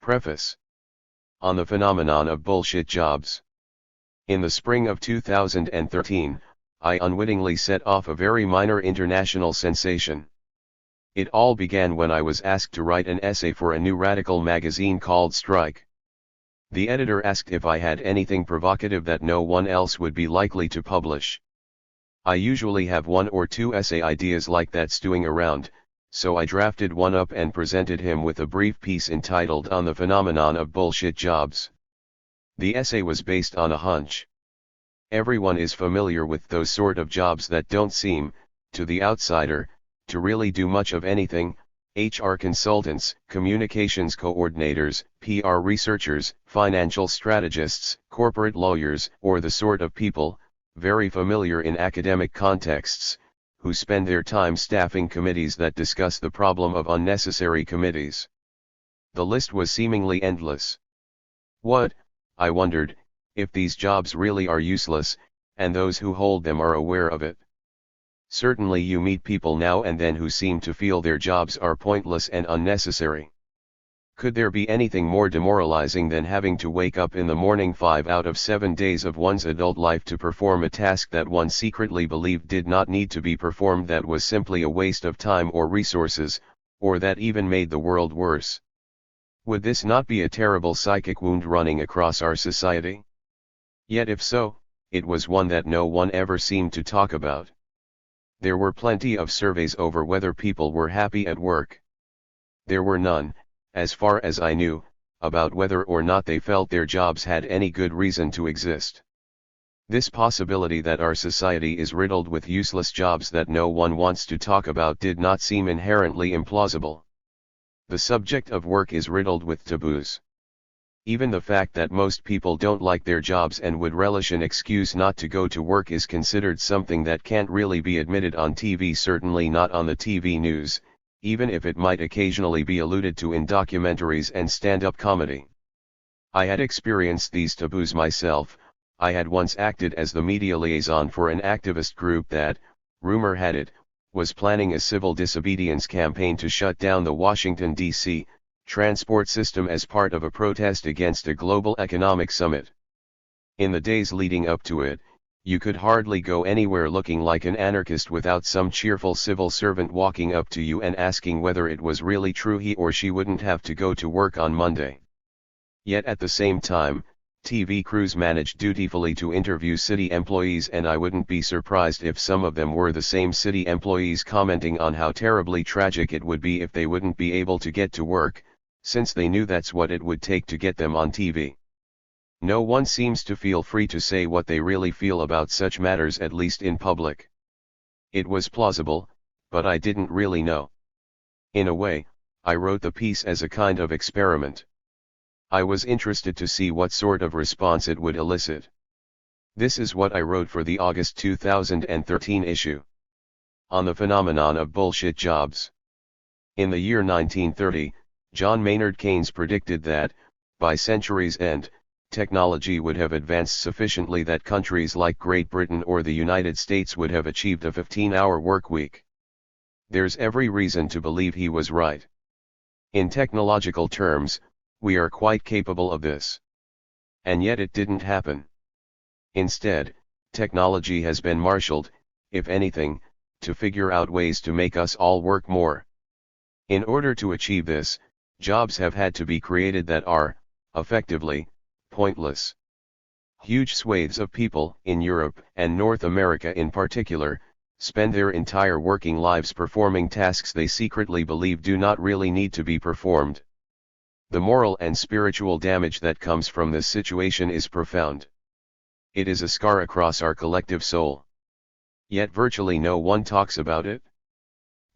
Preface. On the phenomenon of bullshit jobs. In the spring of 2013, I unwittingly set off a very minor international sensation. It all began when I was asked to write an essay for a new radical magazine called Strike. The editor asked if I had anything provocative that no one else would be likely to publish. I usually have one or two essay ideas like that stewing around, so I drafted one up and presented him with a brief piece entitled On the Phenomenon of Bullshit Jobs. The essay was based on a hunch. Everyone is familiar with those sort of jobs that don't seem, to the outsider, to really do much of anything: HR consultants, communications coordinators, PR researchers, financial strategists, corporate lawyers, or the sort of people, very familiar in academic contexts, who spend their time staffing committees that discuss the problem of unnecessary committees. The list was seemingly endless. What, I wondered, if these jobs really are useless, and those who hold them are aware of it? Certainly you meet people now and then who seem to feel their jobs are pointless and unnecessary. Could there be anything more demoralizing than having to wake up in the morning 5 out of 7 days of one's adult life to perform a task that one secretly believed did not need to be performed, that was simply a waste of time or resources, or that even made the world worse? Would this not be a terrible psychic wound running across our society? Yet if so, it was one that no one ever seemed to talk about. There were plenty of surveys over whether people were happy at work. There were none, as far as I knew, about whether or not they felt their jobs had any good reason to exist. This possibility that our society is riddled with useless jobs that no one wants to talk about did not seem inherently implausible. The subject of work is riddled with taboos. Even the fact that most people don't like their jobs and would relish an excuse not to go to work is considered something that can't really be admitted on TV, certainly not on the TV news, even if it might occasionally be alluded to in documentaries and stand-up comedy. I had experienced these taboos myself. I had once acted as the media liaison for an activist group that, rumor had it, was planning a civil disobedience campaign to shut down the Washington, D.C., transport system as part of a protest against a global economic summit. In the days leading up to it, you could hardly go anywhere looking like an anarchist without some cheerful civil servant walking up to you and asking whether it was really true he or she wouldn't have to go to work on Monday. Yet at the same time, TV crews managed dutifully to interview city employees, and I wouldn't be surprised if some of them were the same city employees commenting on how terribly tragic it would be if they wouldn't be able to get to work, since they knew that's what it would take to get them on TV. No one seems to feel free to say what they really feel about such matters, at least in public. It was plausible, but I didn't really know. In a way, I wrote the piece as a kind of experiment. I was interested to see what sort of response it would elicit. This is what I wrote for the August 2013 issue. On the phenomenon of bullshit jobs. In the year 1930, John Maynard Keynes predicted that, by century's end, technology would have advanced sufficiently that countries like Great Britain or the United States would have achieved a 15-hour work week. There's every reason to believe he was right. In technological terms, we are quite capable of this. And yet it didn't happen. Instead, technology has been marshaled, if anything, to figure out ways to make us all work more. In order to achieve this, jobs have had to be created that are, effectively, pointless. Huge swathes of people, in Europe, and North America in particular, spend their entire working lives performing tasks they secretly believe do not really need to be performed. The moral and spiritual damage that comes from this situation is profound. It is a scar across our collective soul. Yet virtually no one talks about it.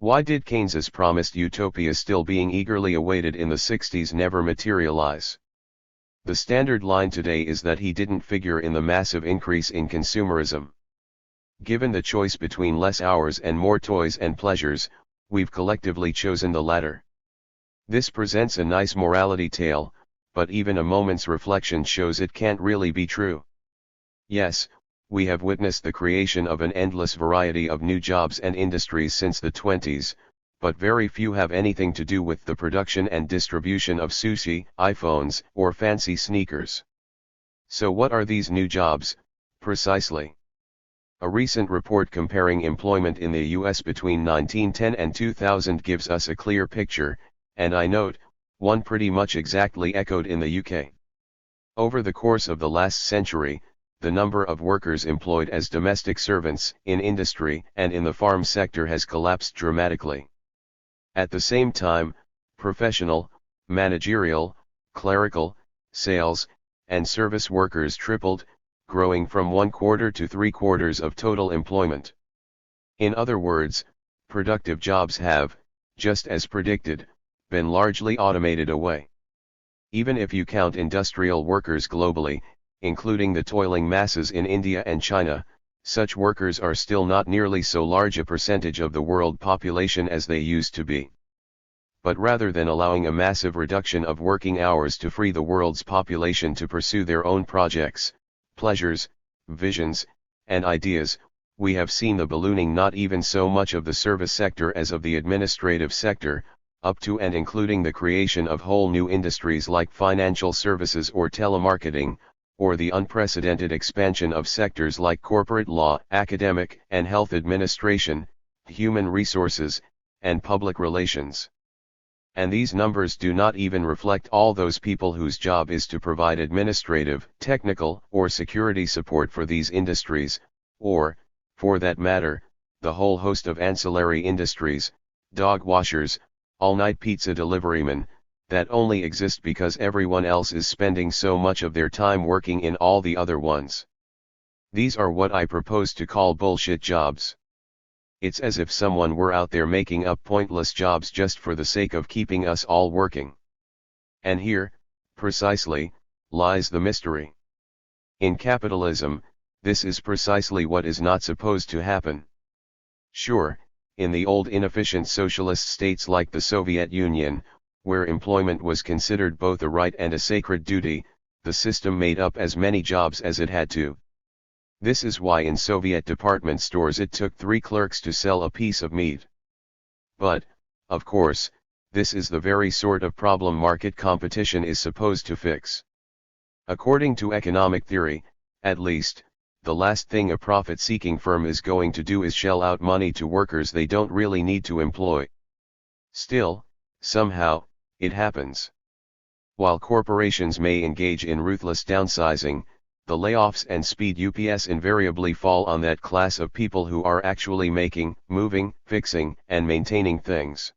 Why did Keynes's promised utopia, still being eagerly awaited in the 60s, never materialize? The standard line today is that he didn't figure in the massive increase in consumerism. Given the choice between less hours and more toys and pleasures, we've collectively chosen the latter. This presents a nice morality tale, but even a moment's reflection shows it can't really be true. Yes, we have witnessed the creation of an endless variety of new jobs and industries since the 20s, but very few have anything to do with the production and distribution of sushi, iPhones, or fancy sneakers. So what are these new jobs, precisely? A recent report comparing employment in the US between 1910 and 2000 gives us a clear picture, and I note, one pretty much exactly echoed in the UK. Over the course of the last century, the number of workers employed as domestic servants in industry and in the farm sector has collapsed dramatically. At the same time, professional, managerial, clerical, sales, and service workers tripled, growing from 1/4 to 3/4 of total employment. In other words, productive jobs have, just as predicted, been largely automated away. Even if you count industrial workers globally, including the toiling masses in India and China, such workers are still not nearly so large a percentage of the world population as they used to be. But rather than allowing a massive reduction of working hours to free the world's population to pursue their own projects, pleasures, visions, and ideas, we have seen the ballooning not even so much of the service sector as of the administrative sector, up to and including the creation of whole new industries like financial services or telemarketing, or the unprecedented expansion of sectors like corporate law, academic and health administration, human resources, and public relations. And these numbers do not even reflect all those people whose job is to provide administrative, technical, or security support for these industries, or, for that matter, the whole host of ancillary industries, dog washers, all-night pizza deliverymen, that only exist because everyone else is spending so much of their time working in all the other ones. These are what I propose to call bullshit jobs. It's as if someone were out there making up pointless jobs just for the sake of keeping us all working. And here, precisely, lies the mystery. In capitalism, this is precisely what is not supposed to happen. Sure, in the old inefficient socialist states like the Soviet Union, where employment was considered both a right and a sacred duty, the system made up as many jobs as it had to. This is why in Soviet department stores it took 3 clerks to sell a piece of meat. But, of course, this is the very sort of problem market competition is supposed to fix. According to economic theory, at least, the last thing a profit-seeking firm is going to do is shell out money to workers they don't really need to employ. Still, somehow, it happens. While corporations may engage in ruthless downsizing, the layoffs and speed ups invariably fall on that class of people who are actually making, moving, fixing, and maintaining things.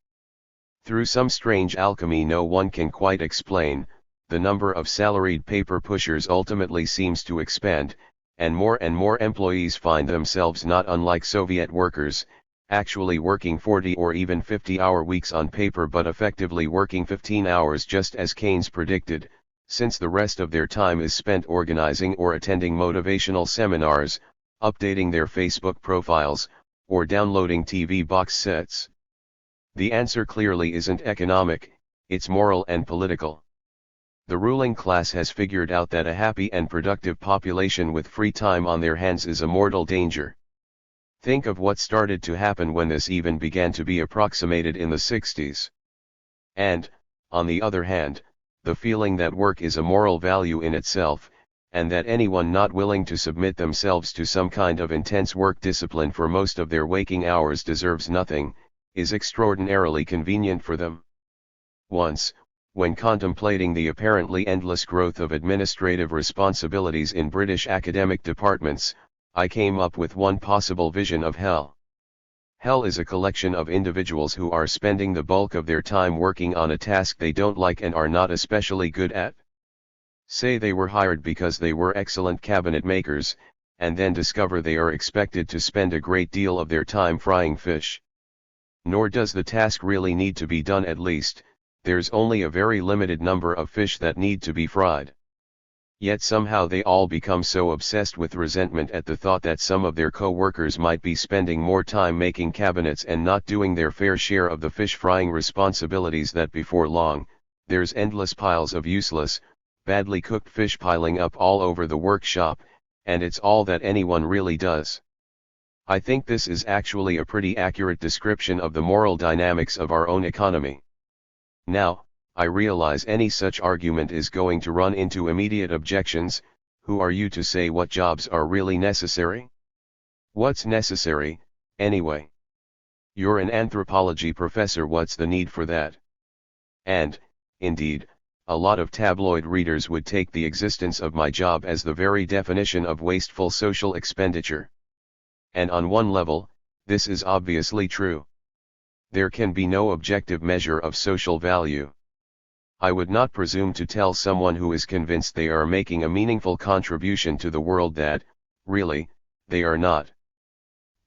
Through some strange alchemy no one can quite explain, the number of salaried paper pushers ultimately seems to expand, and more employees find themselves not unlike Soviet workers, actually working 40 or even 50-hour weeks on paper but effectively working 15 hours just as Keynes predicted, since the rest of their time is spent organizing or attending motivational seminars, updating their Facebook profiles, or downloading TV box sets. The answer clearly isn't economic, it's moral and political. The ruling class has figured out that a happy and productive population with free time on their hands is a mortal danger. Think of what started to happen when this even began to be approximated in the 60s. And, on the other hand, the feeling that work is a moral value in itself, and that anyone not willing to submit themselves to some kind of intense work discipline for most of their waking hours deserves nothing, is extraordinarily convenient for them. Once, when contemplating the apparently endless growth of administrative responsibilities in British academic departments, I came up with one possible vision of hell. Hell is a collection of individuals who are spending the bulk of their time working on a task they don't like and are not especially good at. Say they were hired because they were excellent cabinet makers, and then discover they are expected to spend a great deal of their time frying fish. Nor does the task really need to be done, at least, there's only a very limited number of fish that need to be fried. Yet somehow they all become so obsessed with resentment at the thought that some of their co-workers might be spending more time making cabinets and not doing their fair share of the fish frying responsibilities that before long, there's endless piles of useless, badly cooked fish piling up all over the workshop, and it's all that anyone really does. I think this is actually a pretty accurate description of the moral dynamics of our own economy. Now, I realize any such argument is going to run into immediate objections. Who are you to say what jobs are really necessary? What's necessary, anyway? You're an anthropology professor, what's the need for that? And, indeed, a lot of tabloid readers would take the existence of my job as the very definition of wasteful social expenditure. And on one level, this is obviously true. There can be no objective measure of social value. I would not presume to tell someone who is convinced they are making a meaningful contribution to the world that, really, they are not.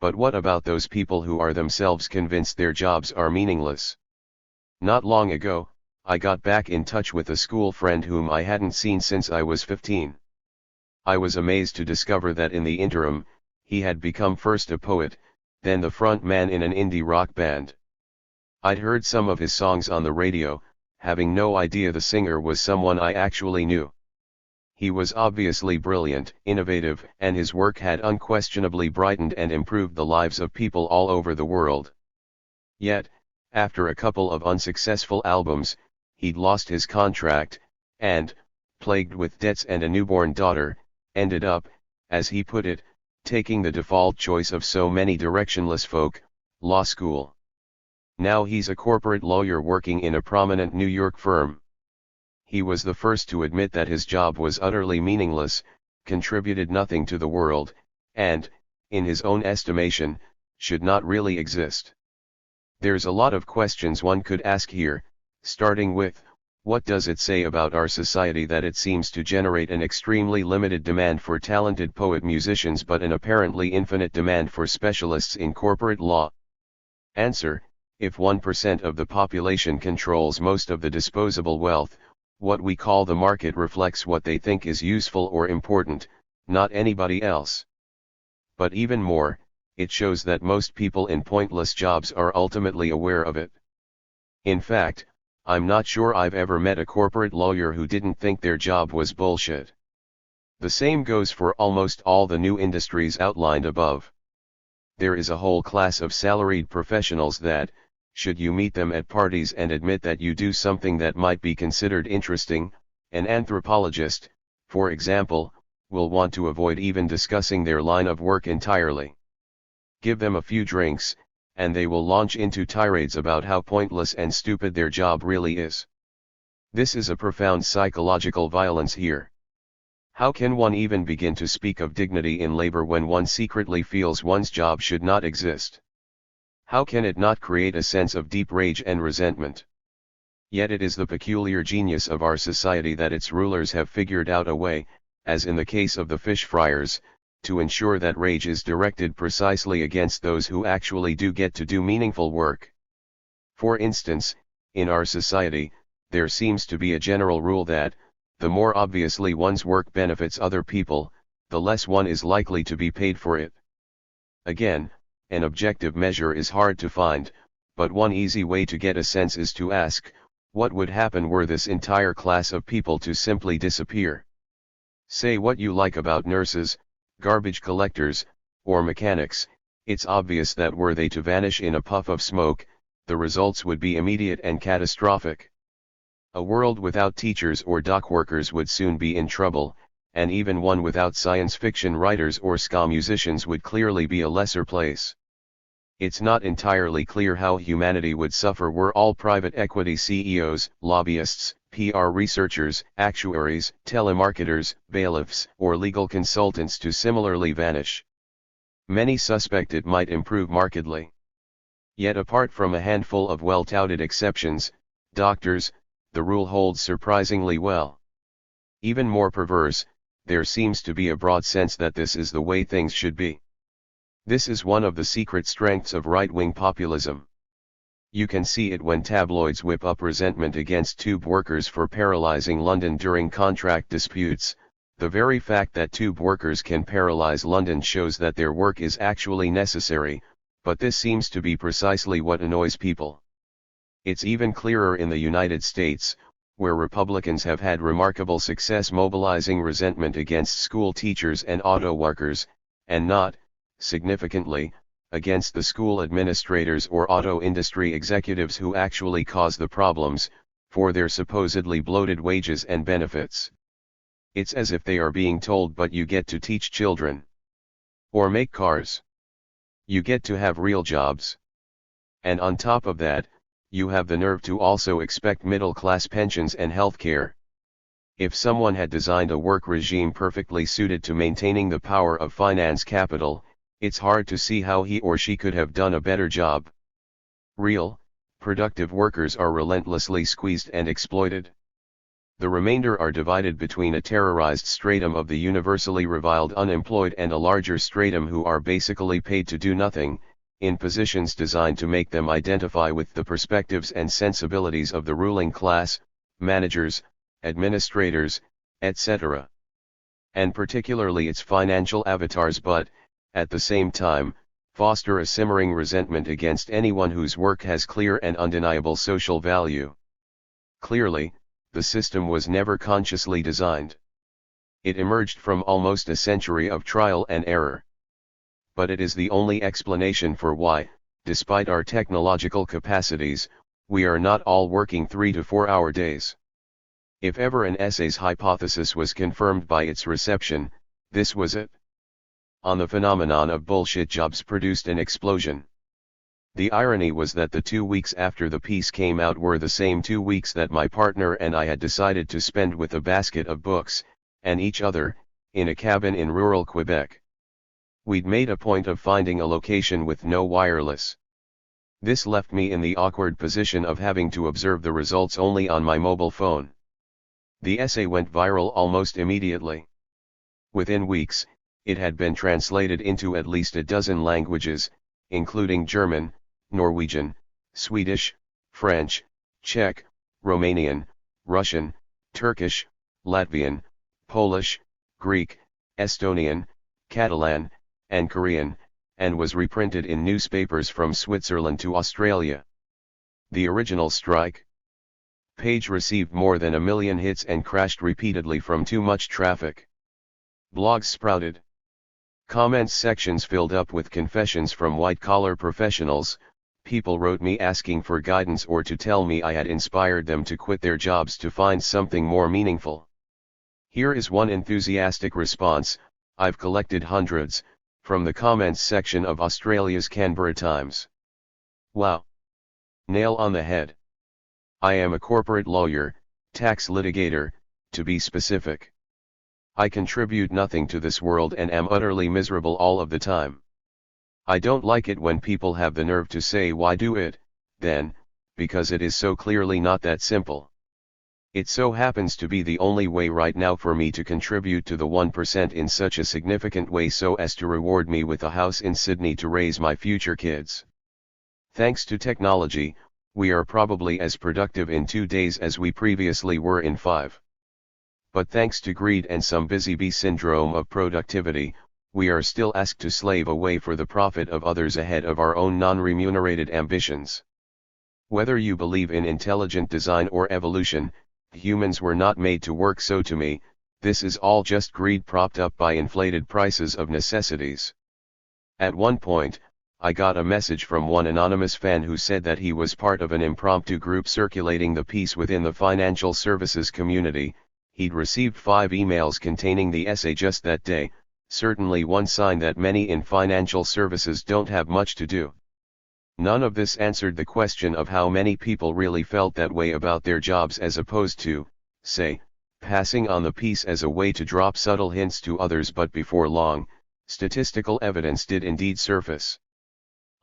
But what about those people who are themselves convinced their jobs are meaningless? Not long ago, I got back in touch with a school friend whom I hadn't seen since I was 15. I was amazed to discover that in the interim, he had become first a poet, then the front man in an indie rock band. I'd heard some of his songs on the radio, having no idea the singer was someone I actually knew. He was obviously brilliant, innovative, and his work had unquestionably brightened and improved the lives of people all over the world. Yet, after a couple of unsuccessful albums, he'd lost his contract, and, plagued with debts and a newborn daughter, ended up, as he put it, taking the default choice of so many directionless folk, law school. Now he's a corporate lawyer working in a prominent New York firm. He was the first to admit that his job was utterly meaningless, contributed nothing to the world, and, in his own estimation, should not really exist. There's a lot of questions one could ask here, starting with, what does it say about our society that it seems to generate an extremely limited demand for talented poet-musicians but an apparently infinite demand for specialists in corporate law? Answer: if 1% of the population controls most of the disposable wealth, what we call the market reflects what they think is useful or important, not anybody else. But even more, it shows that most people in pointless jobs are ultimately aware of it. In fact, I'm not sure I've ever met a corporate lawyer who didn't think their job was bullshit. The same goes for almost all the new industries outlined above. There is a whole class of salaried professionals that, should you meet them at parties and admit that you do something that might be considered interesting, an anthropologist, for example, will want to avoid even discussing their line of work entirely. Give them a few drinks, and they will launch into tirades about how pointless and stupid their job really is. This is a profound psychological violence here. How can one even begin to speak of dignity in labor when one secretly feels one's job should not exist? How can it not create a sense of deep rage and resentment? Yet it is the peculiar genius of our society that its rulers have figured out a way, as in the case of the fish fryers, to ensure that rage is directed precisely against those who actually do get to do meaningful work. For instance, in our society, there seems to be a general rule that, the more obviously one's work benefits other people, the less one is likely to be paid for it. Again, an objective measure is hard to find, but one easy way to get a sense is to ask, what would happen were this entire class of people to simply disappear? Say what you like about nurses, garbage collectors, or mechanics, it's obvious that were they to vanish in a puff of smoke, the results would be immediate and catastrophic. A world without teachers or dock workers would soon be in trouble, and even one without science fiction writers or ska musicians would clearly be a lesser place. It's not entirely clear how humanity would suffer were all private equity CEOs, lobbyists, PR researchers, actuaries, telemarketers, bailiffs, or legal consultants to similarly vanish. Many suspect it might improve markedly. Yet apart from a handful of well-touted exceptions, doctors, the rule holds surprisingly well. Even more perverse, there seems to be a broad sense that this is the way things should be. This is one of the secret strengths of right-wing populism. You can see it when tabloids whip up resentment against tube workers for paralyzing London during contract disputes. The very fact that tube workers can paralyze London shows that their work is actually necessary, but this seems to be precisely what annoys people. It's even clearer in the United States, where Republicans have had remarkable success mobilizing resentment against school teachers and auto workers, and not, significantly, against the school administrators or auto industry executives who actually cause the problems, for their supposedly bloated wages and benefits. It's as if they are being told, but you get to teach children. Or make cars. You get to have real jobs. And on top of that, you have the nerve to also expect middle-class pensions and health care. If someone had designed a work regime perfectly suited to maintaining the power of finance capital, it's hard to see how he or she could have done a better job. Real, productive workers are relentlessly squeezed and exploited. The remainder are divided between a terrorized stratum of the universally reviled unemployed and a larger stratum who are basically paid to do nothing, in positions designed to make them identify with the perspectives and sensibilities of the ruling class, managers, administrators, etc. And particularly its financial avatars, but, at the same time, foster a simmering resentment against anyone whose work has clear and undeniable social value. Clearly, the system was never consciously designed. It emerged from almost a century of trial and error. But it is the only explanation for why, despite our technological capacities, we are not all working 3 to 4 hour days. If ever an essay's hypothesis was confirmed by its reception, this was it. On the phenomenon of bullshit jobs produced an explosion. The irony was that the 2 weeks after the piece came out were the same 2 weeks that my partner and I had decided to spend with a basket of books, and each other, in a cabin in rural Quebec. We'd made a point of finding a location with no wireless. This left me in the awkward position of having to observe the results only on my mobile phone. The essay went viral almost immediately. Within weeks, it had been translated into at least a dozen languages, including German, Norwegian, Swedish, French, Czech, Romanian, Russian, Turkish, Latvian, Polish, Greek, Estonian, Catalan, and Korean, and was reprinted in newspapers from Switzerland to Australia. The original strike page received more than 1 million hits and crashed repeatedly from too much traffic. Blogs sprouted. Comments sections filled up with confessions from white-collar professionals. People wrote me asking for guidance or to tell me I had inspired them to quit their jobs to find something more meaningful. Here is one enthusiastic response: I've collected hundreds, from the comments section of Australia's Canberra Times. Wow! Nail on the head. I am a corporate lawyer, tax litigator, to be specific. I contribute nothing to this world and am utterly miserable all of the time. I don't like it when people have the nerve to say why do it, then, because it is so clearly not that simple. It so happens to be the only way right now for me to contribute to the 1% in such a significant way so as to reward me with a house in Sydney to raise my future kids. Thanks to technology, we are probably as productive in 2 days as we previously were in 5. But thanks to greed and some busy bee syndrome of productivity, we are still asked to slave away for the profit of others ahead of our own non-remunerated ambitions. Whether you believe in intelligent design or evolution, humans were not made to work, so to me, this is all just greed propped up by inflated prices of necessities. At one point, I got a message from one anonymous fan who said that he was part of an impromptu group circulating the piece within the financial services community. He'd received 5 emails containing the essay just that day, certainly one sign that many in financial services don't have much to do. None of this answered the question of how many people really felt that way about their jobs, as opposed to, say, passing on the piece as a way to drop subtle hints to others. But before long, statistical evidence did indeed surface.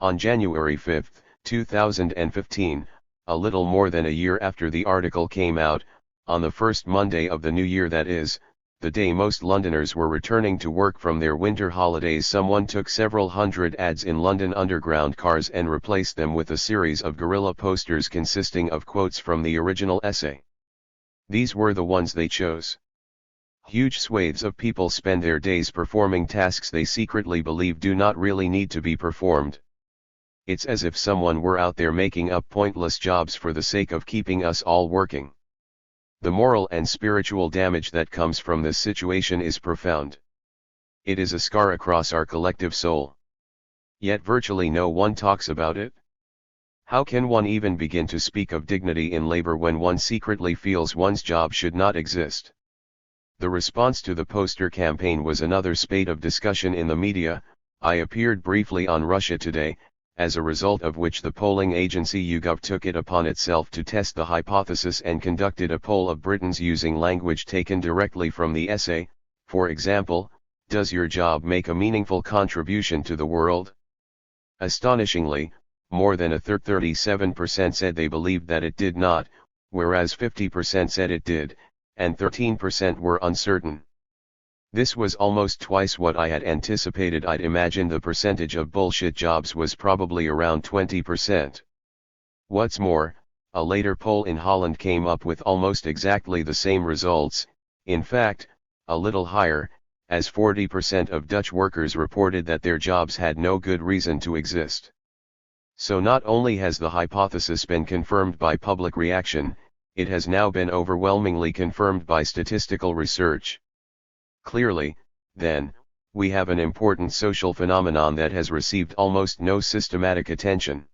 On January 5, 2015, a little more than a year after the article came out, on the first Monday of the new year, that is, the day most Londoners were returning to work from their winter holidays, someone took several hundred ads in London Underground cars and replaced them with a series of guerrilla posters consisting of quotes from the original essay. These were the ones they chose. Huge swathes of people spend their days performing tasks they secretly believe do not really need to be performed. It's as if someone were out there making up pointless jobs for the sake of keeping us all working. The moral and spiritual damage that comes from this situation is profound. It is a scar across our collective soul. Yet virtually no one talks about it. How can one even begin to speak of dignity in labor when one secretly feels one's job should not exist? The response to the poster campaign was another spate of discussion in the media. I appeared briefly on Russia Today, as a result of which the polling agency YouGov took it upon itself to test the hypothesis and conducted a poll of Britons using language taken directly from the essay. For example, does your job make a meaningful contribution to the world? Astonishingly, more than a third, 37% said they believed that it did not, whereas 50% said it did, and 13% were uncertain. This was almost twice what I had anticipated. I'd imagined the percentage of bullshit jobs was probably around 20%. What's more, a later poll in Holland came up with almost exactly the same results, in fact, a little higher, as 40% of Dutch workers reported that their jobs had no good reason to exist. So not only has the hypothesis been confirmed by public reaction, it has now been overwhelmingly confirmed by statistical research. Clearly, then, we have an important social phenomenon that has received almost no systematic attention.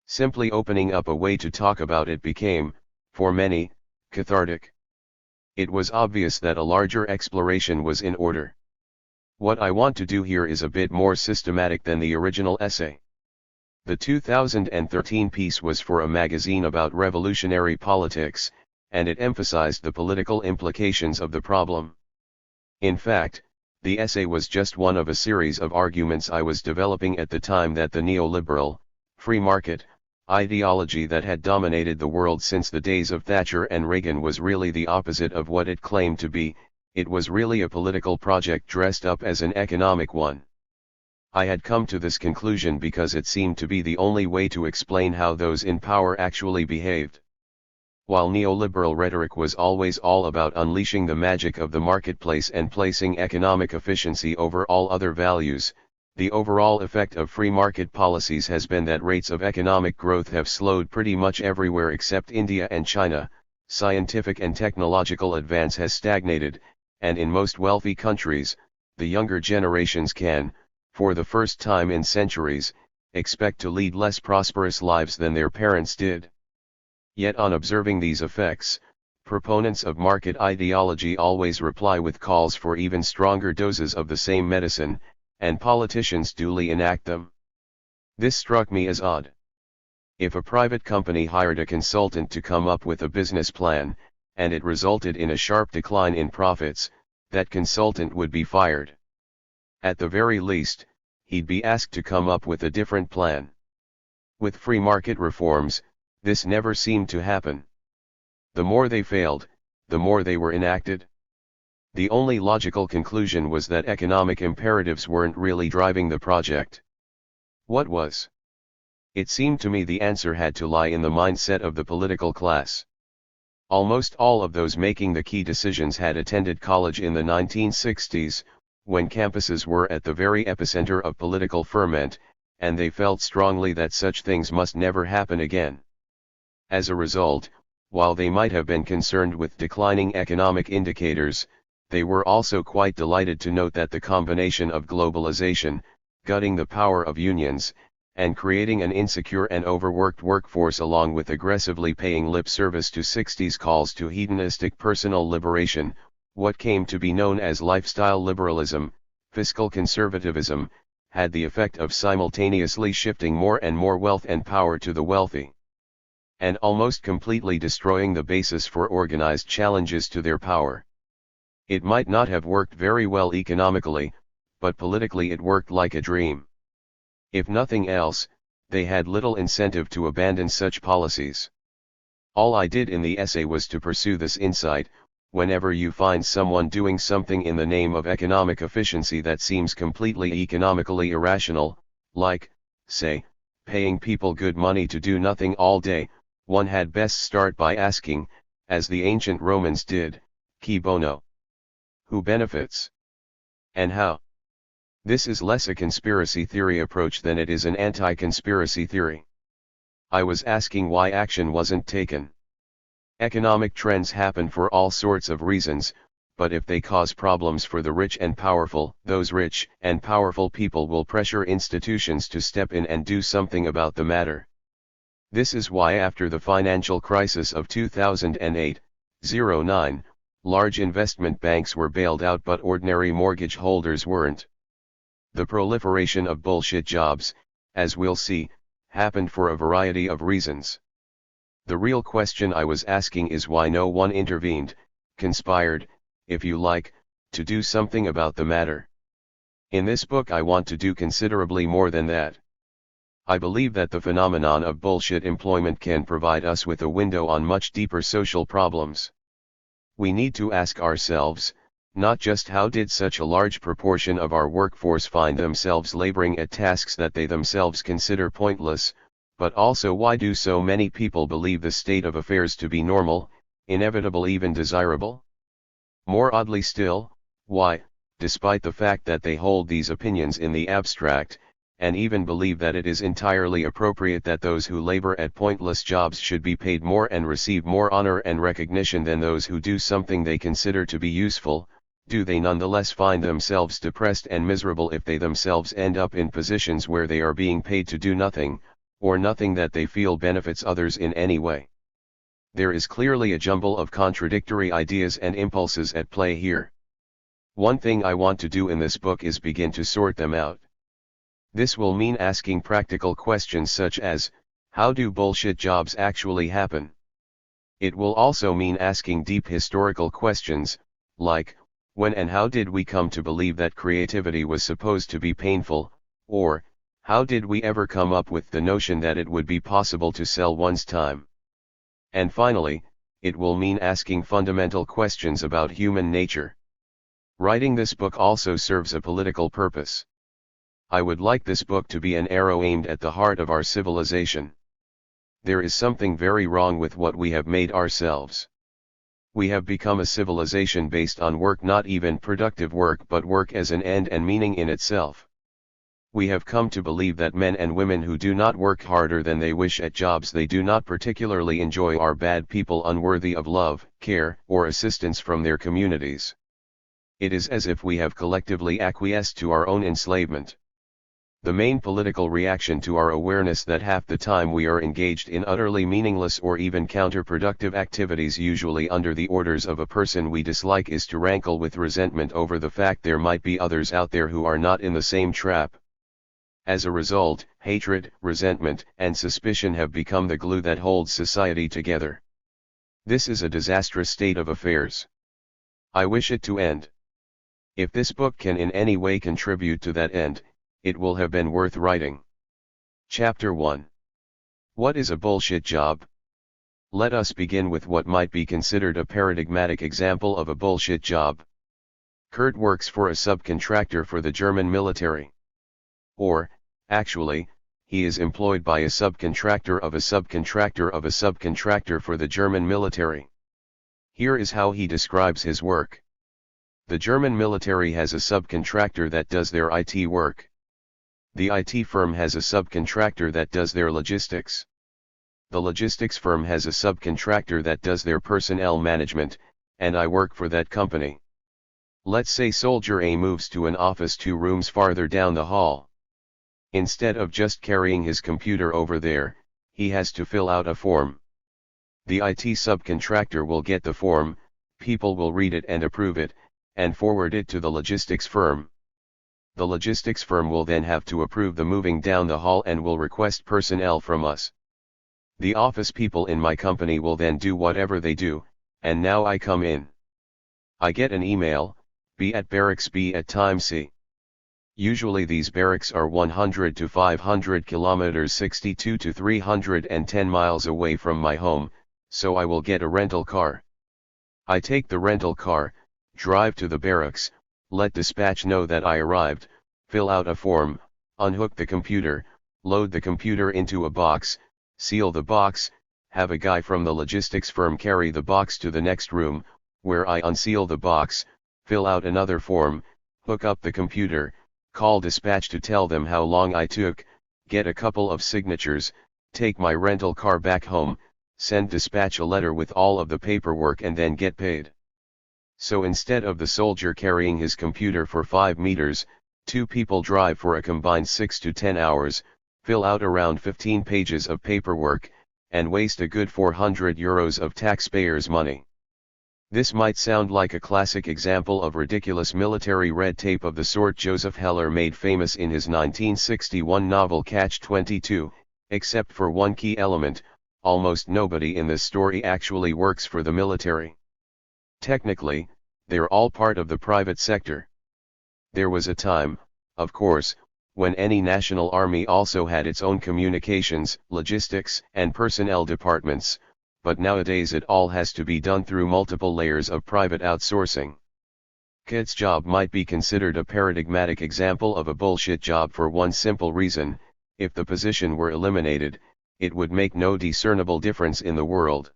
Simply opening up a way to talk about it became, for many, cathartic. It was obvious that a larger exploration was in order. What I want to do here is a bit more systematic than the original essay. The 2013 piece was for a magazine about revolutionary politics, and it emphasized the political implications of the problem. In fact, the essay was just one of a series of arguments I was developing at the time that the neoliberal, free market, ideology that had dominated the world since the days of Thatcher and Reagan was really the opposite of what it claimed to be. It was really a political project dressed up as an economic one. I had come to this conclusion because it seemed to be the only way to explain how those in power actually behaved. While neoliberal rhetoric was always all about unleashing the magic of the marketplace and placing economic efficiency over all other values, the overall effect of free market policies has been that rates of economic growth have slowed pretty much everywhere except India and China, scientific and technological advance has stagnated, and in most wealthy countries, the younger generations can, for the first time in centuries, expect to lead less prosperous lives than their parents did. Yet on observing these effects, proponents of market ideology always reply with calls for even stronger doses of the same medicine, and politicians duly enact them. This struck me as odd. If a private company hired a consultant to come up with a business plan, and it resulted in a sharp decline in profits, that consultant would be fired. At the very least, he'd be asked to come up with a different plan. With free market reforms, this never seemed to happen. The more they failed, the more they were enacted. The only logical conclusion was that economic imperatives weren't really driving the project. What was? It seemed to me the answer had to lie in the mindset of the political class. Almost all of those making the key decisions had attended college in the 1960s, when campuses were at the very epicenter of political ferment, and they felt strongly that such things must never happen again. As a result, while they might have been concerned with declining economic indicators, they were also quite delighted to note that the combination of globalization, gutting the power of unions, and creating an insecure and overworked workforce along with aggressively paying lip service to 60s calls to hedonistic personal liberation, what came to be known as lifestyle liberalism, fiscal conservatism, had the effect of simultaneously shifting more and more wealth and power to the wealthy, and almost completely destroying the basis for organized challenges to their power. It might not have worked very well economically, but politically it worked like a dream. If nothing else, they had little incentive to abandon such policies. All I did in the essay was to pursue this insight. Whenever you find someone doing something in the name of economic efficiency that seems completely economically irrational, like, say, paying people good money to do nothing all day, one had best start by asking, as the ancient Romans did, qui bono? Who benefits? And how? This is less a conspiracy theory approach than it is an anti-conspiracy theory. I was asking why action wasn't taken. Economic trends happen for all sorts of reasons, but if they cause problems for the rich and powerful, those rich and powerful people will pressure institutions to step in and do something about the matter. This is why after the financial crisis of 2008-09, large investment banks were bailed out but ordinary mortgage holders weren't. The proliferation of bullshit jobs, as we'll see, happened for a variety of reasons. The real question I was asking is why no one intervened, conspired, if you like, to do something about the matter. In this book I want to do considerably more than that. I believe that the phenomenon of bullshit employment can provide us with a window on much deeper social problems. We need to ask ourselves, not just how did such a large proportion of our workforce find themselves laboring at tasks that they themselves consider pointless, but also why do so many people believe the state of affairs to be normal, inevitable, even desirable? More oddly still, why, despite the fact that they hold these opinions in the abstract, and even believe that it is entirely appropriate that those who labor at pointless jobs should be paid more and receive more honor and recognition than those who do something they consider to be useful, do they nonetheless find themselves depressed and miserable if they themselves end up in positions where they are being paid to do nothing, or nothing that they feel benefits others in any way? There is clearly a jumble of contradictory ideas and impulses at play here. One thing I want to do in this book is begin to sort them out. This will mean asking practical questions such as, how do bullshit jobs actually happen? It will also mean asking deep historical questions, like, when and how did we come to believe that creativity was supposed to be painful, or, how did we ever come up with the notion that it would be possible to sell one's time? And finally, it will mean asking fundamental questions about human nature. Writing this book also serves a political purpose. I would like this book to be an arrow aimed at the heart of our civilization. There is something very wrong with what we have made ourselves. We have become a civilization based on work, not even productive work, but work as an end and meaning in itself. We have come to believe that men and women who do not work harder than they wish at jobs they do not particularly enjoy are bad people, unworthy of love, care, or assistance from their communities. It is as if we have collectively acquiesced to our own enslavement. The main political reaction to our awareness that half the time we are engaged in utterly meaningless or even counterproductive activities, usually under the orders of a person we dislike, is to rankle with resentment over the fact there might be others out there who are not in the same trap. As a result, hatred, resentment, and suspicion have become the glue that holds society together. This is a disastrous state of affairs. I wish it to end. If this book can in any way contribute to that end, it will have been worth writing. Chapter 1. What is a bullshit job? Let us begin with what might be considered a paradigmatic example of a bullshit job. Kurt works for a subcontractor for the German military. Or, actually, he is employed by a subcontractor of a subcontractor of a subcontractor for the German military. Here is how he describes his work. The German military has a subcontractor that does their IT work. The IT firm has a subcontractor that does their logistics. The logistics firm has a subcontractor that does their personnel management, and I work for that company. Let's say Soldier A moves to an office 2 rooms farther down the hall. Instead of just carrying his computer over there, he has to fill out a form. The IT subcontractor will get the form, people will read it and approve it, and forward it to the logistics firm. The logistics firm will then have to approve the moving down the hall and will request personnel from us. The office people in my company will then do whatever they do, and now I come in. I get an email, be at barracks B at time C. Usually these barracks are 100 to 500 kilometers, 62 to 310 miles away from my home, so I will get a rental car. I take the rental car, drive to the barracks, let dispatch know that I arrived, fill out a form, unhook the computer, load the computer into a box, seal the box, have a guy from the logistics firm carry the box to the next room, where I unseal the box, fill out another form, hook up the computer, call dispatch to tell them how long I took, get a couple of signatures, take my rental car back home, send dispatch a letter with all of the paperwork, and then get paid. So instead of the soldier carrying his computer for 5 meters, 2 people drive for a combined 6 to 10 hours, fill out around 15 pages of paperwork, and waste a good €400 of taxpayers' money. This might sound like a classic example of ridiculous military red tape of the sort Joseph Heller made famous in his 1961 novel Catch-22, except for one key element: almost nobody in this story actually works for the military. Technically, they're all part of the private sector. There was a time, of course, when any national army also had its own communications, logistics, and personnel departments, but nowadays it all has to be done through multiple layers of private outsourcing. Kid's job might be considered a paradigmatic example of a bullshit job for one simple reason: if the position were eliminated, it would make no discernible difference in the world.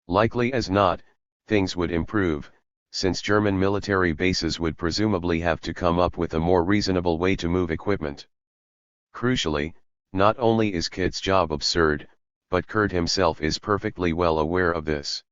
Likely as not, things would improve, since German military bases would presumably have to come up with a more reasonable way to move equipment. Crucially, not only is Kid's job absurd, but Kurt himself is perfectly well aware of this.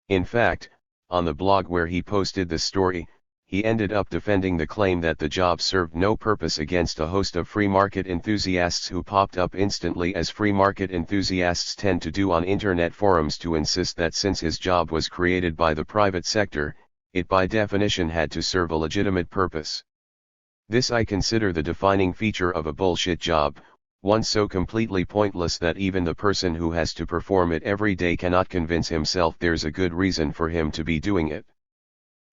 In fact, on the blog where he posted the story, he ended up defending the claim that the job served no purpose against a host of free market enthusiasts who popped up instantly, as free market enthusiasts tend to do on internet forums, to insist that since his job was created by the private sector, it by definition had to serve a legitimate purpose. This I consider the defining feature of a bullshit job, one so completely pointless that even the person who has to perform it every day cannot convince himself there's a good reason for him to be doing it.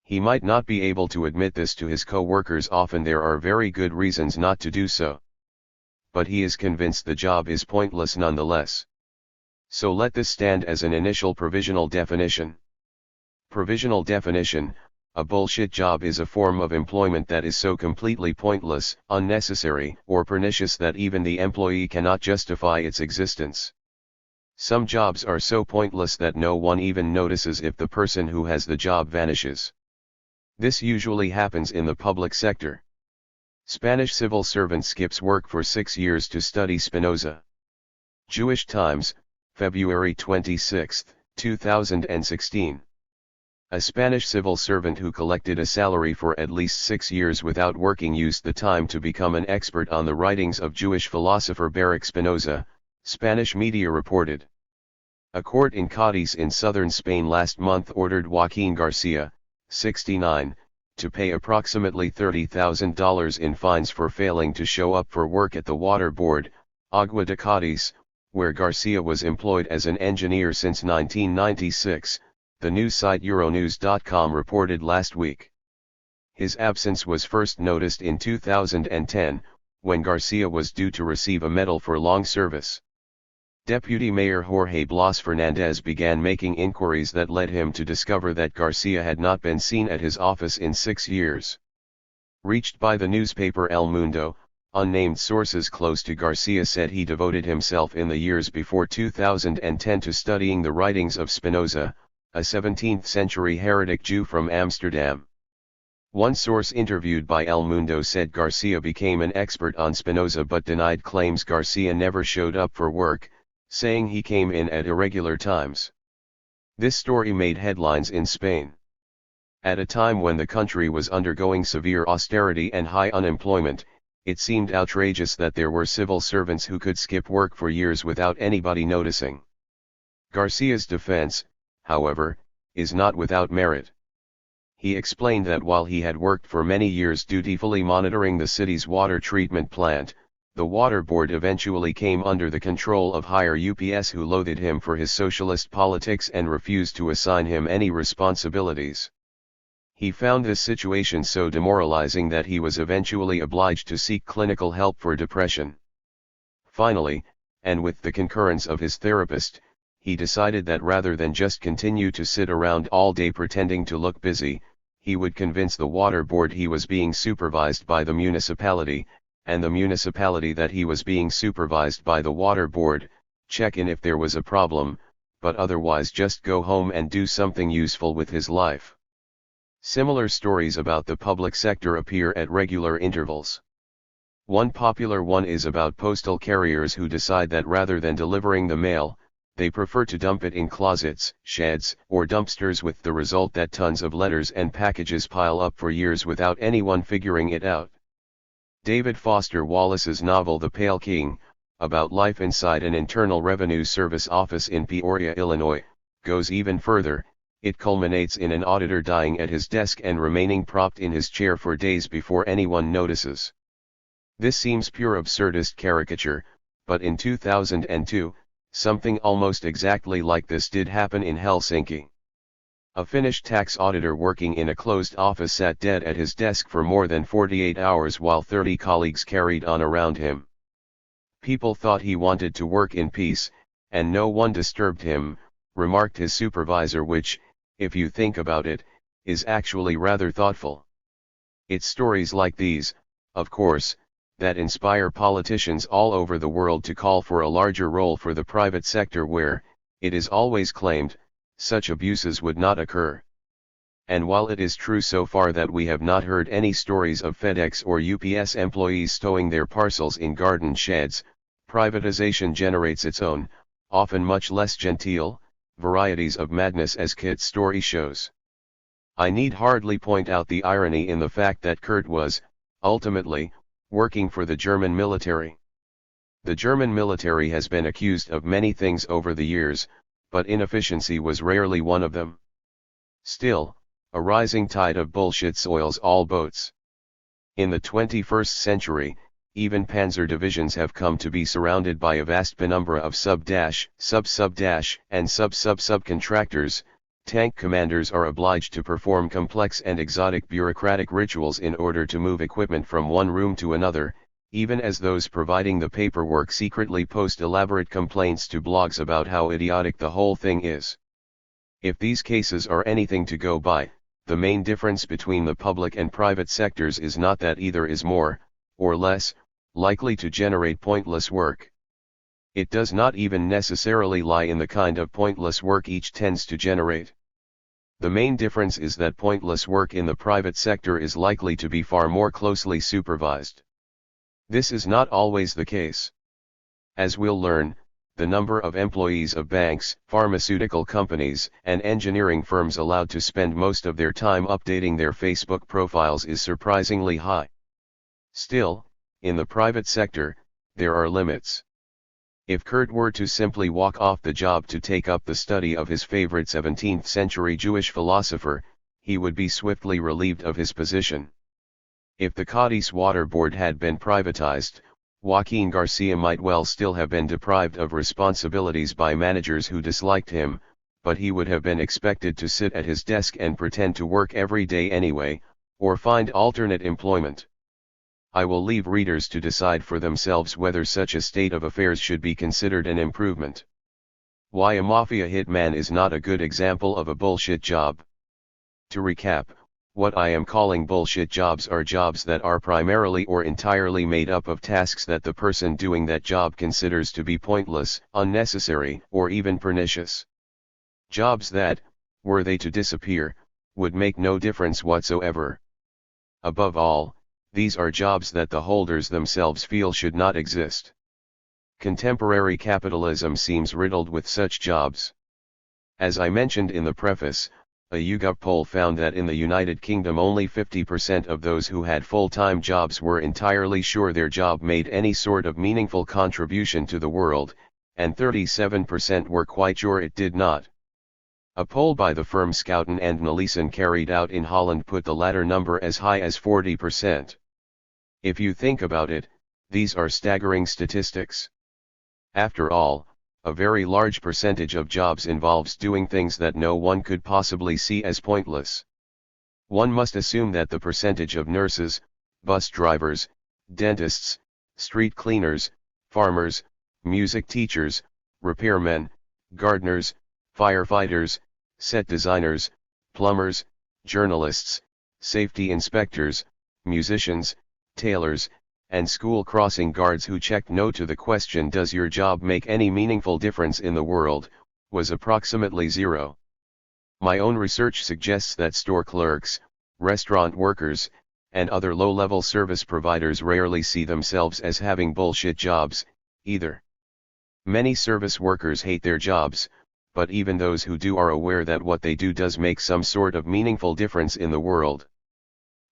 He might not be able to admit this to his co-workers. Often there are very good reasons not to do so. But he is convinced the job is pointless nonetheless. So let this stand as an initial provisional definition. Provisional definition: a bullshit job is a form of employment that is so completely pointless, unnecessary, or pernicious that even the employee cannot justify its existence. Some jobs are so pointless that no one even notices if the person who has the job vanishes. This usually happens in the public sector. Spanish civil servant skips work for 6 years to study Spinoza. Jewish Times, February 26, 2016. A Spanish civil servant who collected a salary for at least 6 years without working used the time to become an expert on the writings of Jewish philosopher Baruch Spinoza, Spanish media reported. A court in Cádiz in southern Spain last month ordered Joaquín García, 69, to pay approximately $30,000 in fines for failing to show up for work at the water board, Agua de Cádiz, where García was employed as an engineer since 1996. The news site Euronews.com reported last week. His absence was first noticed in 2010, when García was due to receive a medal for long service. Deputy Mayor Jorge Blas Fernández began making inquiries that led him to discover that García had not been seen at his office in 6 years. Reached by the newspaper El Mundo, unnamed sources close to García said he devoted himself in the years before 2010 to studying the writings of Spinoza, a 17th-century heretic Jew from Amsterdam. One source interviewed by El Mundo said García became an expert on Spinoza but denied claims García never showed up for work, saying he came in at irregular times. This story made headlines in Spain. At a time when the country was undergoing severe austerity and high unemployment, it seemed outrageous that there were civil servants who could skip work for years without anybody noticing. García's defense, however, is not without merit. He explained that while he had worked for many years dutifully monitoring the city's water treatment plant, the water board eventually came under the control of higher UPS who loathed him for his socialist politics and refused to assign him any responsibilities. He found this situation so demoralizing that he was eventually obliged to seek clinical help for depression. Finally, and with the concurrence of his therapist, he decided that rather than just continue to sit around all day pretending to look busy, he would convince the water board he was being supervised by the municipality, and the municipality that he was being supervised by the water board, check in if there was a problem, but otherwise just go home and do something useful with his life. Similar stories about the public sector appear at regular intervals. One popular one is about postal carriers who decide that rather than delivering the mail, they prefer to dump it in closets, sheds, or dumpsters, with the result that tons of letters and packages pile up for years without anyone figuring it out. David Foster Wallace's novel The Pale King, about life inside an Internal Revenue Service office in Peoria, Illinois, goes even further. It culminates in an auditor dying at his desk and remaining propped in his chair for days before anyone notices. This seems pure absurdist caricature, but in 2002, something almost exactly like this did happen in Helsinki. A Finnish tax auditor working in a closed office sat dead at his desk for more than 48 hours while 30 colleagues carried on around him. People thought he wanted to work in peace, and no one disturbed him, remarked his supervisor, which, if you think about it, is actually rather thoughtful. It's stories like these, of course, that inspire politicians all over the world to call for a larger role for the private sector where, it is always claimed, such abuses would not occur. And while it is true so far that we have not heard any stories of FedEx or UPS employees stowing their parcels in garden sheds, privatization generates its own, often much less genteel, varieties of madness, as Kit's story shows. I need hardly point out the irony in the fact that Kurt was, ultimately, working for the German military. The German military has been accused of many things over the years, but inefficiency was rarely one of them. Still, a rising tide of bullshit soils all boats. In the 21st century, even panzer divisions have come to be surrounded by a vast penumbra of and subcontractors. Tank commanders are obliged to perform complex and exotic bureaucratic rituals in order to move equipment from one room to another, even as those providing the paperwork secretly post elaborate complaints to blogs about how idiotic the whole thing is. If these cases are anything to go by, the main difference between the public and private sectors is not that either is more, or less, likely to generate pointless work. It does not even necessarily lie in the kind of pointless work each tends to generate. The main difference is that pointless work in the private sector is likely to be far more closely supervised. This is not always the case. As we'll learn, the number of employees of banks, pharmaceutical companies, and engineering firms allowed to spend most of their time updating their Facebook profiles is surprisingly high. Still, in the private sector, there are limits. If Kurt were to simply walk off the job to take up the study of his favorite 17th-century Jewish philosopher, he would be swiftly relieved of his position. If the Cadiz Water Board had been privatized, Joaquin Garcia might well still have been deprived of responsibilities by managers who disliked him, but he would have been expected to sit at his desk and pretend to work every day anyway, or find alternate employment. I will leave readers to decide for themselves whether such a state of affairs should be considered an improvement. Why a mafia hitman is not a good example of a bullshit job. To recap, what I am calling bullshit jobs are jobs that are primarily or entirely made up of tasks that the person doing that job considers to be pointless, unnecessary, or even pernicious. Jobs that, were they to disappear, would make no difference whatsoever. Above all, these are jobs that the holders themselves feel should not exist. Contemporary capitalism seems riddled with such jobs. As I mentioned in the preface, a YouGov poll found that in the United Kingdom only 50% of those who had full-time jobs were entirely sure their job made any sort of meaningful contribution to the world, and 37% were quite sure it did not. A poll by the firm Schouten and Nielsen carried out in Holland put the latter number as high as 40%. If you think about it, these are staggering statistics. After all, a very large percentage of jobs involves doing things that no one could possibly see as pointless. One must assume that the percentage of nurses, bus drivers, dentists, street cleaners, farmers, music teachers, repairmen, gardeners, firefighters, set designers, plumbers, journalists, safety inspectors, musicians, tailors, and school crossing guards who checked no to the question, "Does your job make any meaningful difference in the world?" was approximately zero. My own research suggests that store clerks, restaurant workers, and other low-level service providers rarely see themselves as having bullshit jobs, either. Many service workers hate their jobs, but even those who do are aware that what they do does make some sort of meaningful difference in the world.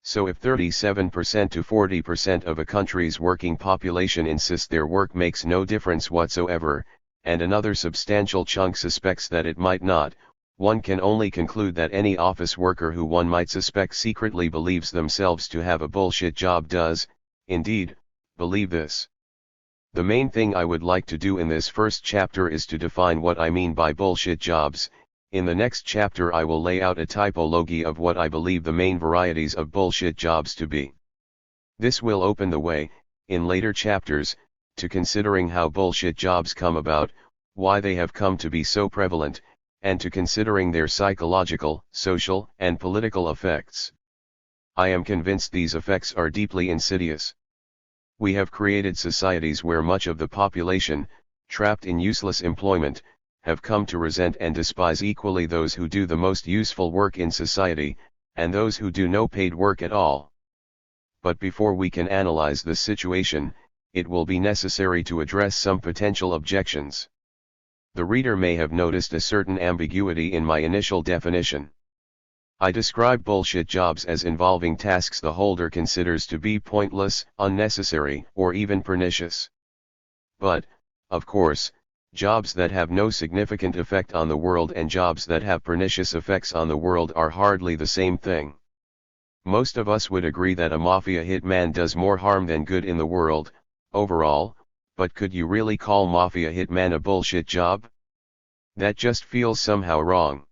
So if 37% to 40% of a country's working population insist their work makes no difference whatsoever, and another substantial chunk suspects that it might not, one can only conclude that any office worker who one might suspect secretly believes themselves to have a bullshit job does, indeed, believe this. The main thing I would like to do in this first chapter is to define what I mean by bullshit jobs. In the next chapter I will lay out a typology of what I believe the main varieties of bullshit jobs to be. This will open the way, in later chapters, to considering how bullshit jobs come about, why they have come to be so prevalent, and to considering their psychological, social, and political effects. I am convinced these effects are deeply insidious. We have created societies where much of the population, trapped in useless employment, have come to resent and despise equally those who do the most useful work in society, and those who do no paid work at all. But before we can analyze this situation, it will be necessary to address some potential objections. The reader may have noticed a certain ambiguity in my initial definition. I describe bullshit jobs as involving tasks the holder considers to be pointless, unnecessary, or even pernicious. But, of course, jobs that have no significant effect on the world and jobs that have pernicious effects on the world are hardly the same thing. Most of us would agree that a mafia hitman does more harm than good in the world, overall, but could you really call mafia hitman a bullshit job? That just feels somehow wrong.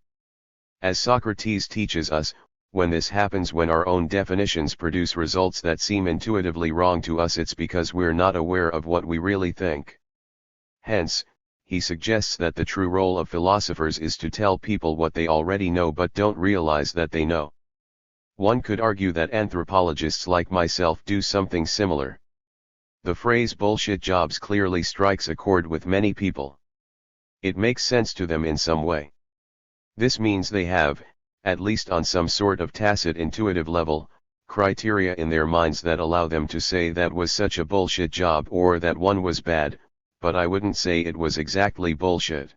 As Socrates teaches us, when this happens, when our own definitions produce results that seem intuitively wrong to us, it's because we're not aware of what we really think. Hence, he suggests that the true role of philosophers is to tell people what they already know but don't realize that they know. One could argue that anthropologists like myself do something similar. The phrase bullshit jobs clearly strikes a chord with many people. It makes sense to them in some way. This means they have, at least on some sort of tacit intuitive level, criteria in their minds that allow them to say that was such a bullshit job or that one was bad, but I wouldn't say it was exactly bullshit.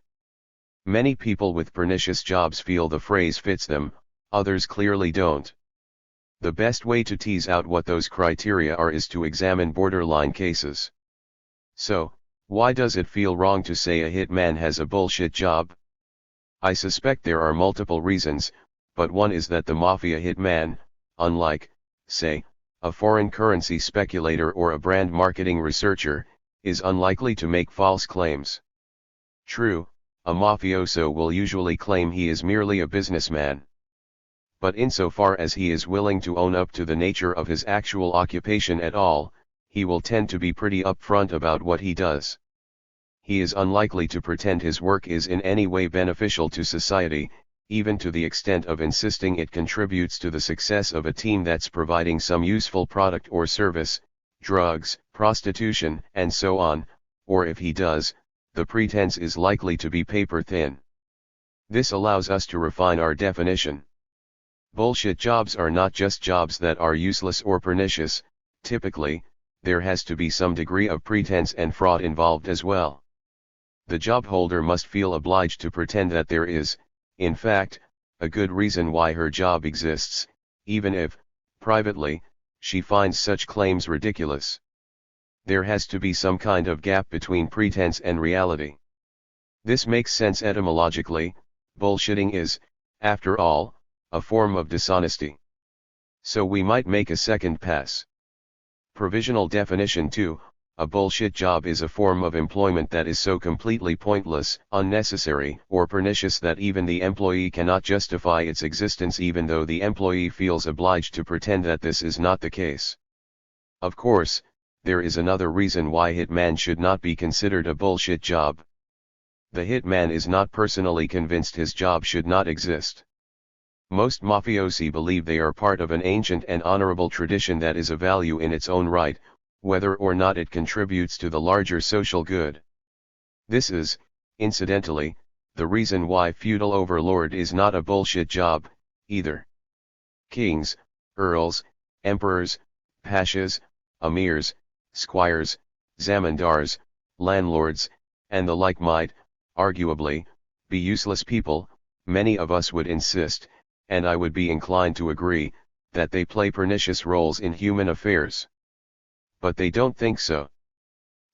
Many people with pernicious jobs feel the phrase fits them, others clearly don't. The best way to tease out what those criteria are is to examine borderline cases. So, why does it feel wrong to say a hitman has a bullshit job? I suspect there are multiple reasons, but one is that the mafia hitman, unlike, say, a foreign currency speculator or a brand marketing researcher, is unlikely to make false claims. True, a mafioso will usually claim he is merely a businessman. But insofar as he is willing to own up to the nature of his actual occupation at all, he will tend to be pretty upfront about what he does. He is unlikely to pretend his work is in any way beneficial to society, even to the extent of insisting it contributes to the success of a team that's providing some useful product or service, drugs, prostitution, and so on, or if he does, the pretense is likely to be paper thin. This allows us to refine our definition. Bullshit jobs are not just jobs that are useless or pernicious. Typically, there has to be some degree of pretense and fraud involved as well. The job holder must feel obliged to pretend that there is, in fact, a good reason why her job exists, even if, privately, she finds such claims ridiculous. There has to be some kind of gap between pretense and reality. This makes sense etymologically. Bullshitting is, after all, a form of dishonesty. So we might make a second pass. Provisional definition 2. A bullshit job is a form of employment that is so completely pointless, unnecessary, or pernicious that even the employee cannot justify its existence, even though the employee feels obliged to pretend that this is not the case. Of course, there is another reason why hitman should not be considered a bullshit job. The hitman is not personally convinced his job should not exist. Most mafiosi believe they are part of an ancient and honorable tradition that is of value in its own right, whether or not it contributes to the larger social good. This is, incidentally, the reason why feudal overlord is not a bullshit job, either. Kings, earls, emperors, pashas, amirs, squires, zamindars, landlords, and the like might, arguably, be useless people, many of us would insist, and I would be inclined to agree, that they play pernicious roles in human affairs. But they don't think so.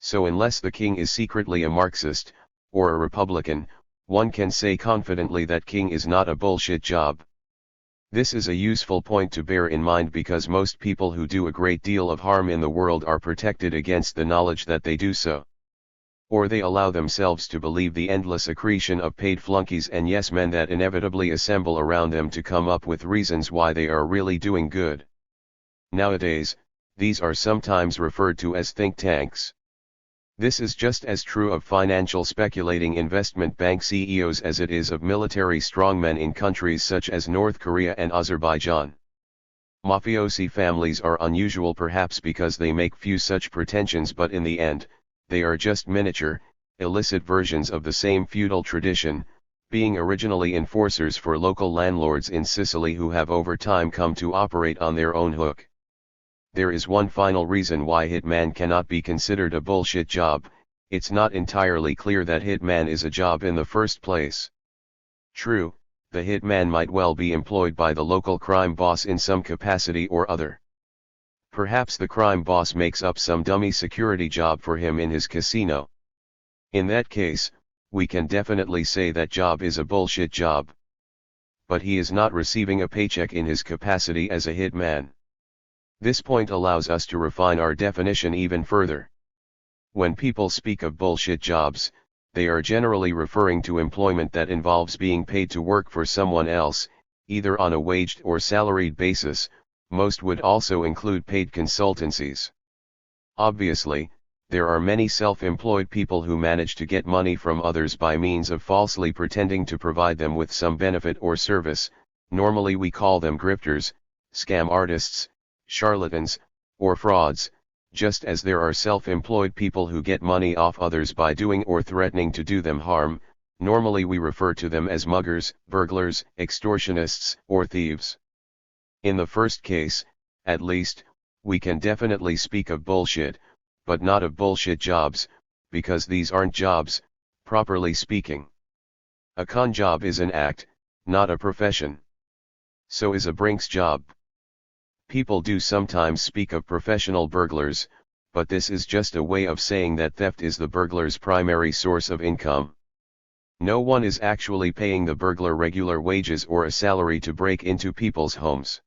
So unless the king is secretly a Marxist, or a Republican, one can say confidently that king is not a bullshit job. This is a useful point to bear in mind because most people who do a great deal of harm in the world are protected against the knowledge that they do so. Or they allow themselves to believe the endless accretion of paid flunkies and yes men that inevitably assemble around them to come up with reasons why they are really doing good. Nowadays, these are sometimes referred to as think tanks. This is just as true of financial speculating investment bank CEOs as it is of military strongmen in countries such as North Korea and Azerbaijan. Mafiosi families are unusual perhaps because they make few such pretensions, but in the end, they are just miniature, illicit versions of the same feudal tradition, being originally enforcers for local landlords in Sicily who have over time come to operate on their own hook. There is one final reason why hitman cannot be considered a bullshit job: it's not entirely clear that hitman is a job in the first place. True, the hitman might well be employed by the local crime boss in some capacity or other. Perhaps the crime boss makes up some dummy security job for him in his casino. In that case, we can definitely say that job is a bullshit job. But he is not receiving a paycheck in his capacity as a hitman. This point allows us to refine our definition even further. When people speak of bullshit jobs, they are generally referring to employment that involves being paid to work for someone else, either on a waged or salaried basis. Most would also include paid consultancies. Obviously, there are many self-employed people who manage to get money from others by means of falsely pretending to provide them with some benefit or service. Normally we call them grifters, scam artists, charlatans, or frauds, just as there are self-employed people who get money off others by doing or threatening to do them harm. Normally we refer to them as muggers, burglars, extortionists, or thieves. In the first case, at least, we can definitely speak of bullshit, but not of bullshit jobs, because these aren't jobs, properly speaking. A con job is an act, not a profession. So is a Brinks job. People do sometimes speak of professional burglars, but this is just a way of saying that theft is the burglar's primary source of income. No one is actually paying the burglar regular wages or a salary to break into people's homes.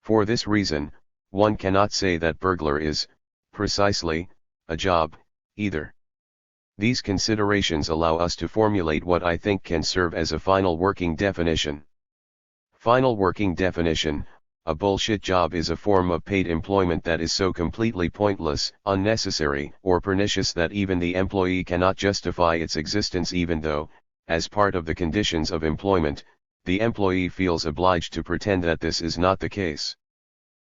For this reason, one cannot say that burglar is, precisely, a job, either. These considerations allow us to formulate what I think can serve as a final working definition. Final working definition: a bullshit job is a form of paid employment that is so completely pointless, unnecessary, or pernicious that even the employee cannot justify its existence, even though, as part of the conditions of employment, the employee feels obliged to pretend that this is not the case.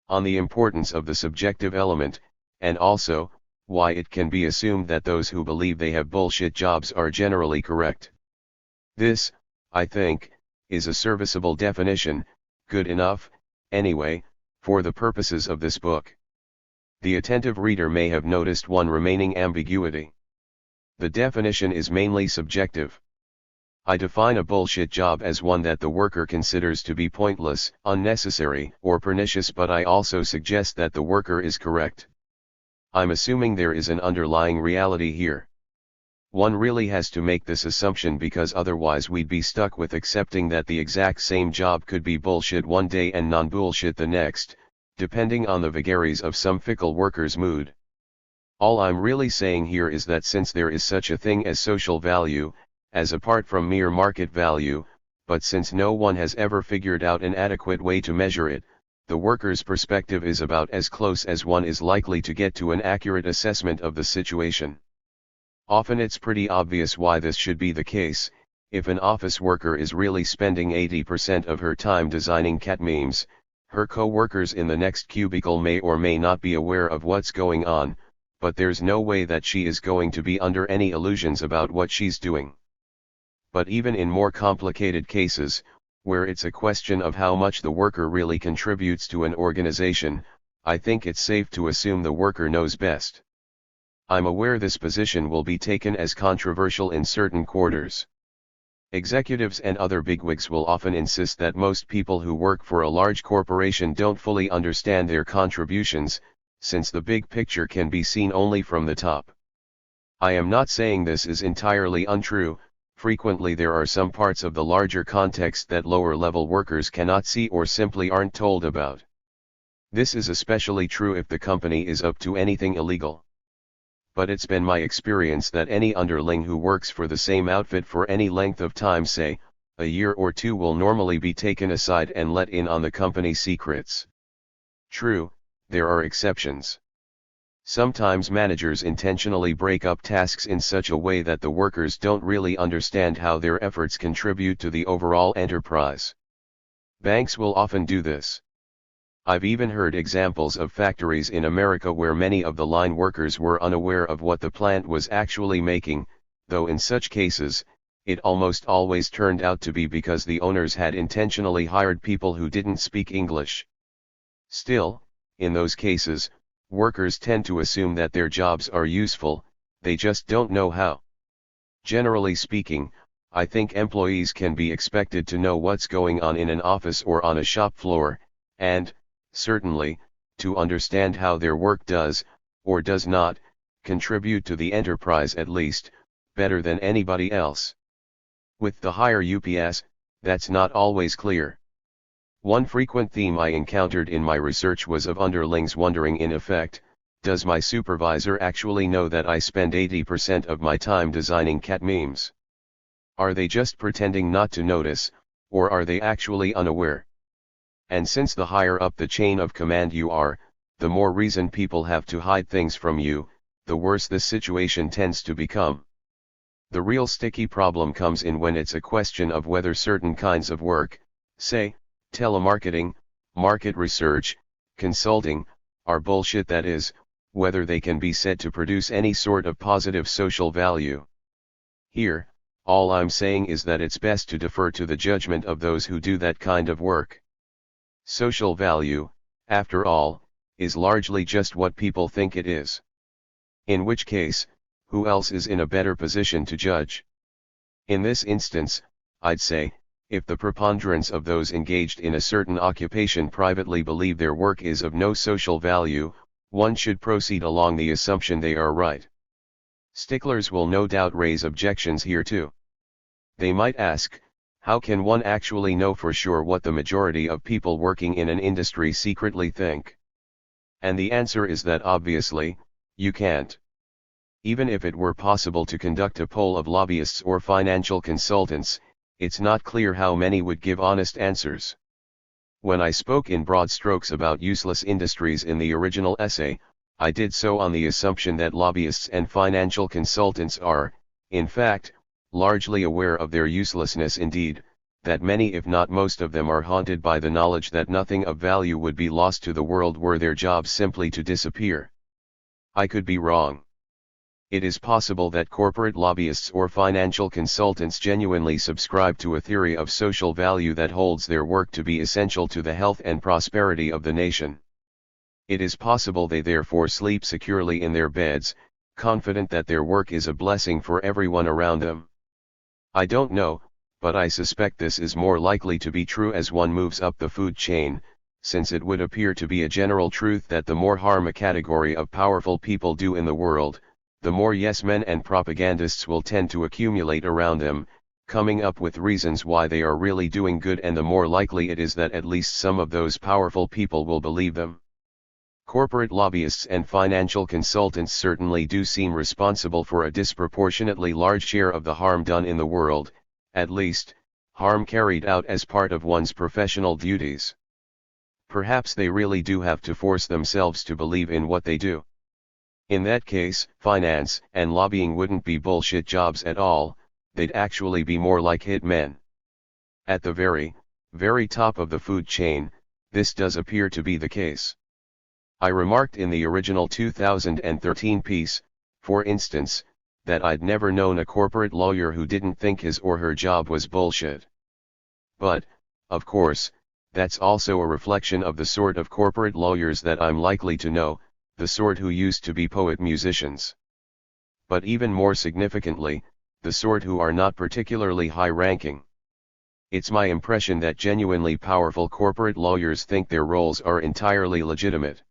On the importance of the subjective element, and also, why it can be assumed that those who believe they have bullshit jobs are generally correct. This, I think, is a serviceable definition, good enough, anyway, for the purposes of this book. The attentive reader may have noticed one remaining ambiguity. The definition is mainly subjective. I define a bullshit job as one that the worker considers to be pointless, unnecessary, or pernicious, but I also suggest that the worker is correct. I'm assuming there is an underlying reality here. One really has to make this assumption because otherwise we'd be stuck with accepting that the exact same job could be bullshit one day and non-bullshit the next, depending on the vagaries of some fickle worker's mood. All I'm really saying here is that since there is such a thing as social value, as apart from mere market value, but since no one has ever figured out an adequate way to measure it, the worker's perspective is about as close as one is likely to get to an accurate assessment of the situation. Often it's pretty obvious why this should be the case. If an office worker is really spending 80% of her time designing cat memes, her co-workers in the next cubicle may or may not be aware of what's going on, but there's no way that she is going to be under any illusions about what she's doing. But even in more complicated cases, where it's a question of how much the worker really contributes to an organization, I think it's safe to assume the worker knows best. I'm aware this position will be taken as controversial in certain quarters. Executives and other bigwigs will often insist that most people who work for a large corporation don't fully understand their contributions, since the big picture can be seen only from the top. I am not saying this is entirely untrue. Frequently there are some parts of the larger context that lower-level workers cannot see or simply aren't told about. This is especially true if the company is up to anything illegal. But it's been my experience that any underling who works for the same outfit for any length of time, say, a year or two, will normally be taken aside and let in on the company secrets. True, there are exceptions. Sometimes managers intentionally break up tasks in such a way that the workers don't really understand how their efforts contribute to the overall enterprise. Banks will often do this. I've even heard examples of factories in America where many of the line workers were unaware of what the plant was actually making, though in such cases, it almost always turned out to be because the owners had intentionally hired people who didn't speak English. Still, in those cases, workers tend to assume that their jobs are useful, they just don't know how. Generally speaking, I think employees can be expected to know what's going on in an office or on a shop floor, and, certainly, to understand how their work does, or does not, contribute to the enterprise at least, better than anybody else. With the higher UPS, that's not always clear. One frequent theme I encountered in my research was of underlings wondering, in effect, does my supervisor actually know that I spend 80% of my time designing cat memes? Are they just pretending not to notice, or are they actually unaware? And since the higher up the chain of command you are, the more reason people have to hide things from you, the worse this situation tends to become. The real sticky problem comes in when it's a question of whether certain kinds of work, say, telemarketing, market research, consulting, are bullshit, that is, whether they can be said to produce any sort of positive social value. Here, all I'm saying is that it's best to defer to the judgment of those who do that kind of work. Social value, after all, is largely just what people think it is. In which case, who else is in a better position to judge? In this instance, I'd say, if the preponderance of those engaged in a certain occupation privately believe their work is of no social value, one should proceed along the assumption they are right. Sticklers will no doubt raise objections here too. They might ask, how can one actually know for sure what the majority of people working in an industry secretly think? And the answer is that obviously, you can't. Even if it were possible to conduct a poll of lobbyists or financial consultants, it's not clear how many would give honest answers. When I spoke in broad strokes about useless industries in the original essay, I did so on the assumption that lobbyists and financial consultants are, in fact, largely aware of their uselessness, indeed, that many if not most of them are haunted by the knowledge that nothing of value would be lost to the world were their jobs simply to disappear. I could be wrong. It is possible that corporate lobbyists or financial consultants genuinely subscribe to a theory of social value that holds their work to be essential to the health and prosperity of the nation. It is possible they therefore sleep securely in their beds, confident that their work is a blessing for everyone around them. I don't know, but I suspect this is more likely to be true as one moves up the food chain, since it would appear to be a general truth that the more harm a category of powerful people do in the world, the more yes-men and propagandists will tend to accumulate around them, coming up with reasons why they are really doing good, and the more likely it is that at least some of those powerful people will believe them. Corporate lobbyists and financial consultants certainly do seem responsible for a disproportionately large share of the harm done in the world, at least, harm carried out as part of one's professional duties. Perhaps they really do have to force themselves to believe in what they do. In that case, finance and lobbying wouldn't be bullshit jobs at all, they'd actually be more like hit men. At the very, very top of the food chain, this does appear to be the case. I remarked in the original 2013 piece, for instance, that I'd never known a corporate lawyer who didn't think his or her job was bullshit. But, of course, that's also a reflection of the sort of corporate lawyers that I'm likely to know, the sort who used to be poet musicians. but even more significantly, the sort who are not particularly high-ranking. It's my impression that genuinely powerful corporate lawyers think their roles are entirely legitimate.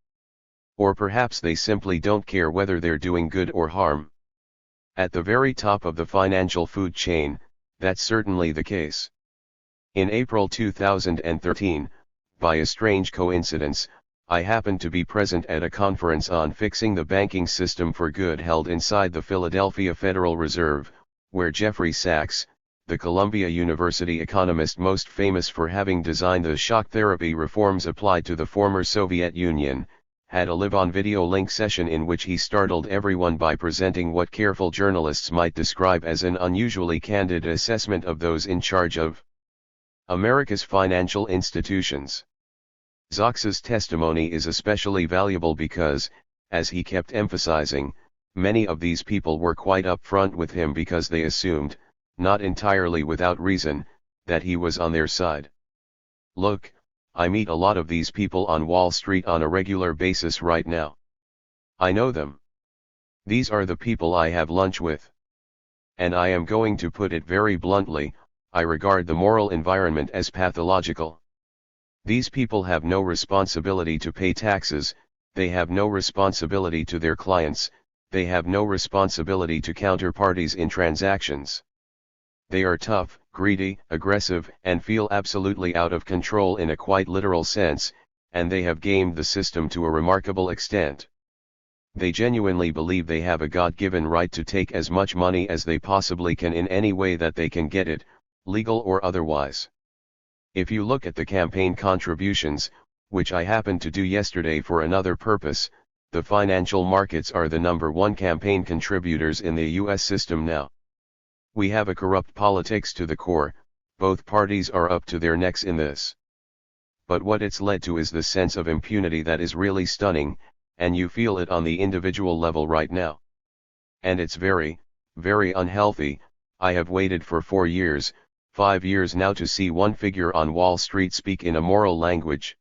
Or perhaps they simply don't care whether they're doing good or harm. At the very top of the financial food chain, that's certainly the case. In April 2013, by a strange coincidence, I happened to be present at a conference on fixing the banking system for good held inside the Philadelphia Federal Reserve, where Jeffrey Sachs, the Columbia University economist most famous for having designed the shock therapy reforms applied to the former Soviet Union, had a live-on video link session in which he startled everyone by presenting what careful journalists might describe as an unusually candid assessment of those in charge of America's financial institutions. Sachs's testimony is especially valuable because, as he kept emphasizing, many of these people were quite upfront with him because they assumed, not entirely without reason, that he was on their side. Look, I meet a lot of these people on Wall Street on a regular basis right now. I know them. These are the people I have lunch with. And I am going to put it very bluntly, I regard the moral environment as pathological. These people have no responsibility to pay taxes, they have no responsibility to their clients, they have no responsibility to counterparties in transactions. They are tough, greedy, aggressive, and feel absolutely out of control in a quite literal sense, and they have gamed the system to a remarkable extent. They genuinely believe they have a God-given right to take as much money as they possibly can in any way that they can get it, legal or otherwise. If you look at the campaign contributions, which I happened to do yesterday for another purpose, the financial markets are the #1 campaign contributors in the US system now. We have a corrupt politics to the core, both parties are up to their necks in this. But what it's led to is the sense of impunity that is really stunning, and you feel it on the individual level right now. And it's very, very unhealthy. I have waited for 4 years, 5 years now to see one figure on Wall Street speak in a moral language.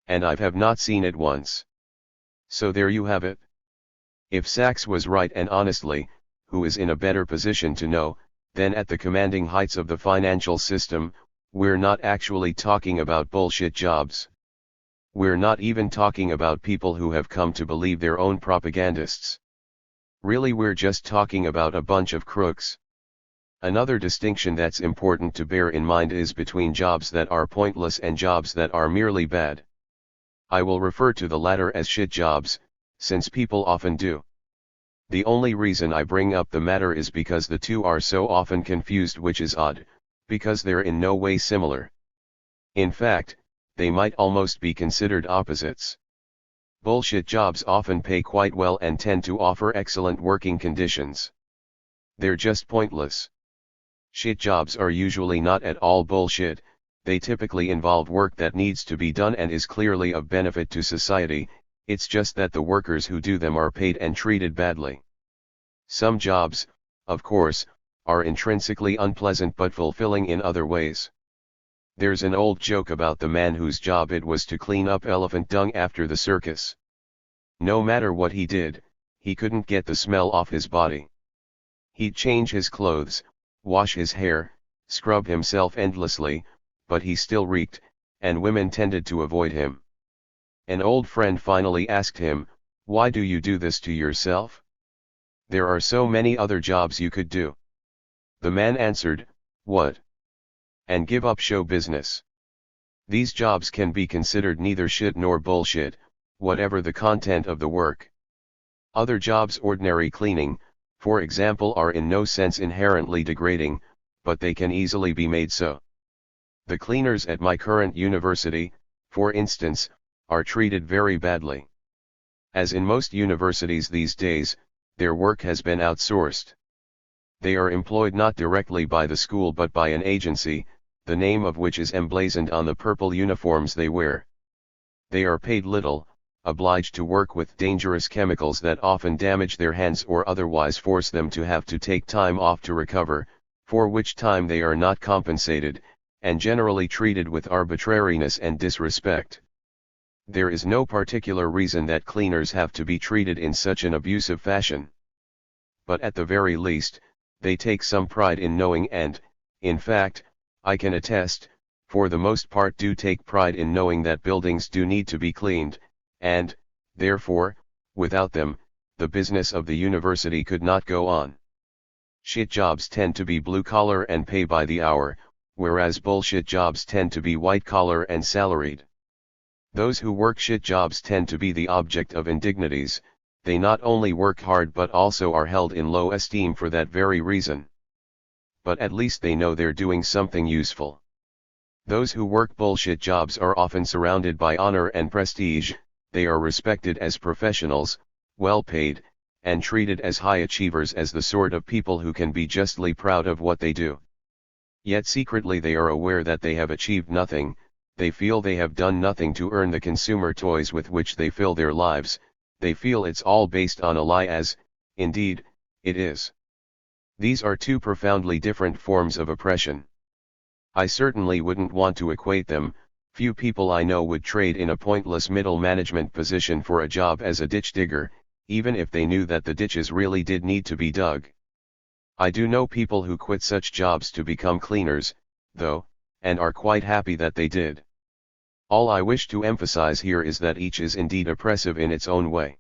And I have not seen it once. So there you have it. If Sachs was right, and honestly, who is in a better position to know, then at the commanding heights of the financial system, we're not actually talking about bullshit jobs. We're not even talking about people who have come to believe their own propagandists. Really, we're just talking about a bunch of crooks. Another distinction that's important to bear in mind is between jobs that are pointless and jobs that are merely bad. I will refer to the latter as shit jobs, since people often do. The only reason I bring up the matter is because the two are so often confused, which is odd, because they're in no way similar. In fact, they might almost be considered opposites. Bullshit jobs often pay quite well and tend to offer excellent working conditions. They're just pointless. Shit jobs are usually not at all bullshit, they typically involve work that needs to be done and is clearly of benefit to society. It's just that the workers who do them are paid and treated badly. Some jobs, of course, are intrinsically unpleasant but fulfilling in other ways. There's an old joke about the man whose job it was to clean up elephant dung after the circus. No matter what he did, he couldn't get the smell off his body. He'd change his clothes, wash his hair, scrub himself endlessly, but he still reeked, and women tended to avoid him. An old friend finally asked him, "Why do you do this to yourself? There are so many other jobs you could do." The man answered, "What? And give up show business. These jobs can be considered neither shit nor bullshit, whatever the content of the work. Other jobs, ordinary cleaning, for example, are in no sense inherently degrading, but they can easily be made so. The cleaners at my current university, for instance, are treated very badly. As in most universities these days, their work has been outsourced. They are employed not directly by the school but by an agency, the name of which is emblazoned on the purple uniforms they wear. They are paid little, obliged to work with dangerous chemicals that often damage their hands or otherwise force them to have to take time off to recover, for which time they are not compensated, and generally treated with arbitrariness and disrespect. There is no particular reason that cleaners have to be treated in such an abusive fashion. but at the very least, they take some pride in knowing and, in fact, I can attest, for the most part do take pride in knowing that buildings do need to be cleaned, and, therefore, without them, the business of the university could not go on. Shit jobs tend to be blue-collar and pay by the hour, whereas bullshit jobs tend to be white-collar and salaried. Those who work shit jobs tend to be the object of indignities. They not only work hard but also are held in low esteem for that very reason. But at least they know they're doing something useful. Those who work bullshit jobs are often surrounded by honor and prestige, they are respected as professionals, well paid, and treated as high achievers, as the sort of people who can be justly proud of what they do. Yet secretly they are aware that they have achieved nothing, they feel they have done nothing to earn the consumer toys with which they fill their lives, they feel it's all based on a lie, as, indeed, it is. These are two profoundly different forms of oppression. I certainly wouldn't want to equate them. Few people I know would trade in a pointless middle management position for a job as a ditch digger, even if they knew that the ditches really did need to be dug. I do know people who quit such jobs to become cleaners, though, and are quite happy that they did. All I wish to emphasize here is that each is indeed oppressive in its own way.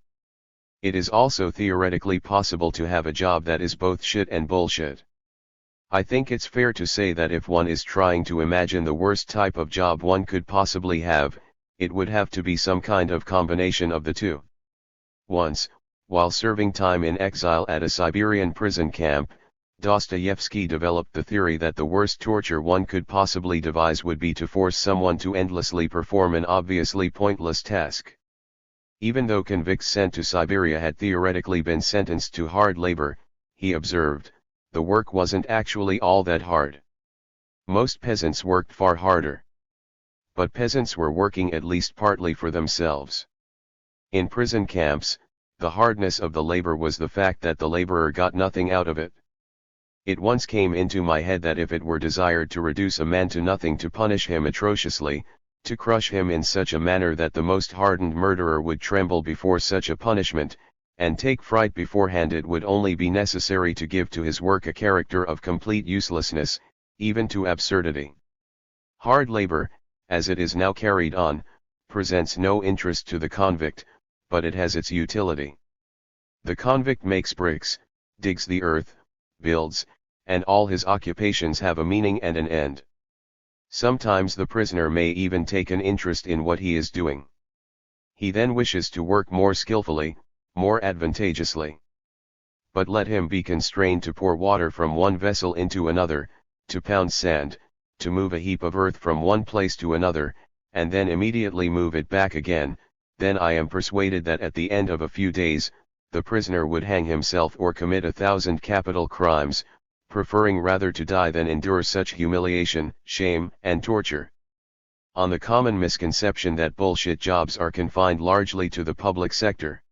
It is also theoretically possible to have a job that is both shit and bullshit. I think it's fair to say that if one is trying to imagine the worst type of job one could possibly have, it would have to be some kind of combination of the two. Once, while serving time in exile at a Siberian prison camp, Dostoevsky developed the theory that the worst torture one could possibly devise would be to force someone to endlessly perform an obviously pointless task. Even though convicts sent to Siberia had theoretically been sentenced to hard labor, he observed, the work wasn't actually all that hard. Most peasants worked far harder. But peasants were working at least partly for themselves. In prison camps, the hardness of the labor was the fact that the laborer got nothing out of it. It once came into my head that if it were desired to reduce a man to nothing, to punish him atrociously, to crush him in such a manner that the most hardened murderer would tremble before such a punishment, and take fright beforehand, it would only be necessary to give to his work a character of complete uselessness, even to absurdity. Hard labor, as it is now carried on, presents no interest to the convict, but it has its utility. The convict makes bricks, digs the earth, builds, and all his occupations have a meaning and an end. Sometimes the prisoner may even take an interest in what he is doing. He then wishes to work more skillfully, more advantageously. But let him be constrained to pour water from one vessel into another, to pound sand, to move a heap of earth from one place to another, and then immediately move it back again, then I am persuaded that at the end of a few days, the prisoner would hang himself or commit 1,000 capital crimes, preferring rather to die than endure such humiliation, shame, and torture. On the common misconception that bullshit jobs are confined largely to the public sector.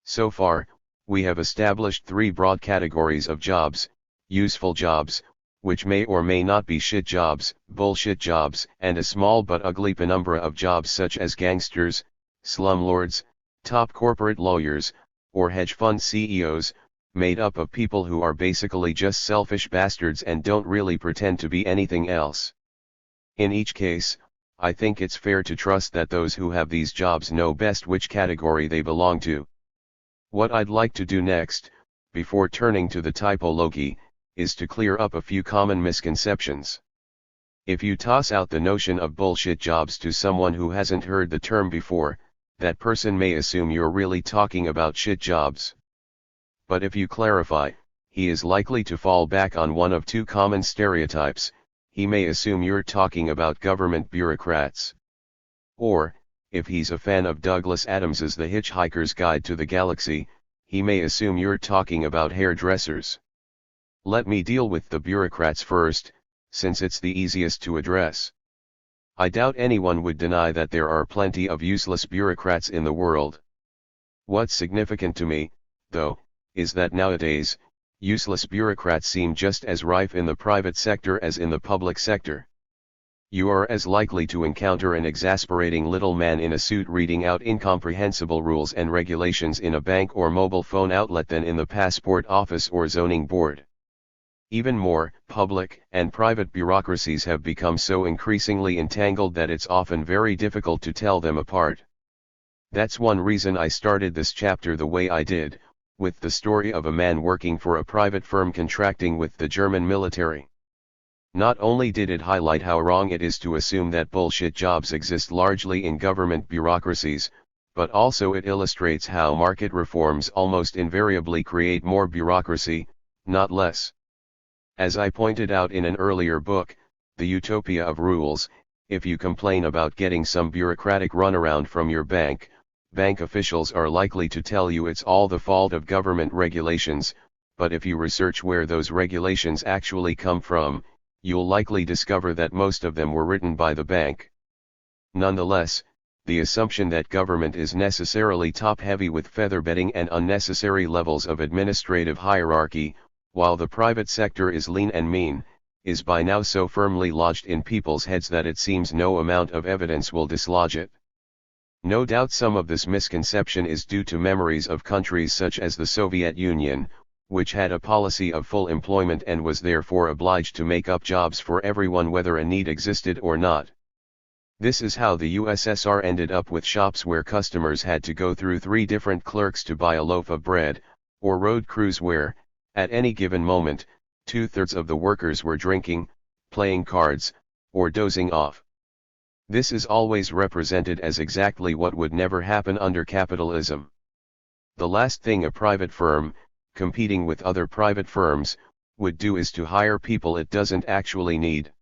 So far, we have established three broad categories of jobs: useful jobs, which may or may not be shit jobs, bullshit jobs, and a small but ugly penumbra of jobs such as gangsters, slumlords, top corporate lawyers, or hedge fund CEOs, made up of people who are basically just selfish bastards and don't really pretend to be anything else. In each case, I think it's fair to trust that those who have these jobs know best which category they belong to. What I'd like to do next, before turning to the typology, is to clear up a few common misconceptions. If you toss out the notion of bullshit jobs to someone who hasn't heard the term before, that person may assume you're really talking about shit jobs. But if you clarify, he is likely to fall back on one of two common stereotypes. He may assume you're talking about government bureaucrats. Or, if he's a fan of Douglas Adams's The Hitchhiker's Guide to the Galaxy, he may assume you're talking about hairdressers. Let me deal with the bureaucrats first, since it's the easiest to address. I doubt anyone would deny that there are plenty of useless bureaucrats in the world. What's significant to me, though, is that nowadays, useless bureaucrats seem just as rife in the private sector as in the public sector. you are as likely to encounter an exasperating little man in a suit reading out incomprehensible rules and regulations in a bank or mobile phone outlet than in the passport office or zoning board. Even more, public and private bureaucracies have become so increasingly entangled that it's often very difficult to tell them apart. That's one reason I started this chapter the way I did, with the story of a man working for a private firm contracting with the German military. Not only did it highlight how wrong it is to assume that bullshit jobs exist largely in government bureaucracies, but also it illustrates how market reforms almost invariably create more bureaucracy, not less. As I pointed out in an earlier book, The Utopia of Rules, if you complain about getting some bureaucratic runaround from your bank, bank officials are likely to tell you it's all the fault of government regulations, but if you research where those regulations actually come from, you'll likely discover that most of them were written by the bank. Nonetheless, the assumption that government is necessarily top-heavy with featherbedding and unnecessary levels of administrative hierarchy, while the private sector is lean and mean, is by now so firmly lodged in people's heads that it seems no amount of evidence will dislodge it. No doubt some of this misconception is due to memories of countries such as the Soviet Union, which had a policy of full employment and was therefore obliged to make up jobs for everyone whether a need existed or not. This is how the USSR ended up with shops where customers had to go through 3 different clerks to buy a loaf of bread, or road crews where, at any given moment, 2/3 of the workers were drinking, playing cards, or dozing off. This is always represented as exactly what would never happen under capitalism. The last thing a private firm, competing with other private firms, would do is to hire people it doesn't actually need.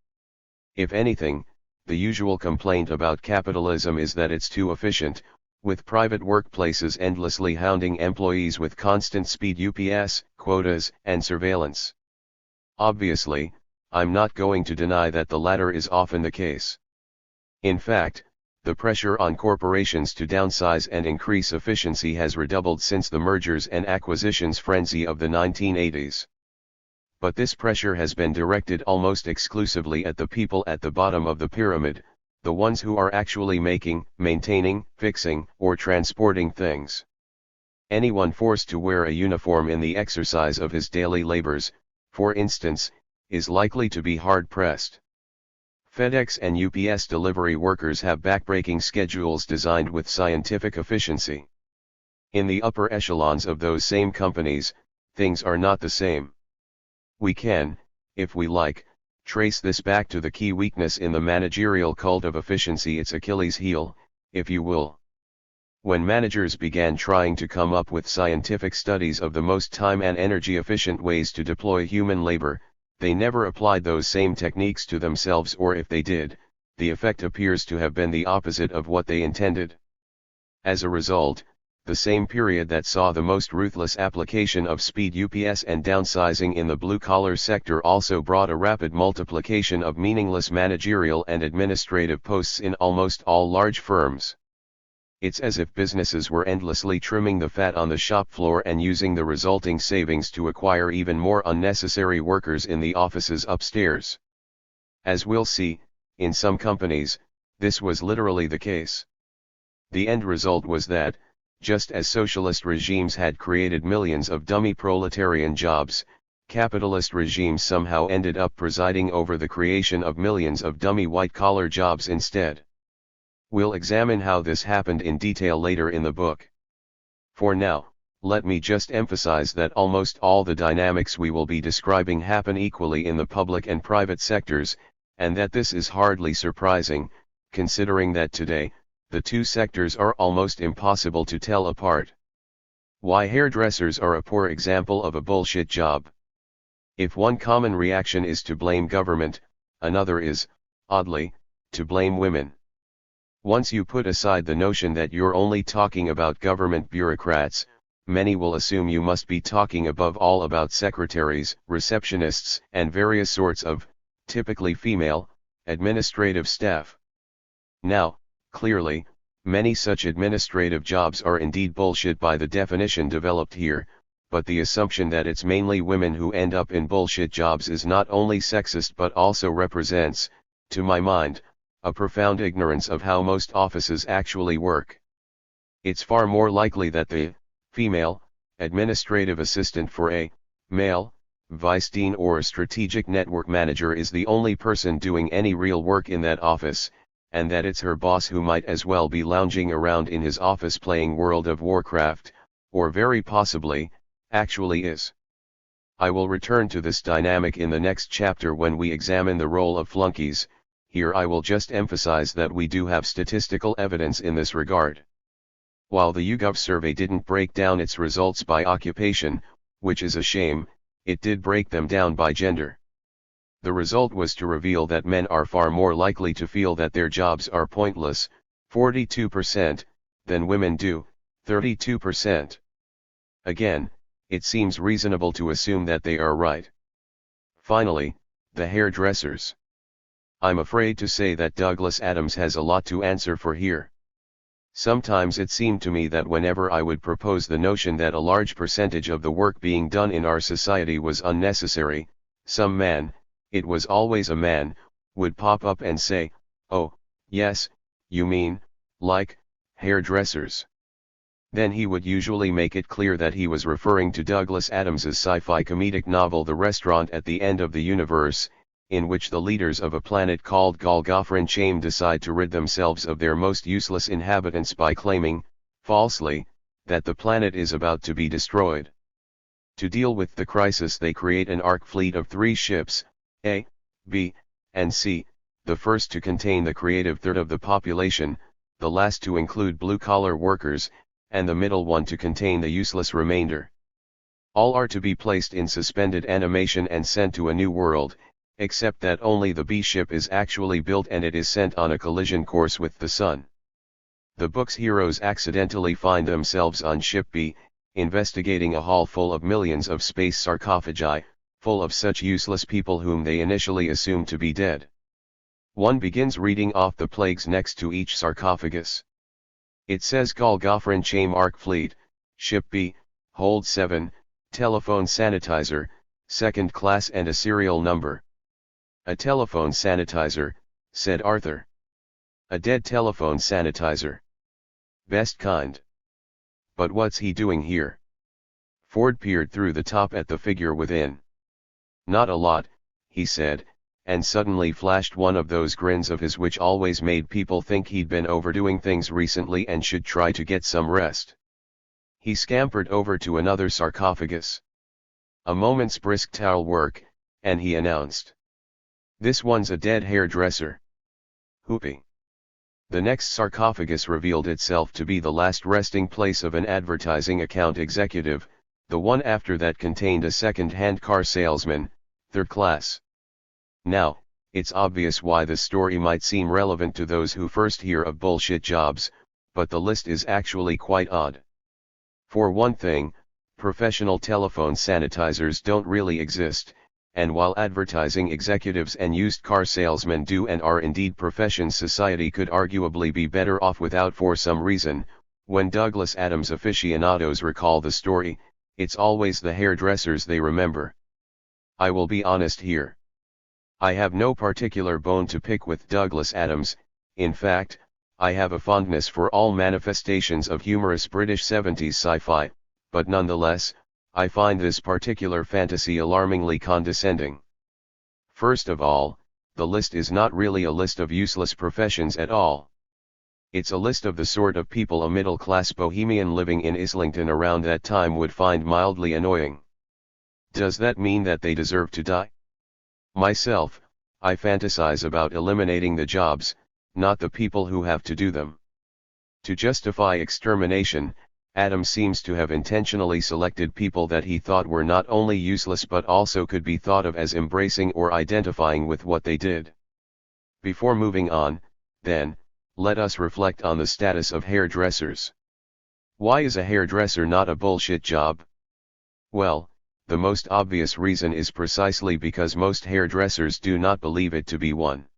If anything, the usual complaint about capitalism is that it's too efficient, with private workplaces endlessly hounding employees with constant speed UPS, quotas, and surveillance. Obviously, I'm not going to deny that the latter is often the case. In fact, the pressure on corporations to downsize and increase efficiency has redoubled since the mergers and acquisitions frenzy of the 1980s. But this pressure has been directed almost exclusively at the people at the bottom of the pyramid, the ones who are actually making, maintaining, fixing, or transporting things. Anyone forced to wear a uniform in the exercise of his daily labors, for instance, is likely to be hard-pressed. FedEx and UPS delivery workers have backbreaking schedules designed with scientific efficiency. In the upper echelons of those same companies, things are not the same. We can, if we like, trace this back to the key weakness in the managerial cult of efficiency, its Achilles heel, if you will. When managers began trying to come up with scientific studies of the most time and energy efficient ways to deploy human labor, they never applied those same techniques to themselves, or if they did, the effect appears to have been the opposite of what they intended. As a result, the same period that saw the most ruthless application of speed UPS and downsizing in the blue-collar sector also brought a rapid multiplication of meaningless managerial and administrative posts in almost all large firms. It's as if businesses were endlessly trimming the fat on the shop floor and using the resulting savings to acquire even more unnecessary workers in the offices upstairs. As we'll see, in some companies, this was literally the case. The end result was that, just as socialist regimes had created millions of dummy proletarian jobs, capitalist regimes somehow ended up presiding over the creation of millions of dummy white-collar jobs instead. We'll examine how this happened in detail later in the book. For now, let me just emphasize that almost all the dynamics we will be describing happen equally in the public and private sectors, and that this is hardly surprising, considering that today, the two sectors are almost impossible to tell apart. Why hairdressers are a poor example of a bullshit job. If one common reaction is to blame government, another is, oddly, to blame women. Once you put aside the notion that you're only talking about government bureaucrats, many will assume you must be talking above all about secretaries, receptionists, and various sorts of, typically female, administrative staff. Now, clearly, many such administrative jobs are indeed bullshit by the definition developed here, but the assumption that it's mainly women who end up in bullshit jobs is not only sexist but also represents, to my mind, a profound ignorance of how most offices actually work. It's far more likely that the female administrative assistant for a male vice dean or strategic network manager is the only person doing any real work in that office, and that it's her boss who might as well be lounging around in his office playing World of Warcraft, or very possibly, actually is. I will return to this dynamic in the next chapter when we examine the role of flunkies. Here I will just emphasize that we do have statistical evidence in this regard. While the YouGov survey didn't break down its results by occupation, which is a shame, it did break them down by gender. The result was to reveal that men are far more likely to feel that their jobs are pointless, 42%, than women do, 32%. Again, it seems reasonable to assume that they are right. Finally, the hairdressers. I'm afraid to say that Douglas Adams has a lot to answer for here. Sometimes it seemed to me that whenever I would propose the notion that a large percentage of the work being done in our society was unnecessary, some man, it was always a man, would pop up and say, "Oh, yes, you mean, like, hairdressers." Then he would usually make it clear that he was referring to Douglas Adams's sci-fi comedic novel The Restaurant at the End of the Universe, in which the leaders of a planet called Golgotha decide to rid themselves of their most useless inhabitants by claiming, falsely, that the planet is about to be destroyed. To deal with the crisis they create an ark fleet of 3 ships, A, B, and C, the first to contain the creative third of the population, the last to include blue-collar workers, and the middle one to contain the useless remainder. All are to be placed in suspended animation and sent to a new world, except that only the B ship is actually built and it is sent on a collision course with the sun. The book's heroes accidentally find themselves on ship B, investigating a hall full of millions of space sarcophagi, full of such useless people whom they initially assume to be dead. One begins reading off the plagues next to each sarcophagus. It says Golgotha Ark Fleet, Ship B, Hold 7, telephone sanitizer, second class and a serial number. "A telephone sanitizer," said Arthur. "A dead telephone sanitizer. Best kind. But what's he doing here?" Ford peered through the top at the figure within. "Not a lot," he said, and suddenly flashed one of those grins of his which always made people think he'd been overdoing things recently and should try to get some rest. He scampered over to another sarcophagus. A moment's brisk towel work, and he announced, "This one's a dead hairdresser." Whoopee. The next sarcophagus revealed itself to be the last resting place of an advertising account executive, the one after that contained a second-hand car salesman, 3rd class. Now, it's obvious why the story might seem relevant to those who first hear of bullshit jobs, but the list is actually quite odd. For one thing, professional telephone sanitizers don't really exist, and while advertising executives and used car salesmen do and are indeed professions society could arguably be better off without for some reason, when Douglas Adams aficionados recall the story, it's always the hairdressers they remember. I will be honest here. I have no particular bone to pick with Douglas Adams. In fact, I have a fondness for all manifestations of humorous British 70s sci-fi, but nonetheless, I find this particular fantasy alarmingly condescending. First of all, the list is not really a list of useless professions at all. It's a list of the sort of people a middle-class bohemian living in Islington around that time would find mildly annoying. Does that mean that they deserve to die? Myself, I fantasize about eliminating the jobs, not the people who have to do them. To justify extermination, Adams seems to have intentionally selected people that he thought were not only useless but also could be thought of as embracing or identifying with what they did. Before moving on, then, let us reflect on the status of hairdressers. Why is a hairdresser not a bullshit job? Well, the most obvious reason is precisely because most hairdressers do not believe it to be one.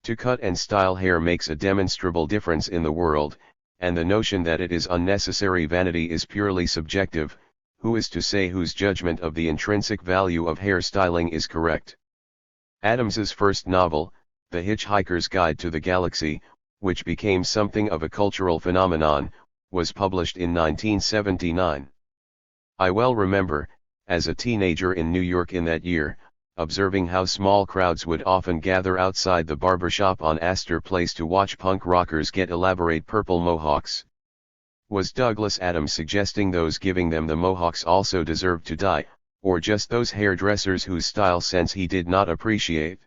To cut and style hair makes a demonstrable difference in the world, and the notion that it is unnecessary vanity is purely subjective. Who is to say whose judgment of the intrinsic value of hairstyling is correct? Adams's first novel, The Hitchhiker's Guide to the Galaxy, which became something of a cultural phenomenon, was published in 1979. I well remember, as a teenager in New York in that year, observing how small crowds would often gather outside the barbershop on Astor Place to watch punk rockers get elaborate purple mohawks. Was Douglas Adams suggesting those giving them the mohawks also deserved to die, or just those hairdressers whose style sense he did not appreciate?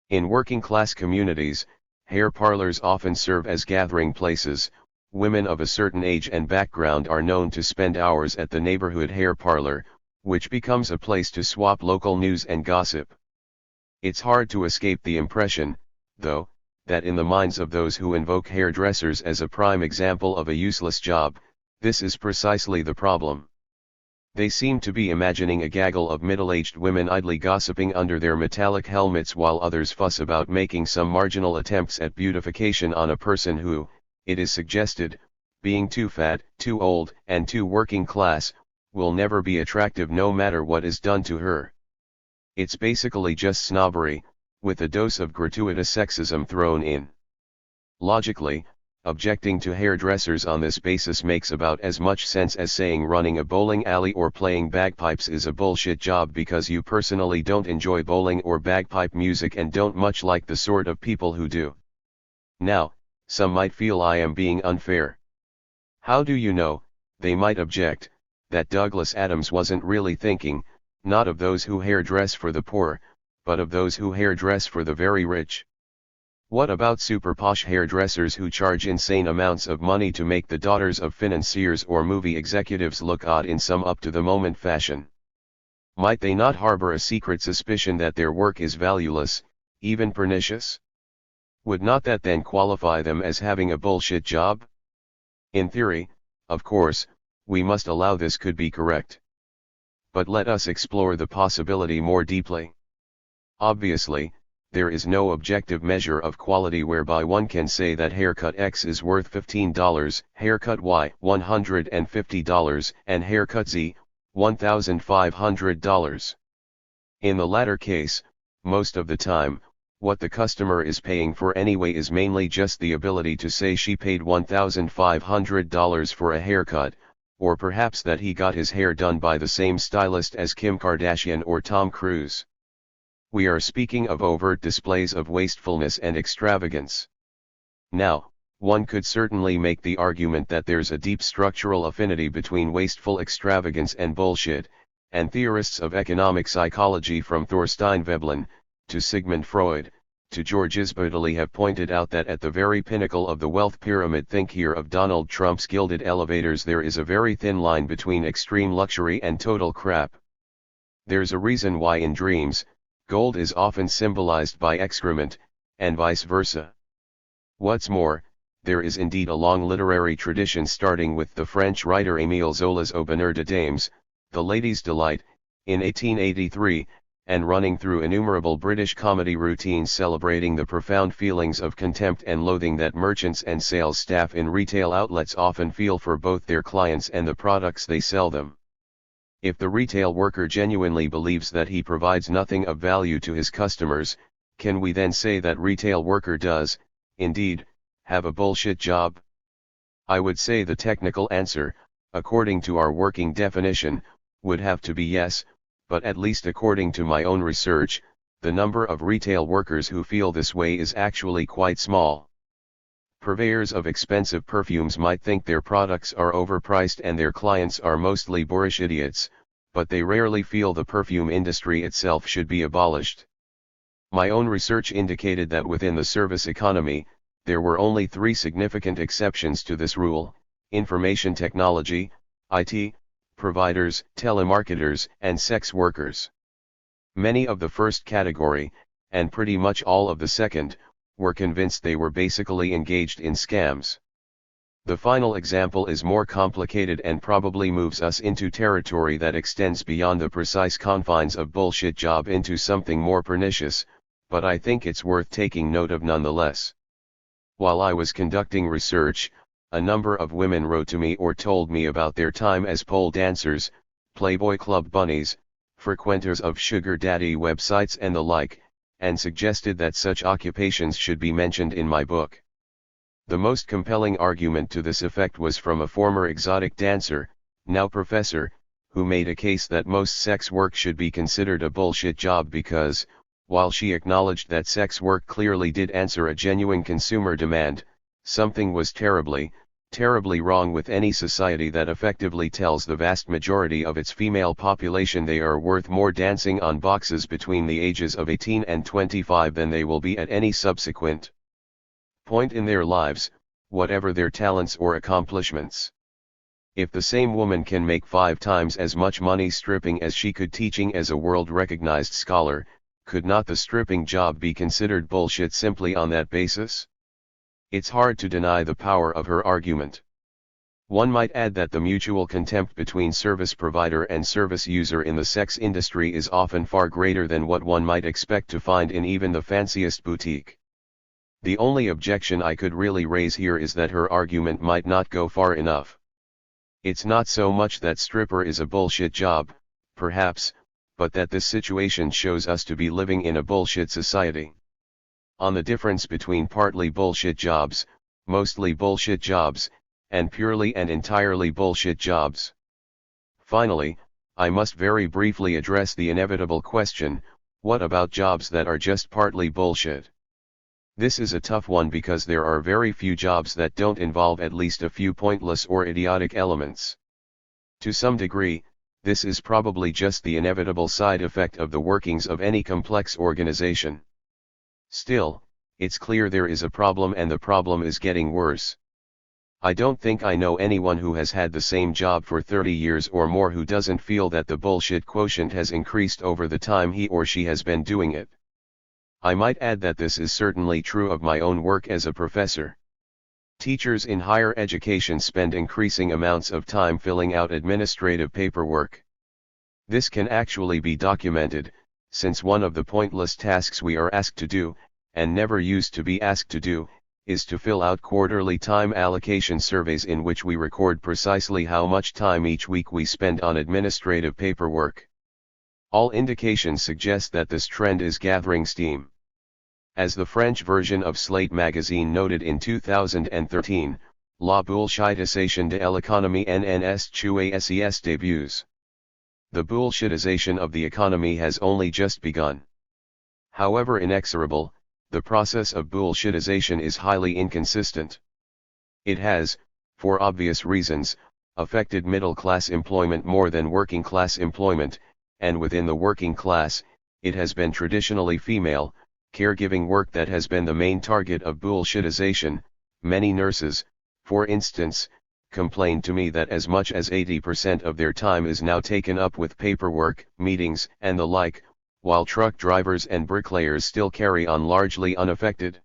In working-class communities, hair parlors often serve as gathering places. Women of a certain age and background are known to spend hours at the neighborhood hair parlor, which becomes a place to swap local news and gossip. It's hard to escape the impression, though, that in the minds of those who invoke hairdressers as a prime example of a useless job, this is precisely the problem. They seem to be imagining a gaggle of middle-aged women idly gossiping under their metallic helmets while others fuss about making some marginal attempts at beautification on a person who, it is suggested, being too fat, too old, and too working class, will never be attractive no matter what is done to her. It's basically just snobbery, with a dose of gratuitous sexism thrown in. Logically, objecting to hairdressers on this basis makes about as much sense as saying running a bowling alley or playing bagpipes is a bullshit job because you personally don't enjoy bowling or bagpipe music and don't much like the sort of people who do. Now, some might feel I am being unfair. How do you know, they might object, that Douglas Adams wasn't really thinking, not of those who hairdress for the poor, but of those who hairdress for the very rich? What about super posh hairdressers who charge insane amounts of money to make the daughters of financiers or movie executives look odd in some up-to-the-moment fashion? Might they not harbor a secret suspicion that their work is valueless, even pernicious? Would not that then qualify them as having a bullshit job? In theory, of course, we must allow this could be correct. But let us explore the possibility more deeply. Obviously, there is no objective measure of quality whereby one can say that haircut X is worth $15, haircut Y $150, and haircut Z $1,500. In the latter case, most of the time, what the customer is paying for anyway is mainly just the ability to say she paid $1,500 for a haircut, or perhaps that he got his hair done by the same stylist as Kim Kardashian or Tom Cruise. We are speaking of overt displays of wastefulness and extravagance. Now, one could certainly make the argument that there's a deep structural affinity between wasteful extravagance and bullshit, and theorists of economic psychology from Thorstein Veblen, to Sigmund Freud, to George Isbotali have pointed out that at the very pinnacle of the wealth pyramid, think here of Donald Trump's gilded elevators, there is a very thin line between extreme luxury and total crap. There's a reason why in dreams, gold is often symbolized by excrement, and vice versa. What's more, there is indeed a long literary tradition starting with the French writer Émile Zola's Au Bonheur des Dames, The Lady's Delight, in 1883, and running through innumerable British comedy routines celebrating the profound feelings of contempt and loathing that merchants and sales staff in retail outlets often feel for both their clients and the products they sell them. If the retail worker genuinely believes that he provides nothing of value to his customers, can we then say that retail worker does, indeed, have a bullshit job? I would say the technical answer, according to our working definition, would have to be yes, but at least according to my own research, the number of retail workers who feel this way is actually quite small. Purveyors of expensive perfumes might think their products are overpriced and their clients are mostly boorish idiots, but they rarely feel the perfume industry itself should be abolished. My own research indicated that within the service economy, there were only 3 significant exceptions to this rule: information technology, IT, providers, telemarketers, and sex workers. Many of the first category, and pretty much all of the second, were convinced they were basically engaged in scams. The final example is more complicated and probably moves us into territory that extends beyond the precise confines of bullshit job into something more pernicious, but I think it's worth taking note of nonetheless. While I was conducting research, a number of women wrote to me or told me about their time as pole dancers, Playboy Club bunnies, frequenters of sugar daddy websites and the like, and suggested that such occupations should be mentioned in my book. The most compelling argument to this effect was from a former exotic dancer, now professor, who made a case that most sex work should be considered a bullshit job because, while she acknowledged that sex work clearly did answer a genuine consumer demand, something was terribly wrong with any society that effectively tells the vast majority of its female population they are worth more dancing on boxes between the ages of 18 and 25 than they will be at any subsequent point in their lives, whatever their talents or accomplishments. If the same woman can make 5 times as much money stripping as she could teaching as a world-recognized scholar, could not the stripping job be considered bullshit simply on that basis? It's hard to deny the power of her argument. One might add that the mutual contempt between service provider and service user in the sex industry is often far greater than what one might expect to find in even the fanciest boutique. The only objection I could really raise here is that her argument might not go far enough. It's not so much that stripper is a bullshit job, perhaps, but that this situation shows us to be living in a bullshit society. On the difference between partly bullshit jobs, mostly bullshit jobs, and purely and entirely bullshit jobs. Finally, I must very briefly address the inevitable question, what about jobs that are just partly bullshit? This is a tough one because there are very few jobs that don't involve at least a few pointless or idiotic elements. To some degree, this is probably just the inevitable side effect of the workings of any complex organization. Still, it's clear there is a problem and the problem is getting worse. I don't think I know anyone who has had the same job for 30 years or more who doesn't feel that the bullshit quotient has increased over the time he or she has been doing it. I might add that this is certainly true of my own work as a professor. Teachers in higher education spend increasing amounts of time filling out administrative paperwork. This can actually be documented, since one of the pointless tasks we are asked to do, and never used to be asked to do, is to fill out quarterly time allocation surveys in which we record precisely how much time each week we spend on administrative paperwork. All indications suggest that this trend is gathering steam. As the French version of Slate magazine noted in 2013, La bullshitisation de l'économie NNS ses débuts. The bullshitization of the economy has only just begun. However inexorable, the process of bullshitization is highly inconsistent. It has, for obvious reasons, affected middle-class employment more than working-class employment, and within the working class, it has been traditionally female, caregiving work that has been the main target of bullshitization. Many nurses, for instance, complained to me that as much as 80% of their time is now taken up with paperwork, meetings, and the like, while truck drivers and bricklayers still carry on largely unaffected.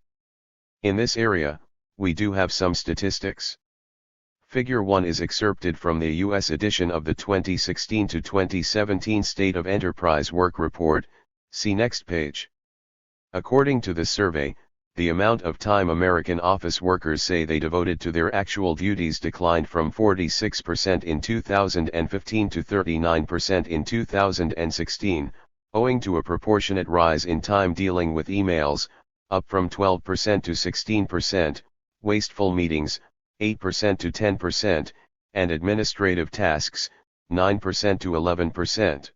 In this area, we do have some statistics. Figure 1 is excerpted from the U.S. edition of the 2016 to 2017 State of Enterprise Work Report, see next page. According to this survey, the amount of time American office workers say they devoted to their actual duties declined from 46% in 2015 to 39% in 2016, owing to a proportionate rise in time dealing with emails, up from 12% to 16%, wasteful meetings, 8% to 10%, and administrative tasks, 9% to 11%.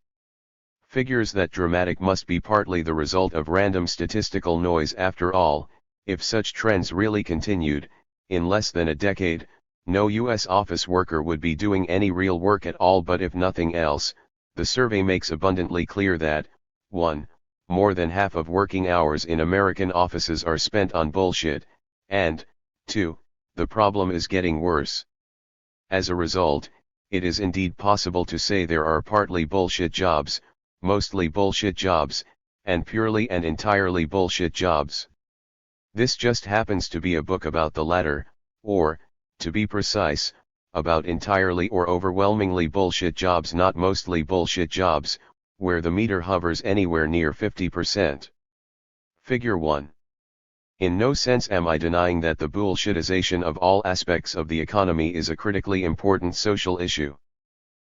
Figures that dramatic must be partly the result of random statistical noise after all. If such trends really continued, in less than a decade, no U.S. office worker would be doing any real work at all. But if nothing else, the survey makes abundantly clear that, 1. More than half of working hours in American offices are spent on bullshit, and, 2. The problem is getting worse. As a result, it is indeed possible to say there are partly bullshit jobs, mostly bullshit jobs, and purely and entirely bullshit jobs. This just happens to be a book about the latter, or, to be precise, about entirely or overwhelmingly bullshit jobs, not mostly bullshit jobs, where the meter hovers anywhere near 50%. Figure 1. In no sense am I denying that the bullshitization of all aspects of the economy is a critically important social issue.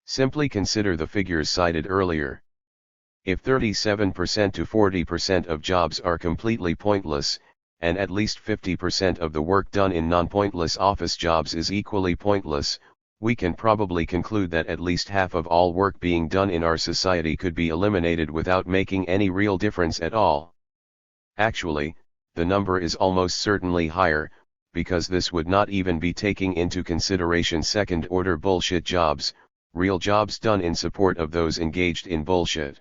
Simply consider the figures cited earlier. If 37% to 40% of jobs are completely pointless, and at least 50% of the work done in non-pointless office jobs is equally pointless, we can probably conclude that at least half of all work being done in our society could be eliminated without making any real difference at all. Actually, the number is almost certainly higher, because this would not even be taking into consideration second-order bullshit jobs, real jobs done in support of those engaged in bullshit.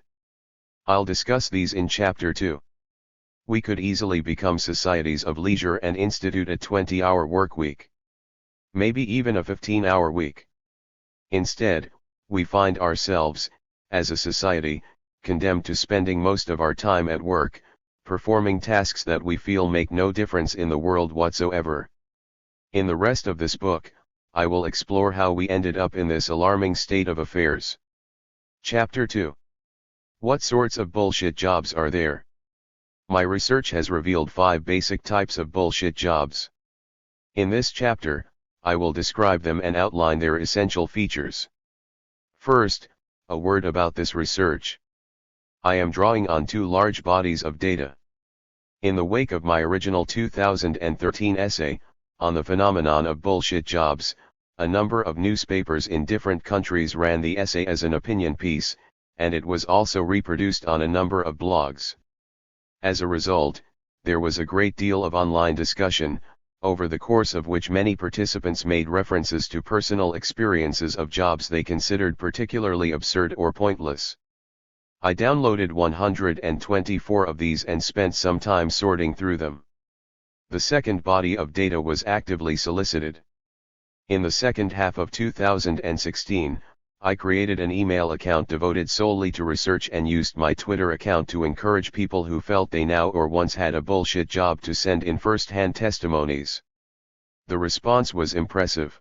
I'll discuss these in Chapter 2. We could easily become societies of leisure and institute a 20-hour work week. Maybe even a 15-hour week. Instead, we find ourselves, as a society, condemned to spending most of our time at work, performing tasks that we feel make no difference in the world whatsoever. In the rest of this book, I will explore how we ended up in this alarming state of affairs. Chapter 2. What sorts of bullshit jobs are there? My research has revealed 5 basic types of bullshit jobs. In this chapter, I will describe them and outline their essential features. First, a word about this research. I am drawing on 2 large bodies of data. In the wake of my original 2013 essay, on the phenomenon of bullshit jobs, a number of newspapers in different countries ran the essay as an opinion piece, and it was also reproduced on a number of blogs. As a result, there was a great deal of online discussion, over the course of which many participants made references to personal experiences of jobs they considered particularly absurd or pointless. I downloaded 124 of these and spent some time sorting through them. The second body of data was actively solicited. In the second half of 2016, I created an email account devoted solely to research and used my Twitter account to encourage people who felt they now or once had a bullshit job to send in first-hand testimonies. The response was impressive.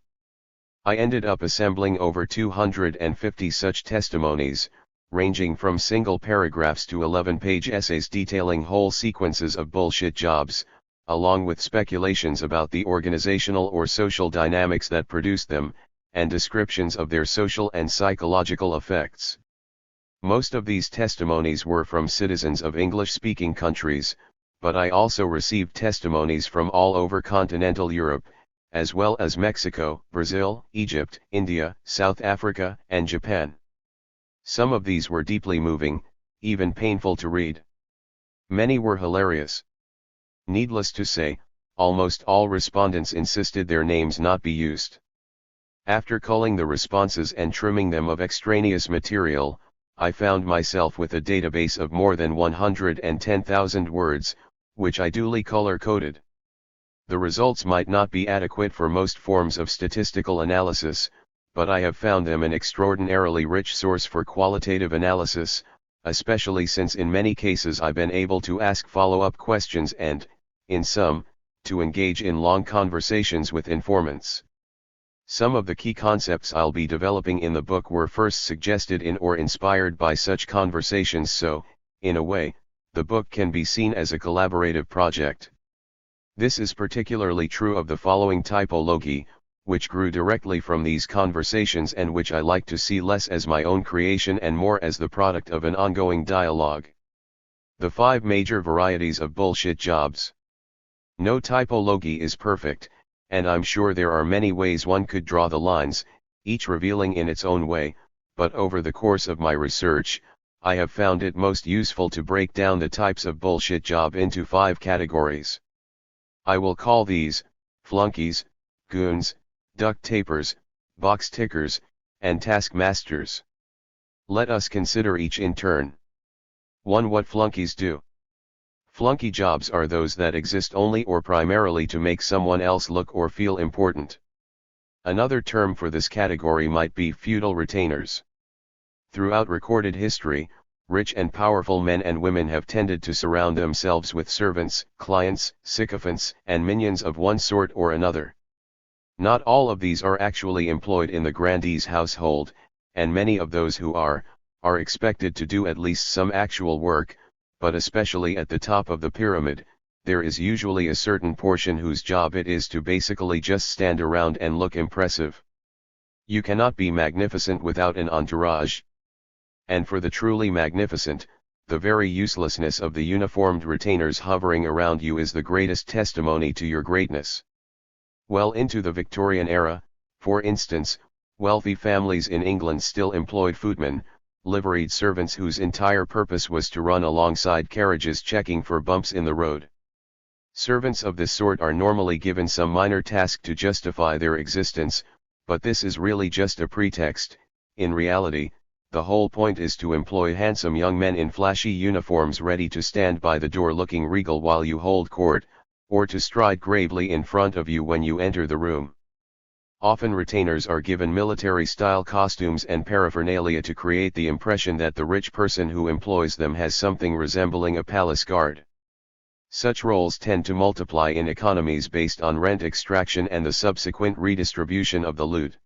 I ended up assembling over 250 such testimonies, ranging from single paragraphs to 11-page essays detailing whole sequences of bullshit jobs, along with speculations about the organizational or social dynamics that produced them, and descriptions of their social and psychological effects. Most of these testimonies were from citizens of English-speaking countries, but I also received testimonies from all over continental Europe, as well as Mexico, Brazil, Egypt, India, South Africa, and Japan. Some of these were deeply moving, even painful to read. Many were hilarious. Needless to say, almost all respondents insisted their names not be used. After culling the responses and trimming them of extraneous material, I found myself with a database of more than 110,000 words, which I duly color-coded. The results might not be adequate for most forms of statistical analysis, but I have found them an extraordinarily rich source for qualitative analysis, especially since in many cases I've been able to ask follow-up questions and, in some, to engage in long conversations with informants. Some of the key concepts I'll be developing in the book were first suggested in or inspired by such conversations, so, in a way, the book can be seen as a collaborative project. This is particularly true of the following typology, which grew directly from these conversations and which I like to see less as my own creation and more as the product of an ongoing dialogue. The 5 major varieties of bullshit jobs. No typology is perfect, and I'm sure there are many ways one could draw the lines, each revealing in its own way, but over the course of my research, I have found it most useful to break down the types of bullshit job into 5 categories. I will call these, flunkies, goons, duct tapers, box tickers, and taskmasters. Let us consider each in turn. 1. What flunkies do. Flunky jobs are those that exist only or primarily to make someone else look or feel important. Another term for this category might be feudal retainers. Throughout recorded history, rich and powerful men and women have tended to surround themselves with servants, clients, sycophants, and minions of one sort or another. Not all of these are actually employed in the grandee's household, and many of those who are expected to do at least some actual work, but especially at the top of the pyramid, there is usually a certain portion whose job it is to basically just stand around and look impressive. You cannot be magnificent without an entourage. And for the truly magnificent, the very uselessness of the uniformed retainers hovering around you is the greatest testimony to your greatness. Well into the Victorian era, for instance, wealthy families in England still employed footmen, liveried servants whose entire purpose was to run alongside carriages checking for bumps in the road. Servants of this sort are normally given some minor task to justify their existence, but this is really just a pretext. In reality, the whole point is to employ handsome young men in flashy uniforms ready to stand by the door looking regal while you hold court, or to stride gravely in front of you when you enter the room. Often retainers are given military-style costumes and paraphernalia to create the impression that the rich person who employs them has something resembling a palace guard. Such roles tend to multiply in economies based on rent extraction and the subsequent redistribution of the loot.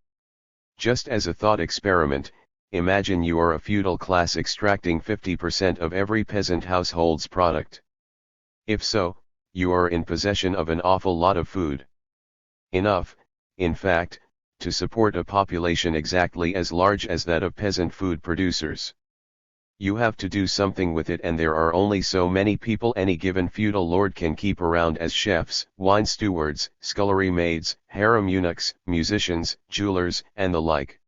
Just as a thought experiment, imagine you are a feudal class extracting 50% of every peasant household's product. If so, you are in possession of an awful lot of food. Enough, in fact, to support a population exactly as large as that of peasant food producers. You have to do something with it, and there are only so many people any given feudal lord can keep around as chefs, wine stewards, scullery maids, harem eunuchs, musicians, jewelers, and the like.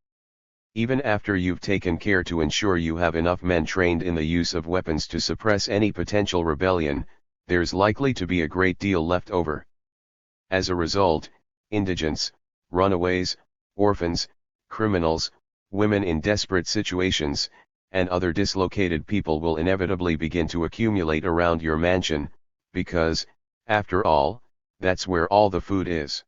Even after you've taken care to ensure you have enough men trained in the use of weapons to suppress any potential rebellion, there's likely to be a great deal left over. As a result, indigents, runaways, orphans, criminals, women in desperate situations, and other dislocated people will inevitably begin to accumulate around your mansion, because, after all, that's where all the food is.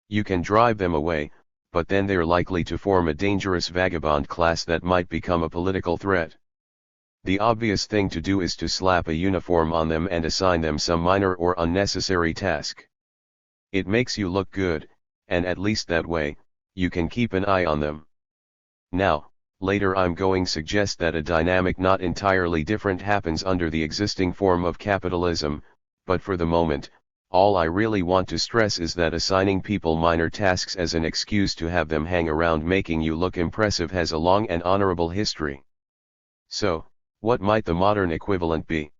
You can drive them away, but then they're likely to form a dangerous vagabond class that might become a political threat. The obvious thing to do is to slap a uniform on them and assign them some minor or unnecessary task. It makes you look good, and at least that way, you can keep an eye on them. Now, later I'm going to suggest that a dynamic not entirely different happens under the existing form of capitalism, but for the moment, all I really want to stress is that assigning people minor tasks as an excuse to have them hang around making you look impressive has a long and honorable history. So, what might the modern equivalent be?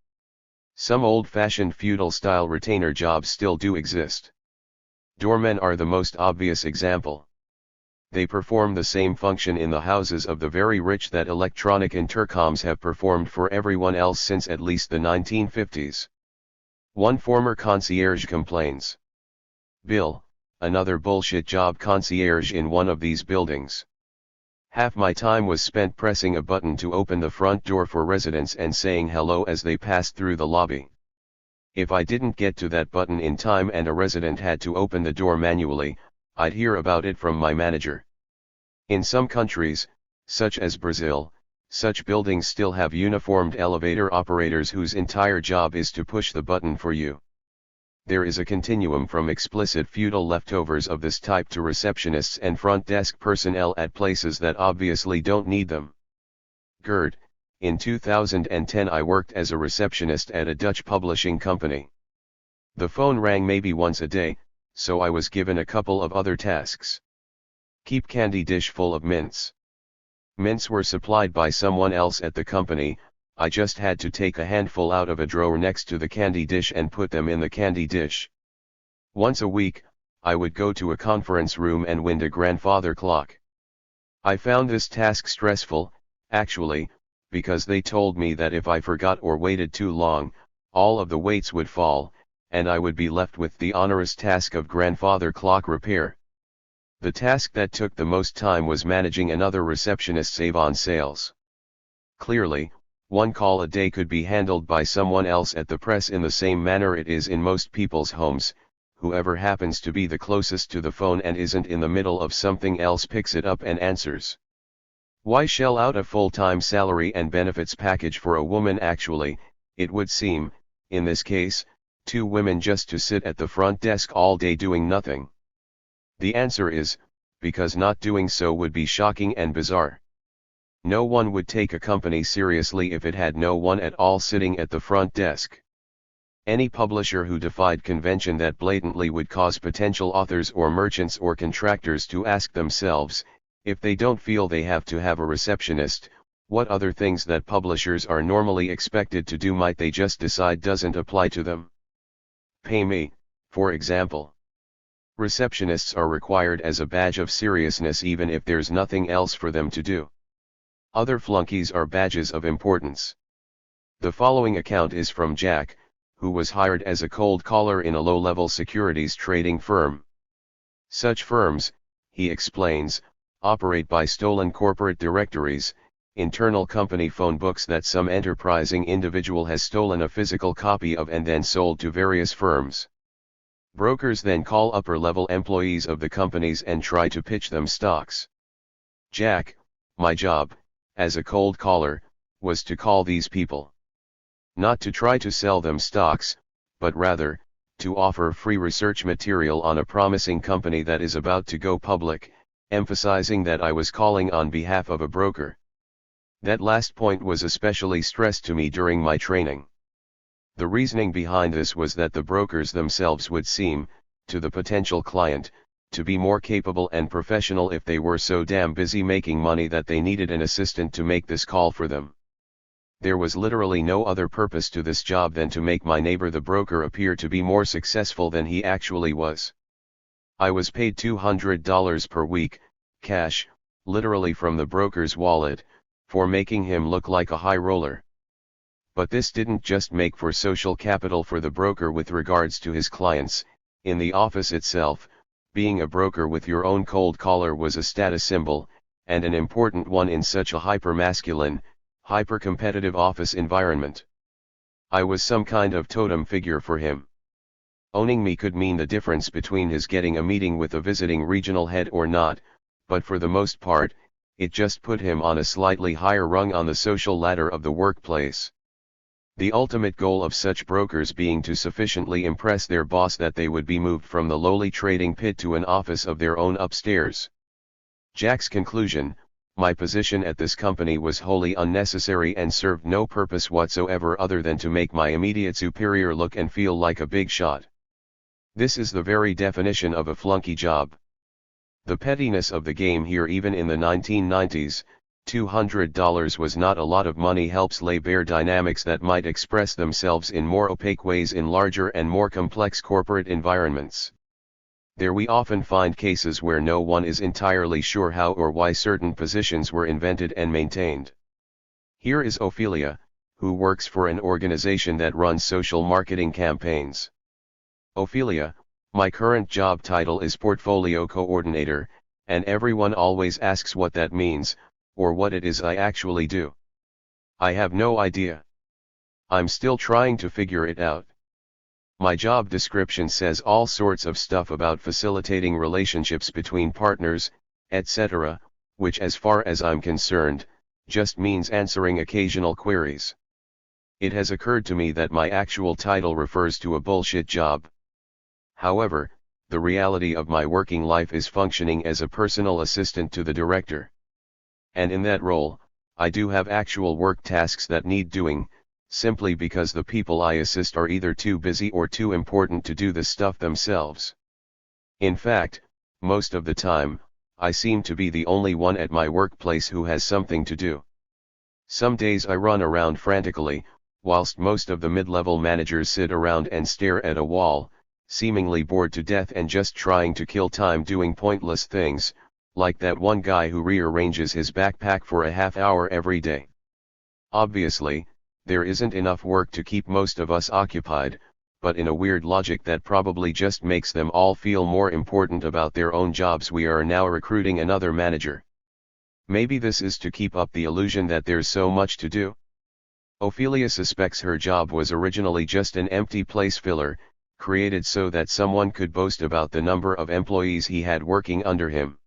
Some old-fashioned feudal-style retainer jobs still do exist. Doormen are the most obvious example. They perform the same function in the houses of the very rich that electronic intercoms have performed for everyone else since at least the 1950s. One former concierge complains. Bill, another bullshit job concierge in one of these buildings. Half my time was spent pressing a button to open the front door for residents and saying hello as they passed through the lobby. If I didn't get to that button in time and a resident had to open the door manually, I'd hear about it from my manager. In some countries, such as Brazil, such buildings still have uniformed elevator operators whose entire job is to push the button for you. There is a continuum from explicit feudal leftovers of this type to receptionists and front desk personnel at places that obviously don't need them. Gerd, in 2010 I worked as a receptionist at a Dutch publishing company. The phone rang maybe once a day, so I was given a couple of other tasks. Keep candy dish full of mints. Mints were supplied by someone else at the company. I just had to take a handful out of a drawer next to the candy dish and put them in the candy dish. Once a week, I would go to a conference room and wind a grandfather clock. I found this task stressful, actually, because they told me that if I forgot or waited too long, all of the weights would fall, and I would be left with the onerous task of grandfather clock repair. The task that took the most time was managing another receptionist's Avon sales. Clearly, one call a day could be handled by someone else at the press in the same manner it is in most people's homes. Whoever happens to be the closest to the phone and isn't in the middle of something else picks it up and answers. Why shell out a full-time salary and benefits package for a woman actually, it would seem, in this case, 2 women just to sit at the front desk all day doing nothing? The answer is, because not doing so would be shocking and bizarre. No one would take a company seriously if it had no one at all sitting at the front desk. Any publisher who defied convention that blatantly would cause potential authors or merchants or contractors to ask themselves, if they don't feel they have to have a receptionist, What other things that publishers are normally expected to do might they just decide doesn't apply to them? Pay me, for example. Receptionists are required as a badge of seriousness even if there's nothing else for them to do. Other flunkies are badges of importance. The following account is from Jack, who was hired as a cold caller in a low-level securities trading firm. Such firms, he explains, operate by stolen corporate directories, internal company phone books that some enterprising individual has stolen a physical copy of and then sold to various firms. Brokers then call upper-level employees of the companies and try to pitch them stocks. Jack, my job, as a cold caller, was to call these people. Not to try to sell them stocks, but rather, to offer free research material on a promising company that is about to go public, emphasizing that I was calling on behalf of a broker. That last point was especially stressed to me during my training. The reasoning behind this was that the brokers themselves would seem, to the potential client, to be more capable and professional if they were so damn busy making money that they needed an assistant to make this call for them. There was literally no other purpose to this job than to make my neighbor the broker appear to be more successful than he actually was. I was paid $200 per week, cash, literally from the broker's wallet, for making him look like a high roller. But this didn't just make for social capital for the broker with regards to his clients. In the office itself, being a broker with your own cold caller was a status symbol, and an important one in such a hyper-masculine, hyper-competitive office environment. I was some kind of totem figure for him. Owning me could mean the difference between his getting a meeting with a visiting regional head or not, but for the most part, it just put him on a slightly higher rung on the social ladder of the workplace. The ultimate goal of such brokers being to sufficiently impress their boss that they would be moved from the lowly trading pit to an office of their own upstairs. Jack's conclusion: my position at this company was wholly unnecessary and served no purpose whatsoever other than to make my immediate superior look and feel like a big shot. This is the very definition of a flunky job. The pettiness of the game here, even in the 1990s, $200 was not a lot of money, helps lay bare dynamics that might express themselves in more opaque ways in larger and more complex corporate environments. There we often find cases where no one is entirely sure how or why certain positions were invented and maintained. Here is Ophelia, who works for an organization that runs social marketing campaigns. Ophelia: my current job title is Portfolio Coordinator, and everyone always asks what that means, or what it is I actually do. I have no idea. I'm still trying to figure it out. My job description says all sorts of stuff about facilitating relationships between partners, etc., which as far as I'm concerned, just means answering occasional queries. It has occurred to me that my actual title refers to a bullshit job. However, the reality of my working life is functioning as a personal assistant to the director. And in that role, I do have actual work tasks that need doing, simply because the people I assist are either too busy or too important to do the stuff themselves. In fact, most of the time, I seem to be the only one at my workplace who has something to do. Some days I run around frantically, whilst most of the mid-level managers sit around and stare at a wall, seemingly bored to death and just trying to kill time doing pointless things, like that one guy who rearranges his backpack for a half hour every day. Obviously, there isn't enough work to keep most of us occupied, but in a weird logic that probably just makes them all feel more important about their own jobs, we are now recruiting another manager. Maybe this is to keep up the illusion that there's so much to do. Ophelia suspects her job was originally just an empty place filler, created so that someone could boast about the number of employees he had working under him.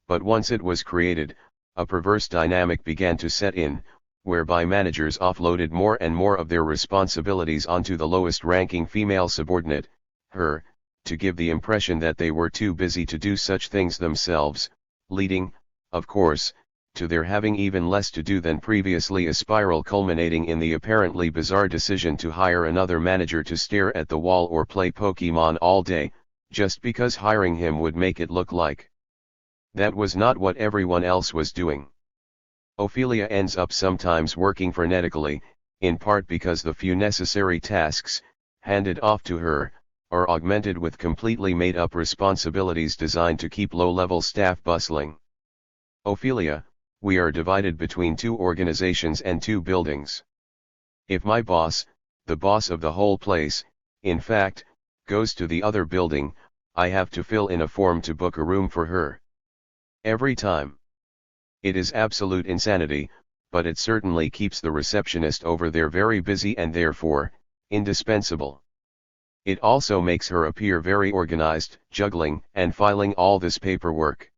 But once it was created, a perverse dynamic began to set in, whereby managers offloaded more and more of their responsibilities onto the lowest-ranking female subordinate, her, to give the impression that they were too busy to do such things themselves, leading, of course, to their having even less to do than previously, a spiral culminating in the apparently bizarre decision to hire another manager to stare at the wall or play Pokemon all day, just because hiring him would make it look like that was not what everyone else was doing. Ophelia ends up sometimes working frenetically, in part because the few necessary tasks, handed off to her, are augmented with completely made-up responsibilities designed to keep low-level staff bustling. Ophelia, we are divided between 2 organizations and 2 buildings. If my boss, the boss of the whole place, in fact, goes to the other building, I have to fill in a form to book a room for her. Every time. It is absolute insanity, but it certainly keeps the receptionist over there very busy and therefore, indispensable. It also makes her appear very organized, juggling and filing all this paperwork.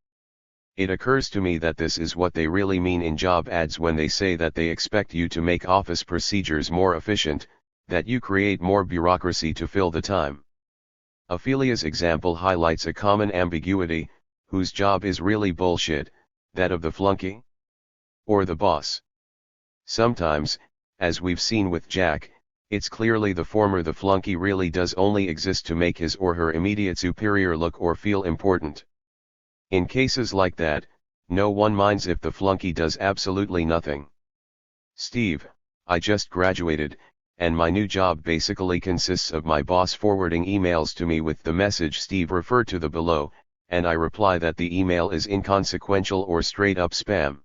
It occurs to me that this is what they really mean in job ads when they say that they expect you to make office procedures more efficient, that you create more bureaucracy to fill the time. Ophelia's example highlights a common ambiguity, whose job is really bullshit, that of the flunky? Or the boss? Sometimes, as we've seen with Jack, it's clearly the former. The flunky really does only exist to make his or her immediate superior look or feel important. In cases like that, no one minds if the flunky does absolutely nothing. Steve, I just graduated, and my new job basically consists of my boss forwarding emails to me with the message Steve referred to the below, and I reply that the email is inconsequential or straight up spam.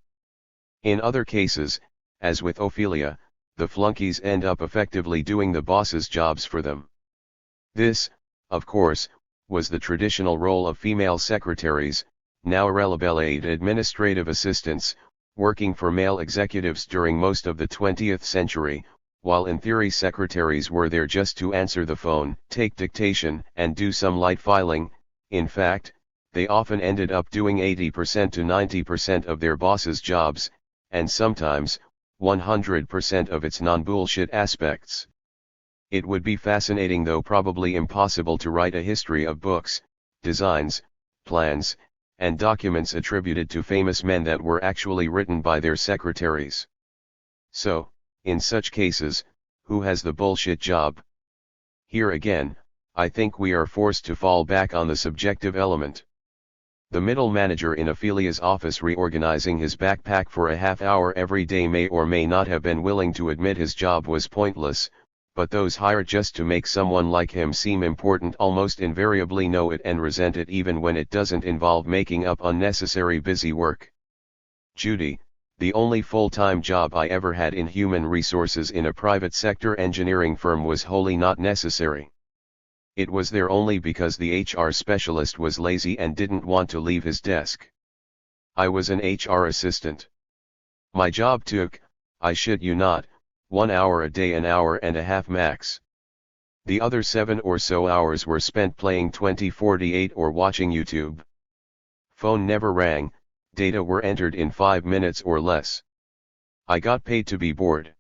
In other cases, as with Ophelia, the flunkies end up effectively doing the boss's jobs for them. This, of course, was the traditional role of female secretaries, now irrelevant administrative assistants, working for male executives during most of the 20th century, while in theory secretaries were there just to answer the phone, take dictation, and do some light filing. In fact, they often ended up doing 80% to 90% of their boss's jobs, and sometimes, 100% of its non-bullshit aspects. It would be fascinating, though probably impossible, to write a history of books, designs, plans, and documents attributed to famous men that were actually written by their secretaries. So, in such cases, who has the bullshit job? Here again, I think we are forced to fall back on the subjective element. The middle manager in Ophelia's office reorganizing his backpack for a half hour every day may or may not have been willing to admit his job was pointless, but those hired just to make someone like him seem important almost invariably know it and resent it even when it doesn't involve making up unnecessary busy work. Judy, the only full-time job I ever had in human resources in a private sector engineering firm, was wholly not necessary. It was there only because the HR specialist was lazy and didn't want to leave his desk. I was an HR assistant. My job took, I shit you not, 1 hour a day, an hour and a half max. The other 7 or so hours were spent playing 2048 or watching YouTube. Phone never rang, data were entered in 5 minutes or less. I got paid to be bored.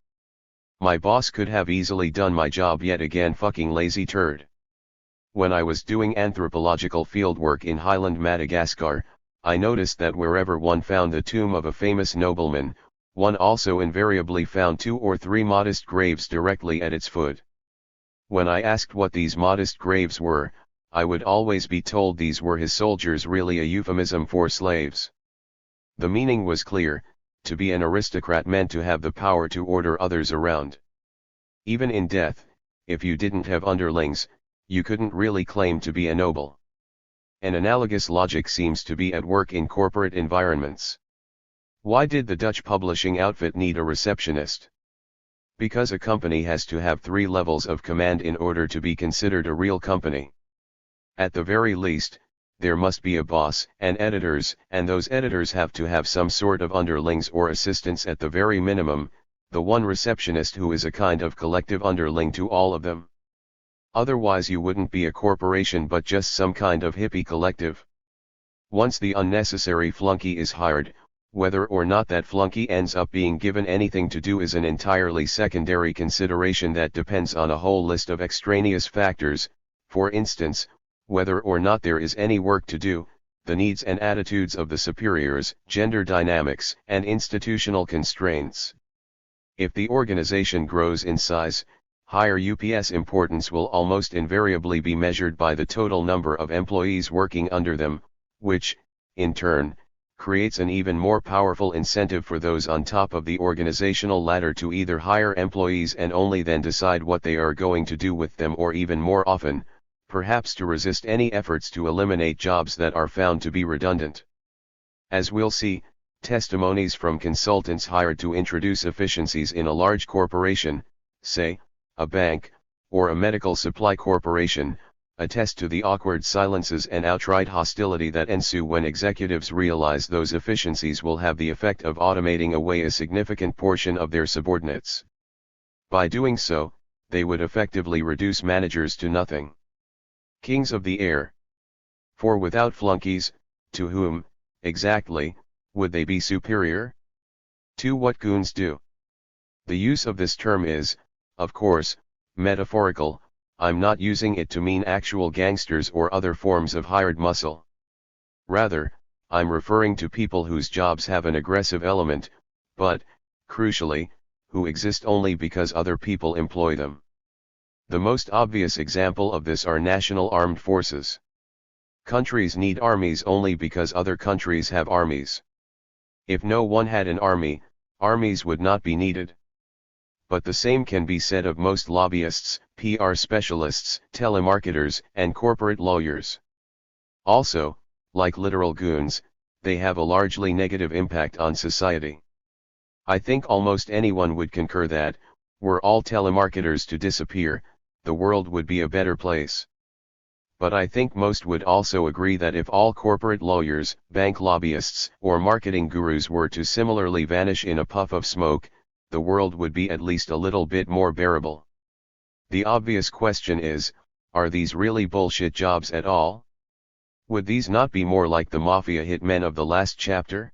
My boss could have easily done my job yet again, fucking lazy turd. When I was doing anthropological fieldwork in Highland, Madagascar, I noticed that wherever one found the tomb of a famous nobleman, one also invariably found 2 or 3 modest graves directly at its foot. When I asked what these modest graves were, I would always be told these were his soldiers, really a euphemism for slaves. The meaning was clear: to be an aristocrat meant to have the power to order others around. Even in death, if you didn't have underlings, you couldn't really claim to be a noble. An analogous logic seems to be at work in corporate environments. Why did the Dutch publishing outfit need a receptionist? Because a company has to have 3 levels of command in order to be considered a real company. At the very least, there must be a boss and editors, and those editors have to have some sort of underlings or assistants at the very minimum, the one receptionist who is a kind of collective underling to all of them. Otherwise you wouldn't be a corporation but just some kind of hippie collective. Once the unnecessary flunky is hired, whether or not that flunky ends up being given anything to do is an entirely secondary consideration that depends on a whole list of extraneous factors, for instance, whether or not there is any work to do, the needs and attitudes of the superiors, gender dynamics, and institutional constraints. If the organization grows in size, higher UPS importance will almost invariably be measured by the total number of employees working under them, which, in turn, creates an even more powerful incentive for those on top of the organizational ladder to either hire employees and only then decide what they are going to do with them, or even more often, perhaps to resist any efforts to eliminate jobs that are found to be redundant. As we'll see, testimonies from consultants hired to introduce efficiencies in a large corporation, say, a bank, or a medical supply corporation, attest to the awkward silences and outright hostility that ensue when executives realize those efficiencies will have the effect of automating away a significant portion of their subordinates. By doing so, they would effectively reduce managers to nothing. Kings of the air. For without flunkies, to whom, exactly, would they be superior? To what goons do. The use of this term is, of course, metaphorical. I'm not using it to mean actual gangsters or other forms of hired muscle. Rather, I'm referring to people whose jobs have an aggressive element, but, crucially, who exist only because other people employ them. The most obvious example of this are national armed forces. Countries need armies only because other countries have armies. If no one had an army, armies would not be needed. But the same can be said of most lobbyists, PR specialists, telemarketers, and corporate lawyers. Also, like literal goons, they have a largely negative impact on society. I think almost anyone would concur that, were all telemarketers to disappear, the world would be a better place. But I think most would also agree that if all corporate lawyers, bank lobbyists, or marketing gurus were to similarly vanish in a puff of smoke, the world would be at least a little bit more bearable. The obvious question is, are these really bullshit jobs at all? Would these not be more like the mafia hitmen of the last chapter?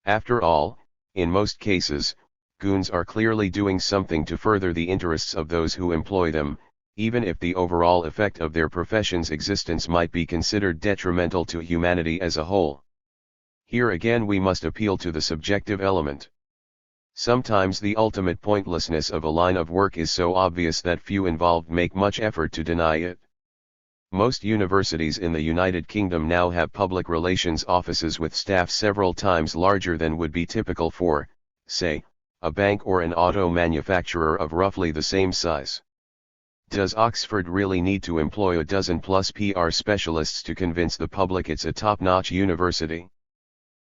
After all, in most cases, goons are clearly doing something to further the interests of those who employ them, even if the overall effect of their profession's existence might be considered detrimental to humanity as a whole. Here again we must appeal to the subjective element. Sometimes the ultimate pointlessness of a line of work is so obvious that few involved make much effort to deny it. Most universities in the United Kingdom now have public relations offices with staff several times larger than would be typical for, say, a bank or an auto manufacturer of roughly the same size. Does Oxford really need to employ a dozen-plus PR specialists to convince the public it's a top-notch university?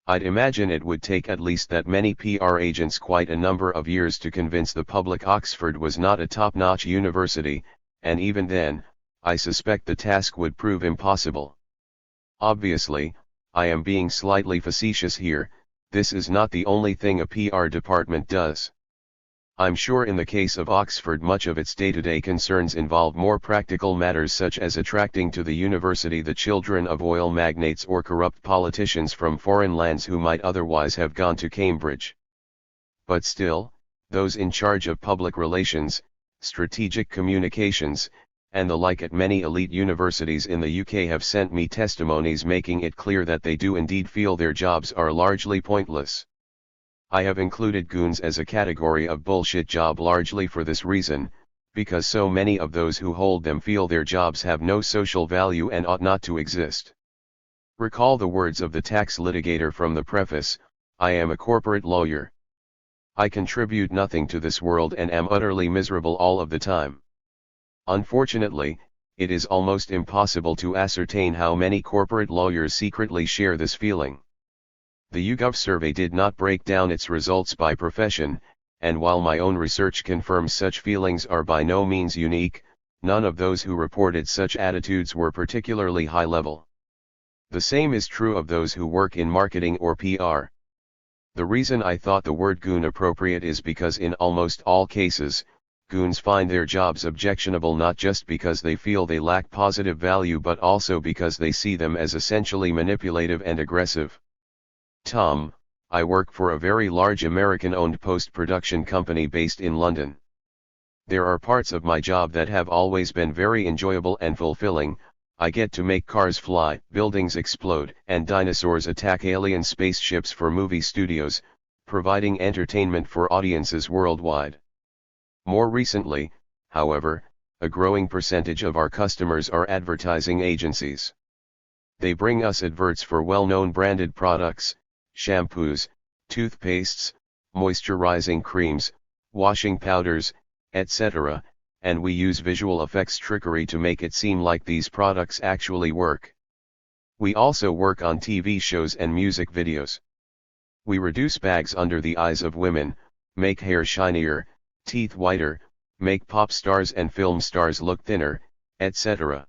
I'd imagine it would take at least that many PR agents quite a number of years to convince the public Oxford was not a top-notch university, and even then, I suspect the task would prove impossible. Obviously, I am being slightly facetious here. This is not the only thing a PR department does. I'm sure in the case of Oxford much of its day-to-day concerns involve more practical matters such as attracting to the university the children of oil magnates or corrupt politicians from foreign lands who might otherwise have gone to Cambridge. But still, those in charge of public relations, strategic communications, and the like at many elite universities in the UK have sent me testimonies making it clear that they do indeed feel their jobs are largely pointless. I have included goons as a category of bullshit job largely for this reason, because so many of those who hold them feel their jobs have no social value and ought not to exist. Recall the words of the tax litigator from the preface, I am a corporate lawyer. I contribute nothing to this world and am utterly miserable all of the time. Unfortunately, it is almost impossible to ascertain how many corporate lawyers secretly share this feeling. The YouGov survey did not break down its results by profession, and while my own research confirms such feelings are by no means unique, none of those who reported such attitudes were particularly high level. The same is true of those who work in marketing or PR. The reason I thought the word goon appropriate is because in almost all cases, goons find their jobs objectionable not just because they feel they lack positive value but also because they see them as essentially manipulative and aggressive. Tom, I work for a very large American-owned post-production company based in London. There are parts of my job that have always been very enjoyable and fulfilling. I get to make cars fly, buildings explode, and dinosaurs attack alien spaceships for movie studios, providing entertainment for audiences worldwide. More recently, however, a growing percentage of our customers are advertising agencies. They bring us adverts for well-known branded products, shampoos, toothpastes, moisturizing creams, washing powders, etc., and we use visual effects trickery to make it seem like these products actually work. We also work on TV shows and music videos. We reduce bags under the eyes of women, make hair shinier, teeth whiter, make pop stars and film stars look thinner, etc.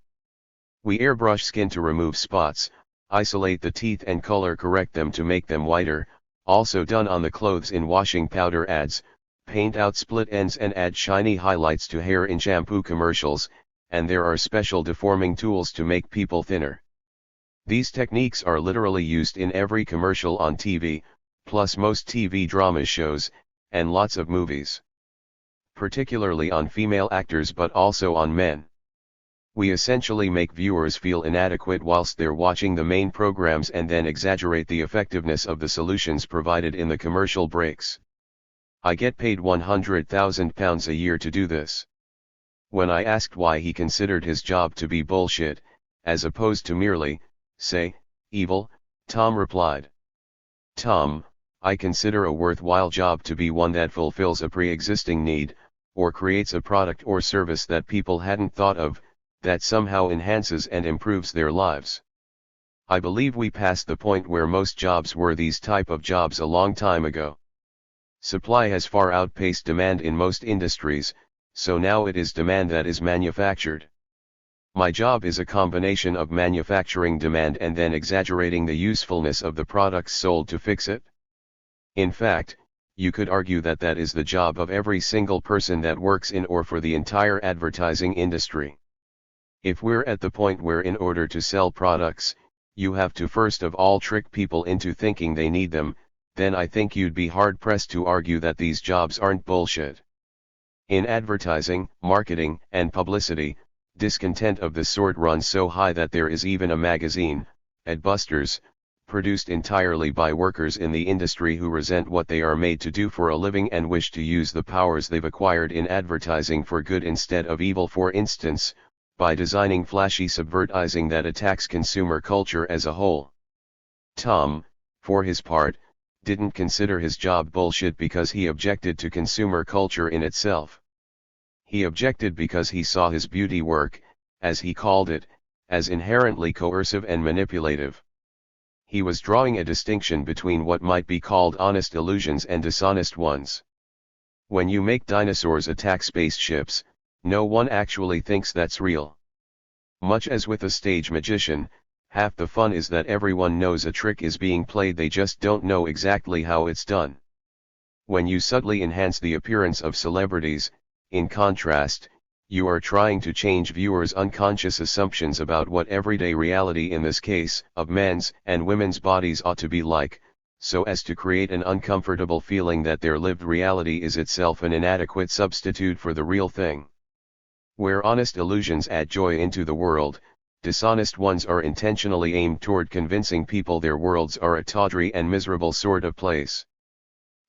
We airbrush skin to remove spots, isolate the teeth and color correct them to make them whiter, also done on the clothes in washing powder ads, paint out split ends and add shiny highlights to hair in shampoo commercials, and there are special deforming tools to make people thinner. These techniques are literally used in every commercial on TV, plus most TV drama shows, and lots of movies. Particularly on female actors but also on men. We essentially make viewers feel inadequate whilst they're watching the main programs and then exaggerate the effectiveness of the solutions provided in the commercial breaks. I get paid £100,000 a year to do this. When I asked why he considered his job to be bullshit, as opposed to merely, say, evil, Tom replied, "Tom, I consider a worthwhile job to be one that fulfills a pre-existing need, or creates a product or service that people hadn't thought of, that somehow enhances and improves their lives. I believe we passed the point where most jobs were these type of jobs a long time ago. Supply has far outpaced demand in most industries, so now it is demand that is manufactured. My job is a combination of manufacturing demand and then exaggerating the usefulness of the products sold to fix it. In fact, you could argue that that is the job of every single person that works in or for the entire advertising industry. If we're at the point where in order to sell products, you have to first of all trick people into thinking they need them, then I think you'd be hard-pressed to argue that these jobs aren't bullshit. In advertising, marketing, and publicity, discontent of this sort runs so high that there is even a magazine, Adbusters, produced entirely by workers in the industry who resent what they are made to do for a living and wish to use the powers they've acquired in advertising for good instead of evil. For instance, by designing flashy subvertising that attacks consumer culture as a whole. Tom, for his part, didn't consider his job bullshit because he objected to consumer culture in itself. He objected because he saw his beauty work, as he called it, as inherently coercive and manipulative. He was drawing a distinction between what might be called honest illusions and dishonest ones. When you make dinosaurs attack spaceships, no one actually thinks that's real. Much as with a stage magician, half the fun is that everyone knows a trick is being played, they just don't know exactly how it's done. When you subtly enhance the appearance of celebrities, in contrast, you are trying to change viewers' unconscious assumptions about what everyday reality, in this case, of men's and women's bodies ought to be like, so as to create an uncomfortable feeling that their lived reality is itself an inadequate substitute for the real thing. Where honest illusions add joy into the world, dishonest ones are intentionally aimed toward convincing people their worlds are a tawdry and miserable sort of place.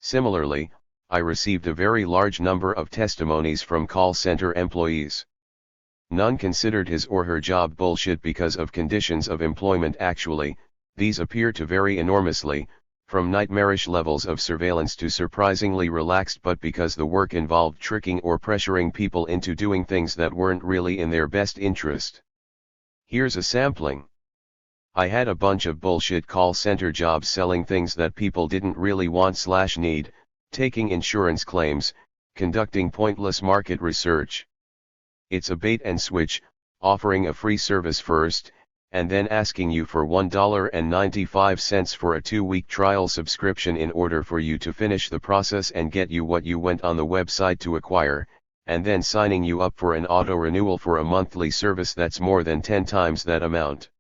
Similarly, I received a very large number of testimonies from call center employees. None considered his or her job bullshit because of conditions of employment. Actually, these appear to vary enormously, from nightmarish levels of surveillance to surprisingly relaxed, but because the work involved tricking or pressuring people into doing things that weren't really in their best interest. Here's a sampling. I had a bunch of bullshit call center jobs selling things that people didn't really want/need, taking insurance claims, conducting pointless market research. It's a bait and switch, offering a free service first, and then asking you for $1.95 for a 2-week trial subscription in order for you to finish the process and get you what you went on the website to acquire, and then signing you up for an auto renewal for a monthly service that's more than 10 times that amount.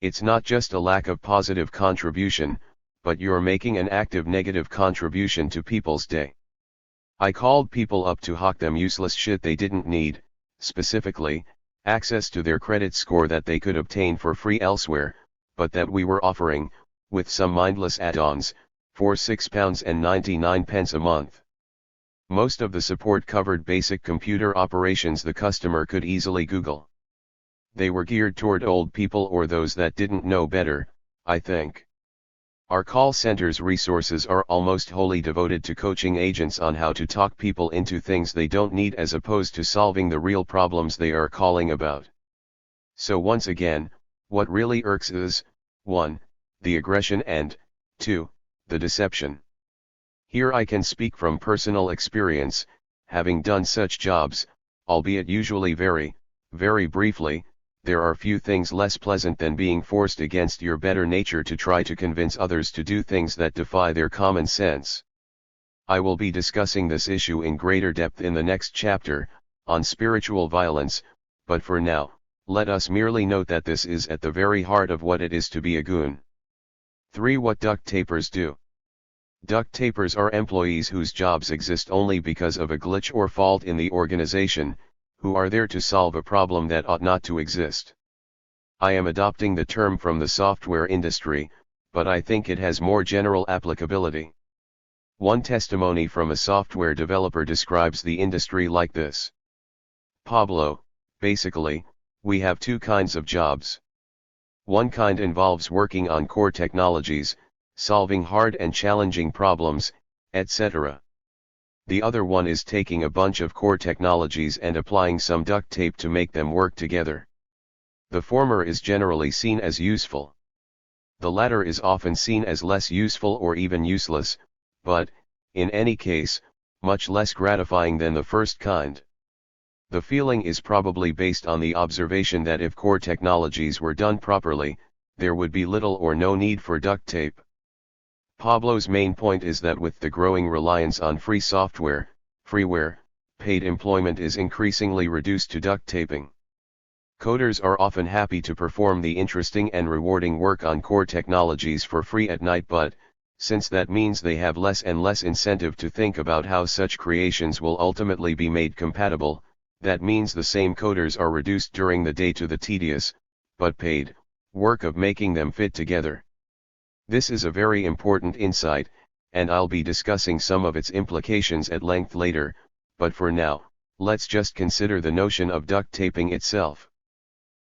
It's not just a lack of positive contribution, but you're making an active negative contribution to people's day. I called people up to hawk them useless shit they didn't need, specifically, access to their credit score that they could obtain for free elsewhere, but that we were offering, with some mindless add-ons, for £6.99 a month. Most of the support covered basic computer operations the customer could easily Google. They were geared toward old people or those that didn't know better, I think. Our call center's resources are almost wholly devoted to coaching agents on how to talk people into things they don't need as opposed to solving the real problems they are calling about. So once again, what really irks is, 1. The aggression and, 2. The deception. Here I can speak from personal experience, having done such jobs, albeit usually very, very briefly. There are few things less pleasant than being forced against your better nature to try to convince others to do things that defy their common sense. I will be discussing this issue in greater depth in the next chapter, on spiritual violence, but for now, let us merely note that this is at the very heart of what it is to be a goon. 3. What duct tapers do. Duct tapers are employees whose jobs exist only because of a glitch or fault in the organization, who are there to solve a problem that ought not to exist. I am adopting the term from the software industry, but I think it has more general applicability. One testimony from a software developer describes the industry like this. Pablo, basically, we have two kinds of jobs. One kind involves working on core technologies, solving hard and challenging problems, etc. The other one is taking a bunch of core technologies and applying some duct tape to make them work together. The former is generally seen as useful. The latter is often seen as less useful or even useless, but, in any case, much less gratifying than the first kind. The feeling is probably based on the observation that if core technologies were done properly, there would be little or no need for duct tape. Pablo's main point is that with the growing reliance on free software, freeware, paid employment is increasingly reduced to duct taping. Coders are often happy to perform the interesting and rewarding work on core technologies for free at night, but, since that means they have less and less incentive to think about how such creations will ultimately be made compatible, that means the same coders are reduced during the day to the tedious, but paid, work of making them fit together. This is a very important insight, and I'll be discussing some of its implications at length later, but for now, let's just consider the notion of duct taping itself.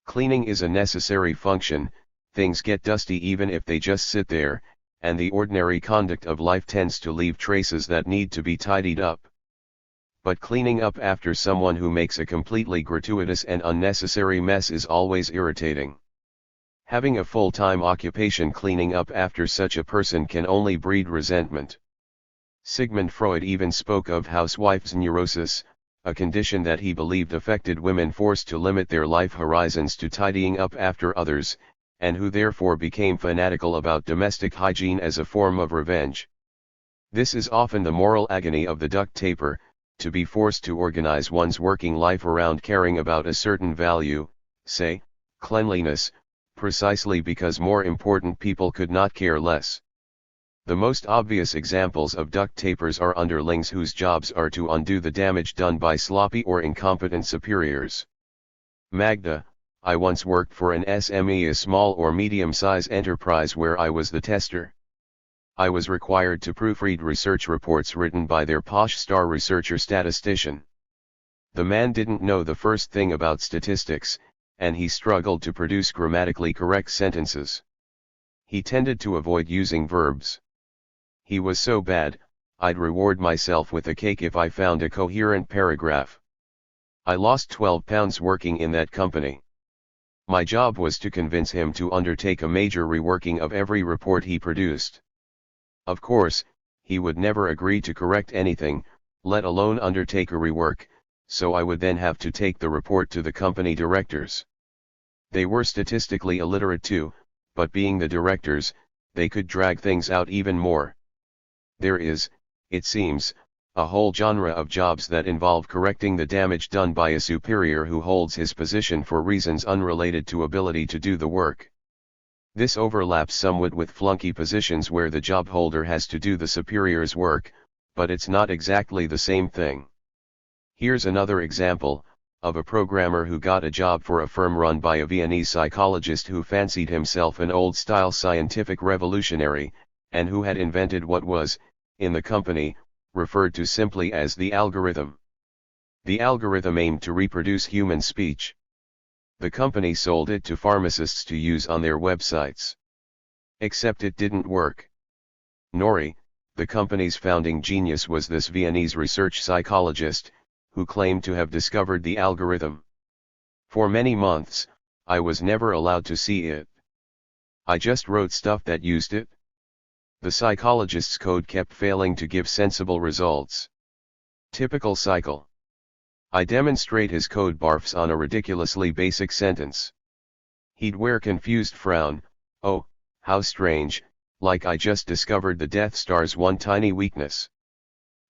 Cleaning is a necessary function, things get dusty even if they just sit there, and the ordinary conduct of life tends to leave traces that need to be tidied up. But cleaning up after someone who makes a completely gratuitous and unnecessary mess is always irritating. Having a full-time occupation cleaning up after such a person can only breed resentment. Sigmund Freud even spoke of housewife's neurosis, a condition that he believed affected women forced to limit their life horizons to tidying up after others, and who therefore became fanatical about domestic hygiene as a form of revenge. This is often the moral agony of the duct taper, to be forced to organize one's working life around caring about a certain value, say, cleanliness, precisely because more important people could not care less. The most obvious examples of duct tapers are underlings whose jobs are to undo the damage done by sloppy or incompetent superiors. Magda, I once worked for an SME, a small or medium-sized enterprise where I was the tester. I was required to proofread research reports written by their posh star researcher statistician. The man didn't know the first thing about statistics, and he struggled to produce grammatically correct sentences. He tended to avoid using verbs. He was so bad, I'd reward myself with a cake if I found a coherent paragraph. I lost 12 pounds working in that company. My job was to convince him to undertake a major reworking of every report he produced. Of course, he would never agree to correct anything, let alone undertake a rework, so I would then have to take the report to the company directors. They were statistically illiterate too, but being the directors, they could drag things out even more. There is, it seems, a whole genre of jobs that involve correcting the damage done by a superior who holds his position for reasons unrelated to ability to do the work. This overlaps somewhat with flunky positions where the job holder has to do the superior's work, but it's not exactly the same thing. Here's another example, of a programmer who got a job for a firm run by a Viennese psychologist who fancied himself an old-style scientific revolutionary, and who had invented what was, in the company, referred to simply as the algorithm. The algorithm aimed to reproduce human speech. The company sold it to pharmacists to use on their websites. Except it didn't work. Nori, the company's founding genius, was this Viennese research psychologist, who claimed to have discovered the algorithm. For many months, I was never allowed to see it. I just wrote stuff that used it. The psychologist's code kept failing to give sensible results. Typical cycle. I demonstrate his code barfs on a ridiculously basic sentence. He'd wear confused frown, oh, how strange, like I just discovered the Death Star's one tiny weakness.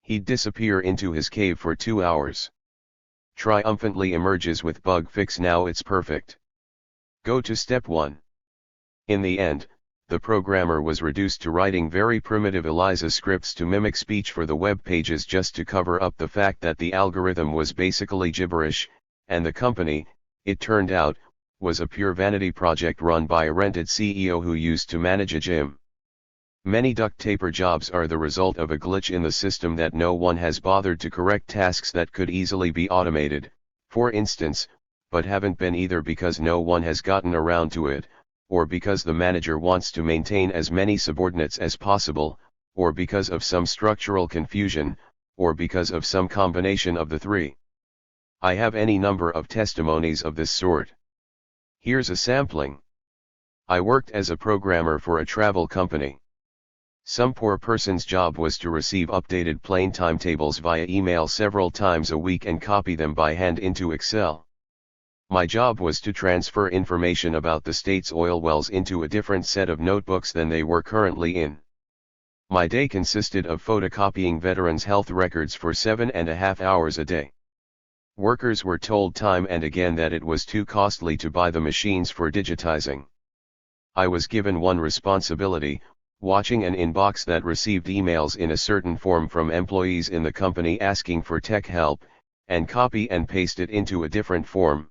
He'd disappear into his cave for 2 hours. Triumphantly emerges with bug fix, now it's perfect. Go to step 1. In the end, the programmer was reduced to writing very primitive ELIZA scripts to mimic speech for the web pages just to cover up the fact that the algorithm was basically gibberish, and the company, it turned out, was a pure vanity project run by a rented CEO who used to manage a gym. Many duct taper jobs are the result of a glitch in the system that no one has bothered to correct, tasks that could easily be automated, for instance, but haven't been either because no one has gotten around to it, or because the manager wants to maintain as many subordinates as possible, or because of some structural confusion, or because of some combination of the three. I have any number of testimonies of this sort. Here's a sampling. I worked as a programmer for a travel company. Some poor person's job was to receive updated plane timetables via email several times a week and copy them by hand into Excel. My job was to transfer information about the state's oil wells into a different set of notebooks than they were currently in. My day consisted of photocopying veterans' health records for 7.5 hours a day. Workers were told time and again that it was too costly to buy the machines for digitizing. I was given one responsibility: watching an inbox that received emails in a certain form from employees in the company asking for tech help, and copy and paste it into a different form.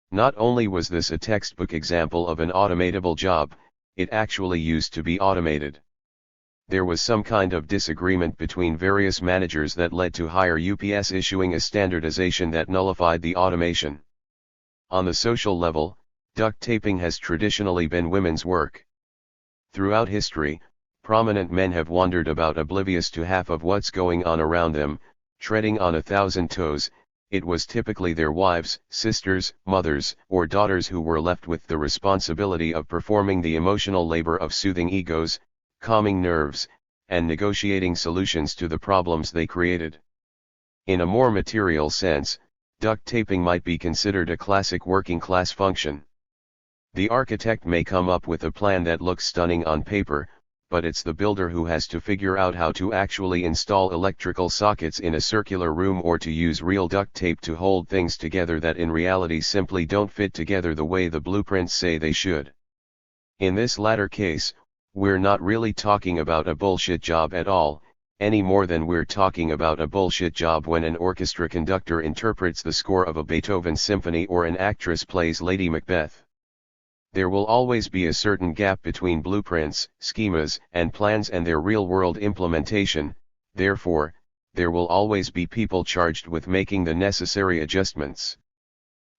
Not only was this a textbook example of an automatable job, it actually used to be automated. There was some kind of disagreement between various managers that led to higher UPS issuing a standardization that nullified the automation. On the social level, duct taping has traditionally been women's work. Throughout history, prominent men have wandered about oblivious to half of what's going on around them, treading on 1,000 toes. It was typically their wives, sisters, mothers, or daughters who were left with the responsibility of performing the emotional labor of soothing egos, calming nerves, and negotiating solutions to the problems they created. In a more material sense, duct taping might be considered a classic working-class function. The architect may come up with a plan that looks stunning on paper, but it's the builder who has to figure out how to actually install electrical sockets in a circular room or to use real duct tape to hold things together that in reality simply don't fit together the way the blueprints say they should. In this latter case, we're not really talking about a bullshit job at all, any more than we're talking about a bullshit job when an orchestra conductor interprets the score of a Beethoven symphony or an actress plays Lady Macbeth. There will always be a certain gap between blueprints, schemas, and plans and their real-world implementation. Therefore, there will always be people charged with making the necessary adjustments.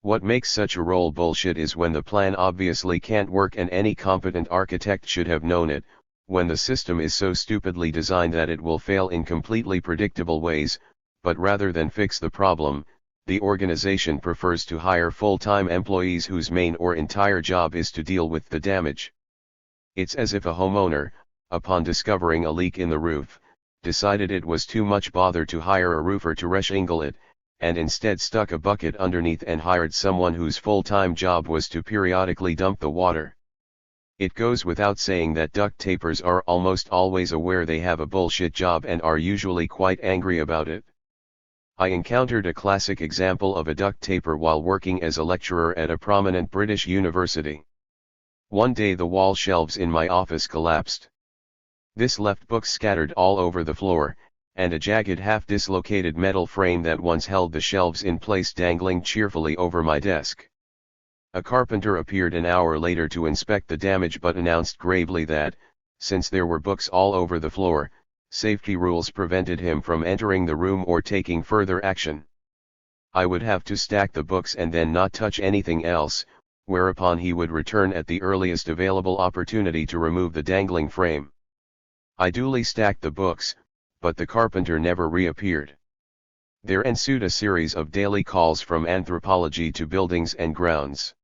What makes such a role bullshit is when the plan obviously can't work and any competent architect should have known it, when the system is so stupidly designed that it will fail in completely predictable ways, but rather than fix the problem, the organization prefers to hire full-time employees whose main or entire job is to deal with the damage. It's as if a homeowner, upon discovering a leak in the roof, decided it was too much bother to hire a roofer to reshingle it, and instead stuck a bucket underneath and hired someone whose full-time job was to periodically dump the water. It goes without saying that duct tapers are almost always aware they have a bullshit job and are usually quite angry about it. I encountered a classic example of a duct taper while working as a lecturer at a prominent British university. One day the wall shelves in my office collapsed. This left books scattered all over the floor, and a jagged half-dislocated metal frame that once held the shelves in place dangling cheerfully over my desk. A carpenter appeared an hour later to inspect the damage but announced gravely that, since there were books all over the floor, safety rules prevented him from entering the room or taking further action. I would have to stack the books and then not touch anything else, whereupon he would return at the earliest available opportunity to remove the dangling frame. I duly stacked the books, but the carpenter never reappeared. There ensued a series of daily calls from anthropology to buildings and grounds.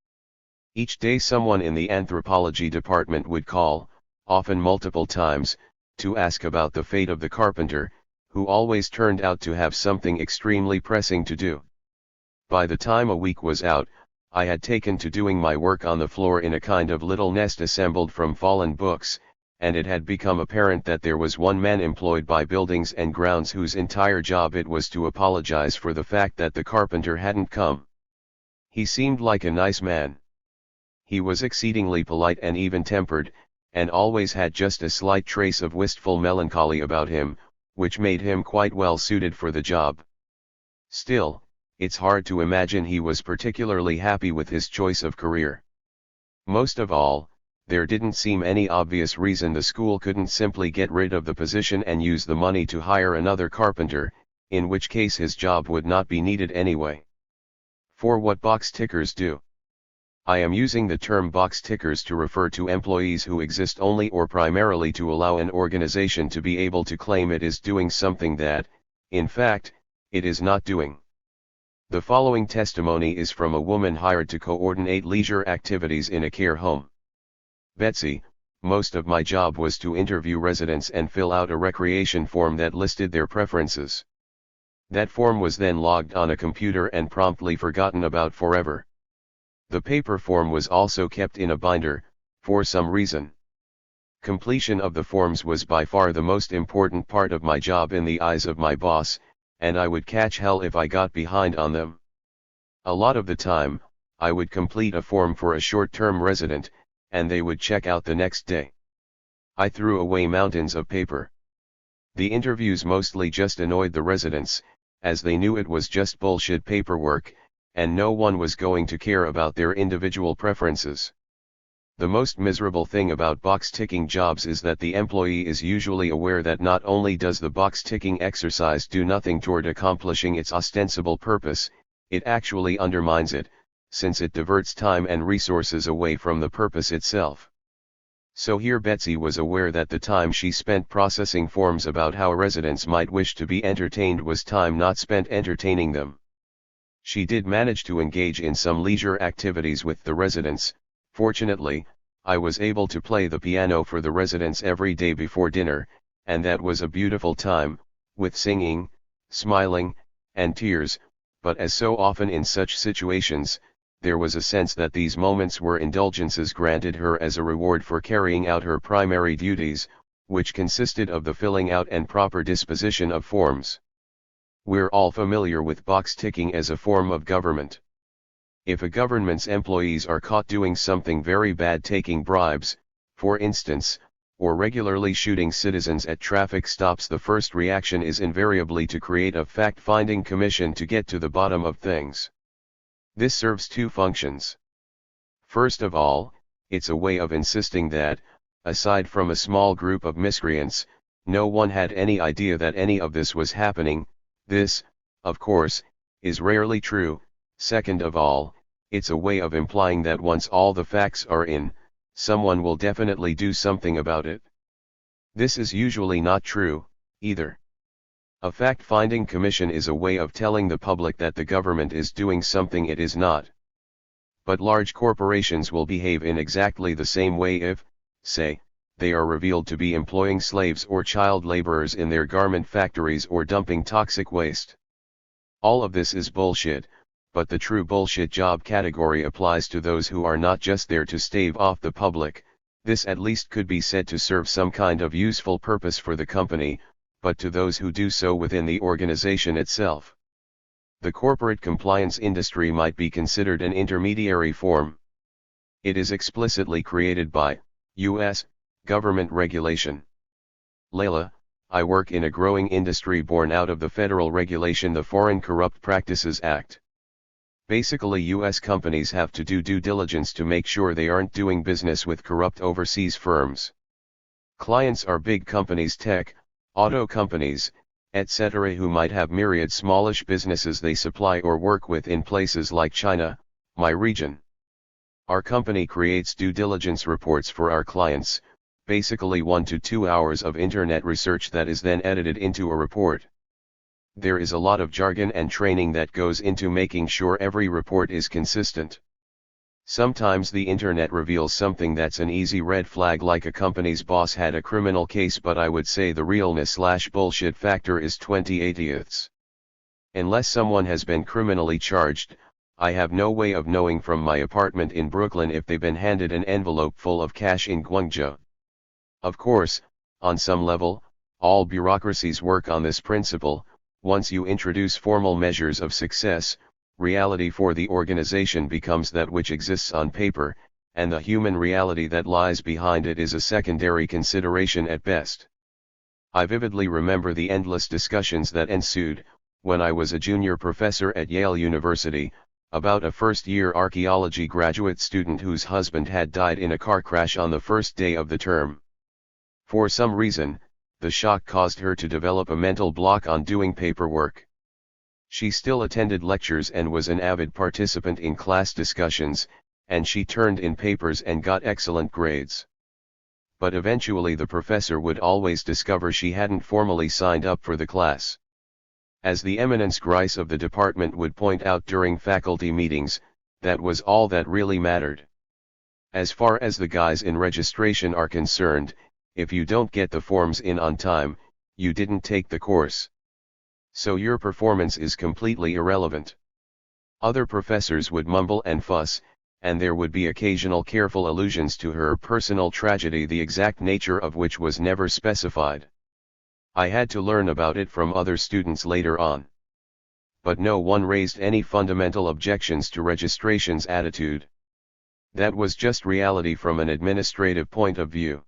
Each day someone in the anthropology department would call, often multiple times, to ask about the fate of the carpenter, who always turned out to have something extremely pressing to do. By the time a week was out, I had taken to doing my work on the floor in a kind of little nest assembled from fallen books, and it had become apparent that there was one man employed by buildings and grounds whose entire job it was to apologize for the fact that the carpenter hadn't come. He seemed like a nice man. He was exceedingly polite and even-tempered, and always had just a slight trace of wistful melancholy about him, which made him quite well suited for the job. Still, it's hard to imagine he was particularly happy with his choice of career. Most of all, there didn't seem any obvious reason the school couldn't simply get rid of the position and use the money to hire another carpenter, in which case his job would not be needed anyway. For what box tickers do. I am using the term box tickers to refer to employees who exist only or primarily to allow an organization to be able to claim it is doing something that, in fact, it is not doing. The following testimony is from a woman hired to coordinate leisure activities in a care home. Betsy, most of my job was to interview residents and fill out a recreation form that listed their preferences. That form was then logged on a computer and promptly forgotten about forever. The paper form was also kept in a binder, for some reason. Completion of the forms was by far the most important part of my job in the eyes of my boss, and I would catch hell if I got behind on them. A lot of the time, I would complete a form for a short-term resident, and they would check out the next day. I threw away mountains of paper. The interviews mostly just annoyed the residents, as they knew it was just bullshit paperwork, and no one was going to care about their individual preferences. The most miserable thing about box-ticking jobs is that the employee is usually aware that not only does the box-ticking exercise do nothing toward accomplishing its ostensible purpose, it actually undermines it, since it diverts time and resources away from the purpose itself. So here Betsy was aware that the time she spent processing forms about how residents might wish to be entertained was time not spent entertaining them. She did manage to engage in some leisure activities with the residents. Fortunately, I was able to play the piano for the residents every day before dinner, and that was a beautiful time, with singing, smiling, and tears, but as so often in such situations, there was a sense that these moments were indulgences granted her as a reward for carrying out her primary duties, which consisted of the filling out and proper disposition of forms. We're all familiar with box ticking as a form of government. If a government's employees are caught doing something very bad, taking bribes, for instance, or regularly shooting citizens at traffic stops, the first reaction is invariably to create a fact-finding commission to get to the bottom of things. This serves two functions. First of all, it's a way of insisting that, aside from a small group of miscreants, no one had any idea that any of this was happening. This, of course, is rarely true. Second of all, it's a way of implying that once all the facts are in, someone will definitely do something about it. This is usually not true, either. A fact-finding commission is a way of telling the public that the government is doing something it is not. But large corporations will behave in exactly the same way if, say, they are revealed to be employing slaves or child laborers in their garment factories or dumping toxic waste. All of this is bullshit, but the true bullshit job category applies to those who are not just there to stave off the public. This at least could be said to serve some kind of useful purpose for the company, but to those who do so within the organization itself. The corporate compliance industry might be considered an intermediary form. It is explicitly created by U.S. government regulation. Layla, I work in a growing industry born out of the federal regulation, the Foreign Corrupt Practices Act. Basically, U.S. companies have to do due diligence to make sure they aren't doing business with corrupt overseas firms. Clients are big companies, tech, auto companies, etc., who might have myriad smallish businesses they supply or work with in places like China, my region. Our company creates due diligence reports for our clients, basically 1 to 2 hours of internet research that is then edited into a report. There is a lot of jargon and training that goes into making sure every report is consistent. Sometimes the internet reveals something that's an easy red flag, like a company's boss had a criminal case, but I would say the realness/bullshit factor is 20/80ths. Unless someone has been criminally charged, I have no way of knowing from my apartment in Brooklyn if they've been handed an envelope full of cash in Gwangju. Of course, on some level, all bureaucracies work on this principle. Once you introduce formal measures of success, reality for the organization becomes that which exists on paper, and the human reality that lies behind it is a secondary consideration at best. I vividly remember the endless discussions that ensued, when I was a junior professor at Yale University, about a first-year archaeology graduate student whose husband had died in a car crash on the first day of the term. For some reason, the shock caused her to develop a mental block on doing paperwork. She still attended lectures and was an avid participant in class discussions, and she turned in papers and got excellent grades. But eventually the professor would always discover she hadn't formally signed up for the class. As the eminence grise of the department would point out during faculty meetings, that was all that really mattered. As far as the guys in registration are concerned, if you don't get the forms in on time, you didn't take the course. So your performance is completely irrelevant. Other professors would mumble and fuss, and there would be occasional careful allusions to her personal tragedy, the exact nature of which was never specified. I had to learn about it from other students later on. But no one raised any fundamental objections to registration's attitude. That was just reality from an administrative point of view.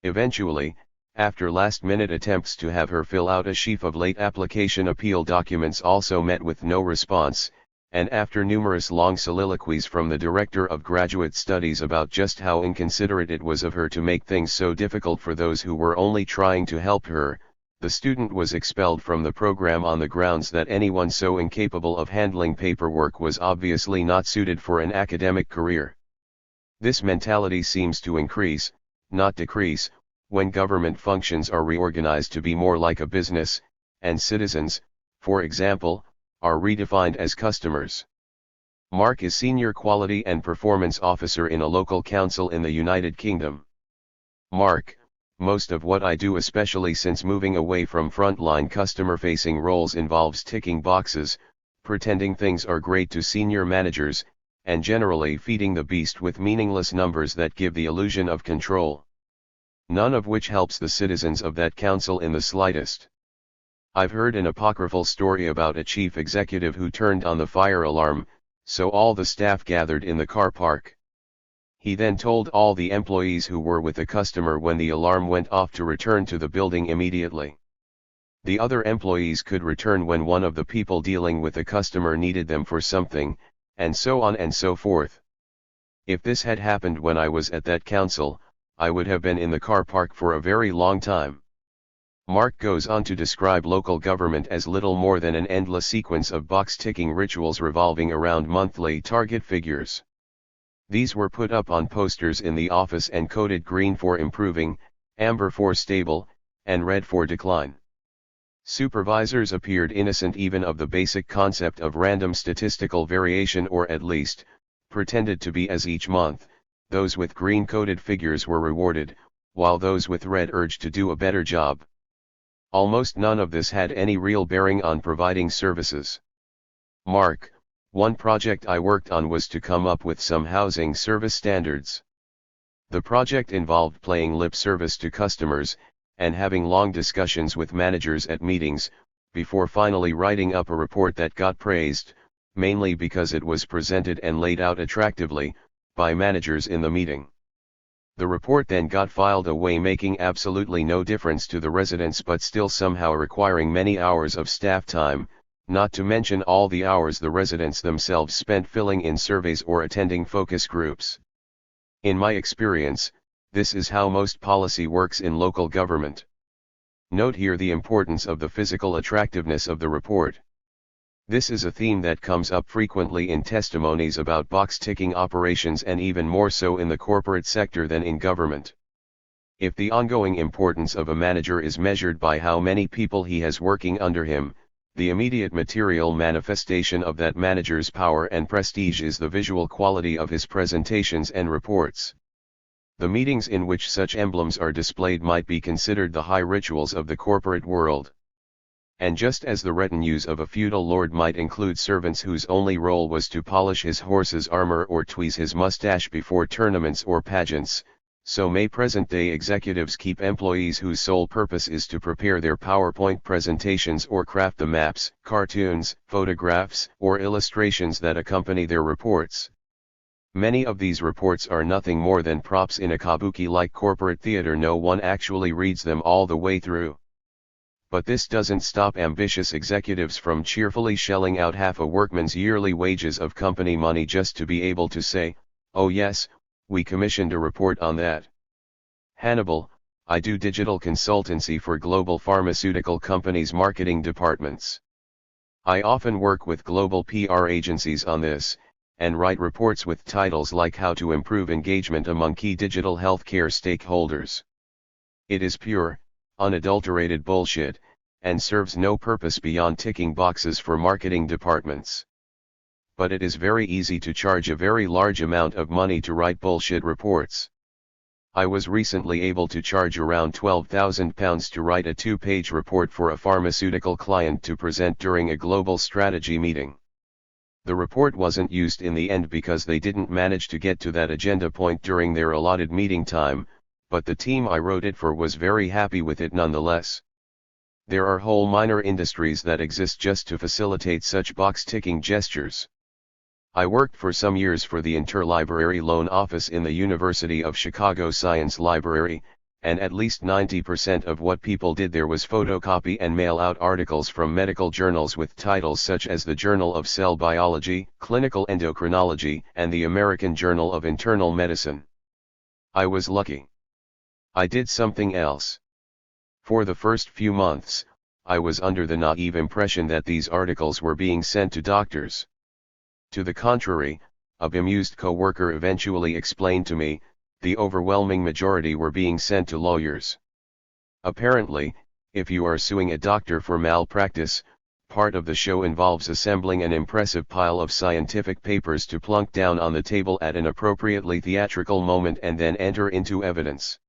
Eventually, after last-minute attempts to have her fill out a sheaf of late application appeal documents also met with no response, and after numerous long soliloquies from the director of graduate studies about just how inconsiderate it was of her to make things so difficult for those who were only trying to help her, the student was expelled from the program on the grounds that anyone so incapable of handling paperwork was obviously not suited for an academic career. This mentality seems to increase, not decrease, when government functions are reorganized to be more like a business, and citizens, for example, are redefined as customers. Mark is Senior Quality and Performance Officer in a local council in the United Kingdom. Mark, most of what I do, especially since moving away from frontline customer-facing roles, involves ticking boxes, pretending things are great to senior managers, and generally feeding the beast with meaningless numbers that give the illusion of control. None of which helps the citizens of that council in the slightest. I've heard an apocryphal story about a chief executive who turned on the fire alarm, so all the staff gathered in the car park. He then told all the employees who were with the customer when the alarm went off to return to the building immediately. The other employees could return when one of the people dealing with the customer needed them for something, and so on and so forth. If this had happened when I was at that council, I would have been in the car park for a very long time. Mark goes on to describe local government as little more than an endless sequence of box-ticking rituals revolving around monthly target figures. These were put up on posters in the office and coded green for improving, amber for stable, and red for decline. Supervisors appeared innocent even of the basic concept of random statistical variation, or at least, pretended to be, as each month, those with green-coded figures were rewarded, while those with red urged to do a better job. Almost none of this had any real bearing on providing services. Mark, one project I worked on was to come up with some housing service standards. The project involved playing lip service to customers, and having long discussions with managers at meetings, before finally writing up a report that got praised, mainly because it was presented and laid out attractively, by managers in the meeting. The report then got filed away, making absolutely no difference to the residents but still somehow requiring many hours of staff time, not to mention all the hours the residents themselves spent filling in surveys or attending focus groups. In my experience, this is how most policy works in local government. Note here the importance of the physical attractiveness of the report. This is a theme that comes up frequently in testimonies about box-ticking operations, and even more so in the corporate sector than in government. If the ongoing importance of a manager is measured by how many people he has working under him, the immediate material manifestation of that manager's power and prestige is the visual quality of his presentations and reports. The meetings in which such emblems are displayed might be considered the high rituals of the corporate world. And just as the retinues of a feudal lord might include servants whose only role was to polish his horse's armor or tweeze his mustache before tournaments or pageants, so may present-day executives keep employees whose sole purpose is to prepare their PowerPoint presentations or craft the maps, cartoons, photographs, or illustrations that accompany their reports. Many of these reports are nothing more than props in a kabuki-like corporate theater. No one actually reads them all the way through. But this doesn't stop ambitious executives from cheerfully shelling out half a workman's yearly wages of company money just to be able to say, "Oh yes, we commissioned a report on that." Hannibal, I do digital consultancy for global pharmaceutical companies' marketing departments. I often work with global PR agencies on this, and write reports with titles like How to Improve Engagement Among Key Digital Healthcare Stakeholders. It is pure, unadulterated bullshit, and serves no purpose beyond ticking boxes for marketing departments. But it is very easy to charge a very large amount of money to write bullshit reports. I was recently able to charge around £12,000 to write a 2-page report for a pharmaceutical client to present during a global strategy meeting. The report wasn't used in the end because they didn't manage to get to that agenda point during their allotted meeting time, but the team I wrote it for was very happy with it nonetheless. There are whole minor industries that exist just to facilitate such box-ticking gestures. I worked for some years for the Interlibrary Loan Office in the University of Chicago Science Library, and at least 90% of what people did there was photocopy and mail out articles from medical journals with titles such as the Journal of Cell Biology, Clinical Endocrinology, and the American Journal of Internal Medicine. I was lucky. I did something else. For the first few months, I was under the naive impression that these articles were being sent to doctors. To the contrary, a bemused co-worker eventually explained to me, the overwhelming majority were being sent to lawyers. Apparently, if you are suing a doctor for malpractice, part of the show involves assembling an impressive pile of scientific papers to plunk down on the table at an appropriately theatrical moment and then enter into evidence.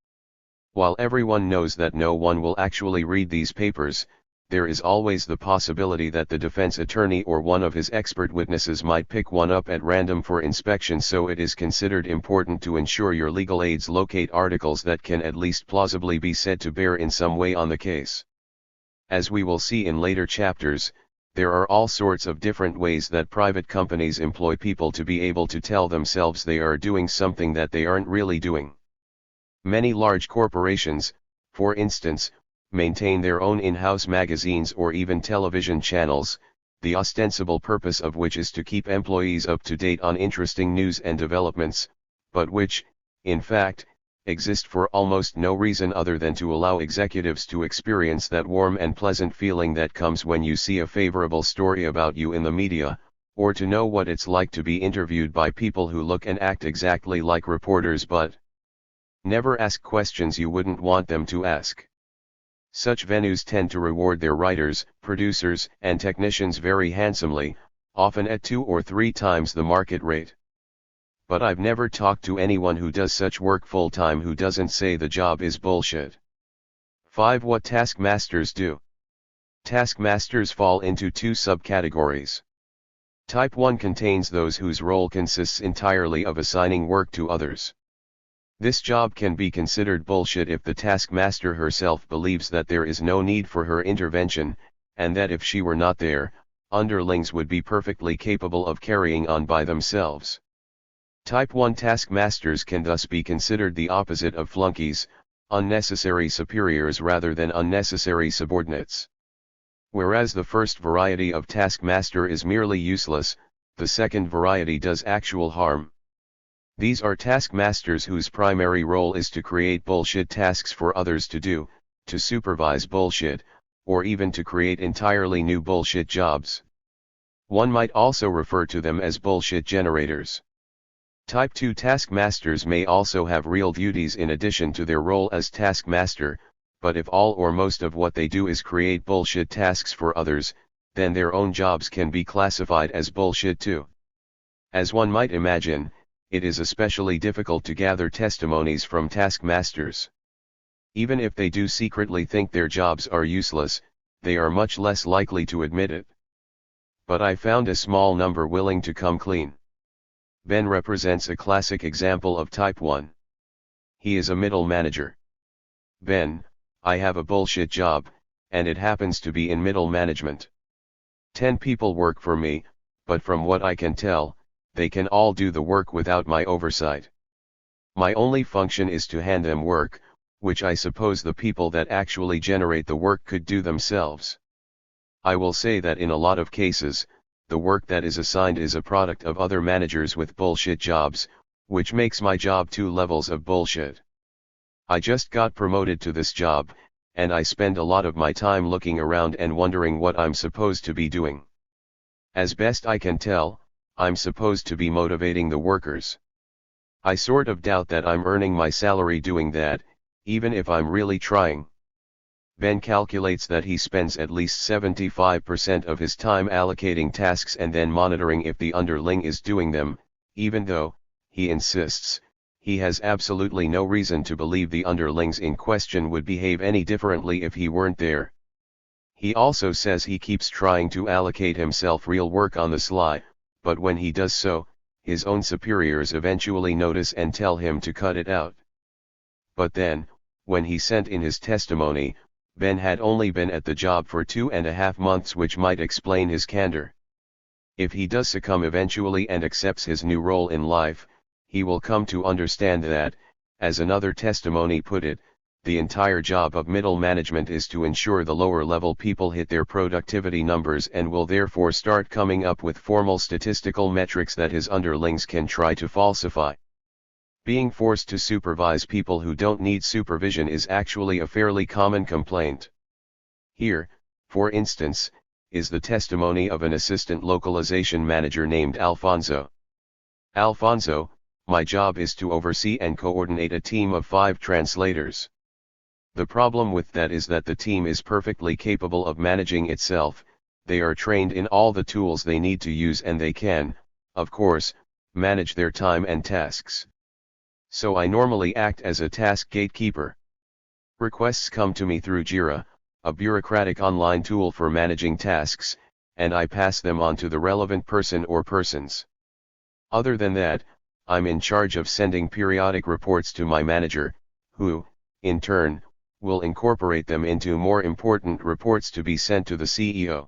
While everyone knows that no one will actually read these papers, there is always the possibility that the defense attorney or one of his expert witnesses might pick one up at random for inspection, so it is considered important to ensure your legal aids locate articles that can at least plausibly be said to bear in some way on the case. As we will see in later chapters, there are all sorts of different ways that private companies employ people to be able to tell themselves they are doing something that they aren't really doing. Many large corporations, for instance, maintain their own in-house magazines or even television channels, the ostensible purpose of which is to keep employees up to date on interesting news and developments, but which, in fact, exist for almost no reason other than to allow executives to experience that warm and pleasant feeling that comes when you see a favorable story about you in the media, or to know what it's like to be interviewed by people who look and act exactly like reporters but never ask questions you wouldn't want them to ask. Such venues tend to reward their writers, producers, and technicians very handsomely, often at 2 or 3 times the market rate. But I've never talked to anyone who does such work full-time who doesn't say the job is bullshit. 5. What taskmasters do. Taskmasters fall into 2 subcategories. Type 1 contains those whose role consists entirely of assigning work to others. This job can be considered bullshit if the taskmaster herself believes that there is no need for her intervention, and that if she were not there, underlings would be perfectly capable of carrying on by themselves. Type 1 taskmasters can thus be considered the opposite of flunkies, unnecessary superiors rather than unnecessary subordinates. Whereas the first variety of taskmaster is merely useless, the second variety does actual harm. These are taskmasters whose primary role is to create bullshit tasks for others to do, to supervise bullshit, or even to create entirely new bullshit jobs. One might also refer to them as bullshit generators. Type 2 taskmasters may also have real duties in addition to their role as taskmaster, but if all or most of what they do is create bullshit tasks for others, then their own jobs can be classified as bullshit too. As one might imagine, it is especially difficult to gather testimonies from taskmasters. Even if they do secretly think their jobs are useless, they are much less likely to admit it. But I found a small number willing to come clean. Ben represents a classic example of type 1. He is a middle manager. Ben, I have a bullshit job, and it happens to be in middle management. 10 people work for me, but from what I can tell, they can all do the work without my oversight. My only function is to hand them work, which I suppose the people that actually generate the work could do themselves. I will say that in a lot of cases, the work that is assigned is a product of other managers with bullshit jobs, which makes my job 2 levels of bullshit. I just got promoted to this job, and I spend a lot of my time looking around and wondering what I'm supposed to be doing. As best I can tell, I'm supposed to be motivating the workers. I sort of doubt that I'm earning my salary doing that, even if I'm really trying. Ben calculates that he spends at least 75% of his time allocating tasks and then monitoring if the underling is doing them, even though, he insists, he has absolutely no reason to believe the underlings in question would behave any differently if he weren't there. He also says he keeps trying to allocate himself real work on the sly, but when he does so, his own superiors eventually notice and tell him to cut it out. But then, when he sent in his testimony, Ben had only been at the job for 2.5 months, which might explain his candor. If he does succumb eventually and accepts his new role in life, he will come to understand that, as another testimony put it, the entire job of middle management is to ensure the lower level people hit their productivity numbers, and will therefore start coming up with formal statistical metrics that his underlings can try to falsify. Being forced to supervise people who don't need supervision is actually a fairly common complaint. Here, for instance, is the testimony of an assistant localization manager named Alfonso. Alfonso, my job is to oversee and coordinate a team of 5 translators. The problem with that is that the team is perfectly capable of managing itself, they are trained in all the tools they need to use, and they can, of course, manage their time and tasks. So I normally act as a task gatekeeper. Requests come to me through Jira, a bureaucratic online tool for managing tasks, and I pass them on to the relevant person or persons. Other than that, I'm in charge of sending periodic reports to my manager, who, in turn, will incorporate them into more important reports to be sent to the CEO.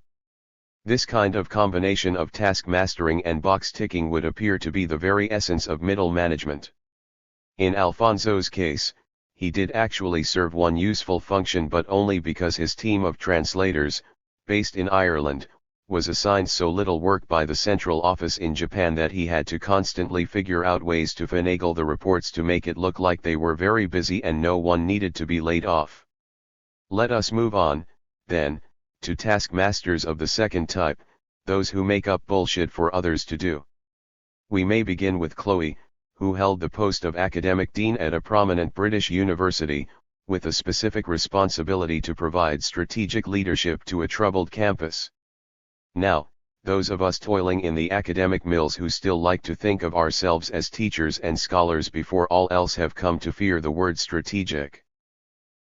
This kind of combination of task mastering and box ticking would appear to be the very essence of middle management. In Alfonso's case, he did actually serve one useful function, but only because his team of translators, based in Ireland, was assigned so little work by the central office in Japan that he had to constantly figure out ways to finagle the reports to make it look like they were very busy and no one needed to be laid off. Let us move on, then, to taskmasters of the second type, those who make up bullshit for others to do. We may begin with Chloe, who held the post of academic dean at a prominent British university, with a specific responsibility to provide strategic leadership to a troubled campus. Now, those of us toiling in the academic mills who still like to think of ourselves as teachers and scholars before all else have come to fear the word strategic.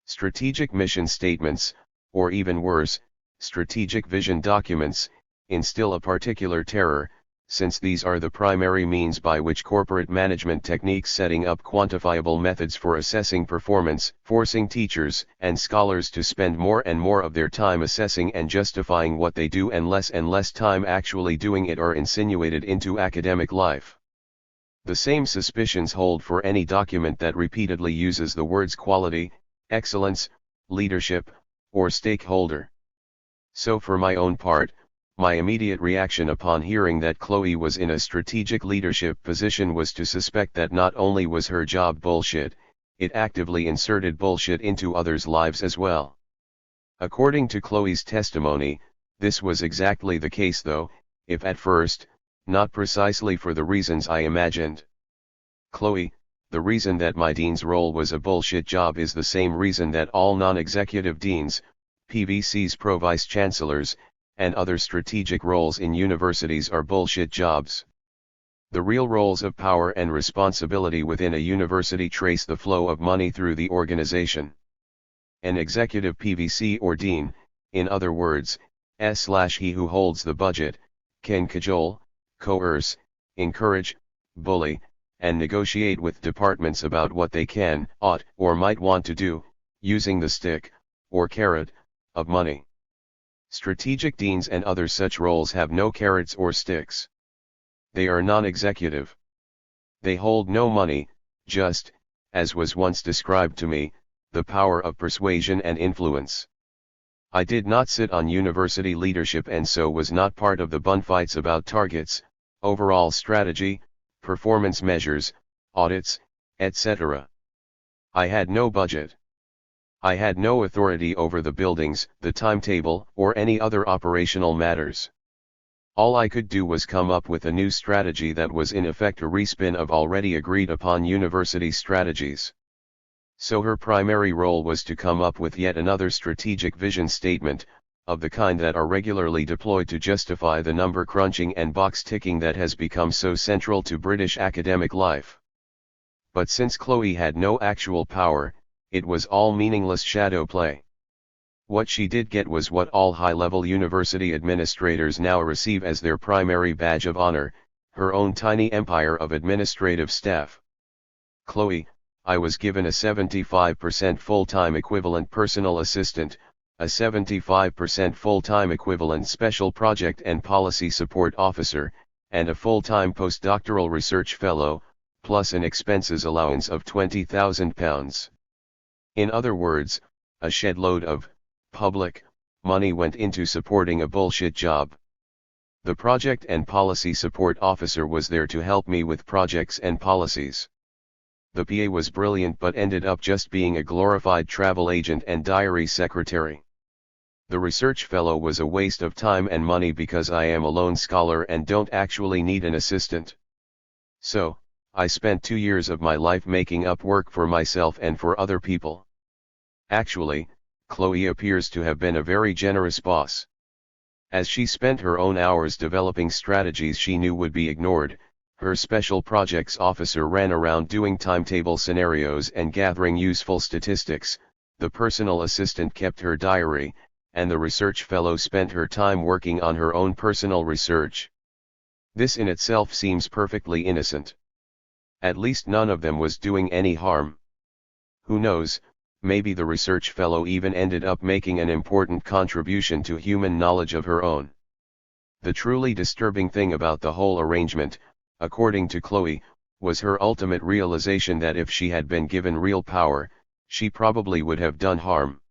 Strategic mission statements, or even worse, strategic vision documents, instill a particular terror, since these are the primary means by which corporate management techniques setting up quantifiable methods for assessing performance, forcing teachers and scholars to spend more and more of their time assessing and justifying what they do and less time actually doing it, are insinuated into academic life. The same suspicions hold for any document that repeatedly uses the words quality, excellence, leadership, or stakeholder. So for my own part, my immediate reaction upon hearing that Chloe was in a strategic leadership position was to suspect that not only was her job bullshit, it actively inserted bullshit into others' lives as well. According to Chloe's testimony, this was exactly the case though, if at first, not precisely for the reasons I imagined. Chloe, the reason that my dean's role was a bullshit job is the same reason that all non-executive deans, PVCs, pro-vice-chancellors, and other strategic roles in universities are bullshit jobs. The real roles of power and responsibility within a university trace the flow of money through the organization. An executive PVC or dean, in other words, he who holds the budget, can cajole, coerce, encourage, bully, and negotiate with departments about what they can, ought, or might want to do, using the stick, or carrot, of money. Strategic deans and other such roles have no carrots or sticks. They are non-executive. They hold no money, just, as was once described to me, the power of persuasion and influence. I did not sit on university leadership and so was not part of the bunfights about targets, overall strategy, performance measures, audits, etc. I had no budget. I had no authority over the buildings, the timetable, or any other operational matters. All I could do was come up with a new strategy that was in effect a respin of already agreed upon university strategies. So her primary role was to come up with yet another strategic vision statement, of the kind that are regularly deployed to justify the number crunching and box ticking that has become so central to British academic life. But since Chloe had no actual power, it was all meaningless shadow play. What she did get was what all high-level university administrators now receive as their primary badge of honor, her own tiny empire of administrative staff. Chloe, I was given a 75% full-time equivalent personal assistant, a 75% full-time equivalent special project and policy support officer, and a full-time postdoctoral research fellow, plus an expenses allowance of £20,000. In other words, a shed load of public money went into supporting a bullshit job. The project and policy support officer was there to help me with projects and policies. The PA was brilliant but ended up just being a glorified travel agent and diary secretary. The research fellow was a waste of time and money because I am a lone scholar and don't actually need an assistant. So, I spent 2 years of my life making up work for myself and for other people. Actually, Chloe appears to have been a very generous boss. As she spent her own hours developing strategies she knew would be ignored, her special projects officer ran around doing timetable scenarios and gathering useful statistics, the personal assistant kept her diary, and the research fellow spent her time working on her own personal research. This in itself seems perfectly innocent. At least none of them was doing any harm. Who knows, maybe the research fellow even ended up making an important contribution to human knowledge of her own. The truly disturbing thing about the whole arrangement, according to Chloe, was her ultimate realization that if she had been given real power, she probably would have done harm.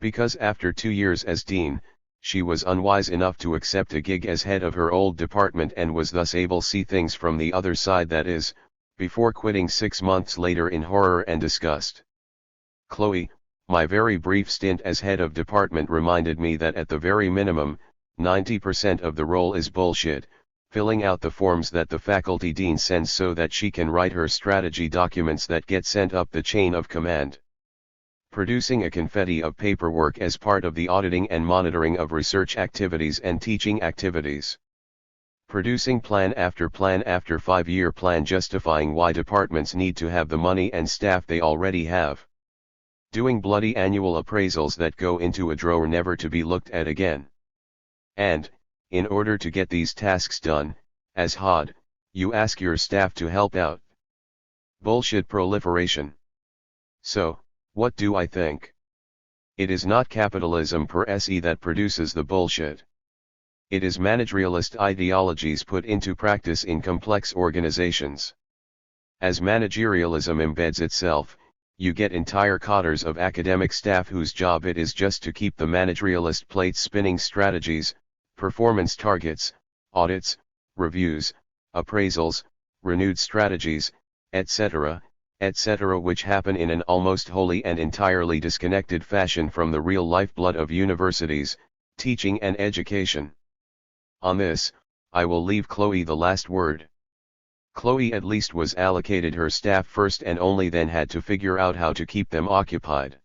Because after 2 years as dean, she was unwise enough to accept a gig as head of her old department and was thus able to see things from the other side, that is, before quitting 6 months later in horror and disgust. Chloe, my very brief stint as head of department reminded me that at the very minimum, 90% of the role is bullshit, filling out the forms that the faculty dean sends so that she can write her strategy documents that get sent up the chain of command. Producing a confetti of paperwork as part of the auditing and monitoring of research activities and teaching activities. Producing plan after 5-year plan justifying why departments need to have the money and staff they already have. Doing bloody annual appraisals that go into a drawer never to be looked at again. And, in order to get these tasks done, as HOD, you ask your staff to help out. Bullshit proliferation. So, what do I think? It is not capitalism per se that produces the bullshit. It is managerialist ideologies put into practice in complex organizations. As managerialism embeds itself, you get entire cadres of academic staff whose job it is just to keep the managerialist plates spinning strategies, performance targets, audits, reviews, appraisals, renewed strategies, etc., etc., which happen in an almost wholly and entirely disconnected fashion from the real lifeblood of universities, teaching and education. On this, I will leave Chloe the last word. Chloe at least was allocated her staff first and only then had to figure out how to keep them occupied.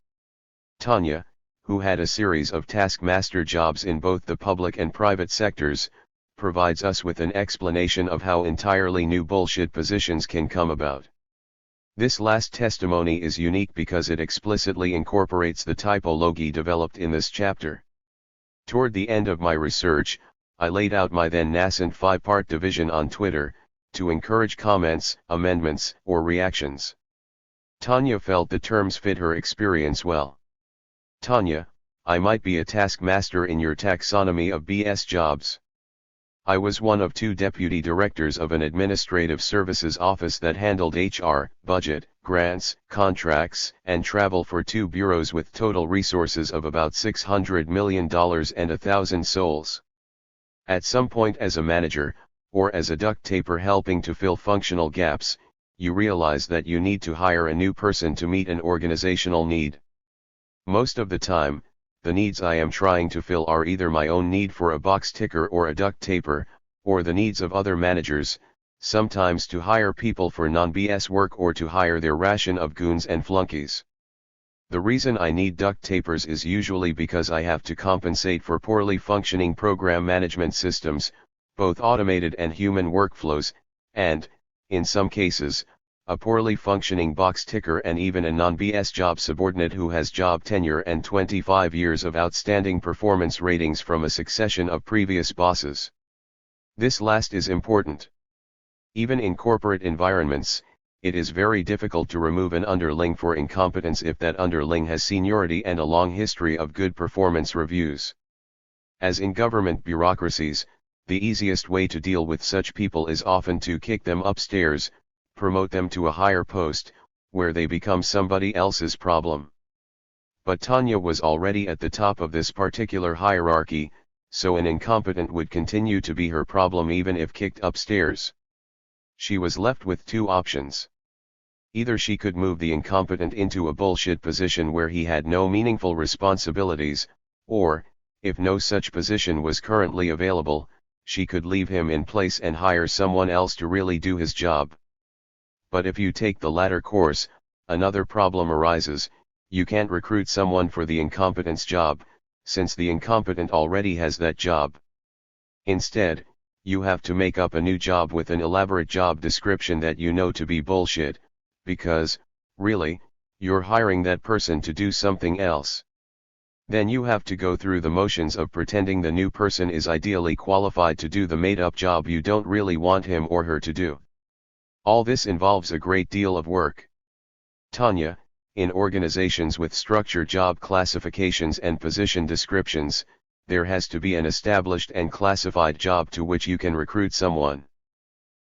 Tanya, who had a series of taskmaster jobs in both the public and private sectors, provides us with an explanation of how entirely new bullshit positions can come about. This last testimony is unique because it explicitly incorporates the typology developed in this chapter. Toward the end of my research, I laid out my then nascent 5-part division on Twitter, to encourage comments, amendments, or reactions. Tanya felt the terms fit her experience well. Tanya, I might be a taskmaster in your taxonomy of BS jobs. I was one of 2 deputy directors of an administrative services office that handled HR, budget, grants, contracts, and travel for 2 bureaus with total resources of about $600 million and 1,000 souls. At some point as a manager, or as a duct taper helping to fill functional gaps, you realize that you need to hire a new person to meet an organizational need. Most of the time, the needs I am trying to fill are either my own need for a box ticker or a duct taper, or the needs of other managers, sometimes to hire people for non-BS work or to hire their ration of goons and flunkies. The reason I need duct tapers is usually because I have to compensate for poorly functioning program management systems, both automated and human workflows, and, in some cases, a poorly functioning box ticker and even a non-BS job subordinate who has job tenure and 25 years of outstanding performance ratings from a succession of previous bosses. This last is important. Even in corporate environments, it is very difficult to remove an underling for incompetence if that underling has seniority and a long history of good performance reviews. As in government bureaucracies, the easiest way to deal with such people is often to kick them upstairs, promote them to a higher post, where they become somebody else's problem. But Tanya was already at the top of this particular hierarchy, so an incompetent would continue to be her problem even if kicked upstairs. She was left with 2 options. Either she could move the incompetent into a bullshit position where he had no meaningful responsibilities, or, if no such position was currently available, she could leave him in place and hire someone else to really do his job. But if you take the latter course, another problem arises: you can't recruit someone for the incompetent's job, since the incompetent already has that job. Instead, you have to make up a new job with an elaborate job description that you know to be bullshit, because, really, you're hiring that person to do something else. Then you have to go through the motions of pretending the new person is ideally qualified to do the made-up job you don't really want him or her to do. All this involves a great deal of work. Tanya, in organizations with structured job classifications and position descriptions, there has to be an established and classified job to which you can recruit someone.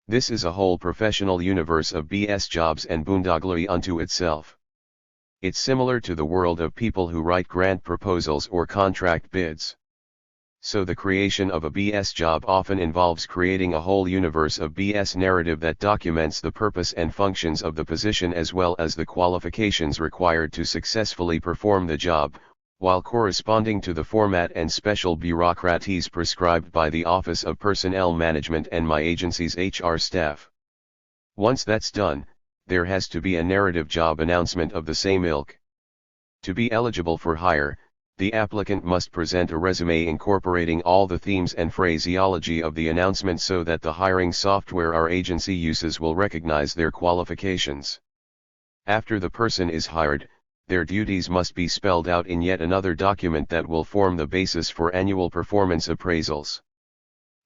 This is a whole professional universe of BS jobs and boondoglery unto itself. It's similar to the world of people who write grant proposals or contract bids. So the creation of a BS job often involves creating a whole universe of BS narrative that documents the purpose and functions of the position as well as the qualifications required to successfully perform the job, while corresponding to the format and special bureaucraties prescribed by the Office of Personnel Management and my agency's HR staff. Once that's done, there has to be a narrative job announcement of the same ilk. To be eligible for hire, the applicant must present a resume incorporating all the themes and phraseology of the announcement so that the hiring software our agency uses will recognize their qualifications. After the person is hired, their duties must be spelled out in yet another document that will form the basis for annual performance appraisals.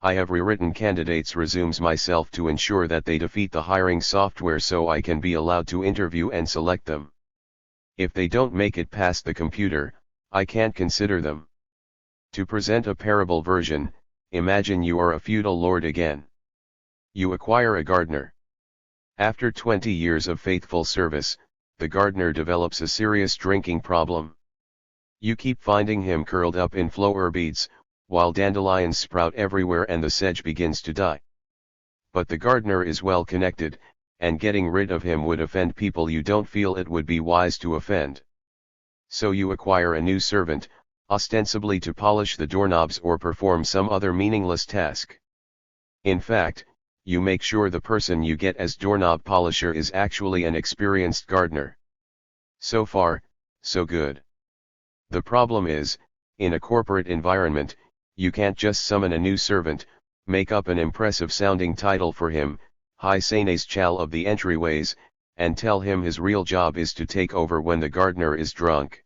I have rewritten candidates' resumes myself to ensure that they defeat the hiring software so I can be allowed to interview and select them. If they don't make it past the computer, I can't consider them. To present a parable version, imagine you are a feudal lord again. You acquire a gardener. After 20 years of faithful service, the gardener develops a serious drinking problem. You keep finding him curled up in flower beads, while dandelions sprout everywhere and the sedge begins to die. But the gardener is well connected, and getting rid of him would offend people you don't feel it would be wise to offend. So you acquire a new servant, ostensibly to polish the doorknobs or perform some other meaningless task. In fact, you make sure the person you get as doorknob polisher is actually an experienced gardener. So far, so good. The problem is, in a corporate environment, you can't just summon a new servant, make up an impressive sounding title for him, high Sanes Chal of the entryways, and tell him his real job is to take over when the gardener is drunk.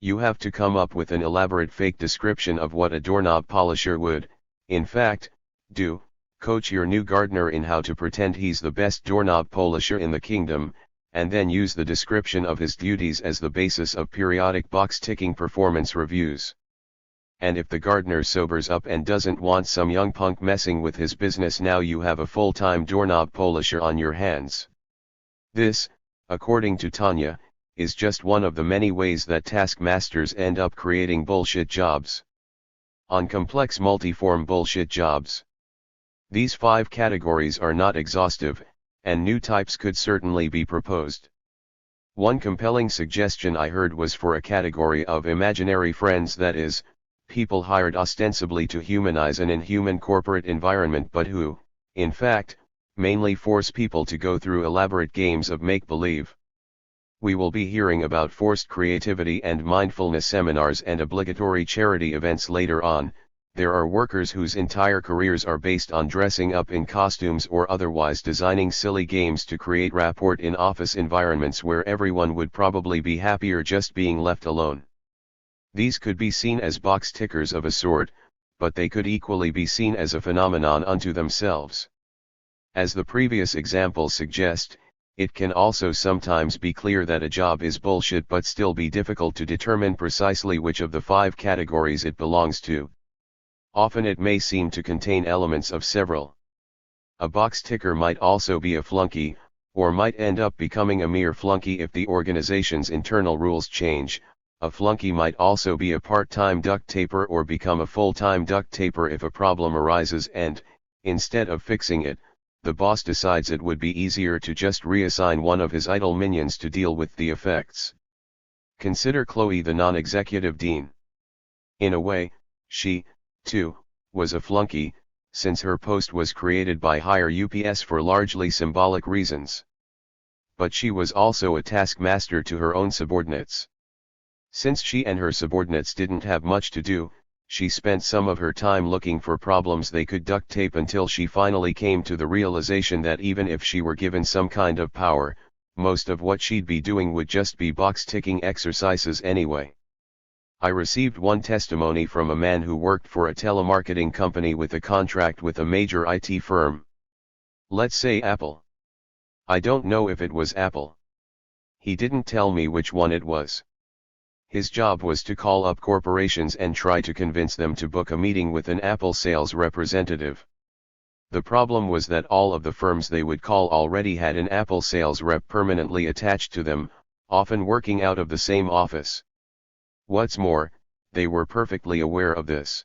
You have to come up with an elaborate fake description of what a doorknob polisher would, in fact, do, coach your new gardener in how to pretend he's the best doorknob polisher in the kingdom, and then use the description of his duties as the basis of periodic box-ticking performance reviews. And if the gardener sobers up and doesn't want some young punk messing with his business, now you have a full-time doorknob polisher on your hands. This, according to Tanya, is just one of the many ways that taskmasters end up creating bullshit jobs. On complex multiform bullshit jobs. These 5 categories are not exhaustive, and new types could certainly be proposed. One compelling suggestion I heard was for a category of imaginary friends, that is, people hired ostensibly to humanize an inhuman corporate environment but who, in fact, mainly force people to go through elaborate games of make-believe. We will be hearing about forced creativity and mindfulness seminars and obligatory charity events later on. There are workers whose entire careers are based on dressing up in costumes or otherwise designing silly games to create rapport in office environments where everyone would probably be happier just being left alone. These could be seen as box tickers of a sort, but they could equally be seen as a phenomenon unto themselves. As the previous examples suggest, it can also sometimes be clear that a job is bullshit but still be difficult to determine precisely which of the 5 categories it belongs to. Often it may seem to contain elements of several. A box ticker might also be a flunky, or might end up becoming a mere flunky if the organization's internal rules change. A flunky might also be a part-time duct taper or become a full-time duct taper if a problem arises and, instead of fixing it, the boss decides it would be easier to just reassign one of his idle minions to deal with the effects. Consider Chloe, the non-executive dean. In a way, she, too, was a flunky, since her post was created by higher UPS for largely symbolic reasons. But she was also a taskmaster to her own subordinates. Since she and her subordinates didn't have much to do, she spent some of her time looking for problems they could duct tape until she finally came to the realization that even if she were given some kind of power, most of what she'd be doing would just be box-ticking exercises anyway. I received one testimony from a man who worked for a telemarketing company with a contract with a major IT firm. Let's say Apple. I don't know if it was Apple. He didn't tell me which one it was. His job was to call up corporations and try to convince them to book a meeting with an Apple sales representative. The problem was that all of the firms they would call already had an Apple sales rep permanently attached to them, often working out of the same office. What's more, they were perfectly aware of this.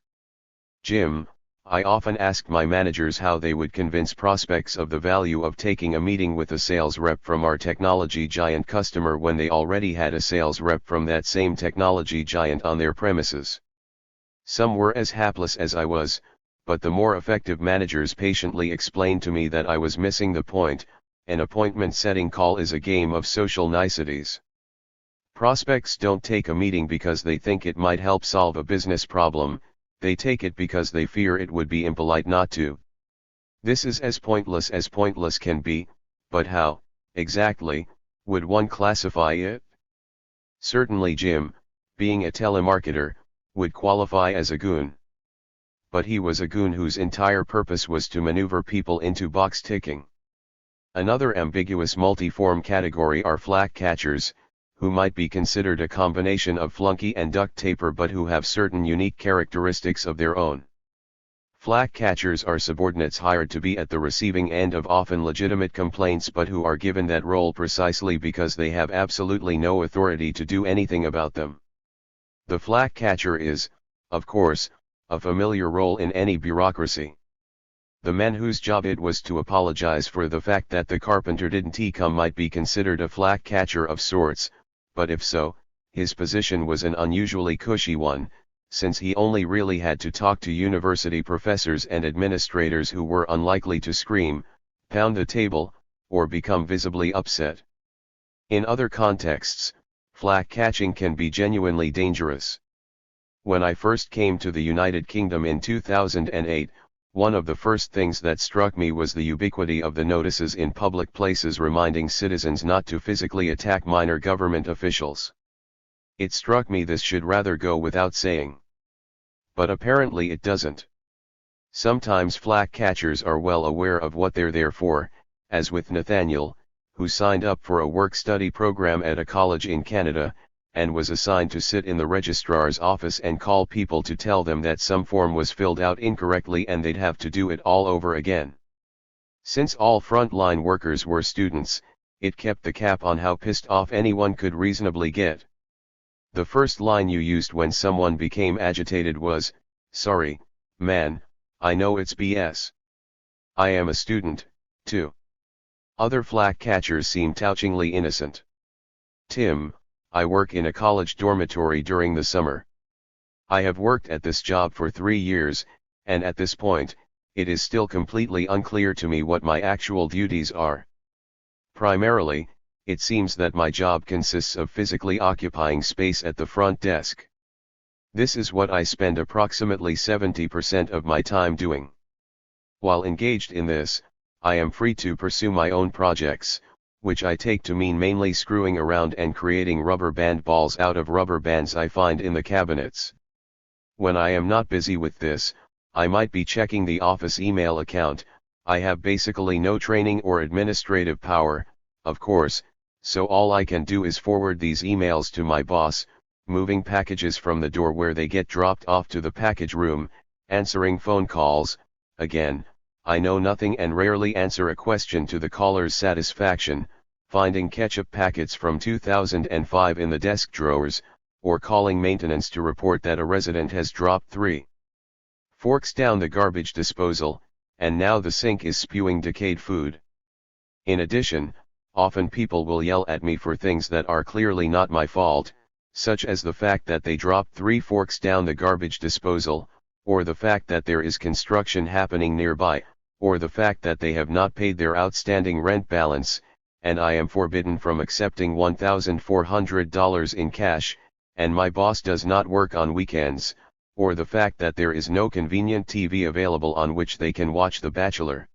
Jim, I often asked my managers how they would convince prospects of the value of taking a meeting with a sales rep from our technology giant customer when they already had a sales rep from that same technology giant on their premises. Some were as hapless as I was, but the more effective managers patiently explained to me that I was missing the point. An appointment setting call is a game of social niceties. Prospects don't take a meeting because they think it might help solve a business problem. They take it because they fear it would be impolite not to. This is as pointless can be, but how, exactly, would one classify it? Certainly Jim, being a telemarketer, would qualify as a goon. But he was a goon whose entire purpose was to maneuver people into box ticking. Another ambiguous multiform category are flack catchers, who might be considered a combination of flunky and duct taper but who have certain unique characteristics of their own. Flack catchers are subordinates hired to be at the receiving end of often legitimate complaints but who are given that role precisely because they have absolutely no authority to do anything about them. The flack catcher is, of course, a familiar role in any bureaucracy. The man whose job it was to apologize for the fact that the carpenter didn't come might be considered a flack catcher of sorts, but if so, his position was an unusually cushy one, since he only really had to talk to university professors and administrators who were unlikely to scream, pound the table, or become visibly upset. In other contexts, flak catching can be genuinely dangerous. When I first came to the United Kingdom in 2008, one of the first things that struck me was the ubiquity of the notices in public places reminding citizens not to physically attack minor government officials. It struck me this should rather go without saying. But apparently it doesn't. Sometimes flak catchers are well aware of what they're there for, as with Nathaniel, who signed up for a work-study program at a college in Canada, and was assigned to sit in the registrar's office and call people to tell them that some form was filled out incorrectly and they'd have to do it all over again. Since all frontline workers were students, it kept the cap on how pissed off anyone could reasonably get. The first line you used when someone became agitated was, "Sorry, man, I know it's BS. I am a student, too." Other flak catchers seem touchingly innocent. "Tim, I work in a college dormitory during the summer. I have worked at this job for 3 years, and at this point, it is still completely unclear to me what my actual duties are. Primarily, it seems that my job consists of physically occupying space at the front desk. This is what I spend approximately 70% of my time doing. While engaged in this, I am free to pursue my own projects, which I take to mean mainly screwing around and creating rubber band balls out of rubber bands I find in the cabinets. When I am not busy with this, I might be checking the office email account. I have basically no training or administrative power, of course, so all I can do is forward these emails to my boss, moving packages from the door where they get dropped off to the package room, answering phone calls. Again, I know nothing and rarely answer a question to the caller's satisfaction, finding ketchup packets from 2005 in the desk drawers, or calling maintenance to report that a resident has dropped 3 forks down the garbage disposal, and now the sink is spewing decayed food. In addition, often people will yell at me for things that are clearly not my fault, such as the fact that they dropped 3 forks down the garbage disposal, or the fact that there is construction happening nearby, or the fact that they have not paid their outstanding rent balance, and I am forbidden from accepting $1,400 in cash, and my boss does not work on weekends, or the fact that there is no convenient TV available on which they can watch The Bachelor.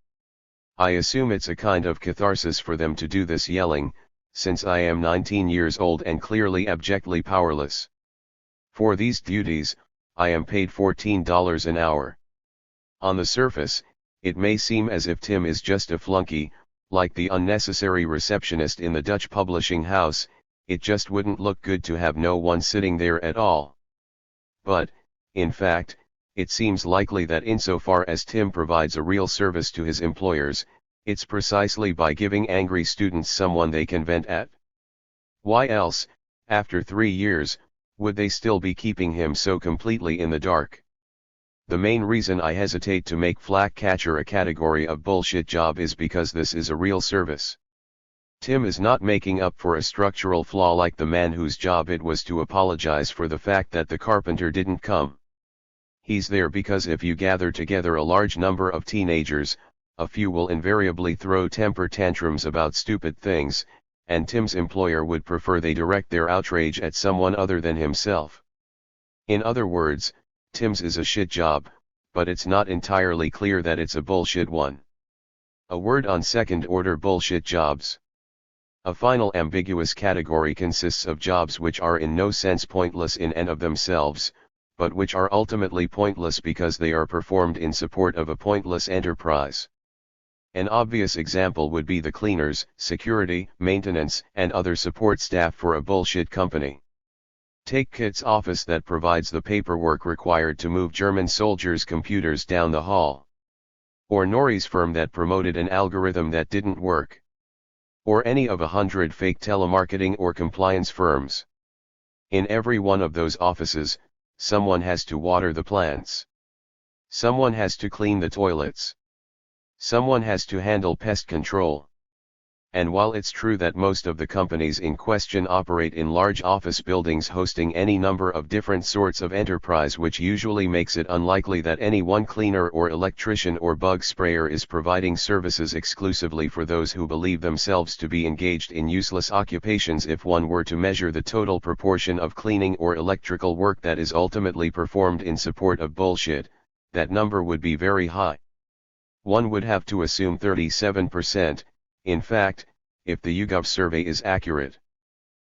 I assume it's a kind of catharsis for them to do this yelling, since I am 19 years old and clearly abjectly powerless. For these duties, I am paid $14 an hour. On the surface, it may seem as if Tim is just a flunky, like the unnecessary receptionist in the Dutch publishing house. It just wouldn't look good to have no one sitting there at all. But, in fact, it seems likely that insofar as Tim provides a real service to his employers, it's precisely by giving angry students someone they can vent at. Why else, after 3 years, would they still be keeping him so completely in the dark? The main reason I hesitate to make flak catcher a category of bullshit job is because this is a real service. Tim is not making up for a structural flaw like the man whose job it was to apologize for the fact that the carpenter didn't come. He's there because if you gather together a large number of teenagers, a few will invariably throw temper tantrums about stupid things, and Tim's employer would prefer they direct their outrage at someone other than himself. In other words, Tim's is a shit job, but it's not entirely clear that it's a bullshit one. A word on second-order bullshit jobs. A final ambiguous category consists of jobs which are in no sense pointless in and of themselves, but which are ultimately pointless because they are performed in support of a pointless enterprise. An obvious example would be the cleaners, security, maintenance, and other support staff for a bullshit company. Take Kit's office that provides the paperwork required to move German soldiers' computers down the hall. Or Nori's firm that promoted an algorithm that didn't work. Or any of 100 fake telemarketing or compliance firms. In every one of those offices, someone has to water the plants. Someone has to clean the toilets. Someone has to handle pest control. And while it's true that most of the companies in question operate in large office buildings hosting any number of different sorts of enterprise, which usually makes it unlikely that any one cleaner or electrician or bug sprayer is providing services exclusively for those who believe themselves to be engaged in useless occupations, if one were to measure the total proportion of cleaning or electrical work that is ultimately performed in support of bullshit, that number would be very high. One would have to assume 37%. In fact, if the YouGov survey is accurate.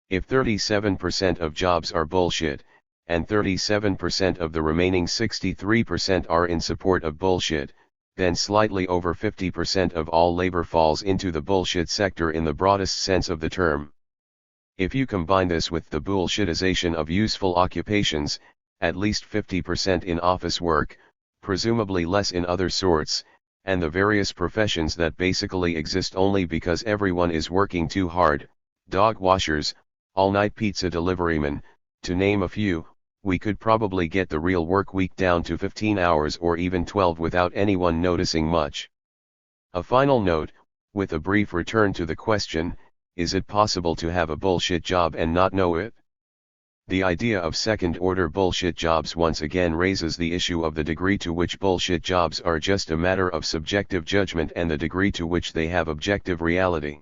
If 37% of jobs are bullshit, and 37% of the remaining 63% are in support of bullshit, then slightly over 50% of all labor falls into the bullshit sector in the broadest sense of the term. If you combine this with the bullshitization of useful occupations, at least 50% in office work, presumably less in other sorts, and the various professions that basically exist only because everyone is working too hard, dog washers, all-night pizza deliverymen, to name a few, we could probably get the real work week down to 15 hours or even 12 without anyone noticing much. A final note, with a brief return to the question, is it possible to have a bullshit job and not know it? The idea of second-order bullshit jobs once again raises the issue of the degree to which bullshit jobs are just a matter of subjective judgment and the degree to which they have objective reality.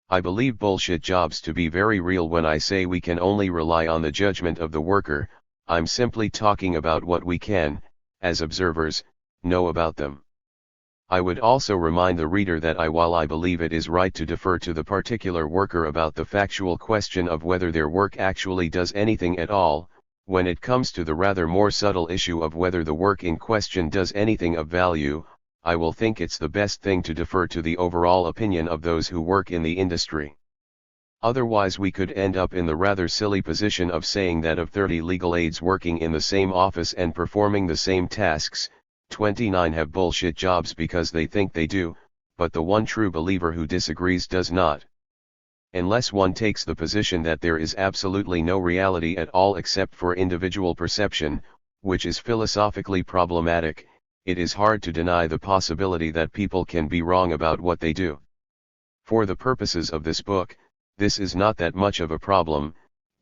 I believe bullshit jobs to be very real when I say we can only rely on the judgment of the worker. I'm simply talking about what we can, as observers, know about them. I would also remind the reader that while I believe it is right to defer to the particular worker about the factual question of whether their work actually does anything at all, when it comes to the rather more subtle issue of whether the work in question does anything of value, I will think it's the best thing to defer to the overall opinion of those who work in the industry. Otherwise we could end up in the rather silly position of saying that of 30 legal aides working in the same office and performing the same tasks, 29 have bullshit jobs because they think they do, but the one true believer who disagrees does not. Unless one takes the position that there is absolutely no reality at all except for individual perception, which is philosophically problematic, it is hard to deny the possibility that people can be wrong about what they do. For the purposes of this book, this is not that much of a problem,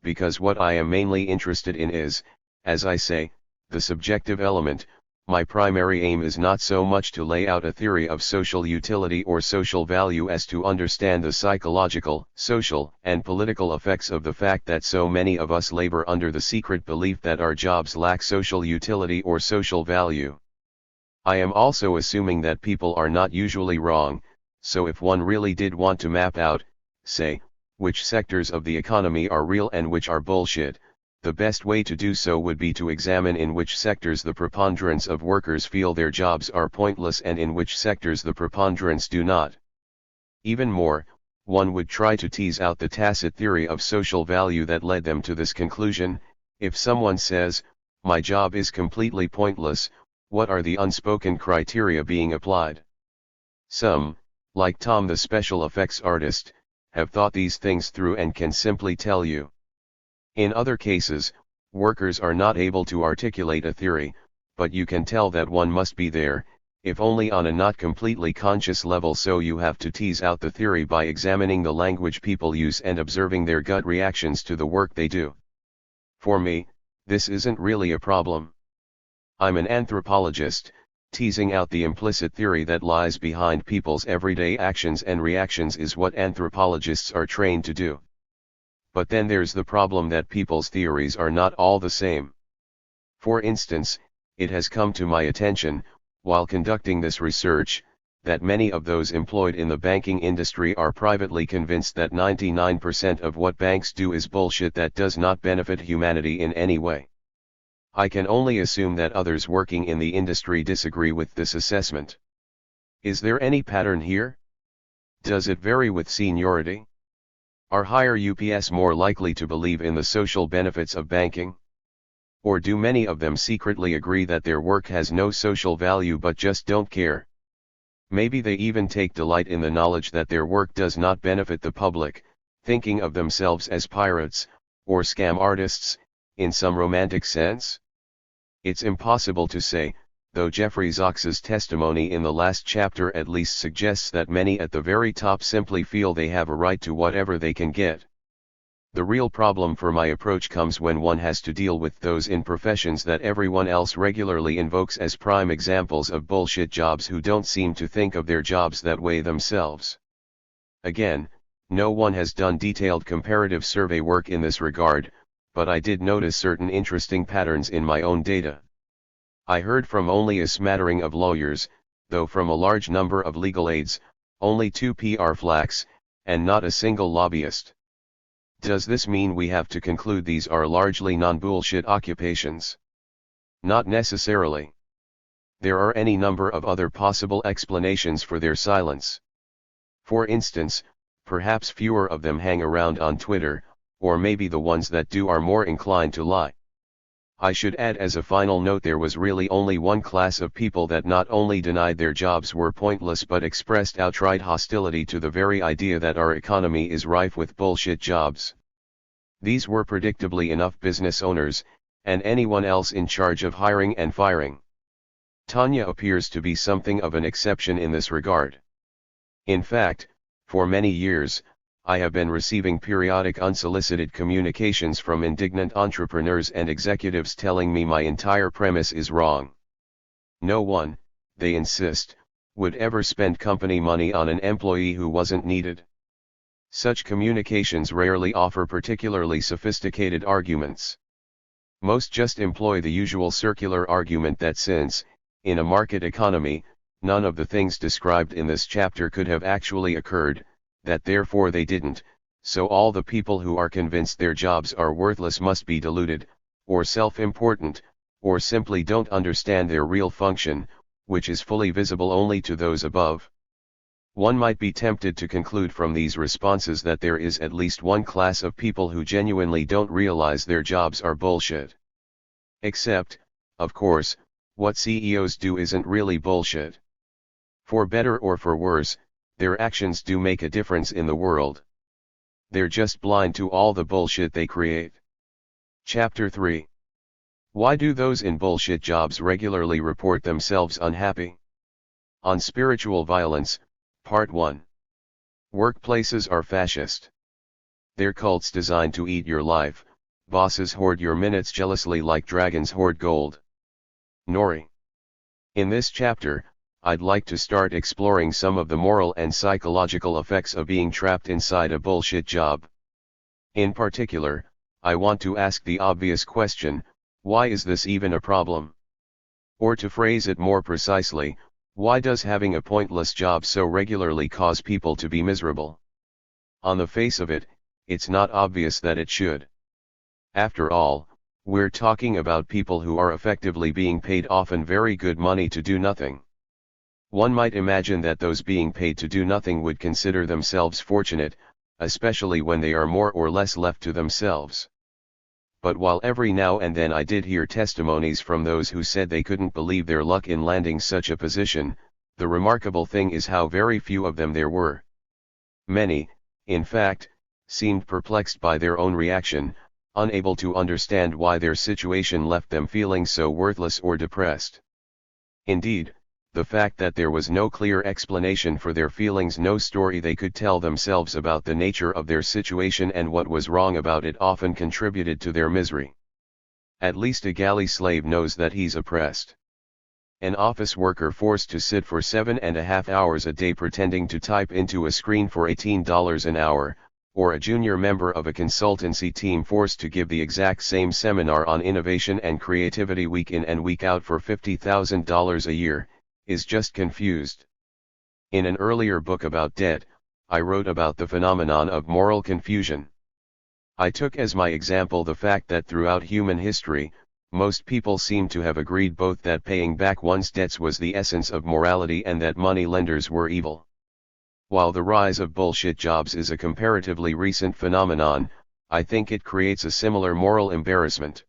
because what I am mainly interested in is, as I say, the subjective element. My primary aim is not so much to lay out a theory of social utility or social value as to understand the psychological, social, and political effects of the fact that so many of us labor under the secret belief that our jobs lack social utility or social value. I am also assuming that people are not usually wrong, so if one really did want to map out, say, which sectors of the economy are real and which are bullshit, the best way to do so would be to examine in which sectors the preponderance of workers feel their jobs are pointless and in which sectors the preponderance do not. Even more, one would try to tease out the tacit theory of social value that led them to this conclusion. If someone says, "My job is completely pointless," what are the unspoken criteria being applied? Some, like Tom the special effects artist, have thought these things through and can simply tell you. In other cases, workers are not able to articulate a theory, but you can tell that one must be there, if only on a not completely conscious level, so you have to tease out the theory by examining the language people use and observing their gut reactions to the work they do. For me, this isn't really a problem. I'm an anthropologist. Teasing out the implicit theory that lies behind people's everyday actions and reactions is what anthropologists are trained to do. But then there's the problem that people's theories are not all the same. For instance, it has come to my attention, while conducting this research, that many of those employed in the banking industry are privately convinced that 99% of what banks do is bullshit that does not benefit humanity in any way. I can only assume that others working in the industry disagree with this assessment. Is there any pattern here? Does it vary with seniority? Are higher UPS more likely to believe in the social benefits of banking? Or do many of them secretly agree that their work has no social value but just don't care? Maybe they even take delight in the knowledge that their work does not benefit the public, thinking of themselves as pirates, or scam artists, in some romantic sense? It's impossible to say, though Jeffrey Zox's testimony in the last chapter at least suggests that many at the very top simply feel they have a right to whatever they can get. The real problem for my approach comes when one has to deal with those in professions that everyone else regularly invokes as prime examples of bullshit jobs who don't seem to think of their jobs that way themselves. Again, no one has done detailed comparative survey work in this regard, but I did notice certain interesting patterns in my own data. I heard from only a smattering of lawyers, though from a large number of legal aides, only 2 PR flacks, and not a single lobbyist. Does this mean we have to conclude these are largely non-bullshit occupations? Not necessarily. There are any number of other possible explanations for their silence. For instance, perhaps fewer of them hang around on Twitter, or maybe the ones that do are more inclined to lie. I should add as a final note there was really only one class of people that not only denied their jobs were pointless but expressed outright hostility to the very idea that our economy is rife with bullshit jobs. These were predictably enough business owners, and anyone else in charge of hiring and firing. Tanya appears to be something of an exception in this regard. In fact, for many years, I have been receiving periodic unsolicited communications from indignant entrepreneurs and executives telling me my entire premise is wrong. No one, they insist, would ever spend company money on an employee who wasn't needed. Such communications rarely offer particularly sophisticated arguments. Most just employ the usual circular argument that since, in a market economy, none of the things described in this chapter could have actually occurred, that therefore they didn't, so all the people who are convinced their jobs are worthless must be deluded, or self-important, or simply don't understand their real function, which is fully visible only to those above. One might be tempted to conclude from these responses that there is at least one class of people who genuinely don't realize their jobs are bullshit. Except, of course, what CEOs do isn't really bullshit. For better or for worse, their actions do make a difference in the world. They're just blind to all the bullshit they create. Chapter 3. Why do those in bullshit jobs regularly report themselves unhappy? On spiritual violence, Part 1. Workplaces are fascist. They're cults designed to eat your life, bosses hoard your minutes jealously like dragons hoard gold. Nori. In this chapter, I'd like to start exploring some of the moral and psychological effects of being trapped inside a bullshit job. In particular, I want to ask the obvious question, why is this even a problem? Or to phrase it more precisely, why does having a pointless job so regularly cause people to be miserable? On the face of it, it's not obvious that it should. After all, we're talking about people who are effectively being paid often very good money to do nothing. One might imagine that those being paid to do nothing would consider themselves fortunate, especially when they are more or less left to themselves. But while every now and then I did hear testimonies from those who said they couldn't believe their luck in landing such a position, the remarkable thing is how very few of them there were. Many, in fact, seemed perplexed by their own reaction, unable to understand why their situation left them feeling so worthless or depressed. Indeed, the fact that there was no clear explanation for their feelings, no story they could tell themselves about the nature of their situation and what was wrong about it often contributed to their misery. At least a galley slave knows that he's oppressed. An office worker forced to sit for 7.5 hours a day pretending to type into a screen for $18 an hour, or a junior member of a consultancy team forced to give the exact same seminar on innovation and creativity week in and week out for $50,000 a year, is just confused. In an earlier book about debt, I wrote about the phenomenon of moral confusion. I took as my example the fact that throughout human history, most people seem to have agreed both that paying back one's debts was the essence of morality and that money lenders were evil. While the rise of bullshit jobs is a comparatively recent phenomenon, I think it creates a similar moral embarrassment.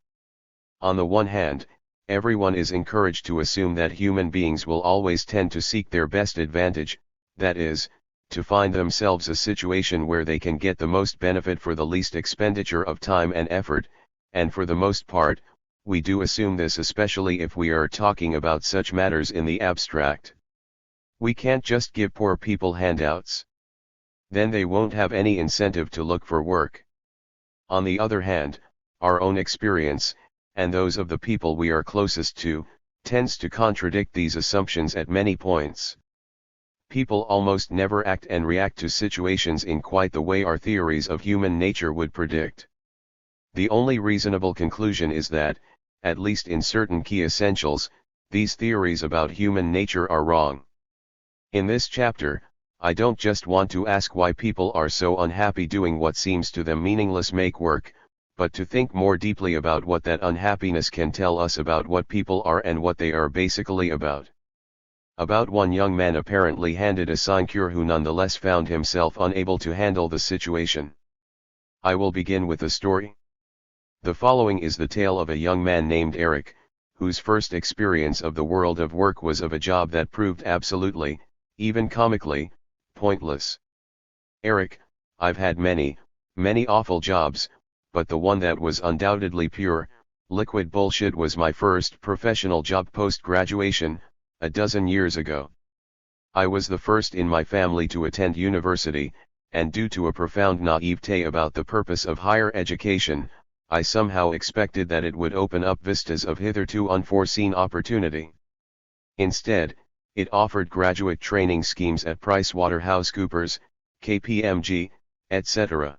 On the one hand, everyone is encouraged to assume that human beings will always tend to seek their best advantage, that is, to find themselves a situation where they can get the most benefit for the least expenditure of time and effort, and for the most part, We do assume this especially if we are talking about such matters in the abstract. We can't just give poor people handouts. Then they won't have any incentive to look for work. On the other hand, our own experience, and those of the people we are closest to, tends to contradict these assumptions at many points. People almost never act and react to situations in quite the way our theories of human nature would predict. The only reasonable conclusion is that, at least in certain key essentials, these theories about human nature are wrong. In this chapter, I don't just want to ask why people are so unhappy doing what seems to them meaningless make work, but to think more deeply about what that unhappiness can tell us about what people are and what they are basically about. About one young man apparently handed a sinecure who nonetheless found himself unable to handle the situation. I will begin with the story. The following is the tale of a young man named Eric, whose first experience of the world of work was of a job that proved absolutely, even comically, pointless. Eric, I've had many awful jobs, but the one that was undoubtedly pure, liquid bullshit was my first professional job post-graduation, a dozen years ago. I was the first in my family to attend university, and due to a profound naivete about the purpose of higher education, I somehow expected that it would open up vistas of hitherto unforeseen opportunity. Instead, it offered graduate training schemes at PricewaterhouseCoopers, KPMG, etc.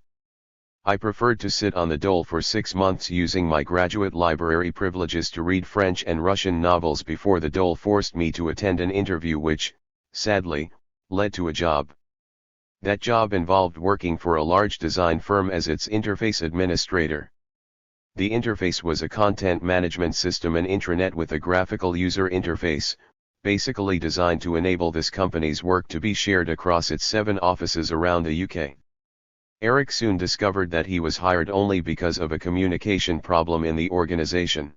I preferred to sit on the dole for 6 months using my graduate library privileges to read French and Russian novels before the dole forced me to attend an interview which, sadly, led to a job. That job involved working for a large design firm as its interface administrator. The interface was a content management system and intranet with a graphical user interface, basically designed to enable this company's work to be shared across its 7 offices around the UK. Eric soon discovered that he was hired only because of a communication problem in the organization.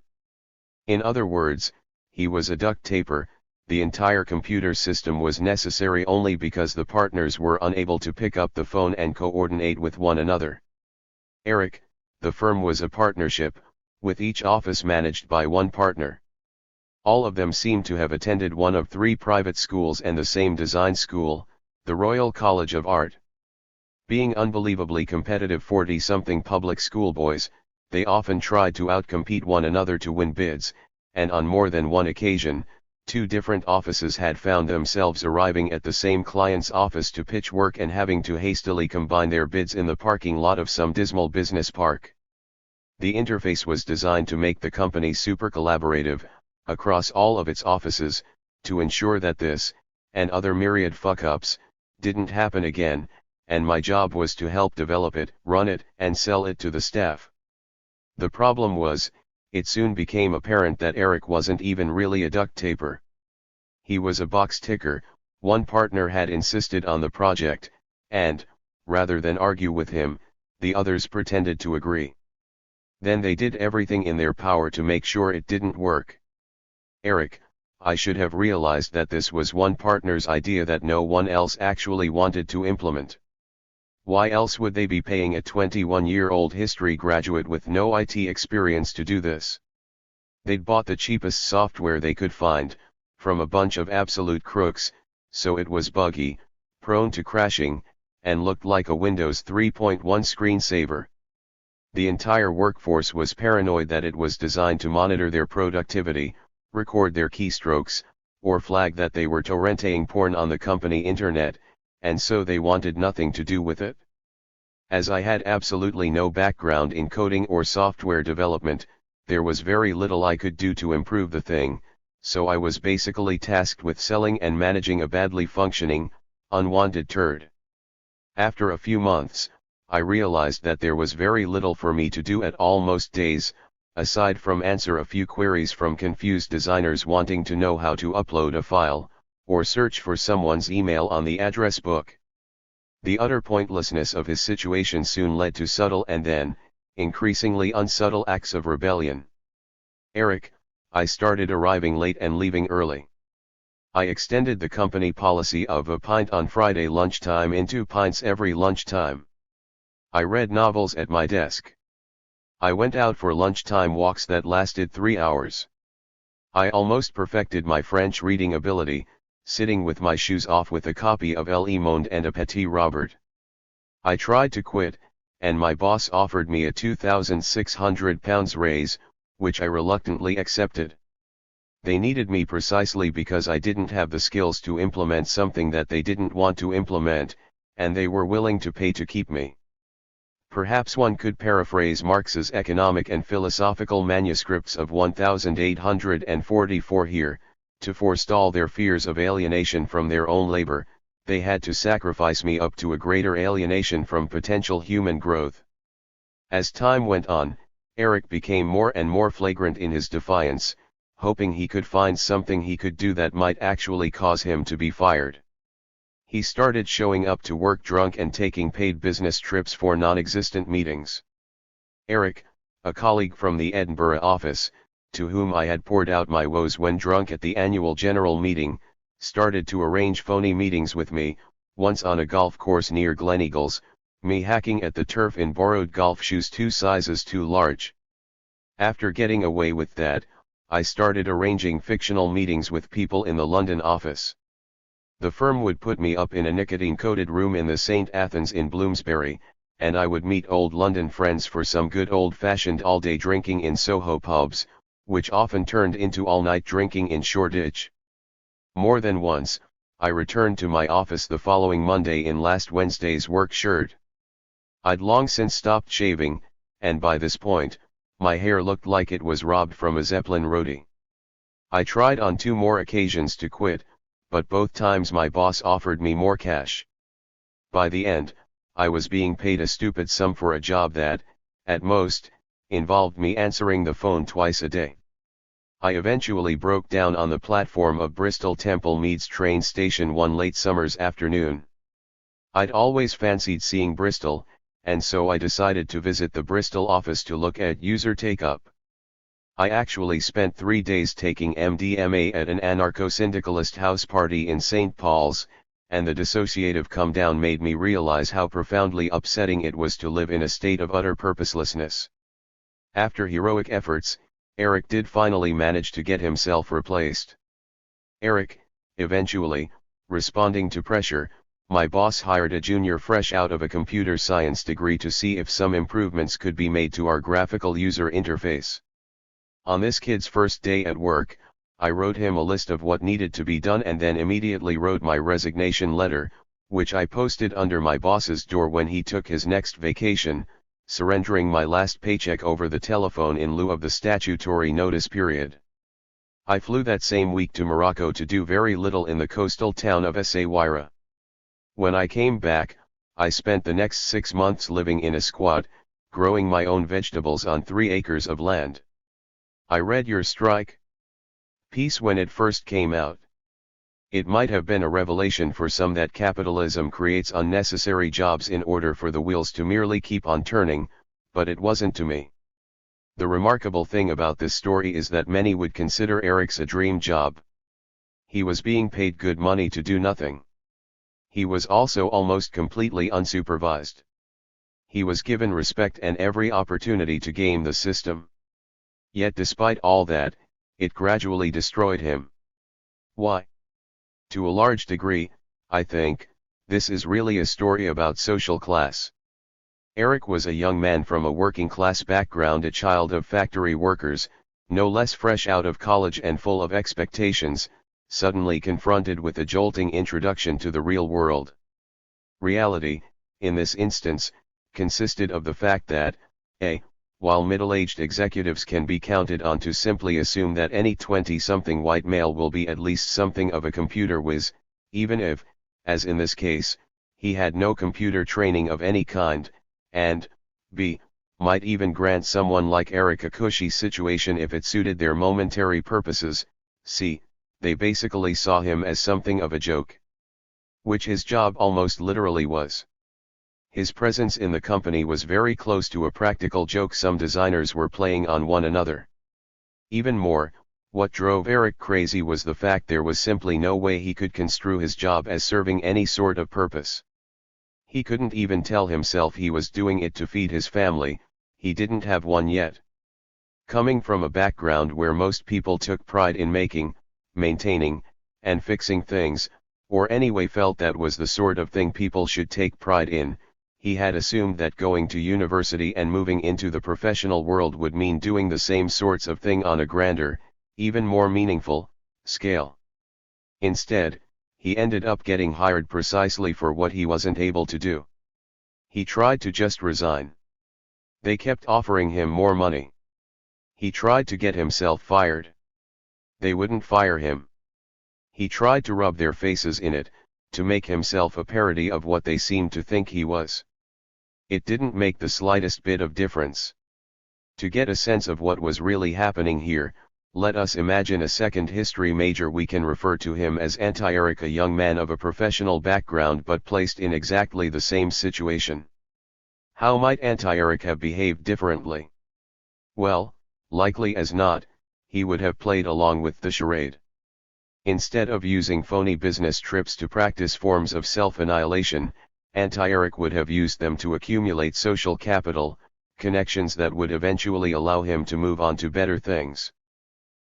In other words, he was a duct taper. The entire computer system was necessary only because the partners were unable to pick up the phone and coordinate with one another. Eric, the firm was a partnership, with each office managed by one partner. All of them seemed to have attended one of 3 private schools and the same design school, the Royal College of Art. Being unbelievably competitive 40-something public schoolboys, they often tried to outcompete one another to win bids, and on more than one occasion, 2 different offices had found themselves arriving at the same client's office to pitch work and having to hastily combine their bids in the parking lot of some dismal business park. The interface was designed to make the company super collaborative, across all of its offices, to ensure that this, and other myriad fuck-ups, didn't happen again, and my job was to help develop it, run it, and sell it to the staff. The problem was, it soon became apparent that Eric wasn't even really a duct taper. He was a box ticker. One partner had insisted on the project, and, rather than argue with him, the others pretended to agree. Then they did everything in their power to make sure it didn't work. Eric, I should have realized that this was one partner's idea that no one else actually wanted to implement. Why else would they be paying a 21-year-old history graduate with no IT experience to do this? They'd bought the cheapest software they could find, from a bunch of absolute crooks, so it was buggy, prone to crashing, and looked like a Windows 3.1 screensaver. The entire workforce was paranoid that it was designed to monitor their productivity, record their keystrokes, or flag that they were torrenting porn on the company internet, and so they wanted nothing to do with it. As I had absolutely no background in coding or software development, there was very little I could do to improve the thing, so I was basically tasked with selling and managing a badly functioning, unwanted turd. After a few months, I realized that there was very little for me to do at all most days, aside from answer a few queries from confused designers wanting to know how to upload a file, or search for someone's email on the address book. The utter pointlessness of his situation soon led to subtle and then, increasingly unsubtle acts of rebellion. Eric, I started arriving late and leaving early. I extended the company policy of a pint on Friday lunchtime into pints every lunchtime. I read novels at my desk. I went out for lunchtime walks that lasted 3 hours. I almost perfected my French reading ability, sitting with my shoes off with a copy of Le Monde and a Petit Robert. I tried to quit, and my boss offered me a £2,600 raise, which I reluctantly accepted. They needed me precisely because I didn't have the skills to implement something that they didn't want to implement, and they were willing to pay to keep me. Perhaps one could paraphrase Marx's economic and philosophical manuscripts of 1844 here: to forestall their fears of alienation from their own labor, they had to sacrifice me up to a greater alienation from potential human growth. As time went on, Eric became more and more flagrant in his defiance, hoping he could find something he could do that might actually cause him to be fired. He started showing up to work drunk and taking paid business trips for non-existent meetings. Eric, a colleague from the Edinburgh office, to whom I had poured out my woes when drunk at the annual general meeting, started to arrange phony meetings with me, once on a golf course near Gleneagles, me hacking at the turf in borrowed golf shoes 2 sizes too large. After getting away with that, I started arranging fictional meetings with people in the London office. The firm would put me up in a nicotine-coated room in the St. Athens in Bloomsbury, and I would meet old London friends for some good old-fashioned all-day drinking in Soho pubs, which often turned into all-night drinking in Shoreditch. More than once, I returned to my office the following Monday in last Wednesday's work shirt. I'd long since stopped shaving, and by this point, my hair looked like it was robbed from a Zeppelin roadie. I tried on 2 more occasions to quit, but both times my boss offered me more cash. By the end, I was being paid a stupid sum for a job that, at most, involved me answering the phone twice a day. I eventually broke down on the platform of Bristol Temple Meads train station one late summer's afternoon. I'd always fancied seeing Bristol, and so I decided to visit the Bristol office to look at user take-up. I actually spent 3 days taking MDMA at an anarcho-syndicalist house party in St. Paul's, and the dissociative come-down made me realize how profoundly upsetting it was to live in a state of utter purposelessness. After heroic efforts, Eric did finally manage to get himself replaced. Eric, eventually, responding to pressure, my boss hired a junior fresh out of a computer science degree to see if some improvements could be made to our graphical user interface. On this kid's first day at work, I wrote him a list of what needed to be done and then immediately wrote my resignation letter, which I posted under my boss's door when he took his next vacation, surrendering my last paycheck over the telephone in lieu of the statutory notice period. I flew that same week to Morocco to do very little in the coastal town of Essaouira. When I came back, I spent the next 6 months living in a squat, growing my own vegetables on 3 acres of land. I read your strike piece when it first came out. It might have been a revelation for some that capitalism creates unnecessary jobs in order for the wheels to merely keep on turning, but it wasn't to me. The remarkable thing about this story is that many would consider Eric's a dream job. He was being paid good money to do nothing. He was also almost completely unsupervised. He was given respect and every opportunity to game the system. Yet despite all that, it gradually destroyed him. Why? To a large degree, I think, this is really a story about social class. Eric was a young man from a working class background, a child of factory workers, no less fresh out of college and full of expectations, suddenly confronted with a jolting introduction to the real world. Reality, in this instance, consisted of the fact that, while middle-aged executives can be counted on to simply assume that any 20-something white male will be at least something of a computer whiz, even if, as in this case, he had no computer training of any kind, and, b, might even grant someone like Eric a cushy situation if it suited their momentary purposes, c, they basically saw him as something of a joke. Which his job almost literally was. His presence in the company was very close to a practical joke some designers were playing on one another. Even more, what drove Eric crazy was the fact there was simply no way he could construe his job as serving any sort of purpose. He couldn't even tell himself he was doing it to feed his family, he didn't have one yet. Coming from a background where most people took pride in making, maintaining, and fixing things, or anyway felt that was the sort of thing people should take pride in, he had assumed that going to university and moving into the professional world would mean doing the same sorts of thing on a grander, even more meaningful, scale. Instead, he ended up getting hired precisely for what he wasn't able to do. He tried to just resign. They kept offering him more money. He tried to get himself fired. They wouldn't fire him. He tried to rub their faces in it, to make himself a parody of what they seemed to think he was. It didn't make the slightest bit of difference. To get a sense of what was really happening here, let us imagine a second history major. We can refer to him as Antioch, a young man of a professional background but placed in exactly the same situation. How might Antioch have behaved differently? Well, likely as not, he would have played along with the charade. Instead of using phony business trips to practice forms of self-annihilation, Antioch would have used them to accumulate social capital, connections that would eventually allow him to move on to better things.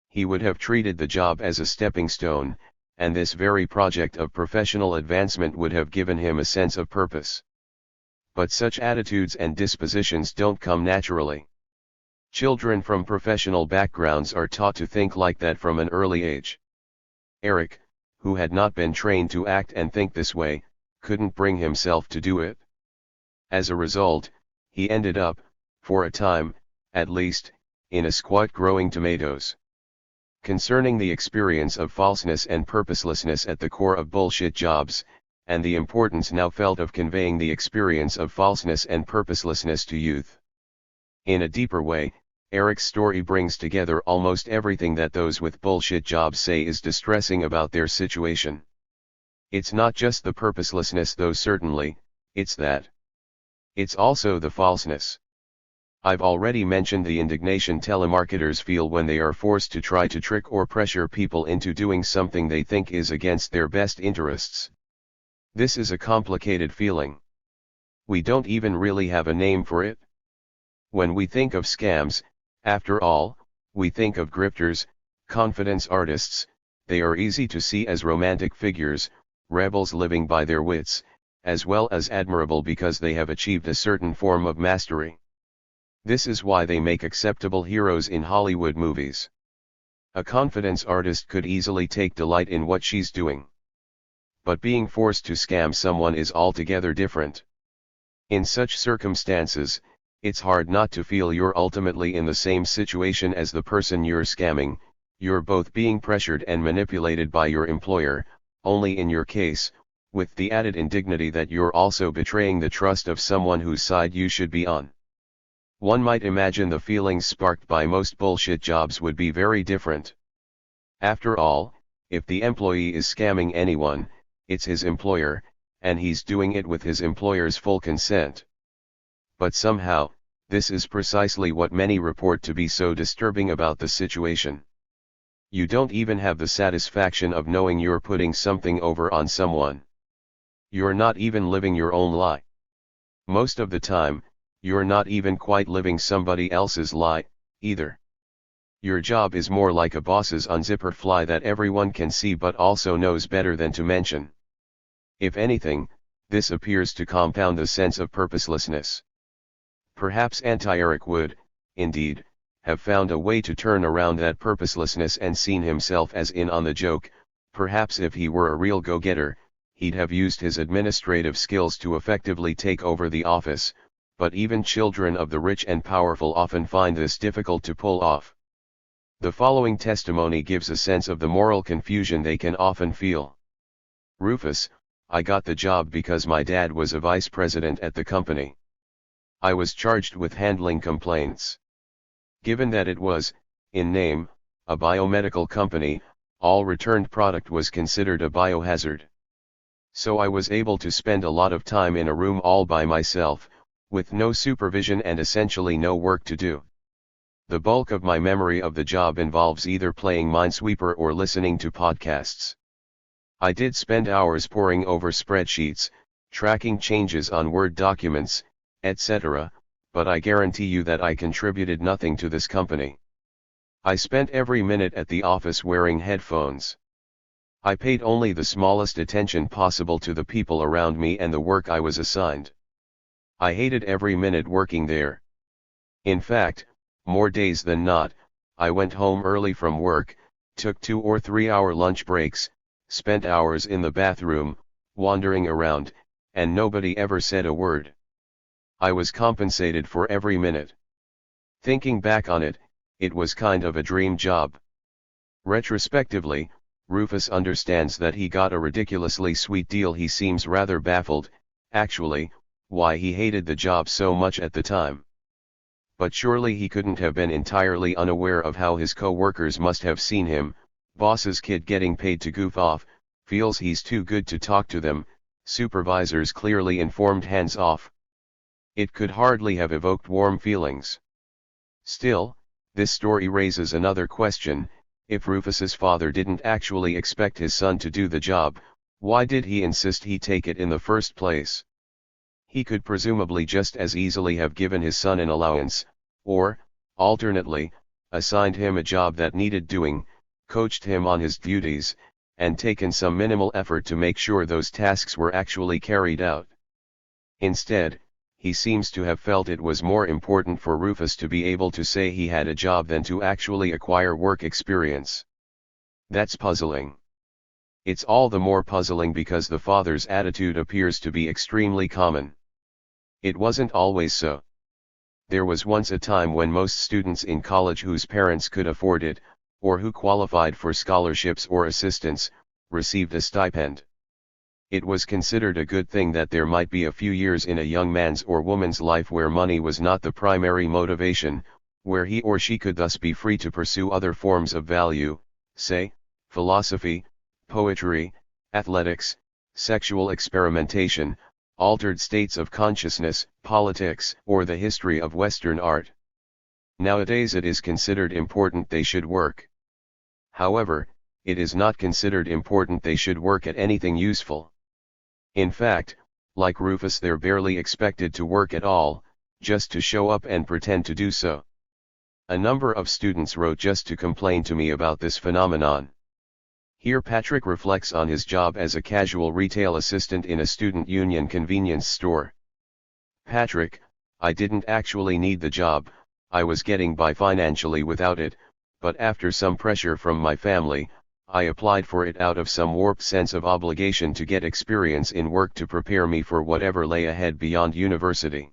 He would have treated the job as a stepping stone, and this very project of professional advancement would have given him a sense of purpose. But such attitudes and dispositions don't come naturally. Children from professional backgrounds are taught to think like that from an early age. Eric, who had not been trained to act and think this way, couldn't bring himself to do it. As a result, he ended up, for a time, at least, in a squat growing tomatoes. Concerning the experience of falseness and purposelessness at the core of bullshit jobs, and the importance now felt of conveying the experience of falseness and purposelessness to youth. In a deeper way, Eric's story brings together almost everything that those with bullshit jobs say is distressing about their situation. It's not just the purposelessness though, certainly, it's that. It's also the falseness. I've already mentioned the indignation telemarketers feel when they are forced to try to trick or pressure people into doing something they think is against their best interests. This is a complicated feeling. We don't even really have a name for it. When we think of scams, after all, we think of grifters, confidence artists. They are easy to see as romantic figures, rebels living by their wits, as well as admirable because they have achieved a certain form of mastery. This is why they make acceptable heroes in Hollywood movies. A confidence artist could easily take delight in what she's doing. But being forced to scam someone is altogether different. In such circumstances, it's hard not to feel you're ultimately in the same situation as the person you're scamming. You're both being pressured and manipulated by your employer, only in your case, with the added indignity that you're also betraying the trust of someone whose side you should be on. One might imagine the feelings sparked by most bullshit jobs would be very different. After all, if the employee is scamming anyone, it's his employer, and he's doing it with his employer's full consent. But somehow, this is precisely what many report to be so disturbing about the situation. You don't even have the satisfaction of knowing you're putting something over on someone. You're not even living your own lie. Most of the time, you're not even quite living somebody else's lie, either. Your job is more like a boss's unzipper fly that everyone can see but also knows better than to mention. If anything, this appears to compound the sense of purposelessness. Perhaps Antioch would, indeed, have found a way to turn around that purposelessness and seen himself as in on the joke. Perhaps if he were a real go-getter, he'd have used his administrative skills to effectively take over the office, but even children of the rich and powerful often find this difficult to pull off. The following testimony gives a sense of the moral confusion they can often feel. Rufus, I got the job because my dad was a vice president at the company. I was charged with handling complaints. Given that it was, in name, a biomedical company, all returned product was considered a biohazard. So I was able to spend a lot of time in a room all by myself, with no supervision and essentially no work to do. The bulk of my memory of the job involves either playing Minesweeper or listening to podcasts. I did spend hours poring over spreadsheets, tracking changes on Word documents, etc., but I guarantee you that I contributed nothing to this company. I spent every minute at the office wearing headphones. I paid only the smallest attention possible to the people around me and the work I was assigned. I hated every minute working there. In fact, more days than not, I went home early from work, took 2 or 3 hour lunch breaks, spent hours in the bathroom, wandering around, and nobody ever said a word. I was compensated for every minute. Thinking back on it, it was kind of a dream job. Retrospectively, Rufus understands that he got a ridiculously sweet deal. He seems rather baffled, actually, why he hated the job so much at the time. But surely he couldn't have been entirely unaware of how his co-workers must have seen him. Boss's kid getting paid to goof off, feels he's too good to talk to them, supervisors clearly informed hands off. It could hardly have evoked warm feelings. Still, this story raises another question: if Rufus's father didn't actually expect his son to do the job, why did he insist he take it in the first place? He could presumably just as easily have given his son an allowance, or, alternately, assigned him a job that needed doing, coached him on his duties, and taken some minimal effort to make sure those tasks were actually carried out. Instead, he seems to have felt it was more important for Rufus to be able to say he had a job than to actually acquire work experience. That's puzzling. It's all the more puzzling because the father's attitude appears to be extremely common. It wasn't always so. There was once a time when most students in college whose parents could afford it, or who qualified for scholarships or assistance, received a stipend. It was considered a good thing that there might be a few years in a young man's or woman's life where money was not the primary motivation, where he or she could thus be free to pursue other forms of value, say, philosophy, poetry, athletics, sexual experimentation, altered states of consciousness, politics, or the history of Western art. Nowadays it is considered important they should work. However, it is not considered important they should work at anything useful. In fact, like Rufus, they're barely expected to work at all, just to show up and pretend to do so. A number of students wrote just to complain to me about this phenomenon. Here Patrick reflects on his job as a casual retail assistant in a student union convenience store. Patrick: I didn't actually need the job, I was getting by financially without it, but after some pressure from my family, I applied for it out of some warped sense of obligation to get experience in work to prepare me for whatever lay ahead beyond university.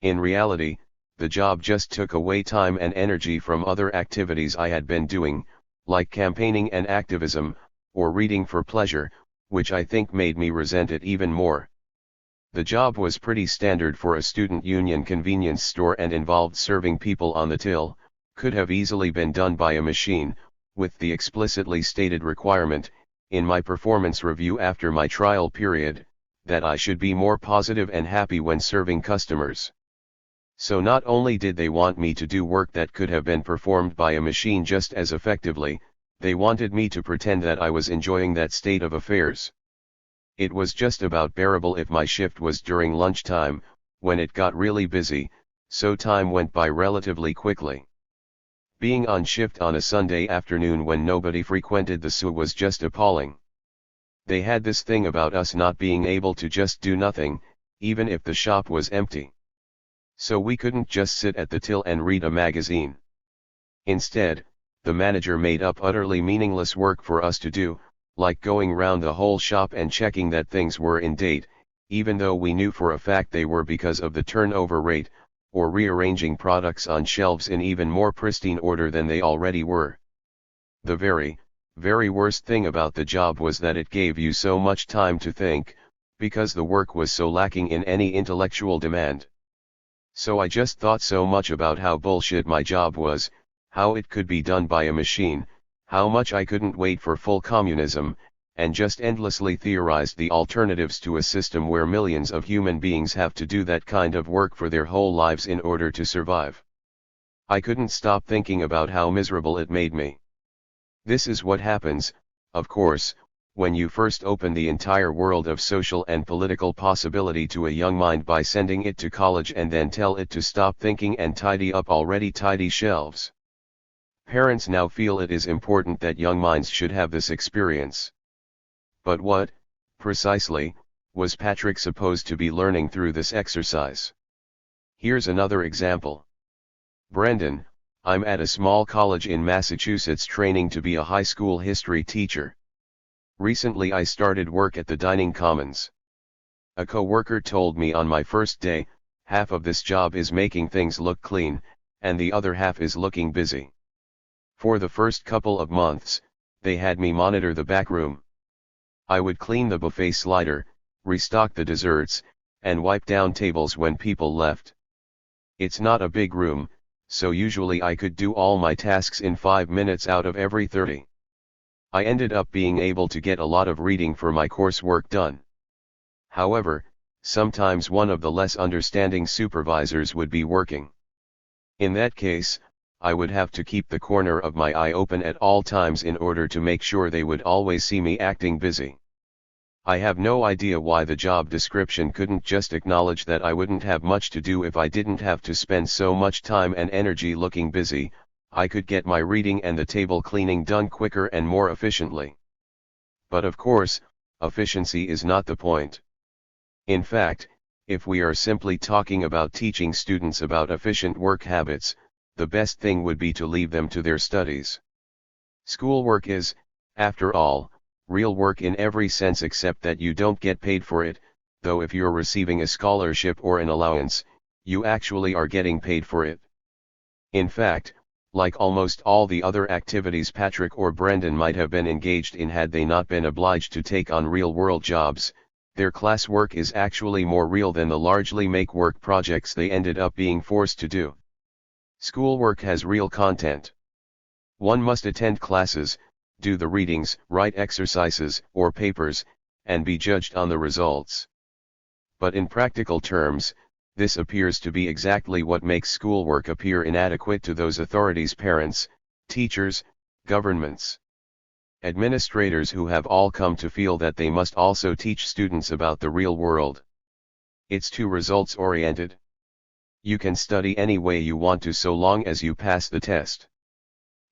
In reality, the job just took away time and energy from other activities I had been doing, like campaigning and activism, or reading for pleasure, which I think made me resent it even more. The job was pretty standard for a student union convenience store and involved serving people on the till, could have easily been done by a machine, with the explicitly stated requirement, in my performance review after my trial period, that I should be more positive and happy when serving customers. So not only did they want me to do work that could have been performed by a machine just as effectively, they wanted me to pretend that I was enjoying that state of affairs. It was just about bearable if my shift was during lunchtime, when it got really busy, so time went by relatively quickly. Being on shift on a Sunday afternoon when nobody frequented the SU was just appalling. They had this thing about us not being able to just do nothing, even if the shop was empty. So we couldn't just sit at the till and read a magazine. Instead, the manager made up utterly meaningless work for us to do, like going round the whole shop and checking that things were in date, even though we knew for a fact they were because of the turnover rate, or rearranging products on shelves in even more pristine order than they already were. The very, very worst thing about the job was that it gave you so much time to think, because the work was so lacking in any intellectual demand. So I just thought so much about how bullshit my job was, how it could be done by a machine, how much I couldn't wait for full communism, and just endlessly theorized the alternatives to a system where millions of human beings have to do that kind of work for their whole lives in order to survive. I couldn't stop thinking about how miserable it made me. This is what happens, of course, When you first open the entire world of social and political possibility to a young mind by sending it to college and then tell it to stop thinking and tidy up already tidy shelves. Parents now feel it is important that young minds should have this experience. But what, precisely, was Patrick supposed to be learning through this exercise? Here's another example. Brendan, I'm at a small college in Massachusetts training to be a high school history teacher. Recently I started work at the dining commons. A co-worker told me on my first day, half of this job is making things look clean, and the other half is looking busy. For the first couple of months, they had me monitor the back room. I would clean the buffet slider, restock the desserts, and wipe down tables when people left. It's not a big room, so usually I could do all my tasks in 5 minutes out of every 30. I ended up being able to get a lot of reading for my coursework done. However, sometimes one of the less understanding supervisors would be working. In that case, I would have to keep the corner of my eye open at all times in order to make sure they would always see me acting busy. I have no idea why the job description couldn't just acknowledge that I wouldn't have much to do if I didn't have to spend so much time and energy looking busy. I could get my reading and the table cleaning done quicker and more efficiently. But of course, efficiency is not the point. In fact, if we are simply talking about teaching students about efficient work habits, the best thing would be to leave them to their studies. Schoolwork is, after all, real work in every sense except that you don't get paid for it, though if you're receiving a scholarship or an allowance, you actually are getting paid for it. In fact, like almost all the other activities Patrick or Brendan might have been engaged in had they not been obliged to take on real-world jobs, their classwork is actually more real than the largely make-work projects they ended up being forced to do. Schoolwork has real content. One must attend classes, do the readings, write exercises or papers, and be judged on the results. But in practical terms, this appears to be exactly what makes schoolwork appear inadequate to those authorities: parents, teachers, governments, administrators who have all come to feel that they must also teach students about the real world. It's too results-oriented. You can study any way you want to so long as you pass the test.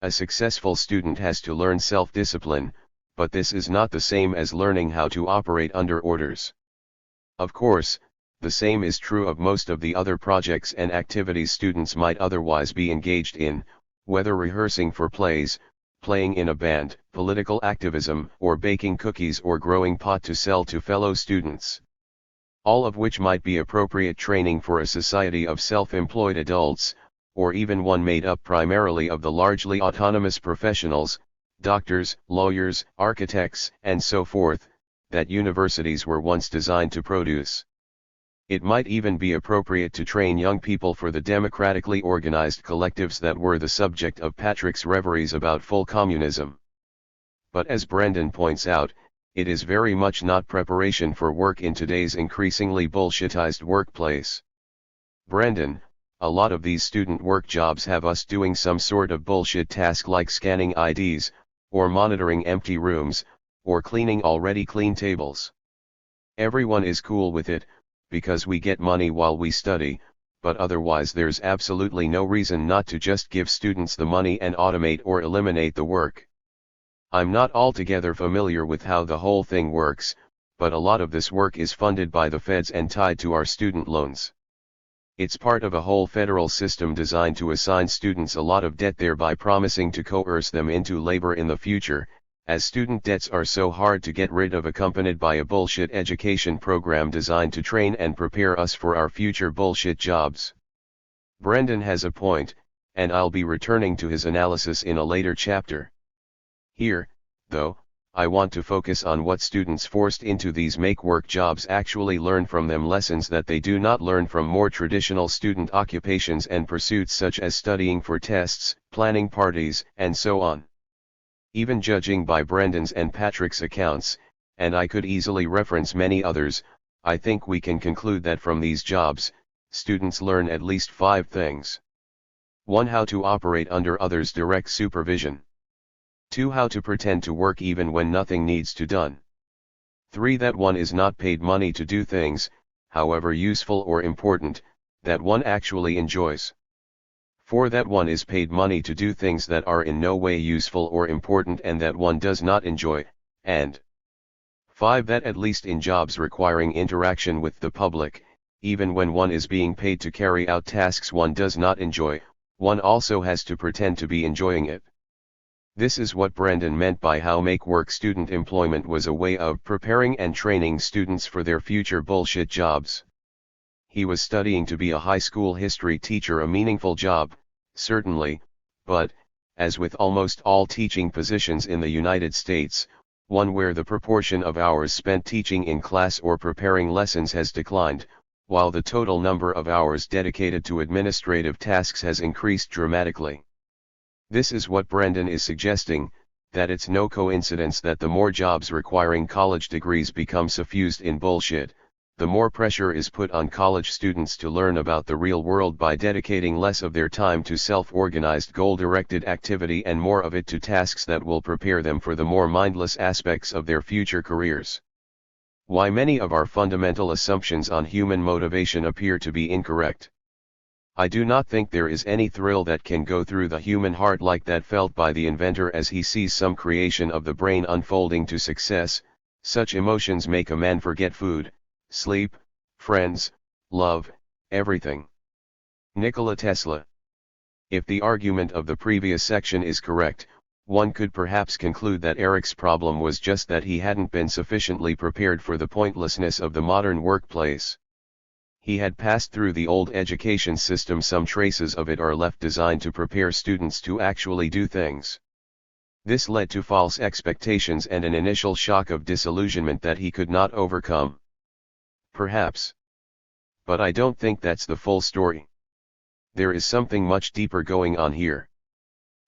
A successful student has to learn self-discipline, but this is not the same as learning how to operate under orders. Of course, the same is true of most of the other projects and activities students might otherwise be engaged in, whether rehearsing for plays, playing in a band, political activism, or baking cookies or growing pot to sell to fellow students. All of which might be appropriate training for a society of self-employed adults, or even one made up primarily of the largely autonomous professionals, doctors, lawyers, architects, and so forth, that universities were once designed to produce. It might even be appropriate to train young people for the democratically organized collectives that were the subject of Patrick's reveries about full communism. But as Brendan points out, it is very much not preparation for work in today's increasingly bullshitized workplace. Brendan, a lot of these student work jobs have us doing some sort of bullshit task like scanning IDs, or monitoring empty rooms, or cleaning already clean tables. Everyone is cool with it, because we get money while we study, but otherwise there's absolutely no reason not to just give students the money and automate or eliminate the work. I'm not altogether familiar with how the whole thing works, but a lot of this work is funded by the feds and tied to our student loans. It's part of a whole federal system designed to assign students a lot of debt, thereby promising to coerce them into labor in the future, as student debts are so hard to get rid of, accompanied by a bullshit education program designed to train and prepare us for our future bullshit jobs. Brendan has a point, and I'll be returning to his analysis in a later chapter. Here, though, I want to focus on what students forced into these make-work jobs actually learn from them, lessons that they do not learn from more traditional student occupations and pursuits such as studying for tests, planning parties, and so on. Even judging by Brendan's and Patrick's accounts, and I could easily reference many others, I think we can conclude that from these jobs, students learn at least 5 things. 1. How to operate under others' direct supervision. 2. How to pretend to work even when nothing needs to done. 3. That one is not paid money to do things, however useful or important, that one actually enjoys. 4. That one is paid money to do things that are in no way useful or important and that one does not enjoy, and 5. That at least in jobs requiring interaction with the public, even when one is being paid to carry out tasks one does not enjoy, one also has to pretend to be enjoying it. This is what Brendan meant by how make-work student employment was a way of preparing and training students for their future bullshit jobs. He was studying to be a high school history teacher, a meaningful job, certainly, but, as with almost all teaching positions in the United States, one where the proportion of hours spent teaching in class or preparing lessons has declined, while the total number of hours dedicated to administrative tasks has increased dramatically. This is what Brendan is suggesting, that it's no coincidence that the more jobs requiring college degrees become suffused in bullshit, the more pressure is put on college students to learn about the real world by dedicating less of their time to self-organized goal-directed activity and more of it to tasks that will prepare them for the more mindless aspects of their future careers. Why many of our fundamental assumptions on human motivation appear to be incorrect. I do not think there is any thrill that can go through the human heart like that felt by the inventor as he sees some creation of the brain unfolding to success. Such emotions make a man forget food, sleep, friends, love, everything. Nikola Tesla. If the argument of the previous section is correct, one could perhaps conclude that Eric's problem was just that he hadn't been sufficiently prepared for the pointlessness of the modern workplace. He had passed through the old education system. Some traces of it are left designed to prepare students to actually do things. This led to false expectations and an initial shock of disillusionment that he could not overcome. Perhaps. But I don't think that's the full story. There is something much deeper going on here.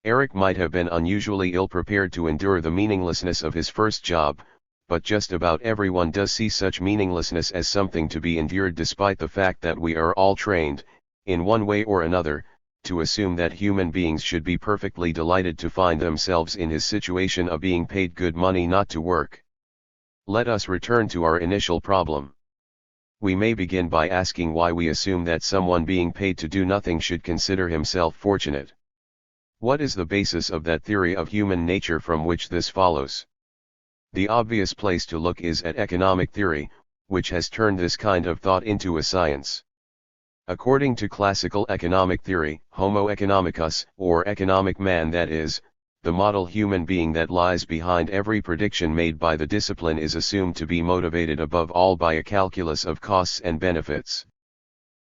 Eric might have been unusually ill-prepared to endure the meaninglessness of his first job, but just about everyone does see such meaninglessness as something to be endured, despite the fact that we are all trained, in one way or another, to assume that human beings should be perfectly delighted to find themselves in his situation of being paid good money not to work. Let us return to our initial problem. We may begin by asking why we assume that someone being paid to do nothing should consider himself fortunate. What is the basis of that theory of human nature from which this follows? The obvious place to look is at economic theory, which has turned this kind of thought into a science. According to classical economic theory, Homo economicus, or economic man, that is, the model human being that lies behind every prediction made by the discipline, is assumed to be motivated above all by a calculus of costs and benefits.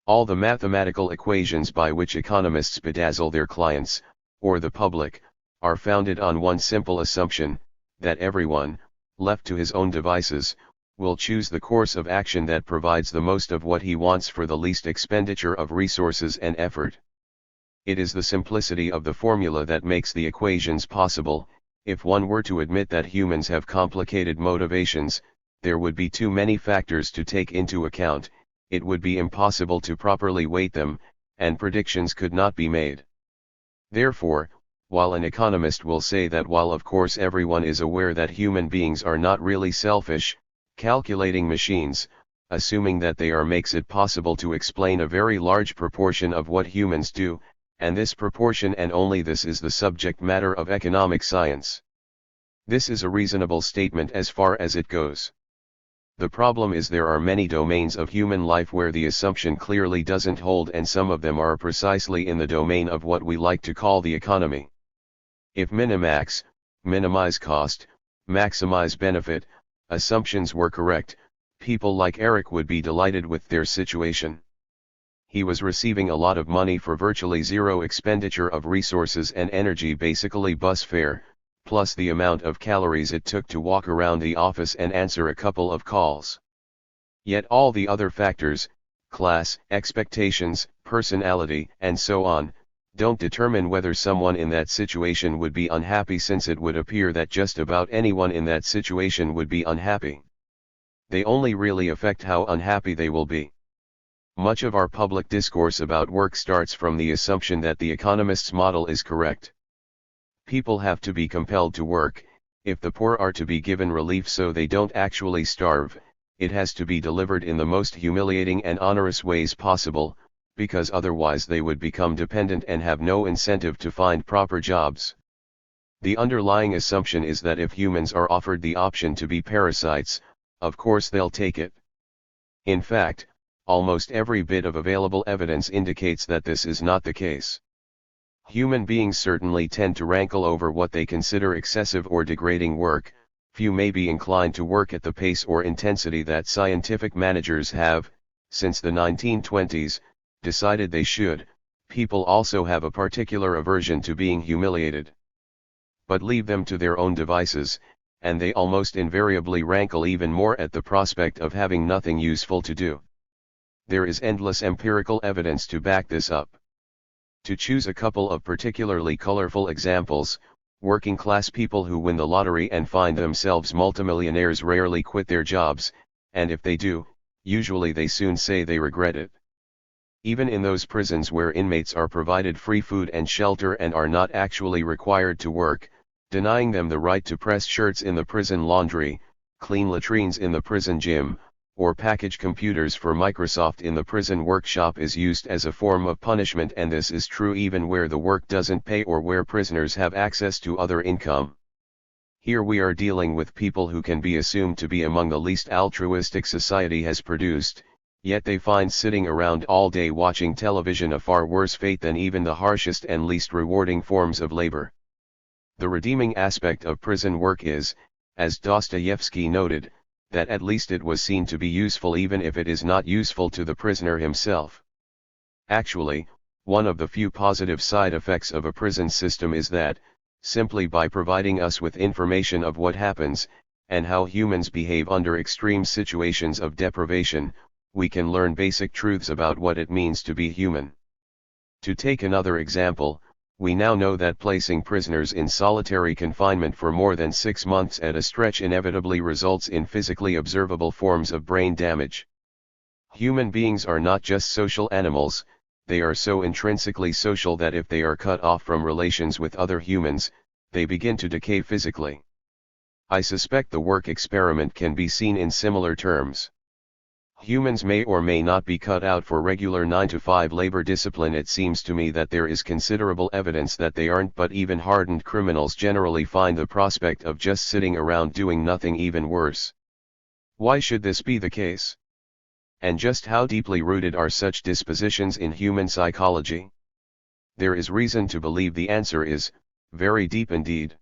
All the mathematical equations by which economists bedazzle their clients, or the public, are founded on one simple assumption, that everyone, left to his own devices, will choose the course of action that provides the most of what he wants for the least expenditure of resources and effort. It is the simplicity of the formula that makes the equations possible. If one were to admit that humans have complicated motivations, there would be too many factors to take into account, it would be impossible to properly weight them, and predictions could not be made. Therefore, while an economist will say that while of course everyone is aware that human beings are not really selfish, calculating machines, assuming that they are, makes it possible to explain a very large proportion of what humans do, and this proportion and only this is the subject matter of economic science. This is a reasonable statement as far as it goes. The problem is there are many domains of human life where the assumption clearly doesn't hold, and some of them are precisely in the domain of what we like to call the economy. If minimax, minimize cost, maximize benefit, assumptions were correct, people like Eric would be delighted with their situation. He was receiving a lot of money for virtually zero expenditure of resources and energy, basically bus fare, plus the amount of calories it took to walk around the office and answer a couple of calls. Yet all the other factors, class, expectations, personality, and so on, don't determine whether someone in that situation would be unhappy, since it would appear that just about anyone in that situation would be unhappy. They only really affect how unhappy they will be. Much of our public discourse about work starts from the assumption that the economist's model is correct. People have to be compelled to work. If the poor are to be given relief so they don't actually starve, it has to be delivered in the most humiliating and onerous ways possible, because otherwise they would become dependent and have no incentive to find proper jobs. The underlying assumption is that if humans are offered the option to be parasites, of course they'll take it. In fact, almost every bit of available evidence indicates that this is not the case. Human beings certainly tend to rankle over what they consider excessive or degrading work. Few may be inclined to work at the pace or intensity that scientific managers have, since the 1920s, decided they should. People also have a particular aversion to being humiliated. But leave them to their own devices, and they almost invariably rankle even more at the prospect of having nothing useful to do. There is endless empirical evidence to back this up. To choose a couple of particularly colorful examples, working-class people who win the lottery and find themselves multimillionaires rarely quit their jobs, and if they do, usually they soon say they regret it. Even in those prisons where inmates are provided free food and shelter and are not actually required to work, denying them the right to press shirts in the prison laundry, clean latrines in the prison gym, or package computers for Microsoft in the prison workshop is used as a form of punishment, and this is true even where the work doesn't pay or where prisoners have access to other income. Here we are dealing with people who can be assumed to be among the least altruistic society has produced, yet they find sitting around all day watching television a far worse fate than even the harshest and least rewarding forms of labor. The redeeming aspect of prison work is, as Dostoevsky noted, that at least it was seen to be useful even if it is not useful to the prisoner himself. Actually, one of the few positive side effects of a prison system is that, simply by providing us with information of what happens, and how humans behave under extreme situations of deprivation, we can learn basic truths about what it means to be human. To take another example, we now know that placing prisoners in solitary confinement for more than 6 months at a stretch inevitably results in physically observable forms of brain damage. Human beings are not just social animals, they are so intrinsically social that if they are cut off from relations with other humans, they begin to decay physically. I suspect the work experiment can be seen in similar terms. Humans may or may not be cut out for regular 9-to-5 labor discipline. It seems to me that there is considerable evidence that they aren't, but even hardened criminals generally find the prospect of just sitting around doing nothing even worse. Why should this be the case? And just how deeply rooted are such dispositions in human psychology? There is reason to believe the answer is very deep indeed.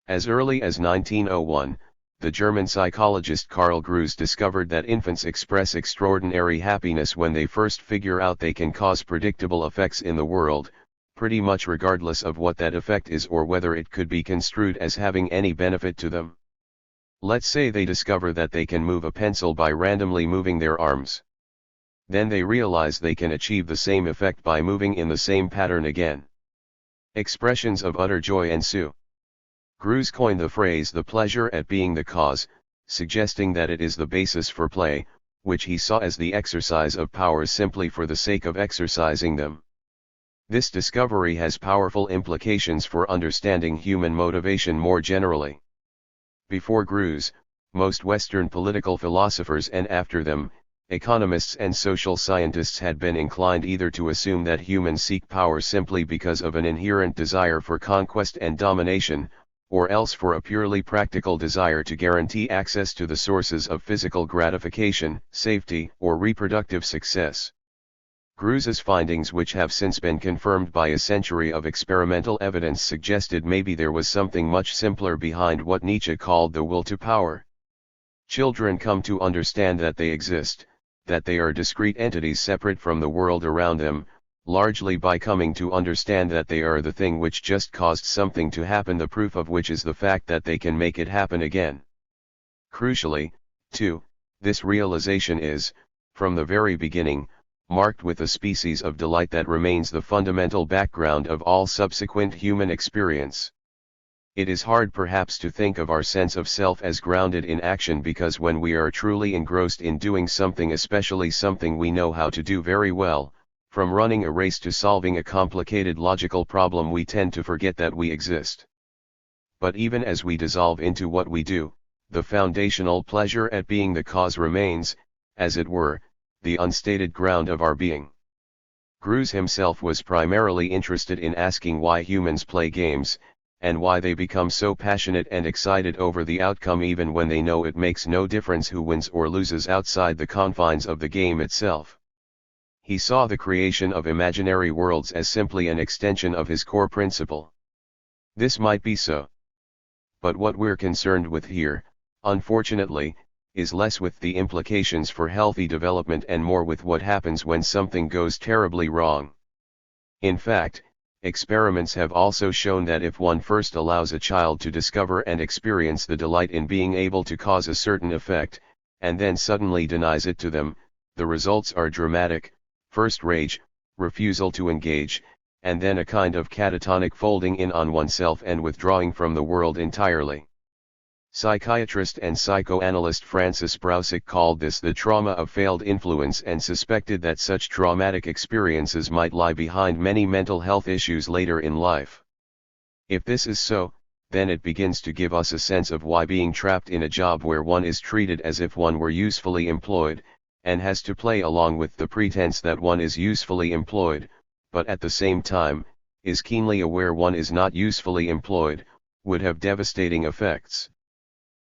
As early as 1901, the German psychologist Karl Greuze discovered that infants express extraordinary happiness when they first figure out they can cause predictable effects in the world, pretty much regardless of what that effect is or whether it could be construed as having any benefit to them. Let's say they discover that they can move a pencil by randomly moving their arms. Then they realize they can achieve the same effect by moving in the same pattern again. Expressions of utter joy ensue. Greuze coined the phrase "the pleasure at being the cause," suggesting that it is the basis for play, which he saw as the exercise of powers simply for the sake of exercising them. This discovery has powerful implications for understanding human motivation more generally. Before Greuze, most Western political philosophers and after them, economists and social scientists had been inclined either to assume that humans seek power simply because of an inherent desire for conquest and domination, or else for a purely practical desire to guarantee access to the sources of physical gratification, safety, or reproductive success. Greuze's findings, which have since been confirmed by a century of experimental evidence, suggested maybe there was something much simpler behind what Nietzsche called the will to power. Children come to understand that they exist, that they are discrete entities separate from the world around them, largely by coming to understand that they are the thing which just caused something to happen, the proof of which is the fact that they can make it happen again. Crucially, too, this realization is, from the very beginning, marked with a species of delight that remains the fundamental background of all subsequent human experience. It is hard perhaps to think of our sense of self as grounded in action, because when we are truly engrossed in doing something, especially something we know how to do very well, From running a race to solving a complicated logical problem, we tend to forget that we exist. But even as we dissolve into what we do, the foundational pleasure at being the cause remains, as it were, the unstated ground of our being. Greuze himself was primarily interested in asking why humans play games, and why they become so passionate and excited over the outcome even when they know it makes no difference who wins or loses outside the confines of the game itself. He saw the creation of imaginary worlds as simply an extension of his core principle. This might be so. But what we're concerned with here, unfortunately, is less with the implications for healthy development and more with what happens when something goes terribly wrong. In fact, experiments have also shown that if one first allows a child to discover and experience the delight in being able to cause a certain effect, and then suddenly denies it to them, the results are dramatic: first rage, refusal to engage, and then a kind of catatonic folding in on oneself and withdrawing from the world entirely. Psychiatrist and psychoanalyst Francis Brausick called this the trauma of failed influence and suspected that such traumatic experiences might lie behind many mental health issues later in life. If this is so, then it begins to give us a sense of why being trapped in a job where one is treated as if one were usefully employed, and has to play along with the pretense that one is usefully employed, but at the same time, is keenly aware one is not usefully employed, would have devastating effects.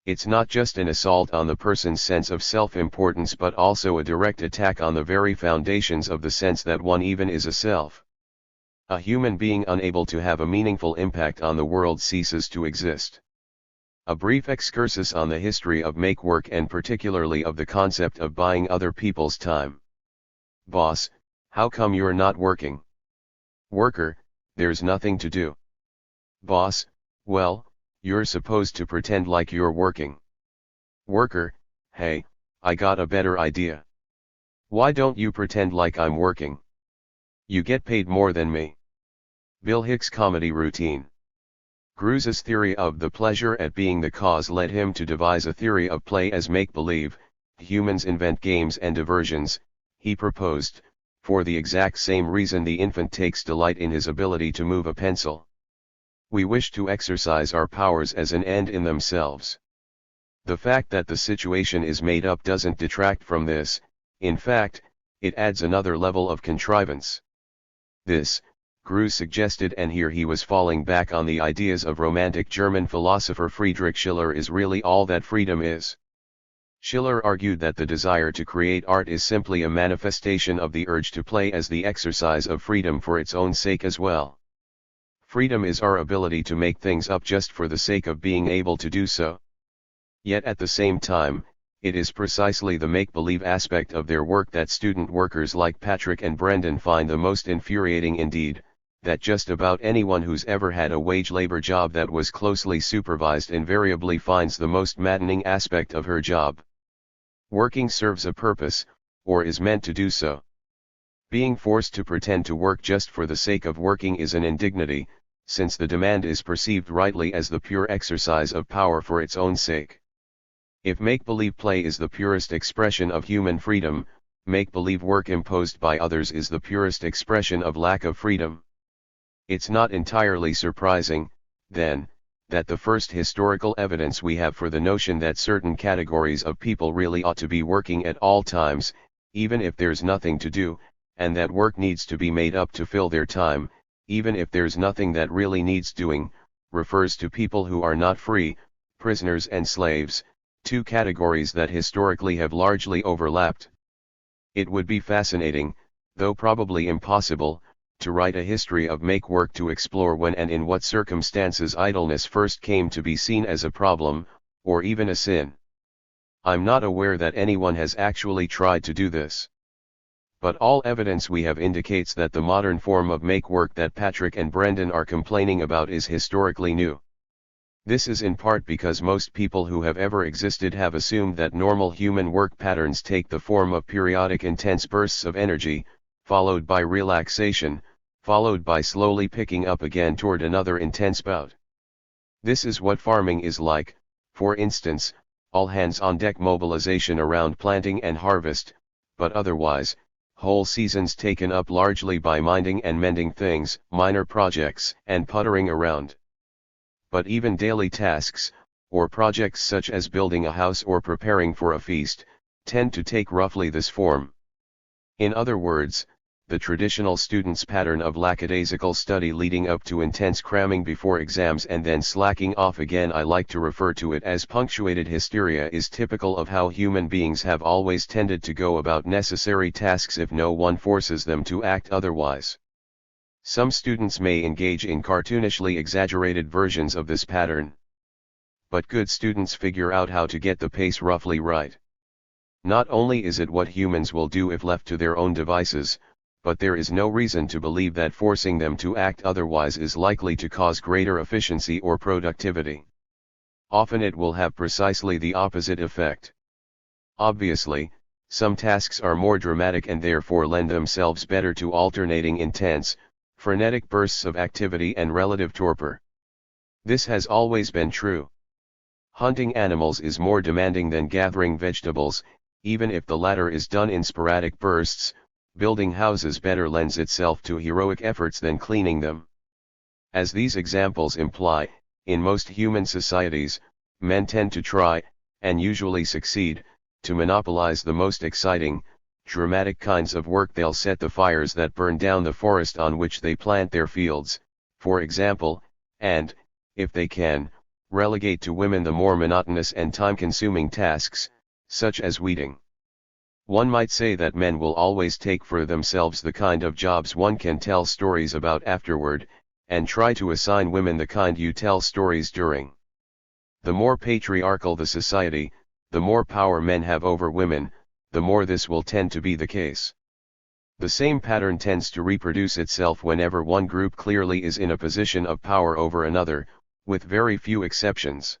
It's not just an assault on the person's sense of self-importance but also a direct attack on the very foundations of the sense that one even is a self. A human being unable to have a meaningful impact on the world ceases to exist. A brief excursus on the history of make work and particularly of the concept of buying other people's time. Boss, how come you're not working? Worker, there's nothing to do. Boss, well, you're supposed to pretend like you're working. Worker, hey, I got a better idea. Why don't you pretend like I'm working? You get paid more than me. Bill Hicks' comedy routine. Greuze's theory of the pleasure at being the cause led him to devise a theory of play as make-believe. Humans invent games and diversions, he proposed, for the exact same reason the infant takes delight in his ability to move a pencil. We wish to exercise our powers as an end in themselves. The fact that the situation is made up doesn't detract from this; in fact, it adds another level of contrivance. This, Greuze suggested, and here he was falling back on the ideas of romantic German philosopher Friedrich Schiller, is really all that freedom is. Schiller argued that the desire to create art is simply a manifestation of the urge to play as the exercise of freedom for its own sake as well. Freedom is our ability to make things up just for the sake of being able to do so. Yet at the same time, it is precisely the make-believe aspect of their work that student workers like Patrick and Brendan find the most infuriating. Indeed, that just about anyone who's ever had a wage labor job that was closely supervised invariably finds the most maddening aspect of her job. Working serves a purpose, or is meant to do so. Being forced to pretend to work just for the sake of working is an indignity, since the demand is perceived rightly as the pure exercise of power for its own sake. If make-believe play is the purest expression of human freedom, make-believe work imposed by others is the purest expression of lack of freedom. It's not entirely surprising, then, that the first historical evidence we have for the notion that certain categories of people really ought to be working at all times, even if there's nothing to do, and that work needs to be made up to fill their time, even if there's nothing that really needs doing, refers to people who are not free, prisoners and slaves, two categories that historically have largely overlapped. It would be fascinating, though probably impossible, to write a history of make work to explore when and in what circumstances idleness first came to be seen as a problem, or even a sin. I'm not aware that anyone has actually tried to do this. But all evidence we have indicates that the modern form of make work that Patrick and Brendan are complaining about is historically new. This is in part because most people who have ever existed have assumed that normal human work patterns take the form of periodic intense bursts of energy, followed by relaxation, followed by slowly picking up again toward another intense bout. This is what farming is like, for instance, all hands on deck mobilization around planting and harvest, but otherwise, whole seasons taken up largely by minding and mending things, minor projects, and puttering around. But even daily tasks, or projects such as building a house or preparing for a feast, tend to take roughly this form. In other words, the traditional student's pattern of lackadaisical study leading up to intense cramming before exams and then slacking off again, I like to refer to it as punctuated hysteria, is typical of how human beings have always tended to go about necessary tasks if no one forces them to act otherwise. Some students may engage in cartoonishly exaggerated versions of this pattern. But good students figure out how to get the pace roughly right. Not only is it what humans will do if left to their own devices, but there is no reason to believe that forcing them to act otherwise is likely to cause greater efficiency or productivity. Often it will have precisely the opposite effect. Obviously, some tasks are more dramatic and therefore lend themselves better to alternating intense, frenetic bursts of activity and relative torpor. This has always been true. Hunting animals is more demanding than gathering vegetables, even if the latter is done in sporadic bursts. Building houses better lends itself to heroic efforts than cleaning them. As these examples imply, in most human societies, men tend to try, and usually succeed, to monopolize the most exciting, dramatic kinds of work. They'll set the fires that burn down the forest on which they plant their fields, for example, and, if they can, relegate to women the more monotonous and time-consuming tasks, such as weeding. One might say that men will always take for themselves the kind of jobs one can tell stories about afterward, and try to assign women the kind you tell stories during. The more patriarchal the society, the more power men have over women, the more this will tend to be the case. The same pattern tends to reproduce itself whenever one group clearly is in a position of power over another, with very few exceptions.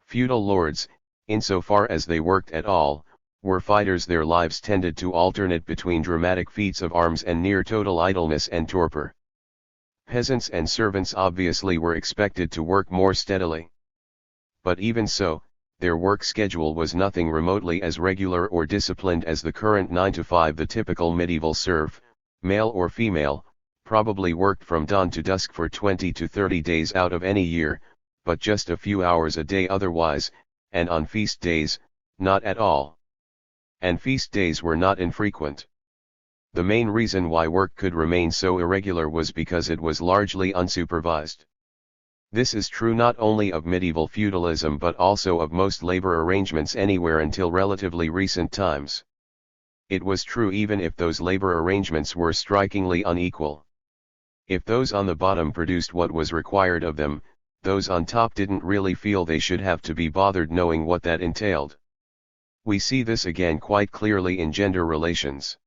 Feudal lords, insofar as they worked at all, were fighters. Their lives tended to alternate between dramatic feats of arms and near total idleness and torpor. Peasants and servants obviously were expected to work more steadily. But even so, their work schedule was nothing remotely as regular or disciplined as the current 9-to-5. The typical medieval serf, male or female, probably worked from dawn to dusk for 20 to 30 days out of any year, but just a few hours a day otherwise, and on feast days, not at all. And feast days were not infrequent. The main reason why work could remain so irregular was because it was largely unsupervised. This is true not only of medieval feudalism but also of most labor arrangements anywhere until relatively recent times. It was true even if those labor arrangements were strikingly unequal. If those on the bottom produced what was required of them, those on top didn't really feel they should have to be bothered knowing what that entailed. We see this again quite clearly in gender relations.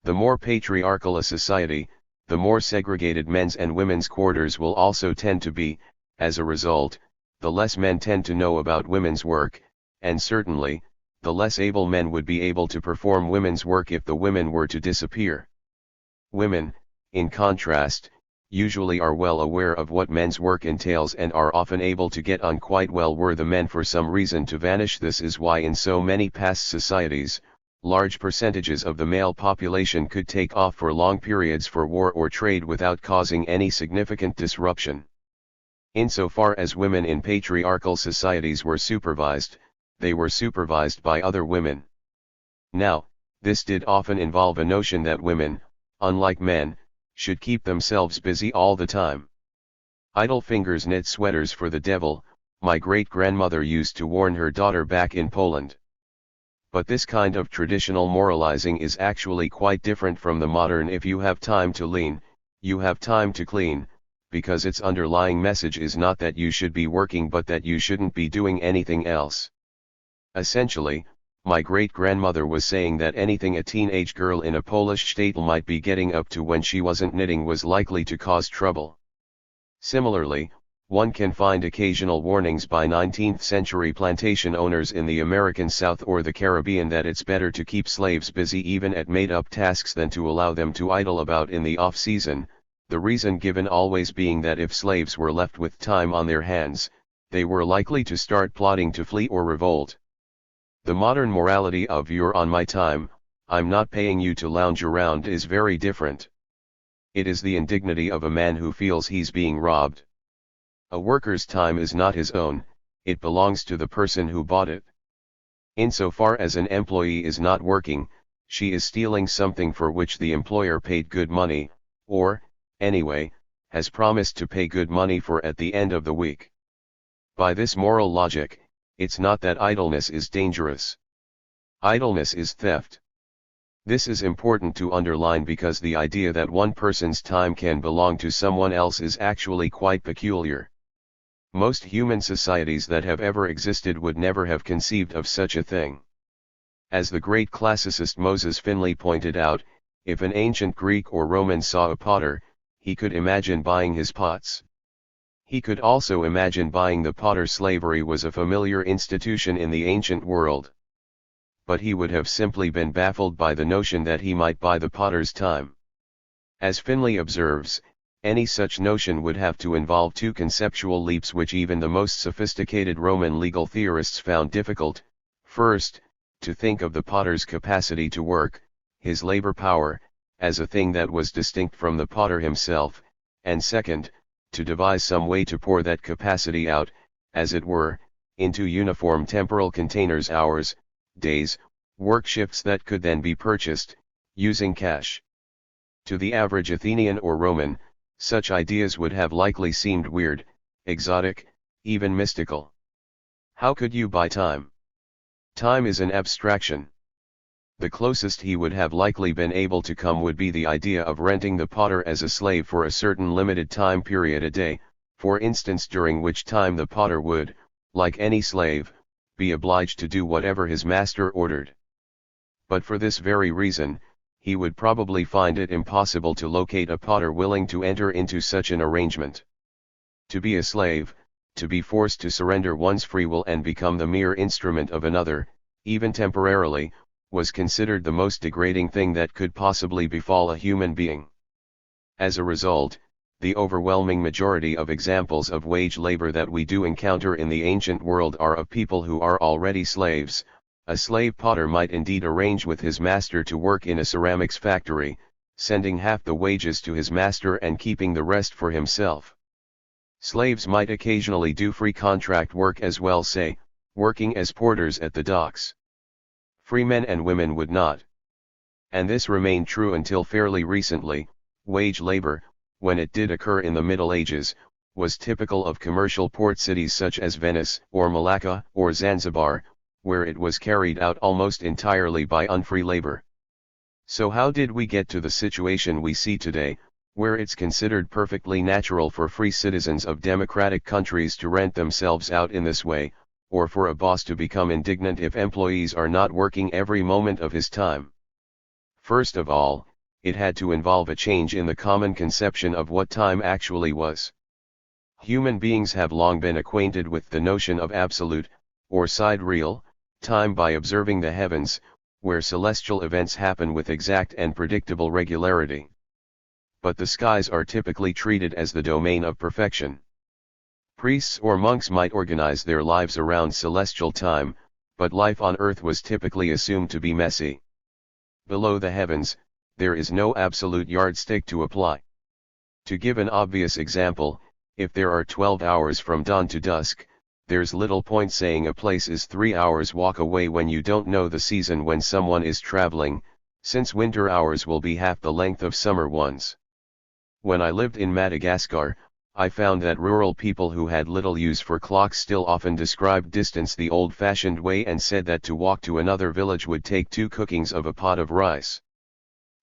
The more patriarchal a society, the more segregated men's and women's quarters will also tend to be. As a result, the less men tend to know about women's work, and certainly, the less able men would be able to perform women's work if the women were to disappear. Women, in contrast, usually are well aware of what men's work entails and are often able to get on quite well were the men for some reason to vanish. This is why in so many past societies, large percentages of the male population could take off for long periods for war or trade without causing any significant disruption. Insofar as women in patriarchal societies were supervised, they were supervised by other women. Now, this did often involve a notion that women, unlike men, should keep themselves busy all the time. Idle fingers knit sweaters for the devil, my great-grandmother used to warn her daughter back in Poland. But this kind of traditional moralizing is actually quite different from the modern "if you have time to lean, you have time to clean," because its underlying message is not that you should be working but that you shouldn't be doing anything else. Essentially, my great-grandmother was saying that anything a teenage girl in a Polish shtetl might be getting up to when she wasn't knitting was likely to cause trouble. Similarly, one can find occasional warnings by 19th-century plantation owners in the American South or the Caribbean that it's better to keep slaves busy even at made-up tasks than to allow them to idle about in the off-season, the reason given always being that if slaves were left with time on their hands, they were likely to start plotting to flee or revolt. The modern morality of "you're on my time, I'm not paying you to lounge around is very different. It is the indignity of a man who feels he's being robbed. A worker's time is not his own, it belongs to the person who bought it. Insofar as an employee is not working, she is stealing something for which the employer paid good money, or, anyway, has promised to pay good money for at the end of the week. By this moral logic, it's not that idleness is dangerous. Idleness is theft. This is important to underline because the idea that one person's time can belong to someone else is actually quite peculiar. Most human societies that have ever existed would never have conceived of such a thing. As the great classicist Moses Finley pointed out, if an ancient Greek or Roman saw a potter, he could imagine buying his pots. He could also imagine buying the potter. Slavery was a familiar institution in the ancient world. But he would have simply been baffled by the notion that he might buy the potter's time. As Finley observes, any such notion would have to involve two conceptual leaps which even the most sophisticated Roman legal theorists found difficult: first, to think of the potter's capacity to work, his labor power, as a thing that was distinct from the potter himself, and second, to devise some way to pour that capacity out, as it were, into uniform temporal containers: hours, days, work shifts that could then be purchased, using cash. To the average Athenian or Roman, such ideas would have likely seemed weird, exotic, even mystical. How could you buy time? Time is an abstraction. The closest he would have likely been able to come would be the idea of renting the potter as a slave for a certain limited time period a day, for instance, during which time the potter would, like any slave, be obliged to do whatever his master ordered. But for this very reason, he would probably find it impossible to locate a potter willing to enter into such an arrangement. To be a slave, to be forced to surrender one's free will and become the mere instrument of another, even temporarily, was considered the most degrading thing that could possibly befall a human being. As a result, the overwhelming majority of examples of wage labor that we do encounter in the ancient world are of people who are already slaves. A slave potter might indeed arrange with his master to work in a ceramics factory, sending half the wages to his master and keeping the rest for himself. Slaves might occasionally do free contract work as well, say, working as porters at the docks. Free men and women would not. And this remained true until fairly recently. Wage labor, when it did occur in the Middle Ages, was typical of commercial port cities such as Venice, or Malacca, or Zanzibar, where it was carried out almost entirely by unfree labor. So how did we get to the situation we see today, where it's considered perfectly natural for free citizens of democratic countries to rent themselves out in this way, or for a boss to become indignant if employees are not working every moment of his time? First of all, it had to involve a change in the common conception of what time actually was. Human beings have long been acquainted with the notion of absolute, or sidereal, time by observing the heavens, where celestial events happen with exact and predictable regularity. But the skies are typically treated as the domain of perfection. Priests or monks might organize their lives around celestial time, but life on earth was typically assumed to be messy. Below the heavens, there is no absolute yardstick to apply. To give an obvious example, if there are 12 hours from dawn to dusk, there's little point saying a place is 3 hours walk away when you don't know the season when someone is traveling, since winter hours will be half the length of summer ones. When I lived in Madagascar, I found that rural people who had little use for clocks still often described distance the old-fashioned way and said that to walk to another village would take 2 cookings of a pot of rice.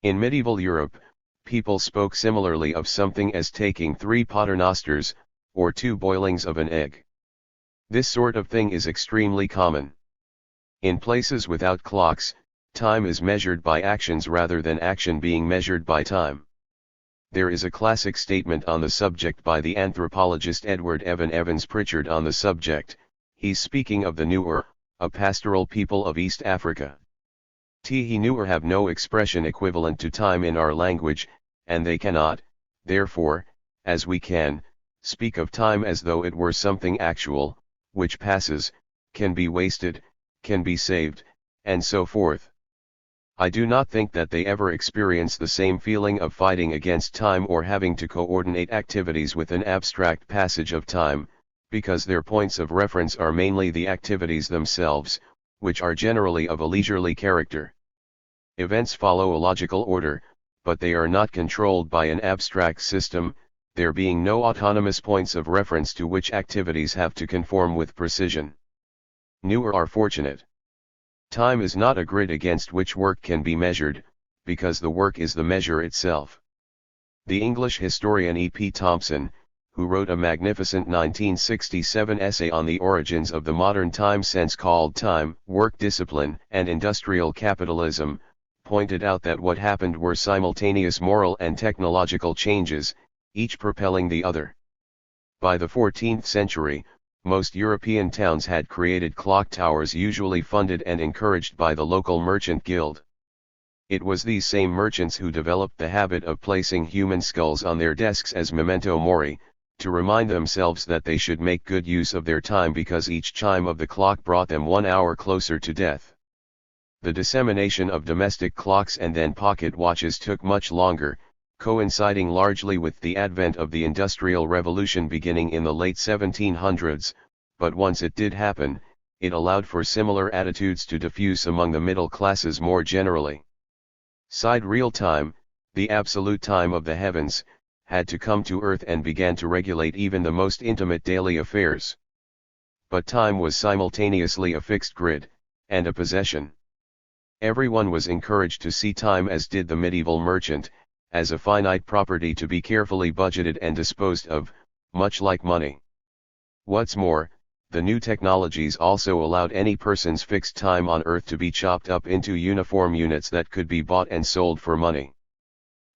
In medieval Europe, people spoke similarly of something as taking 3 paternosters, or 2 boilings of an egg. This sort of thing is extremely common. In places without clocks, time is measured by actions rather than action being measured by time. There is a classic statement on the subject by the anthropologist Edward Evan Evans Pritchard on the subject. He's speaking of the Nuer, a pastoral people of East Africa. Tihi Nuer have no expression equivalent to time in our language, and they cannot, therefore, as we can, speak of time as though it were something actual, which passes, can be wasted, can be saved, and so forth. I do not think that they ever experience the same feeling of fighting against time or having to coordinate activities with an abstract passage of time, because their points of reference are mainly the activities themselves, which are generally of a leisurely character. Events follow a logical order, but they are not controlled by an abstract system, there being no autonomous points of reference to which activities have to conform with precision. Newer are fortunate. Time is not a grid against which work can be measured, because the work is the measure itself. The English historian E. P. Thompson, who wrote a magnificent 1967 essay on the origins of the modern time sense called Time, Work Discipline, and Industrial Capitalism, pointed out that what happened were simultaneous moral and technological changes, each propelling the other. By the 14th century, most European towns had created clock towers usually funded and encouraged by the local merchant guild. It was these same merchants who developed the habit of placing human skulls on their desks as memento mori, to remind themselves that they should make good use of their time because each chime of the clock brought them 1 hour closer to death. The dissemination of domestic clocks and then pocket watches took much longer, coinciding largely with the advent of the Industrial Revolution beginning in the late 1700s, but once it did happen, it allowed for similar attitudes to diffuse among the middle classes more generally. Real time, the absolute time of the heavens, had to come to earth and began to regulate even the most intimate daily affairs. But time was simultaneously a fixed grid, and a possession. Everyone was encouraged to see time, as did the medieval merchant, as a finite property to be carefully budgeted and disposed of, much like money. What's more, the new technologies also allowed any person's fixed time on Earth to be chopped up into uniform units that could be bought and sold for money.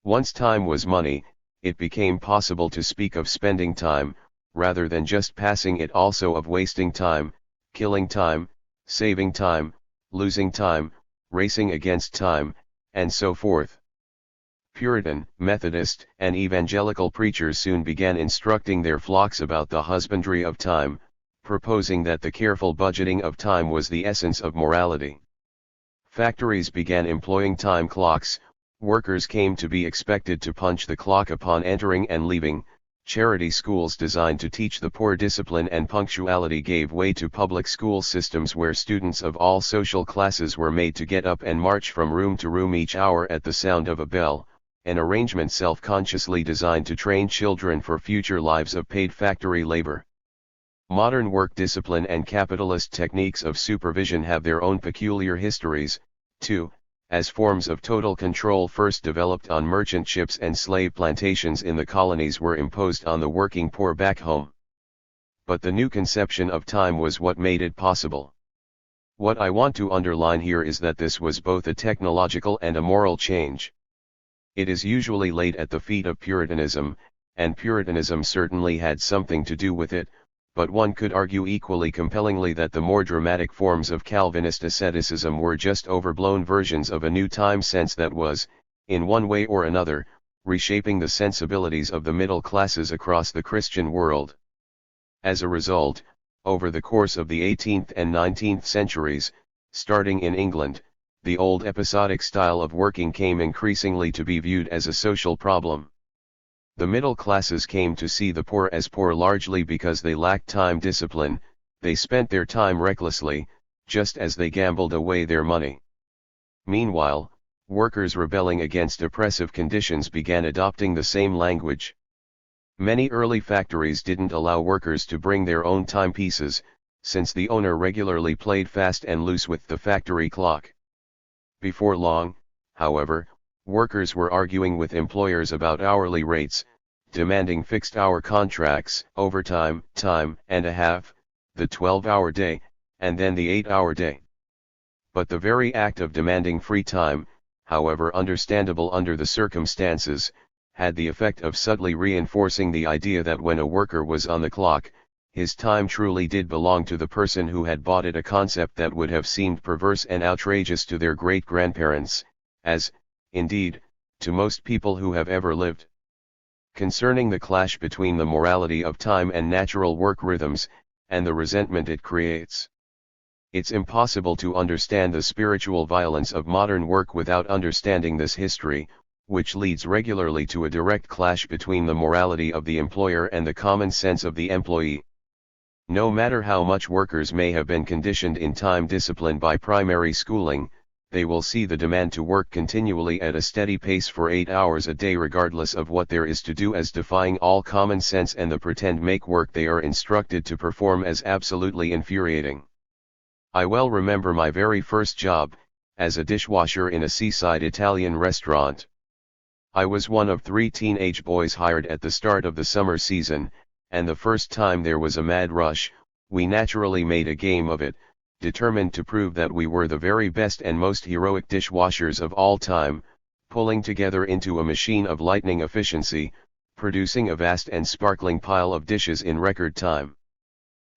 Once time was money, it became possible to speak of spending time, rather than just passing it, also of wasting time, killing time, saving time, losing time, racing against time, and so forth. Puritan, Methodist, and evangelical preachers soon began instructing their flocks about the husbandry of time, proposing that the careful budgeting of time was the essence of morality. Factories began employing time clocks, workers came to be expected to punch the clock upon entering and leaving, charity schools designed to teach the poor discipline and punctuality gave way to public school systems where students of all social classes were made to get up and march from room to room each hour at the sound of a bell, an arrangement self-consciously designed to train children for future lives of paid factory labor. Modern work discipline and capitalist techniques of supervision have their own peculiar histories, too, as forms of total control first developed on merchant ships and slave plantations in the colonies were imposed on the working poor back home. But the new conception of time was what made it possible. What I want to underline here is that this was both a technological and a moral change. It is usually laid at the feet of Puritanism, and Puritanism certainly had something to do with it, but one could argue equally compellingly that the more dramatic forms of Calvinist asceticism were just overblown versions of a new time sense that was, in one way or another, reshaping the sensibilities of the middle classes across the Christian world. As a result, over the course of the 18th and 19th centuries, starting in England, the old episodic style of working came increasingly to be viewed as a social problem. The middle classes came to see the poor as poor largely because they lacked time discipline, they spent their time recklessly, just as they gambled away their money. Meanwhile, workers rebelling against oppressive conditions began adopting the same language. Many early factories didn't allow workers to bring their own timepieces, since the owner regularly played fast and loose with the factory clock. Before long, however, workers were arguing with employers about hourly rates, demanding fixed-hour contracts, overtime, time and a half, the 12-hour day, and then the 8-hour day. But the very act of demanding free time, however understandable under the circumstances, had the effect of subtly reinforcing the idea that when a worker was on the clock, his time truly did belong to the person who had bought it, a concept that would have seemed perverse and outrageous to their great-grandparents, as, indeed, to most people who have ever lived. Concerning the clash between the morality of time and natural work rhythms, and the resentment it creates. It's impossible to understand the spiritual violence of modern work without understanding this history, which leads regularly to a direct clash between the morality of the employer and the common sense of the employee. No matter how much workers may have been conditioned in time discipline by primary schooling, they will see the demand to work continually at a steady pace for 8 hours a day regardless of what there is to do as defying all common sense, and the pretend make work they are instructed to perform as absolutely infuriating. I well remember my very first job, as a dishwasher in a seaside Italian restaurant. I was one of 3 teenage boys hired at the start of the summer season, and the first time there was a mad rush, we naturally made a game of it, determined to prove that we were the very best and most heroic dishwashers of all time, pulling together into a machine of lightning efficiency, producing a vast and sparkling pile of dishes in record time.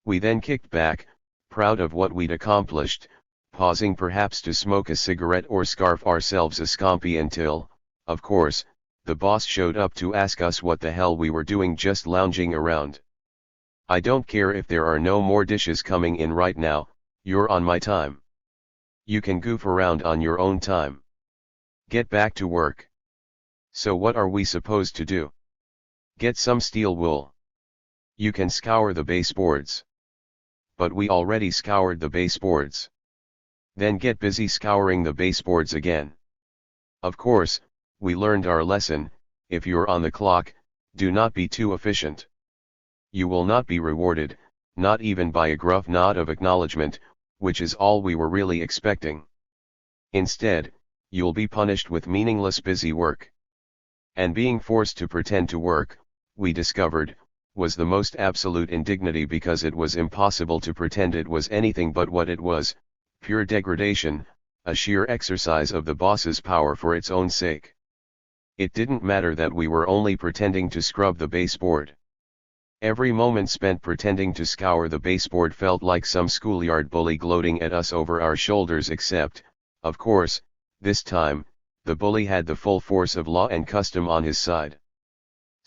We then kicked back, proud of what we'd accomplished, pausing perhaps to smoke a cigarette or scarf ourselves a scampi until, of course, the boss showed up to ask us what the hell we were doing just lounging around. I don't care if there are no more dishes coming in right now, you're on my time. You can goof around on your own time. Get back to work. So what are we supposed to do? Get some steel wool. You can scour the baseboards. But we already scoured the baseboards. Then get busy scouring the baseboards again. Of course, we learned our lesson: if you're on the clock, do not be too efficient. You will not be rewarded, not even by a gruff nod of acknowledgement, which is all we were really expecting. Instead, you'll be punished with meaningless busy work. And being forced to pretend to work, we discovered, was the most absolute indignity, because it was impossible to pretend it was anything but what it was: pure degradation, a sheer exercise of the boss's power for its own sake. It didn't matter that we were only pretending to scrub the baseboard. Every moment spent pretending to scour the baseboard felt like some schoolyard bully gloating at us over our shoulders, except, of course, this time, the bully had the full force of law and custom on his side.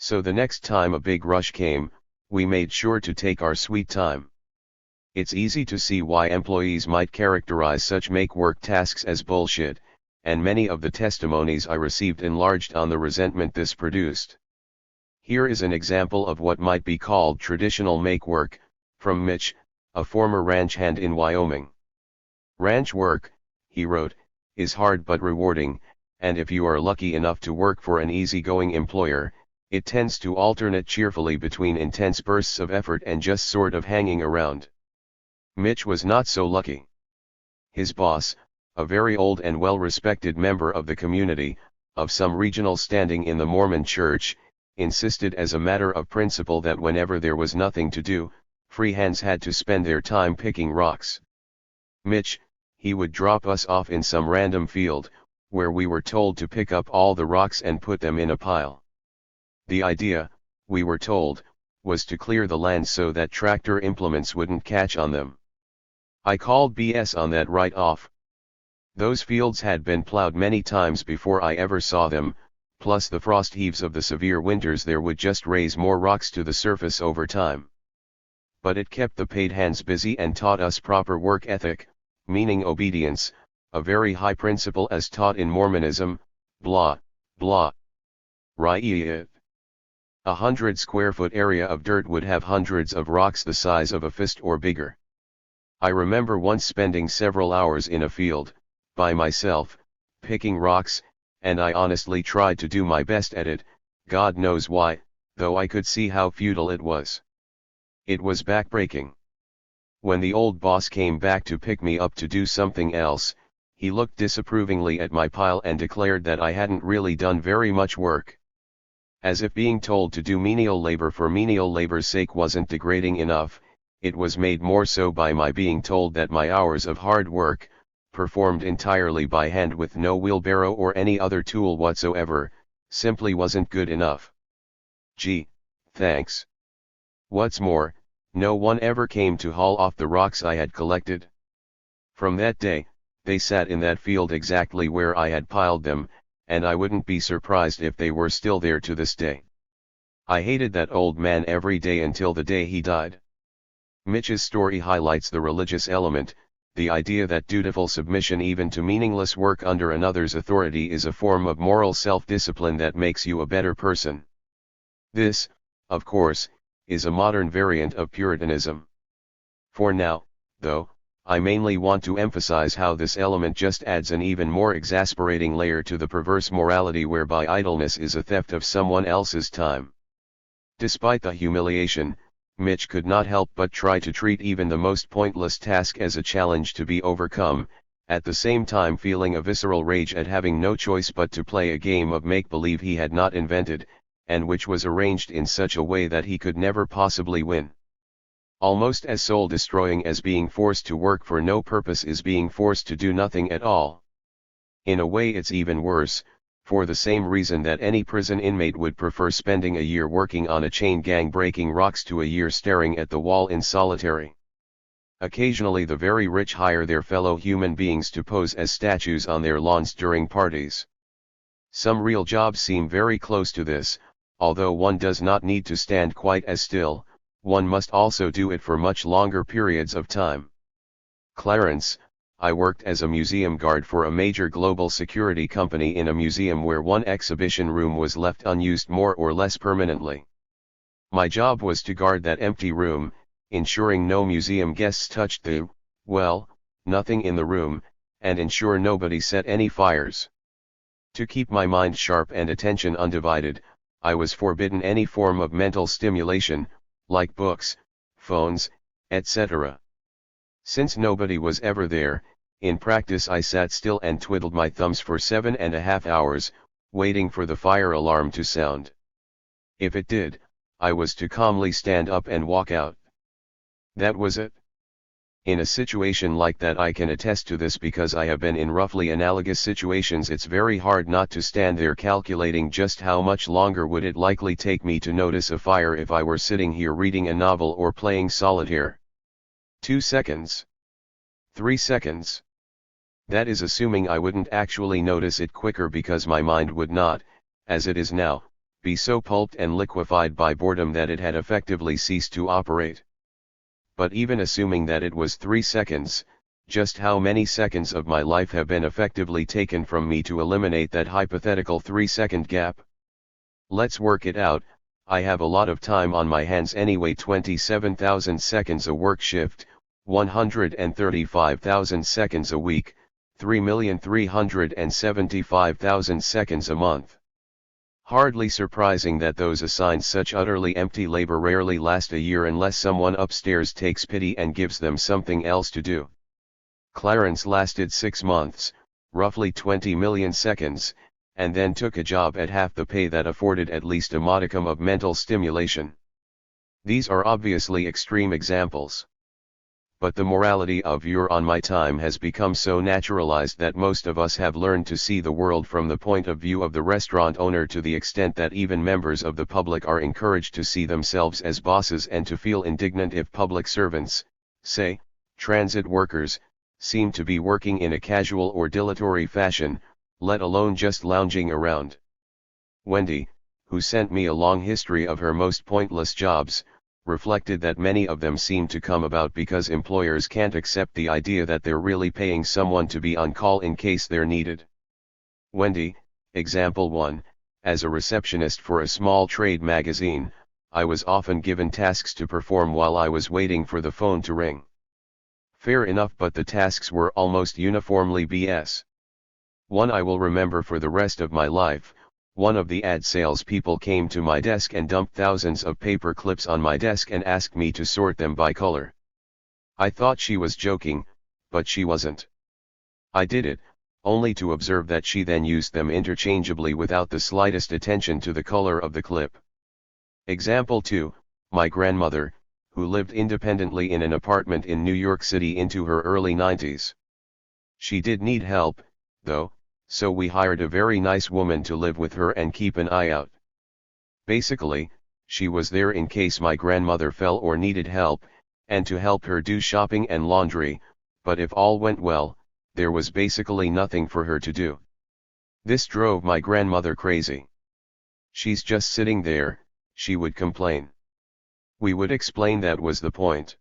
So the next time a big rush came, we made sure to take our sweet time. It's easy to see why employees might characterize such make-work tasks as bullshit, and many of the testimonies I received enlarged on the resentment this produced. Here is an example of what might be called traditional make-work, from Mitch, a former ranch hand in Wyoming. Ranch work, he wrote, is hard but rewarding, and if you are lucky enough to work for an easygoing employer, it tends to alternate cheerfully between intense bursts of effort and just sort of hanging around. Mitch was not so lucky. His boss, a very old and well-respected member of the community, of some regional standing in the Mormon Church, insisted as a matter of principle that whenever there was nothing to do, free hands had to spend their time picking rocks. Mitch, he would drop us off in some random field, where we were told to pick up all the rocks and put them in a pile. The idea, we were told, was to clear the land so that tractor implements wouldn't catch on them. I called BS on that right off. Those fields had been plowed many times before I ever saw them, plus the frost heaves of the severe winters there would just raise more rocks to the surface over time. But it kept the paid hands busy and taught us proper work ethic, meaning obedience, a very high principle as taught in Mormonism, blah, blah. Right. 100 square foot area of dirt would have hundreds of rocks the size of a fist or bigger. I remember once spending several hours in a field, by myself, picking rocks, and I honestly tried to do my best at it, God knows why, though I could see how futile it was. It was backbreaking. When the old boss came back to pick me up to do something else, he looked disapprovingly at my pile and declared that I hadn't really done very much work. As if being told to do menial labor for menial labor's sake wasn't degrading enough, it was made more so by my being told that my hours of hard work, performed entirely by hand with no wheelbarrow or any other tool whatsoever, simply wasn't good enough. Gee, thanks. What's more, no one ever came to haul off the rocks I had collected. From that day, they sat in that field exactly where I had piled them, and I wouldn't be surprised if they were still there to this day. I hated that old man every day until the day he died. Mitch's story highlights the religious element, the idea that dutiful submission even to meaningless work under another's authority is a form of moral self-discipline that makes you a better person. This, of course, is a modern variant of Puritanism. For now, though, I mainly want to emphasize how this element just adds an even more exasperating layer to the perverse morality whereby idleness is a theft of someone else's time. Despite the humiliation, Mitch could not help but try to treat even the most pointless task as a challenge to be overcome, at the same time feeling a visceral rage at having no choice but to play a game of make-believe he had not invented, and which was arranged in such a way that he could never possibly win. Almost as soul-destroying as being forced to work for no purpose is being forced to do nothing at all. In a way it's even worse, for the same reason that any prison inmate would prefer spending a year working on a chain gang breaking rocks to a year staring at the wall in solitary. Occasionally the very rich hire their fellow human beings to pose as statues on their lawns during parties. Some real jobs seem very close to this, although one does not need to stand quite as still, one must also do it for much longer periods of time. Clarence, I worked as a museum guard for a major global security company in a museum where one exhibition room was left unused more or less permanently. My job was to guard that empty room, ensuring no museum guests touched the, well, nothing in the room, and ensure nobody set any fires. To keep my mind sharp and attention undivided, I was forbidden any form of mental stimulation, like books, phones, etc. Since nobody was ever there, in practice I sat still and twiddled my thumbs for 7.5 hours, waiting for the fire alarm to sound. If it did, I was to calmly stand up and walk out. That was it. In a situation like that I can attest to this because I have been in roughly analogous situations. It's very hard not to stand there calculating just how much longer would it likely take me to notice a fire if I were sitting here reading a novel or playing solitaire. 2 seconds. 3 seconds. That is assuming I wouldn't actually notice it quicker because my mind would not, as it is now, be so pulped and liquefied by boredom that it had effectively ceased to operate. But even assuming that it was 3 seconds, just how many seconds of my life have been effectively taken from me to eliminate that hypothetical 3-second gap? Let's work it out. I have a lot of time on my hands anyway. 27,000 seconds a work shift, 135,000 seconds a week, 3,375,000 seconds a month. Hardly surprising that those assigned such utterly empty labor rarely last a year unless someone upstairs takes pity and gives them something else to do. Clarence lasted 6 months, roughly 20 million seconds, and then took a job at half the pay that afforded at least a modicum of mental stimulation. These are obviously extreme examples. But the morality of "you're on my time" has become so naturalized that most of us have learned to see the world from the point of view of the restaurant owner, to the extent that even members of the public are encouraged to see themselves as bosses and to feel indignant if public servants, say, transit workers, seem to be working in a casual or dilatory fashion, let alone just lounging around. Wendy, who sent me a long history of her most pointless jobs, reflected that many of them seem to come about because employers can't accept the idea that they're really paying someone to be on call in case they're needed. Wendy, example 1, as a receptionist for a small trade magazine, I was often given tasks to perform while I was waiting for the phone to ring. Fair enough, but the tasks were almost uniformly BS. One I will remember for the rest of my life. One of the ad sales people came to my desk and dumped thousands of paper clips on my desk and asked me to sort them by color. I thought she was joking, but she wasn't. I did it, only to observe that she then used them interchangeably without the slightest attention to the color of the clip. Example 2, my grandmother, who lived independently in an apartment in New York City into her early 90s. She did need help, though, so we hired a very nice woman to live with her and keep an eye out. Basically, she was there in case my grandmother fell or needed help, and to help her do shopping and laundry, but if all went well, there was basically nothing for her to do. This drove my grandmother crazy. "She's just sitting there," she would complain. We would explain that was the point.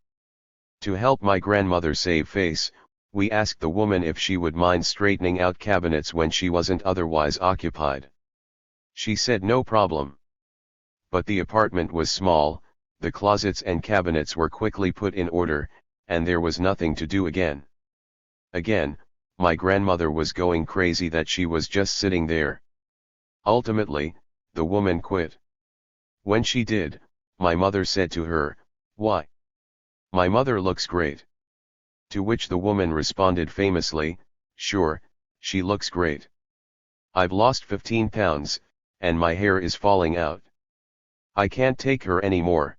To help my grandmother save face, We asked the woman if she would mind straightening out cabinets when she wasn't otherwise occupied. She said no problem. But the apartment was small, the closets and cabinets were quickly put in order, and there was nothing to do again. Again, my grandmother was going crazy that she was just sitting there. Ultimately, the woman quit. When she did, my mother said to her, "Why? My mother looks great." To which the woman responded famously, "Sure, she looks great. I've lost 15 pounds, and my hair is falling out. I can't take her anymore."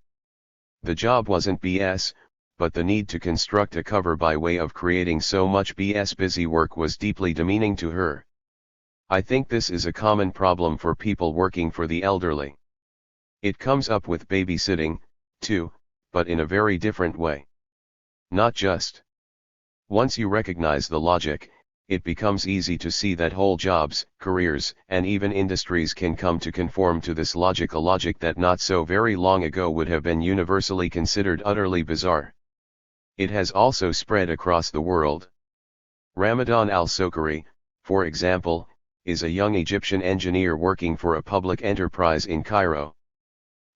The job wasn't BS, but the need to construct a cover by way of creating so much BS busy work was deeply demeaning to her. I think this is a common problem for people working for the elderly. It comes up with babysitting, too, but in a very different way. Not just. Once you recognize the logic, it becomes easy to see that whole jobs, careers, and even industries can come to conform to this logic, a logic that not so very long ago would have been universally considered utterly bizarre. It has also spread across the world. Ramadan al-Sokari, for example, is a young Egyptian engineer working for a public enterprise in Cairo.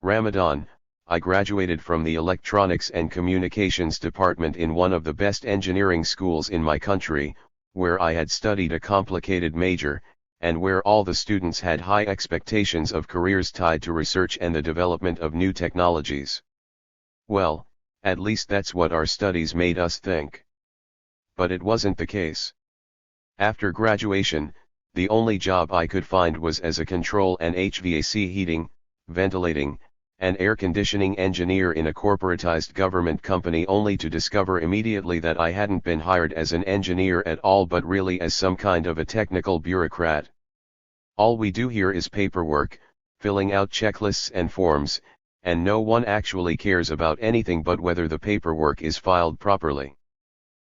Ramadan, I graduated from the Electronics and Communications department in one of the best engineering schools in my country, where I had studied a complicated major, and where all the students had high expectations of careers tied to research and the development of new technologies. Well, at least that's what our studies made us think. But it wasn't the case. After graduation, the only job I could find was as a control and HVAC heating, ventilating, and air conditioning engineer in a corporatized government company, only to discover immediately that I hadn't been hired as an engineer at all but really as some kind of a technical bureaucrat. All we do here is paperwork, filling out checklists and forms, and no one actually cares about anything but whether the paperwork is filed properly.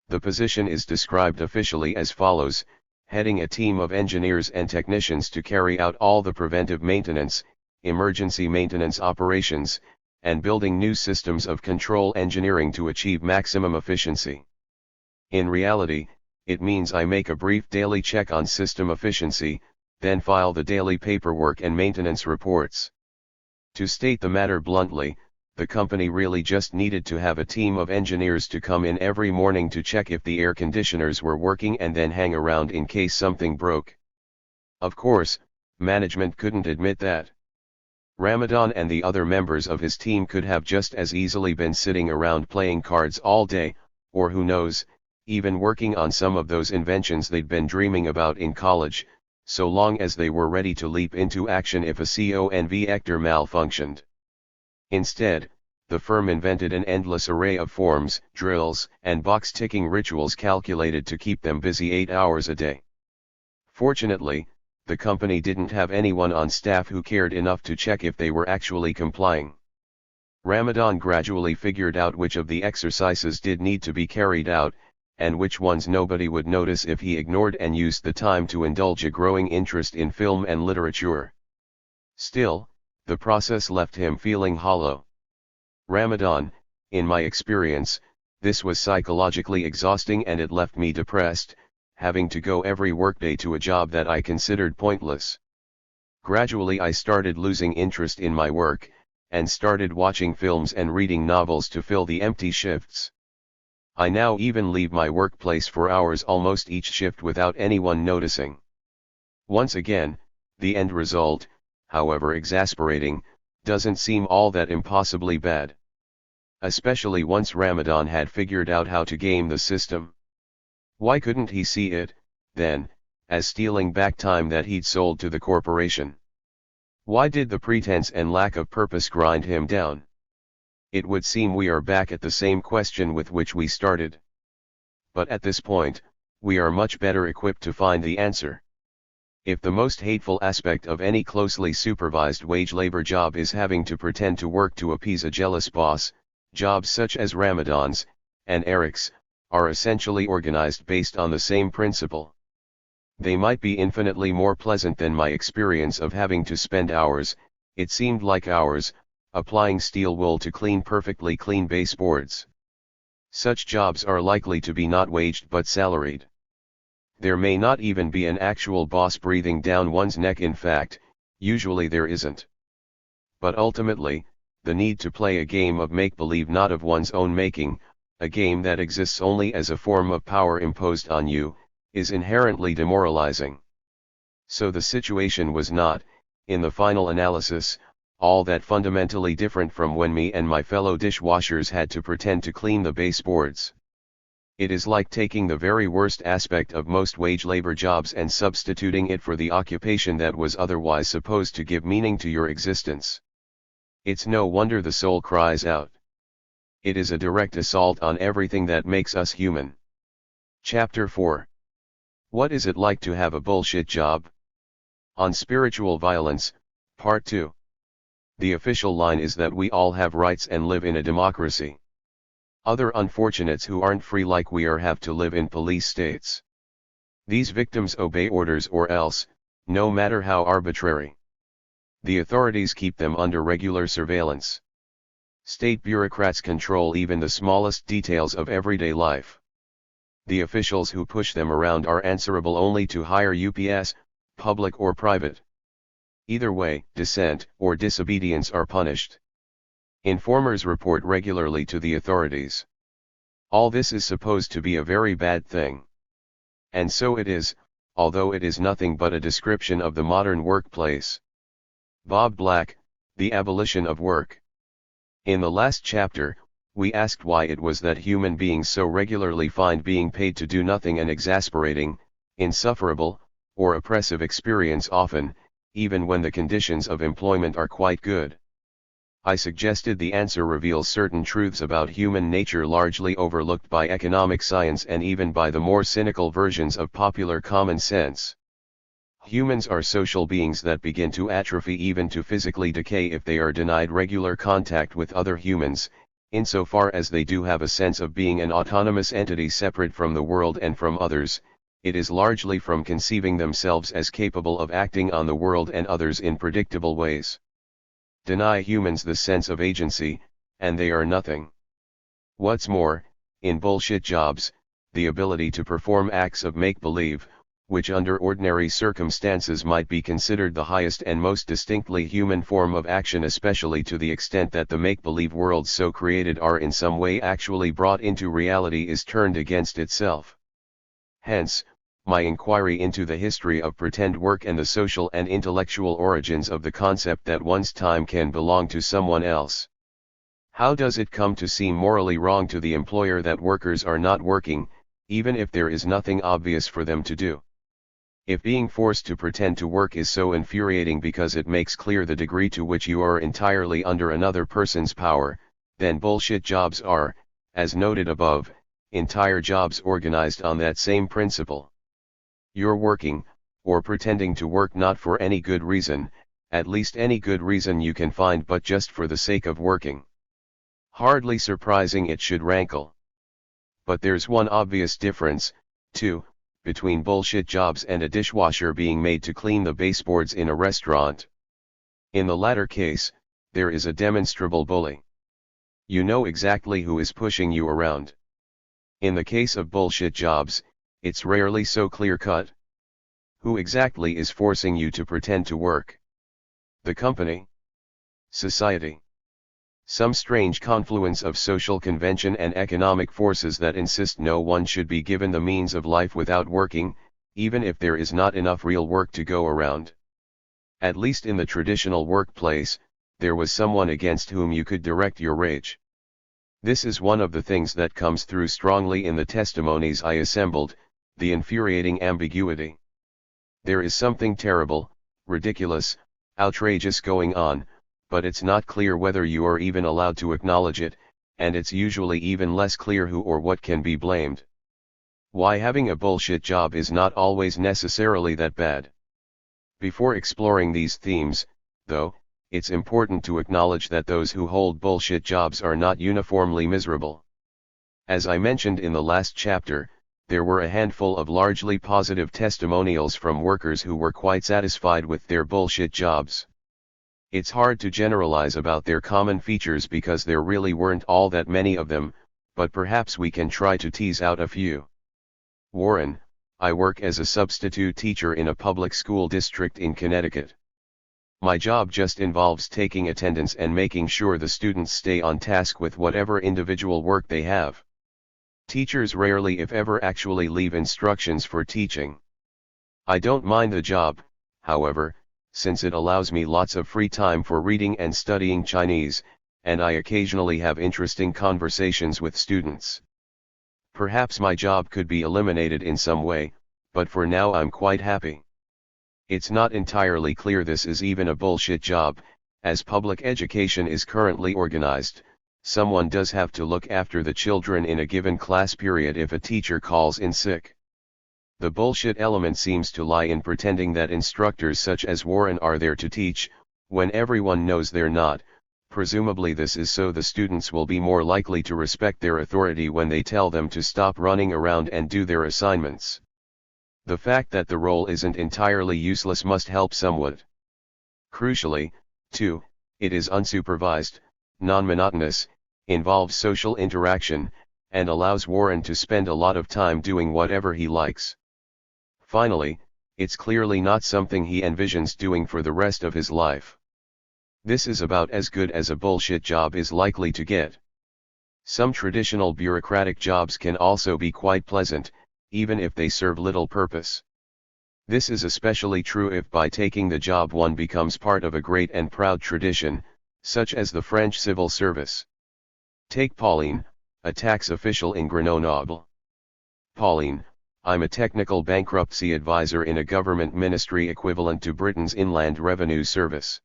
The position is described officially as follows: heading a team of engineers and technicians to carry out all the preventive maintenance, emergency maintenance operations, and building new systems of control engineering to achieve maximum efficiency. In reality, it means I make a brief daily check on system efficiency, then file the daily paperwork and maintenance reports. To state the matter bluntly, the company really just needed to have a team of engineers to come in every morning to check if the air conditioners were working and then hang around in case something broke. Of course, management couldn't admit that. Ramadan and the other members of his team could have just as easily been sitting around playing cards all day, or who knows, even working on some of those inventions they'd been dreaming about in college, so long as they were ready to leap into action if a convector malfunctioned. Instead, the firm invented an endless array of forms, drills, and box-ticking rituals calculated to keep them busy 8 hours a day. Fortunately, the company didn't have anyone on staff who cared enough to check if they were actually complying. Ramadan gradually figured out which of the exercises did need to be carried out, and which ones nobody would notice if he ignored, and used the time to indulge a growing interest in film and literature. Still, the process left him feeling hollow. Ramadan, in my experience, this was psychologically exhausting and it left me depressed, having to go every workday to a job that I considered pointless. Gradually I started losing interest in my work, and started watching films and reading novels to fill the empty shifts. I now even leave my workplace for hours almost each shift without anyone noticing. Once again, the end result, however exasperating, doesn't seem all that impossibly bad. Especially once Ramadan had figured out how to game the system. Why couldn't he see it, then, as stealing back time that he'd sold to the corporation? Why did the pretense and lack of purpose grind him down? It would seem we are back at the same question with which we started. But at this point, we are much better equipped to find the answer. If the most hateful aspect of any closely supervised wage labor job is having to pretend to work to appease a jealous boss, jobs such as Ramadan's, and Eric's, are essentially organized based on the same principle. They might be infinitely more pleasant than my experience of having to spend hours, it seemed like hours, applying steel wool to clean perfectly clean baseboards. Such jobs are likely to be not waged but salaried. There may not even be an actual boss breathing down one's neck. In fact, usually there isn't. But ultimately, the need to play a game of make-believe not of one's own making, a game that exists only as a form of power imposed on you, is inherently demoralizing. So the situation was not, in the final analysis, all that fundamentally different from when me and my fellow dishwashers had to pretend to clean the baseboards. It is like taking the very worst aspect of most wage labor jobs and substituting it for the occupation that was otherwise supposed to give meaning to your existence. It's no wonder the soul cries out. It is a direct assault on everything that makes us human. Chapter 4. What is it like to have a bullshit job? On Spiritual Violence, Part 2. The official line is that we all have rights and live in a democracy. Other unfortunates who aren't free like we are have to live in police states. These victims obey orders or else, no matter how arbitrary. The authorities keep them under regular surveillance. State bureaucrats control even the smallest details of everyday life. The officials who push them around are answerable only to higher UPS, public or private. Either way, dissent or disobedience are punished. Informers report regularly to the authorities. All this is supposed to be a very bad thing. And so it is, although it is nothing but a description of the modern workplace. Bob Black, The Abolition of Work. In the last chapter, we asked why it was that human beings so regularly find being paid to do nothing an exasperating, insufferable, or oppressive experience often, even when the conditions of employment are quite good. I suggested the answer reveals certain truths about human nature largely overlooked by economic science and even by the more cynical versions of popular common sense. Humans are social beings that begin to atrophy, even to physically decay, if they are denied regular contact with other humans, insofar as they do have a sense of being an autonomous entity separate from the world and from others. It is largely from conceiving themselves as capable of acting on the world and others in predictable ways. Deny humans the sense of agency, and they are nothing. What's more, in bullshit jobs, the ability to perform acts of make-believe, which under ordinary circumstances might be considered the highest and most distinctly human form of action, especially to the extent that the make-believe worlds so created are in some way actually brought into reality, is turned against itself. Hence, my inquiry into the history of pretend work and the social and intellectual origins of the concept that one's time can belong to someone else. How does it come to seem morally wrong to the employer that workers are not working, even if there is nothing obvious for them to do? If being forced to pretend to work is so infuriating because it makes clear the degree to which you are entirely under another person's power, then bullshit jobs are, as noted above, entire jobs organized on that same principle. You're working, or pretending to work, not for any good reason, at least any good reason you can find, but just for the sake of working. Hardly surprising it should rankle. But there's one obvious difference, too, between bullshit jobs and a dishwasher being made to clean the baseboards in a restaurant. In the latter case, there is a demonstrable bully. You know exactly who is pushing you around. In the case of bullshit jobs, it's rarely so clear-cut. Who exactly is forcing you to pretend to work? The company? Society? Some strange confluence of social convention and economic forces that insist no one should be given the means of life without working, even if there is not enough real work to go around. At least in the traditional workplace, there was someone against whom you could direct your rage. This is one of the things that comes through strongly in the testimonies I assembled, the infuriating ambiguity. There is something terrible, ridiculous, outrageous going on, but it's not clear whether you are even allowed to acknowledge it, and it's usually even less clear who or what can be blamed. Why having a bullshit job is not always necessarily that bad. Before exploring these themes, though, it's important to acknowledge that those who hold bullshit jobs are not uniformly miserable. As I mentioned in the last chapter, there were a handful of largely positive testimonials from workers who were quite satisfied with their bullshit jobs. It's hard to generalize about their common features because there really weren't all that many of them, but perhaps we can try to tease out a few. Warren, I work as a substitute teacher in a public school district in Connecticut. My job just involves taking attendance and making sure the students stay on task with whatever individual work they have. Teachers rarely if ever actually leave instructions for teaching. I don't mind the job, however, since it allows me lots of free time for reading and studying Chinese, and I occasionally have interesting conversations with students. Perhaps my job could be eliminated in some way, but for now I'm quite happy. It's not entirely clear this is even a bullshit job, as public education is currently organized. Someone does have to look after the children in a given class period if a teacher calls in sick. The bullshit element seems to lie in pretending that instructors such as Warren are there to teach, when everyone knows they're not. Presumably this is so the students will be more likely to respect their authority when they tell them to stop running around and do their assignments. The fact that the role isn't entirely useless must help somewhat. Crucially, too, it is unsupervised, non-monotonous, involves social interaction, and allows Warren to spend a lot of time doing whatever he likes. Finally, it's clearly not something he envisions doing for the rest of his life. This is about as good as a bullshit job is likely to get. Some traditional bureaucratic jobs can also be quite pleasant, even if they serve little purpose. This is especially true if by taking the job one becomes part of a great and proud tradition, such as the French civil service. Take Pauline, a tax official in Grenoble. Pauline, I'm a technical bankruptcy advisor in a government ministry equivalent to Britain's Inland Revenue Service.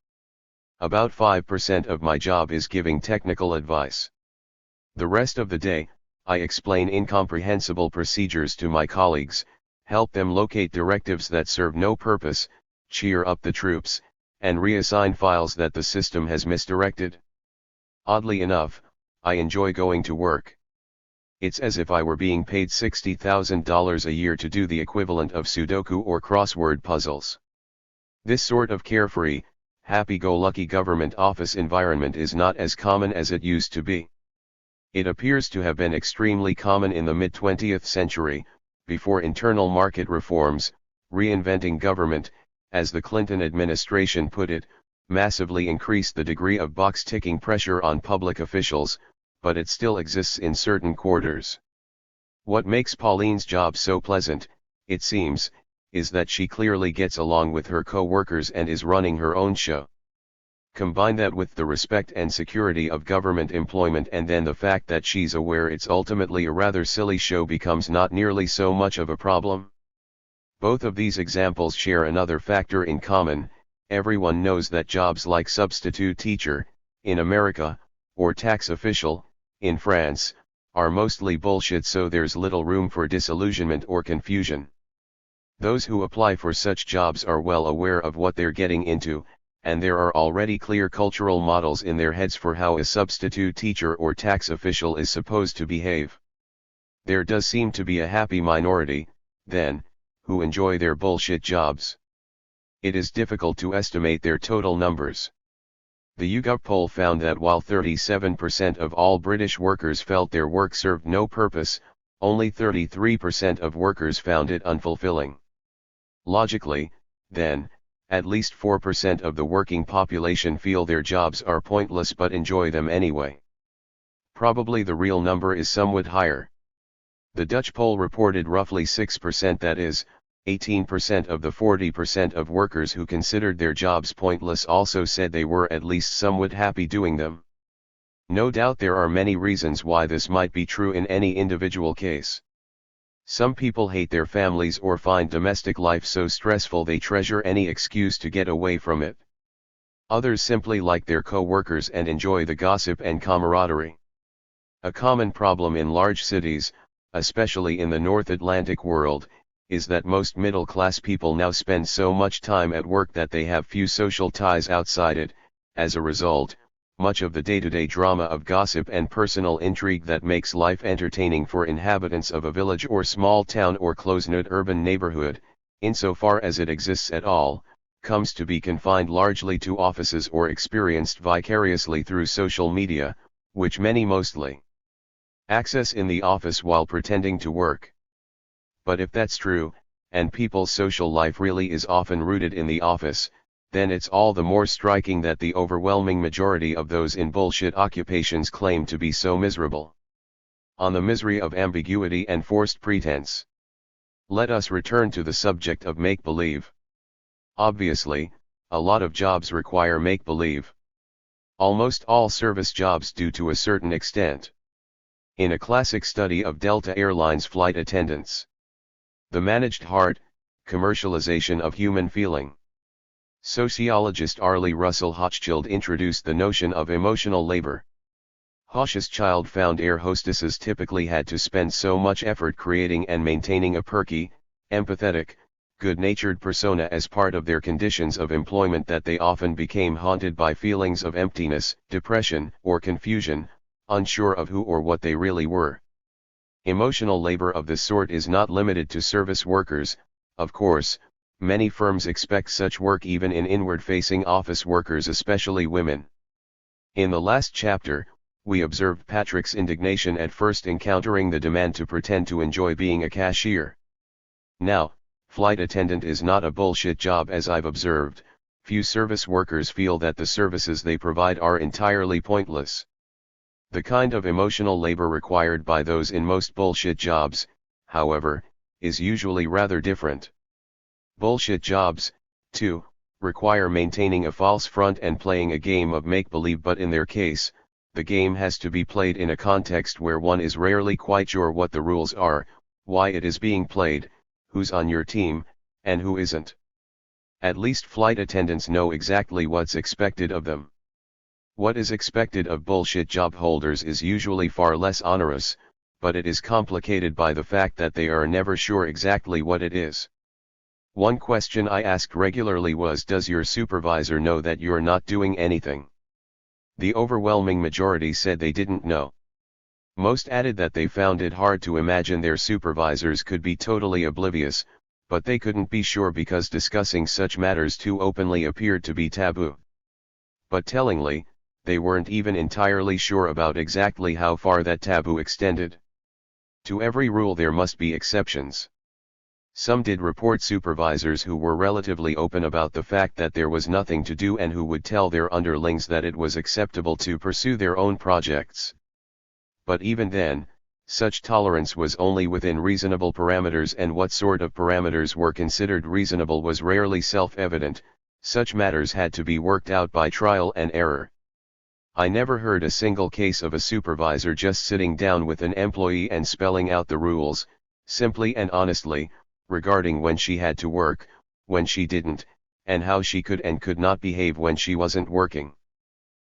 About 5% of my job is giving technical advice. The rest of the day, I explain incomprehensible procedures to my colleagues, help them locate directives that serve no purpose, cheer up the troops, and reassign files that the system has misdirected. Oddly enough, I enjoy going to work. It's as if I were being paid $60,000 a year to do the equivalent of Sudoku or crossword puzzles. This sort of carefree, happy-go-lucky government office environment is not as common as it used to be. It appears to have been extremely common in the mid-20th century, before internal market reforms, reinventing government, as the Clinton administration put it, massively increased the degree of box-ticking pressure on public officials, but it still exists in certain quarters. What makes Pauline's job so pleasant, it seems, is that she clearly gets along with her co-workers and is running her own show. Combine that with the respect and security of government employment, and then the fact that she's aware it's ultimately a rather silly show becomes not nearly so much of a problem. Both of these examples share another factor in common: everyone knows that jobs like substitute teacher, in America, or tax official, in France, are mostly bullshit, so there's little room for disillusionment or confusion. Those who apply for such jobs are well aware of what they're getting into, and there are already clear cultural models in their heads for how a substitute teacher or tax official is supposed to behave. There does seem to be a happy minority, then, who enjoy their bullshit jobs. It is difficult to estimate their total numbers. The YouGov poll found that while 37% of all British workers felt their work served no purpose, only 33% of workers found it unfulfilling. Logically, then, at least 4% of the working population feel their jobs are pointless but enjoy them anyway. Probably the real number is somewhat higher. The Dutch poll reported roughly 6%, that is, 18% of the 40% of workers who considered their jobs pointless also said they were at least somewhat happy doing them. No doubt there are many reasons why this might be true in any individual case. Some people hate their families or find domestic life so stressful they treasure any excuse to get away from it. Others simply like their co-workers and enjoy the gossip and camaraderie. A common problem in large cities, especially in the North Atlantic world, is that most middle-class people now spend so much time at work that they have few social ties outside it. As a result, much of the day-to-day drama of gossip and personal intrigue that makes life entertaining for inhabitants of a village or small town or close-knit urban neighborhood, insofar as it exists at all, comes to be confined largely to offices or experienced vicariously through social media, which many mostly Access in the office while pretending to work. But if that's true, and people's social life really is often rooted in the office, then it's all the more striking that the overwhelming majority of those in bullshit occupations claim to be so miserable. On the misery of ambiguity and forced pretense. Let us return to the subject of make-believe. Obviously, a lot of jobs require make-believe. Almost all service jobs do to a certain extent. In a classic study of Delta Airlines flight attendants, the managed heart, commercialization of human feeling. Sociologist Arlie Russell Hochschild introduced the notion of emotional labor. Hochschild found air hostesses typically had to spend so much effort creating and maintaining a perky, empathetic, good-natured persona as part of their conditions of employment that they often became haunted by feelings of emptiness, depression, or confusion, unsure of who or what they really were. Emotional labor of this sort is not limited to service workers, of course. Many firms expect such work even in inward-facing office workers, especially women. In the last chapter, we observed Patrick's indignation at first encountering the demand to pretend to enjoy being a cashier. Now, flight attendant is not a bullshit job, as I've observed. Few service workers feel that the services they provide are entirely pointless. The kind of emotional labor required by those in most bullshit jobs, however, is usually rather different. Bullshit jobs, too, require maintaining a false front and playing a game of make-believe, but in their case, the game has to be played in a context where one is rarely quite sure what the rules are, why it is being played, who's on your team, and who isn't. At least flight attendants know exactly what's expected of them. What is expected of bullshit job holders is usually far less onerous, but it is complicated by the fact that they are never sure exactly what it is. One question I asked regularly was, does your supervisor know that you're not doing anything? The overwhelming majority said they didn't know. Most added that they found it hard to imagine their supervisors could be totally oblivious, but they couldn't be sure because discussing such matters too openly appeared to be taboo. But tellingly, they weren't even entirely sure about exactly how far that taboo extended. To every rule there must be exceptions. Some did report supervisors who were relatively open about the fact that there was nothing to do and who would tell their underlings that it was acceptable to pursue their own projects. But even then, such tolerance was only within reasonable parameters, and what sort of parameters were considered reasonable was rarely self-evident. Such matters had to be worked out by trial and error. I never heard a single case of a supervisor just sitting down with an employee and spelling out the rules, simply and honestly, regarding when she had to work, when she didn't, and how she could and could not behave when she wasn't working.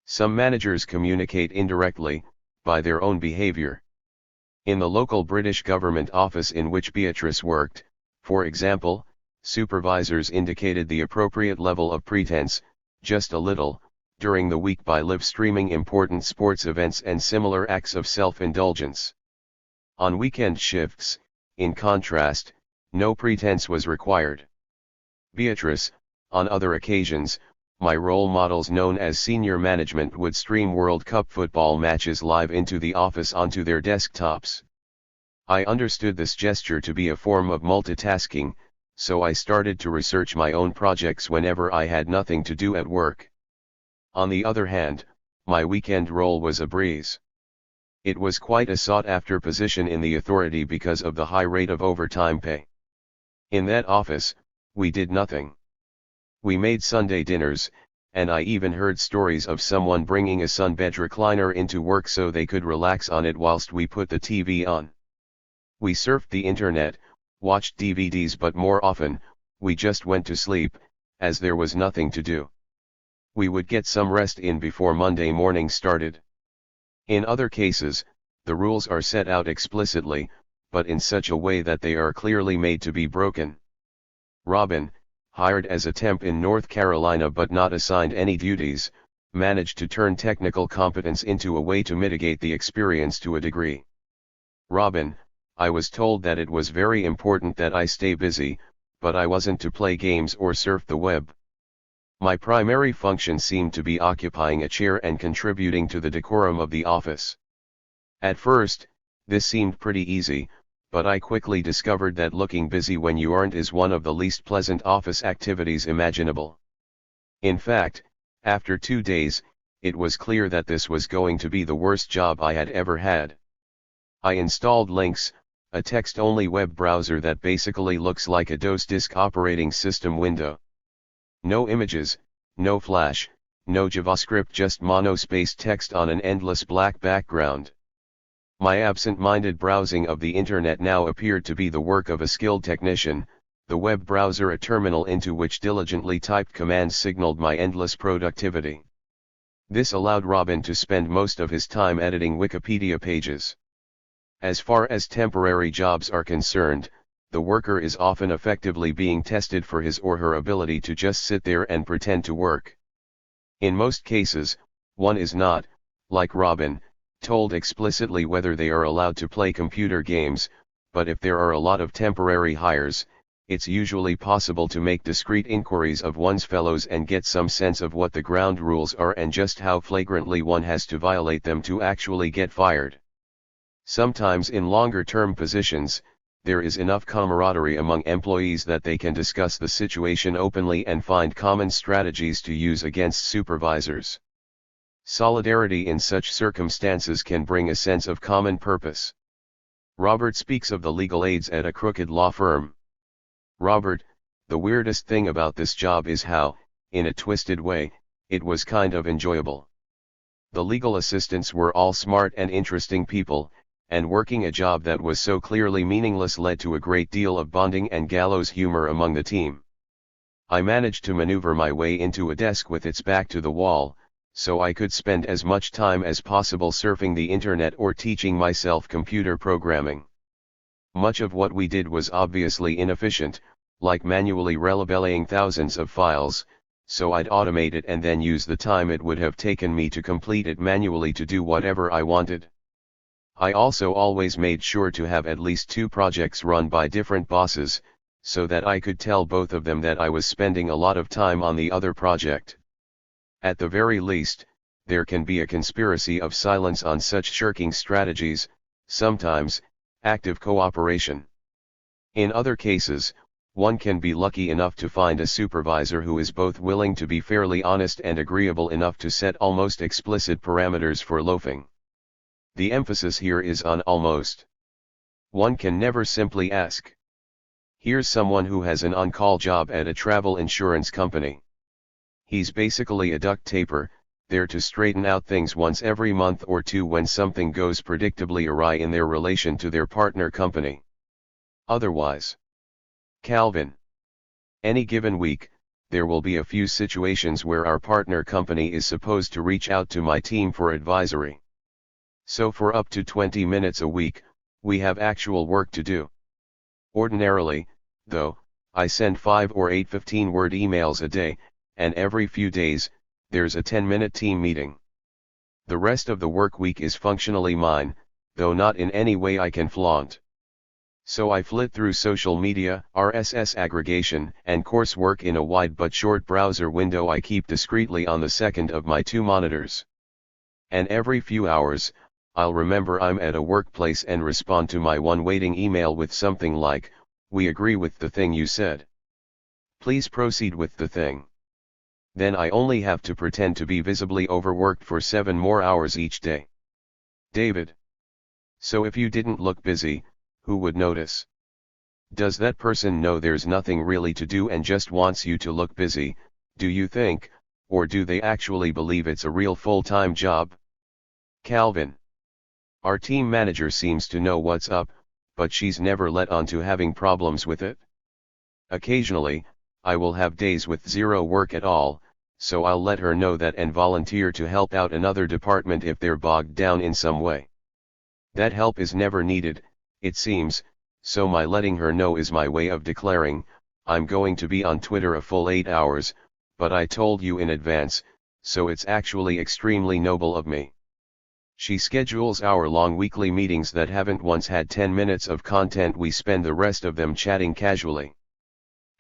Some managers communicate indirectly, by their own behavior. In the local British government office in which Beatrice worked, for example, supervisors indicated the appropriate level of pretense, just a little, during the week by live streaming important sports events and similar acts of self-indulgence. On weekend shifts, in contrast, no pretense was required. Beatrice, on other occasions, my role models known as senior management would stream World Cup football matches live into the office onto their desktops. I understood this gesture to be a form of multitasking, so I started to research my own projects whenever I had nothing to do at work. On the other hand, my weekend role was a breeze. It was quite a sought-after position in the authority because of the high rate of overtime pay. In that office, we did nothing. We made Sunday dinners, and I even heard stories of someone bringing a sunbed recliner into work so they could relax on it whilst we put the TV on. We surfed the internet, watched DVDs, but more often, we just went to sleep, as there was nothing to do. We would get some rest in before Monday morning started. In other cases, the rules are set out explicitly, but in such a way that they are clearly made to be broken. Robin, hired as a temp in North Carolina but not assigned any duties, managed to turn technical competence into a way to mitigate the experience to a degree. Robin, I was told that it was very important that I stay busy, but I wasn't to play games or surf the web. My primary function seemed to be occupying a chair and contributing to the decorum of the office. At first, This seemed pretty easy, but I quickly discovered that looking busy when you aren't is one of the least pleasant office activities imaginable. In fact, after 2 days, it was clear that this was going to be the worst job I had ever had. I installed Lynx, a text-only web browser that basically looks like a DOS disk operating system window. No images, no Flash, no JavaScript, just mono-spaced text on an endless black background. My absent-minded browsing of the internet now appeared to be the work of a skilled technician, the web browser a terminal into which diligently typed commands signaled my endless productivity. This allowed Robin to spend most of his time editing Wikipedia pages. As far as temporary jobs are concerned, the worker is often effectively being tested for his or her ability to just sit there and pretend to work. In most cases, one is not, like Robin, told explicitly whether they are allowed to play computer games, but if there are a lot of temporary hires, it's usually possible to make discreet inquiries of one's fellows and get some sense of what the ground rules are and just how flagrantly one has to violate them to actually get fired. Sometimes in longer-term positions, there is enough camaraderie among employees that they can discuss the situation openly and find common strategies to use against supervisors. Solidarity in such circumstances can bring a sense of common purpose. Robert speaks of the legal aids at a crooked law firm. Robert, the weirdest thing about this job is how, in a twisted way, it was kind of enjoyable. The legal assistants were all smart and interesting people, and working a job that was so clearly meaningless led to a great deal of bonding and gallows humor among the team. I managed to maneuver my way into a desk with its back to the wall, so I could spend as much time as possible surfing the internet or teaching myself computer programming. Much of what we did was obviously inefficient, like manually relabeling thousands of files, so I'd automate it and then use the time it would have taken me to complete it manually to do whatever I wanted. I also always made sure to have at least 2 projects run by different bosses, so that I could tell both of them that I was spending a lot of time on the other project. At the very least, there can be a conspiracy of silence on such shirking strategies, sometimes, active cooperation. In other cases, one can be lucky enough to find a supervisor who is both willing to be fairly honest and agreeable enough to set almost explicit parameters for loafing. The emphasis here is on almost. One can never simply ask. Here's someone who has an on-call job at a travel insurance company. He's basically a duct taper, there to straighten out things once every month or two when something goes predictably awry in their relation to their partner company. Otherwise, Calvin. Any given week, there will be a few situations where our partner company is supposed to reach out to my team for advisory. So for up to 20 minutes a week, we have actual work to do. Ordinarily, though, I send 5 or 8 15-word emails a day, and every few days, there's a 10-minute team meeting. The rest of the work week is functionally mine, though not in any way I can flaunt. So I flit through social media, RSS aggregation, and coursework in a wide but short browser window I keep discreetly on the second of my 2 monitors. And every few hours, I'll remember I'm at a workplace and respond to my one waiting email with something like, "We agree with the thing you said. Please proceed with the thing." Then I only have to pretend to be visibly overworked for 7 more hours each day. David. So if you didn't look busy, who would notice? Does that person know there's nothing really to do and just wants you to look busy, do you think, or do they actually believe it's a real full-time job? Calvin. Our team manager seems to know what's up, but she's never let on to having problems with it. Occasionally, I will have days with 0 work at all, so I'll let her know that and volunteer to help out another department if they're bogged down in some way. That help is never needed, it seems, so my letting her know is my way of declaring, I'm going to be on Twitter a full 8 hours, but I told you in advance, so it's actually extremely noble of me. She schedules hour-long weekly meetings that haven't once had 10 minutes of content. We spend the rest of them chatting casually.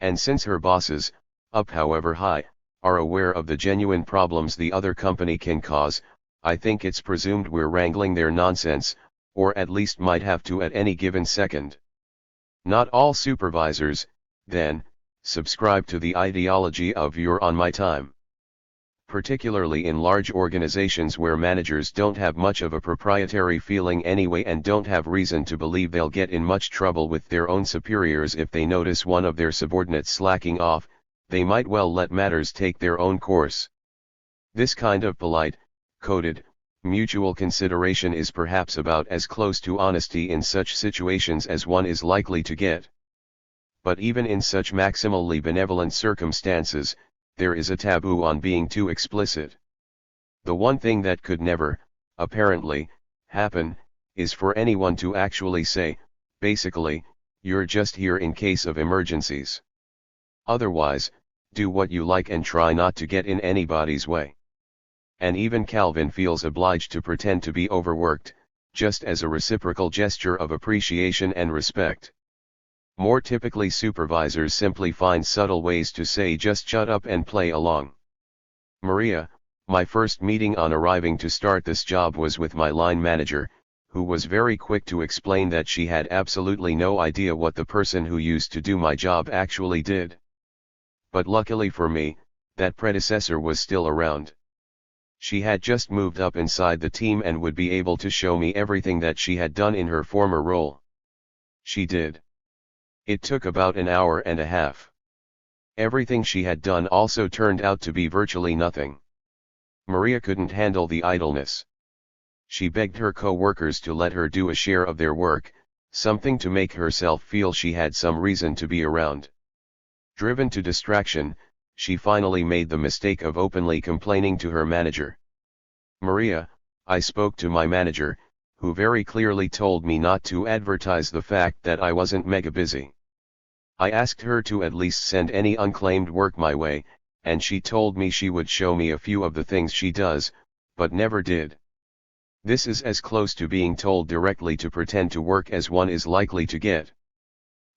And since her bosses, up however high, are aware of the genuine problems the other company can cause, I think it's presumed we're wrangling their nonsense, or at least might have to at any given second. Not all supervisors, then, subscribe to the ideology of "you're on my time." Particularly in large organizations where managers don't have much of a proprietary feeling anyway and don't have reason to believe they'll get in much trouble with their own superiors if they notice one of their subordinates slacking off, they might well let matters take their own course. This kind of polite, coded, mutual consideration is perhaps about as close to honesty in such situations as one is likely to get. But even in such maximally benevolent circumstances, there is a taboo on being too explicit. The one thing that could never, apparently, happen, is for anyone to actually say, basically, "You're just here in case of emergencies. Otherwise, do what you like and try not to get in anybody's way." And even Calvin feels obliged to pretend to be overworked, just as a reciprocal gesture of appreciation and respect. More typically, supervisors simply find subtle ways to say just shut up and play along. Maria, my first meeting on arriving to start this job was with my line manager, who was very quick to explain that she had absolutely no idea what the person who used to do my job actually did. But luckily for me, that predecessor was still around. She had just moved up inside the team and would be able to show me everything that she had done in her former role. She did. It took about an hour and a half. Everything she had done also turned out to be virtually nothing. Maria couldn't handle the idleness. She begged her co-workers to let her do a share of their work, something to make herself feel she had some reason to be around. Driven to distraction, she finally made the mistake of openly complaining to her manager. "Maria, I spoke to my manager, who very clearly told me not to advertise the fact that I wasn't mega busy. I asked her to at least send any unclaimed work my way, and she told me she would show me a few of the things she does, but never did. This is as close to being told directly to pretend to work as one is likely to get."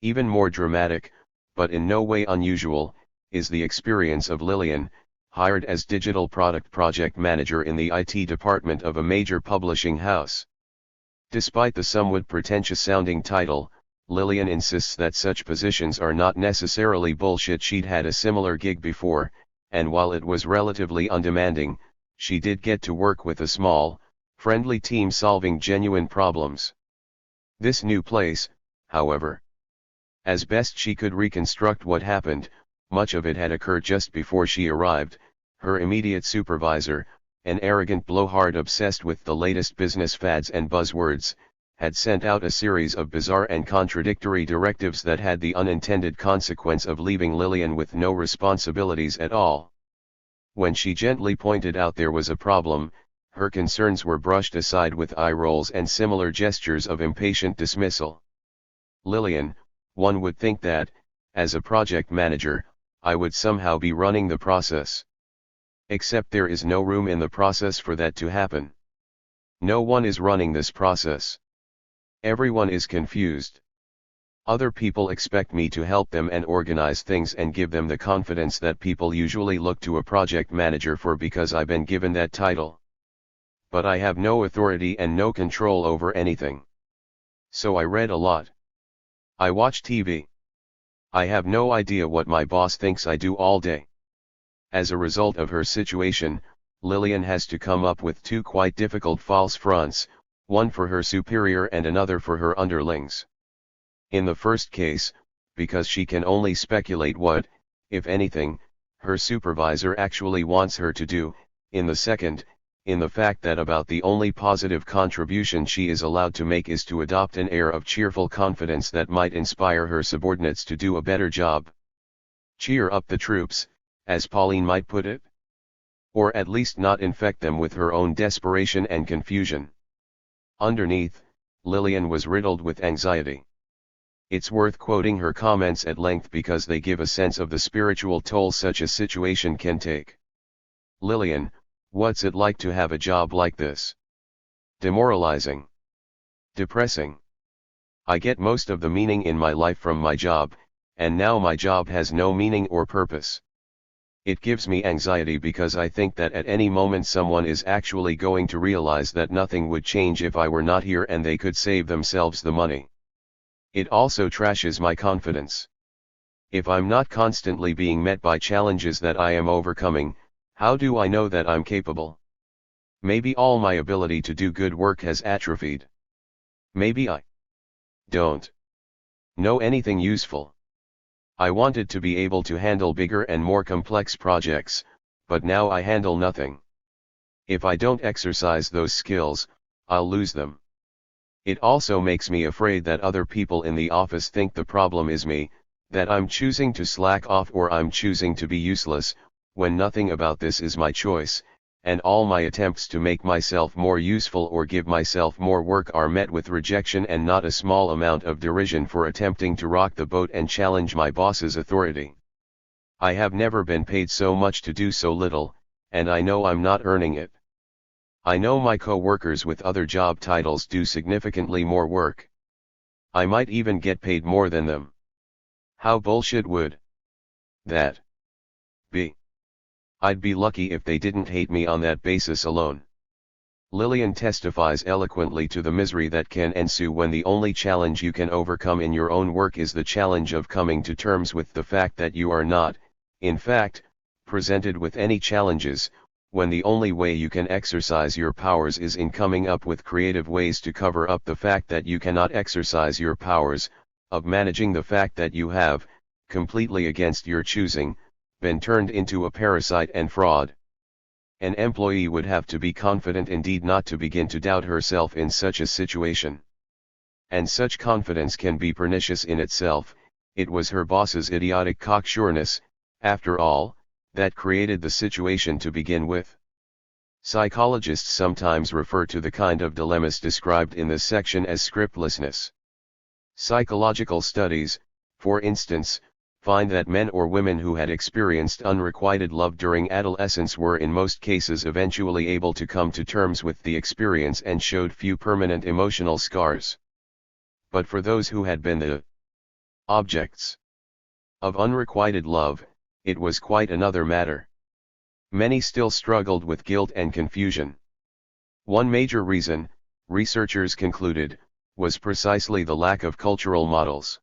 Even more dramatic, but in no way unusual, is the experience of Lillian, hired as digital product project manager in the IT department of a major publishing house. Despite the somewhat pretentious-sounding title, Lillian insists that such positions are not necessarily bullshit. She'd had a similar gig before, and while it was relatively undemanding, she did get to work with a small, friendly team solving genuine problems. This new place, however, as best she could reconstruct what happened, much of it had occurred just before she arrived. Her immediate supervisor, an arrogant blowhard obsessed with the latest business fads and buzzwords, had sent out a series of bizarre and contradictory directives that had the unintended consequence of leaving Lillian with no responsibilities at all. When she gently pointed out there was a problem, her concerns were brushed aside with eye rolls and similar gestures of impatient dismissal. Lillian, one would think that, as a project manager, I would somehow be running the process. Except there is no room in the process for that to happen. No one is running this process. Everyone is confused. Other people expect me to help them and organize things and give them the confidence that people usually look to a project manager for because I've been given that title. But I have no authority and no control over anything. So I read a lot. I watch TV. I have no idea what my boss thinks I do all day. As a result of her situation, Lillian has to come up with two quite difficult false fronts, one for her superior and another for her underlings. In the first case, because she can only speculate what, if anything, her supervisor actually wants her to do. In the second, in the fact that about the only positive contribution she is allowed to make is to adopt an air of cheerful confidence that might inspire her subordinates to do a better job. Cheer up the troops, as Pauline might put it. Or at least not infect them with her own desperation and confusion. Underneath, Lillian was riddled with anxiety. It's worth quoting her comments at length because they give a sense of the spiritual toll such a situation can take. Lillian, what's it like to have a job like this? Demoralizing. Depressing. I get most of the meaning in my life from my job, and now my job has no meaning or purpose. It gives me anxiety because I think that at any moment someone is actually going to realize that nothing would change if I were not here and they could save themselves the money. It also trashes my confidence. If I'm not constantly being met by challenges that I am overcoming, how do I know that I'm capable? Maybe all my ability to do good work has atrophied. Maybe I don't know anything useful. I wanted to be able to handle bigger and more complex projects, but now I handle nothing. If I don't exercise those skills, I'll lose them. It also makes me afraid that other people in the office think the problem is me, that I'm choosing to slack off or I'm choosing to be useless, when nothing about this is my choice, and all my attempts to make myself more useful or give myself more work are met with rejection and not a small amount of derision for attempting to rock the boat and challenge my boss's authority. I have never been paid so much to do so little, and I know I'm not earning it. I know my co-workers with other job titles do significantly more work. I might even get paid more than them. How bullshit would that be? I'd be lucky if they didn't hate me on that basis alone. Lillian testifies eloquently to the misery that can ensue when the only challenge you can overcome in your own work is the challenge of coming to terms with the fact that you are not, in fact, presented with any challenges, when the only way you can exercise your powers is in coming up with creative ways to cover up the fact that you cannot exercise your powers, of managing the fact that you have, completely against your choosing, been turned into a parasite and fraud. An employee would have to be confident indeed not to begin to doubt herself in such a situation. And such confidence can be pernicious in itself. It was her boss's idiotic cocksureness, after all, that created the situation to begin with. Psychologists sometimes refer to the kind of dilemmas described in this section as scriptlessness. Psychological studies, for instance, find that men or women who had experienced unrequited love during adolescence were in most cases eventually able to come to terms with the experience and showed few permanent emotional scars. But for those who had been the objects of unrequited love, it was quite another matter. Many still struggled with guilt and confusion. One major reason, researchers concluded, was precisely the lack of cultural models.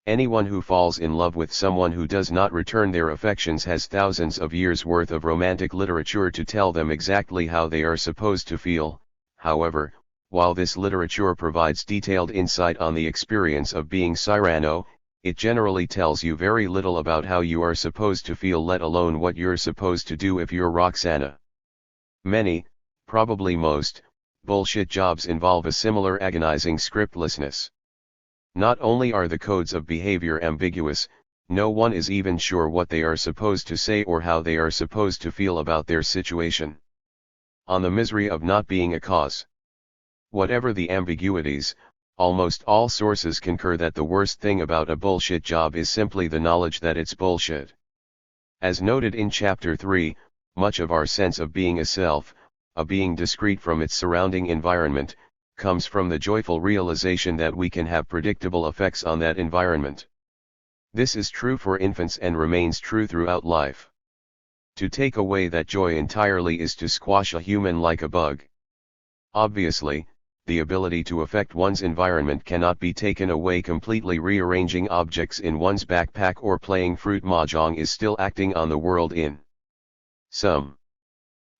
Anyone who falls in love with someone who does not return their affections has thousands of years' worth of romantic literature to tell them exactly how they are supposed to feel. However, while this literature provides detailed insight on the experience of being Cyrano, it generally tells you very little about how you are supposed to feel, let alone what you're supposed to do if you're Roxana. Many, probably most, bullshit jobs involve a similar agonizing scriptlessness. Not only are the codes of behavior ambiguous, no one is even sure what they are supposed to say or how they are supposed to feel about their situation. On the misery of not being a cause. Whatever the ambiguities, almost all sources concur that the worst thing about a bullshit job is simply the knowledge that it's bullshit. As noted in Chapter 3, much of our sense of being a self, a being discrete from its surrounding environment, comes from the joyful realization that we can have predictable effects on that environment. This is true for infants and remains true throughout life. To take away that joy entirely is to squash a human like a bug. Obviously, the ability to affect one's environment cannot be taken away. Completely rearranging objects in one's backpack or playing fruit mahjong is still acting on the world in some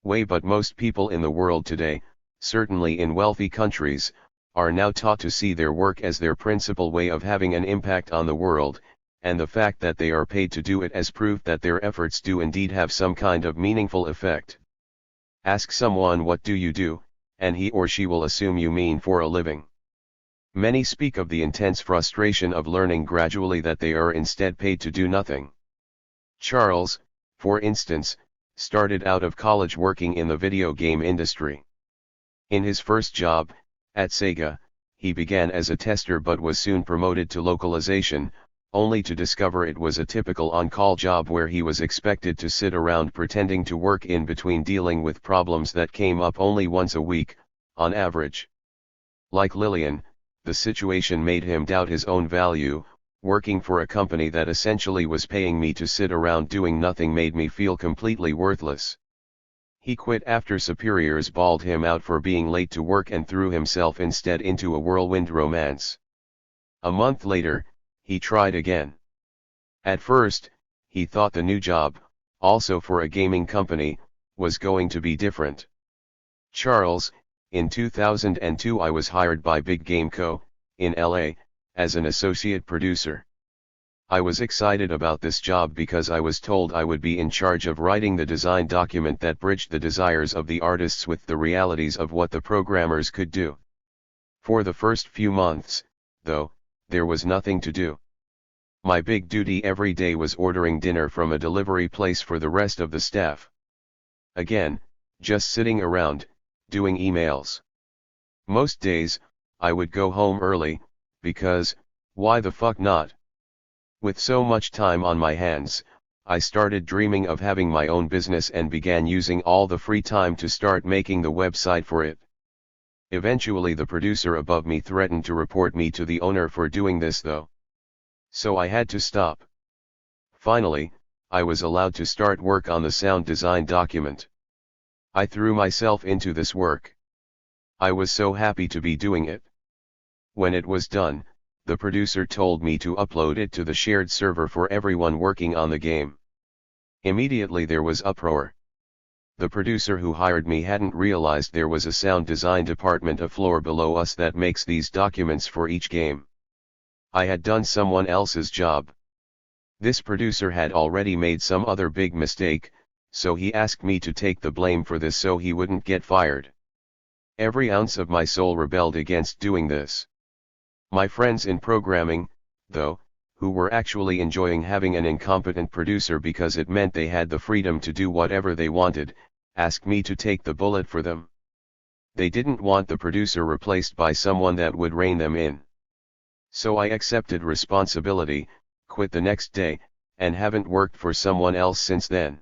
way, but most people in the world today, certainly in wealthy countries, are now taught to see their work as their principal way of having an impact on the world, and the fact that they are paid to do it as proof that their efforts do indeed have some kind of meaningful effect. Ask someone, what do you do, and he or she will assume you mean for a living. Many speak of the intense frustration of learning gradually that they are instead paid to do nothing. Charles, for instance, started out of college working in the video game industry. In his first job, at Sega, he began as a tester but was soon promoted to localization, only to discover it was a typical on-call job where he was expected to sit around pretending to work in between dealing with problems that came up only once a week, on average. Like Lillian, the situation made him doubt his own value, working for a company that essentially was paying me to sit around doing nothing made me feel completely worthless. He quit after superiors bawled him out for being late to work and threw himself instead into a whirlwind romance. A month later, he tried again. At first, he thought the new job, also for a gaming company, was going to be different. Charles, in 2002 I was hired by Big Game Co., in LA, as an associate producer. I was excited about this job because I was told I would be in charge of writing the design document that bridged the desires of the artists with the realities of what the programmers could do. For the first few months, though, there was nothing to do. My big duty every day was ordering dinner from a delivery place for the rest of the staff. Again, just sitting around, doing emails. Most days, I would go home early, because, why the fuck not? With so much time on my hands, I started dreaming of having my own business and began using all the free time to start making the website for it. Eventually the producer above me threatened to report me to the owner for doing this though. So I had to stop. Finally, I was allowed to start work on the sound design document. I threw myself into this work. I was so happy to be doing it. When it was done, the producer told me to upload it to the shared server for everyone working on the game. Immediately there was uproar. The producer who hired me hadn't realized there was a sound design department a floor below us that makes these documents for each game. I had done someone else's job. This producer had already made some other big mistake, so he asked me to take the blame for this so he wouldn't get fired. Every ounce of my soul rebelled against doing this. My friends in programming, though, who were actually enjoying having an incompetent producer because it meant they had the freedom to do whatever they wanted, asked me to take the bullet for them. They didn't want the producer replaced by someone that would rein them in. So I accepted responsibility, quit the next day, and haven't worked for someone else since then.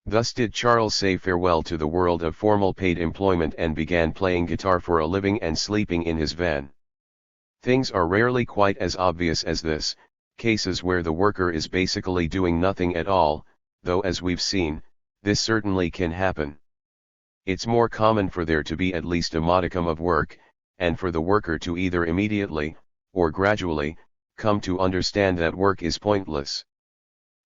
Thus did Charles say farewell to the world of formal paid employment and began playing guitar for a living and sleeping in his van. Things are rarely quite as obvious as this, cases where the worker is basically doing nothing at all, though as we've seen, this certainly can happen. It's more common for there to be at least a modicum of work, and for the worker to either immediately, or gradually, come to understand that work is pointless.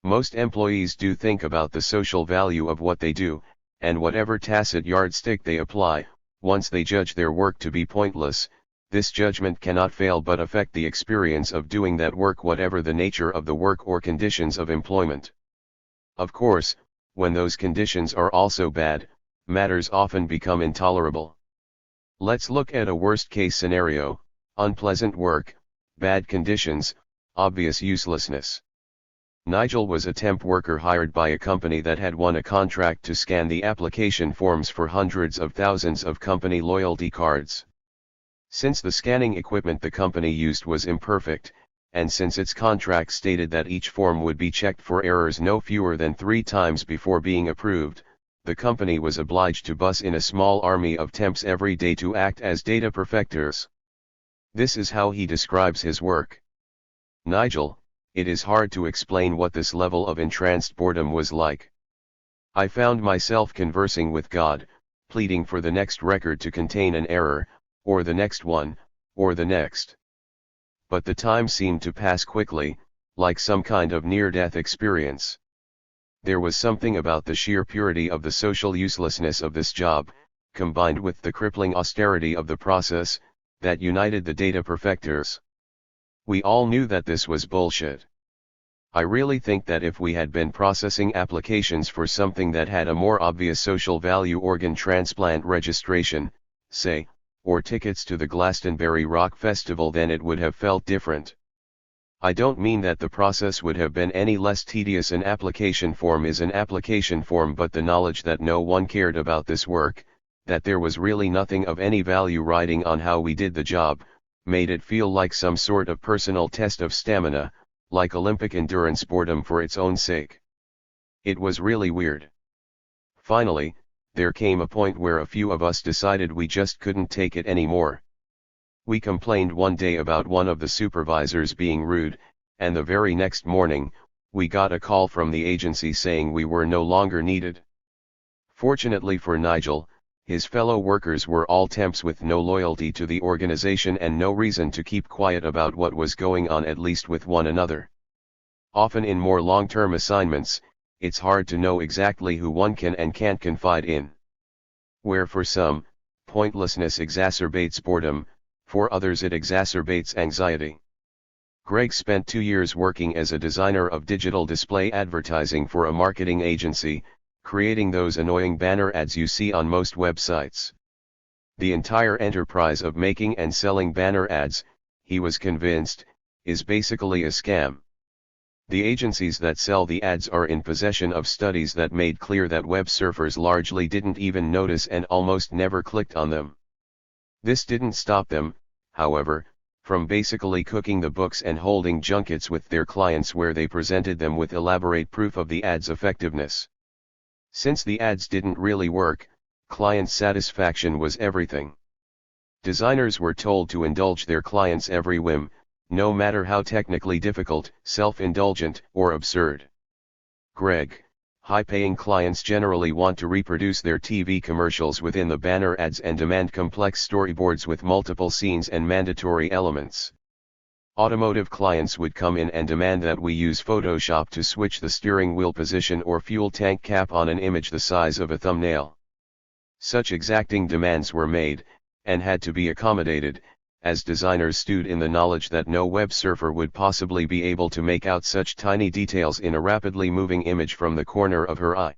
Most employees do think about the social value of what they do, and whatever tacit yardstick they apply, once they judge their work to be pointless, this judgment cannot fail but affect the experience of doing that work whatever the nature of the work or conditions of employment. Of course, when those conditions are also bad, matters often become intolerable. Let's look at a worst-case scenario: unpleasant work, bad conditions, obvious uselessness. Nigel was a temp worker hired by a company that had won a contract to scan the application forms for hundreds of thousands of company loyalty cards. Since the scanning equipment the company used was imperfect, and since its contract stated that each form would be checked for errors no fewer than 3 times before being approved, the company was obliged to bus in a small army of temps every day to act as data perfecters. This is how he describes his work. Nigel, it is hard to explain what this level of entranced boredom was like. I found myself conversing with God, pleading for the next record to contain an error, or the next one, or the next. But the time seemed to pass quickly, like some kind of near-death experience. There was something about the sheer purity of the social uselessness of this job, combined with the crippling austerity of the process, that united the data perfecters. We all knew that this was bullshit. I really think that if we had been processing applications for something that had a more obvious social value, organ transplant registration, say, or tickets to the Glastonbury Rock Festival, then it would have felt different. I don't mean that the process would have been any less tedious. An application form is an application form, but the knowledge that no one cared about this work, that there was really nothing of any value riding on how we did the job, made it feel like some sort of personal test of stamina, like Olympic endurance boredom for its own sake. It was really weird. Finally, there came a point where a few of us decided we just couldn't take it anymore. We complained one day about one of the supervisors being rude, and the very next morning, we got a call from the agency saying we were no longer needed. Fortunately for Nigel, his fellow workers were all temps with no loyalty to the organization and no reason to keep quiet about what was going on, at least with one another. Often in more long-term assignments, it's hard to know exactly who one can and can't confide in. Where for some, pointlessness exacerbates boredom, for others it exacerbates anxiety. Greg spent 2 years working as a designer of digital display advertising for a marketing agency, creating those annoying banner ads you see on most websites. The entire enterprise of making and selling banner ads, he was convinced, is basically a scam. The agencies that sell the ads are in possession of studies that made clear that web surfers largely didn't even notice and almost never clicked on them. This didn't stop them, however, from basically cooking the books and holding junkets with their clients where they presented them with elaborate proof of the ads' effectiveness. Since the ads didn't really work, client satisfaction was everything. Designers were told to indulge their clients' every whim, no matter how technically difficult, self-indulgent, or absurd. Greg, high-paying clients generally want to reproduce their TV commercials within the banner ads and demand complex storyboards with multiple scenes and mandatory elements. Automotive clients would come in and demand that we use Photoshop to switch the steering wheel position or fuel tank cap on an image the size of a thumbnail. Such exacting demands were made, and had to be accommodated, as designers stewed in the knowledge that no web surfer would possibly be able to make out such tiny details in a rapidly moving image from the corner of her eye.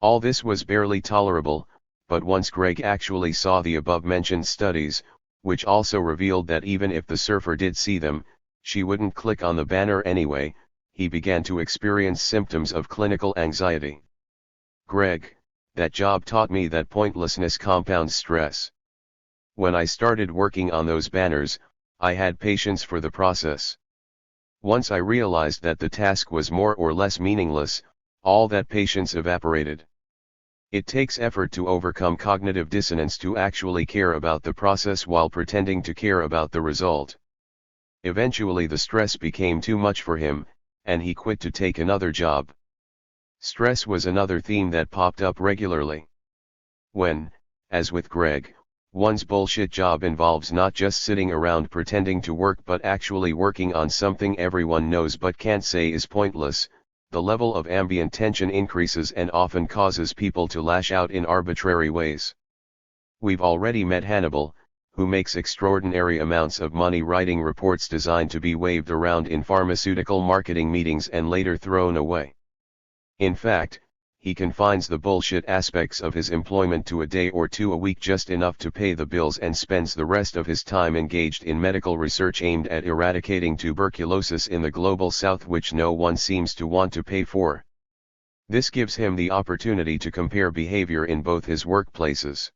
All this was barely tolerable, but once Greg actually saw the above-mentioned studies, which also revealed that even if the surfer did see them, she wouldn't click on the banner anyway, he began to experience symptoms of clinical anxiety. Greg, that job taught me that pointlessness compounds stress. When I started working on those banners, I had patience for the process. Once I realized that the task was more or less meaningless, all that patience evaporated. It takes effort to overcome cognitive dissonance to actually care about the process while pretending to care about the result. Eventually the stress became too much for him, and he quit to take another job. Stress was another theme that popped up regularly. When, as with Greg, one's bullshit job involves not just sitting around pretending to work but actually working on something everyone knows but can't say is pointless, the level of ambient tension increases and often causes people to lash out in arbitrary ways. We've already met Hannibal, who makes extraordinary amounts of money writing reports designed to be waved around in pharmaceutical marketing meetings and later thrown away. In fact, he confines the bullshit aspects of his employment to a day or two a week, just enough to pay the bills, and spends the rest of his time engaged in medical research aimed at eradicating tuberculosis in the global south, which no one seems to want to pay for. This gives him the opportunity to compare behavior in both his workplaces.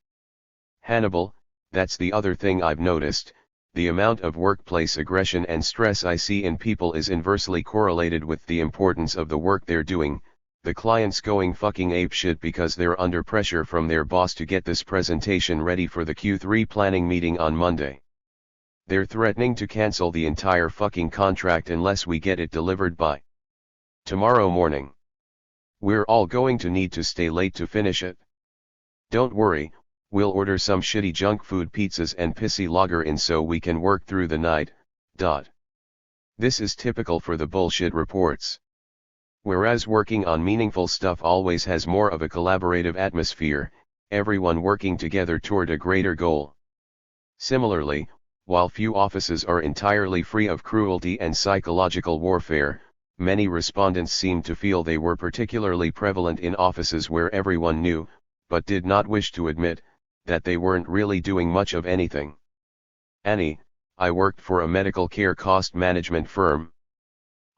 Hannibal, that's the other thing I've noticed, the amount of workplace aggression and stress I see in people is inversely correlated with the importance of the work they're doing. The clients going fucking apeshit because they're under pressure from their boss to get this presentation ready for the Q3 planning meeting on Monday. They're threatening to cancel the entire fucking contract unless we get it delivered by tomorrow morning. We're all going to need to stay late to finish it. Don't worry, we'll order some shitty junk food pizzas and pissy lager in so we can work through the night. This is typical for the bullshit reports. Whereas working on meaningful stuff always has more of a collaborative atmosphere, everyone working together toward a greater goal. Similarly, while few offices are entirely free of cruelty and psychological warfare, many respondents seem to feel they were particularly prevalent in offices where everyone knew, but did not wish to admit, that they weren't really doing much of anything. Annie, I worked for a medical care cost management firm.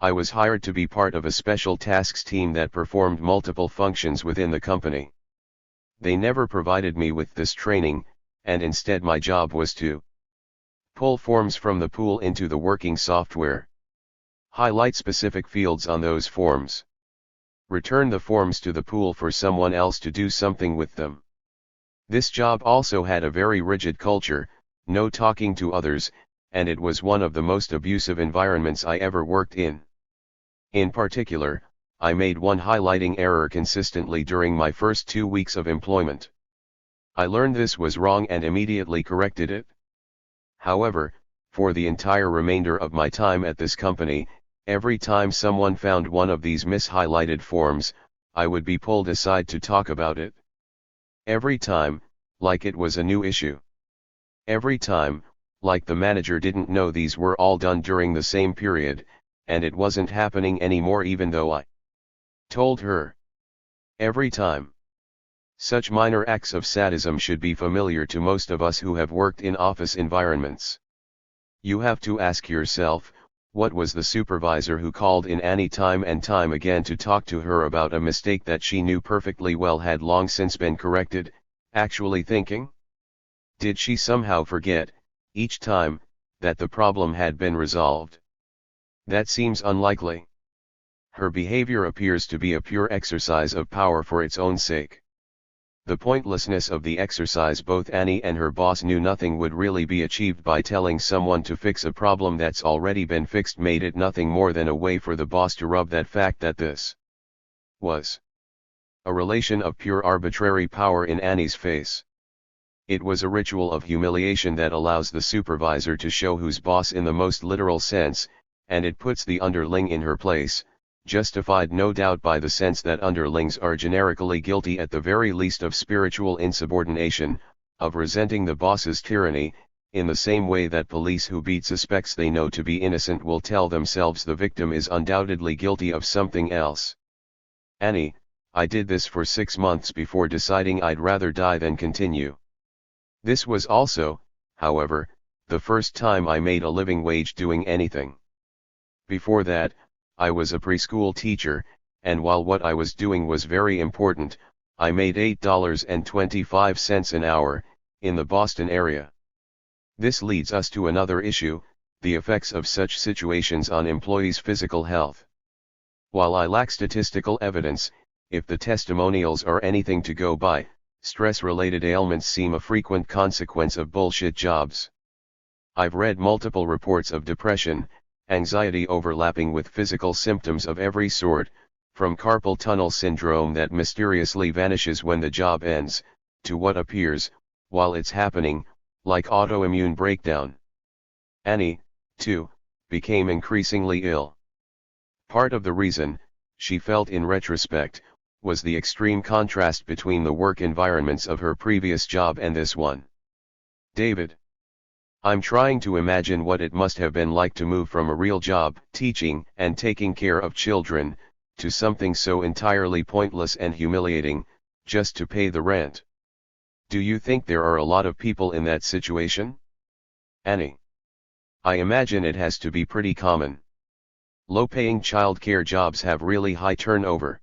I was hired to be part of a special tasks team that performed multiple functions within the company. They never provided me with this training, and instead my job was to pull forms from the pool into the working software. Highlight specific fields on those forms. Return the forms to the pool for someone else to do something with them. This job also had a very rigid culture, no talking to others, and it was one of the most abusive environments I ever worked in. In particular, I made one highlighting error consistently during my first 2 weeks of employment. I learned this was wrong and immediately corrected it. However, for the entire remainder of my time at this company, every time someone found one of these mishighlighted forms, I would be pulled aside to talk about it. Every time, like it was a new issue. Every time, like the manager didn't know these were all done during the same period, and it wasn't happening anymore even though I told her. Every time. Such minor acts of sadism should be familiar to most of us who have worked in office environments. You have to ask yourself, what was the supervisor who called in Annie time and time again to talk to her about a mistake that she knew perfectly well had long since been corrected, actually thinking? Did she somehow forget, each time, that the problem had been resolved? That seems unlikely. Her behavior appears to be a pure exercise of power for its own sake. The pointlessness of the exercise both Annie and her boss knew nothing would really be achieved by telling someone to fix a problem that's already been fixed made it nothing more than a way for the boss to rub that fact that this was a relation of pure arbitrary power in Annie's face. It was a ritual of humiliation that allows the supervisor to show who's boss in the most literal sense, and it puts the underling in her place, justified no doubt by the sense that underlings are generically guilty at the very least of spiritual insubordination, of resenting the boss's tyranny, in the same way that police who beat suspects they know to be innocent will tell themselves the victim is undoubtedly guilty of something else. Annie, I did this for 6 months before deciding I'd rather die than continue. This was also, however, the first time I made a living wage doing anything. Before that, I was a preschool teacher, and while what I was doing was very important, I made $8.25 an hour, in the Boston area. This leads us to another issue, the effects of such situations on employees' physical health. While I lack statistical evidence, if the testimonials are anything to go by, stress-related ailments seem a frequent consequence of bullshit jobs. I've read multiple reports of depression, anxiety overlapping with physical symptoms of every sort, from carpal tunnel syndrome that mysteriously vanishes when the job ends, to what appears, while it's happening, like autoimmune breakdown. Annie, too, became increasingly ill. Part of the reason, she felt in retrospect, was the extreme contrast between the work environments of her previous job and this one. David. I'm trying to imagine what it must have been like to move from a real job, teaching and taking care of children, to something so entirely pointless and humiliating, just to pay the rent. Do you think there are a lot of people in that situation? Annie. I imagine it has to be pretty common. Low-paying childcare jobs have really high turnover.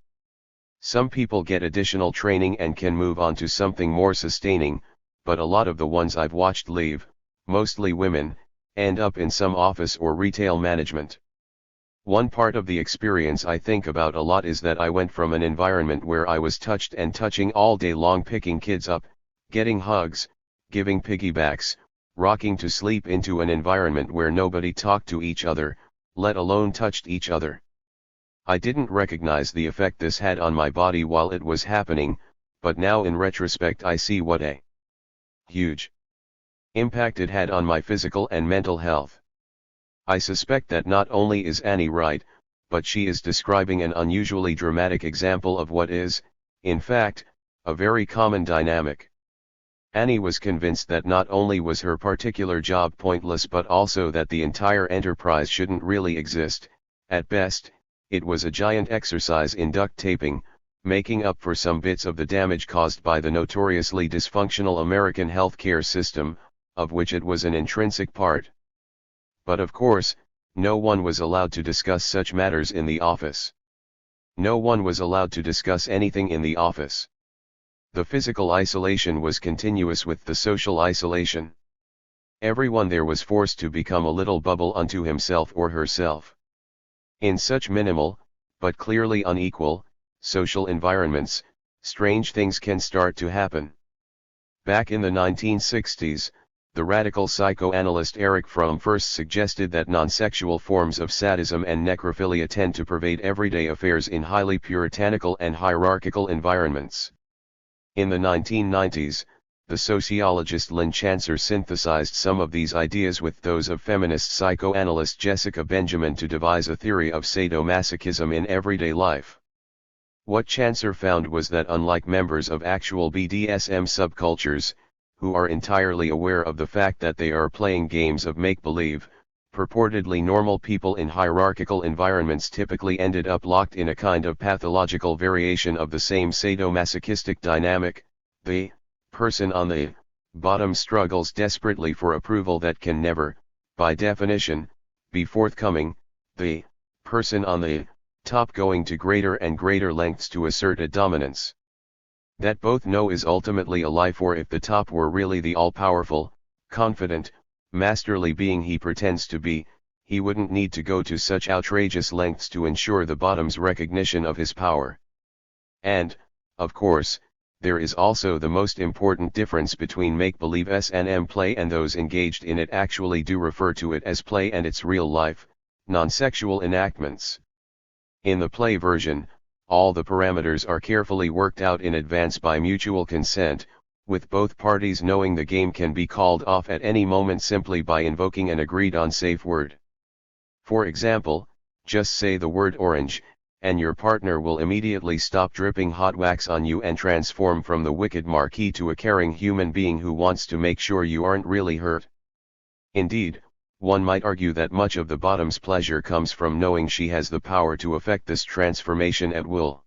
Some people get additional training and can move on to something more sustaining, but a lot of the ones I've watched leave, mostly women, end up in some office or retail management. One part of the experience I think about a lot is that I went from an environment where I was touched and touching all day long, picking kids up, getting hugs, giving piggybacks, rocking to sleep, into an environment where nobody talked to each other, let alone touched each other. I didn't recognize the effect this had on my body while it was happening, but now in retrospect I see what a huge impact it had on my physical and mental health. I suspect that not only is Annie right, but she is describing an unusually dramatic example of what is, in fact, a very common dynamic. Annie was convinced that not only was her particular job pointless but also that the entire enterprise shouldn't really exist. At best, it was a giant exercise in duct taping, making up for some bits of the damage caused by the notoriously dysfunctional American healthcare system, of which it was an intrinsic part. But of course, no one was allowed to discuss such matters in the office. No one was allowed to discuss anything in the office. The physical isolation was continuous with the social isolation. Everyone there was forced to become a little bubble unto himself or herself. In such minimal, but clearly unequal, social environments, strange things can start to happen. Back in the 1960s, the radical psychoanalyst Erich Fromm first suggested that non-sexual forms of sadism and necrophilia tend to pervade everyday affairs in highly puritanical and hierarchical environments. In the 1990s, the sociologist Lynn Chancer synthesized some of these ideas with those of feminist psychoanalyst Jessica Benjamin to devise a theory of sadomasochism in everyday life. What Chancer found was that unlike members of actual BDSM subcultures, who are entirely aware of the fact that they are playing games of make-believe, purportedly normal people in hierarchical environments typically ended up locked in a kind of pathological variation of the same sadomasochistic dynamic. The person on the bottom struggles desperately for approval that can never, by definition, be forthcoming, the person on the top going to greater and greater lengths to assert a dominance that both know is ultimately a lie, for if the top were really the all-powerful, confident, masterly being he pretends to be, he wouldn't need to go to such outrageous lengths to ensure the bottom's recognition of his power. And, of course, there is also the most important difference between make-believe S&M play and those engaged in it actually do refer to it as play and its real-life, non-sexual enactments. In the play version, all the parameters are carefully worked out in advance by mutual consent, with both parties knowing the game can be called off at any moment simply by invoking an agreed-on safe word. For example, just say the word orange, and your partner will immediately stop dripping hot wax on you and transform from the wicked Marquis to a caring human being who wants to make sure you aren't really hurt. Indeed, one might argue that much of the bottom's pleasure comes from knowing she has the power to effect this transformation at will.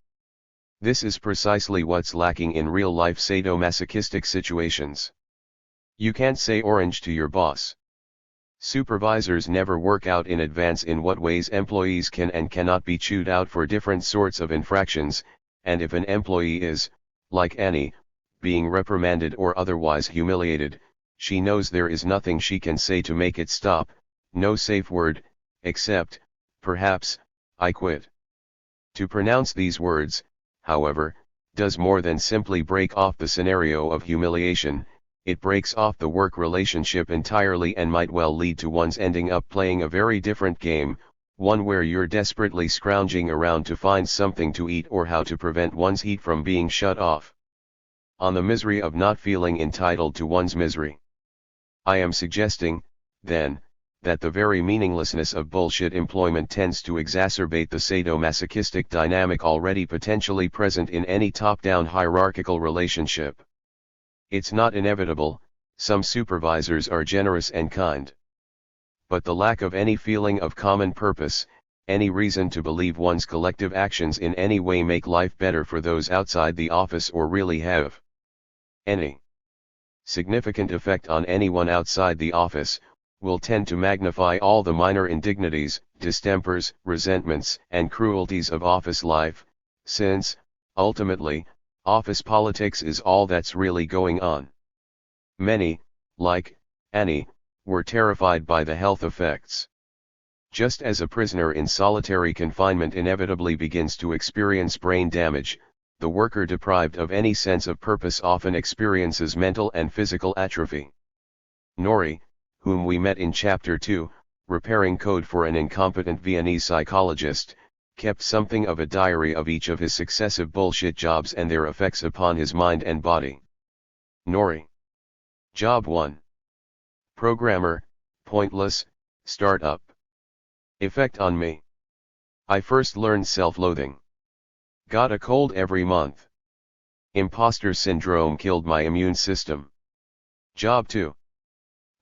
This is precisely what's lacking in real-life sadomasochistic situations. You can't say orange to your boss. Supervisors never work out in advance in what ways employees can and cannot be chewed out for different sorts of infractions, and if an employee is, like Annie, being reprimanded or otherwise humiliated, she knows there is nothing she can say to make it stop, no safe word, except, perhaps, I quit. To pronounce these words, however, does more than simply break off the scenario of humiliation, it breaks off the work relationship entirely and might well lead to one's ending up playing a very different game, one where you're desperately scrounging around to find something to eat or how to prevent one's heat from being shut off. On the misery of not feeling entitled to one's misery. I am suggesting, then, that the very meaninglessness of bullshit employment tends to exacerbate the sadomasochistic dynamic already potentially present in any top-down hierarchical relationship. It's not inevitable, some supervisors are generous and kind. But the lack of any feeling of common purpose, any reason to believe one's collective actions in any way make life better for those outside the office or really have any significant effect on anyone outside the office, will tend to magnify all the minor indignities, distempers, resentments, and cruelties of office life, since, ultimately, office politics is all that's really going on. Many, like Annie, were terrified by the health effects. Just as a prisoner in solitary confinement inevitably begins to experience brain damage, the worker deprived of any sense of purpose often experiences mental and physical atrophy. Nori, whom we met in Chapter 2, Repairing Code for an Incompetent Viennese Psychologist, kept something of a diary of each of his successive bullshit jobs and their effects upon his mind and body. Nori. Job 1. Programmer, pointless, startup. Effect on me. I first learned self-loathing. Got a cold every month. Imposter syndrome killed my immune system. Job 2.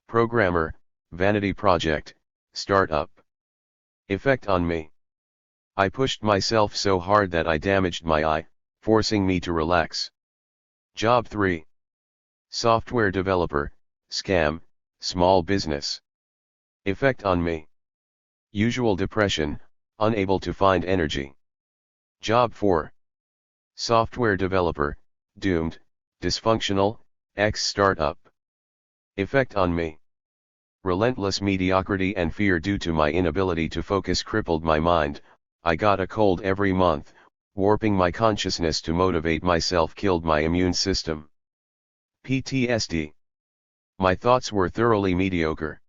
Programmer, vanity project, startup. Effect on me. I pushed myself so hard that I damaged my eye, forcing me to relax. Job 3. Software developer, scam, small business. Effect on me. Usual depression, unable to find energy. Job 4. Software developer, doomed, dysfunctional, ex-startup. Effect on me. Relentless mediocrity and fear due to my inability to focus crippled my mind. I got a cold every month, warping my consciousness to motivate myself killed my immune system. PTSD. My thoughts were thoroughly mediocre.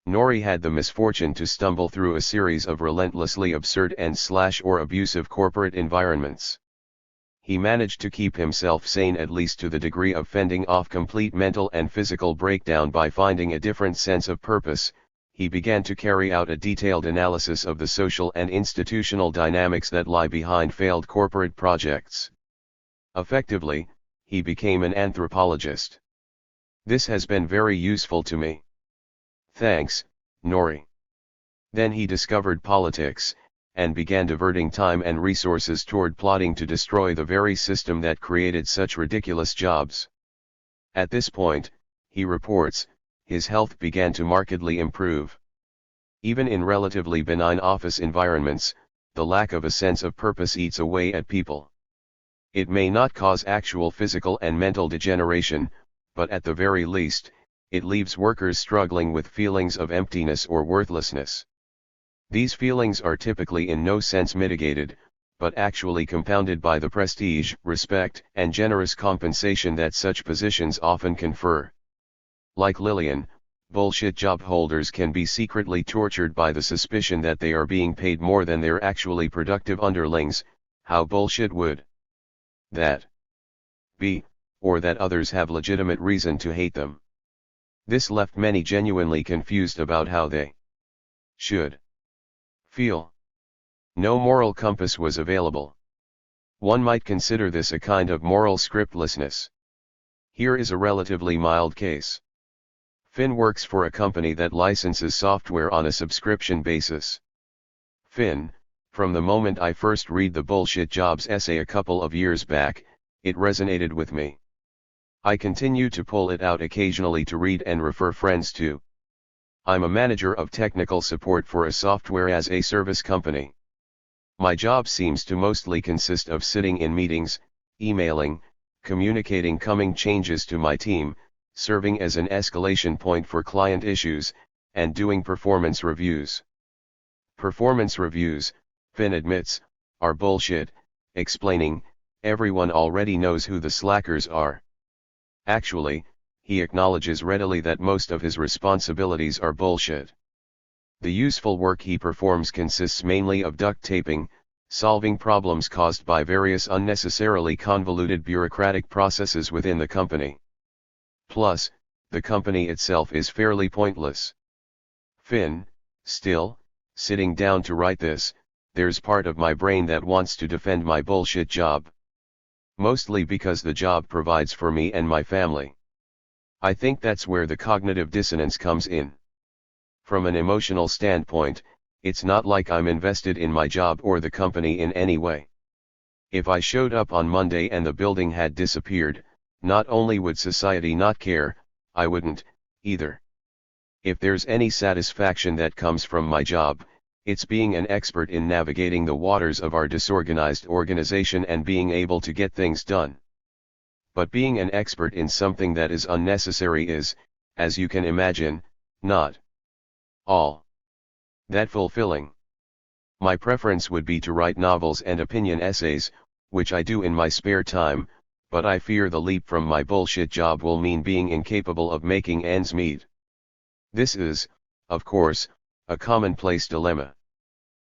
Nori had the misfortune to stumble through a series of relentlessly absurd and/or abusive corporate environments. He managed to keep himself sane at least to the degree of fending off complete mental and physical breakdown by finding a different sense of purpose. He began to carry out a detailed analysis of the social and institutional dynamics that lie behind failed corporate projects. Effectively, he became an anthropologist. This has been very useful to me. Thanks, Nori. Then he discovered politics, and began diverting time and resources toward plotting to destroy the very system that created such ridiculous jobs. At this point, he reports, his health began to markedly improve. Even in relatively benign office environments, the lack of a sense of purpose eats away at people. It may not cause actual physical and mental degeneration, but at the very least, it leaves workers struggling with feelings of emptiness or worthlessness. These feelings are typically in no sense mitigated, but actually compounded by the prestige, respect, and generous compensation that such positions often confer. Like Lillian, bullshit job holders can be secretly tortured by the suspicion that they are being paid more than their actually productive underlings. How bullshit would that be, or that others have legitimate reason to hate them? This left many genuinely confused about how they should feel. No moral compass was available. One might consider this a kind of moral scriptlessness. Here is a relatively mild case. Finn works for a company that licenses software on a subscription basis. Finn, from the moment I first read the Bullshit Jobs essay a couple of years back, it resonated with me. I continue to pull it out occasionally to read and refer friends to. I'm a manager of technical support for a software-as-a-service company. My job seems to mostly consist of sitting in meetings, emailing, communicating coming changes to my team, serving as an escalation point for client issues, and doing performance reviews. Performance reviews, Finn admits, are bullshit, explaining, everyone already knows who the slackers are. Actually, he acknowledges readily that most of his responsibilities are bullshit. The useful work he performs consists mainly of duct taping, solving problems caused by various unnecessarily convoluted bureaucratic processes within the company. Plus, the company itself is fairly pointless. Finn, still, sitting down to write this, there's part of my brain that wants to defend my bullshit job. Mostly because the job provides for me and my family. I think that's where the cognitive dissonance comes in. From an emotional standpoint, it's not like I'm invested in my job or the company in any way. If I showed up on Monday and the building had disappeared, not only would society not care, I wouldn't, either. If there's any satisfaction that comes from my job, it's being an expert in navigating the waters of our disorganized organization and being able to get things done. But being an expert in something that is unnecessary is, as you can imagine, not all that fulfilling. My preference would be to write novels and opinion essays, which I do in my spare time, but I fear the leap from my bullshit job will mean being incapable of making ends meet. This is, of course, a commonplace dilemma.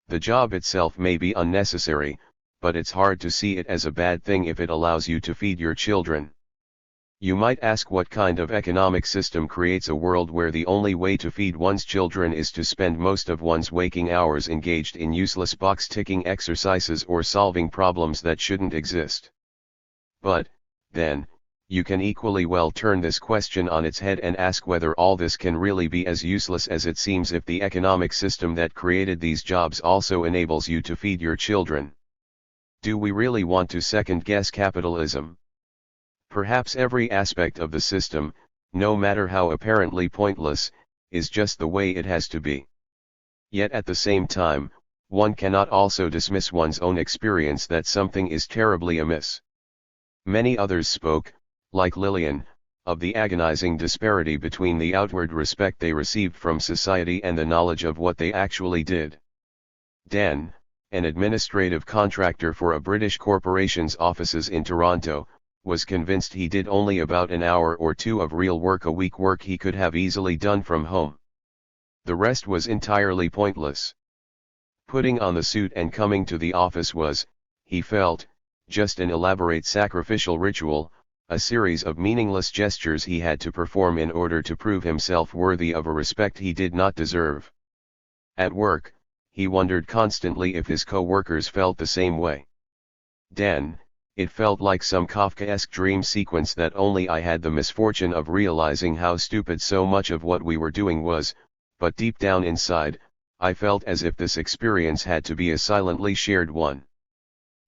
The job itself may be unnecessary, but it's hard to see it as a bad thing if it allows you to feed your children. You might ask what kind of economic system creates a world where the only way to feed one's children is to spend most of one's waking hours engaged in useless box-ticking exercises or solving problems that shouldn't exist. But, then, you can equally well turn this question on its head and ask whether all this can really be as useless as it seems if the economic system that created these jobs also enables you to feed your children. Do we really want to second-guess capitalism? Perhaps every aspect of the system, no matter how apparently pointless, is just the way it has to be. Yet at the same time, one cannot also dismiss one's own experience that something is terribly amiss. Many others spoke, like Lillian, of the agonizing disparity between the outward respect they received from society and the knowledge of what they actually did. Dan, an administrative contractor for a British corporation's offices in Toronto, was convinced he did only about an hour or two of real work a week, work he could have easily done from home. The rest was entirely pointless. Putting on the suit and coming to the office was, he felt, just an elaborate sacrificial ritual, a series of meaningless gestures he had to perform in order to prove himself worthy of a respect he did not deserve. At work, he wondered constantly if his co-workers felt the same way. Dan, it felt like some Kafkaesque dream sequence that only I had the misfortune of realizing how stupid so much of what we were doing was, but deep down inside, I felt as if this experience had to be a silently shared one.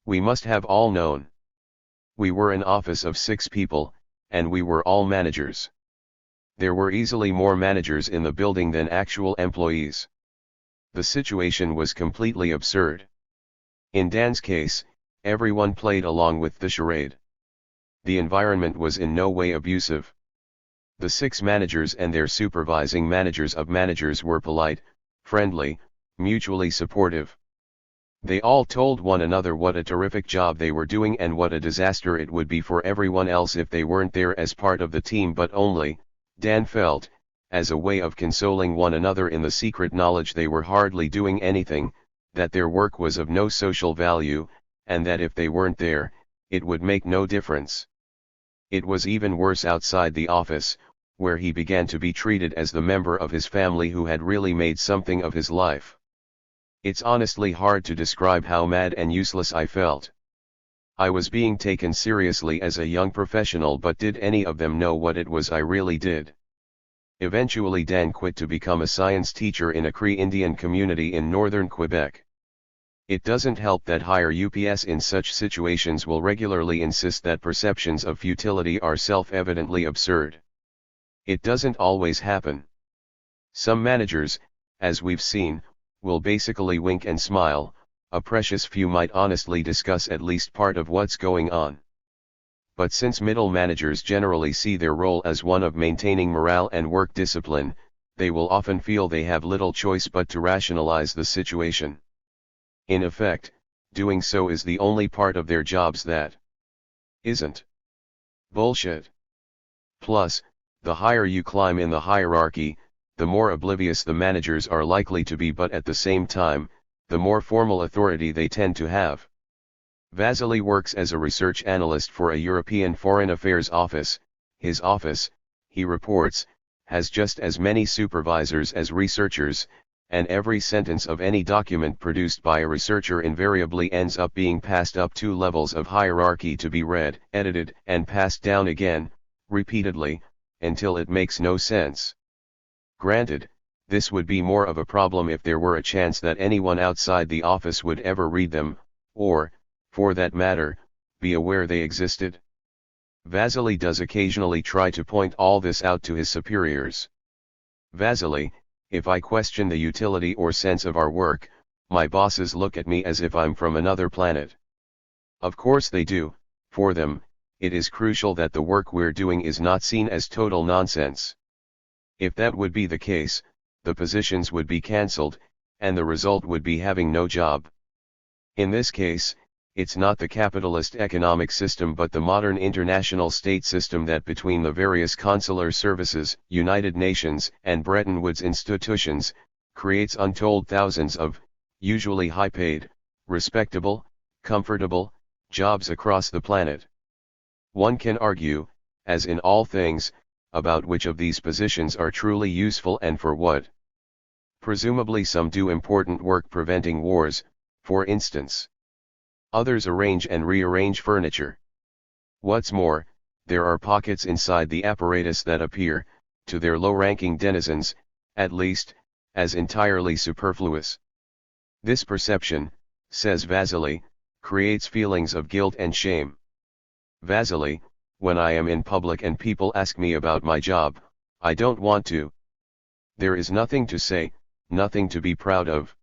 We must have all known. We were an office of 6 people, and we were all managers. There were easily more managers in the building than actual employees. The situation was completely absurd. In Dan's case, everyone played along with the charade. The environment was in no way abusive. The 6 managers and their supervising managers of managers were polite, friendly, mutually supportive. They all told one another what a terrific job they were doing and what a disaster it would be for everyone else if they weren't there as part of the team, but only, Dan felt, as a way of consoling one another in the secret knowledge they were hardly doing anything, that their work was of no social value, and that if they weren't there, it would make no difference. It was even worse outside the office, where he began to be treated as the member of his family who had really made something of his life. It's honestly hard to describe how mad and useless I felt. I was being taken seriously as a young professional, but did any of them know what it was I really did? Eventually Dan quit to become a science teacher in a Cree Indian community in northern Quebec. It doesn't help that higher UPS in such situations will regularly insist that perceptions of futility are self-evidently absurd. It doesn't always happen. Some managers, as we've seen, will basically wink and smile, a precious few might honestly discuss at least part of what's going on. But since middle managers generally see their role as one of maintaining morale and work discipline, they will often feel they have little choice but to rationalize the situation. In effect, doing so is the only part of their jobs that isn't bullshit. Plus, the higher you climb in the hierarchy, the more oblivious the managers are likely to be, but at the same time, the more formal authority they tend to have. Vasily works as a research analyst for a European Foreign Affairs office. His office, he reports, has just as many supervisors as researchers, and every sentence of any document produced by a researcher invariably ends up being passed up 2 levels of hierarchy to be read, edited, and passed down again, repeatedly, until it makes no sense. Granted, this would be more of a problem if there were a chance that anyone outside the office would ever read them, or, for that matter, be aware they existed. Vasily does occasionally try to point all this out to his superiors. Vasily, if I question the utility or sense of our work, my bosses look at me as if I'm from another planet. Of course they do. For them, it is crucial that the work we're doing is not seen as total nonsense. If that would be the case, the positions would be cancelled, and the result would be having no job. In this case, it's not the capitalist economic system but the modern international state system that, between the various consular services, United Nations, and Bretton Woods institutions, creates untold thousands of, usually high-paid, respectable, comfortable, jobs across the planet. One can argue, as in all things, about which of these positions are truly useful and for what. Presumably some do important work preventing wars, for instance. Others arrange and rearrange furniture. What's more, there are pockets inside the apparatus that appear, to their low-ranking denizens, at least, as entirely superfluous. This perception, says Vasily, creates feelings of guilt and shame. Vasily, when I am in public and people ask me about my job, I don't want to. There is nothing to say, nothing to be proud of.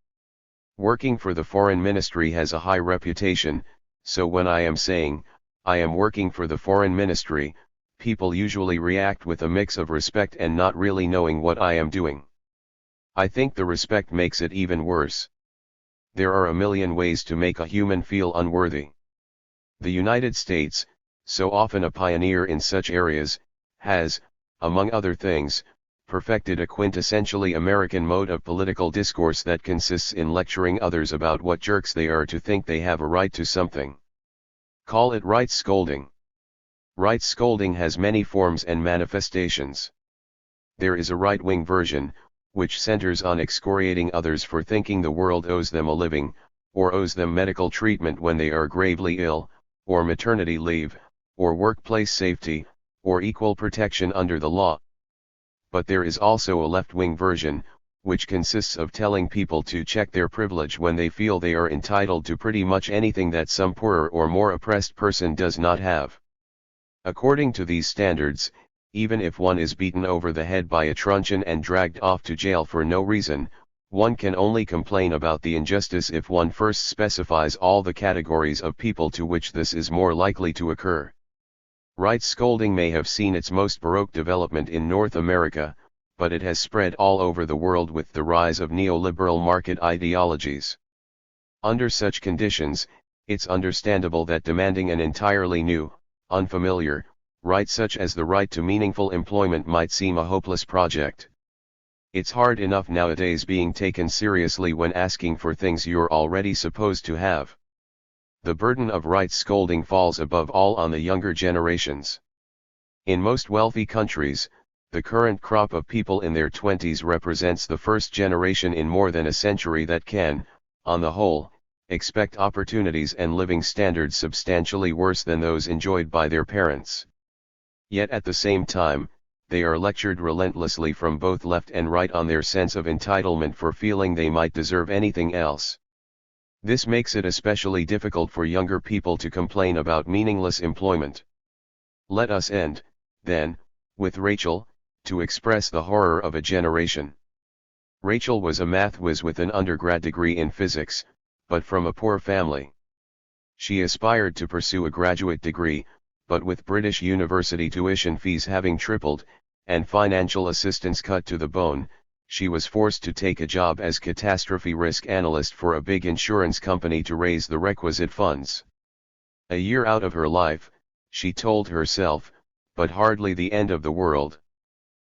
Working for the foreign ministry has a high reputation, so when I am saying, I am working for the foreign ministry, people usually react with a mix of respect and not really knowing what I am doing. I think the respect makes it even worse. There are a million ways to make a human feel unworthy. The United States, so often a pioneer in such areas, has, among other things, perfected a quintessentially American mode of political discourse that consists in lecturing others about what jerks they are to think they have a right to something. Call it right scolding. Right scolding has many forms and manifestations. There is a right-wing version, which centers on excoriating others for thinking the world owes them a living, or owes them medical treatment when they are gravely ill, or maternity leave, or workplace safety, or equal protection under the law. But there is also a left-wing version, which consists of telling people to check their privilege when they feel they are entitled to pretty much anything that some poorer or more oppressed person does not have. According to these standards, even if one is beaten over the head by a truncheon and dragged off to jail for no reason, one can only complain about the injustice if one first specifies all the categories of people to which this is more likely to occur. Right scolding may have seen its most baroque development in North America, but it has spread all over the world with the rise of neoliberal market ideologies. Under such conditions, it's understandable that demanding an entirely new, unfamiliar, right such as the right to meaningful employment might seem a hopeless project. It's hard enough nowadays being taken seriously when asking for things you're already supposed to have. The burden of right scolding falls above all on the younger generations. In most wealthy countries, the current crop of people in their 20s represents the first generation in more than a century that can, on the whole, expect opportunities and living standards substantially worse than those enjoyed by their parents. Yet at the same time, they are lectured relentlessly from both left and right on their sense of entitlement for feeling they might deserve anything else. This makes it especially difficult for younger people to complain about meaningless employment. Let us end, then, with Rachel, to express the horror of a generation. Rachel was a math whiz with an undergrad degree in physics, but from a poor family. She aspired to pursue a graduate degree, but with British university tuition fees having tripled, and financial assistance cut to the bone, she was forced to take a job as catastrophe risk analyst for a big insurance company to raise the requisite funds. A year out of her life, she told herself, but hardly the end of the world.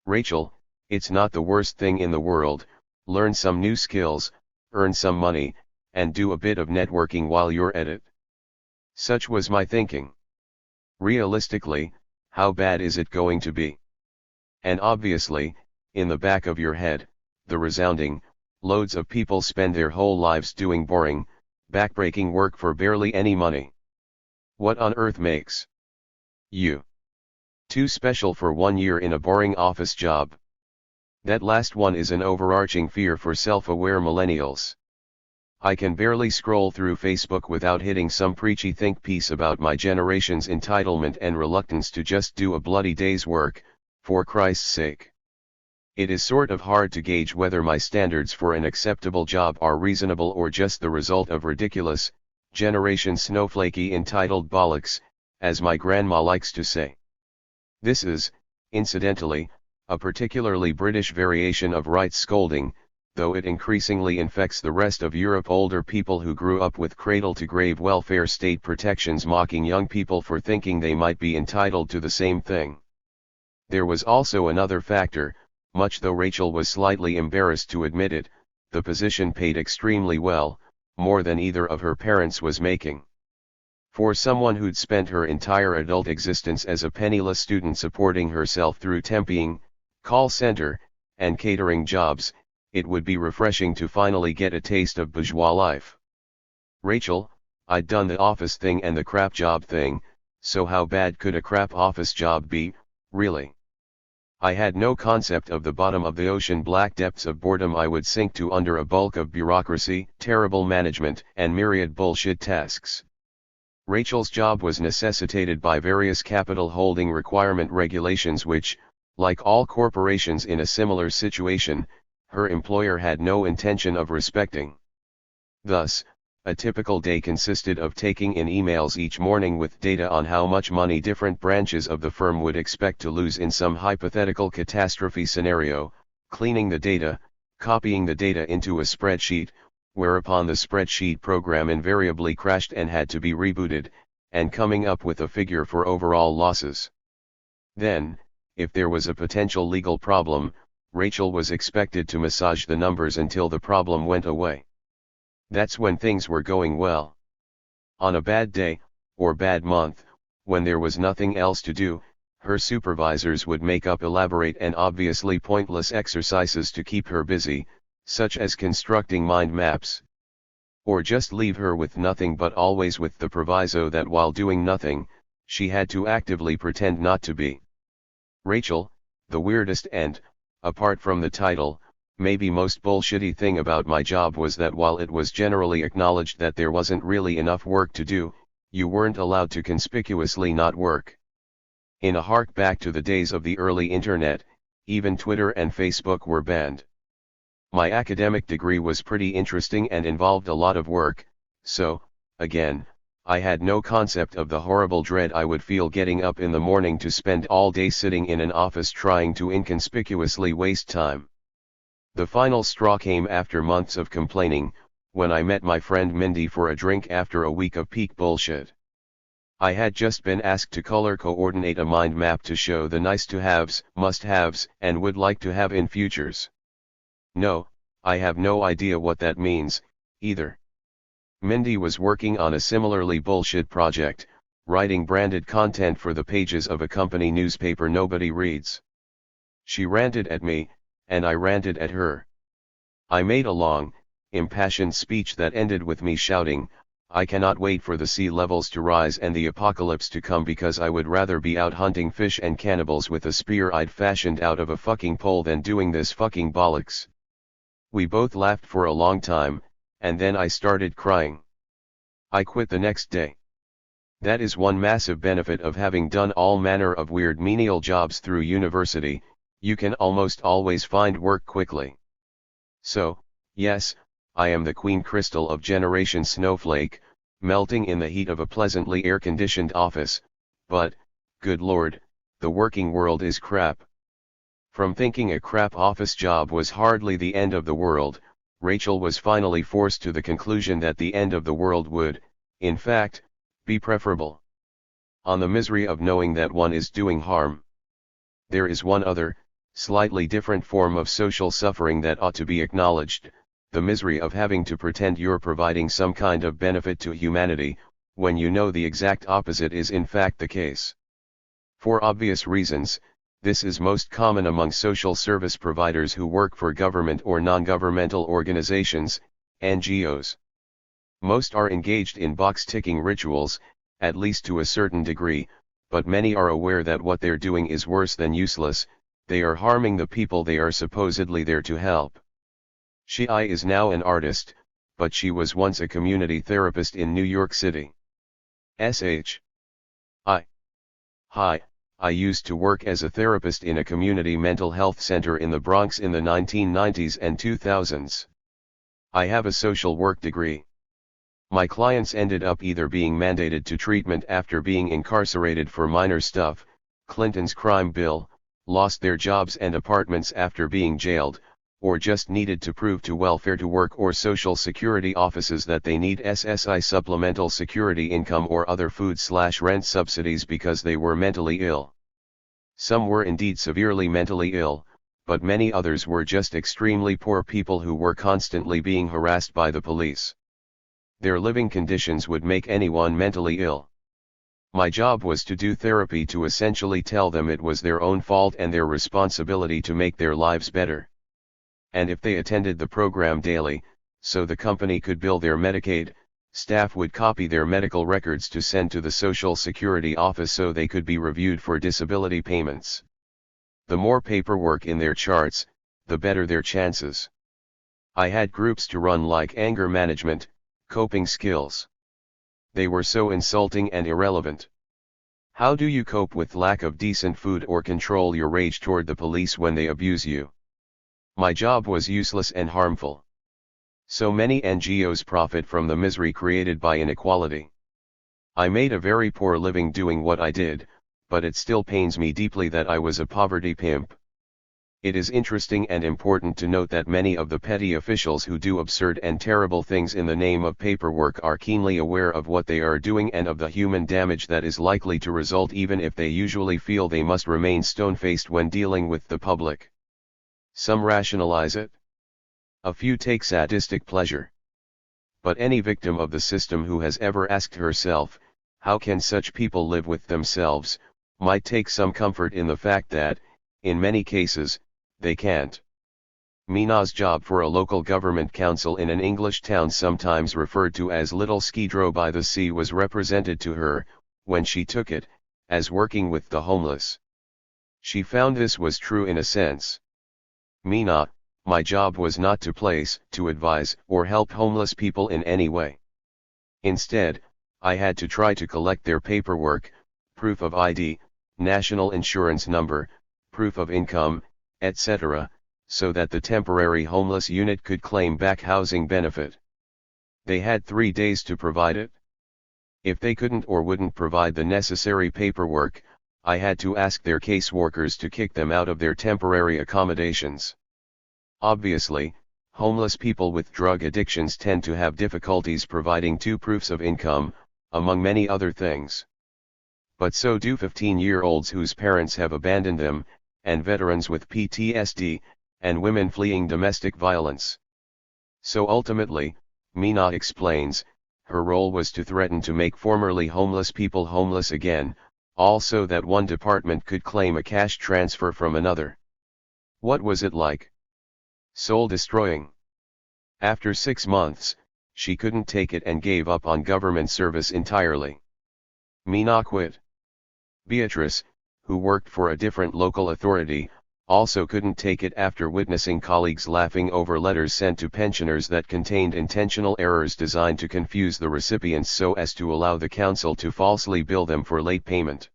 Rachel, it's not the worst thing in the world, learn some new skills, earn some money, and do a bit of networking while you're at it. Such was my thinking. Realistically, how bad is it going to be? And obviously, in the back of your head, the resounding, loads of people spend their whole lives doing boring, backbreaking work for barely any money. What on earth makes you too special for 1 year in a boring office job? That last one is an overarching fear for self-aware millennials. I can barely scroll through Facebook without hitting some preachy think piece about my generation's entitlement and reluctance to just do a bloody day's work, for Christ's sake. It is sort of hard to gauge whether my standards for an acceptable job are reasonable or just the result of ridiculous, generation snowflakey entitled bollocks, as my grandma likes to say. This is, incidentally, a particularly British variation of right scolding, though it increasingly infects the rest of Europe. Older people who grew up with cradle-to-grave welfare state protections mocking young people for thinking they might be entitled to the same thing. There was also another factor. Much though Rachel was slightly embarrassed to admit it, the position paid extremely well, more than either of her parents was making. For someone who'd spent her entire adult existence as a penniless student supporting herself through temping, call center, and catering jobs, it would be refreshing to finally get a taste of bourgeois life. Rachel, I'd done the office thing and the crap job thing, so how bad could a crap office job be, really? I had no concept of the bottom of the ocean black depths of boredom I would sink to under a bulk of bureaucracy, terrible management, and myriad bullshit tasks. Rachel's job was necessitated by various capital holding requirement regulations which, like all corporations in a similar situation, her employer had no intention of respecting. Thus, a typical day consisted of taking in emails each morning with data on how much money different branches of the firm would expect to lose in some hypothetical catastrophe scenario, cleaning the data, copying the data into a spreadsheet, whereupon the spreadsheet program invariably crashed and had to be rebooted, and coming up with a figure for overall losses. Then, if there was a potential legal problem, Rachel was expected to massage the numbers until the problem went away. That's when things were going well. On a bad day, or bad month, when there was nothing else to do, her supervisors would make up elaborate and obviously pointless exercises to keep her busy, such as constructing mind maps. Or just leave her with nothing, but always with the proviso that while doing nothing, she had to actively pretend not to be. Rachel, the weirdest and, apart from the title, maybe most bullshitty thing about my job was that while it was generally acknowledged that there wasn't really enough work to do, you weren't allowed to conspicuously not work. In a hark back to the days of the early internet, even Twitter and Facebook were banned. My academic degree was pretty interesting and involved a lot of work, so, again, I had no concept of the horrible dread I would feel getting up in the morning to spend all day sitting in an office trying to inconspicuously waste time. The final straw came after months of complaining, when I met my friend Mindy for a drink after a week of peak bullshit. I had just been asked to color coordinate a mind map to show the nice to haves, must haves, and would like to have in futures. No, I have no idea what that means, either. Mindy was working on a similarly bullshit project, writing branded content for the pages of a company newspaper nobody reads. She ranted at me, and I ranted at her. I made a long, impassioned speech that ended with me shouting, "I cannot wait for the sea levels to rise and the apocalypse to come, because I would rather be out hunting fish and cannibals with a spear I'd fashioned out of a fucking pole than doing this fucking bollocks." We both laughed for a long time, and then I started crying. I quit the next day. That is one massive benefit of having done all manner of weird menial jobs through university: you can almost always find work quickly. So, yes, I am the Queen Crystal of Generation Snowflake, melting in the heat of a pleasantly air-conditioned office, but, good lord, the working world is crap. From thinking a crap office job was hardly the end of the world, Rachel was finally forced to the conclusion that the end of the world would, in fact, be preferable. On the misery of knowing that one is doing harm. There is one other, slightly different form of social suffering that ought to be acknowledged: the misery of having to pretend you're providing some kind of benefit to humanity, when you know the exact opposite is in fact the case. For obvious reasons, this is most common among social service providers who work for government or non-governmental organizations, NGOs. Most are engaged in box-ticking rituals, at least to a certain degree, but many are aware that what they're doing is worse than useless: they are harming the people they are supposedly there to help. She is now an artist, but she was once a community therapist in New York City. Hi, I used to work as a therapist in a community mental health center in the Bronx in the 1990s and 2000s. I have a social work degree. My clients ended up either being mandated to treatment after being incarcerated for minor stuff, Clinton's crime bill, lost their jobs and apartments after being jailed, or just needed to prove to welfare to work or social security offices that they need SSI supplemental security income or other food/rent subsidies because they were mentally ill. Some were indeed severely mentally ill, but many others were just extremely poor people who were constantly being harassed by the police. Their living conditions would make anyone mentally ill. My job was to do therapy to essentially tell them it was their own fault and their responsibility to make their lives better. And if they attended the program daily, so the company could bill their Medicaid, staff would copy their medical records to send to the Social Security office so they could be reviewed for disability payments. The more paperwork in their charts, the better their chances. I had groups to run like anger management, coping skills. They were so insulting and irrelevant. How do you cope with lack of decent food or control your rage toward the police when they abuse you? My job was useless and harmful. So many NGOs profit from the misery created by inequality. I made a very poor living doing what I did, but it still pains me deeply that I was a poverty pimp. It is interesting and important to note that many of the petty officials who do absurd and terrible things in the name of paperwork are keenly aware of what they are doing and of the human damage that is likely to result, even if they usually feel they must remain stone-faced when dealing with the public. Some rationalize it. A few take sadistic pleasure. But any victim of the system who has ever asked herself, how can such people live with themselves, might take some comfort in the fact that, in many cases, they can't. Mina's job for a local government council in an English town, sometimes referred to as Little Skidrow by the Sea, was represented to her, when she took it, as working with the homeless. She found this was true in a sense. Mina, my job was not to place, to advise, or help homeless people in any way. Instead, I had to try to collect their paperwork, proof of ID, national insurance number, proof of income, etc., so that the temporary homeless unit could claim back housing benefit. They had 3 days to provide it. If they couldn't or wouldn't provide the necessary paperwork, I had to ask their caseworkers to kick them out of their temporary accommodations. Obviously, homeless people with drug addictions tend to have difficulties providing 2 proofs of income, among many other things. But so do 15-year-olds whose parents have abandoned them, and veterans with PTSD, and women fleeing domestic violence. So ultimately, Mina explains, her role was to threaten to make formerly homeless people homeless again, all so that one department could claim a cash transfer from another. What was it like? Soul-destroying. After 6 months, she couldn't take it and gave up on government service entirely. Mina quit. Beatrice, who worked for a different local authority, also couldn't take it after witnessing colleagues laughing over letters sent to pensioners that contained intentional errors designed to confuse the recipients so as to allow the council to falsely bill them for late payment.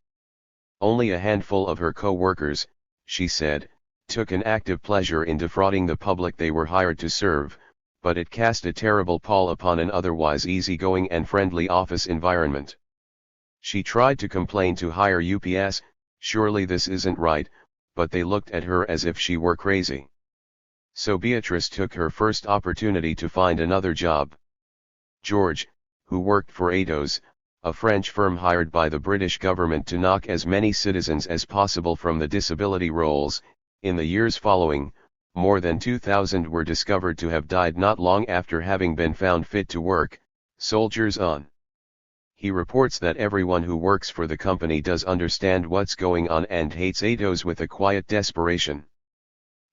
Only a handful of her co-workers, she said, took an active pleasure in defrauding the public they were hired to serve, but it cast a terrible pall upon an otherwise easygoing and friendly office environment. She tried to complain to higher UPS, surely this isn't right, but they looked at her as if she were crazy. So Beatrice took her first opportunity to find another job. George, who worked for Atos, a French firm hired by the British government to knock as many citizens as possible from the disability rolls, in the years following, more than 2,000 were discovered to have died not long after having been found fit to work, soldiers on. He reports that everyone who works for the company does understand what's going on and hates Atos with a quiet desperation.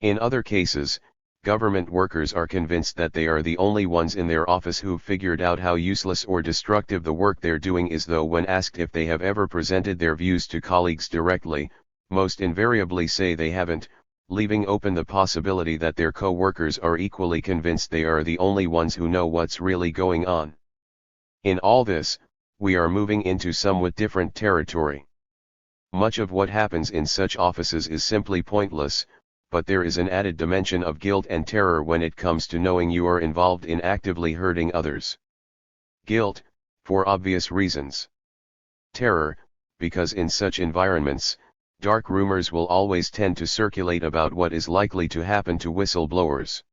In other cases, government workers are convinced that they are the only ones in their office who've figured out how useless or destructive the work they're doing is, though when asked if they have ever presented their views to colleagues directly, most invariably say they haven't, leaving open the possibility that their co-workers are equally convinced they are the only ones who know what's really going on. In all this, we are moving into somewhat different territory. Much of what happens in such offices is simply pointless, but there is an added dimension of guilt and terror when it comes to knowing you are involved in actively hurting others. Guilt, for obvious reasons. Terror, because in such environments, dark rumors will always tend to circulate about what is likely to happen to whistleblowers.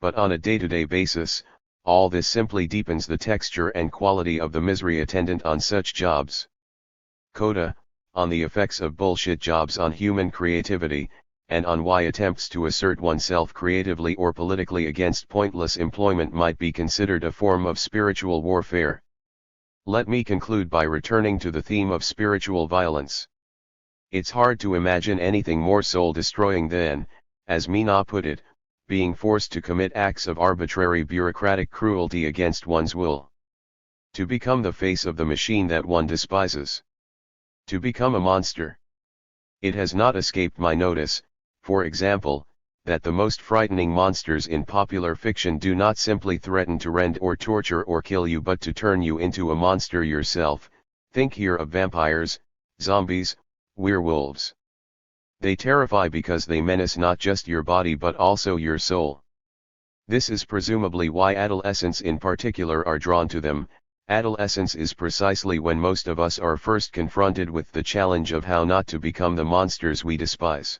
But on a day-to-day basis, all this simply deepens the texture and quality of the misery attendant on such jobs. Coda, on the effects of bullshit jobs on human creativity, and on why attempts to assert oneself creatively or politically against pointless employment might be considered a form of spiritual warfare. Let me conclude by returning to the theme of spiritual violence. It's hard to imagine anything more soul-destroying than, as Mina put it, being forced to commit acts of arbitrary bureaucratic cruelty against one's will. To become the face of the machine that one despises. To become a monster. It has not escaped my notice, for example, that the most frightening monsters in popular fiction do not simply threaten to rend or torture or kill you but to turn you into a monster yourself. Think here of vampires, zombies, werewolves. They terrify because they menace not just your body but also your soul. This is presumably why adolescents in particular are drawn to them. Adolescence is precisely when most of us are first confronted with the challenge of how not to become the monsters we despise.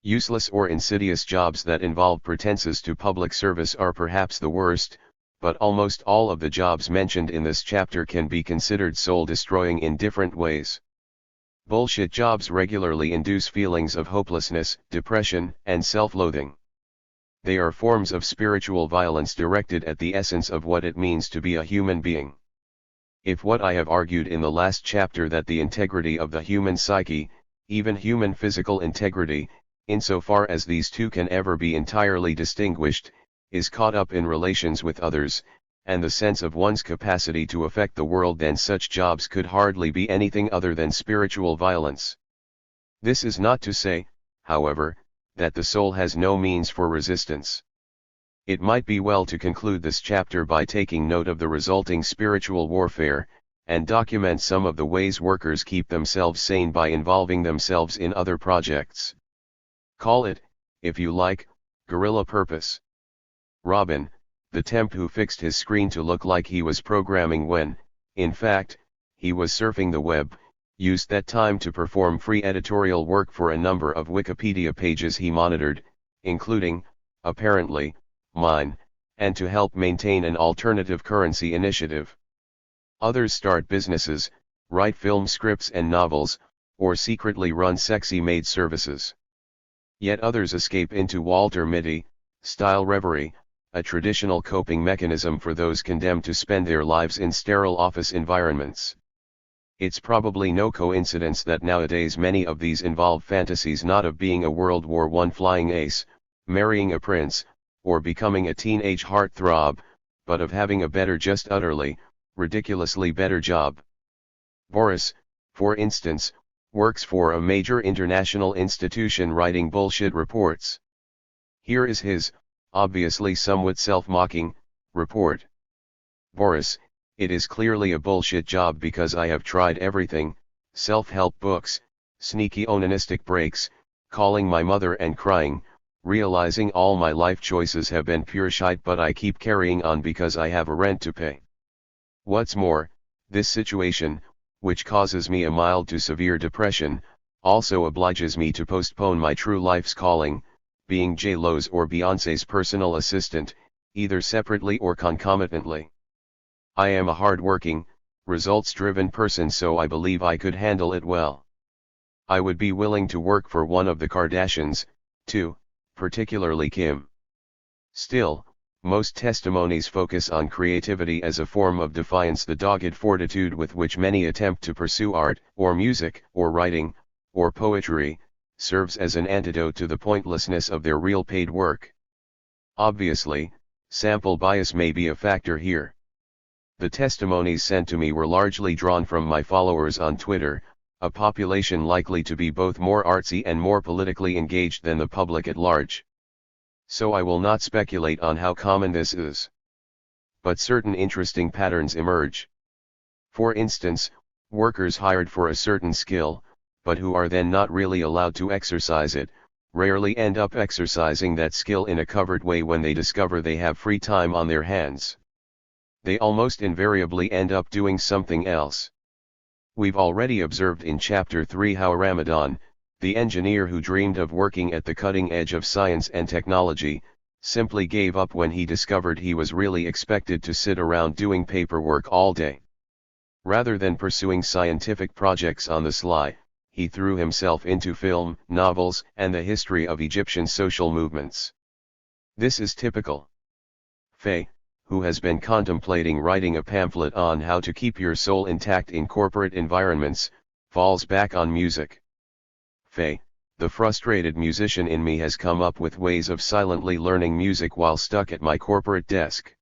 Useless or insidious jobs that involve pretenses to public service are perhaps the worst, but almost all of the jobs mentioned in this chapter can be considered soul-destroying in different ways. Bullshit jobs regularly induce feelings of hopelessness, depression, and self-loathing. They are forms of spiritual violence directed at the essence of what it means to be a human being. If what I have argued in the last chapter that the integrity of the human psyche, even human physical integrity, insofar as these two can ever be entirely distinguished, is caught up in relations with others, and the sense of one's capacity to affect the world, then such jobs could hardly be anything other than spiritual violence. This is not to say, however, that the soul has no means for resistance. It might be well to conclude this chapter by taking note of the resulting spiritual warfare, and document some of the ways workers keep themselves sane by involving themselves in other projects. Call it, if you like, guerrilla purpose. Robin, the temp who fixed his screen to look like he was programming when, in fact, he was surfing the web, used that time to perform free editorial work for a number of Wikipedia pages he monitored, including, apparently, mine, and to help maintain an alternative currency initiative. Others start businesses, write film scripts and novels, or secretly run sexy maid services. Yet others escape into Walter Mitty style reverie, a traditional coping mechanism for those condemned to spend their lives in sterile office environments. It's probably no coincidence that nowadays many of these involve fantasies not of being a World War I flying ace, marrying a prince, or becoming a teenage heartthrob, but of having a better, just utterly, ridiculously better job. Boris, for instance, works for a major international institution writing bullshit reports. Here is his, obviously somewhat self-mocking, report. Boris, it is clearly a bullshit job because I have tried everything, self-help books, sneaky onanistic breaks, calling my mother and crying, realizing all my life choices have been pure shite, but I keep carrying on because I have a rent to pay. What's more, this situation, which causes me a mild to severe depression, also obliges me to postpone my true life's calling, being J-Lo's or Beyoncé's personal assistant, either separately or concomitantly. I am a hard-working, results-driven person, so I believe I could handle it well. I would be willing to work for one of the Kardashians, too, particularly Kim. Still, most testimonies focus on creativity as a form of defiance, the dogged fortitude with which many attempt to pursue art, or music, or writing, or poetry, serves as an antidote to the pointlessness of their real paid work. Obviously, sample bias may be a factor here. The testimonies sent to me were largely drawn from my followers on Twitter, a population likely to be both more artsy and more politically engaged than the public at large. So I will not speculate on how common this is. But certain interesting patterns emerge. For instance, workers hired for a certain skill, but who are then not really allowed to exercise it, rarely end up exercising that skill in a covered way when they discover they have free time on their hands. They almost invariably end up doing something else. We've already observed in Chapter 3 how Ramadan, the engineer who dreamed of working at the cutting edge of science and technology, simply gave up when he discovered he was really expected to sit around doing paperwork all day. Rather than pursuing scientific projects on the sly, he threw himself into film, novels, and the history of Egyptian social movements. This is typical. Faye, who has been contemplating writing a pamphlet on how to keep your soul intact in corporate environments, falls back on music. Faye, the frustrated musician in me, has come up with ways of silently learning music while stuck at my corporate desk.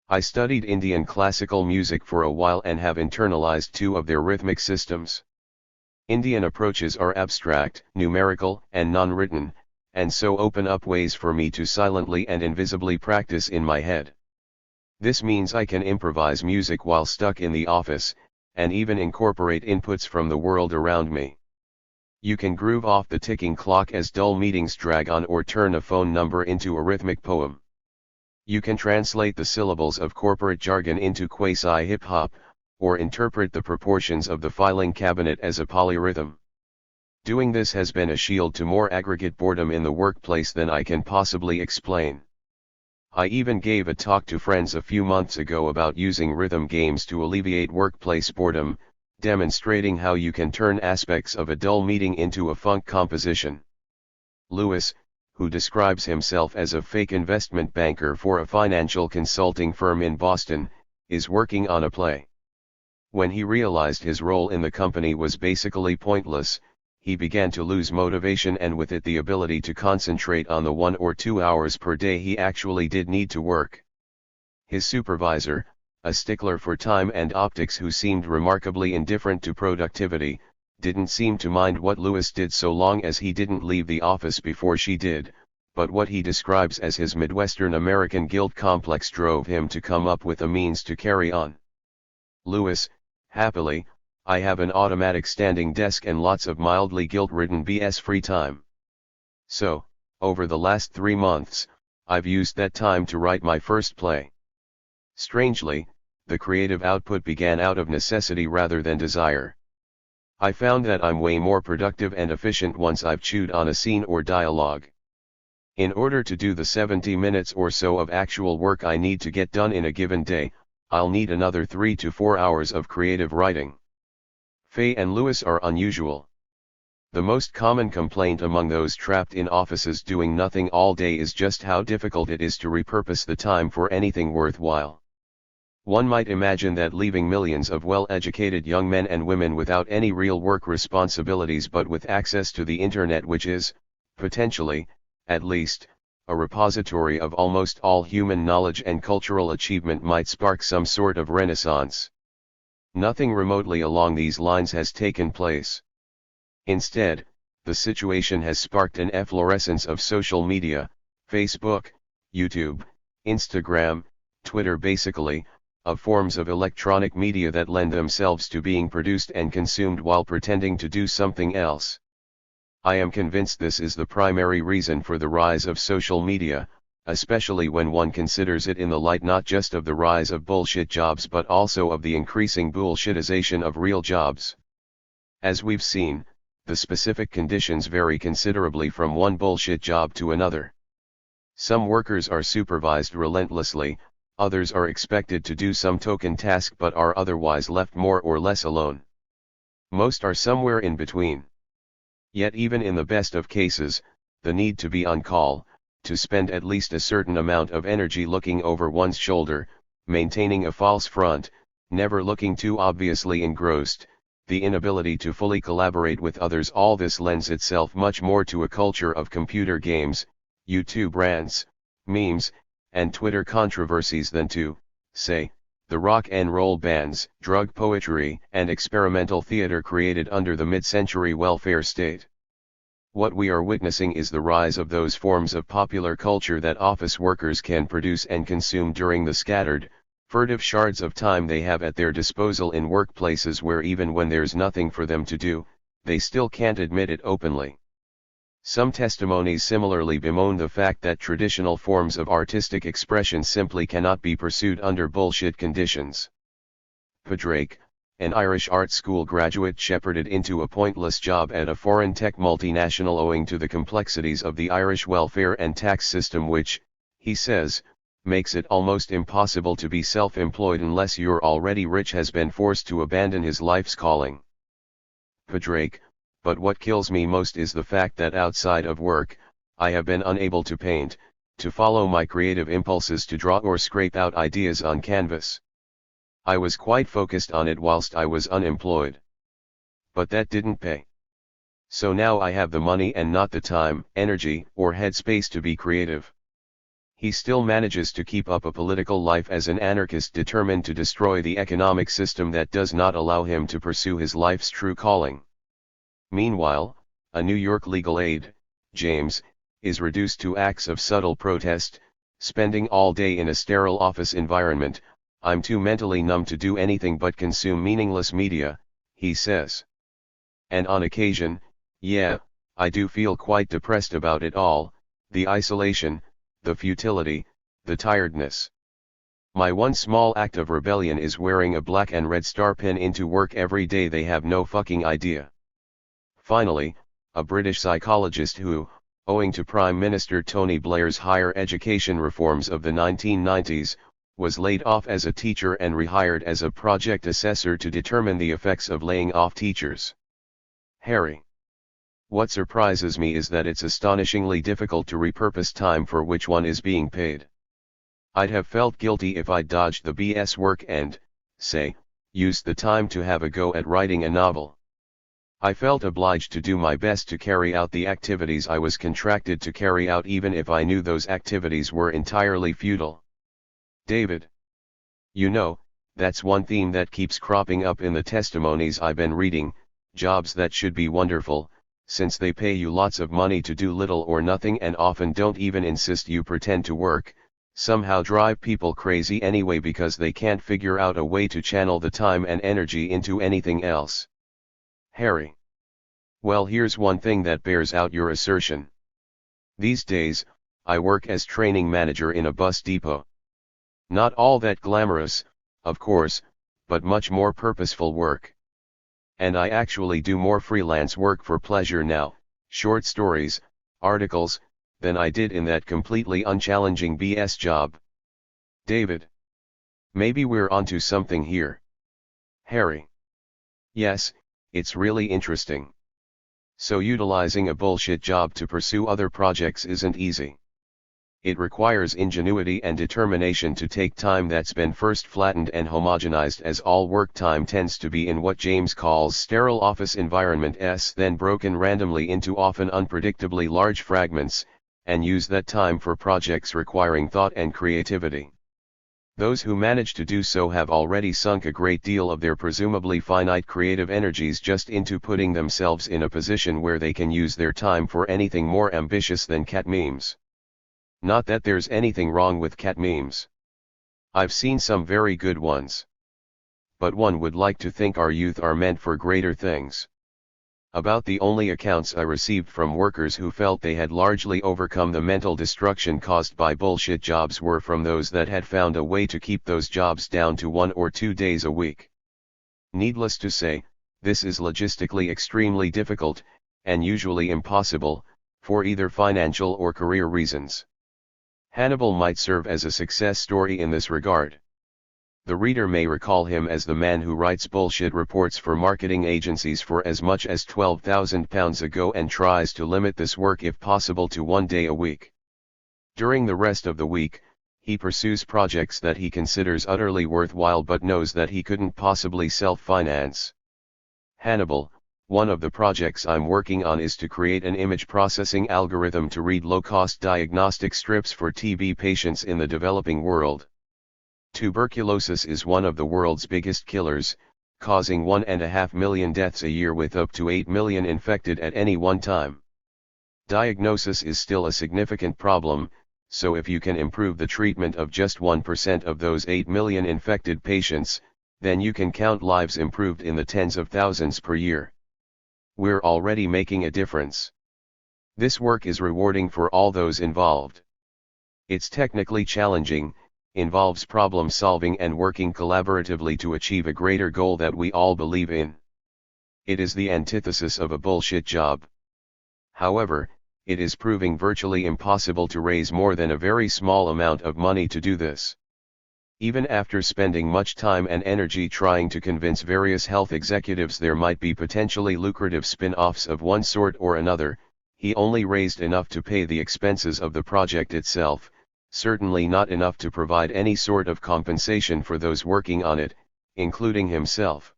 I studied Indian classical music for a while and have internalized two of their rhythmic systems. Indian approaches are abstract, numerical, and non-written, and so open up ways for me to silently and invisibly practice in my head. This means I can improvise music while stuck in the office, and even incorporate inputs from the world around me. You can groove off the ticking clock as dull meetings drag on, or turn a phone number into a rhythmic poem. You can translate the syllables of corporate jargon into quasi-hip-hop, or interpret the proportions of the filing cabinet as a polyrhythm. Doing this has been a shield to more aggregate boredom in the workplace than I can possibly explain. I even gave a talk to friends a few months ago about using rhythm games to alleviate workplace boredom, demonstrating how you can turn aspects of a dull meeting into a funk composition. Lewis, who describes himself as a fake investment banker for a financial consulting firm in Boston, is working on a play. When he realized his role in the company was basically pointless, he began to lose motivation and with it the ability to concentrate on the 1 or 2 hours per day he actually did need to work. His supervisor, a stickler for time and optics who seemed remarkably indifferent to productivity, didn't seem to mind what Lewis did so long as he didn't leave the office before she did, but what he describes as his Midwestern American guilt complex drove him to come up with a means to carry on. Lewis, happily, I have an automatic standing desk and lots of mildly guilt-ridden BS free time. So, over the last 3 months, I've used that time to write my first play. Strangely, the creative output began out of necessity rather than desire. I found that I'm way more productive and efficient once I've chewed on a scene or dialogue. In order to do the 70 minutes or so of actual work I need to get done in a given day, I'll need another 3 to 4 hours of creative writing. Faye and Lewis are unusual. The most common complaint among those trapped in offices doing nothing all day is just how difficult it is to repurpose the time for anything worthwhile. One might imagine that leaving millions of well-educated young men and women without any real work responsibilities but with access to the internet, which is, potentially, at least, a repository of almost all human knowledge and cultural achievement, might spark some sort of renaissance. Nothing remotely along these lines has taken place. Instead, the situation has sparked an efflorescence of social media, Facebook, YouTube, Instagram, Twitter, basically, of forms of electronic media that lend themselves to being produced and consumed while pretending to do something else. I am convinced this is the primary reason for the rise of social media, especially when one considers it in the light not just of the rise of bullshit jobs but also of the increasing bullshitization of real jobs. As we've seen, the specific conditions vary considerably from one bullshit job to another. Some workers are supervised relentlessly, others are expected to do some token task but are otherwise left more or less alone. Most are somewhere in between. Yet even in the best of cases, the need to be on call, to spend at least a certain amount of energy looking over one's shoulder, maintaining a false front, never looking too obviously engrossed, the inability to fully collaborate with others, all this lends itself much more to a culture of computer games, YouTube rants, memes, and Twitter controversies than to, say, the rock and roll bands, drug poetry, and experimental theater created under the mid-century welfare state. What we are witnessing is the rise of those forms of popular culture that office workers can produce and consume during the scattered, furtive shards of time they have at their disposal in workplaces where even when there's nothing for them to do, they still can't admit it openly. Some testimonies similarly bemoan the fact that traditional forms of artistic expression simply cannot be pursued under bullshit conditions. Padraig, an Irish art school graduate shepherded into a pointless job at a foreign tech multinational owing to the complexities of the Irish welfare and tax system, which, he says, makes it almost impossible to be self-employed unless you're already rich, has been forced to abandon his life's calling. Padraig, but what kills me most is the fact that outside of work, I have been unable to paint, to follow my creative impulses, to draw or scrape out ideas on canvas. I was quite focused on it whilst I was unemployed. But that didn't pay. So now I have the money and not the time, energy, or headspace to be creative. He still manages to keep up a political life as an anarchist determined to destroy the economic system that does not allow him to pursue his life's true calling. Meanwhile, a New York legal aid, James, is reduced to acts of subtle protest, spending all day in a sterile office environment. I'm too mentally numb to do anything but consume meaningless media, he says. And on occasion, yeah, I do feel quite depressed about it all, the isolation, the futility, the tiredness. My one small act of rebellion is wearing a black and red star pin into work every day. They have no fucking idea. Finally, a British psychologist who, owing to Prime Minister Tony Blair's higher education reforms of the 1990s, was laid off as a teacher and rehired as a project assessor to determine the effects of laying off teachers. Harry. What surprises me is that it's astonishingly difficult to repurpose time for which one is being paid. I'd have felt guilty if I'd dodged the BS work and, say, used the time to have a go at writing a novel. I felt obliged to do my best to carry out the activities I was contracted to carry out, even if I knew those activities were entirely futile. David. You know, that's one theme that keeps cropping up in the testimonies I've been reading: jobs that should be wonderful, since they pay you lots of money to do little or nothing and often don't even insist you pretend to work, somehow drive people crazy anyway because they can't figure out a way to channel the time and energy into anything else. Harry. Well, here's one thing that bears out your assertion. These days, I work as training manager in a bus depot. Not all that glamorous, of course, but much more purposeful work. And I actually do more freelance work for pleasure now, short stories, articles, than I did in that completely unchallenging BS job. David. Maybe we're onto something here. Harry. Yes, it's really interesting. So utilizing a bullshit job to pursue other projects isn't easy. It requires ingenuity and determination to take time that's been first flattened and homogenized, as all work time tends to be in what James calls sterile office environments, then broken randomly into often unpredictably large fragments, and use that time for projects requiring thought and creativity. Those who manage to do so have already sunk a great deal of their presumably finite creative energies just into putting themselves in a position where they can use their time for anything more ambitious than cat memes. Not that there's anything wrong with cat memes. I've seen some very good ones. But one would like to think our youth are meant for greater things. About the only accounts I received from workers who felt they had largely overcome the mental destruction caused by bullshit jobs were from those that had found a way to keep those jobs down to 1 or 2 days a week. Needless to say, this is logistically extremely difficult, and usually impossible, for either financial or career reasons. Hannibal might serve as a success story in this regard. The reader may recall him as the man who writes bullshit reports for marketing agencies for as much as £12,000 a go and tries to limit this work if possible to 1 day a week. During the rest of the week, he pursues projects that he considers utterly worthwhile but knows that he couldn't possibly self-finance. Hannibal, one of the projects I'm working on is to create an image processing algorithm to read low-cost diagnostic strips for TB patients in the developing world. Tuberculosis is one of the world's biggest killers, causing 1.5 million deaths a year with up to 8 million infected at any one time. Diagnosis is still a significant problem, so if you can improve the treatment of just 1% of those 8 million infected patients, then you can count lives improved in the tens of thousands per year. We're already making a difference. This work is rewarding for all those involved. It's technically challenging, involves problem solving and working collaboratively to achieve a greater goal that we all believe in. It is the antithesis of a bullshit job. However, it is proving virtually impossible to raise more than a very small amount of money to do this. Even after spending much time and energy trying to convince various health executives there might be potentially lucrative spin-offs of one sort or another, he only raised enough to pay the expenses of the project itself, certainly not enough to provide any sort of compensation for those working on it, including himself.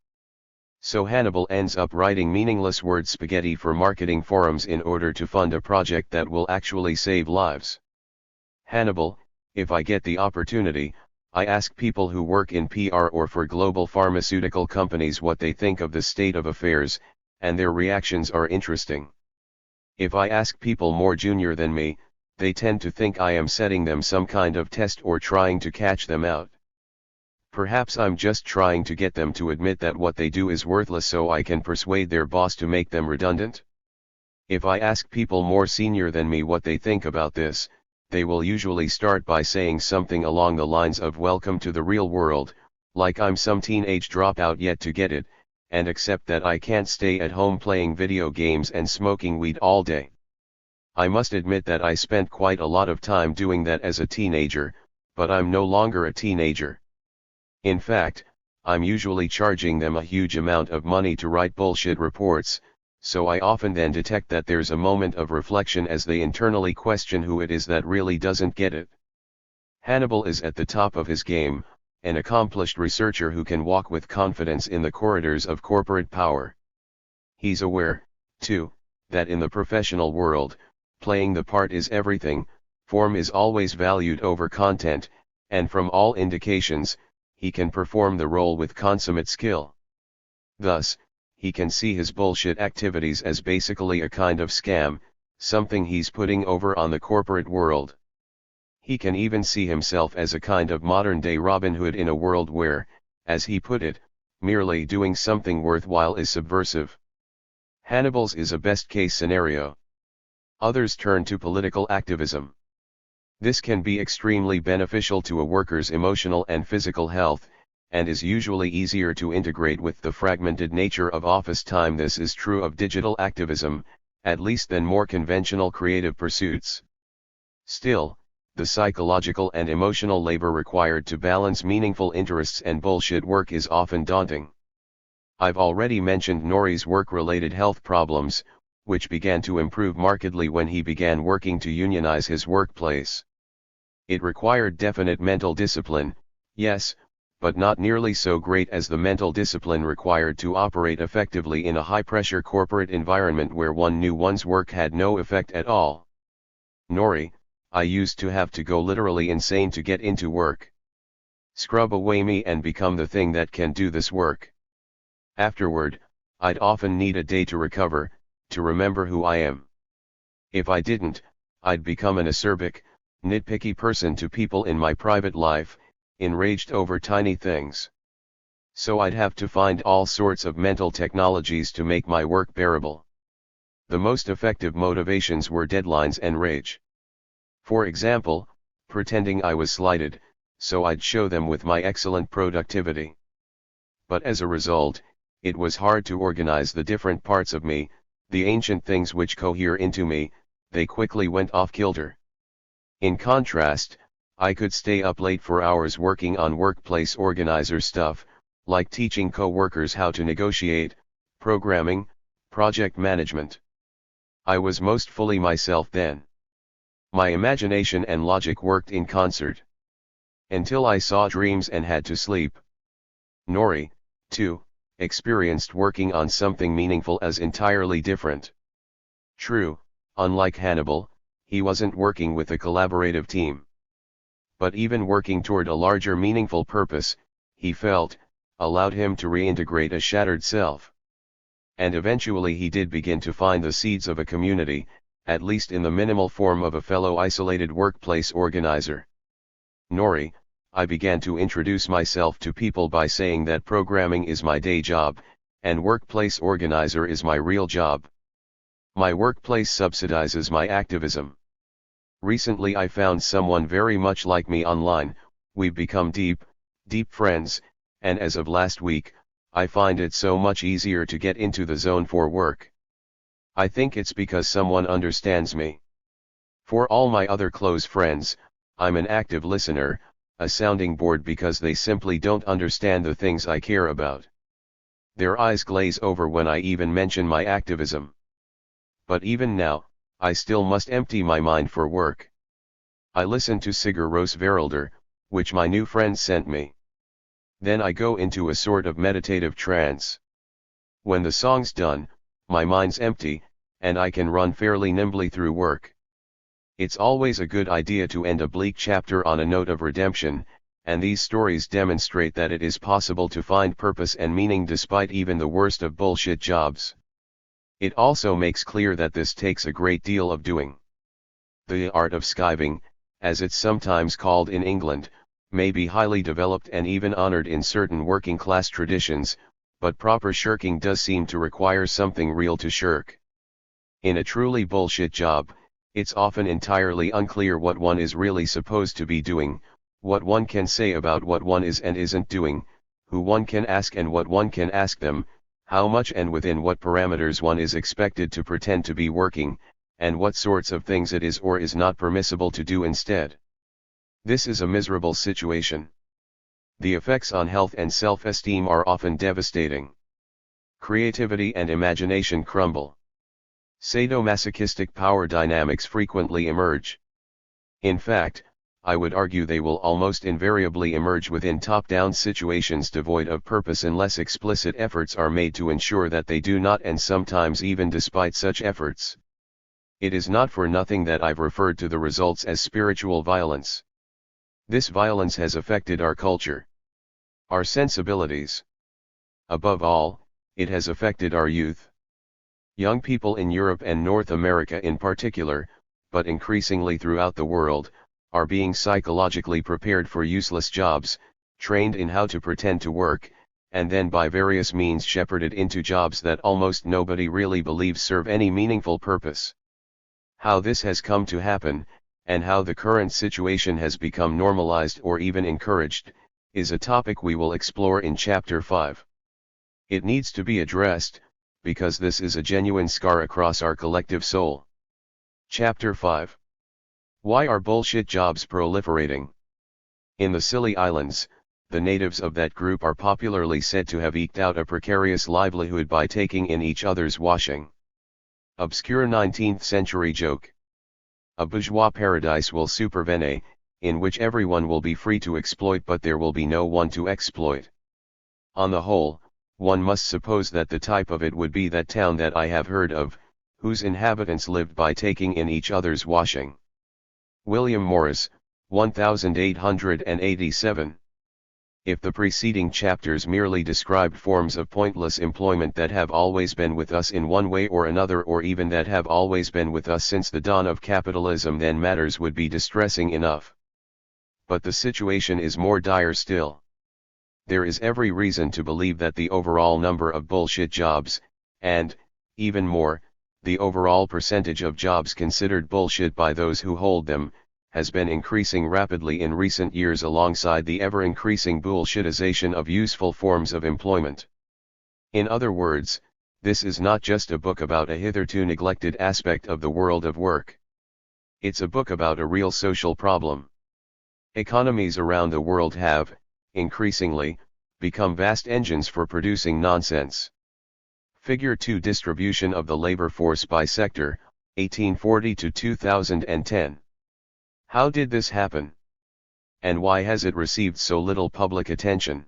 So Hannibal ends up writing meaningless word spaghetti for marketing forums in order to fund a project that will actually save lives. Hannibal, if I get the opportunity, I ask people who work in PR or for global pharmaceutical companies what they think of the state of affairs, and their reactions are interesting. If I ask people more junior than me, they tend to think I am setting them some kind of test or trying to catch them out. Perhaps I'm just trying to get them to admit that what they do is worthless so I can persuade their boss to make them redundant. If I ask people more senior than me what they think about this, they will usually start by saying something along the lines of "Welcome to the real world," like I'm some teenage dropout yet to get it, and accept that I can't stay at home playing video games and smoking weed all day. I must admit that I spent quite a lot of time doing that as a teenager, but I'm no longer a teenager. In fact, I'm usually charging them a huge amount of money to write bullshit reports, so I often then detect that there's a moment of reflection as they internally question who it is that really doesn't get it. Hannibal is at the top of his game, an accomplished researcher who can walk with confidence in the corridors of corporate power. He's aware, too, that in the professional world, playing the part is everything, form is always valued over content, and from all indications, he can perform the role with consummate skill. Thus, he can see his bullshit activities as basically a kind of scam, something he's putting over on the corporate world. He can even see himself as a kind of modern-day Robin Hood in a world where, as he put it, merely doing something worthwhile is subversive. Hannibal's is a best-case scenario. Others turn to political activism. This can be extremely beneficial to a worker's emotional and physical health, and is usually easier to integrate with the fragmented nature of office time. This is true of digital activism, at least than more conventional creative pursuits. Still, the psychological and emotional labor required to balance meaningful interests and bullshit work is often daunting. I've already mentioned Nori's work-related health problems, which began to improve markedly when he began working to unionize his workplace. It required definite mental discipline, yes, but not nearly so great as the mental discipline required to operate effectively in a high-pressure corporate environment where one knew one's work had no effect at all. Nori, I used to have to go literally insane to get into work. Scrub away me and become the thing that can do this work. Afterward, I'd often need a day to recover, to remember who I am. If I didn't, I'd become an acerbic, nitpicky person to people in my private life, enraged over tiny things. So I'd have to find all sorts of mental technologies to make my work bearable. The most effective motivations were deadlines and rage. For example, pretending I was slighted, so I'd show them with my excellent productivity. But as a result, it was hard to organize the different parts of me, the ancient things which cohere into me. They quickly went off kilter. In contrast, I could stay up late for hours working on workplace organizer stuff, like teaching co-workers how to negotiate, programming, project management. I was most fully myself then. My imagination and logic worked in concert. Until I saw dreams and had to sleep. Nori, too, experienced working on something meaningful as entirely different. True, unlike Hannibal, he wasn't working with a collaborative team. But even working toward a larger meaningful purpose, he felt, allowed him to reintegrate a shattered self. And eventually he did begin to find the seeds of a community, at least in the minimal form of a fellow isolated workplace organizer. Nori, I began to introduce myself to people by saying that programming is my day job, and workplace organizer is my real job. My workplace subsidizes my activism. Recently I found someone very much like me online, we've become deep friends, and as of last week, I find it so much easier to get into the zone for work. I think it's because someone understands me. For all my other close friends, I'm an active listener, a sounding board because they simply don't understand the things I care about. Their eyes glaze over when I even mention my activism. But even now, I still must empty my mind for work. I listen to Sigur Rós Veraldur, which my new friend sent me. Then I go into a sort of meditative trance. When the song's done, my mind's empty, and I can run fairly nimbly through work. It's always a good idea to end a bleak chapter on a note of redemption, and these stories demonstrate that it is possible to find purpose and meaning despite even the worst of bullshit jobs. It also makes clear that this takes a great deal of doing. The art of skiving, as it's sometimes called in England, may be highly developed and even honored in certain working class traditions, but proper shirking does seem to require something real to shirk. In a truly bullshit job, it's often entirely unclear what one is really supposed to be doing, what one can say about what one is and isn't doing, who one can ask and what one can ask them, how much and within what parameters one is expected to pretend to be working, and what sorts of things it is or is not permissible to do instead. This is a miserable situation. The effects on health and self-esteem are often devastating. Creativity and imagination crumble. Sadomasochistic power dynamics frequently emerge. In fact, I would argue they will almost invariably emerge within top-down situations devoid of purpose unless explicit efforts are made to ensure that they do not, and sometimes even despite such efforts. It is not for nothing that I've referred to the results as spiritual violence. This violence has affected our culture, our sensibilities. Above all, it has affected our youth. Young people in Europe and North America in particular, but increasingly throughout the world, are being psychologically prepared for useless jobs, trained in how to pretend to work, and then by various means shepherded into jobs that almost nobody really believes serve any meaningful purpose. How this has come to happen, and how the current situation has become normalized or even encouraged, is a topic we will explore in Chapter 5. It needs to be addressed, because this is a genuine scar across our collective soul. Chapter 5. Why are bullshit jobs proliferating? In the Scilly Islands, the natives of that group are popularly said to have eked out a precarious livelihood by taking in each other's washing. Obscure 19th century joke. A bourgeois paradise will supervene, in which everyone will be free to exploit but there will be no one to exploit. On the whole, one must suppose that the type of it would be that town that I have heard of, whose inhabitants lived by taking in each other's washing. William Morris, 1887. If the preceding chapters merely described forms of pointless employment that have always been with us in one way or another, or even that have always been with us since the dawn of capitalism, then matters would be distressing enough. But the situation is more dire still. There is every reason to believe that the overall number of bullshit jobs, and, even more, the overall percentage of jobs considered bullshit by those who hold them, has been increasing rapidly in recent years alongside the ever-increasing bullshitization of useful forms of employment. In other words, this is not just a book about a hitherto neglected aspect of the world of work. It's a book about a real social problem. Economies around the world have, increasingly, become vast engines for producing nonsense. Figure 2: Distribution of the labor force by sector, 1840 to 2010. How did this happen? And why has it received so little public attention?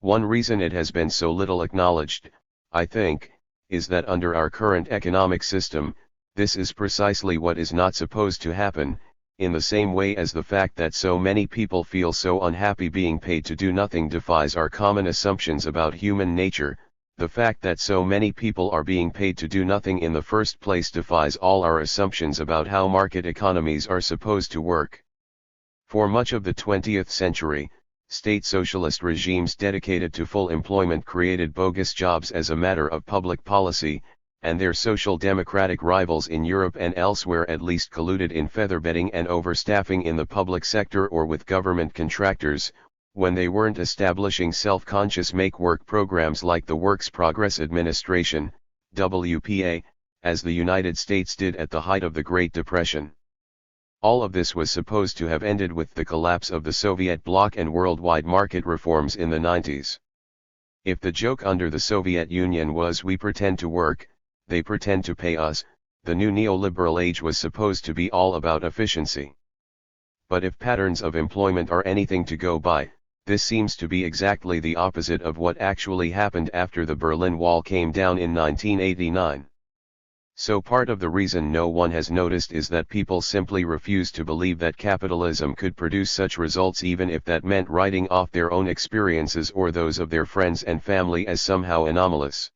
One reason it has been so little acknowledged, I think, is that under our current economic system, this is precisely what is not supposed to happen, in the same way as the fact that so many people feel so unhappy being paid to do nothing defies our common assumptions about human nature. The fact that so many people are being paid to do nothing in the first place defies all our assumptions about how market economies are supposed to work. For much of the 20th century, state socialist regimes dedicated to full employment created bogus jobs as a matter of public policy, and their social democratic rivals in Europe and elsewhere at least colluded in featherbedding and overstaffing in the public sector or with government contractors, when they weren't establishing self-conscious make-work programs like the Works Progress Administration, WPA, as the United States did at the height of the Great Depression. All of this was supposed to have ended with the collapse of the Soviet bloc and worldwide market reforms in the 90s. If the joke under the Soviet Union was we pretend to work, they pretend to pay us, the new neoliberal age was supposed to be all about efficiency. But if patterns of employment are anything to go by, this seems to be exactly the opposite of what actually happened after the Berlin Wall came down in 1989. So part of the reason no one has noticed is that people simply refuse to believe that capitalism could produce such results, even if that meant writing off their own experiences or those of their friends and family as somehow anomalous.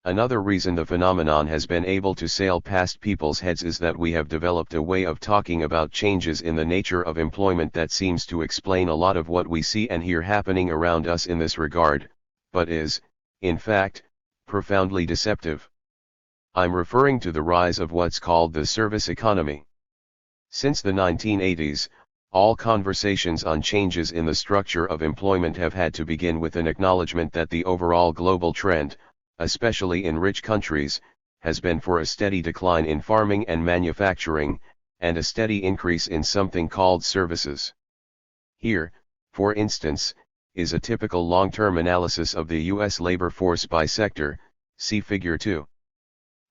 Another reason the phenomenon has been able to sail past people's heads is that we have developed a way of talking about changes in the nature of employment that seems to explain a lot of what we see and hear happening around us in this regard, but is, in fact, profoundly deceptive. I'm referring to the rise of what's called the service economy. Since the 1980s, all conversations on changes in the structure of employment have had to begin with an acknowledgement that the overall global trend, especially in rich countries, has been for a steady decline in farming and manufacturing, and a steady increase in something called services. Here, for instance, is a typical long-term analysis of the U.S. labor force by sector, see Figure 2.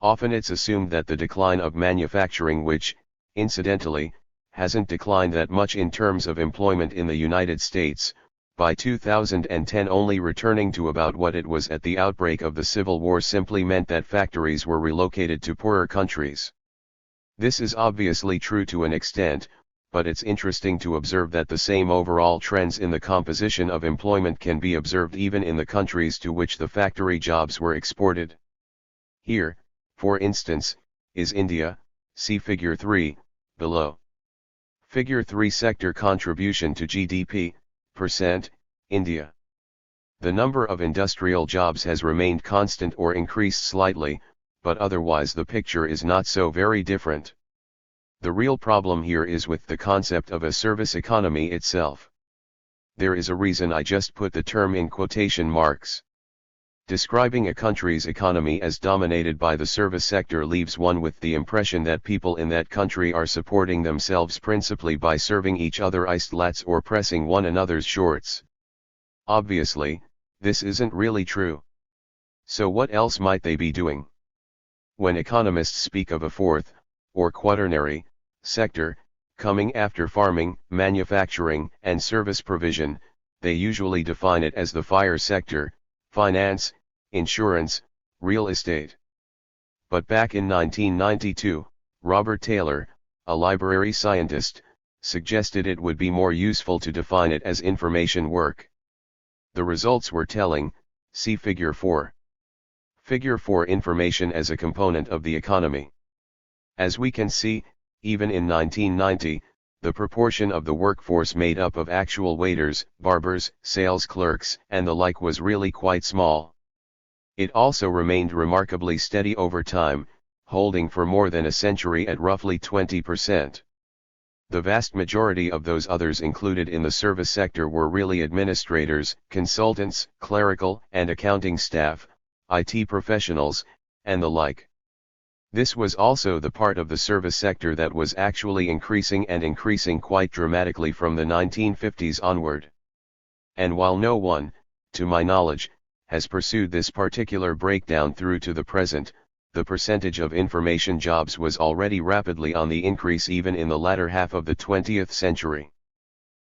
Often it's assumed that the decline of manufacturing, which, incidentally, hasn't declined that much in terms of employment in the United States, by 2010 only returning to about what it was at the outbreak of the Civil War, simply meant that factories were relocated to poorer countries. This is obviously true to an extent, but it's interesting to observe that the same overall trends in the composition of employment can be observed even in the countries to which the factory jobs were exported. Here, for instance, is India, see Figure 3, below. Figure 3 Sector Contribution to GDP, %, India. The number of industrial jobs has remained constant or increased slightly, but otherwise the picture is not so very different. The real problem here is with the concept of a service economy itself. There is a reason I just put the term in quotation marks. Describing a country's economy as dominated by the service sector leaves one with the impression that people in that country are supporting themselves principally by serving each other iced lattes or pressing one another's shorts. Obviously, this isn't really true. So what else might they be doing? When economists speak of a fourth, or quaternary, sector, coming after farming, manufacturing, and service provision, they usually define it as the FIRE sector, finance, insurance, real estate. But back in 1992, Robert Taylor, a library scientist, suggested it would be more useful to define it as information work. The results were telling, see Figure 4. Figure 4 Information as a component of the economy. As we can see, even in 1990, the proportion of the workforce made up of actual waiters, barbers, sales clerks, and the like was really quite small. It also remained remarkably steady over time, holding for more than a century at roughly 20%. The vast majority of those others included in the service sector were really administrators, consultants, clerical and accounting staff, IT professionals, and the like. This was also the part of the service sector that was actually increasing and increasing quite dramatically from the 1950s onward. And while no one, to my knowledge, has pursued this particular breakdown through to the present, the percentage of information jobs was already rapidly on the increase even in the latter half of the 20th century.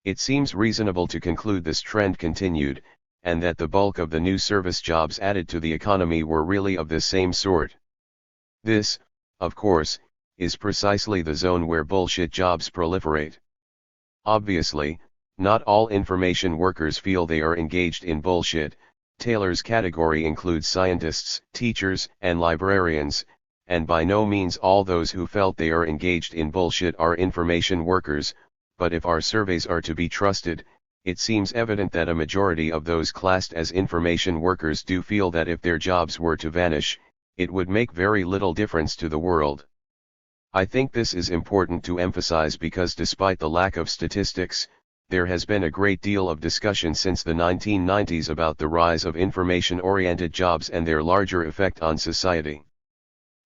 It seems reasonable to conclude this trend continued, and that the bulk of the new service jobs added to the economy were really of this same sort. This, of course, is precisely the zone where bullshit jobs proliferate. Obviously, not all information workers feel they are engaged in bullshit. Taylor's category includes scientists, teachers, and librarians, and by no means all those who felt they are engaged in bullshit are information workers, but if our surveys are to be trusted, it seems evident that a majority of those classed as information workers do feel that if their jobs were to vanish, it would make very little difference to the world. I think this is important to emphasize because despite the lack of statistics, there has been a great deal of discussion since the 1990s about the rise of information-oriented jobs and their larger effect on society.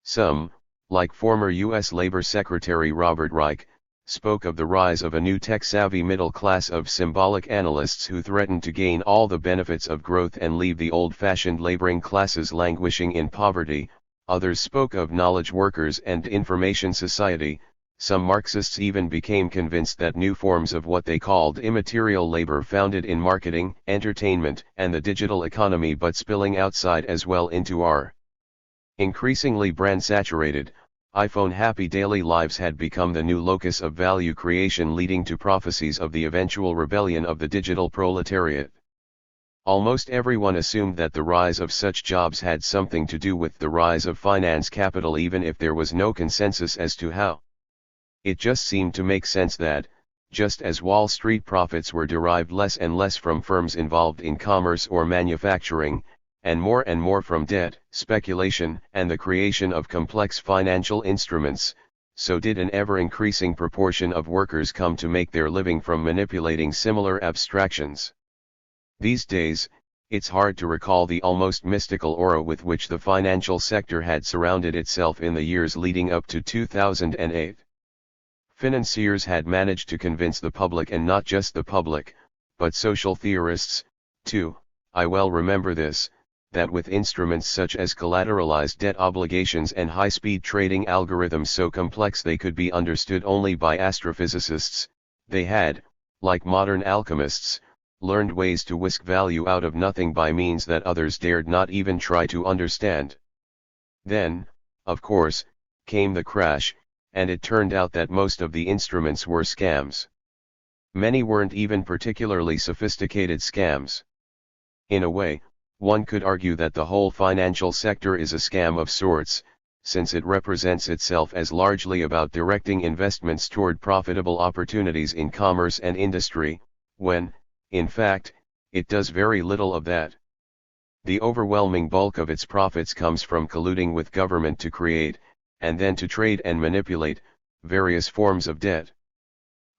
Some, like former U.S. Labor Secretary Robert Reich, spoke of the rise of a new tech-savvy middle class of symbolic analysts who threatened to gain all the benefits of growth and leave the old-fashioned laboring classes languishing in poverty. Others spoke of knowledge workers and information society. Some Marxists even became convinced that new forms of what they called immaterial labor founded in marketing, entertainment, and the digital economy but spilling outside as well into our increasingly brand-saturated, iPhone-happy daily lives had become the new locus of value creation, leading to prophecies of the eventual rebellion of the digital proletariat. Almost everyone assumed that the rise of such jobs had something to do with the rise of finance capital, even if there was no consensus as to how. It just seemed to make sense that, just as Wall Street profits were derived less and less from firms involved in commerce or manufacturing, and more from debt, speculation, and the creation of complex financial instruments, so did an ever-increasing proportion of workers come to make their living from manipulating similar abstractions. These days, it's hard to recall the almost mystical aura with which the financial sector had surrounded itself in the years leading up to 2008. Financiers had managed to convince the public, and not just the public, but social theorists, too. I well remember this, that with instruments such as collateralized debt obligations and high-speed trading algorithms so complex they could be understood only by astrophysicists, they had, like modern alchemists, learned ways to whisk value out of nothing by means that others dared not even try to understand. Then, of course, came the crash, and it turned out that most of the instruments were scams. Many weren't even particularly sophisticated scams. In a way, one could argue that the whole financial sector is a scam of sorts, since it represents itself as largely about directing investments toward profitable opportunities in commerce and industry, when, in fact, it does very little of that. The overwhelming bulk of its profits comes from colluding with government to create, and then to trade and manipulate, various forms of debt.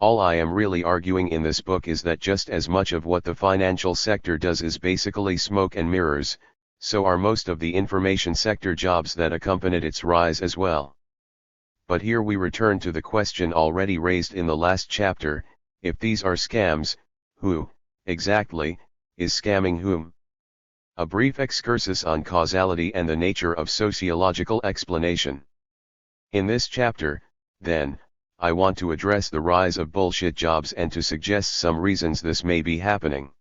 All I am really arguing in this book is that just as much of what the financial sector does is basically smoke and mirrors, so are most of the information sector jobs that accompanied its rise as well. But here we return to the question already raised in the last chapter: if these are scams, who, exactly, is scamming whom? A brief excursus on causality and the nature of sociological explanation. In this chapter, then, I want to address the rise of bullshit jobs and to suggest some reasons this may be happening.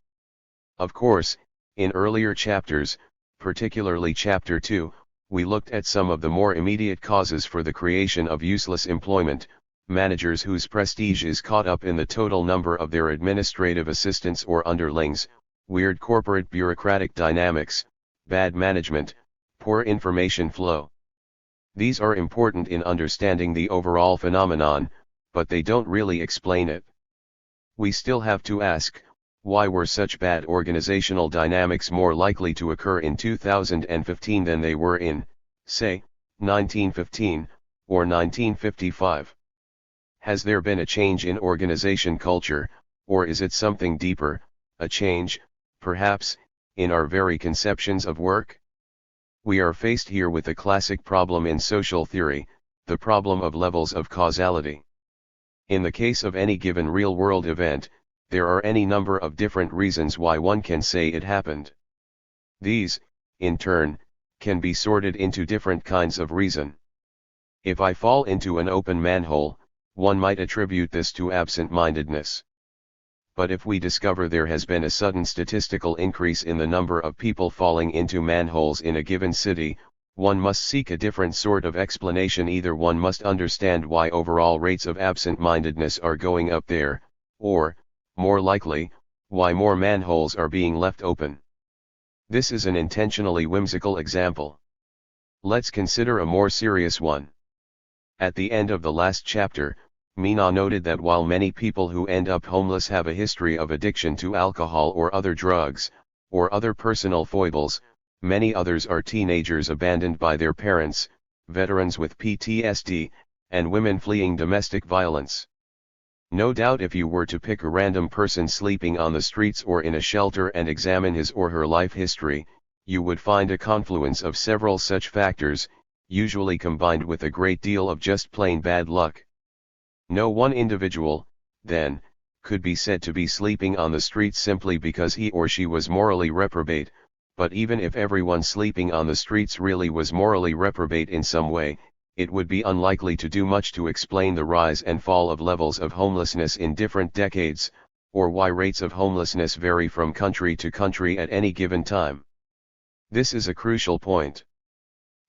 Of course, in earlier chapters, particularly chapter 2, we looked at some of the more immediate causes for the creation of useless employment: managers whose prestige is caught up in the total number of their administrative assistants or underlings, weird corporate bureaucratic dynamics, bad management, poor information flow. These are important in understanding the overall phenomenon, but they don't really explain it. We still have to ask, why were such bad organizational dynamics more likely to occur in 2015 than they were in, say, 1915, or 1955? Has there been a change in organization culture, or is it something deeper, a change, perhaps, in our very conceptions of work? We are faced here with a classic problem in social theory, the problem of levels of causality. In the case of any given real-world event, there are any number of different reasons why one can say it happened. These, in turn, can be sorted into different kinds of reason. If I fall into an open manhole, one might attribute this to absent-mindedness. But if we discover there has been a sudden statistical increase in the number of people falling into manholes in a given city, one must seek a different sort of explanation. Either one must understand why overall rates of absent-mindedness are going up there, or, more likely, why more manholes are being left open. This is an intentionally whimsical example. Let's consider a more serious one. At the end of the last chapter, Mina noted that while many people who end up homeless have a history of addiction to alcohol or other drugs, or other personal foibles, many others are teenagers abandoned by their parents, veterans with PTSD, and women fleeing domestic violence. No doubt if you were to pick a random person sleeping on the streets or in a shelter and examine his or her life history, you would find a confluence of several such factors, usually combined with a great deal of just plain bad luck. No one individual, then, could be said to be sleeping on the streets simply because he or she was morally reprobate, but even if everyone sleeping on the streets really was morally reprobate in some way, it would be unlikely to do much to explain the rise and fall of levels of homelessness in different decades, or why rates of homelessness vary from country to country at any given time. This is a crucial point.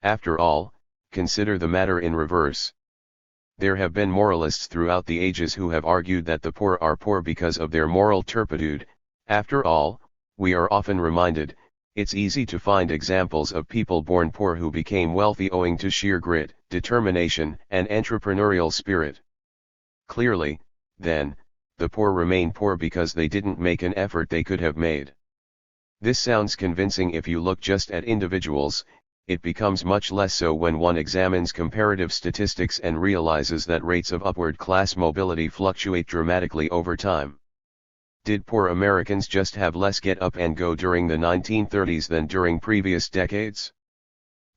After all, consider the matter in reverse. There have been moralists throughout the ages who have argued that the poor are poor because of their moral turpitude. After all, we are often reminded, it's easy to find examples of people born poor who became wealthy owing to sheer grit, determination, and entrepreneurial spirit. Clearly, then, the poor remain poor because they didn't make an effort they could have made. This sounds convincing if you look just at individuals. It becomes much less so when one examines comparative statistics and realizes that rates of upward class mobility fluctuate dramatically over time. Did poor Americans just have less get up and go during the 1930s than during previous decades?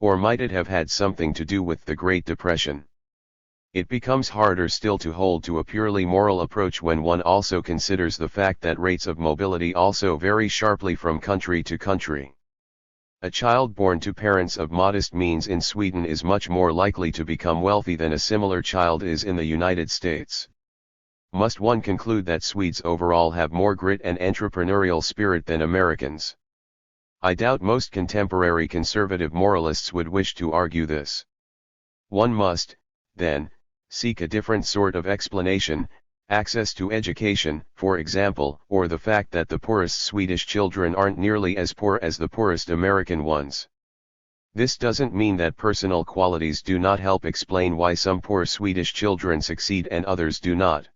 Or might it have had something to do with the Great Depression? It becomes harder still to hold to a purely moral approach when one also considers the fact that rates of mobility also vary sharply from country to country. A child born to parents of modest means in Sweden is much more likely to become wealthy than a similar child is in the United States. Must one conclude that Swedes overall have more grit and entrepreneurial spirit than Americans? I doubt most contemporary conservative moralists would wish to argue this. One must, then, seek a different sort of explanation: access to education, for example, or the fact that the poorest Swedish children aren't nearly as poor as the poorest American ones. This doesn't mean that personal qualities do not help explain why some poor Swedish children succeed and others do not.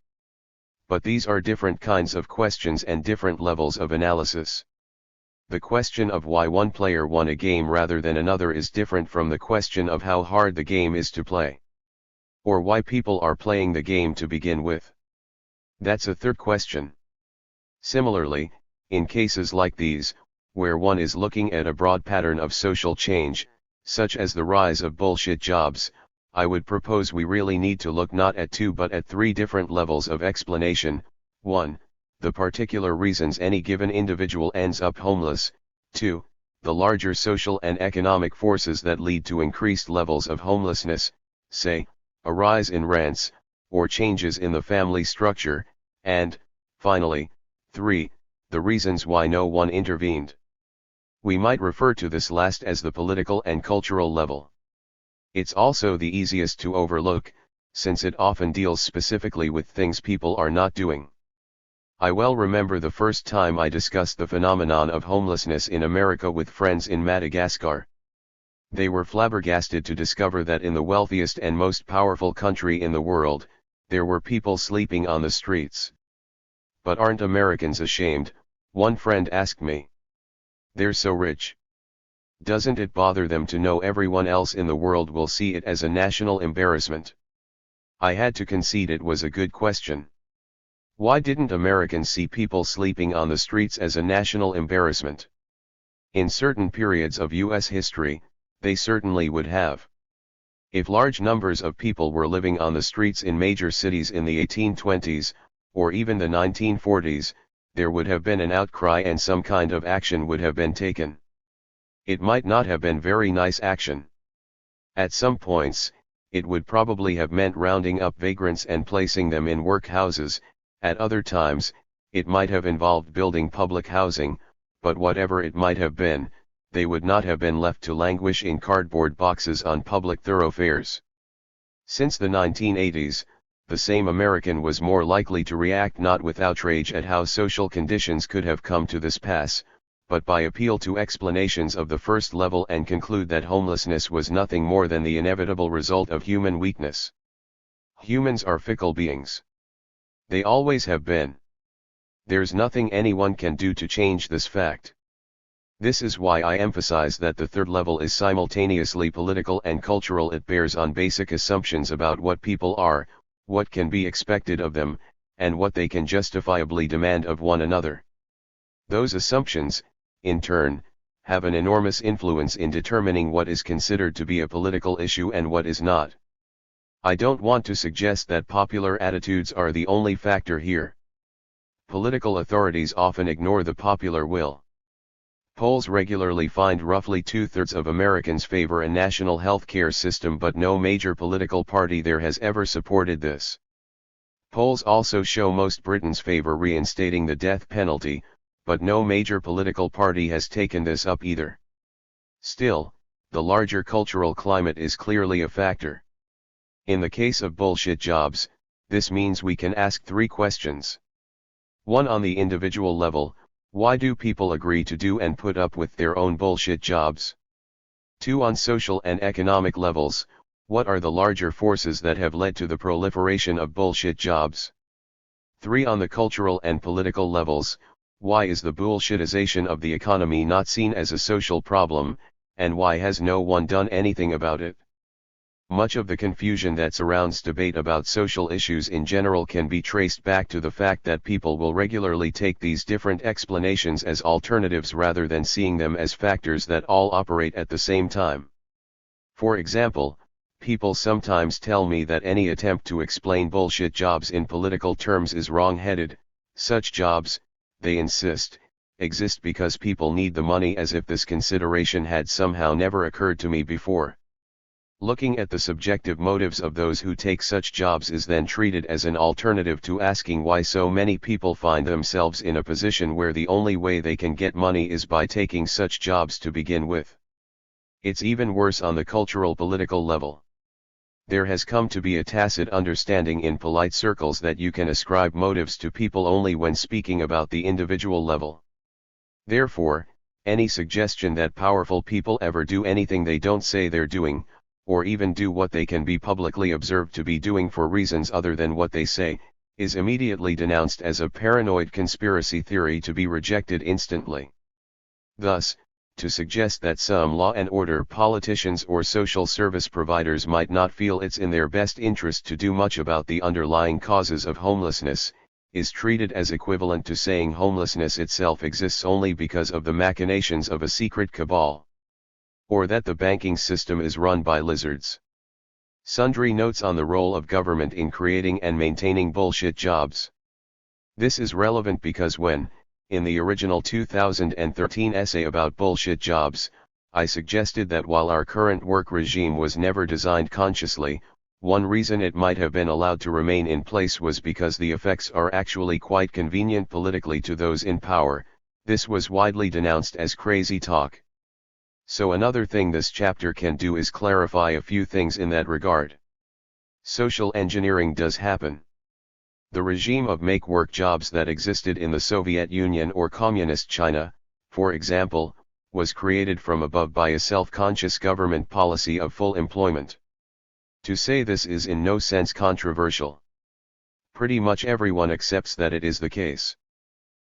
But these are different kinds of questions and different levels of analysis. The question of why one player won a game rather than another is different from the question of how hard the game is to play, or why people are playing the game to begin with. That's a third question. Similarly, in cases like these, where one is looking at a broad pattern of social change, such as the rise of bullshit jobs, I would propose we really need to look not at two but at three different levels of explanation. 1. The particular reasons any given individual ends up homeless. 2. The larger social and economic forces that lead to increased levels of homelessness, say, a rise in rents, or changes in the family structure. And, finally, 3. The reasons why no one intervened. We might refer to this last as the political and cultural level. It's also the easiest to overlook, since it often deals specifically with things people are not doing. I well remember the first time I discussed the phenomenon of homelessness in America with friends in Madagascar. They were flabbergasted to discover that in the wealthiest and most powerful country in the world, there were people sleeping on the streets. But aren't Americans ashamed? One friend asked me. They're so rich. Doesn't it bother them to know everyone else in the world will see it as a national embarrassment? I had to concede it was a good question. Why didn't Americans see people sleeping on the streets as a national embarrassment? In certain periods of U.S. history, they certainly would have. If large numbers of people were living on the streets in major cities in the 1820s, or even the 1940s, there would have been an outcry and some kind of action would have been taken. It might not have been very nice action. At some points, it would probably have meant rounding up vagrants and placing them in workhouses. At other times, it might have involved building public housing, but whatever it might have been, they would not have been left to languish in cardboard boxes on public thoroughfares. Since the 1980s, the same American was more likely to react not with outrage at how social conditions could have come to this pass, but by appeal to explanations of the first level and conclude that homelessness was nothing more than the inevitable result of human weakness. Humans are fickle beings. They always have been. There's nothing anyone can do to change this fact. This is why I emphasize that the third level is simultaneously political and cultural. It bears on basic assumptions about what people are, what can be expected of them, and what they can justifiably demand of one another. Those assumptions, in turn, have an enormous influence in determining what is considered to be a political issue and what is not. I don't want to suggest that popular attitudes are the only factor here. Political authorities often ignore the popular will. Polls regularly find roughly 2/3 of Americans favor a national health care system, but no major political party there has ever supported this. Polls also show most Britons favor reinstating the death penalty, but no major political party has taken this up either. Still, the larger cultural climate is clearly a factor. In the case of bullshit jobs, this means we can ask three questions. 1. On the individual level, why do people agree to do and put up with their own bullshit jobs? 2. On social and economic levels, what are the larger forces that have led to the proliferation of bullshit jobs? 3. On the cultural and political levels, why is the bullshitization of the economy not seen as a social problem, and why has no one done anything about it? Much of the confusion that surrounds debate about social issues in general can be traced back to the fact that people will regularly take these different explanations as alternatives rather than seeing them as factors that all operate at the same time. For example, people sometimes tell me that any attempt to explain bullshit jobs in political terms is wrong-headed. Such jobs, they insist, exist because people need the money, as if this consideration had somehow never occurred to me before. Looking at the subjective motives of those who take such jobs is then treated as an alternative to asking why so many people find themselves in a position where the only way they can get money is by taking such jobs to begin with. It's even worse on the cultural political level. There has come to be a tacit understanding in polite circles that you can ascribe motives to people only when speaking about the individual level. Therefore, any suggestion that powerful people ever do anything they don't say they're doing, or even do what they can be publicly observed to be doing for reasons other than what they say, is immediately denounced as a paranoid conspiracy theory to be rejected instantly. Thus, to suggest that some law and order politicians or social service providers might not feel it's in their best interest to do much about the underlying causes of homelessness, is treated as equivalent to saying homelessness itself exists only because of the machinations of a secret cabal, or that the banking system is run by lizards. Sundry notes on the role of government in creating and maintaining bullshit jobs. This is relevant because when, in the original 2013 essay about bullshit jobs, I suggested that while our current work regime was never designed consciously, one reason it might have been allowed to remain in place was because the effects are actually quite convenient politically to those in power. This was widely denounced as crazy talk. So another thing this chapter can do is clarify a few things in that regard. Social engineering does happen. The regime of make-work jobs that existed in the Soviet Union or Communist China, for example, was created from above by a self-conscious government policy of full employment. To say this is in no sense controversial. Pretty much everyone accepts that it is the case.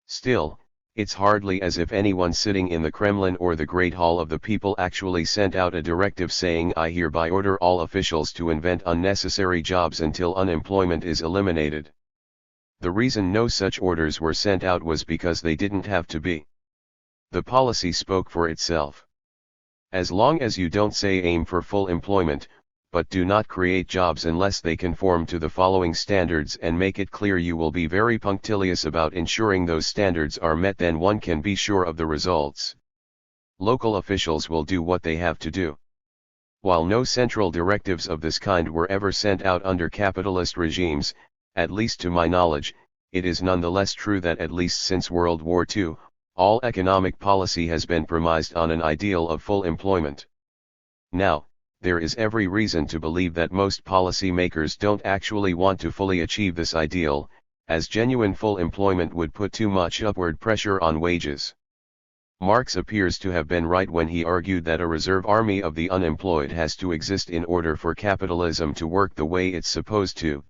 Still, it's hardly as if anyone sitting in the Kremlin or the Great Hall of the People actually sent out a directive saying, "I hereby order all officials to invent unnecessary jobs until unemployment is eliminated." The reason no such orders were sent out was because they didn't have to be. The policy spoke for itself. As long as you don't say aim for full employment, but do not create jobs unless they conform to the following standards and make it clear you will be very punctilious about ensuring those standards are met, then one can be sure of the results. Local officials will do what they have to do. While no central directives of this kind were ever sent out under capitalist regimes, at least to my knowledge, it is nonetheless true that at least since World War II, all economic policy has been premised on an ideal of full employment. Now, there is every reason to believe that most policy makers don't actually want to fully achieve this ideal, as genuine full employment would put too much upward pressure on wages. Marx appears to have been right when he argued that a reserve army of the unemployed has to exist in order for capitalism to work the way it's supposed to.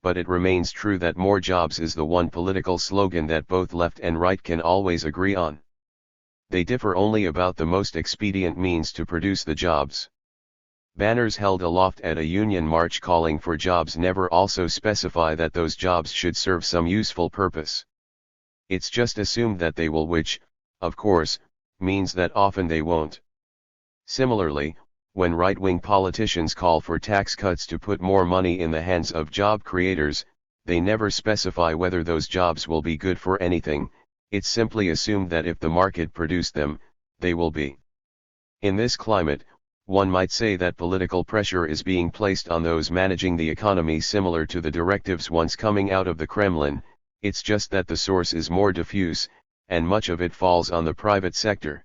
But it remains true that more jobs is the one political slogan that both left and right can always agree on. They differ only about the most expedient means to produce the jobs. Banners held aloft at a union march calling for jobs never also specify that those jobs should serve some useful purpose. It's just assumed that they will, which, of course, means that often they won't. Similarly, when right-wing politicians call for tax cuts to put more money in the hands of job creators, they never specify whether those jobs will be good for anything. It's simply assumed that if the market produced them, they will be. In this climate, one might say that political pressure is being placed on those managing the economy similar to the directives once coming out of the Kremlin. It's just that the source is more diffuse, and much of it falls on the private sector.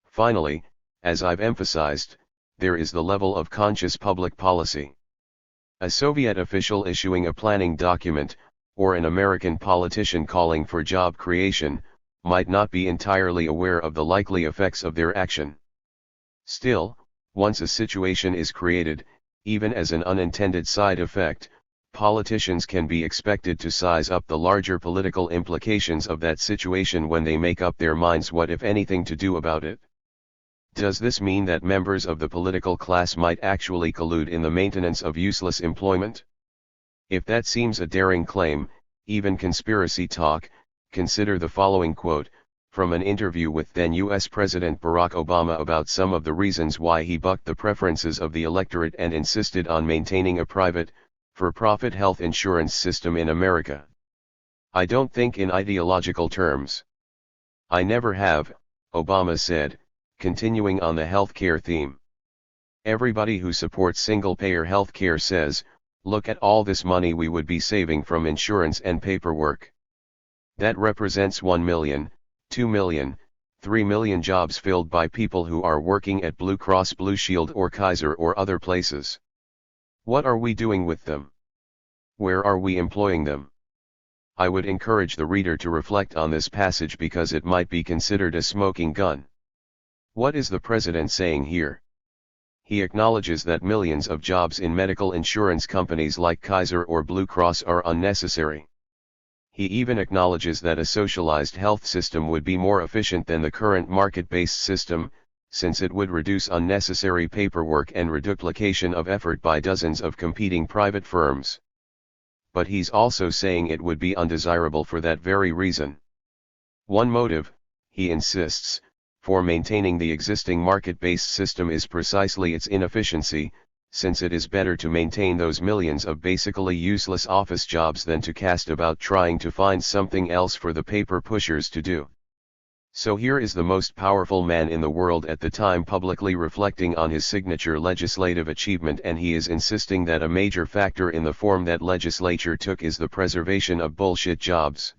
Finally, as I've emphasized, there is the level of conscious public policy. A Soviet official issuing a planning document, or an American politician calling for job creation, might not be entirely aware of the likely effects of their action. Still, once a situation is created, even as an unintended side effect, politicians can be expected to size up the larger political implications of that situation when they make up their minds what if anything to do about it. Does this mean that members of the political class might actually collude in the maintenance of useless employment? If that seems a daring claim, even conspiracy talk, consider the following quote, from an interview with then US President Barack Obama about some of the reasons why he bucked the preferences of the electorate and insisted on maintaining a private, for-profit health insurance system in America. "I don't think in ideological terms. I never have," Obama said, continuing on the healthcare theme. "Everybody who supports single-payer healthcare says, look at all this money we would be saving from insurance and paperwork. That represents 1 million, 2 million, 3 million jobs filled by people who are working at Blue Cross Blue Shield or Kaiser or other places. What are we doing with them? Where are we employing them?" I would encourage the reader to reflect on this passage because it might be considered a smoking gun. What is the president saying here? He acknowledges that millions of jobs in medical insurance companies like Kaiser or Blue Cross are unnecessary. He even acknowledges that a socialized health system would be more efficient than the current market-based system, since it would reduce unnecessary paperwork and reduplication of effort by dozens of competing private firms. But he's also saying it would be undesirable for that very reason. One motive, he insists, for maintaining the existing market-based system is precisely its inefficiency, since it is better to maintain those millions of basically useless office jobs than to cast about trying to find something else for the paper pushers to do. So here is the most powerful man in the world at the time publicly reflecting on his signature legislative achievement, and he is insisting that a major factor in the form that legislature took is the preservation of bullshit jobs.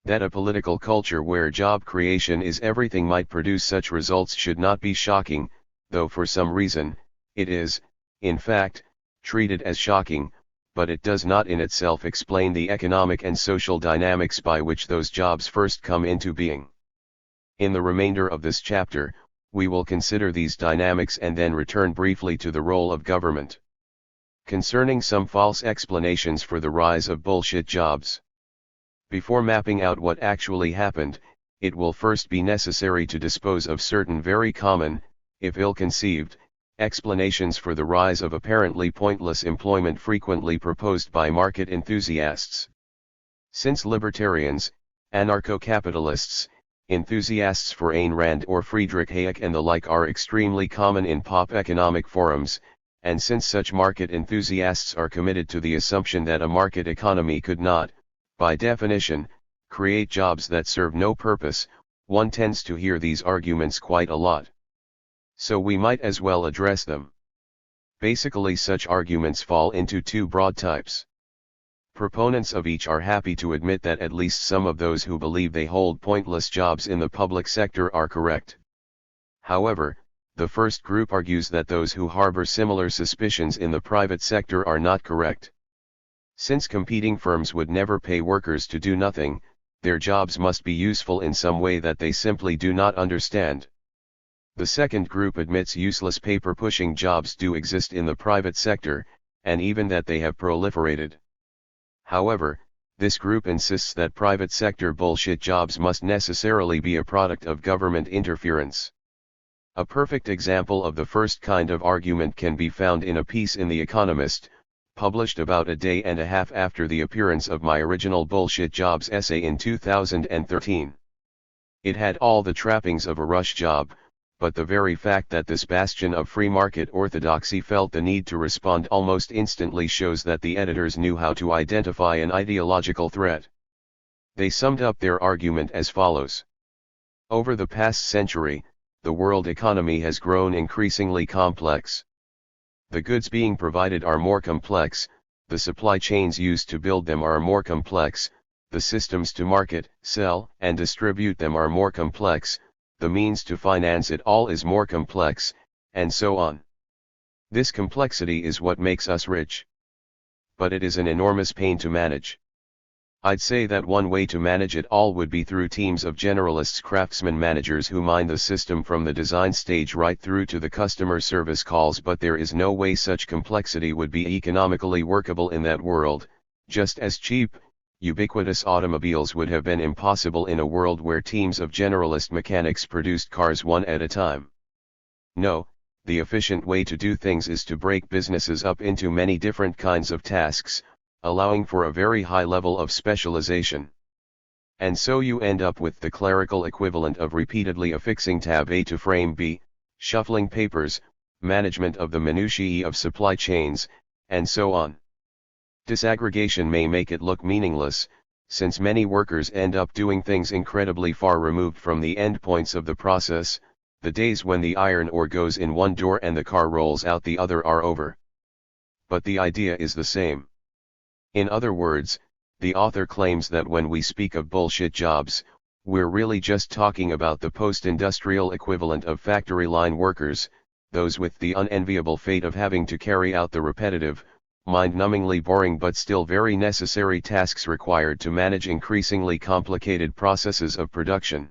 That a political culture where job creation is everything might produce such results should not be shocking, though for some reason, it is, in fact, treated as shocking, but it does not in itself explain the economic and social dynamics by which those jobs first come into being. In the remainder of this chapter, we will consider these dynamics and then return briefly to the role of government. Concerning some false explanations for the rise of bullshit jobs. Before mapping out what actually happened, it will first be necessary to dispose of certain very common, if ill-conceived, explanations for the rise of apparently pointless employment frequently proposed by market enthusiasts. Since libertarians, anarcho-capitalists, enthusiasts for Ayn Rand or Friedrich Hayek and the like are extremely common in pop economic forums, and since such market enthusiasts are committed to the assumption that a market economy could not, by definition, create jobs that serve no purpose, one tends to hear these arguments quite a lot. So we might as well address them. Basically, such arguments fall into two broad types. Proponents of each are happy to admit that at least some of those who believe they hold pointless jobs in the public sector are correct. However, the first group argues that those who harbor similar suspicions in the private sector are not correct. Since competing firms would never pay workers to do nothing, their jobs must be useful in some way that they simply do not understand. The second group admits useless paper-pushing jobs do exist in the private sector, and even that they have proliferated. However, this group insists that private sector bullshit jobs must necessarily be a product of government interference. A perfect example of the first kind of argument can be found in a piece in The Economist, published about a day and a half after the appearance of my original bullshit jobs essay in 2013. It had all the trappings of a rush job, but the very fact that this bastion of free market orthodoxy felt the need to respond almost instantly shows that the editors knew how to identify an ideological threat. They summed up their argument as follows. Over the past century, the world economy has grown increasingly complex. The goods being provided are more complex, the supply chains used to build them are more complex, the systems to market, sell, and distribute them are more complex, the means to finance it all is more complex, and so on. This complexity is what makes us rich. But it is an enormous pain to manage. I'd say that one way to manage it all would be through teams of generalists, craftsmen, managers who mind the system from the design stage right through to the customer service calls, but there is no way such complexity would be economically workable in that world, just as cheap, ubiquitous automobiles would have been impossible in a world where teams of generalist mechanics produced cars one at a time. No, the efficient way to do things is to break businesses up into many different kinds of tasks, allowing for a very high level of specialization. And so you end up with the clerical equivalent of repeatedly affixing tab A to frame B, shuffling papers, management of the minutiae of supply chains, and so on. Disaggregation may make it look meaningless, since many workers end up doing things incredibly far removed from the endpoints of the process. The days when the iron ore goes in one door and the car rolls out the other are over. But the idea is the same. In other words, the author claims that when we speak of bullshit jobs, we're really just talking about the post-industrial equivalent of factory line workers, those with the unenviable fate of having to carry out the repetitive, mind-numbingly boring but still very necessary tasks required to manage increasingly complicated processes of production.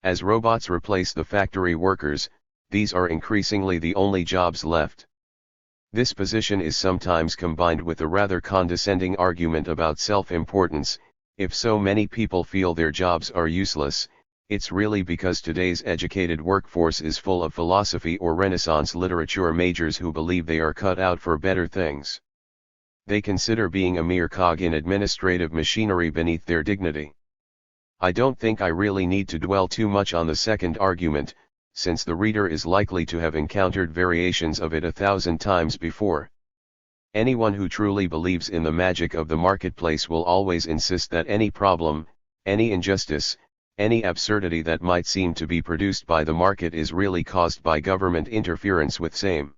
As robots replace the factory workers, these are increasingly the only jobs left. This position is sometimes combined with a rather condescending argument about self-importance. If so many people feel their jobs are useless, it's really because today's educated workforce is full of philosophy or Renaissance literature majors who believe they are cut out for better things. They consider being a mere cog in administrative machinery beneath their dignity. I don't think I really need to dwell too much on the second argument, since the reader is likely to have encountered variations of it 1,000 times before. Anyone who truly believes in the magic of the marketplace will always insist that any problem, any injustice, any absurdity that might seem to be produced by the market is really caused by government interference with same.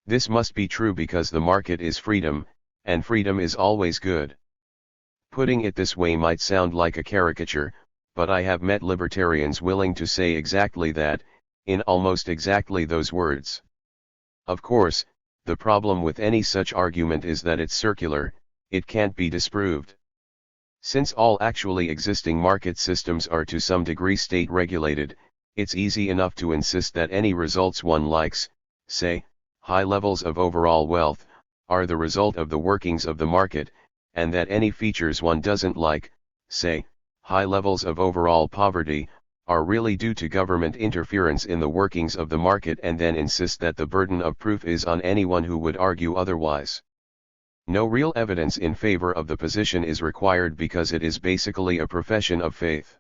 This must be true because the market is freedom, and freedom is always good. Putting it this way might sound like a caricature, but I have met libertarians willing to say exactly that, in almost exactly those words. Of course, the problem with any such argument is that it's circular, it can't be disproved. Since all actually existing market systems are to some degree state-regulated, it's easy enough to insist that any results one likes, say, high levels of overall wealth, are the result of the workings of the market, and that any features one doesn't like, say, high levels of overall poverty, are really due to government interference in the workings of the market, and then insist that the burden of proof is on anyone who would argue otherwise. No real evidence in favor of the position is required because it is basically a profession of faith.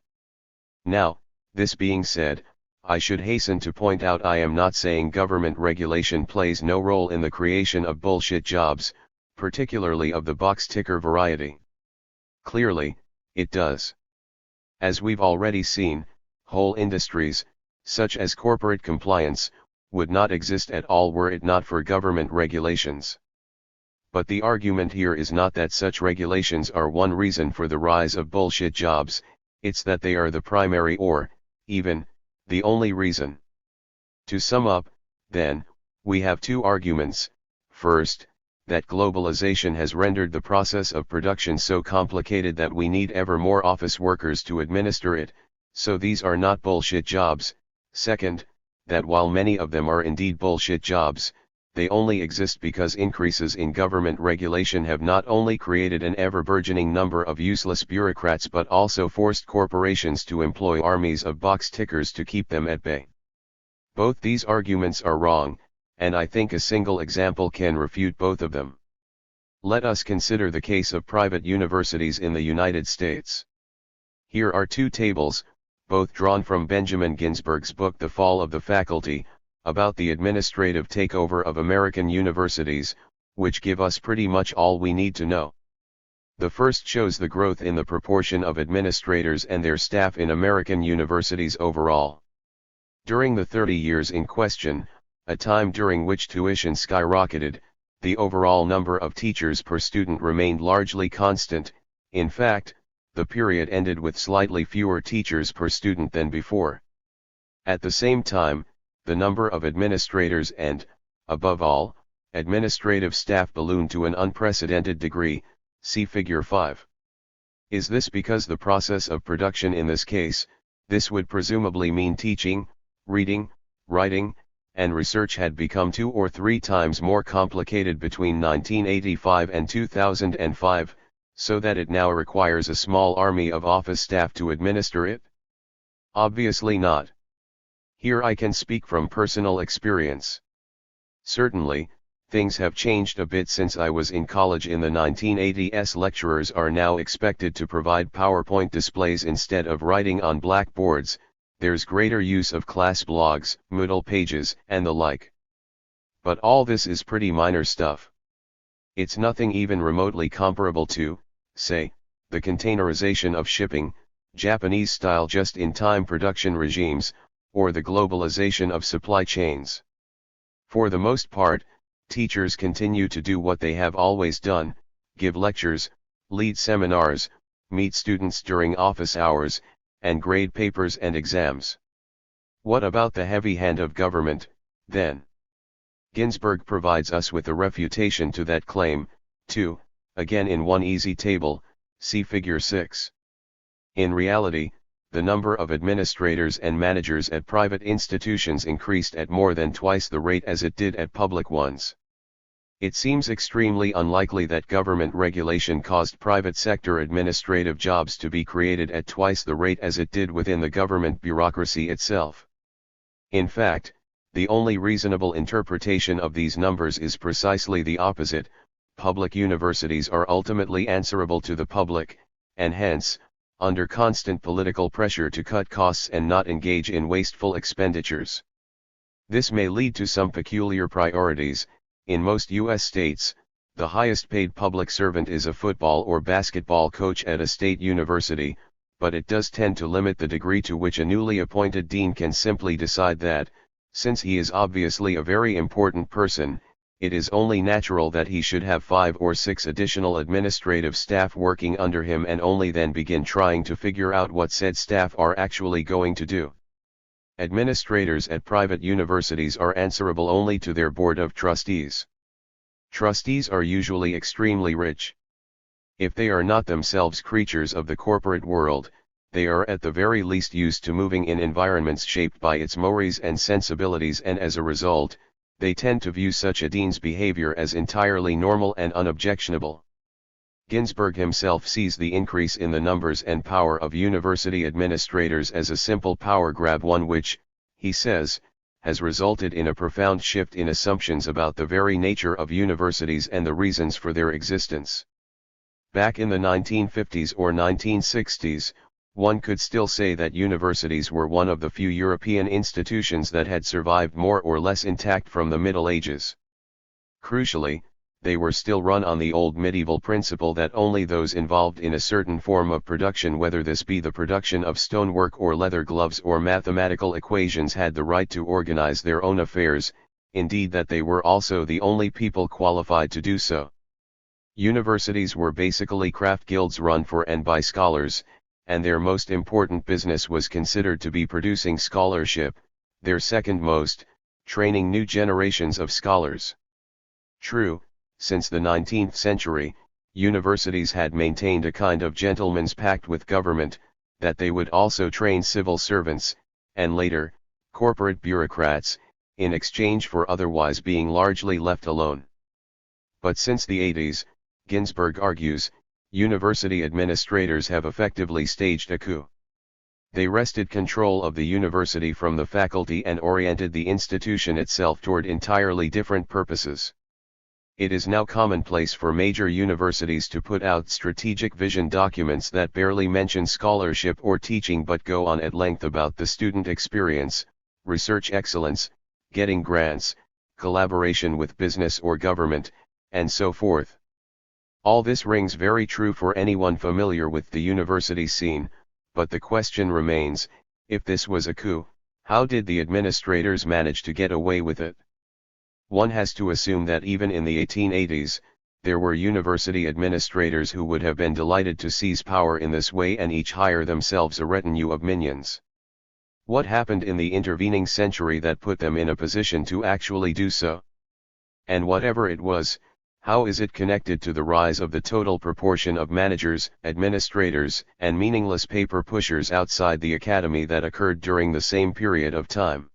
Now, this being said, I should hasten to point out I am not saying government regulation plays no role in the creation of bullshit jobs, particularly of the box ticker variety. Clearly, it does. As we've already seen, whole industries, such as corporate compliance, would not exist at all were it not for government regulations. But the argument here is not that such regulations are one reason for the rise of bullshit jobs, it's that they are the primary or, even, the only reason. To sum up, then, we have two arguments. First, that globalization has rendered the process of production so complicated that we need ever more office workers to administer it, so these are not bullshit jobs. Second, that while many of them are indeed bullshit jobs, they only exist because increases in government regulation have not only created an ever-burgeoning number of useless bureaucrats but also forced corporations to employ armies of box tickers to keep them at bay. Both these arguments are wrong, and I think a single example can refute both of them. Let us consider the case of private universities in the United States. Here are two tables, both drawn from Benjamin Ginsberg's book The Fall of the Faculty, about the administrative takeover of American universities, which give us pretty much all we need to know. The first shows the growth in the proportion of administrators and their staff in American universities overall. During the 30 years in question, a time during which tuition skyrocketed, the overall number of teachers per student remained largely constant. In fact, the period ended with slightly fewer teachers per student than before. At the same time, the number of administrators and, above all, administrative staff ballooned to an unprecedented degree, see Figure 5. Is this because the process of production in this case, this would presumably mean teaching, reading, writing, and research had become 2 or 3 times more complicated between 1985 and 2005, so that it now requires a small army of office staff to administer it? Obviously not. Here I can speak from personal experience. Certainly, things have changed a bit since I was in college in the 1980s. Lecturers are now expected to provide PowerPoint displays instead of writing on blackboards. There's greater use of class blogs, Moodle pages, and the like. But all this is pretty minor stuff. It's nothing even remotely comparable to, say, the containerization of shipping, Japanese-style just-in-time production regimes, or the globalization of supply chains. For the most part, teachers continue to do what they have always done: give lectures, lead seminars, meet students during office hours, and grade papers and exams. What about the heavy hand of government, then? Ginsburg provides us with a refutation to that claim, too, again in one easy table, see Figure 6. In reality, the number of administrators and managers at private institutions increased at more than twice the rate as it did at public ones. It seems extremely unlikely that government regulation caused private sector administrative jobs to be created at twice the rate as it did within the government bureaucracy itself. In fact, the only reasonable interpretation of these numbers is precisely the opposite: public universities are ultimately answerable to the public, and hence, under constant political pressure to cut costs and not engage in wasteful expenditures. This may lead to some peculiar priorities. In most U.S. states, the highest paid public servant is a football or basketball coach at a state university, but it does tend to limit the degree to which a newly appointed dean can simply decide that, since he is obviously a very important person, it is only natural that he should have 5 or 6 additional administrative staff working under him, and only then begin trying to figure out what said staff are actually going to do. Administrators at private universities are answerable only to their board of trustees. Trustees are usually extremely rich. If they are not themselves creatures of the corporate world, they are at the very least used to moving in environments shaped by its mores and sensibilities, and as a result, they tend to view such a dean's behavior as entirely normal and unobjectionable. Ginsburg himself sees the increase in the numbers and power of university administrators as a simple power grab, one which, he says, has resulted in a profound shift in assumptions about the very nature of universities and the reasons for their existence. Back in the 1950s or 1960s, one could still say that universities were one of the few European institutions that had survived more or less intact from the Middle Ages. Crucially, they were still run on the old medieval principle that only those involved in a certain form of production, whether this be the production of stonework or leather gloves or mathematical equations, had the right to organize their own affairs, indeed that they were also the only people qualified to do so. Universities were basically craft guilds run for and by scholars, and their most important business was considered to be producing scholarship, their second most, training new generations of scholars. True, since the 19th century, universities had maintained a kind of gentleman's pact with government, that they would also train civil servants, and later, corporate bureaucrats, in exchange for otherwise being largely left alone. But since the 80s, Ginsburg argues, university administrators have effectively staged a coup. They wrested control of the university from the faculty and oriented the institution itself toward entirely different purposes. It is now commonplace for major universities to put out strategic vision documents that barely mention scholarship or teaching but go on at length about the student experience, research excellence, getting grants, collaboration with business or government, and so forth. All this rings very true for anyone familiar with the university scene, but the question remains, if this was a coup, how did the administrators manage to get away with it? One has to assume that even in the 1880s, there were university administrators who would have been delighted to seize power in this way and each hire themselves a retinue of minions. What happened in the intervening century that put them in a position to actually do so? And whatever it was, how is it connected to the rise of the total proportion of managers, administrators, and meaningless paper pushers outside the academy that occurred during the same period of time?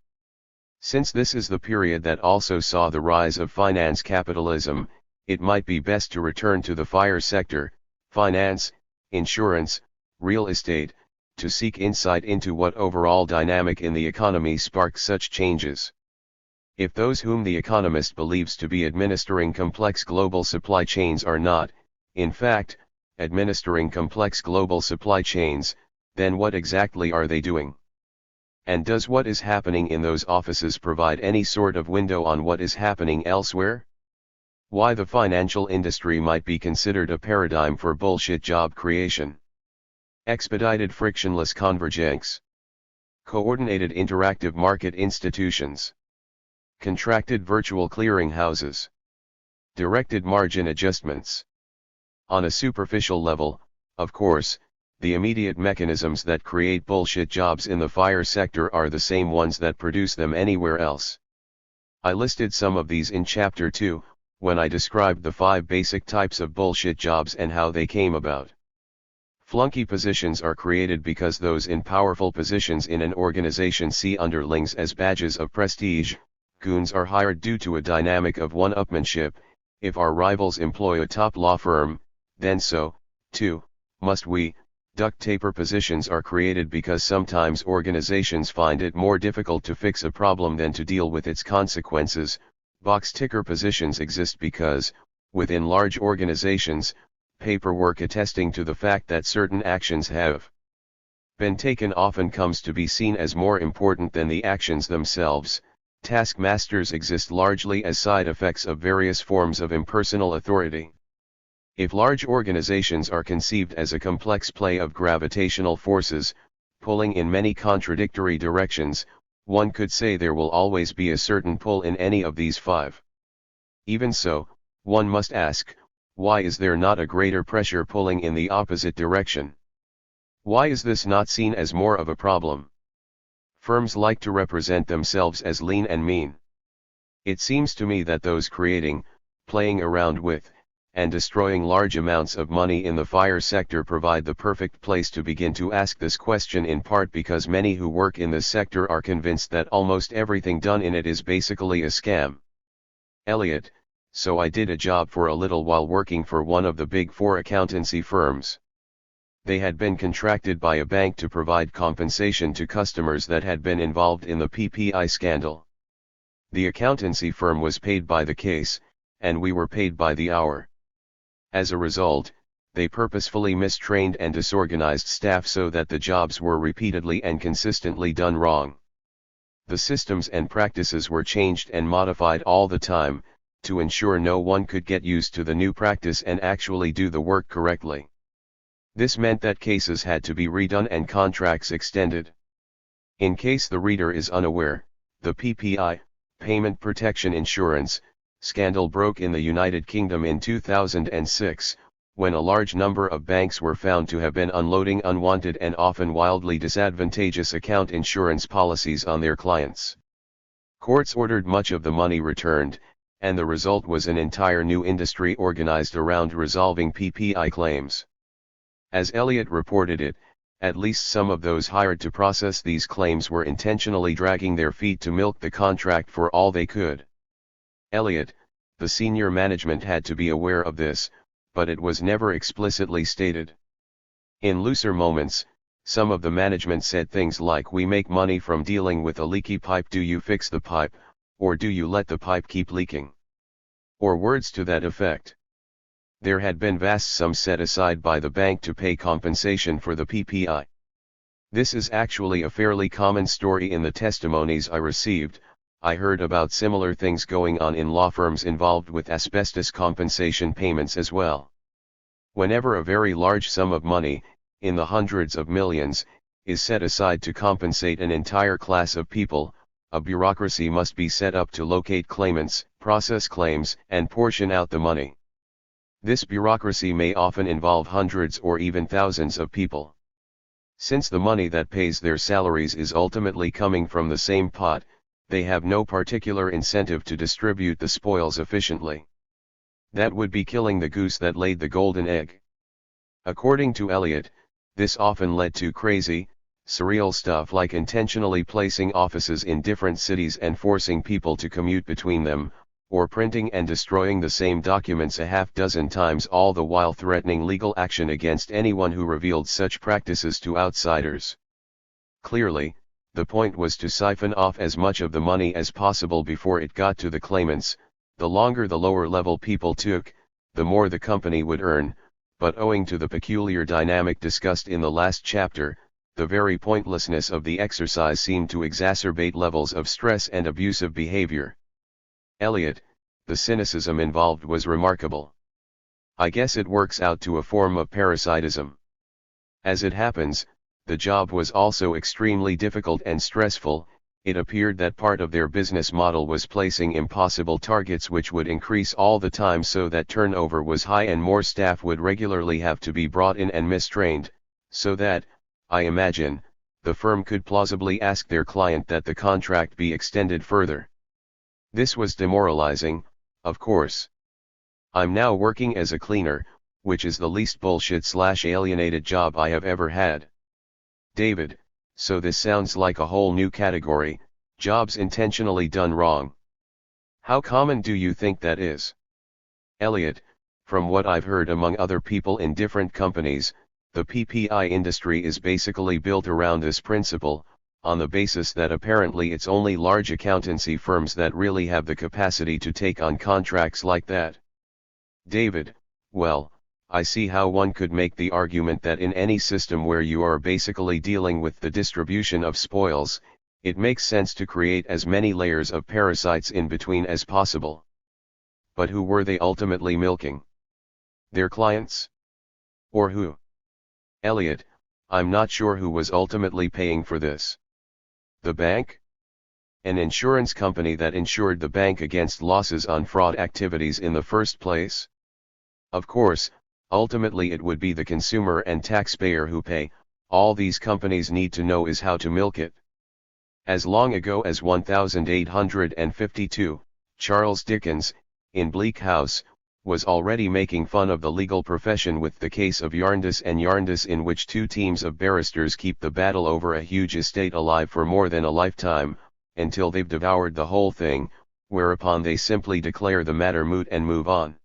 Since this is the period that also saw the rise of finance capitalism, it might be best to return to the FIRE sector: finance, insurance, real estate, to seek insight into what overall dynamic in the economy sparks such changes. If those whom the economist believes to be administering complex global supply chains are not, in fact, administering complex global supply chains, then what exactly are they doing? And does what is happening in those offices provide any sort of window on what is happening elsewhere? Why the financial industry might be considered a paradigm for bullshit job creation. Expedited frictionless convergence. Coordinated interactive market institutions. Contracted virtual clearing houses. Directed margin adjustments. On a superficial level, of course, the immediate mechanisms that create bullshit jobs in the fire sector are the same ones that produce them anywhere else. I listed some of these in Chapter 2, when I described the 5 basic types of bullshit jobs and how they came about. Flunky positions are created because those in powerful positions in an organization see underlings as badges of prestige. Goons are hired due to a dynamic of one-upmanship. If our rivals employ a top law firm, then so, too, must we. Duct taper positions are created because sometimes organizations find it more difficult to fix a problem than to deal with its consequences. Box ticker positions exist because, within large organizations, paperwork attesting to the fact that certain actions have been taken often comes to be seen as more important than the actions themselves. Taskmasters exist largely as side effects of various forms of impersonal authority. If large organizations are conceived as a complex play of gravitational forces, pulling in many contradictory directions, one could say there will always be a certain pull in any of these 5. Even so, one must ask, why is there not a greater pressure pulling in the opposite direction? Why is this not seen as more of a problem? Firms like to represent themselves as lean and mean. It seems to me that those creating, playing around with, and destroying large amounts of money in the fire sector provide the perfect place to begin to ask this question, in part because many who work in this sector are convinced that almost everything done in it is basically a scam. Elliot, so I did a job for a little while working for one of the big 4 accountancy firms. They had been contracted by a bank to provide compensation to customers that had been involved in the PPI scandal. The accountancy firm was paid by the case, and we were paid by the hour. As a result, they purposefully mistrained and disorganized staff so that the jobs were repeatedly and consistently done wrong. The systems and practices were changed and modified all the time, to ensure no one could get used to the new practice and actually do the work correctly. This meant that cases had to be redone and contracts extended. In case the reader is unaware, the PPI, Payment Protection Insurance, scandal broke in the United Kingdom in 2006, when a large number of banks were found to have been unloading unwanted and often wildly disadvantageous account insurance policies on their clients. Courts ordered much of the money returned, and the result was an entire new industry organized around resolving PPI claims. As Elliot reported it, at least some of those hired to process these claims were intentionally dragging their feet to milk the contract for all they could. Elliot, the senior management had to be aware of this, but it was never explicitly stated. In looser moments, some of the management said things like, "We make money from dealing with a leaky pipe, do you fix the pipe, or do you let the pipe keep leaking?" Or words to that effect. There had been vast sums set aside by the bank to pay compensation for the PPI. This is actually a fairly common story in the testimonies I received. I heard about similar things going on in law firms involved with asbestos compensation payments as well. Whenever a very large sum of money, in the hundreds of millions, is set aside to compensate an entire class of people, a bureaucracy must be set up to locate claimants, process claims, and portion out the money. This bureaucracy may often involve hundreds or even thousands of people. Since the money that pays their salaries is ultimately coming from the same pot, they have no particular incentive to distribute the spoils efficiently. That would be killing the goose that laid the golden egg. According to Elliot, this often led to crazy, surreal stuff like intentionally placing offices in different cities and forcing people to commute between them, or printing and destroying the same documents a half dozen times, all the while threatening legal action against anyone who revealed such practices to outsiders. Clearly, the point was to siphon off as much of the money as possible before it got to the claimants. The longer the lower level people took, the more the company would earn, but owing to the peculiar dynamic discussed in the last chapter, the very pointlessness of the exercise seemed to exacerbate levels of stress and abusive behavior. Eliot, the cynicism involved was remarkable. I guess it works out to a form of parasitism. As it happens, the job was also extremely difficult and stressful. It appeared that part of their business model was placing impossible targets which would increase all the time so that turnover was high and more staff would regularly have to be brought in and mistrained, so that, I imagine, the firm could plausibly ask their client that the contract be extended further. This was demoralizing, of course. I'm now working as a cleaner, which is the least bullshit/alienated job I have ever had. David, so this sounds like a whole new category, jobs intentionally done wrong. How common do you think that is? Eliot, from what I've heard among other people in different companies, the PPI industry is basically built around this principle, on the basis that apparently it's only large accountancy firms that really have the capacity to take on contracts like that. David, well, I see how one could make the argument that in any system where you are basically dealing with the distribution of spoils, it makes sense to create as many layers of parasites in between as possible. But who were they ultimately milking? Their clients? Or who? Eliot, I'm not sure who was ultimately paying for this. The bank? An insurance company that insured the bank against losses on fraud activities in the first place? Of course, ultimately it would be the consumer and taxpayer who pay. All these companies need to know is how to milk it. As long ago as 1852, Charles Dickens, in Bleak House, was already making fun of the legal profession with the case of Yarndus and Yarndus, in which two teams of barristers keep the battle over a huge estate alive for more than a lifetime, until they've devoured the whole thing, whereupon they simply declare the matter moot and move on.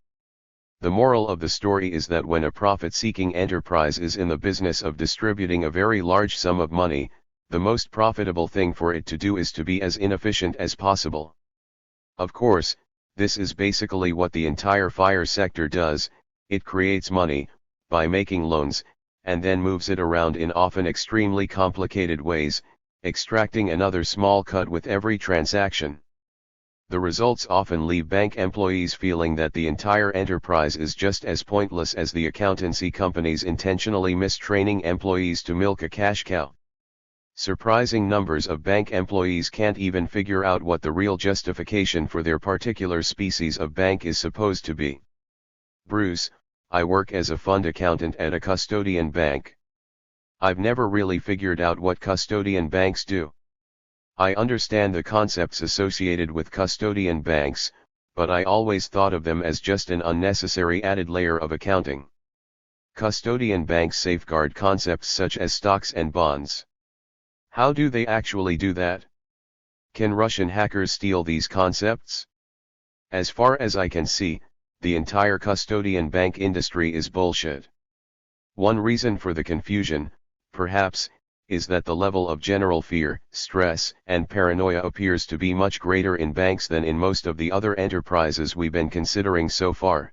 The moral of the story is that when a profit-seeking enterprise is in the business of distributing a very large sum of money, the most profitable thing for it to do is to be as inefficient as possible. Of course, this is basically what the entire fire sector does. It creates money, by making loans, and then moves it around in often extremely complicated ways, extracting another small cut with every transaction. The results often leave bank employees feeling that the entire enterprise is just as pointless as the accountancy companies intentionally mistraining employees to milk a cash cow. Surprising numbers of bank employees can't even figure out what the real justification for their particular species of bank is supposed to be. Bruce, I work as a fund accountant at a custodian bank. I've never really figured out what custodian banks do. I understand the concepts associated with custodian banks, but I always thought of them as just an unnecessary added layer of accounting. Custodian banks safeguard concepts such as stocks and bonds. How do they actually do that? Can Russian hackers steal these concepts? As far as I can see, the entire custodian bank industry is bullshit. One reason for the confusion, perhaps, is that the level of general fear, stress, and paranoia appears to be much greater in banks than in most of the other enterprises we've been considering so far.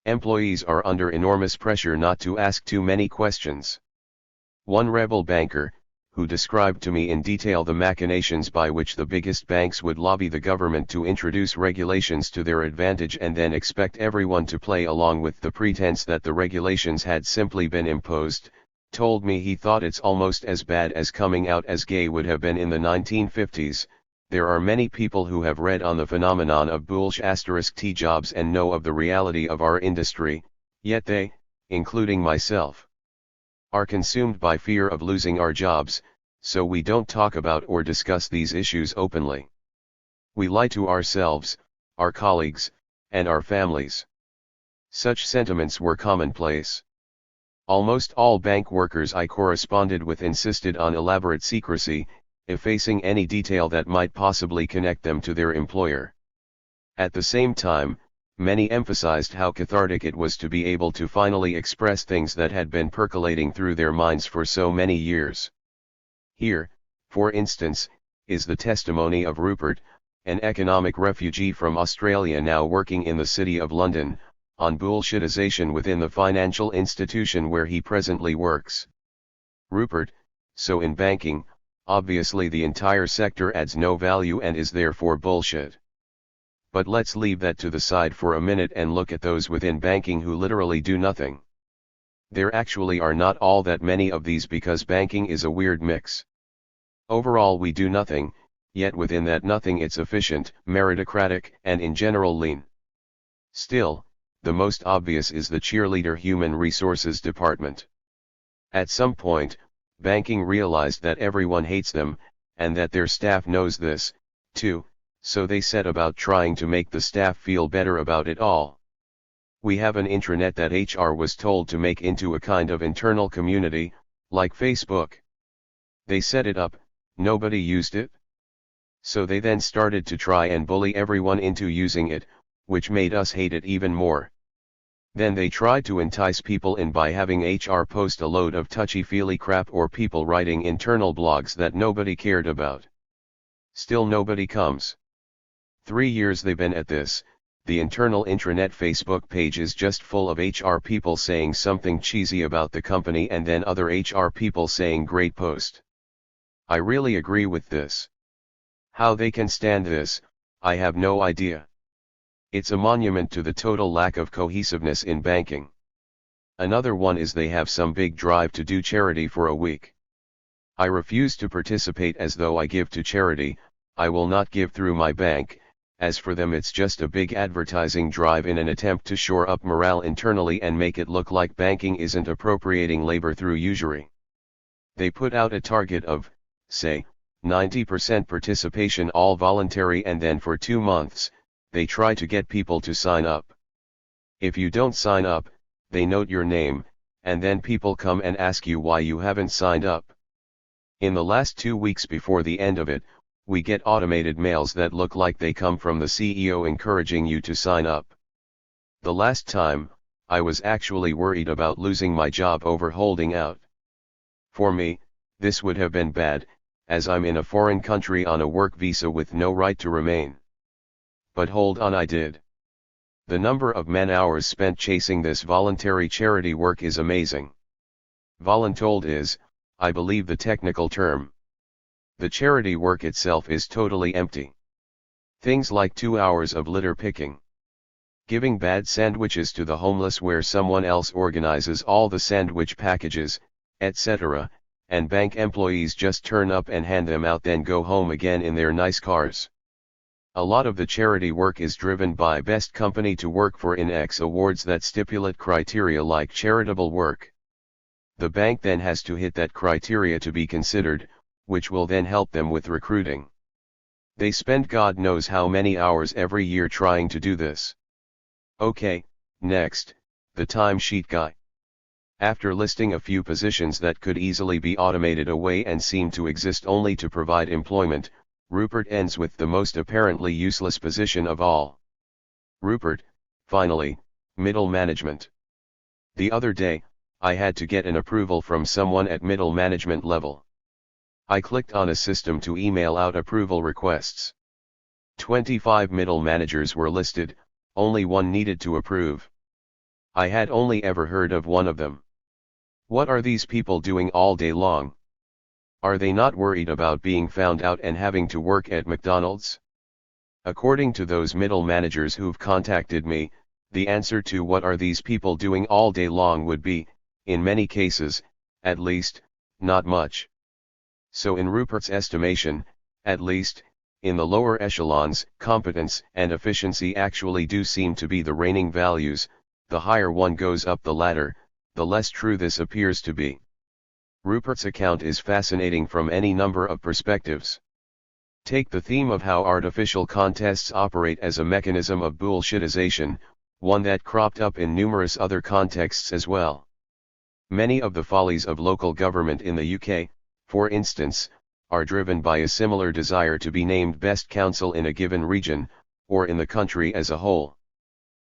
Employees are under enormous pressure not to ask too many questions. One rebel banker, who described to me in detail the machinations by which the biggest banks would lobby the government to introduce regulations to their advantage and then expect everyone to play along with the pretense that the regulations had simply been imposed, told me he thought it's almost as bad as coming out as gay would have been in the 1950s. There are many people who have read on the phenomenon of bullsh*t jobs and know of the reality of our industry, yet they, including myself, are consumed by fear of losing our jobs, so we don't talk about or discuss these issues openly. We lie to ourselves, our colleagues, and our families. Such sentiments were commonplace. Almost all bank workers I corresponded with insisted on elaborate secrecy, effacing any detail that might possibly connect them to their employer. At the same time, many emphasized how cathartic it was to be able to finally express things that had been percolating through their minds for so many years. Here, for instance, is the testimony of Rupert, an economic refugee from Australia now working in the City of London, on bullshitization within the financial institution where he presently works. Rupert: so in banking, obviously the entire sector adds no value and is therefore bullshit. But let's leave that to the side for a minute and look at those within banking who literally do nothing. There actually are not all that many of these because banking is a weird mix. Overall we do nothing, yet within that nothing it's efficient, meritocratic, and in general lean. Still, the most obvious is the cheerleader human resources department. At some point, banking realized that everyone hates them, and that their staff knows this, too, so they set about trying to make the staff feel better about it all. We have an intranet that HR was told to make into a kind of internal community, like Facebook. They set it up, nobody used it. So they then started to try and bully everyone into using it, which made us hate it even more. Then they tried to entice people in by having HR post a load of touchy-feely crap or people writing internal blogs that nobody cared about. Still nobody comes. 3 years they've been at this, the internal intranet Facebook page is just full of HR people saying something cheesy about the company and then other HR people saying great post. I really agree with this. How they can stand this, I have no idea. It's a monument to the total lack of cohesiveness in banking. Another one is they have some big drive to do charity for a week. I refuse to participate as though I give to charity, I will not give through my bank. As for them it's just a big advertising drive in an attempt to shore up morale internally and make it look like banking isn't appropriating labor through usury. They put out a target of, say, 90% participation all voluntary and then for 2 months, they try to get people to sign up. If you don't sign up, they note your name, and then people come and ask you why you haven't signed up. In the last 2 weeks before the end of it, we get automated mails that look like they come from the CEO encouraging you to sign up. The last time, I was actually worried about losing my job over holding out. For me, this would have been bad, as I'm in a foreign country on a work visa with no right to remain. But hold on, I did. The number of man-hours spent chasing this voluntary charity work is amazing. Voluntold is, I believe, the technical term. The charity work itself is totally empty. Things like 2 hours of litter picking, giving bad sandwiches to the homeless where someone else organizes all the sandwich packages, etc., and bank employees just turn up and hand them out then go home again in their nice cars. A lot of the charity work is driven by best company to work for in X awards that stipulate criteria like charitable work. The bank then has to hit that criteria to be considered, which will then help them with recruiting. They spend God knows how many hours every year trying to do this. Okay, next, the timesheet guy. After listing a few positions that could easily be automated away and seem to exist only to provide employment, Rupert ends with the most apparently useless position of all. Rupert, finally, middle management. The other day, I had to get an approval from someone at middle management level. I clicked on a system to email out approval requests. 25 middle managers were listed, only one needed to approve. I had only ever heard of one of them. What are these people doing all day long? Are they not worried about being found out and having to work at McDonald's? According to those middle managers who've contacted me, the answer to what are these people doing all day long would be, in many cases, at least, not much. So in Rupert's estimation, at least, in the lower echelons, competence and efficiency actually do seem to be the reigning values. The higher one goes up the ladder, the less true this appears to be. Rupert's account is fascinating from any number of perspectives. Take the theme of how artificial contests operate as a mechanism of bullshitization, one that cropped up in numerous other contexts as well. Many of the follies of local government in the UK, for instance, are driven by a similar desire to be named best council in a given region, or in the country as a whole.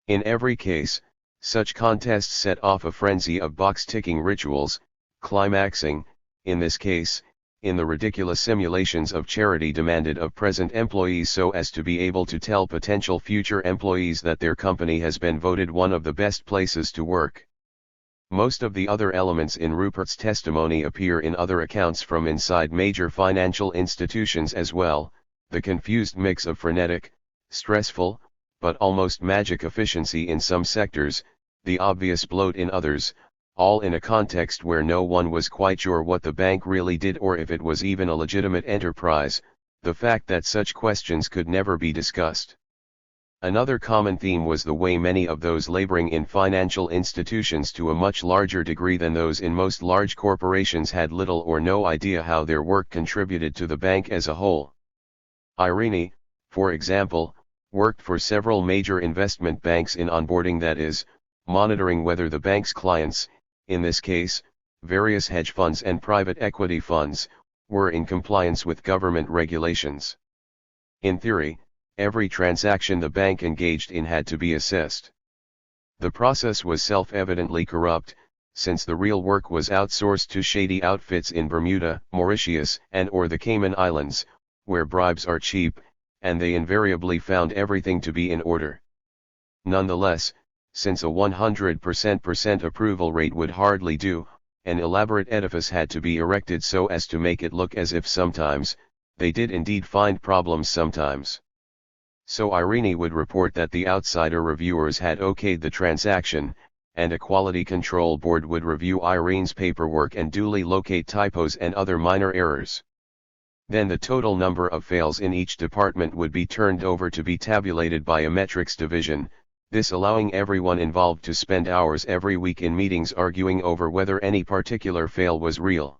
In every case, such contests set off a frenzy of box-ticking rituals, climaxing, in this case, in the ridiculous simulations of charity demanded of present employees so as to be able to tell potential future employees that their company has been voted one of the best places to work. Most of the other elements in Rupert's testimony appear in other accounts from inside major financial institutions as well: the confused mix of frenetic, stressful, but almost magic efficiency in some sectors, the obvious bloat in others, all in a context where no one was quite sure what the bank really did or if it was even a legitimate enterprise, the fact that such questions could never be discussed. Another common theme was the way many of those laboring in financial institutions to a much larger degree than those in most large corporations had little or no idea how their work contributed to the bank as a whole. Irene, for example, worked for several major investment banks in onboarding, that is, monitoring whether the bank's clients, in this case, various hedge funds and private equity funds, were in compliance with government regulations. In theory, every transaction the bank engaged in had to be assessed. The process was self-evidently corrupt, since the real work was outsourced to shady outfits in Bermuda, Mauritius, and/or the Cayman Islands, where bribes are cheap, and they invariably found everything to be in order. Nonetheless, since a 100% approval rate would hardly do, an elaborate edifice had to be erected so as to make it look as if sometimes, they did indeed find problems sometimes. So Irene would report that the outsider reviewers had okayed the transaction, and a quality control board would review Irene's paperwork and duly locate typos and other minor errors. Then the total number of fails in each department would be turned over to be tabulated by a metrics division, this allowing everyone involved to spend hours every week in meetings arguing over whether any particular fail was real.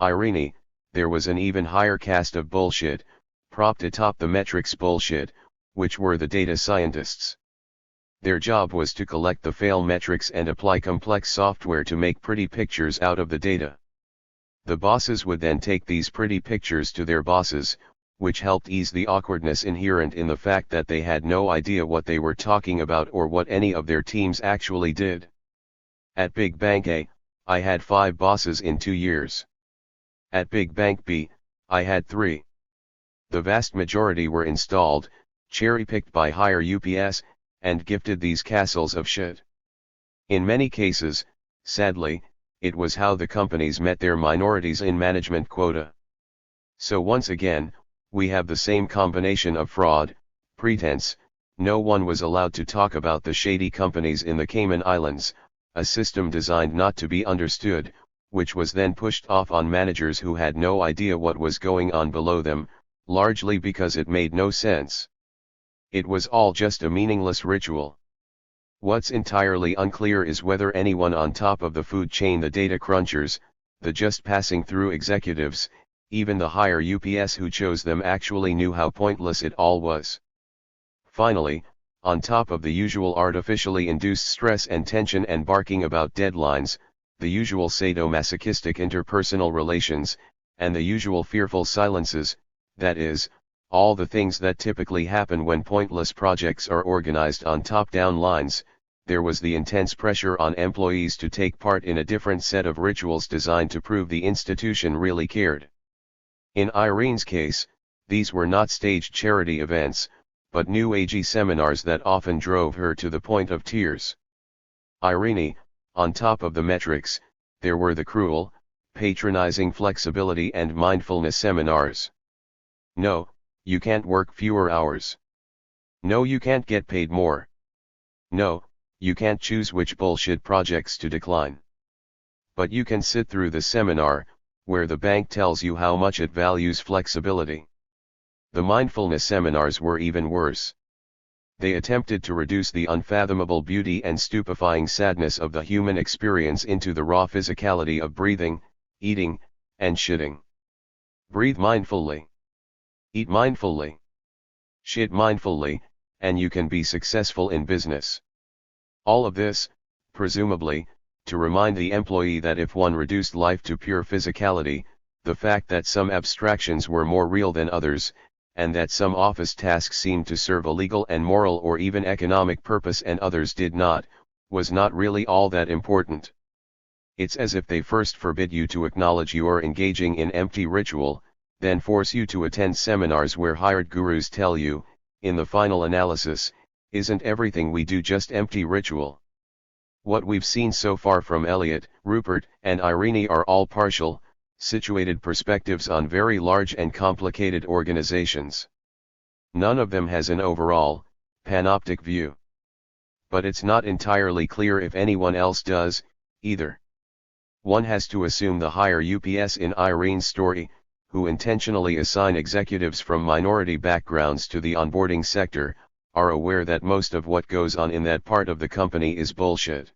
Irene, there was an even higher caste of bullshit, propped atop the metrics bullshit, which were the data scientists. Their job was to collect the fail metrics and apply complex software to make pretty pictures out of the data. The bosses would then take these pretty pictures to their bosses, which helped ease the awkwardness inherent in the fact that they had no idea what they were talking about or what any of their teams actually did. At Big Bank A, I had 5 bosses in 2 years. At Big Bank B, I had 3. The vast majority were installed, cherry-picked by higher UPS, and gifted these castles of shit. In many cases, sadly, it was how the companies met their minorities in management quota. So once again, we have the same combination of fraud, pretense. No one was allowed to talk about the shady companies in the Cayman Islands, a system designed not to be understood, which was then pushed off on managers who had no idea what was going on below them, largely because it made no sense. It was all just a meaningless ritual. What's entirely unclear is whether anyone on top of the food chain, the data crunchers, the just passing through executives, even the higher UPS who chose them, actually knew how pointless it all was. Finally, on top of the usual artificially induced stress and tension and barking about deadlines, the usual sadomasochistic interpersonal relations, and the usual fearful silences, that is, all the things that typically happen when pointless projects are organized on top-down lines, there was the intense pressure on employees to take part in a different set of rituals designed to prove the institution really cared. In Irene's case, these were not staged charity events, but New Agey seminars that often drove her to the point of tears. Irene, on top of the metrics, there were the cruel, patronizing flexibility and mindfulness seminars. No, you can't work fewer hours. No, you can't get paid more. No, you can't choose which bullshit projects to decline. But you can sit through the seminar, where the bank tells you how much it values flexibility. The mindfulness seminars were even worse. They attempted to reduce the unfathomable beauty and stupefying sadness of the human experience into the raw physicality of breathing, eating, and shitting. Breathe mindfully. Eat mindfully. Shit mindfully, and you can be successful in business. All of this, presumably, to remind the employee that if one reduced life to pure physicality, the fact that some abstractions were more real than others, and that some office tasks seemed to serve a legal and moral or even economic purpose and others did not, was not really all that important. It's as if they first forbid you to acknowledge you are engaging in empty ritual, then force you to attend seminars where hired gurus tell you, in the final analysis, isn't everything we do just empty ritual? What we've seen so far from Elliot, Rupert, and Irene are all partial, situated perspectives on very large and complicated organizations. None of them has an overall, panoptic view. But it's not entirely clear if anyone else does, either. One has to assume the higher UPS in Irene's story, who intentionally assign executives from minority backgrounds to the onboarding sector, are aware that most of what goes on in that part of the company is bullshit.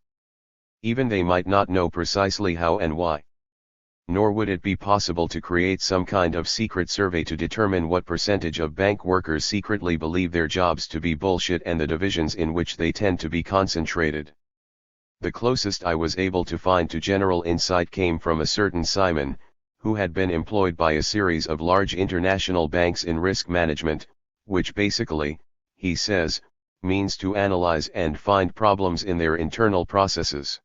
Even they might not know precisely how and why. Nor would it be possible to create some kind of secret survey to determine what percentage of bank workers secretly believe their jobs to be bullshit and the divisions in which they tend to be concentrated. The closest I was able to find to general insight came from a certain Simon, who had been employed by a series of large international banks in risk management, which basically, he says, means to analyze and find problems in their internal processes.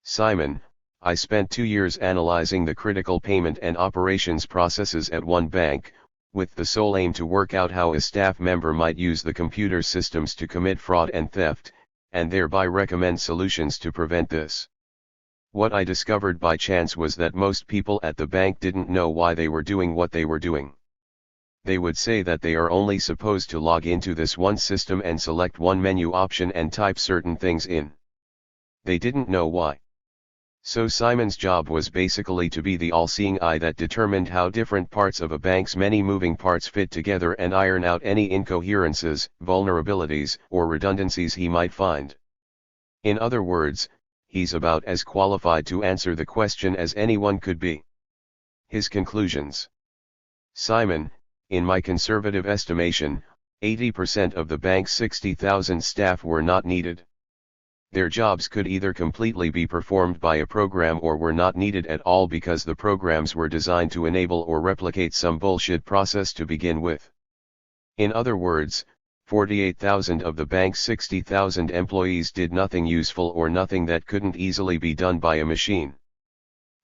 Simon, I spent 2 years analyzing the critical payment and operations processes at one bank, with the sole aim to work out how a staff member might use the computer systems to commit fraud and theft, and thereby recommend solutions to prevent this. What I discovered by chance was that most people at the bank didn't know why they were doing what they were doing. They would say that they are only supposed to log into this one system and select one menu option and type certain things in. They didn't know why. So Simon's job was basically to be the all-seeing eye that determined how different parts of a bank's many moving parts fit together and iron out any incoherences, vulnerabilities, or redundancies he might find. In other words, he's about as qualified to answer the question as anyone could be. His conclusions. Simon, in my conservative estimation, 80% of the bank's 60,000 staff were not needed. Their jobs could either completely be performed by a program or were not needed at all because the programs were designed to enable or replicate some bullshit process to begin with. In other words, 48,000 of the bank's 60,000 employees did nothing useful or nothing that couldn't easily be done by a machine.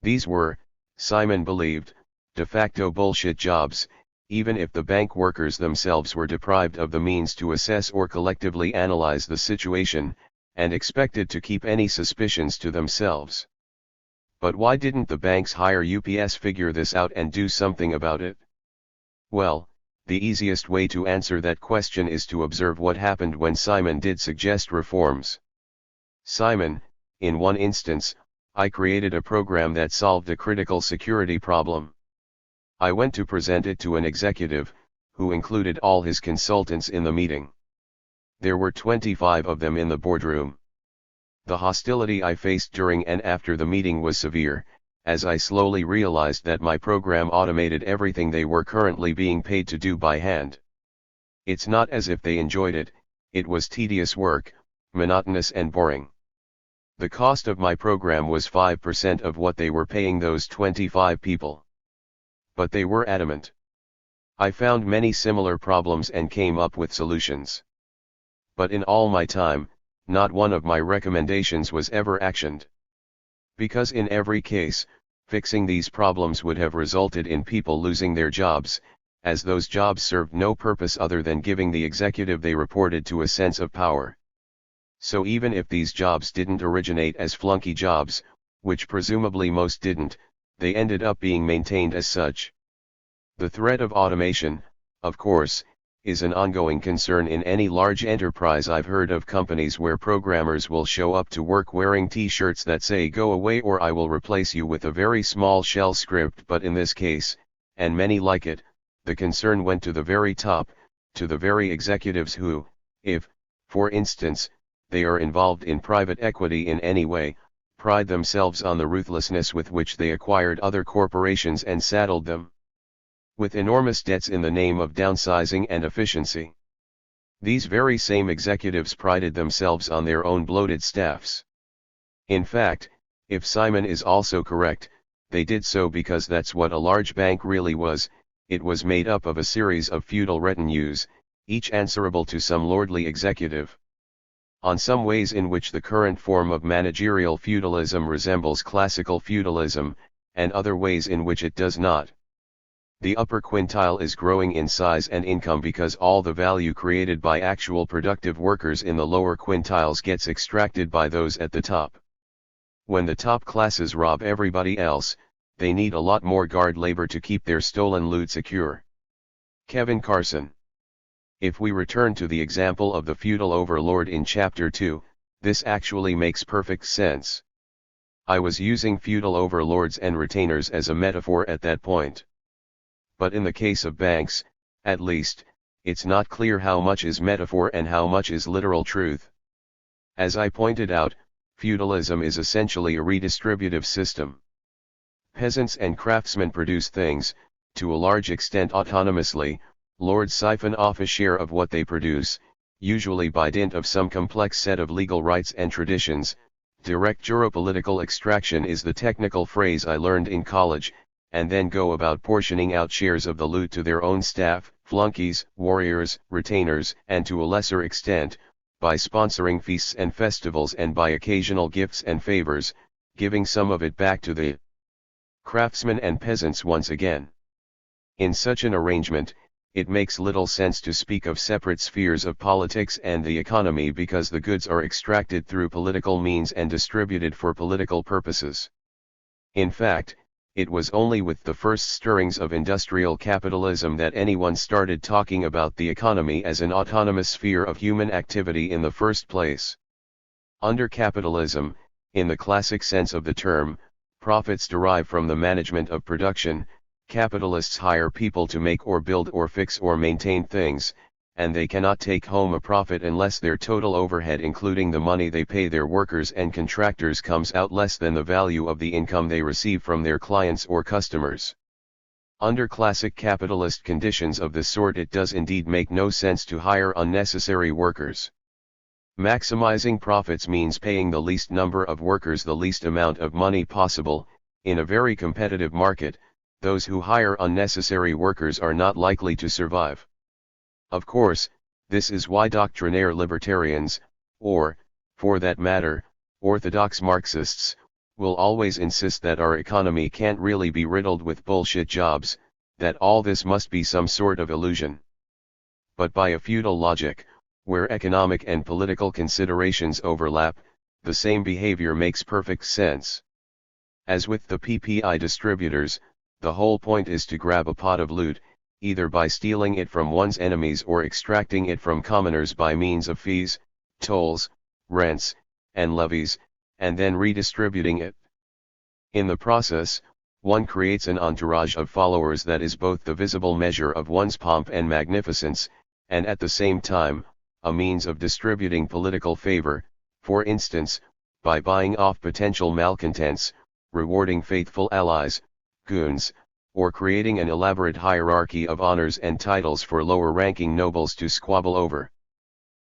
These were, Simon believed, de facto bullshit jobs, even if the bank workers themselves were deprived of the means to assess or collectively analyze the situation, and expected to keep any suspicions to themselves. But why didn't the bank's higher UPS figure this out and do something about it? Well, the easiest way to answer that question is to observe what happened when Simon did suggest reforms. Simon, in one instance, I created a program that solved a critical security problem. I went to present it to an executive, who included all his consultants in the meeting. There were 25 of them in the boardroom. The hostility I faced during and after the meeting was severe, as I slowly realized that my program automated everything they were currently being paid to do by hand. It's not as if they enjoyed it, it was tedious work, monotonous and boring. The cost of my program was 5% of what they were paying those 25 people. But they were adamant. I found many similar problems and came up with solutions. But in all my time, not one of my recommendations was ever actioned. Because in every case, fixing these problems would have resulted in people losing their jobs, as those jobs served no purpose other than giving the executive they reported to a sense of power. So even if these jobs didn't originate as flunky jobs, which presumably most didn't, they ended up being maintained as such. The threat of automation, of course, is an ongoing concern in any large enterprise. I've heard of companies where programmers will show up to work wearing t-shirts that say "Go away or I will replace you" with a very small shell script, but in this case, and many like it, the concern went to the very top, to the very executives who, if, for instance, they are involved in private equity in any way, pride themselves on the ruthlessness with which they acquired other corporations and saddled them with enormous debts in the name of downsizing and efficiency. These very same executives prided themselves on their own bloated staffs. In fact, if Simon is also correct, they did so because that's what a large bank really was, it was made up of a series of feudal retinues, each answerable to some lordly executive. On some ways in which the current form of managerial feudalism resembles classical feudalism, and other ways in which it does not. The upper quintile is growing in size and income because all the value created by actual productive workers in the lower quintiles gets extracted by those at the top. When the top classes rob everybody else, they need a lot more guard labor to keep their stolen loot secure. Kevin Carson. If we return to the example of the feudal overlord in Chapter 2, this actually makes perfect sense. I was using feudal overlords and retainers as a metaphor at that point. But in the case of banks, at least, it's not clear how much is metaphor and how much is literal truth. As I pointed out, feudalism is essentially a redistributive system. Peasants and craftsmen produce things, to a large extent autonomously. Lords siphon off a share of what they produce, usually by dint of some complex set of legal rights and traditions. Direct juropolitical extraction is the technical phrase I learned in college, and then go about portioning out shares of the loot to their own staff, flunkies, warriors, retainers, and to a lesser extent, by sponsoring feasts and festivals and by occasional gifts and favors, giving some of it back to the craftsmen and peasants once again. In such an arrangement, it makes little sense to speak of separate spheres of politics and the economy because the goods are extracted through political means and distributed for political purposes. In fact, it was only with the first stirrings of industrial capitalism that anyone started talking about the economy as an autonomous sphere of human activity in the first place. Under capitalism, in the classic sense of the term, profits derive from the management of production. Capitalists hire people to make or build or fix or maintain things, and they cannot take home a profit unless their total overhead including the money they pay their workers and contractors comes out less than the value of the income they receive from their clients or customers. Under classic capitalist conditions of this sort it does indeed make no sense to hire unnecessary workers. Maximizing profits means paying the least number of workers the least amount of money possible. In a very competitive market, those who hire unnecessary workers are not likely to survive. Of course, this is why doctrinaire libertarians, or, for that matter, orthodox Marxists, will always insist that our economy can't really be riddled with bullshit jobs, that all this must be some sort of illusion. But by a feudal logic, where economic and political considerations overlap, the same behavior makes perfect sense. As with the PPI distributors, the whole point is to grab a pot of loot, either by stealing it from one's enemies or extracting it from commoners by means of fees, tolls, rents, and levies, and then redistributing it. In the process, one creates an entourage of followers that is both the visible measure of one's pomp and magnificence, and at the same time, a means of distributing political favor, for instance, by buying off potential malcontents, rewarding faithful allies, goons, or creating an elaborate hierarchy of honors and titles for lower-ranking nobles to squabble over.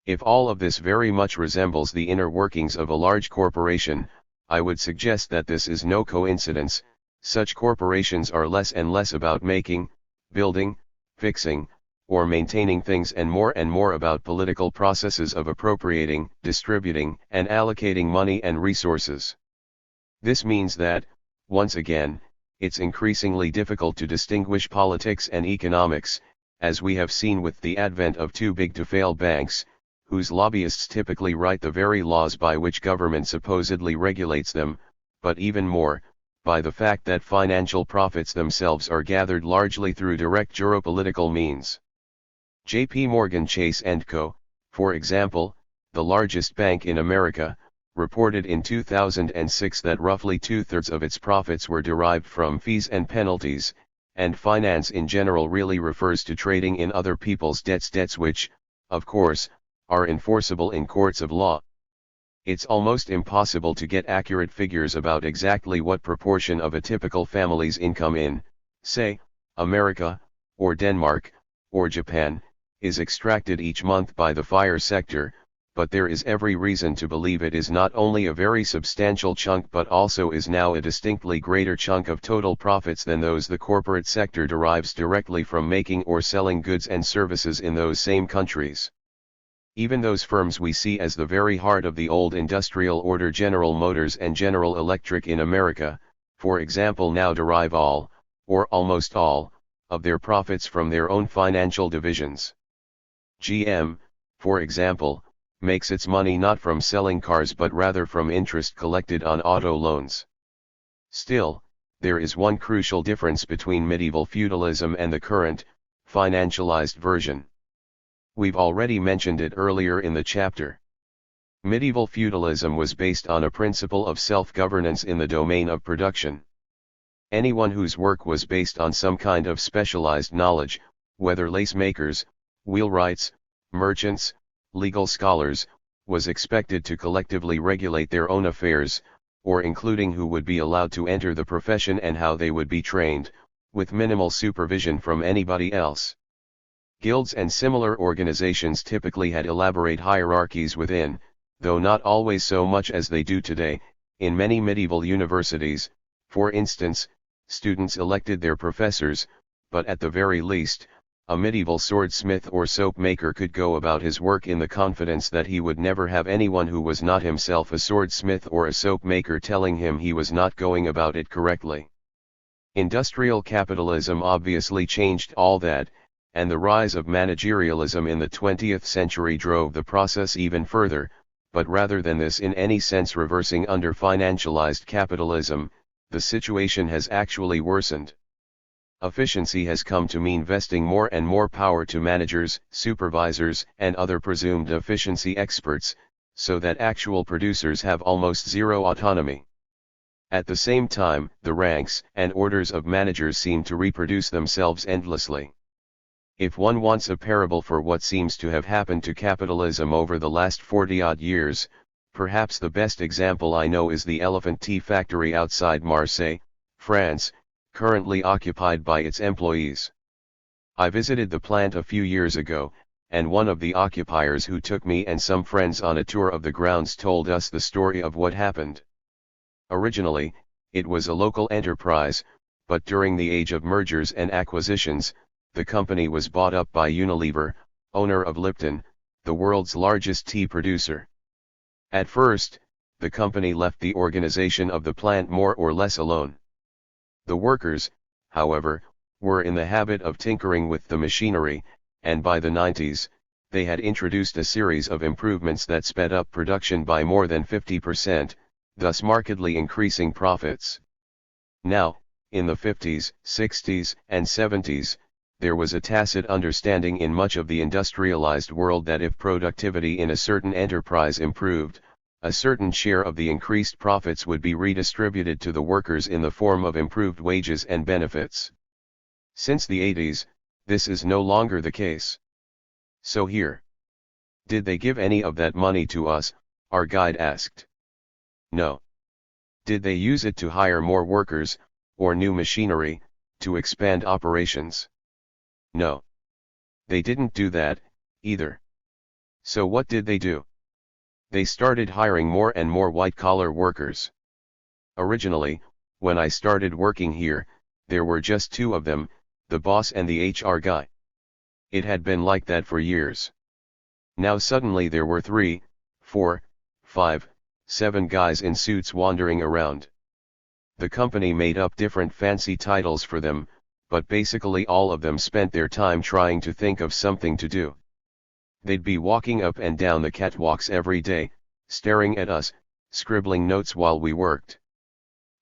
If all of this very much resembles the inner workings of a large corporation, I would suggest that this is no coincidence. Such corporations are less and less about making, building, fixing, or maintaining things and more about political processes of appropriating, distributing, and allocating money and resources. This means that, once again, it's increasingly difficult to distinguish politics and economics, as we have seen with the advent of too-big-to-fail banks, whose lobbyists typically write the very laws by which government supposedly regulates them, but even more, by the fact that financial profits themselves are gathered largely through direct juropolitical means. J.P. Morgan Chase & Co., for example, the largest bank in America, reported in 2006 that roughly two-thirds of its profits were derived from fees and penalties, and finance in general really refers to trading in other people's debts which, of course, are enforceable in courts of law. It's almost impossible to get accurate figures about exactly what proportion of a typical family's income in, say, America, or Denmark, or Japan, is extracted each month by the FIRE sector, but there is every reason to believe it is not only a very substantial chunk but also is now a distinctly greater chunk of total profits than those the corporate sector derives directly from making or selling goods and services in those same countries. Even those firms we see as the very heart of the old industrial order, General Motors and General Electric in America, for example, now derive all, or almost all, of their profits from their own financial divisions. GM, for example, makes its money not from selling cars but rather from interest collected on auto loans. Still, there is one crucial difference between medieval feudalism and the current, financialized version. We've already mentioned it earlier in the chapter. Medieval feudalism was based on a principle of self-governance in the domain of production. Anyone whose work was based on some kind of specialized knowledge, whether lace makers, wheelwrights, merchants, legal scholars, was expected to collectively regulate their own affairs, or including who would be allowed to enter the profession and how they would be trained, with minimal supervision from anybody else. Guilds and similar organizations typically had elaborate hierarchies within, though not always so much as they do today. In many medieval universities, for instance, students elected their professors, but at the very least, a medieval swordsmith or soap maker could go about his work in the confidence that he would never have anyone who was not himself a swordsmith or a soap maker telling him he was not going about it correctly. Industrial capitalism obviously changed all that, and the rise of managerialism in the 20th century drove the process even further, but rather than this in any sense reversing under financialized capitalism, the situation has actually worsened. Efficiency has come to mean vesting more and more power to managers, supervisors, and other presumed efficiency experts, so that actual producers have almost zero autonomy. At the same time, the ranks and orders of managers seem to reproduce themselves endlessly. If one wants a parable for what seems to have happened to capitalism over the last 40-odd years, perhaps the best example I know is the elephant tea factory outside Marseille, France, currently occupied by its employees. I visited the plant a few years ago, and one of the occupiers who took me and some friends on a tour of the grounds told us the story of what happened. Originally, it was a local enterprise, but during the age of mergers and acquisitions, the company was bought up by Unilever, owner of Lipton, the world's largest tea producer. At first, the company left the organization of the plant more or less alone. The workers, however, were in the habit of tinkering with the machinery, and by the 90s, they had introduced a series of improvements that sped up production by more than 50%, thus markedly increasing profits. Now, in the 50s, 60s, and 70s, there was a tacit understanding in much of the industrialized world that if productivity in a certain enterprise improved, a certain share of the increased profits would be redistributed to the workers in the form of improved wages and benefits. Since the 80s, this is no longer the case. So here. Did they give any of that money to us? Our guide asked. No. Did they use it to hire more workers, or new machinery, to expand operations? No. They didn't do that, either. So what did they do? They started hiring more and more white-collar workers. Originally, when I started working here, there were just two of them, the boss and the HR guy. It had been like that for years. Now suddenly there were 3, 4, 5, 7 guys in suits wandering around. The company made up different fancy titles for them, but basically all of them spent their time trying to think of something to do. They'd be walking up and down the catwalks every day, staring at us, scribbling notes while we worked.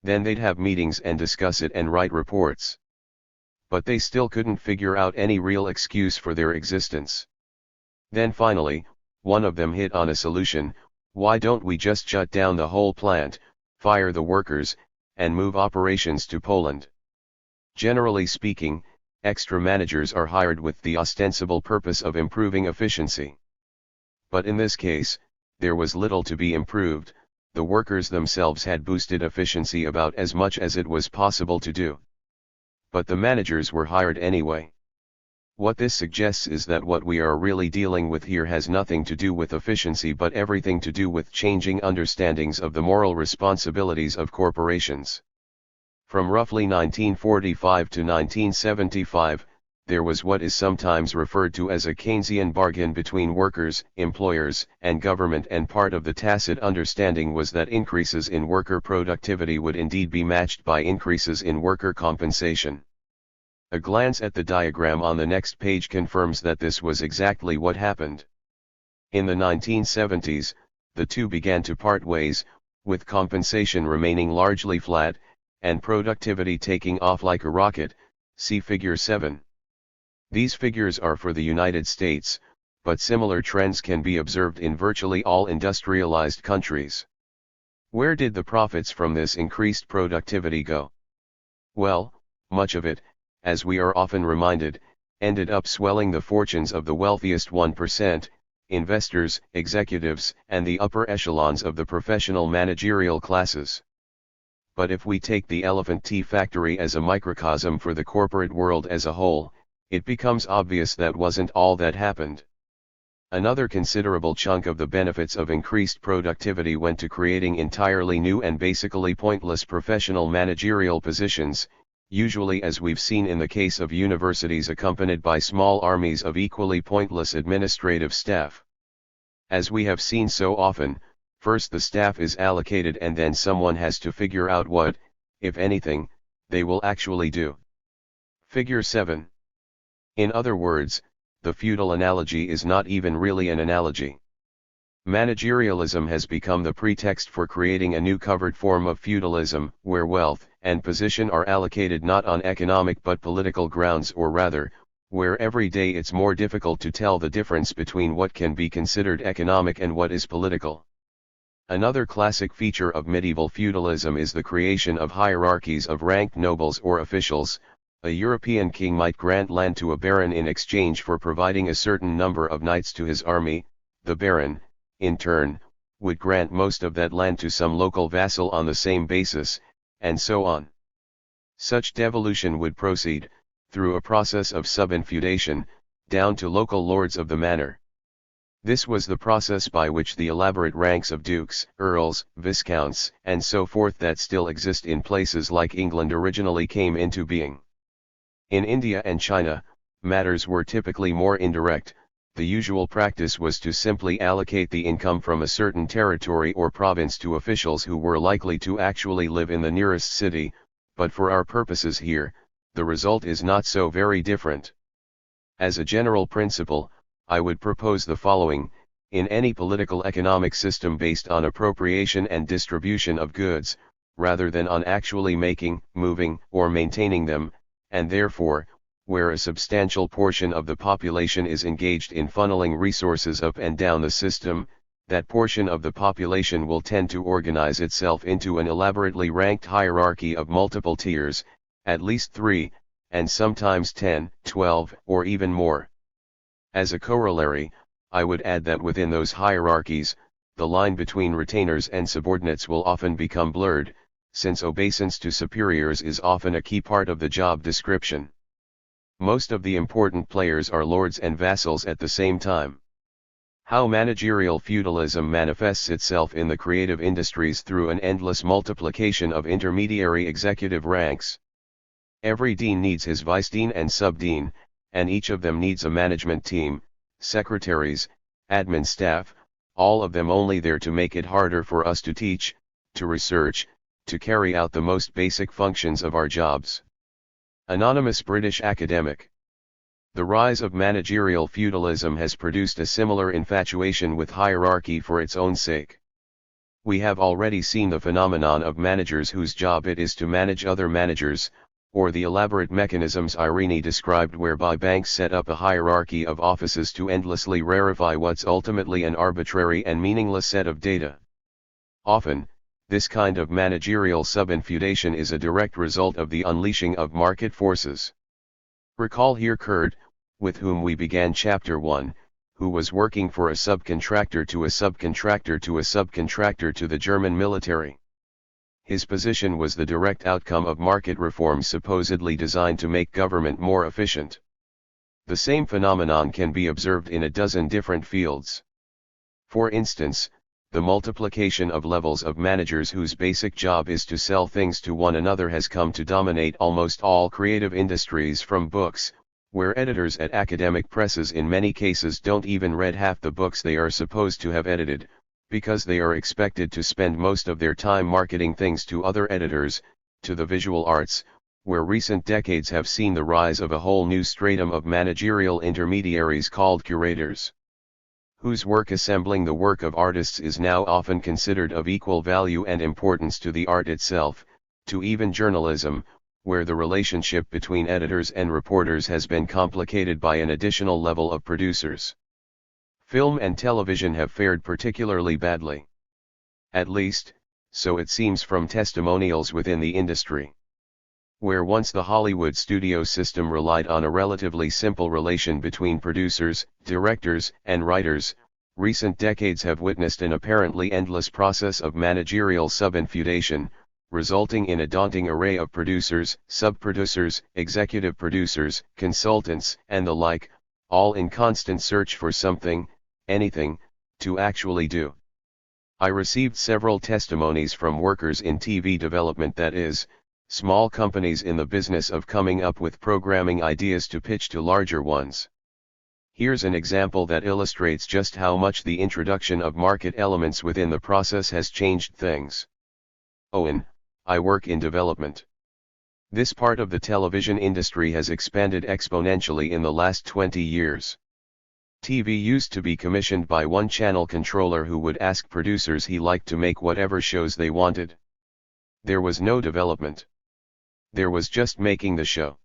Then they'd have meetings and discuss it and write reports. But they still couldn't figure out any real excuse for their existence. Then finally, one of them hit on a solution: why don't we just shut down the whole plant, fire the workers, and move operations to Poland? Generally speaking, extra managers are hired with the ostensible purpose of improving efficiency. But in this case, there was little to be improved. The workers themselves had boosted efficiency about as much as it was possible to do. But the managers were hired anyway. What this suggests is that what we are really dealing with here has nothing to do with efficiency but everything to do with changing understandings of the moral responsibilities of corporations. From roughly 1945 to 1975, there was what is sometimes referred to as a Keynesian bargain between workers, employers, and government, and part of the tacit understanding was that increases in worker productivity would indeed be matched by increases in worker compensation. A glance at the diagram on the next page confirms that this was exactly what happened. In the 1970s, the two began to part ways, with compensation remaining largely flat, and productivity taking off like a rocket, see Figure 7. These figures are for the United States, but similar trends can be observed in virtually all industrialized countries. Where did the profits from this increased productivity go? Well, much of it, as we are often reminded, ended up swelling the fortunes of the wealthiest 1%, investors, executives, and the upper echelons of the professional managerial classes. But if we take the elephant tea factory as a microcosm for the corporate world as a whole, it becomes obvious that wasn't all that happened. Another considerable chunk of the benefits of increased productivity went to creating entirely new and basically pointless professional managerial positions, usually, as we've seen in the case of universities, accompanied by small armies of equally pointless administrative staff. As we have seen so often, first the staff is allocated and then someone has to figure out what, if anything, they will actually do. Figure 7. In other words, the feudal analogy is not even really an analogy. Managerialism has become the pretext for creating a new covered form of feudalism, where wealth and position are allocated not on economic but political grounds, or rather, where every day it's more difficult to tell the difference between what can be considered economic and what is political. Another classic feature of medieval feudalism is the creation of hierarchies of ranked nobles or officials. A European king might grant land to a baron in exchange for providing a certain number of knights to his army. The baron, in turn, would grant most of that land to some local vassal on the same basis, and so on. Such devolution would proceed, through a process of subinfeudation, down to local lords of the manor. This was the process by which the elaborate ranks of dukes, earls, viscounts, and so forth that still exist in places like England originally came into being. In India and China, matters were typically more indirect. The usual practice was to simply allocate the income from a certain territory or province to officials who were likely to actually live in the nearest city, but for our purposes here, the result is not so very different. As a general principle, I would propose the following: in any political economic system based on appropriation and distribution of goods, rather than on actually making, moving, or maintaining them, and therefore, where a substantial portion of the population is engaged in funneling resources up and down the system, that portion of the population will tend to organize itself into an elaborately ranked hierarchy of multiple tiers, at least 3, and sometimes 10, 12, or even more. As a corollary, I would add that within those hierarchies, the line between retainers and subordinates will often become blurred, since obeisance to superiors is often a key part of the job description. Most of the important players are lords and vassals at the same time. How managerial feudalism manifests itself in the creative industries through an endless multiplication of intermediary executive ranks. Every dean needs his vice-dean and sub-dean, and each of them needs a management team, secretaries, admin staff, all of them only there to make it harder for us to teach, to research, to carry out the most basic functions of our jobs. Anonymous British academic. The rise of managerial feudalism has produced a similar infatuation with hierarchy for its own sake. We have already seen the phenomenon of managers whose job it is to manage other managers, or the elaborate mechanisms Irene described whereby banks set up a hierarchy of offices to endlessly rarefy what's ultimately an arbitrary and meaningless set of data. Often, this kind of managerial subinfeudation is a direct result of the unleashing of market forces. Recall here Kurd, with whom we began Chapter 1, who was working for a subcontractor to a subcontractor to a subcontractor to the German military. His position was the direct outcome of market reforms supposedly designed to make government more efficient. The same phenomenon can be observed in a dozen different fields. For instance, the multiplication of levels of managers whose basic job is to sell things to one another has come to dominate almost all creative industries, from books, where editors at academic presses in many cases don't even read half the books they are supposed to have edited, because they are expected to spend most of their time marketing things to other editors, to the visual arts, where recent decades have seen the rise of a whole new stratum of managerial intermediaries called curators, whose work assembling the work of artists is now often considered of equal value and importance to the art itself, to even journalism, where the relationship between editors and reporters has been complicated by an additional level of producers. Film and television have fared particularly badly. At least, so it seems from testimonials within the industry. Where once the Hollywood studio system relied on a relatively simple relation between producers, directors, and writers, recent decades have witnessed an apparently endless process of managerial sub-infeudation, resulting in a daunting array of producers, sub-producers, executive producers, consultants, and the like, all in constant search for something, anything, to actually do. I received several testimonies from workers in TV development, that is, small companies in the business of coming up with programming ideas to pitch to larger ones. Here's an example that illustrates just how much the introduction of market elements within the process has changed things. Owen, I work in development. This part of the television industry has expanded exponentially in the last 20 years. TV used to be commissioned by one channel controller who would ask producers he liked to make whatever shows they wanted. There was no development. There was just making the show.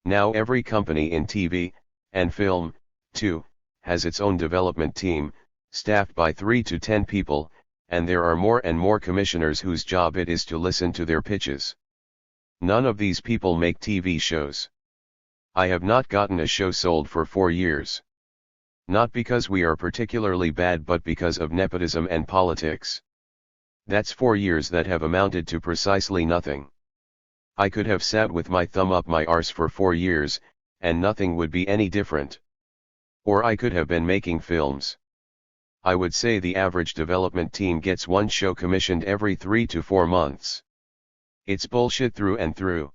Now every company in TV, and film, too, has its own development team, staffed by 3 to 10 people, and there are more and more commissioners whose job it is to listen to their pitches. None of these people make TV shows. I have not gotten a show sold for 4 years. Not because we are particularly bad, but because of nepotism and politics. That's 4 years that have amounted to precisely nothing. I could have sat with my thumb up my arse for 4 years, and nothing would be any different. Or I could have been making films. I would say the average development team gets one show commissioned every 3 to 4 months. It's bullshit through and through.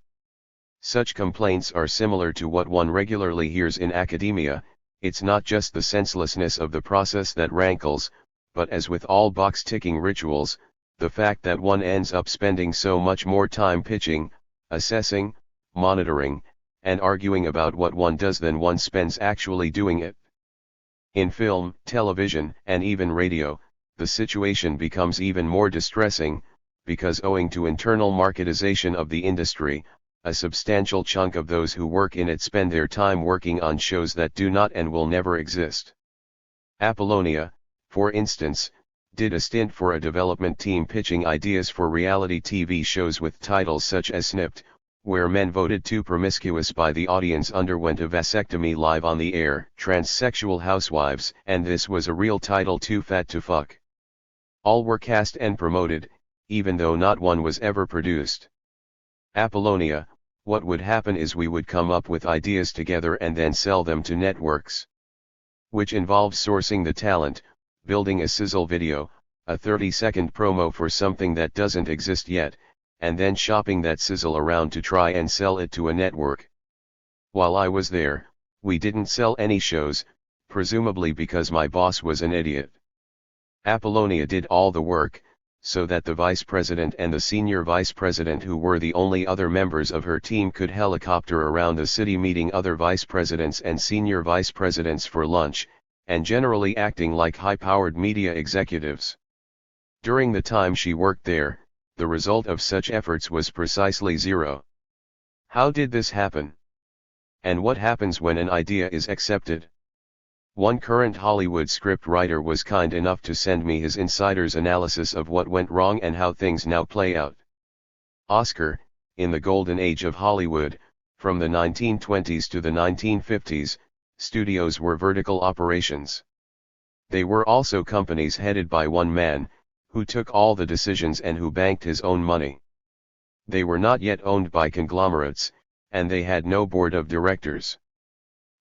Such complaints are similar to what one regularly hears in academia. It's not just the senselessness of the process that rankles, but as with all box-ticking rituals, the fact that one ends up spending so much more time pitching, assessing, monitoring, and arguing about what one does than one spends actually doing it. In film, television, and even radio, the situation becomes even more distressing, because owing to internal marketization of the industry, a substantial chunk of those who work in it spend their time working on shows that do not and will never exist. Apollonia, for instance, did a stint for a development team pitching ideas for reality TV shows with titles such as Snipped, where men voted too promiscuous by the audience underwent a vasectomy live on the air, Transsexual Housewives, and This Was a Real Title, Too Fat to Fuck. All were cast and promoted, even though not one was ever produced. Apollonia, what would happen is we would come up with ideas together and then sell them to networks. Which involves sourcing the talent, building a sizzle video, a 30-second promo for something that doesn't exist yet, and then shopping that sizzle around to try and sell it to a network. While I was there, we didn't sell any shows, presumably because my boss was an idiot. Apollonia did all the work, so that the vice president and the senior vice president, who were the only other members of her team, could helicopter around the city meeting other vice presidents and senior vice presidents for lunch, and generally acting like high-powered media executives. During the time she worked there, the result of such efforts was precisely zero. How did this happen? And what happens when an idea is accepted? One current Hollywood script writer was kind enough to send me his insider's analysis of what went wrong and how things now play out. Oscar, in the golden age of Hollywood, from the 1920s to the 1950s, studios were vertical operations. They were also companies headed by one man, who took all the decisions and who banked his own money. They were not yet owned by conglomerates, and they had no board of directors.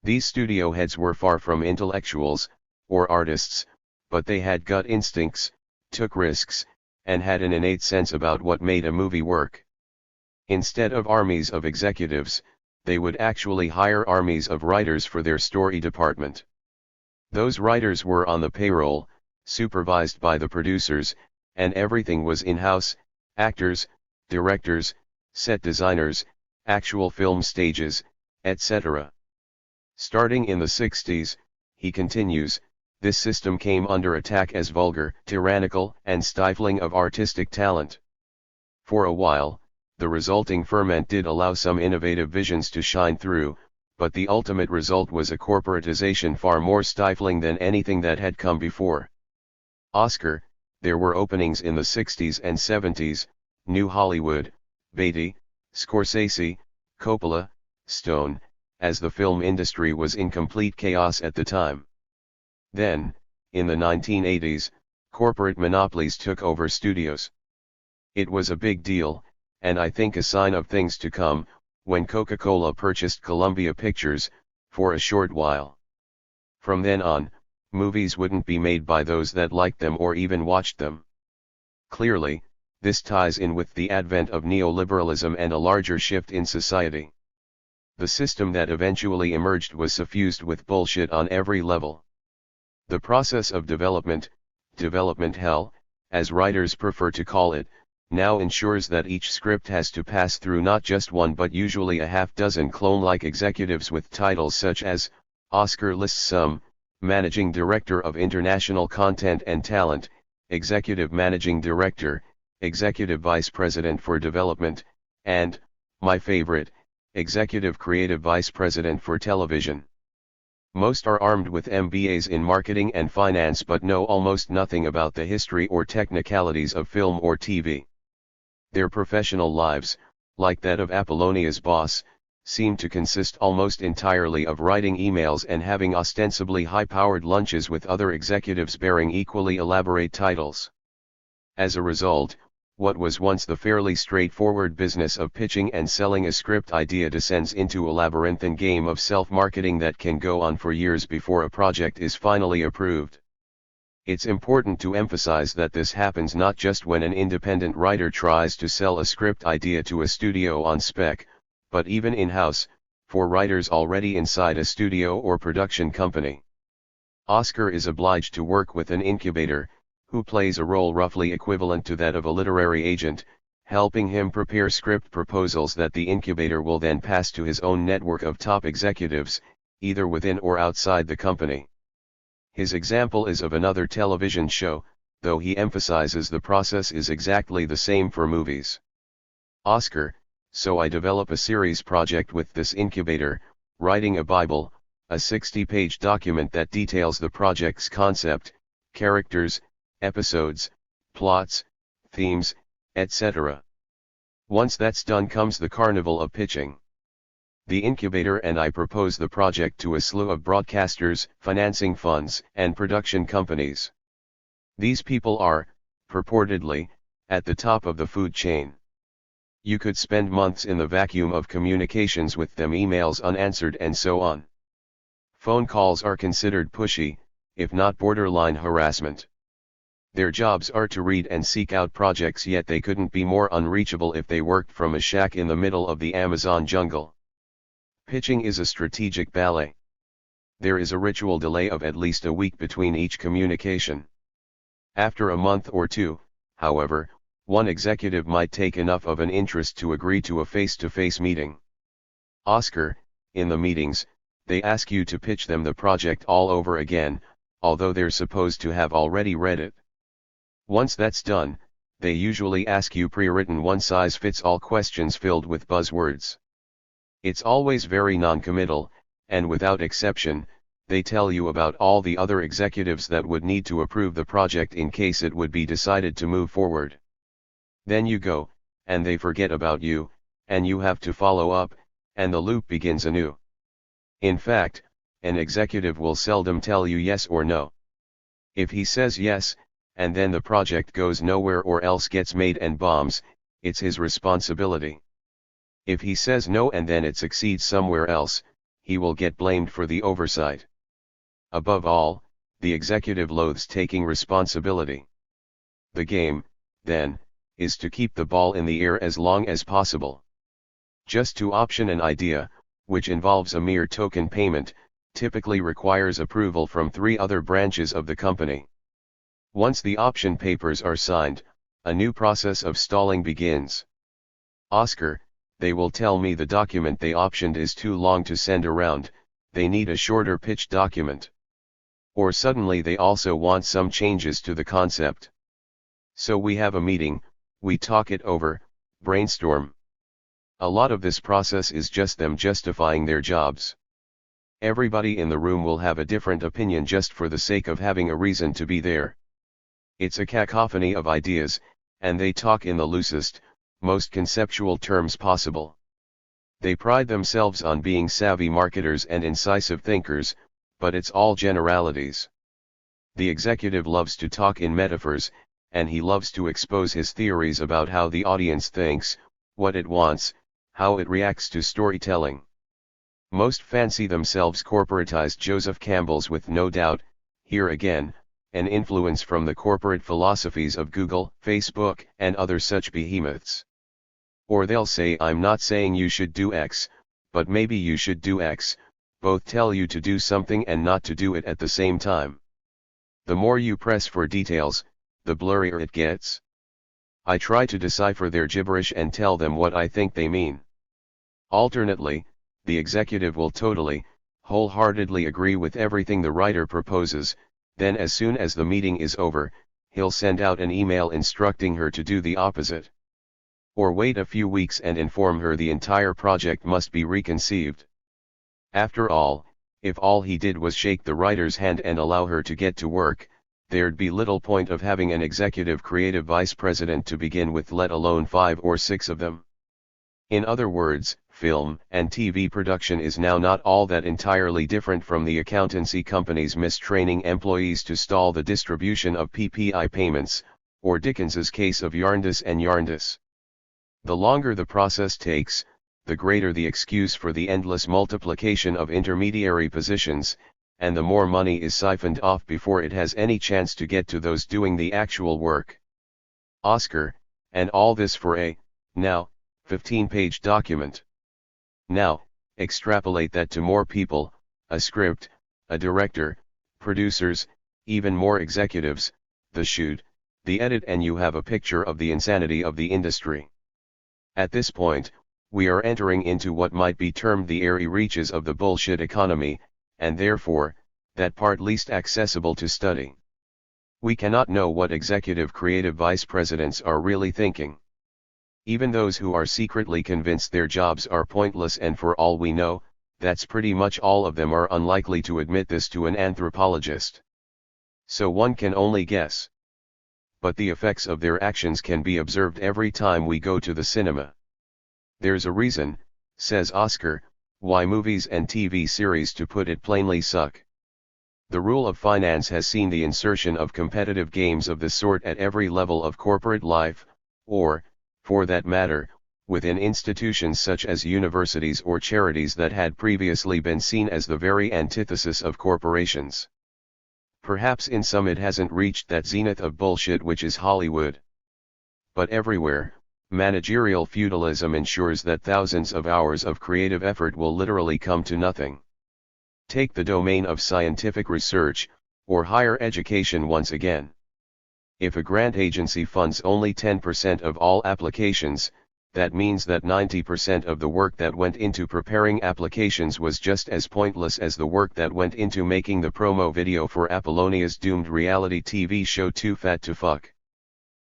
These studio heads were far from intellectuals, or artists, but they had gut instincts, took risks, and had an innate sense about what made a movie work. Instead of armies of executives, they would actually hire armies of writers for their story department. Those writers were on the payroll, supervised by the producers, and everything was in-house: actors, directors, set designers, actual film stages, etc. Starting in the 60s, he continues, this system came under attack as vulgar, tyrannical, and stifling of artistic talent. For a while, the resulting ferment did allow some innovative visions to shine through, but the ultimate result was a corporatization far more stifling than anything that had come before. Oscar, there were openings in the 60s and 70s, New Hollywood, Beatty, Scorsese, Coppola, Stone, as the film industry was in complete chaos at the time. Then, in the 1980s, corporate monopolies took over studios. It was a big deal, and I think a sign of things to come, when Coca-Cola purchased Columbia Pictures, for a short while. From then on, movies wouldn't be made by those that liked them or even watched them. Clearly, this ties in with the advent of neoliberalism and a larger shift in society. The system that eventually emerged was suffused with bullshit on every level. The process of development hell, as writers prefer to call it, now ensures that each script has to pass through not just one but usually a half-dozen clone-like executives with titles such as, Oscar lists some, Managing Director of International Content and Talent, Executive Managing Director, Executive Vice President for Development, and, my favorite, Executive Creative Vice President for Television. Most are armed with MBAs in marketing and finance but know almost nothing about the history or technicalities of film or TV. Their professional lives, like that of Apollonia's boss, seem to consist almost entirely of writing emails and having ostensibly high-powered lunches with other executives bearing equally elaborate titles. As a result, what was once the fairly straightforward business of pitching and selling a script idea descends into a labyrinthine game of self-marketing that can go on for years before a project is finally approved. It's important to emphasize that this happens not just when an independent writer tries to sell a script idea to a studio on spec, but even in-house, for writers already inside a studio or production company. Oscar is obliged to work with an incubator, who plays a role roughly equivalent to that of a literary agent, helping him prepare script proposals that the incubator will then pass to his own network of top executives, either within or outside the company. His example is of another television show, though he emphasizes the process is exactly the same for movies. Oscar, so I develop a series project with this incubator, writing a Bible, a 60-page document that details the project's concept, characters, episodes, plots, themes, etc. Once that's done comes the carnival of pitching. The incubator and I propose the project to a slew of broadcasters, financing funds, and production companies. These people are, purportedly, at the top of the food chain. You could spend months in the vacuum of communications with them, emails unanswered and so on. Phone calls are considered pushy, if not borderline harassment. Their jobs are to read and seek out projects, yet they couldn't be more unreachable if they worked from a shack in the middle of the Amazon jungle. Pitching is a strategic ballet. There is a ritual delay of at least a week between each communication. After a month or two, however, one executive might take enough of an interest to agree to a face-to-face meeting. Oscar, in the meetings, they ask you to pitch them the project all over again, although they're supposed to have already read it. Once that's done, they usually ask you pre-written one-size-fits-all questions filled with buzzwords. It's always very non-committal, and without exception, they tell you about all the other executives that would need to approve the project in case it would be decided to move forward. Then you go, and they forget about you, and you have to follow up, and the loop begins anew. In fact, an executive will seldom tell you yes or no. If he says yes, and then the project goes nowhere or else gets made and bombs, it's his responsibility. If he says no and then it succeeds somewhere else, he will get blamed for the oversight. Above all, the executive loathes taking responsibility. The game, then, is to keep the ball in the air as long as possible. Just to option an idea, which involves a mere token payment, typically requires approval from 3 other branches of the company. Once the option papers are signed, a new process of stalling begins. Oscar, they will tell me the document they optioned is too long to send around, they need a shorter pitch document. Or suddenly they also want some changes to the concept. So we have a meeting, we talk it over, brainstorm. A lot of this process is just them justifying their jobs. Everybody in the room will have a different opinion just for the sake of having a reason to be there. It's a cacophony of ideas, and they talk in the loosest, most conceptual terms possible. They pride themselves on being savvy marketers and incisive thinkers, but it's all generalities. The executive loves to talk in metaphors, and he loves to expose his theories about how the audience thinks, what it wants, how it reacts to storytelling. Most fancy themselves corporatized Joseph Campbells with no doubt, here again, an influence from the corporate philosophies of Google, Facebook, and other such behemoths. Or they'll say, I'm not saying you should do X, but maybe you should do X, both tell you to do something and not to do it at the same time. The more you press for details, the blurrier it gets. I try to decipher their gibberish and tell them what I think they mean. Alternately, the executive will totally, wholeheartedly agree with everything the writer proposes, then as soon as the meeting is over, he'll send out an email instructing her to do the opposite. Or wait a few weeks and inform her the entire project must be reconceived. After all, if all he did was shake the writer's hand and allow her to get to work, there'd be little point of having an executive creative vice president to begin with, let alone 5 or 6 of them. In other words, film and TV production is now not all that entirely different from the accountancy companies mistraining employees to stall the distribution of PPI payments, or Dickens's case of Yarndus and Yarndus. The longer the process takes, the greater the excuse for the endless multiplication of intermediary positions, and the more money is siphoned off before it has any chance to get to those doing the actual work. Oscar, and all this for a, now, 15-page document. Now, extrapolate that to more people, a script, a director, producers, even more executives, the shoot, the edit, and you have a picture of the insanity of the industry. At this point, we are entering into what might be termed the airy reaches of the bullshit economy, and therefore, that part least accessible to study. We cannot know what executive creative vice presidents are really thinking. Even those who are secretly convinced their jobs are pointless, and for all we know, that's pretty much all of them, are unlikely to admit this to an anthropologist. So one can only guess. But the effects of their actions can be observed every time we go to the cinema. There's a reason, says Oscar, why movies and TV series, to put it plainly, suck. The rule of finance has seen the insertion of competitive games of this sort at every level of corporate life, or, for that matter, within institutions such as universities or charities that had previously been seen as the very antithesis of corporations. Perhaps in some it hasn't reached that zenith of bullshit which is Hollywood. But everywhere, managerial feudalism ensures that thousands of hours of creative effort will literally come to nothing. Take the domain of scientific research, or higher education once again. If a grant agency funds only 10% of all applications, that means that 90% of the work that went into preparing applications was just as pointless as the work that went into making the promo video for Apollonia's doomed reality TV show Too Fat to Fuck.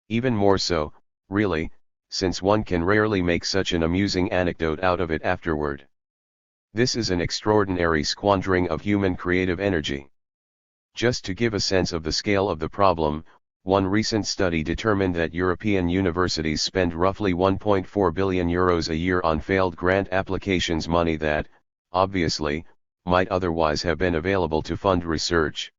Even more so, really, since one can rarely make such an amusing anecdote out of it afterward. This is an extraordinary squandering of human creative energy. Just to give a sense of the scale of the problem, one recent study determined that European universities spend roughly €1.4 billion a year on failed grant applications, money that, obviously, might otherwise have been available to fund research.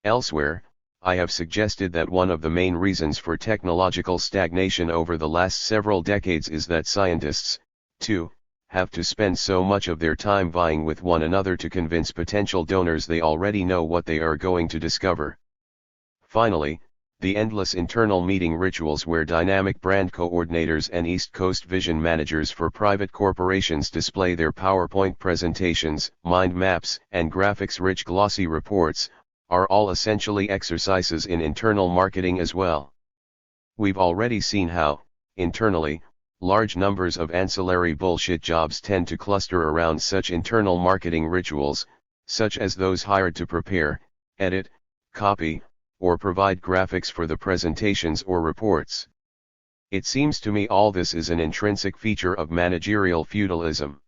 Elsewhere, I have suggested that one of the main reasons for technological stagnation over the last several decades is that scientists, too, have to spend so much of their time vying with one another to convince potential donors they already know what they are going to discover. Finally, the endless internal meeting rituals where dynamic brand coordinators and East Coast vision managers for private corporations display their PowerPoint presentations, mind maps, and graphics-rich glossy reports, are all essentially exercises in internal marketing as well. We've already seen how, internally, large numbers of ancillary bullshit jobs tend to cluster around such internal marketing rituals, such as those hired to prepare, edit, copy, or provide graphics for the presentations or reports. It seems to me all this is an intrinsic feature of managerial feudalism.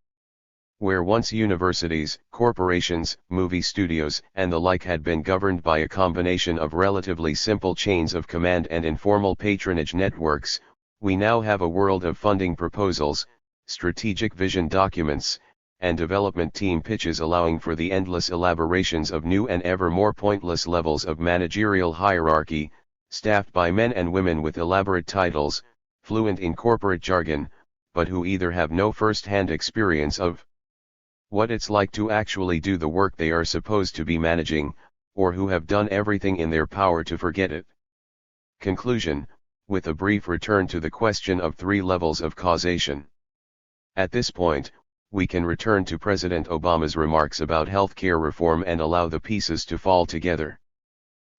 Where once universities, corporations, movie studios, and the like had been governed by a combination of relatively simple chains of command and informal patronage networks, we now have a world of funding proposals, strategic vision documents, and development team pitches allowing for the endless elaborations of new and ever more pointless levels of managerial hierarchy, staffed by men and women with elaborate titles, fluent in corporate jargon, but who either have no first-hand experience of what it's like to actually do the work they are supposed to be managing, or who have done everything in their power to forget it. Conclusion, with a brief return to the question of 3 levels of causation. At this point, we can return to President Obama's remarks about healthcare reform and allow the pieces to fall together.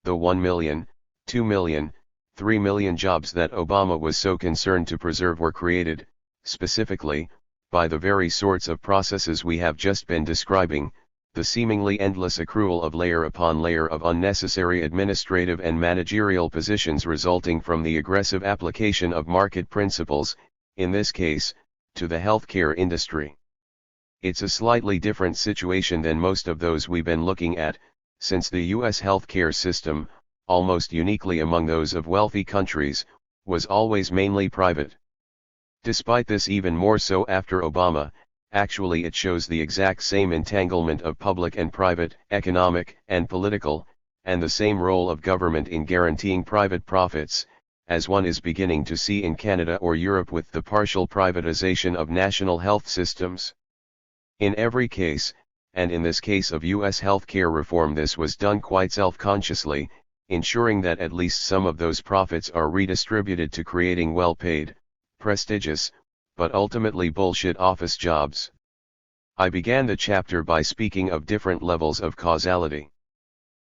The 1 million, 2 million, 3 million jobs that Obama was so concerned to preserve were created, specifically, by the very sorts of processes we have just been describing, the seemingly endless accrual of layer upon layer of unnecessary administrative and managerial positions resulting from the aggressive application of market principles, in this case, to the healthcare industry. It's a slightly different situation than most of those we've been looking at, since the U.S. healthcare system, almost uniquely among those of wealthy countries, was always mainly private. Despite this, even more so after Obama, actually it shows the exact same entanglement of public and private, economic and political, and the same role of government in guaranteeing private profits, as one is beginning to see in Canada or Europe with the partial privatization of national health systems. In every case, and in this case of U.S. healthcare reform, this was done quite self-consciously, ensuring that at least some of those profits are redistributed to creating well-paid, prestigious, but ultimately bullshit office jobs. I began the chapter by speaking of different levels of causality.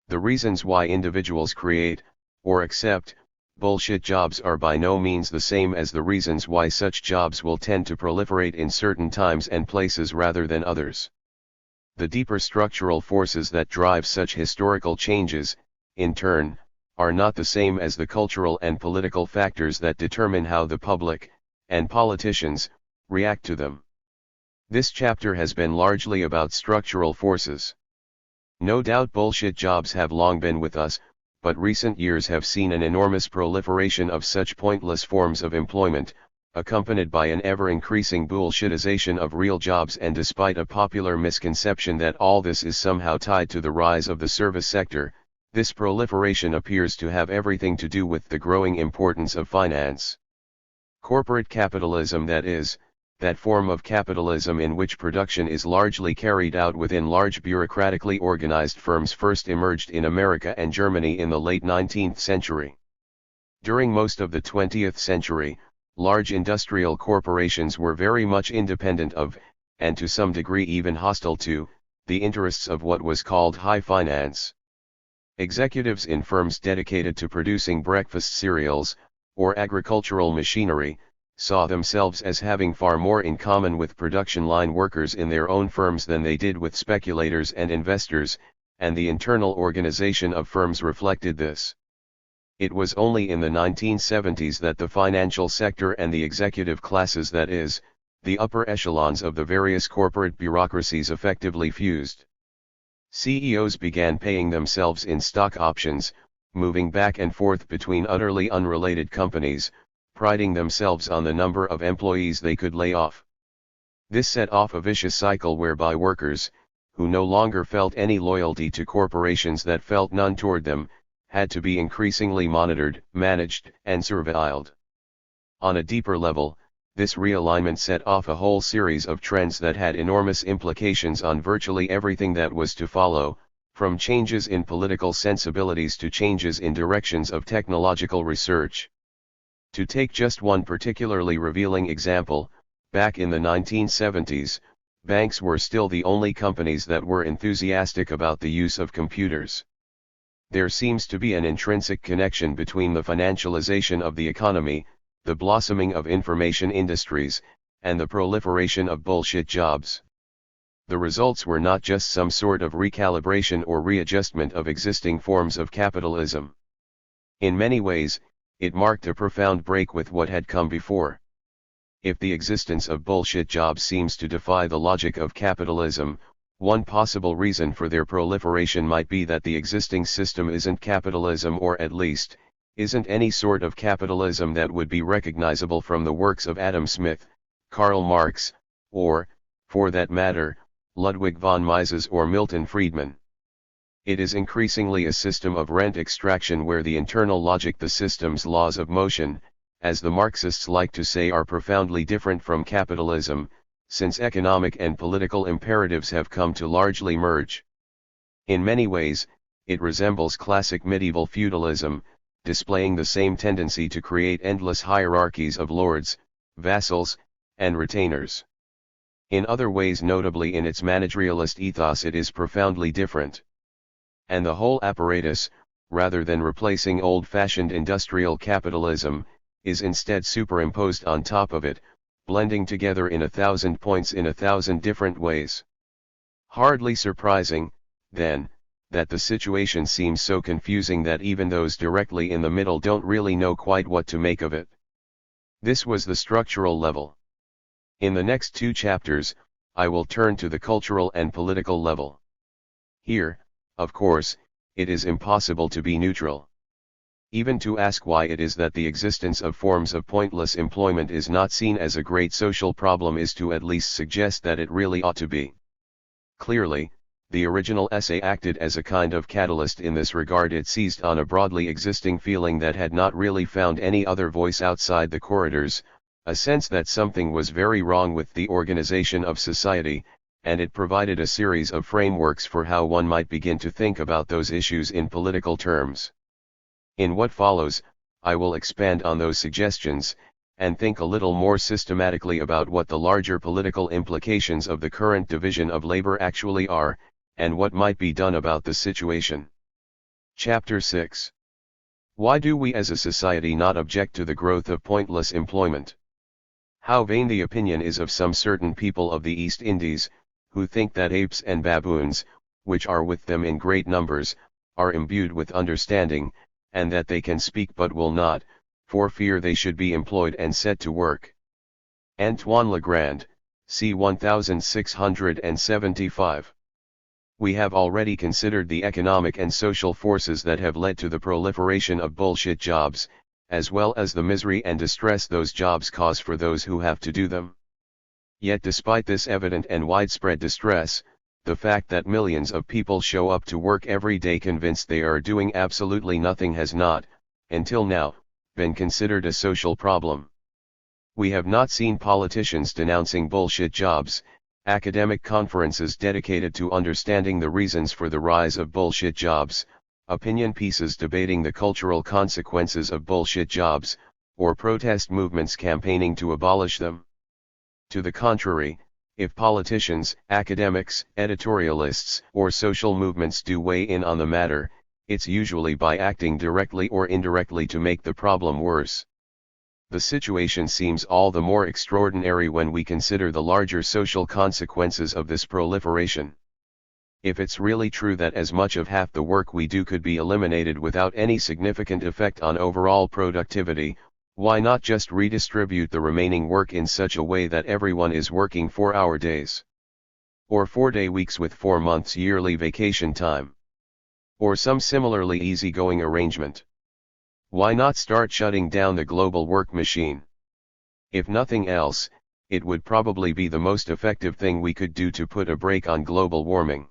The reasons why individuals create, or accept, bullshit jobs are by no means the same as the reasons why such jobs will tend to proliferate in certain times and places rather than others. The deeper structural forces that drive such historical changes, in turn, are not the same as the cultural and political factors that determine how the public, and politicians, react to them. This chapter has been largely about structural forces. No doubt bullshit jobs have long been with us, but recent years have seen an enormous proliferation of such pointless forms of employment, accompanied by an ever-increasing bullshitization of real jobs, and despite a popular misconception that all this is somehow tied to the rise of the service sector, this proliferation appears to have everything to do with the growing importance of finance. Corporate capitalism, that is, that form of capitalism in which production is largely carried out within large bureaucratically organized firms, first emerged in America and Germany in the late 19th century. During most of the 20th century, large industrial corporations were very much independent of, and to some degree even hostile to, the interests of what was called high finance. Executives in firms dedicated to producing breakfast cereals, or agricultural machinery, saw themselves as having far more in common with production line workers in their own firms than they did with speculators and investors, and the internal organization of firms reflected this. It was only in the 1970s that the financial sector and the executive classes, that is, the upper echelons of the various corporate bureaucracies, effectively fused. CEOs began paying themselves in stock options, moving back and forth between utterly unrelated companies, priding themselves on the number of employees they could lay off. This set off a vicious cycle whereby workers, who no longer felt any loyalty to corporations that felt none toward them, had to be increasingly monitored, managed, and surveilled. On a deeper level, This realignment set off a whole series of trends that had enormous implications on virtually everything that was to follow, from changes in political sensibilities to changes in directions of technological research. To take just one particularly revealing example, back in the 1970s, banks were still the only companies that were enthusiastic about the use of computers. There seems to be an intrinsic connection between the financialization of the economy, the blossoming of information industries, and the proliferation of bullshit jobs. The results were not just some sort of recalibration or readjustment of existing forms of capitalism. In many ways, it marked a profound break with what had come before. If the existence of bullshit jobs seems to defy the logic of capitalism, one possible reason for their proliferation might be that the existing system isn't capitalism, or at least, isn't any sort of capitalism that would be recognizable from the works of Adam Smith, Karl Marx, or, for that matter, Ludwig von Mises or Milton Friedman. It is increasingly a system of rent extraction where the internal logic, the system's laws of motion, as the Marxists like to say, are profoundly different from capitalism, since economic and political imperatives have come to largely merge. In many ways, it resembles classic medieval feudalism, displaying the same tendency to create endless hierarchies of lords, vassals, and retainers. In other ways, notably in its managerialist ethos, it is profoundly different. And the whole apparatus, rather than replacing old-fashioned industrial capitalism, is instead superimposed on top of it, blending together in 1,000 points in 1,000 different ways. Hardly surprising, then, that the situation seems so confusing that even those directly in the middle don't really know quite what to make of it. This was the structural level. In the next 2 chapters, I will turn to the cultural and political level. Here, of course, it is impossible to be neutral. Even to ask why it is that the existence of forms of pointless employment is not seen as a great social problem is to at least suggest that it really ought to be. Clearly, the original essay acted as a kind of catalyst in this regard. It seized on a broadly existing feeling that had not really found any other voice outside the corridors, a sense that something was very wrong with the organization of society, and it provided a series of frameworks for how one might begin to think about those issues in political terms. In what follows, I will expand on those suggestions, and think a little more systematically about what the larger political implications of the current division of labor actually are, and what might be done about the situation. Chapter 6. Why do we as a society not object to the growth of pointless employment? How vain the opinion is of some certain people of the East Indies, who think that apes and baboons, which are with them in great numbers, are imbued with understanding, and that they can speak but will not, for fear they should be employed and set to work. Antoine Legrand, c. 1675. We have already considered the economic and social forces that have led to the proliferation of bullshit jobs, as well as the misery and distress those jobs cause for those who have to do them. Yet despite this evident and widespread distress, the fact that millions of people show up to work every day convinced they are doing absolutely nothing has not, until now, been considered a social problem. We have not seen politicians denouncing bullshit jobs, academic conferences dedicated to understanding the reasons for the rise of bullshit jobs, opinion pieces debating the cultural consequences of bullshit jobs, or protest movements campaigning to abolish them. To the contrary, if politicians, academics, editorialists, or social movements do weigh in on the matter, it's usually by acting directly or indirectly to make the problem worse. The situation seems all the more extraordinary when we consider the larger social consequences of this proliferation. If it's really true that as much of half the work we do could be eliminated without any significant effect on overall productivity, why not just redistribute the remaining work in such a way that everyone is working 4-hour days? Or 4-day weeks with 4 months yearly vacation time? Or some similarly easygoing arrangement? Why not start shutting down the global work machine? If nothing else, it would probably be the most effective thing we could do to put a brake on global warming.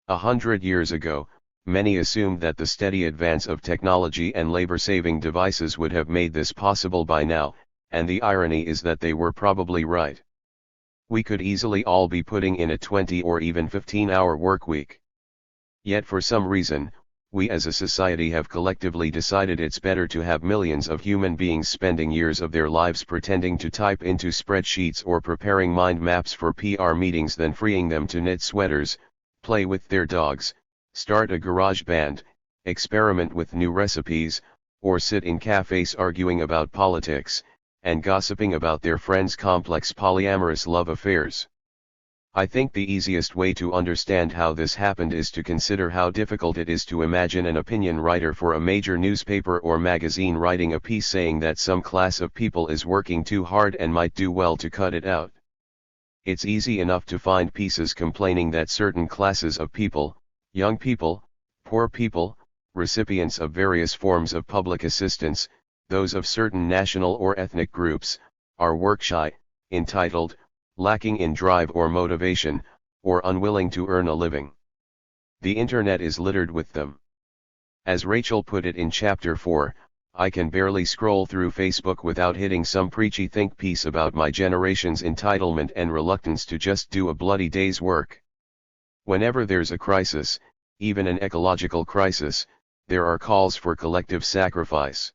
100 years ago, many assumed that the steady advance of technology and labor-saving devices would have made this possible by now, and the irony is that they were probably right. We could easily all be putting in a 20 or even 15-hour work week. Yet for some reason, we as a society have collectively decided it's better to have millions of human beings spending years of their lives pretending to type into spreadsheets or preparing mind maps for PR meetings than freeing them to knit sweaters, play with their dogs, start a garage band, experiment with new recipes, or sit in cafes arguing about politics, and gossiping about their friends' complex polyamorous love affairs. I think the easiest way to understand how this happened is to consider how difficult it is to imagine an opinion writer for a major newspaper or magazine writing a piece saying that some class of people is working too hard and might do well to cut it out. It's easy enough to find pieces complaining that certain classes of people, young people, poor people, recipients of various forms of public assistance, those of certain national or ethnic groups, are work-shy, entitled, lacking in drive or motivation, or unwilling to earn a living. The internet is littered with them. As Rachel put it in Chapter 4, I can barely scroll through Facebook without hitting some preachy think piece about my generation's entitlement and reluctance to just do a bloody day's work. Whenever there's a crisis, even an ecological crisis, there are calls for collective sacrifice.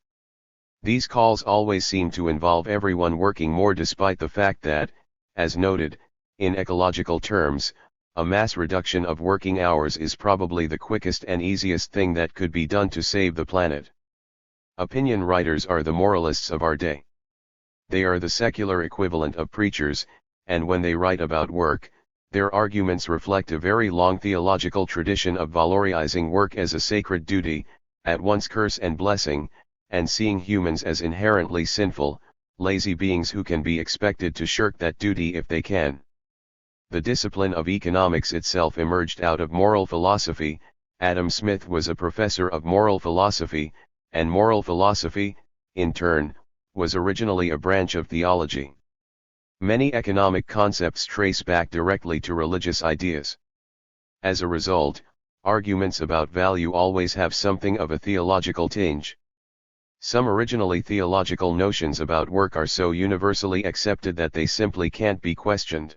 These calls always seem to involve everyone working more despite the fact that, as noted, in ecological terms, a mass reduction of working hours is probably the quickest and easiest thing that could be done to save the planet. Opinion writers are the moralists of our day. They are the secular equivalent of preachers, and when they write about work, their arguments reflect a very long theological tradition of valorizing work as a sacred duty, at once curse and blessing, and seeing humans as inherently sinful, lazy beings who can be expected to shirk that duty if they can. The discipline of economics itself emerged out of moral philosophy. Adam Smith was a professor of moral philosophy, and moral philosophy, in turn, was originally a branch of theology. Many economic concepts trace back directly to religious ideas. As a result, arguments about value always have something of a theological tinge. Some originally theological notions about work are so universally accepted that they simply can't be questioned.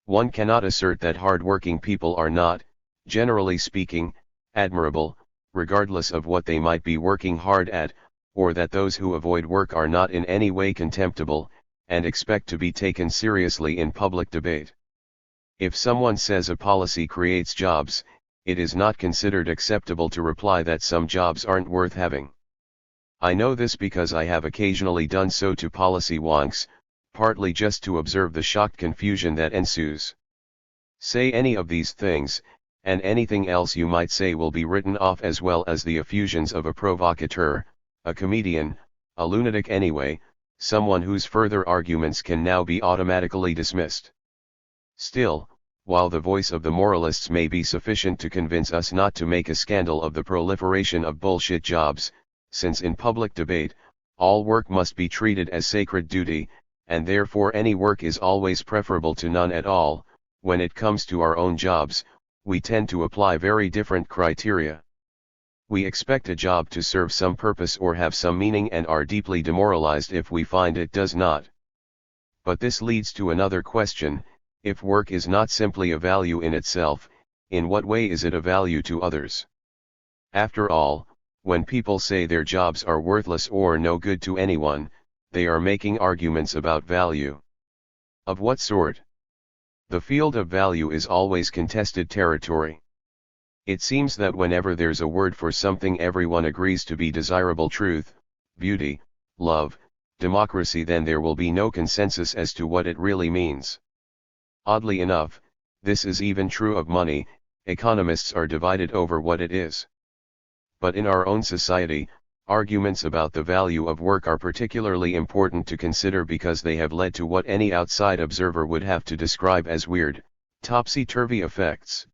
One cannot assert that hard-working people are not, generally speaking, admirable, regardless of what they might be working hard at, or that those who avoid work are not in any way contemptible, and expect to be taken seriously in public debate. If someone says a policy creates jobs, it is not considered acceptable to reply that some jobs aren't worth having. I know this because I have occasionally done so to policy wonks, partly just to observe the shocked confusion that ensues. Say any of these things, and anything else you might say will be written off as well as the effusions of a provocateur, a comedian, a lunatic anyway, someone whose further arguments can now be automatically dismissed. Still, while the voice of the moralists may be sufficient to convince us not to make a scandal of the proliferation of bullshit jobs, since in public debate, all work must be treated as sacred duty, and therefore any work is always preferable to none at all, when it comes to our own jobs, we tend to apply very different criteria. We expect a job to serve some purpose or have some meaning and are deeply demoralized if we find it does not. But this leads to another question: if work is not simply a value in itself, in what way is it a value to others? After all, when people say their jobs are worthless or no good to anyone, they are making arguments about value. Of what sort? The field of value is always contested territory. It seems that whenever there's a word for something everyone agrees to be desirable: truth, beauty, love, democracy, then there will be no consensus as to what it really means. Oddly enough, this is even true of money. Economists are divided over what it is. But in our own society, arguments about the value of work are particularly important to consider because they have led to what any outside observer would have to describe as weird, topsy-turvy effects.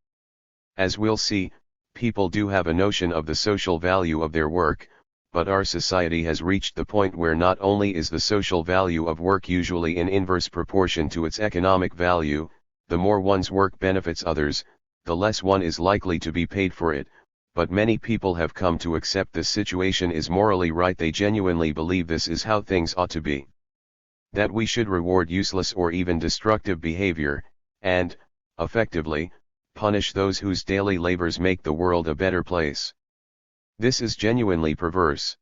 As we'll see, people do have a notion of the social value of their work, but our society has reached the point where not only is the social value of work usually in inverse proportion to its economic value, the more one's work benefits others, the less one is likely to be paid for it, but many people have come to accept this situation is morally right. They genuinely believe this is how things ought to be. that we should reward useless or even destructive behavior, and, effectively, punish those whose daily labors make the world a better place. This is genuinely perverse.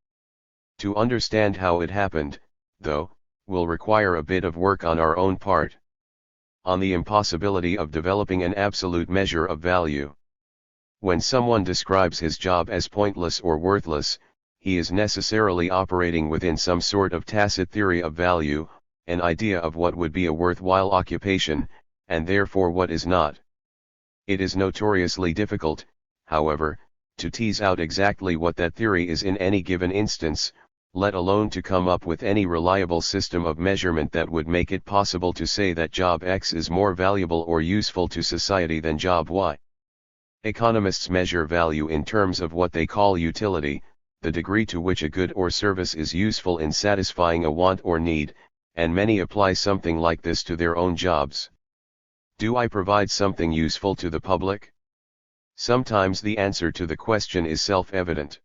To understand how it happened, though, will require a bit of work on our own part. On the impossibility of developing an absolute measure of value. When someone describes his job as pointless or worthless, he is necessarily operating within some sort of tacit theory of value, an idea of what would be a worthwhile occupation, and therefore what is not. It is notoriously difficult, however, to tease out exactly what that theory is in any given instance, let alone to come up with any reliable system of measurement that would make it possible to say that job X is more valuable or useful to society than job Y. Economists measure value in terms of what they call utility, the degree to which a good or service is useful in satisfying a want or need, and many apply something like this to their own jobs. Do I provide something useful to the public? Sometimes the answer to the question is self-evident.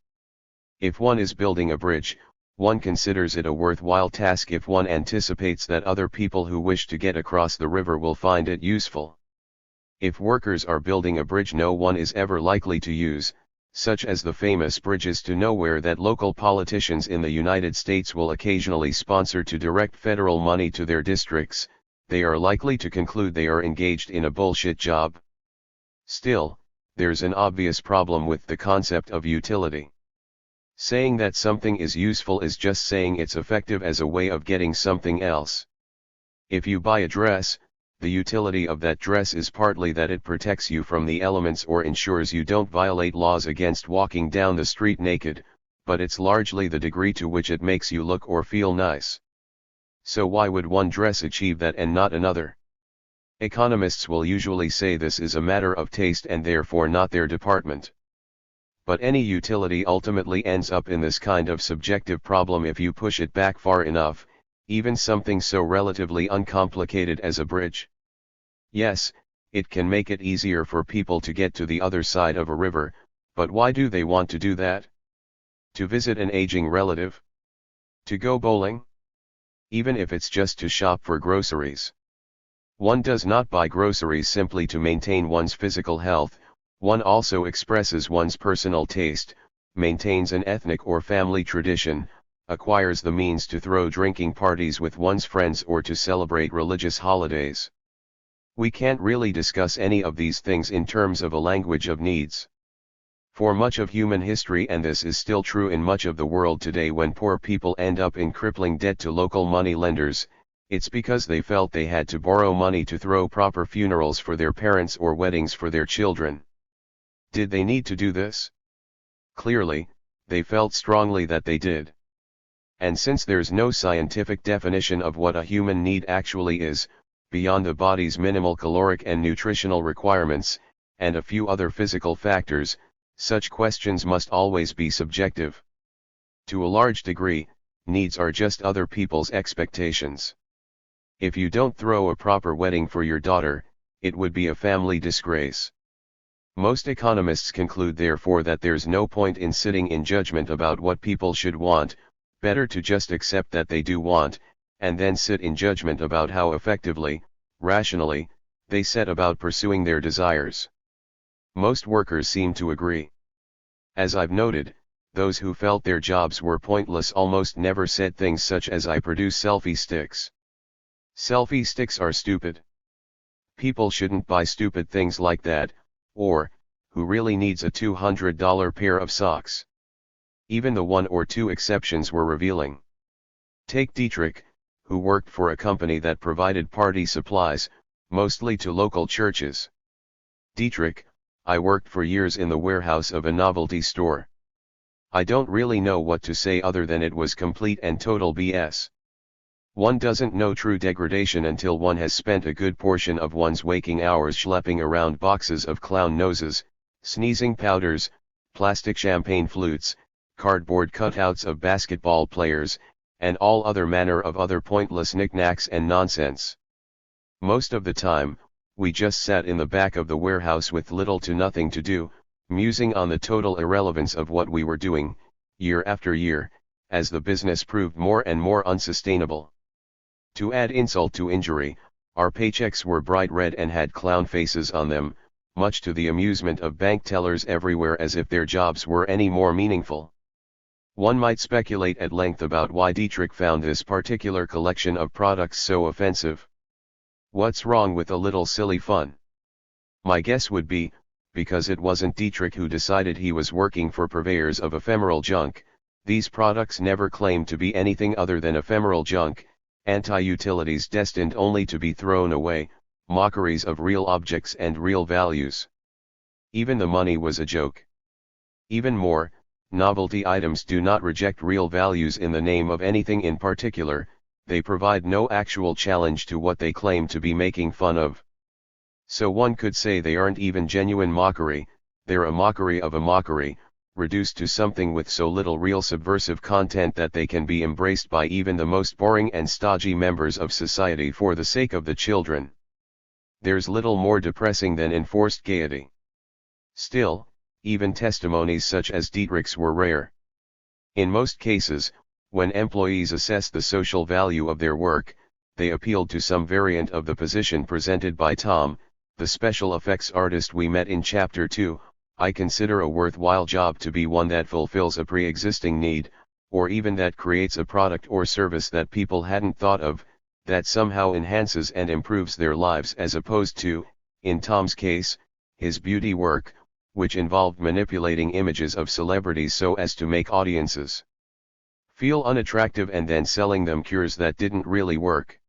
If one is building a bridge, one considers it a worthwhile task if one anticipates that other people who wish to get across the river will find it useful. If workers are building a bridge no one is ever likely to use, such as the famous bridges to nowhere that local politicians in the United States will occasionally sponsor to direct federal money to their districts, they are likely to conclude they are engaged in a bullshit job. Still, there's an obvious problem with the concept of utility. Saying that something is useful is just saying it's effective as a way of getting something else. If you buy a dress, the utility of that dress is partly that it protects you from the elements or ensures you don't violate laws against walking down the street naked, but it's largely the degree to which it makes you look or feel nice. So why would one dress achieve that and not another? Economists will usually say this is a matter of taste and therefore not their department. But any utility ultimately ends up in this kind of subjective problem if you push it back far enough, even something so relatively uncomplicated as a bridge. Yes, it can make it easier for people to get to the other side of a river, but why do they want to do that? To visit an aging relative? To go bowling? Even if it's just to shop for groceries. One does not buy groceries simply to maintain one's physical health. One also expresses one's personal taste, maintains an ethnic or family tradition, acquires the means to throw drinking parties with one's friends or to celebrate religious holidays. We can't really discuss any of these things in terms of a language of needs. For much of human history, and this is still true in much of the world today, when poor people end up in crippling debt to local money lenders, it's because they felt they had to borrow money to throw proper funerals for their parents or weddings for their children. Did they need to do this? Clearly, they felt strongly that they did. And since there's no scientific definition of what a human need actually is, beyond the body's minimal caloric and nutritional requirements, and a few other physical factors, such questions must always be subjective. To a large degree, needs are just other people's expectations. If you don't throw a proper wedding for your daughter, it would be a family disgrace. Most economists conclude therefore that there's no point in sitting in judgment about what people should want, better to just accept that they do want, and then sit in judgment about how effectively, rationally, they set about pursuing their desires. Most workers seem to agree. As I've noted, those who felt their jobs were pointless almost never said things such as "I produce selfie sticks. Selfie sticks are stupid. People shouldn't buy stupid things like that," or, "Who really needs a $200 pair of socks?" Even the one or two exceptions were revealing. Take Dietrich, who worked for a company that provided party supplies, mostly to local churches. Dietrich: "I worked for years in the warehouse of a novelty store. I don't really know what to say other than it was complete and total BS. One doesn't know true degradation until one has spent a good portion of one's waking hours schlepping around boxes of clown noses, sneezing powders, plastic champagne flutes, cardboard cutouts of basketball players, and all other manner of other pointless knickknacks and nonsense. Most of the time, we just sat in the back of the warehouse with little to nothing to do, musing on the total irrelevance of what we were doing, year after year, as the business proved more and more unsustainable. To add insult to injury, our paychecks were bright red and had clown faces on them, much to the amusement of bank tellers everywhere, as if their jobs were any more meaningful. One might speculate at length about why Dietrich found this particular collection of products so offensive. What's wrong with a little silly fun? My guess would be, because it wasn't Dietrich who decided he was working for purveyors of ephemeral junk. These products never claimed to be anything other than ephemeral junk, anti-utilities destined only to be thrown away, mockeries of real objects and real values. Even the money was a joke. Even more, novelty items do not reject real values in the name of anything in particular, they provide no actual challenge to what they claim to be making fun of. So one could say they aren't even genuine mockery, they're a mockery of a mockery, reduced to something with so little real subversive content that they can be embraced by even the most boring and stodgy members of society for the sake of the children. There's little more depressing than enforced gaiety. Still, even testimonies such as Dietrich's were rare. In most cases, when employees assessed the social value of their work, they appealed to some variant of the position presented by Tom, the special effects artist we met in Chapter 2. I consider a worthwhile job to be one that fulfills a pre-existing need, or even that creates a product or service that people hadn't thought of, that somehow enhances and improves their lives, as opposed to, in Tom's case, his beauty work, which involved manipulating images of celebrities so as to make audiences feel unattractive and then selling them cures that didn't really work.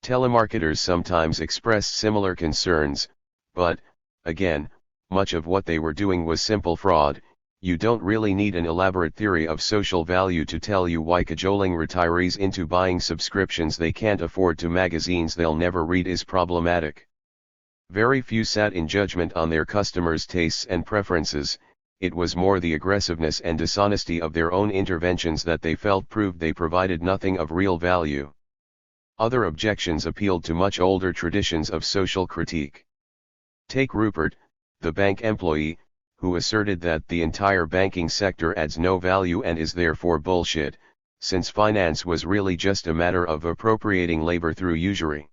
Telemarketers sometimes expressed similar concerns, but, again, much of what they were doing was simple fraud. You don't really need an elaborate theory of social value to tell you why cajoling retirees into buying subscriptions they can't afford to magazines they'll never read is problematic. Very few sat in judgment on their customers' tastes and preferences. It was more the aggressiveness and dishonesty of their own interventions that they felt proved they provided nothing of real value. Other objections appealed to much older traditions of social critique. Take Rupert, the bank employee, who asserted that the entire banking sector adds no value and is therefore bullshit, since finance was really just a matter of appropriating labor through usury.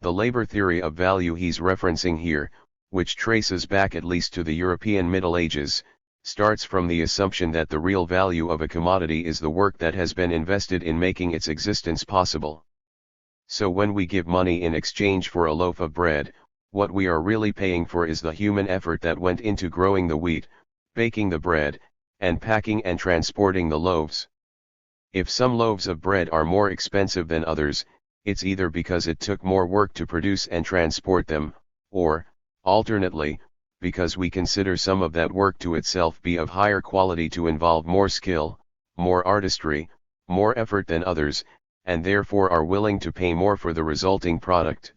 The labor theory of value he's referencing here, which traces back at least to the European Middle Ages, starts from the assumption that the real value of a commodity is the work that has been invested in making its existence possible. So when we give money in exchange for a loaf of bread, what we are really paying for is the human effort that went into growing the wheat, baking the bread, and packing and transporting the loaves. If some loaves of bread are more expensive than others, it's either because it took more work to produce and transport them, or, alternately, because we consider some of that work to itself be of higher quality to involve more skill, more artistry, more effort than others, and therefore are willing to pay more for the resulting product.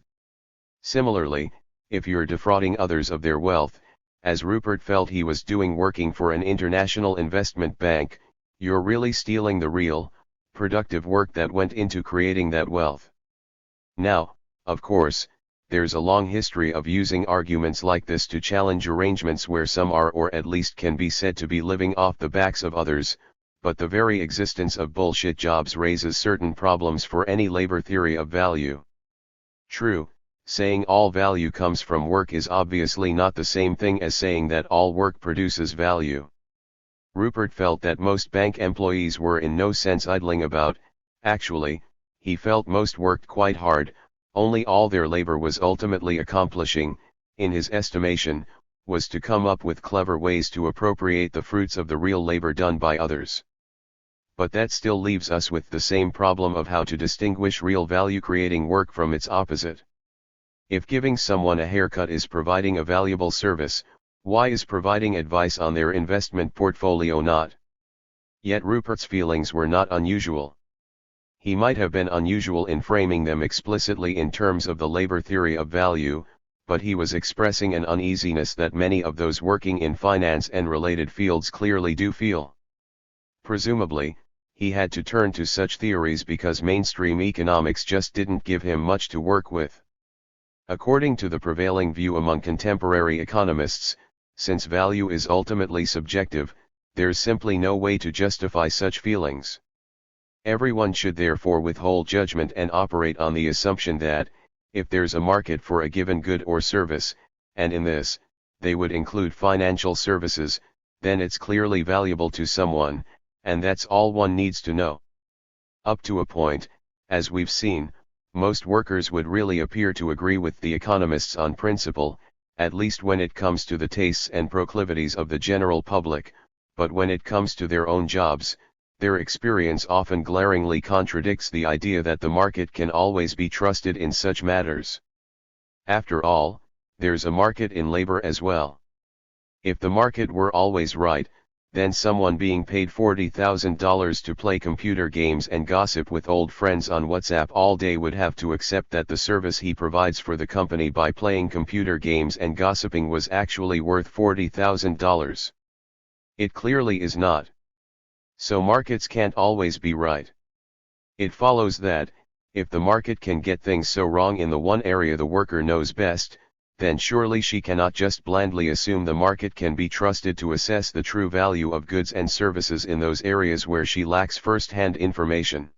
Similarly, if you're defrauding others of their wealth, as Rupert felt he was doing working for an international investment bank, you're really stealing the real, productive work that went into creating that wealth. Now, of course, there's a long history of using arguments like this to challenge arrangements where some are or at least can be said to be living off the backs of others, but the very existence of bullshit jobs raises certain problems for any labor theory of value. True, saying all value comes from work is obviously not the same thing as saying that all work produces value. Rupert felt that most bank employees were in no sense idling about. Actually, he felt most worked quite hard. Only all their labor was ultimately accomplishing, in his estimation, was to come up with clever ways to appropriate the fruits of the real labor done by others. But that still leaves us with the same problem of how to distinguish real value-creating work from its opposite. If giving someone a haircut is providing a valuable service, why is providing advice on their investment portfolio not? Yet Rupert's feelings were not unusual. He might have been unusual in framing them explicitly in terms of the labor theory of value, but he was expressing an uneasiness that many of those working in finance and related fields clearly do feel. Presumably, he had to turn to such theories because mainstream economics just didn't give him much to work with. According to the prevailing view among contemporary economists, since value is ultimately subjective, there's simply no way to justify such feelings. Everyone should therefore withhold judgment and operate on the assumption that, if there's a market for a given good or service, and in this, they would include financial services, then it's clearly valuable to someone, and that's all one needs to know. Up to a point, as we've seen, most workers would really appear to agree with the economists on principle, at least when it comes to the tastes and proclivities of the general public, but when it comes to their own jobs, their experience often glaringly contradicts the idea that the market can always be trusted in such matters. After all, there's a market in labor as well. If the market were always right, then someone being paid $40,000 to play computer games and gossip with old friends on WhatsApp all day would have to accept that the service he provides for the company by playing computer games and gossiping was actually worth $40,000. It clearly is not. So markets can't always be right. It follows that, if the market can get things so wrong in the one area the worker knows best, then surely she cannot just blindly assume the market can be trusted to assess the true value of goods and services in those areas where she lacks first-hand information.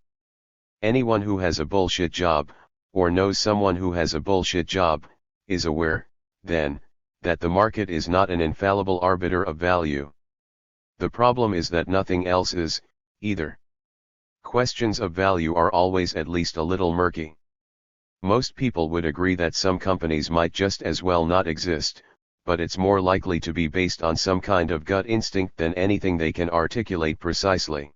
Anyone who has a bullshit job, or knows someone who has a bullshit job, is aware, then, that the market is not an infallible arbiter of value. The problem is that nothing else is, either. Questions of value are always at least a little murky. Most people would agree that some companies might just as well not exist, but it's more likely to be based on some kind of gut instinct than anything they can articulate precisely.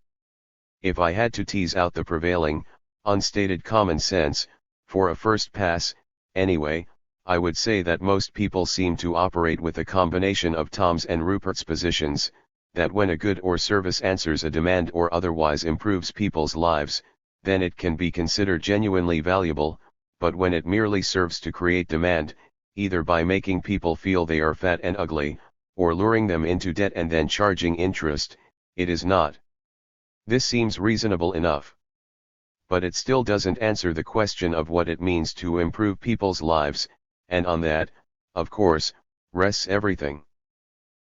If I had to tease out the prevailing, unstated common sense, for a first pass, anyway, I would say that most people seem to operate with a combination of Tom's and Rupert's positions, that when a good or service answers a demand or otherwise improves people's lives, then it can be considered genuinely valuable, but when it merely serves to create demand, either by making people feel they are fat and ugly, or luring them into debt and then charging interest, it is not. This seems reasonable enough. But it still doesn't answer the question of what it means to improve people's lives, and on that, of course, rests everything.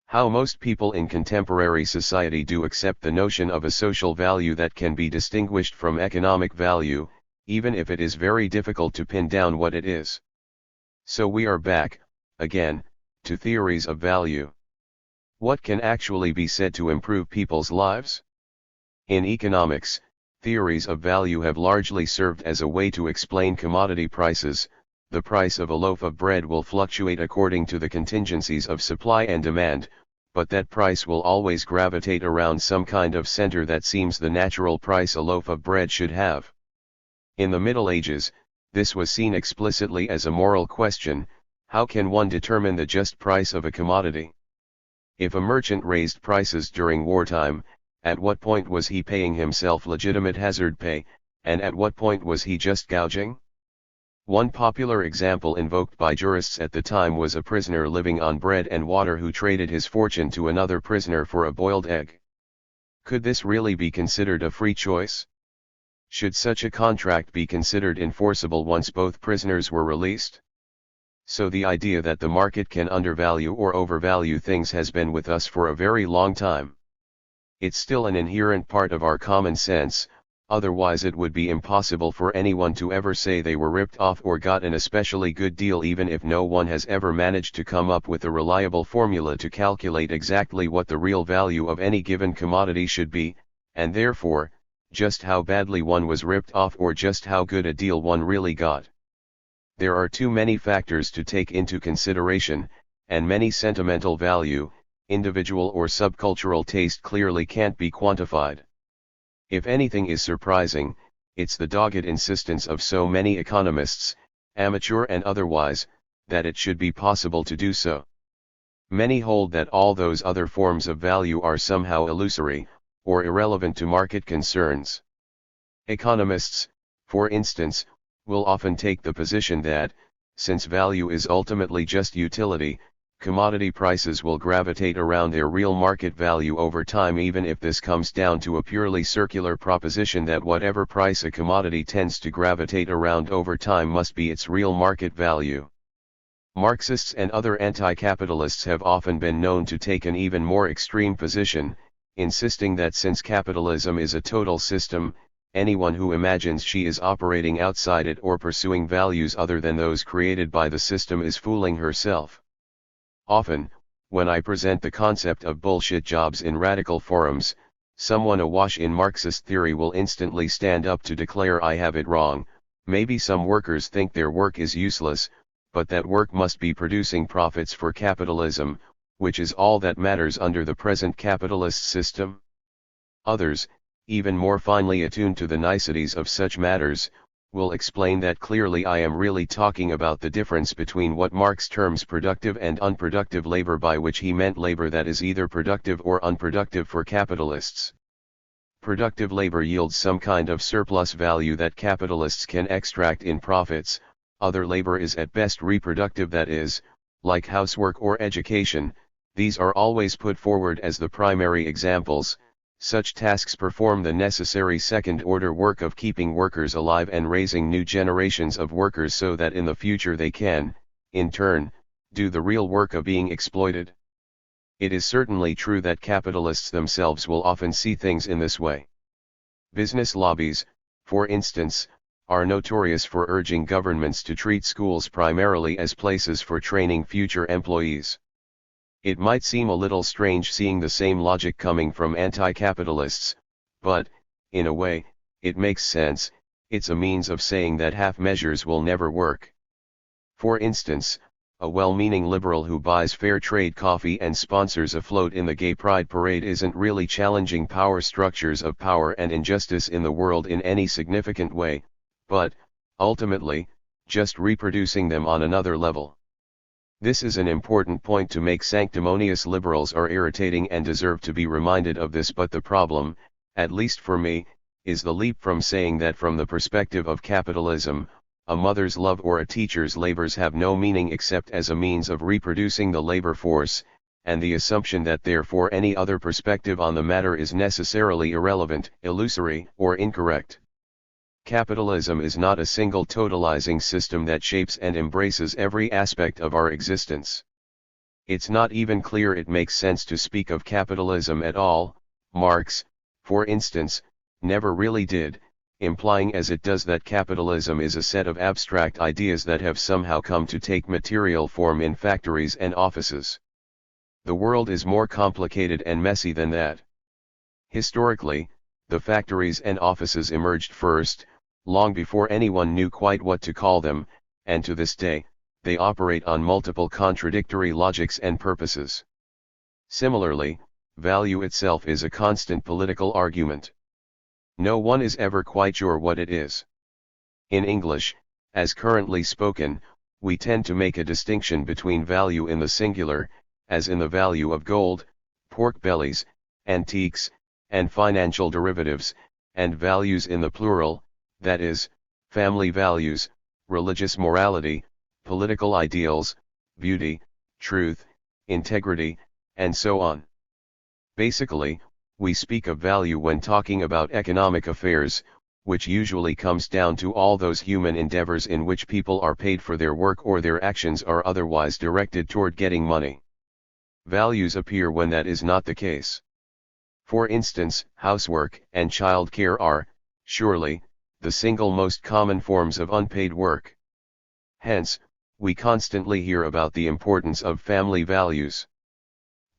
How most people in contemporary society do accept the notion of a social value that can be distinguished from economic value, even if it is very difficult to pin down what it is. So we are back, again, to theories of value. What can actually be said to improve people's lives? In economics, theories of value have largely served as a way to explain commodity prices. The price of a loaf of bread will fluctuate according to the contingencies of supply and demand, but that price will always gravitate around some kind of center that seems the natural price a loaf of bread should have. In the Middle Ages, this was seen explicitly as a moral question: how can one determine the just price of a commodity? If a merchant raised prices during wartime, at what point was he paying himself legitimate hazard pay, and at what point was he just gouging? One popular example invoked by jurists at the time was a prisoner living on bread and water who traded his fortune to another prisoner for a boiled egg. Could this really be considered a free choice? Should such a contract be considered enforceable once both prisoners were released? So the idea that the market can undervalue or overvalue things has been with us for a very long time. It's still an inherent part of our common sense, otherwise it would be impossible for anyone to ever say they were ripped off or got an especially good deal, even if no one has ever managed to come up with a reliable formula to calculate exactly what the real value of any given commodity should be, and therefore, just how badly one was ripped off or just how good a deal one really got. There are too many factors to take into consideration, and many sentimental value, individual or subcultural taste clearly can't be quantified. If anything is surprising, it's the dogged insistence of so many economists, amateur and otherwise, that it should be possible to do so. Many hold that all those other forms of value are somehow illusory, or irrelevant to market concerns. Economists, for instance, will often take the position that, since value is ultimately just utility, commodity prices will gravitate around their real market value over time, even if this comes down to a purely circular proposition that whatever price a commodity tends to gravitate around over time must be its real market value. Marxists and other anti-capitalists have often been known to take an even more extreme position, insisting that since capitalism is a total system, anyone who imagines she is operating outside it or pursuing values other than those created by the system is fooling herself. Often, when I present the concept of bullshit jobs in radical forums, someone awash in Marxist theory will instantly stand up to declare I have it wrong. Maybe some workers think their work is useless, but that work must be producing profits for capitalism, which is all that matters under the present capitalist system. Others, even more finely attuned to the niceties of such matters, will explain that clearly I am really talking about the difference between what Marx terms productive and unproductive labor, by which he meant labor that is either productive or unproductive for capitalists. Productive labor yields some kind of surplus value that capitalists can extract in profits. Other labor is at best reproductive, that is, like housework or education. These are always put forward as the primary examples. Such tasks perform the necessary second-order work of keeping workers alive and raising new generations of workers so that in the future they can, in turn, do the real work of being exploited. It is certainly true that capitalists themselves will often see things in this way. Business lobbies, for instance, are notorious for urging governments to treat schools primarily as places for training future employees. It might seem a little strange seeing the same logic coming from anti-capitalists, but, in a way, it makes sense. It's a means of saying that half measures will never work. For instance, a well-meaning liberal who buys fair trade coffee and sponsors a float in the Gay Pride Parade isn't really challenging power structures of power and injustice in the world in any significant way, but, ultimately, just reproducing them on another level. This is an important point to make. Sanctimonious liberals are irritating and deserve to be reminded of this, but the problem, at least for me, is the leap from saying that from the perspective of capitalism, a mother's love or a teacher's labors have no meaning except as a means of reproducing the labor force, and the assumption that therefore any other perspective on the matter is necessarily irrelevant, illusory, or incorrect. Capitalism is not a single totalizing system that shapes and embraces every aspect of our existence. It's not even clear it makes sense to speak of capitalism at all. Marx, for instance, never really did, implying as it does that capitalism is a set of abstract ideas that have somehow come to take material form in factories and offices. The world is more complicated and messy than that. Historically, the factories and offices emerged first, long before anyone knew quite what to call them, and to this day, they operate on multiple contradictory logics and purposes. Similarly, value itself is a constant political argument. No one is ever quite sure what it is. In English, as currently spoken, we tend to make a distinction between value in the singular, as in the value of gold, pork bellies, antiques, and financial derivatives, and values in the plural, that is, family values, religious morality, political ideals, beauty, truth, integrity, and so on. Basically, we speak of value when talking about economic affairs, which usually comes down to all those human endeavors in which people are paid for their work or their actions are otherwise directed toward getting money. Values appear when that is not the case. For instance, housework and child care are, surely, the single most common forms of unpaid work. Hence, we constantly hear about the importance of family values.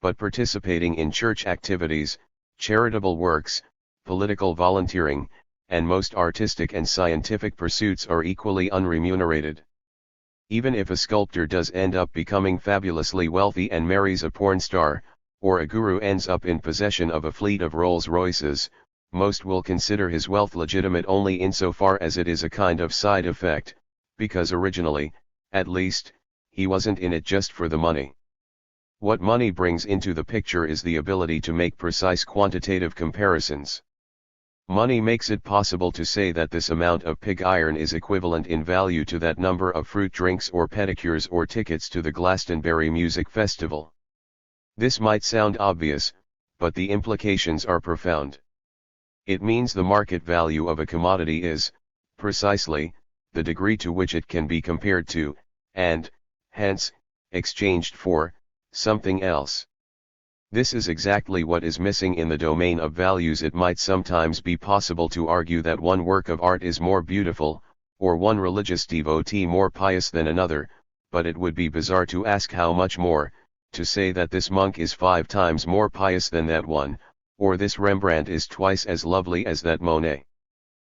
But participating in church activities, charitable works, political volunteering, and most artistic and scientific pursuits are equally unremunerated. Even if a sculptor does end up becoming fabulously wealthy and marries a porn star, or a guru ends up in possession of a fleet of Rolls-Royces, most will consider his wealth legitimate only insofar as it is a kind of side effect, because originally, at least, he wasn't in it just for the money. What money brings into the picture is the ability to make precise quantitative comparisons. Money makes it possible to say that this amount of pig iron is equivalent in value to that number of fruit drinks or pedicures or tickets to the Glastonbury Music Festival. This might sound obvious, but the implications are profound. It means the market value of a commodity is, precisely, the degree to which it can be compared to, and, hence, exchanged for, something else. This is exactly what is missing in the domain of values. It might sometimes be possible to argue that one work of art is more beautiful, or one religious devotee more pious than another, but it would be bizarre to ask how much more, to say that this monk is 5 times more pious than that one, or this Rembrandt is twice as lovely as that Monet.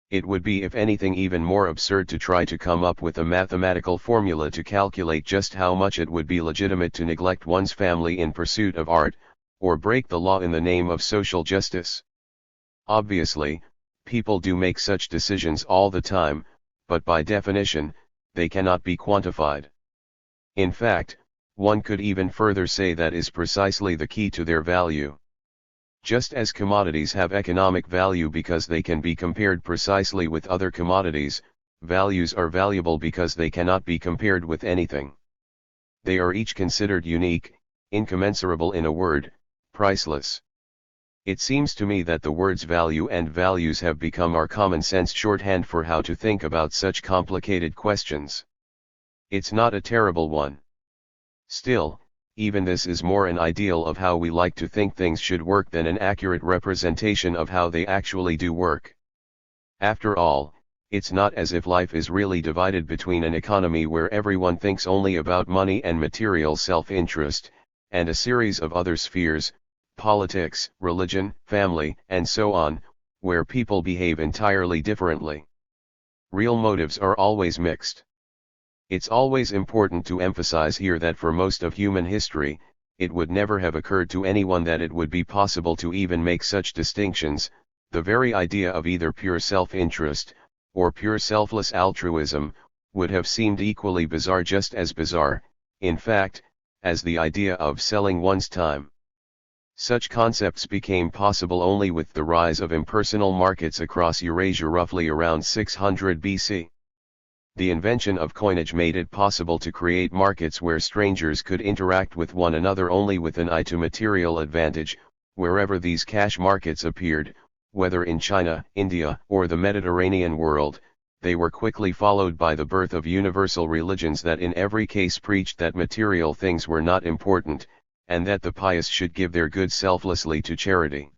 It would be, if anything, even more absurd to try to come up with a mathematical formula to calculate just how much it would be legitimate to neglect one's family in pursuit of art, or break the law in the name of social justice. Obviously, people do make such decisions all the time, but by definition, they cannot be quantified. In fact, one could even further say that is precisely the key to their value. Just as commodities have economic value because they can be compared precisely with other commodities, values are valuable because they cannot be compared with anything. They are each considered unique, incommensurable, in a word, priceless. It seems to me that the words value and values have become our common sense shorthand for how to think about such complicated questions. It's not a terrible one. Still, even this is more an ideal of how we like to think things should work than an accurate representation of how they actually do work. After all, it's not as if life is really divided between an economy where everyone thinks only about money and material self-interest, and a series of other spheres, politics, religion, family, and so on, where people behave entirely differently. Real motives are always mixed. It's always important to emphasize here that for most of human history, it would never have occurred to anyone that it would be possible to even make such distinctions. The very idea of either pure self-interest, or pure selfless altruism, would have seemed equally bizarre, just as bizarre, in fact, as the idea of selling one's time. Such concepts became possible only with the rise of impersonal markets across Eurasia roughly around 600 BC. The invention of coinage made it possible to create markets where strangers could interact with one another only with an eye to material advantage. Wherever these cash markets appeared, whether in China, India, or the Mediterranean world, they were quickly followed by the birth of universal religions that in every case preached that material things were not important, and that the pious should give their goods selflessly to charity.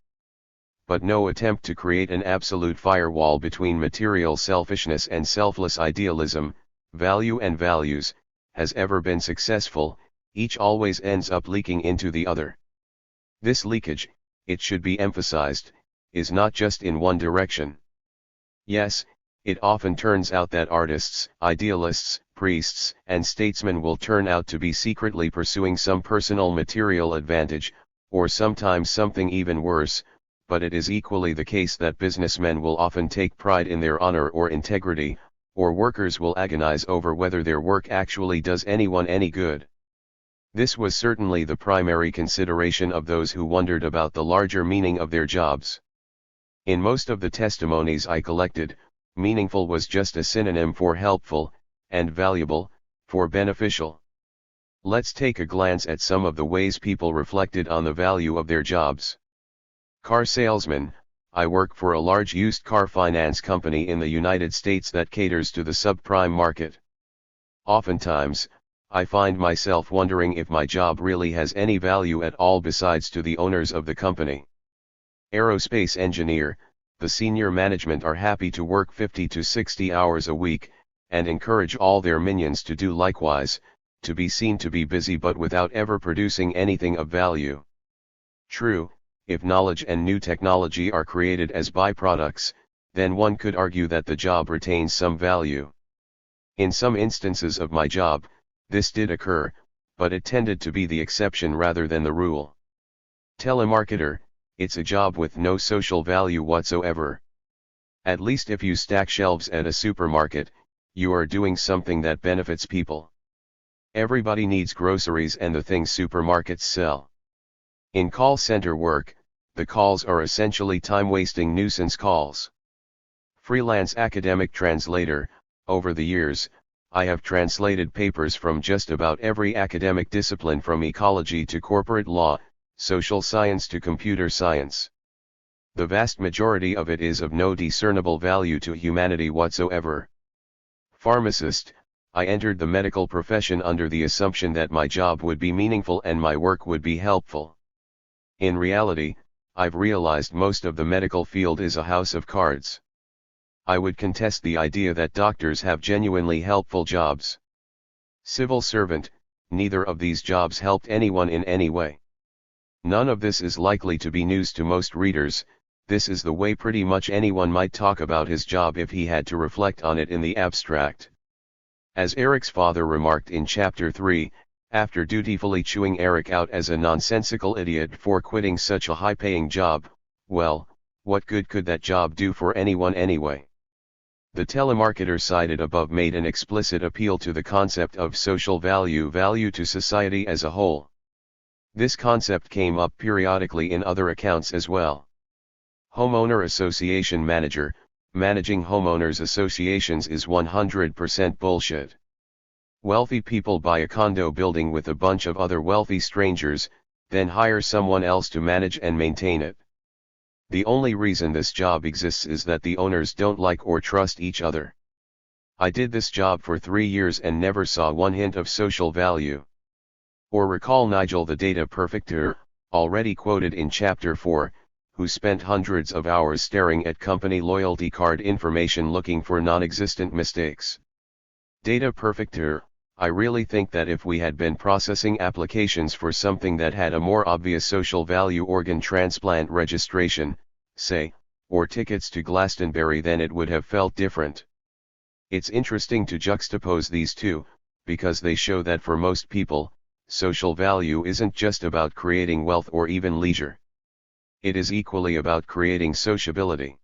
But no attempt to create an absolute firewall between material selfishness and selfless idealism, value and values, has ever been successful. Each always ends up leaking into the other. This leakage, it should be emphasized, is not just in one direction. Yes, it often turns out that artists, idealists, priests, and statesmen will turn out to be secretly pursuing some personal material advantage, or sometimes something even worse, but it is equally the case that businessmen will often take pride in their honor or integrity, or workers will agonize over whether their work actually does anyone any good. This was certainly the primary consideration of those who wondered about the larger meaning of their jobs. In most of the testimonies I collected, meaningful was just a synonym for helpful, and valuable, for beneficial. Let's take a glance at some of the ways people reflected on the value of their jobs. Car salesman: I work for a large used car finance company in the United States that caters to the subprime market. Oftentimes, I find myself wondering if my job really has any value at all besides to the owners of the company. Aerospace engineer: the senior management are happy to work 50 to 60 hours a week, and encourage all their minions to do likewise, to be seen to be busy but without ever producing anything of value. True, if knowledge and new technology are created as byproducts, then one could argue that the job retains some value. In some instances of my job, this did occur, but it tended to be the exception rather than the rule. Telemarketer: it's a job with no social value whatsoever. At least if you stack shelves at a supermarket, you are doing something that benefits people. Everybody needs groceries and the things supermarkets sell. In call center work, the calls are essentially time-wasting nuisance calls. Freelance academic translator: over the years, I have translated papers from just about every academic discipline, from ecology to corporate law, social science to computer science. The vast majority of it is of no discernible value to humanity whatsoever. Pharmacist: I entered the medical profession under the assumption that my job would be meaningful and my work would be helpful. In reality, I've realized most of the medical field is a house of cards. I would contest the idea that doctors have genuinely helpful jobs. Civil servant, neither of these jobs helped anyone in any way. None of this is likely to be news to most readers. This is the way pretty much anyone might talk about his job if he had to reflect on it in the abstract. As Eric's father remarked in Chapter 3, after dutifully chewing Eric out as a nonsensical idiot for quitting such a high-paying job, well, what good could that job do for anyone anyway? The telemarketer cited above made an explicit appeal to the concept of social value to society as a whole. This concept came up periodically in other accounts as well. Homeowner Association Manager, managing homeowners associations is 100% bullshit. Wealthy people buy a condo building with a bunch of other wealthy strangers, then hire someone else to manage and maintain it. The only reason this job exists is that the owners don't like or trust each other. I did this job for 3 years and never saw one hint of social value. Or recall Nigel the data perfecter, already quoted in Chapter 4, who spent hundreds of hours staring at company loyalty card information looking for non-existent mistakes. Data perfecter, I really think that if we had been processing applications for something that had a more obvious social value, organ transplant registration, say, or tickets to Glastonbury, then it would have felt different. It's interesting to juxtapose these two, because they show that for most people, social value isn't just about creating wealth or even leisure. It is equally about creating sociability.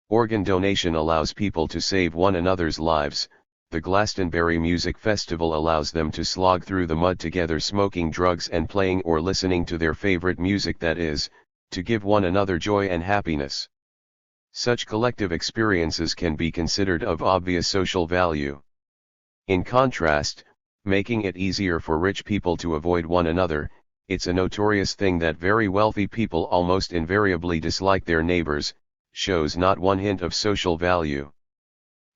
Organ donation allows people to save one another's lives. The Glastonbury Music Festival allows them to slog through the mud together, smoking drugs and playing or listening to their favorite music, that is, to give one another joy and happiness. Such collective experiences can be considered of obvious social value. In contrast, making it easier for rich people to avoid one another, it's a notorious thing that very wealthy people almost invariably dislike their neighbors, shows not one hint of social value.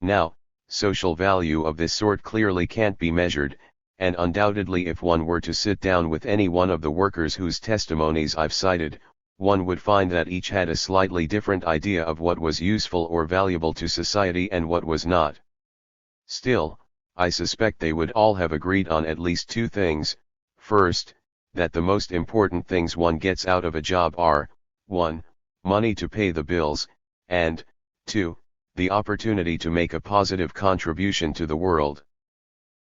Now, social value of this sort clearly can't be measured, and undoubtedly if one were to sit down with any one of the workers whose testimonies I've cited, one would find that each had a slightly different idea of what was useful or valuable to society and what was not. Still, I suspect they would all have agreed on at least two things. First, that the most important things one gets out of a job are, 1. Money to pay the bills, and 2. The opportunity to make a positive contribution to the world.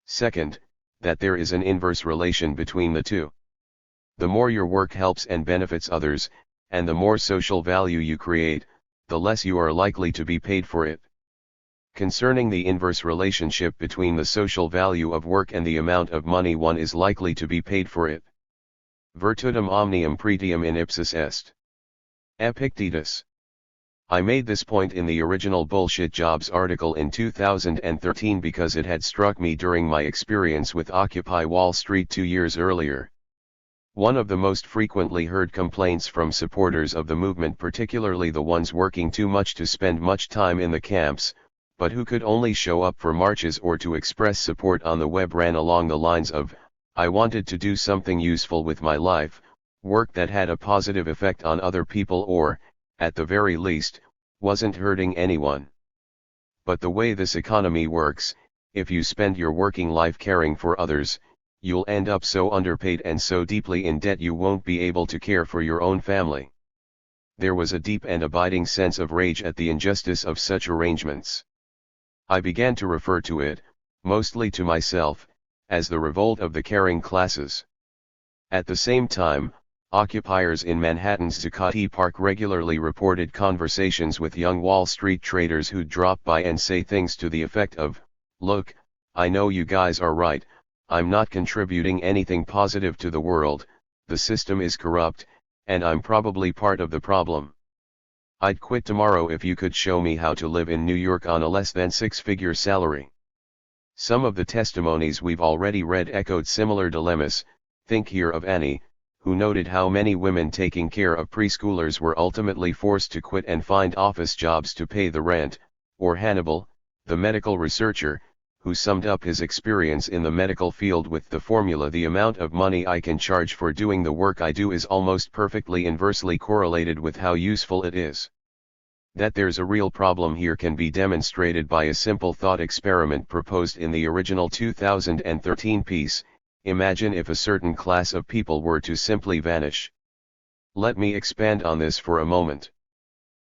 Second, that there is an inverse relation between the two. The more your work helps and benefits others, and the more social value you create, the less you are likely to be paid for it. Concerning the inverse relationship between the social value of work and the amount of money one is likely to be paid for it. Virtutum omnium pretium in ipsis est. Epictetus. I made this point in the original Bullshit Jobs article in 2013 because it had struck me during my experience with Occupy Wall Street 2 years earlier. One of the most frequently heard complaints from supporters of the movement, particularly the ones working too much to spend much time in the camps, but who could only show up for marches or to express support on the web, ran along the lines of, I wanted to do something useful with my life, work that had a positive effect on other people or, at the very least, wasn't hurting anyone. But the way this economy works, if you spend your working life caring for others, you'll end up so underpaid and so deeply in debt you won't be able to care for your own family. There was a deep and abiding sense of rage at the injustice of such arrangements. I began to refer to it, mostly to myself, as the revolt of the caring classes. At the same time, occupiers in Manhattan's Zuccotti Park regularly reported conversations with young Wall Street traders who'd drop by and say things to the effect of, "Look, I know you guys are right, I'm not contributing anything positive to the world, the system is corrupt, and I'm probably part of the problem. I'd quit tomorrow if you could show me how to live in New York on a less than six-figure salary." Some of the testimonies we've already read echoed similar dilemmas. Think here of Annie, who noted how many women taking care of preschoolers were ultimately forced to quit and find office jobs to pay the rent, or Hannibal, the medical researcher, who summed up his experience in the medical field with the formula: the amount of money I can charge for doing the work I do is almost perfectly inversely correlated with how useful it is. That there's a real problem here can be demonstrated by a simple thought experiment proposed in the original 2013 piece. Imagine if a certain class of people were to simply vanish. Let me expand on this for a moment.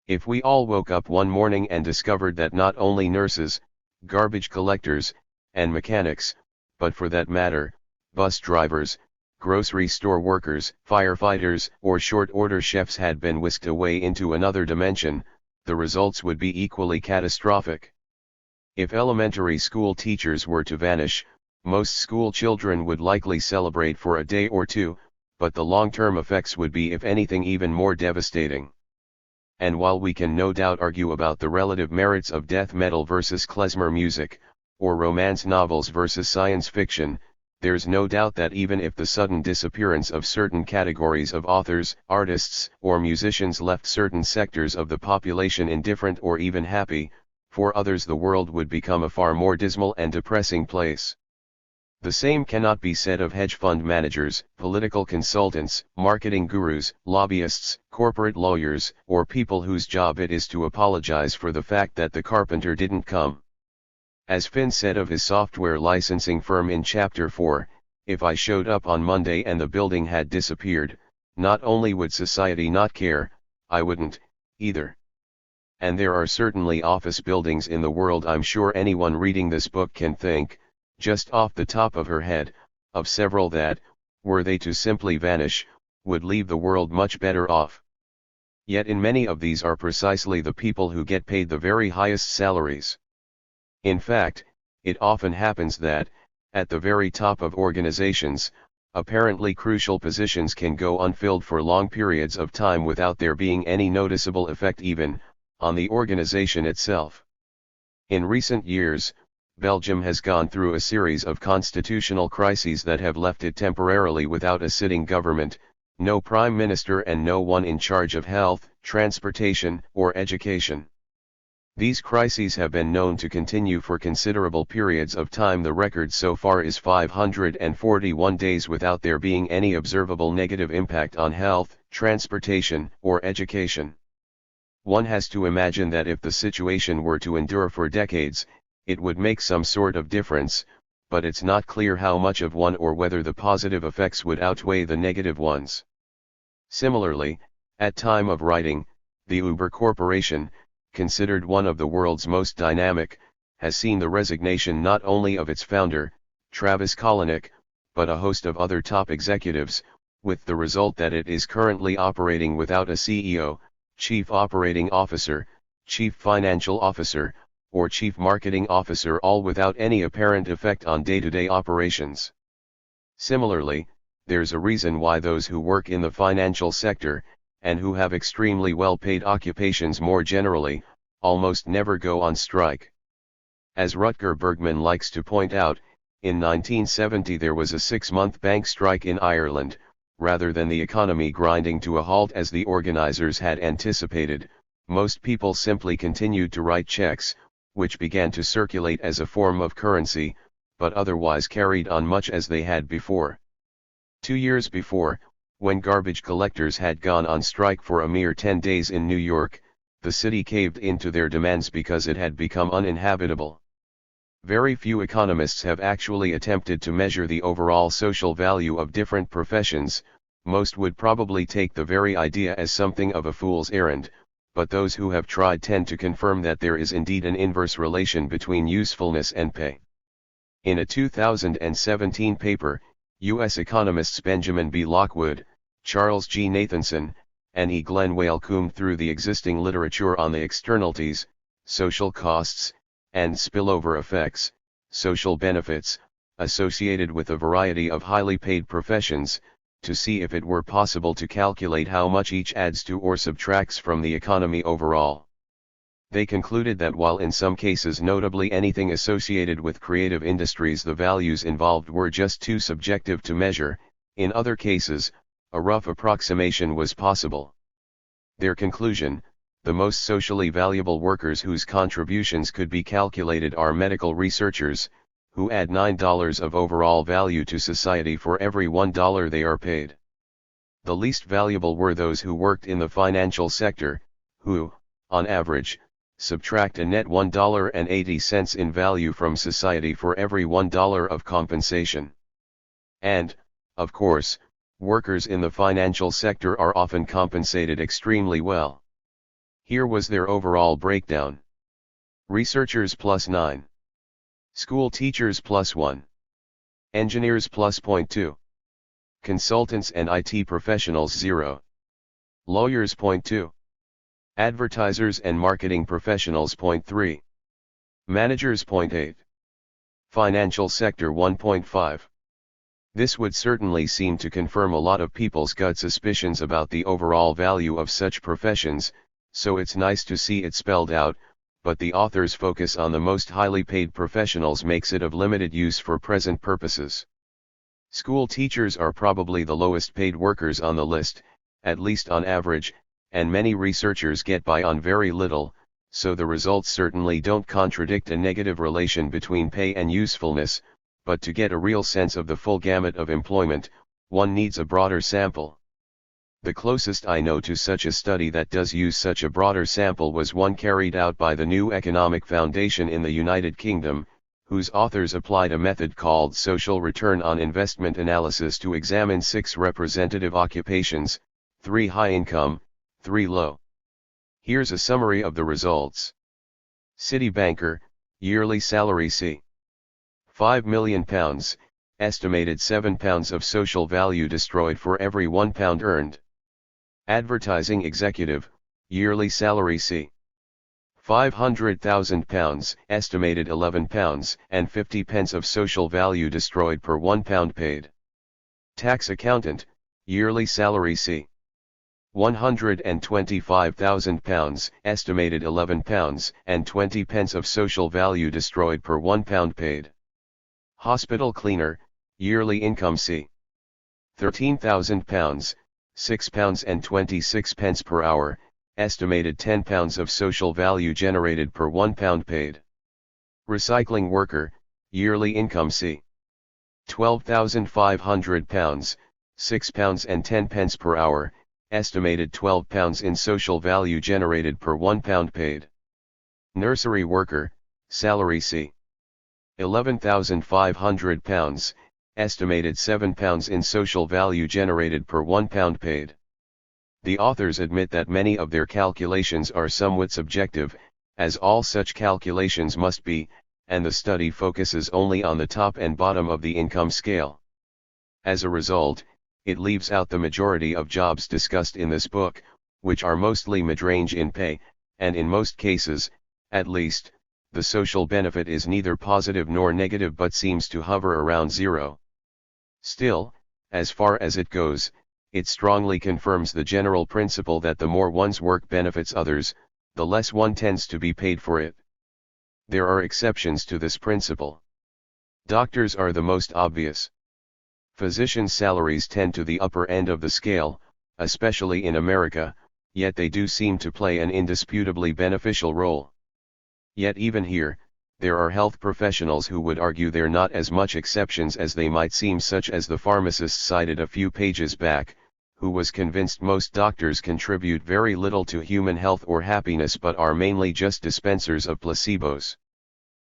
If we all woke up one morning and discovered that not only nurses, garbage collectors, and mechanics, but for that matter, bus drivers, grocery store workers, firefighters, or short order chefs had been whisked away into another dimension, the results would be equally catastrophic. If elementary school teachers were to vanish, most school children would likely celebrate for a day or two, but the long-term effects would be, if anything, even more devastating. And while we can no doubt argue about the relative merits of death metal versus klezmer music, or romance novels versus science fiction, there's no doubt that even if the sudden disappearance of certain categories of authors, artists, or musicians left certain sectors of the population indifferent or even happy, for others the world would become a far more dismal and depressing place. The same cannot be said of hedge fund managers, political consultants, marketing gurus, lobbyists, corporate lawyers, or people whose job it is to apologize for the fact that the carpenter didn't come. As Finn said of his software licensing firm in Chapter 4, if I showed up on Monday and the building had disappeared, not only would society not care, I wouldn't, either. And there are certainly office buildings in the world, I'm sure anyone reading this book can think, just off the top of her head, of several that, were they to simply vanish, would leave the world much better off. Yet in many of these are precisely the people who get paid the very highest salaries. In fact, it often happens that, at the very top of organizations, apparently crucial positions can go unfilled for long periods of time without there being any noticeable effect even, on the organization itself. In recent years, Belgium has gone through a series of constitutional crises that have left it temporarily without a sitting government, no prime minister and no one in charge of health, transportation, or education. These crises have been known to continue for considerable periods of time. The record so far is 541 days without there being any observable negative impact on health, transportation, or education. One has to imagine that if the situation were to endure for decades, it would make some sort of difference, but it's not clear how much of one or whether the positive effects would outweigh the negative ones. Similarly, at time of writing, the Uber Corporation, considered one of the world's most dynamic, has seen the resignation not only of its founder, Travis Kalanick, but a host of other top executives, with the result that it is currently operating without a CEO, Chief Operating Officer, Chief Financial Officer, or Chief Marketing Officer, all without any apparent effect on day-to-day operations. Similarly, there's a reason why those who work in the financial sector, and who have extremely well-paid occupations more generally, almost never go on strike. As Rutger Bregman likes to point out, in 1970 there was a 6-month bank strike in Ireland. Rather than the economy grinding to a halt as the organizers had anticipated, most people simply continued to write checks, which began to circulate as a form of currency, but otherwise carried on much as they had before. 2 years before, when garbage collectors had gone on strike for a mere 10 days in New York, the city caved into their demands because it had become uninhabitable. Very few economists have actually attempted to measure the overall social value of different professions. Most would probably take the very idea as something of a fool's errand, but those who have tried tend to confirm that there is indeed an inverse relation between usefulness and pay. In a 2017 paper, U.S. economists Benjamin B. Lockwood, Charles G. Nathanson, and E. Glenn Whale combed through the existing literature on the externalities, social costs, and spillover effects, social benefits, associated with a variety of highly paid professions, to see if it were possible to calculate how much each adds to or subtracts from the economy overall. They concluded that while in some cases, notably anything associated with creative industries, the values involved were just too subjective to measure, in other cases, a rough approximation was possible. Their conclusion: the most socially valuable workers whose contributions could be calculated are medical researchers, who add $9 of overall value to society for every $1 they are paid. The least valuable were those who worked in the financial sector, who, on average, subtract a net $1.80 in value from society for every $1 of compensation. And, of course, workers in the financial sector are often compensated extremely well. Here was their overall breakdown. Researchers +9. School teachers +1. Engineers +0.2. Consultants and IT professionals 0. Lawyers 0.2. Advertisers and marketing professionals 0.3. Managers 0.8. Financial sector 1.5. This would certainly seem to confirm a lot of people's gut suspicions about the overall value of such professions, so it's nice to see it spelled out, but the author's focus on the most highly paid professionals makes it of limited use for present purposes. School teachers are probably the lowest paid workers on the list, at least on average, and many researchers get by on very little, so the results certainly don't contradict a negative relation between pay and usefulness, but to get a real sense of the full gamut of employment, one needs a broader sample. The closest I know to such a study that does use such a broader sample was one carried out by the New Economic Foundation in the United Kingdom, whose authors applied a method called social return on investment analysis to examine 6 representative occupations, 3 high income, 3 low. Here's a summary of the results. City banker, yearly salary C. £5 million, estimated £7 of social value destroyed for every £1 earned. Advertising executive, yearly salary C. £500,000, estimated £11.50 of social value destroyed per £1 paid. Tax accountant, yearly salary C. £125,000, estimated £11.20 of social value destroyed per £1 paid. Hospital cleaner, yearly income C. £13,000, £6.26 per hour, estimated £10 of social value generated per £1 paid. Recycling worker, yearly income C. £12,500, £6.10 per hour, estimated £12 in social value generated per £1 paid. Nursery worker, salary C. £11,500, estimated £7 in social value generated per £1 paid. The authors admit that many of their calculations are somewhat subjective, as all such calculations must be, and the study focuses only on the top and bottom of the income scale. As a result, it leaves out the majority of jobs discussed in this book, which are mostly mid-range in pay, and in most cases, at least, the social benefit is neither positive nor negative but seems to hover around 0. Still, as far as it goes, it strongly confirms the general principle that the more one's work benefits others, the less one tends to be paid for it. There are exceptions to this principle. Doctors are the most obvious. Physicians' salaries tend to the upper end of the scale, especially in America, yet they do seem to play an indisputably beneficial role. Yet even here, there are health professionals who would argue they're not as much exceptions as they might seem, such as the pharmacist cited a few pages back, who was convinced most doctors contribute very little to human health or happiness but are mainly just dispensers of placebos.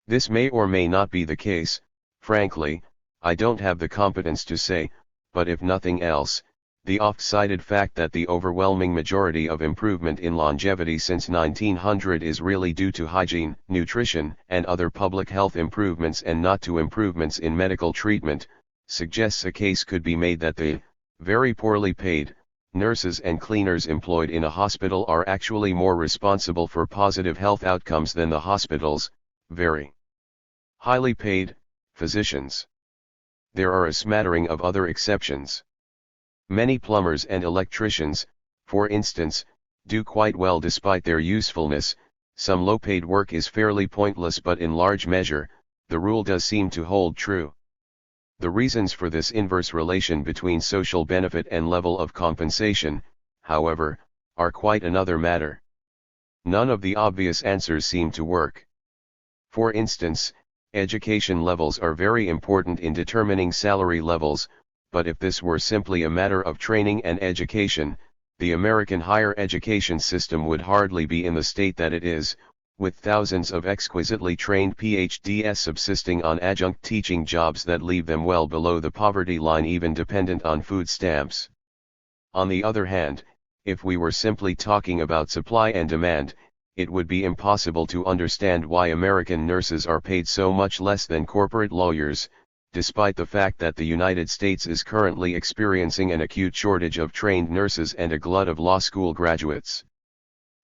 This may or may not be the case, frankly, I don't have the competence to say, but if nothing else, the oft-cited fact that the overwhelming majority of improvement in longevity since 1900 is really due to hygiene, nutrition, and other public health improvements and not to improvements in medical treatment, suggests a case could be made that the very poorly paid nurses and cleaners employed in a hospital are actually more responsible for positive health outcomes than the hospital's very highly paid physicians. There are a smattering of other exceptions. Many plumbers and electricians, for instance, do quite well despite their usefulness. Some low-paid work is fairly pointless, but in large measure, the rule does seem to hold true. The reasons for this inverse relation between social benefit and level of compensation, however, are quite another matter. None of the obvious answers seem to work. For instance, Education levels are very important in determining salary levels, but if this were simply a matter of training and education, the American higher education system would hardly be in the state that it is, with thousands of exquisitely trained PhDs subsisting on adjunct teaching jobs that leave them well below the poverty line, even dependent on food stamps. On the other hand, if we were simply talking about supply and demand, it would be impossible to understand why American nurses are paid so much less than corporate lawyers, despite the fact that the United States is currently experiencing an acute shortage of trained nurses and a glut of law school graduates.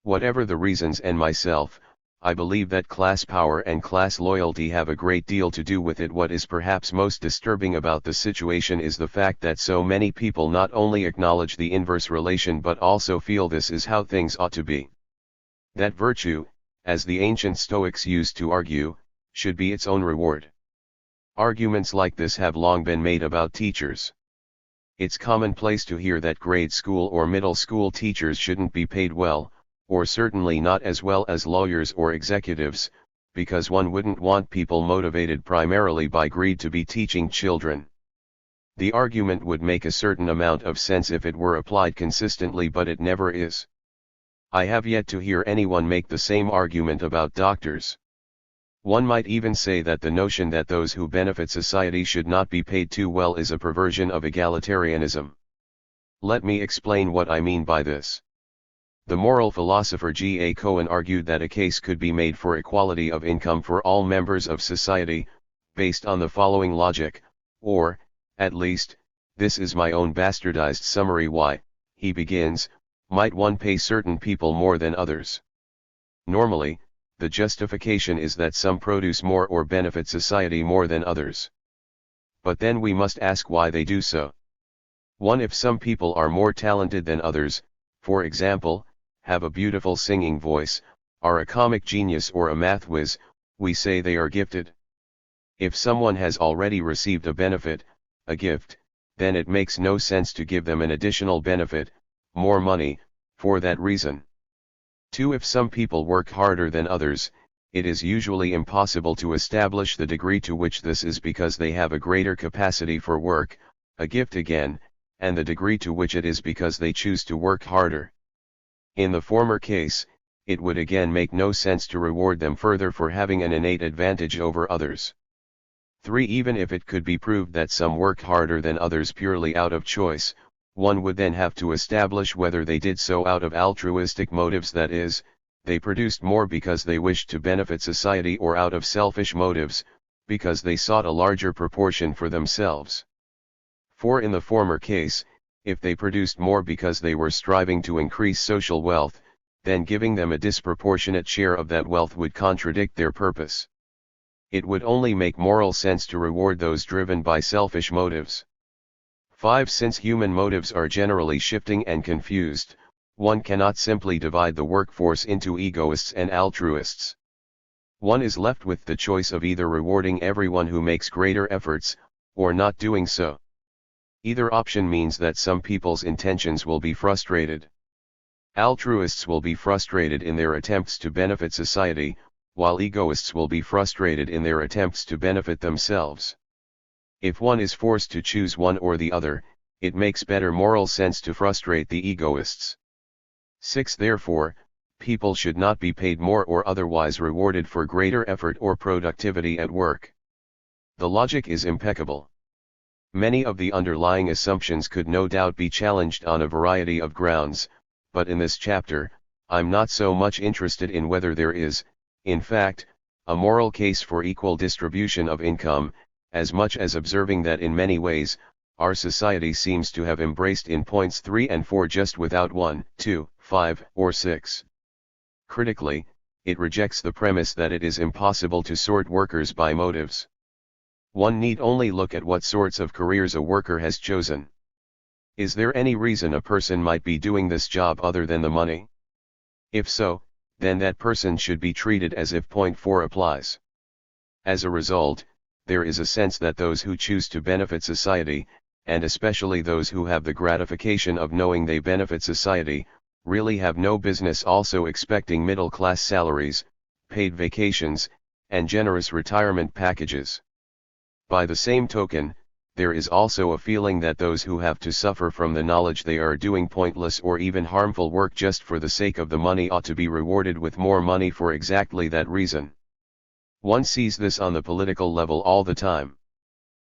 Whatever the reasons, and myself, I believe that class power and class loyalty have a great deal to do with it. What is perhaps most disturbing about the situation is the fact that so many people not only acknowledge the inverse relation but also feel this is how things ought to be. That virtue, as the ancient Stoics used to argue, should be its own reward. Arguments like this have long been made about teachers. It's commonplace to hear that grade school or middle school teachers shouldn't be paid well, or certainly not as well as lawyers or executives, because one wouldn't want people motivated primarily by greed to be teaching children. The argument would make a certain amount of sense if it were applied consistently, but it never is. I have yet to hear anyone make the same argument about doctors. One might even say that the notion that those who benefit society should not be paid too well is a perversion of egalitarianism. Let me explain what I mean by this. The moral philosopher G. A. Cohen argued that a case could be made for equality of income for all members of society, based on the following logic, or, at least, this is my own bastardized summary. Why, he begins, might one pay certain people more than others? Normally, the justification is that some produce more or benefit society more than others. But then we must ask why they do so. 1. If some people are more talented than others, for example, have a beautiful singing voice, are a comic genius or a math whiz, we say they are gifted. If someone has already received a benefit, a gift, then it makes no sense to give them an additional benefit, more money, for that reason. 2. If some people work harder than others, it is usually impossible to establish the degree to which this is because they have a greater capacity for work, a gift again, and the degree to which it is because they choose to work harder. In the former case, it would again make no sense to reward them further for having an innate advantage over others. 3. Even if it could be proved that some work harder than others purely out of choice, one would then have to establish whether they did so out of altruistic motives, that is, they produced more because they wished to benefit society, or out of selfish motives, because they sought a larger proportion for themselves. 4. In the former case, if they produced more because they were striving to increase social wealth, then giving them a disproportionate share of that wealth would contradict their purpose. It would only make moral sense to reward those driven by selfish motives. 5. Since human motives are generally shifting and confused, one cannot simply divide the workforce into egoists and altruists. One is left with the choice of either rewarding everyone who makes greater efforts, or not doing so. Either option means that some people's intentions will be frustrated. Altruists will be frustrated in their attempts to benefit society, while egoists will be frustrated in their attempts to benefit themselves. If one is forced to choose one or the other, it makes better moral sense to frustrate the egoists. 6. Therefore, people should not be paid more or otherwise rewarded for greater effort or productivity at work. The logic is impeccable. Many of the underlying assumptions could no doubt be challenged on a variety of grounds, but in this chapter, I'm not so much interested in whether there is, in fact, a moral case for equal distribution of income, as much as observing that in many ways, our society seems to have embraced in points 3 and 4 just without 1, 2, 5, or 6. Critically, it rejects the premise that it is impossible to sort workers by motives. One need only look at what sorts of careers a worker has chosen. Is there any reason a person might be doing this job other than the money? If so, then that person should be treated as if point 4 applies. As a result, there is a sense that those who choose to benefit society, and especially those who have the gratification of knowing they benefit society, really have no business also expecting middle-class salaries, paid vacations, and generous retirement packages. By the same token, there is also a feeling that those who have to suffer from the knowledge they are doing pointless or even harmful work just for the sake of the money ought to be rewarded with more money for exactly that reason. One sees this on the political level all the time.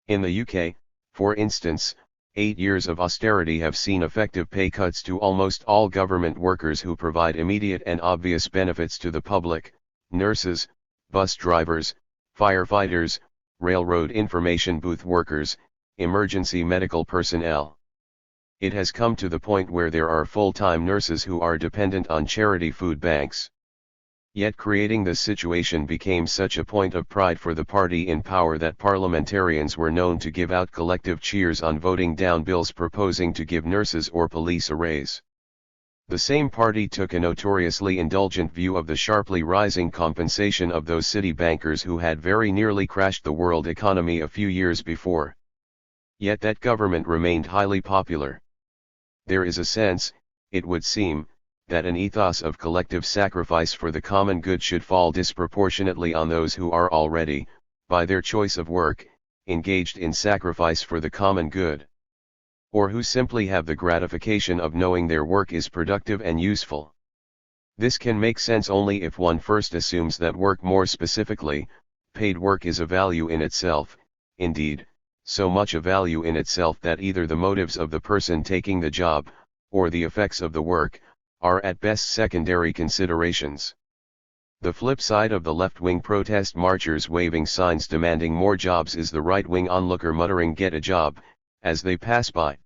In the UK, for instance, 8 years of austerity have seen effective pay cuts to almost all government workers who provide immediate and obvious benefits to the public: nurses, bus drivers, firefighters, railroad information booth workers, emergency medical personnel. It has come to the point where there are full-time nurses who are dependent on charity food banks. Yet creating this situation became such a point of pride for the party in power that parliamentarians were known to give out collective cheers on voting down bills proposing to give nurses or police a raise. The same party took a notoriously indulgent view of the sharply rising compensation of those city bankers who had very nearly crashed the world economy a few years before. Yet that government remained highly popular. There is a sense, it would seem, that an ethos of collective sacrifice for the common good should fall disproportionately on those who are already, by their choice of work, engaged in sacrifice for the common good, or who simply have the gratification of knowing their work is productive and useful. This can make sense only if one first assumes that work, more specifically, paid work, is a value in itself, indeed, so much a value in itself that either the motives of the person taking the job, or the effects of the work, are at best secondary considerations. The flip side of the left-wing protest marchers waving signs demanding more jobs is the right-wing onlooker muttering "get a job," as they pass by.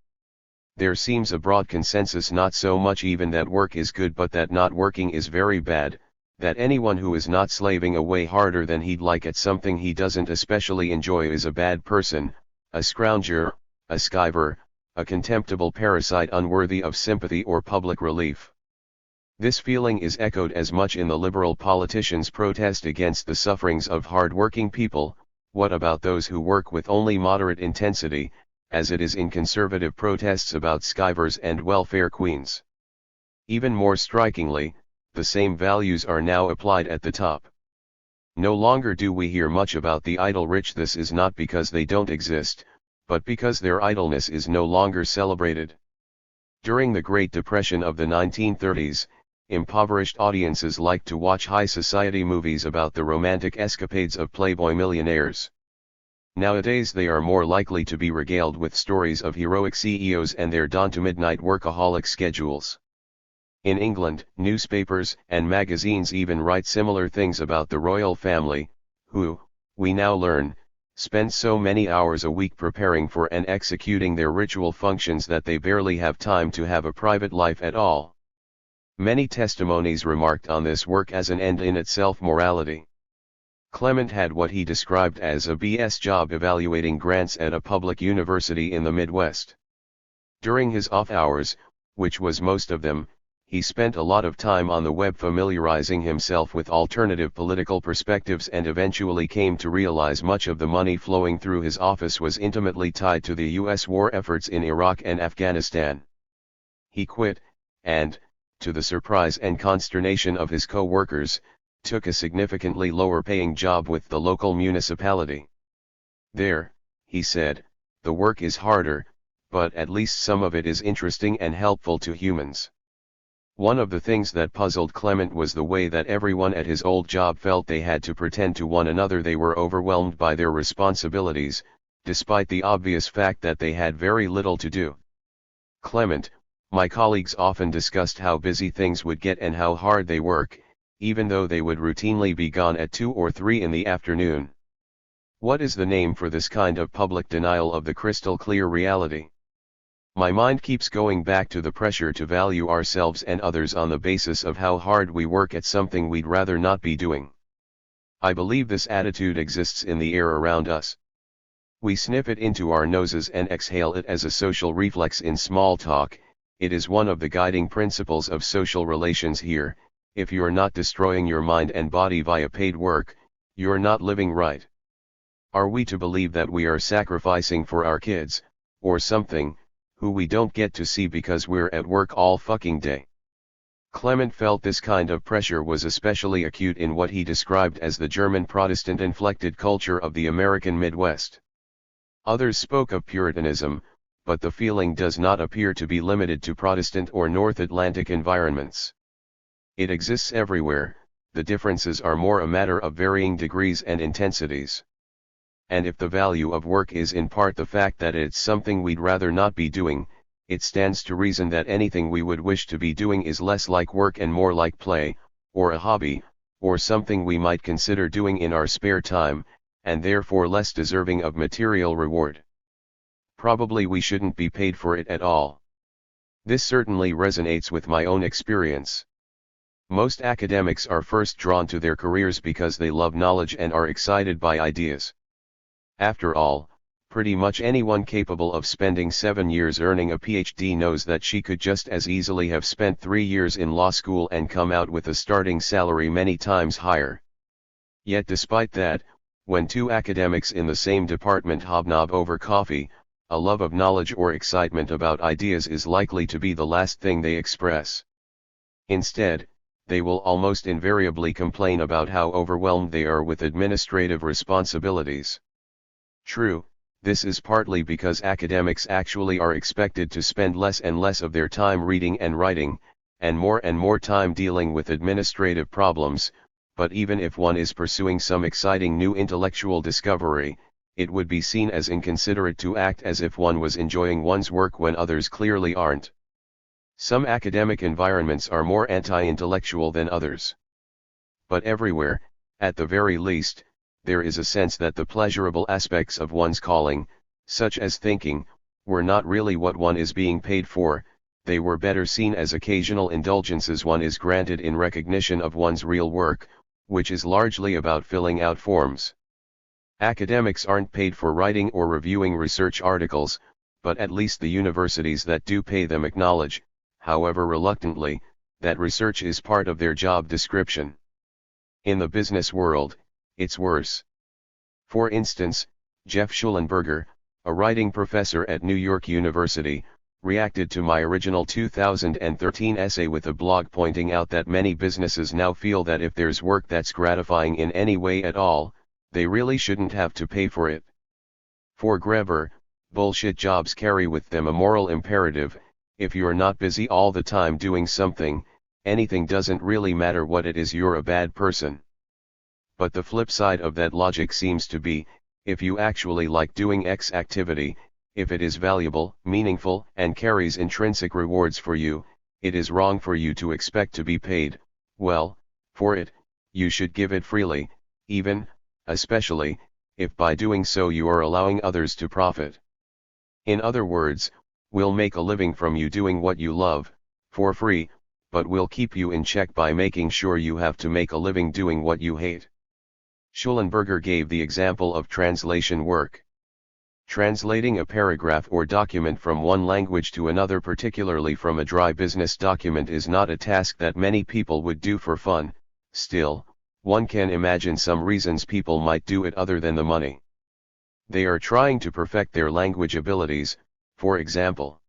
There seems a broad consensus not so much even that work is good but that not working is very bad, that anyone who is not slaving away harder than he'd like at something he doesn't especially enjoy is a bad person, a scrounger, a skiver, a contemptible parasite unworthy of sympathy or public relief. This feeling is echoed as much in the liberal politicians' protest against the sufferings of hard-working people, what about those who work with only moderate intensity, as it is in conservative protests about skivers and welfare queens. Even more strikingly, the same values are now applied at the top. No longer do we hear much about the idle rich. This is not because they don't exist, but because their idleness is no longer celebrated. During the Great Depression of the 1930s, impoverished audiences liked to watch high society movies about the romantic escapades of playboy millionaires. Nowadays they are more likely to be regaled with stories of heroic CEOs and their dawn-to-midnight workaholic schedules. In England, newspapers and magazines even write similar things about the royal family, who, we now learn, spend so many hours a week preparing for and executing their ritual functions that they barely have time to have a private life at all. Many testimonies remarked on this work as an end in itself morality. Clement had what he described as a BS job evaluating grants at a public university in the Midwest. During his off hours, which was most of them, he spent a lot of time on the web familiarizing himself with alternative political perspectives and eventually came to realize much of the money flowing through his office was intimately tied to the U.S. war efforts in Iraq and Afghanistan. He quit, and, to the surprise and consternation of his co-workers, took a significantly lower-paying job with the local municipality. There, he said, the work is harder, but at least some of it is interesting and helpful to humans. One of the things that puzzled Clement was the way that everyone at his old job felt they had to pretend to one another they were overwhelmed by their responsibilities, despite the obvious fact that they had very little to do. Clement, my colleagues often discussed how busy things would get and how hard they work, even though they would routinely be gone at 2 or 3 in the afternoon. What is the name for this kind of public denial of the crystal clear reality? My mind keeps going back to the pressure to value ourselves and others on the basis of how hard we work at something we'd rather not be doing. I believe this attitude exists in the air around us. We sniff it into our noses and exhale it as a social reflex in small talk. It is one of the guiding principles of social relations here. If you're not destroying your mind and body via paid work, you're not living right. Are we to believe that we are sacrificing for our kids, or something, who we don't get to see because we're at work all fucking day? Clement felt this kind of pressure was especially acute in what he described as the German Protestant-inflected culture of the American Midwest. Others spoke of Puritanism, but the feeling does not appear to be limited to Protestant or North Atlantic environments. It exists everywhere, the differences are more a matter of varying degrees and intensities. And if the value of work is in part the fact that it's something we'd rather not be doing, it stands to reason that anything we would wish to be doing is less like work and more like play, or a hobby, or something we might consider doing in our spare time, and therefore less deserving of material reward. Probably we shouldn't be paid for it at all. This certainly resonates with my own experience. Most academics are first drawn to their careers because they love knowledge and are excited by ideas. After all, pretty much anyone capable of spending 7 years earning a PhD knows that she could just as easily have spent 3 years in law school and come out with a starting salary many times higher. Yet despite that, when two academics in the same department hobnob over coffee, a love of knowledge or excitement about ideas is likely to be the last thing they express. Instead, they will almost invariably complain about how overwhelmed they are with administrative responsibilities. True, this is partly because academics actually are expected to spend less and less of their time reading and writing, and more time dealing with administrative problems, but even if one is pursuing some exciting new intellectual discovery, it would be seen as inconsiderate to act as if one was enjoying one's work when others clearly aren't. Some academic environments are more anti-intellectual than others. But everywhere, at the very least, there is a sense that the pleasurable aspects of one's calling, such as thinking, were not really what one is being paid for, they were better seen as occasional indulgences one is granted in recognition of one's real work, which is largely about filling out forms. Academics aren't paid for writing or reviewing research articles, but at least the universities that do pay them acknowledge, however reluctantly, that research is part of their job description. In the business world, it's worse. For instance, Jeff Schulenberger, a writing professor at New York University, reacted to my original 2013 essay with a blog pointing out that many businesses now feel that if there's work that's gratifying in any way at all, they really shouldn't have to pay for it. For Graeber, bullshit jobs carry with them a moral imperative: if you're not busy all the time doing something, anything doesn't really matter what it is, you're a bad person. But the flip side of that logic seems to be, if you actually like doing X activity, if it is valuable, meaningful, and carries intrinsic rewards for you, it is wrong for you to expect to be paid, well, for it. You should give it freely, even, especially, if by doing so you are allowing others to profit. In other words, we'll make a living from you doing what you love, for free, but we'll keep you in check by making sure you have to make a living doing what you hate. Schulenberger gave the example of translation work. Translating a paragraph or document from one language to another, particularly from a dry business document, is not a task that many people would do for fun. Still, one can imagine some reasons people might do it other than the money. They are trying to perfect their language abilities, for example.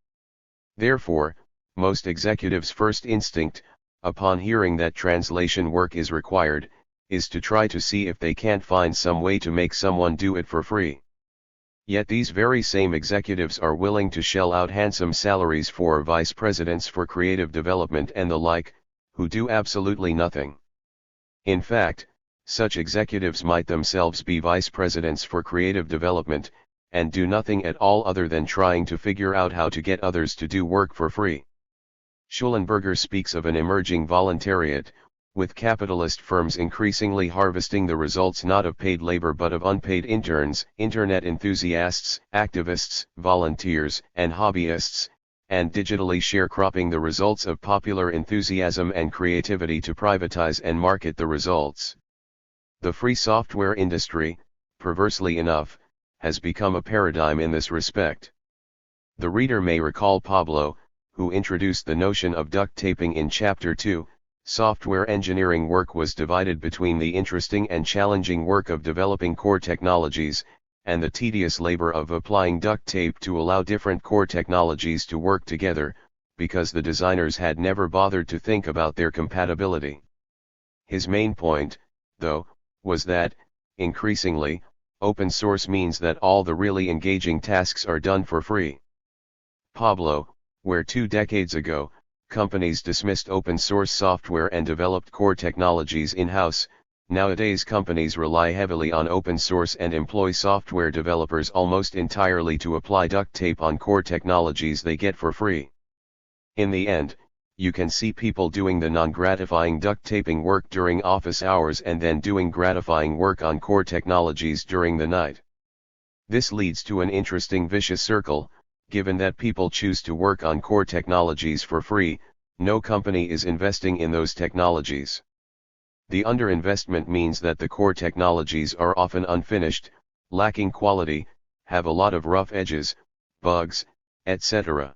Therefore, most executives' first instinct, upon hearing that translation work is required, is to try to see if they can't find some way to make someone do it for free. Yet these very same executives are willing to shell out handsome salaries for vice presidents for creative development and the like, who do absolutely nothing. In fact, such executives might themselves be vice presidents for creative development, and do nothing at all other than trying to figure out how to get others to do work for free. Schulenberger speaks of an emerging voluntariat, with capitalist firms increasingly harvesting the results not of paid labor but of unpaid interns, internet enthusiasts, activists, volunteers, and hobbyists, and digitally sharecropping the results of popular enthusiasm and creativity to privatize and market the results. The free software industry, perversely enough, has become a paradigm in this respect. The reader may recall Pablo, who introduced the notion of duct taping in Chapter 2. Software engineering work was divided between the interesting and challenging work of developing core technologies, and the tedious labor of applying duct tape to allow different core technologies to work together, because the designers had never bothered to think about their compatibility. His main point, though, was that, increasingly, open source means that all the really engaging tasks are done for free. Pablo, where 2 decades ago, companies dismissed open source software and developed core technologies in-house, nowadays companies rely heavily on open source and employ software developers almost entirely to apply duct tape on core technologies they get for free. In the end, you can see people doing the non-gratifying duct taping work during office hours and then doing gratifying work on core technologies during the night. This leads to an interesting vicious circle. Given that people choose to work on core technologies for free, no company is investing in those technologies. The underinvestment means that the core technologies are often unfinished, lacking quality, have a lot of rough edges, bugs, etc.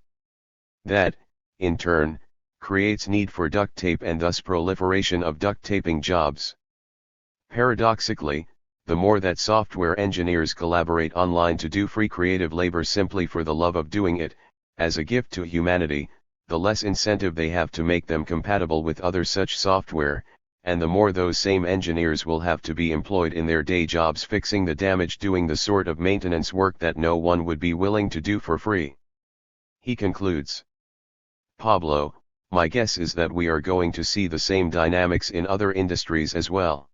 That, in turn, creates need for duct tape and thus proliferation of duct taping jobs. Paradoxically, the more that software engineers collaborate online to do free creative labor simply for the love of doing it, as a gift to humanity, the less incentive they have to make them compatible with other such software, and the more those same engineers will have to be employed in their day jobs fixing the damage, doing the sort of maintenance work that no one would be willing to do for free. He concludes. Pablo, my guess is that we are going to see the same dynamics in other industries as well.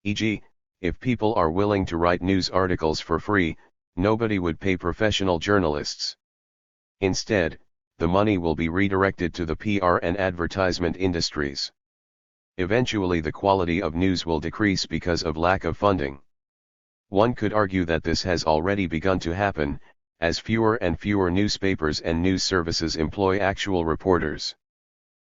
E.g., if people are willing to write news articles for free, nobody would pay professional journalists. Instead, the money will be redirected to the PR and advertisement industries. Eventually the quality of news will decrease because of lack of funding. One could argue that this has already begun to happen, as fewer and fewer newspapers and news services employ actual reporters.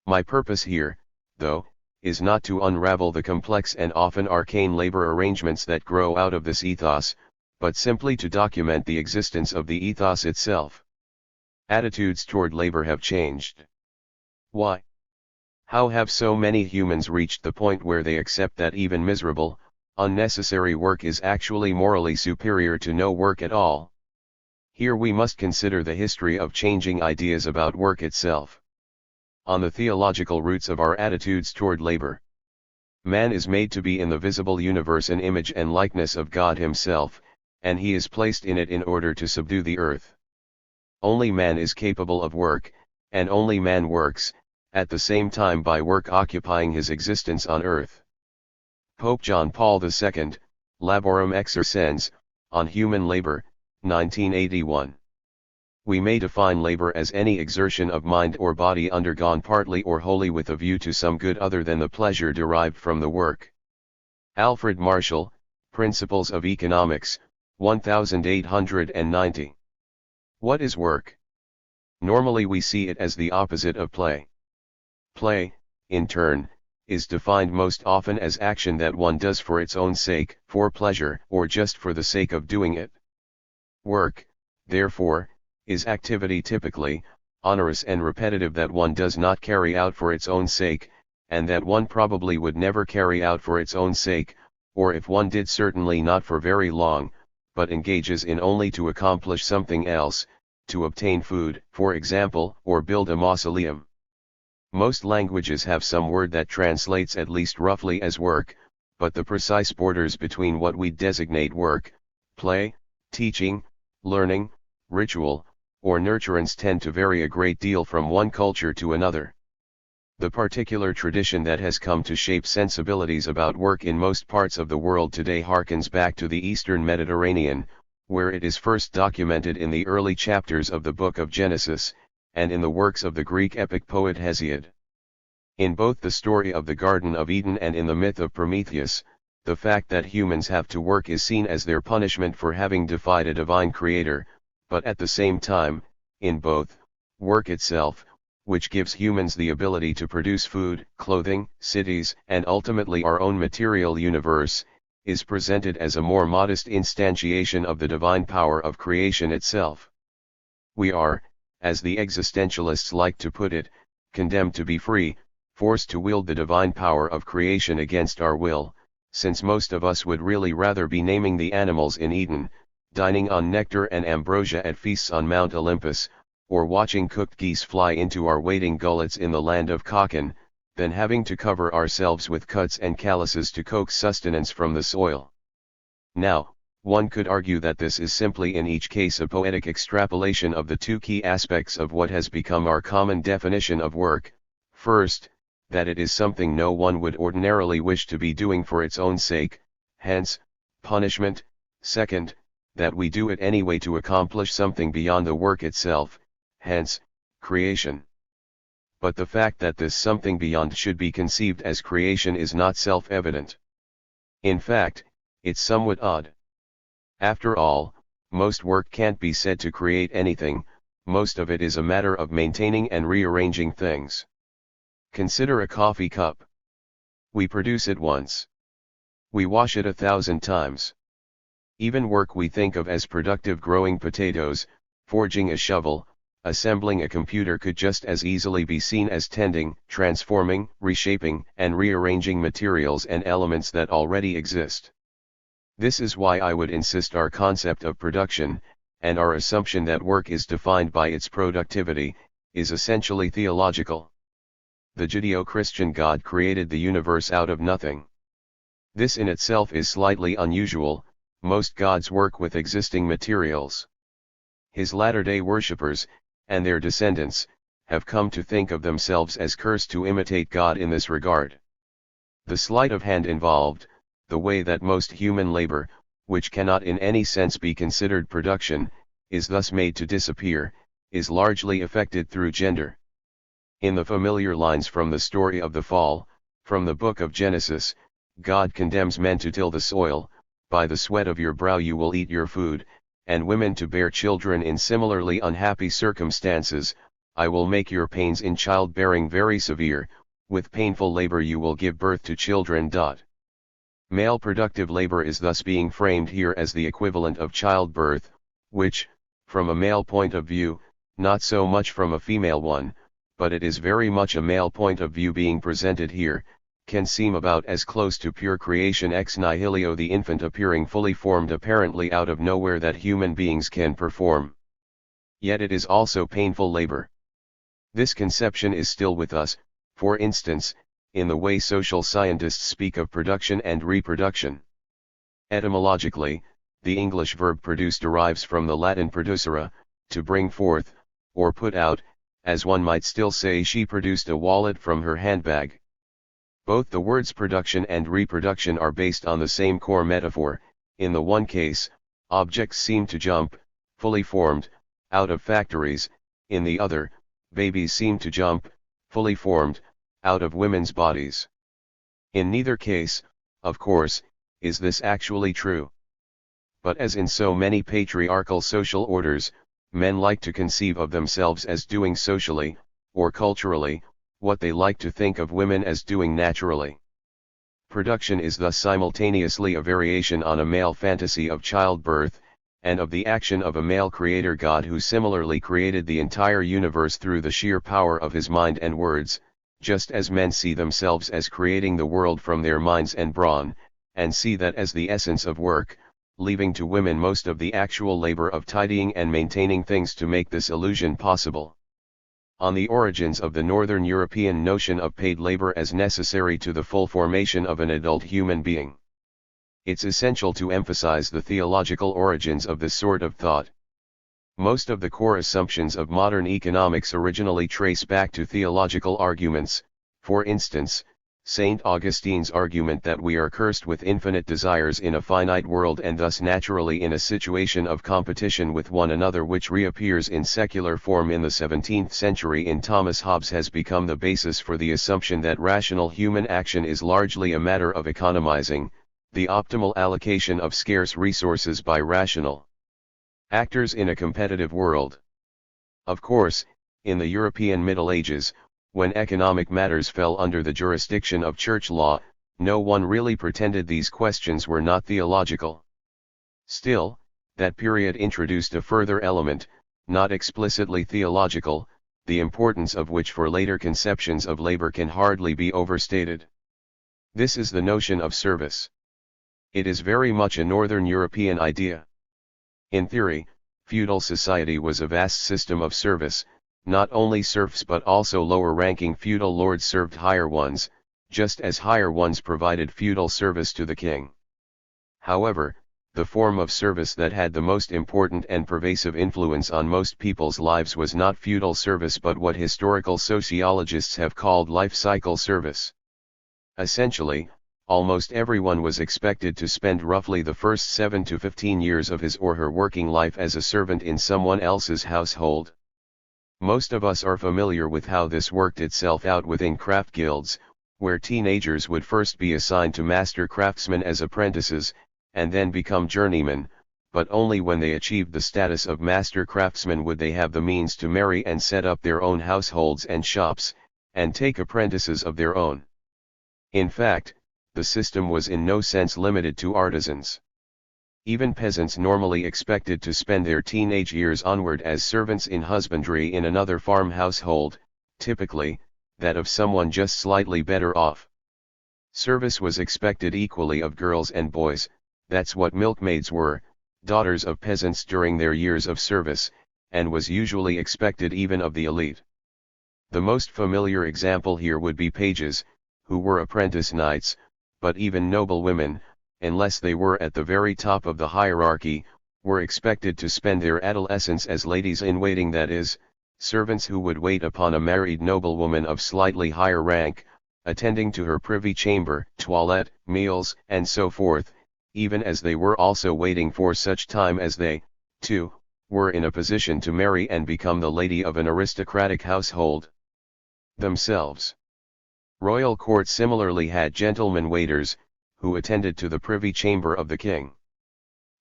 My purpose here, though, is not to unravel the complex and often arcane labor arrangements that grow out of this ethos, but simply to document the existence of the ethos itself. Attitudes toward labor have changed. Why? How have so many humans reached the point where they accept that even miserable, unnecessary work is actually morally superior to no work at all? Here we must consider the history of changing ideas about work itself. On the theological roots of our attitudes toward labor. Man is made to be in the visible universe an image and likeness of God Himself, and he is placed in it in order to subdue the earth. Only man is capable of work, and only man works, at the same time by work occupying his existence on earth. Pope John Paul II, Laborum Exercens, on Human Labor, 1981. We may define labor as any exertion of mind or body undergone partly or wholly with a view to some good other than the pleasure derived from the work. Alfred Marshall, Principles of Economics, 1890. What is work? Normally we see it as the opposite of play. Play, in turn, is defined most often as action that one does for its own sake, for pleasure, or just for the sake of doing it. Work, therefore, is activity typically, onerous and repetitive that one does not carry out for its own sake, and that one probably would never carry out for its own sake, or if one did certainly not for very long, but engages in only to accomplish something else, to obtain food, for example, or build a mausoleum. Most languages have some word that translates at least roughly as work, but the precise borders between what we designate work, play, teaching, learning, ritual, or nurturance tend to vary a great deal from one culture to another. The particular tradition that has come to shape sensibilities about work in most parts of the world today harkens back to the Eastern Mediterranean, where it is first documented in the early chapters of the book of Genesis, and in the works of the Greek epic poet Hesiod. In both the story of the Garden of Eden and in the myth of Prometheus, the fact that humans have to work is seen as their punishment for having defied a divine creator, but at the same time, in both, work itself, which gives humans the ability to produce food, clothing, cities, and ultimately our own material universe, is presented as a more modest instantiation of the divine power of creation itself. We are, as the existentialists like to put it, condemned to be free, forced to wield the divine power of creation against our will, since most of us would really rather be naming the animals in Eden, dining on nectar and ambrosia at feasts on Mount Olympus, or watching cooked geese fly into our waiting gullets in the land of Kokon, than having to cover ourselves with cuts and calluses to coax sustenance from the soil. Now, one could argue that this is simply in each case a poetic extrapolation of the two key aspects of what has become our common definition of work: first, that it is something no one would ordinarily wish to be doing for its own sake, hence, punishment; second, that we do it anyway to accomplish something beyond the work itself, hence, creation. But the fact that this something beyond should be conceived as creation is not self-evident. In fact, it's somewhat odd. After all, most work can't be said to create anything, most of it is a matter of maintaining and rearranging things. Consider a coffee cup. We produce it once. We wash it 1,000 times. Even work we think of as productive, growing potatoes, forging a shovel, assembling a computer, could just as easily be seen as tending, transforming, reshaping, and rearranging materials and elements that already exist. This is why I would insist our concept of production, and our assumption that work is defined by its productivity, is essentially theological. The Judeo-Christian God created the universe out of nothing. This in itself is slightly unusual. Most gods work with existing materials. His latter-day worshippers, and their descendants, have come to think of themselves as cursed to imitate God in this regard. The sleight of hand involved, the way that most human labor, which cannot in any sense be considered production, is thus made to disappear, is largely effected through gender. In the familiar lines from the story of the fall, from the book of Genesis, God condemns men to till the soil: by the sweat of your brow you will eat your food, and women to bear children in similarly unhappy circumstances. I will make your pains in childbearing very severe, with painful labor you will give birth to children. Male productive labor is thus being framed here as the equivalent of childbirth, which, from a male point of view, not so much from a female one, but it is very much a male point of view being presented here, can seem about as close to pure creation ex nihilo, the infant appearing fully formed apparently out of nowhere, that human beings can perform. Yet it is also painful labor. This conception is still with us, for instance, in the way social scientists speak of production and reproduction. Etymologically, the English verb produce derives from the Latin producere, to bring forth, or put out, as one might still say she produced a wallet from her handbag. Both the words production and reproduction are based on the same core metaphor. In the one case, objects seem to jump, fully formed, out of factories; in the other, babies seem to jump, fully formed, out of women's bodies. In neither case, of course, is this actually true. But as in so many patriarchal social orders, men like to conceive of themselves as doing socially, or culturally, what they like to think of women as doing naturally. Production is thus simultaneously a variation on a male fantasy of childbirth, and of the action of a male creator God who similarly created the entire universe through the sheer power of his mind and words, just as men see themselves as creating the world from their minds and brawn, and see that as the essence of work, leaving to women most of the actual labor of tidying and maintaining things to make this illusion possible. On the origins of the Northern European notion of paid labor as necessary to the full formation of an adult human being. It's essential to emphasize the theological origins of this sort of thought. Most of the core assumptions of modern economics originally trace back to theological arguments. For instance, St. Augustine's argument that we are cursed with infinite desires in a finite world and thus naturally in a situation of competition with one another, which reappears in secular form in the 17th century in Thomas Hobbes, has become the basis for the assumption that rational human action is largely a matter of economizing, the optimal allocation of scarce resources by rational actors in a competitive world. Of course, in the European Middle Ages, when economic matters fell under the jurisdiction of church law, no one really pretended these questions were not theological. Still, that period introduced a further element, not explicitly theological, the importance of which for later conceptions of labor can hardly be overstated. This is the notion of service. It is very much a Northern European idea. In theory, Feudal society was a vast system of service, not only serfs but also lower-ranking feudal lords served higher ones, just as higher ones provided feudal service to the king. However, the form of service that had the most important and pervasive influence on most people's lives was not feudal service but what historical sociologists have called life cycle service. Essentially, almost everyone was expected to spend roughly the first 7 to 15 years of his or her working life as a servant in someone else's household. Most of us are familiar with how this worked itself out within craft guilds, where teenagers would first be assigned to master craftsmen as apprentices, and then become journeymen, but only when they achieved the status of master craftsmen would they have the means to marry and set up their own households and shops, and take apprentices of their own. In fact, the system was in no sense limited to artisans. Even peasants normally expected to spend their teenage years onward as servants in husbandry in another farm household, typically, that of someone just slightly better off. Service was expected equally of girls and boys. That's what milkmaids were, daughters of peasants during their years of service, and was usually expected even of the elite. The most familiar example here would be pages, who were apprentice knights, but even noblewomen, unless they were at the very top of the hierarchy, were expected to spend their adolescence as ladies-in-waiting, that is, servants who would wait upon a married noblewoman of slightly higher rank, attending to her privy chamber, toilette, meals, and so forth, even as they were also waiting for such time as they, too, were in a position to marry and become the lady of an aristocratic household themselves. Royal court similarly had gentlemen waiters, who attended to the privy chamber of the king.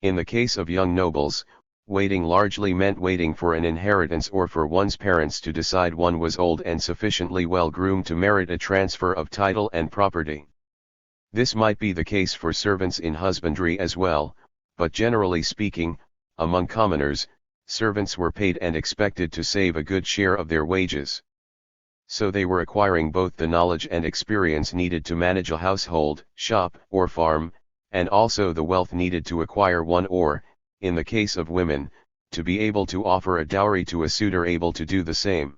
In the case of young nobles, waiting largely meant waiting for an inheritance or for one's parents to decide one was old and sufficiently well groomed to merit a transfer of title and property. This might be the case for servants in husbandry as well, but generally speaking, among commoners, servants were paid and expected to save a good share of their wages. So they were acquiring both the knowledge and experience needed to manage a household, shop, or farm, and also the wealth needed to acquire one or, in the case of women, to be able to offer a dowry to a suitor able to do the same.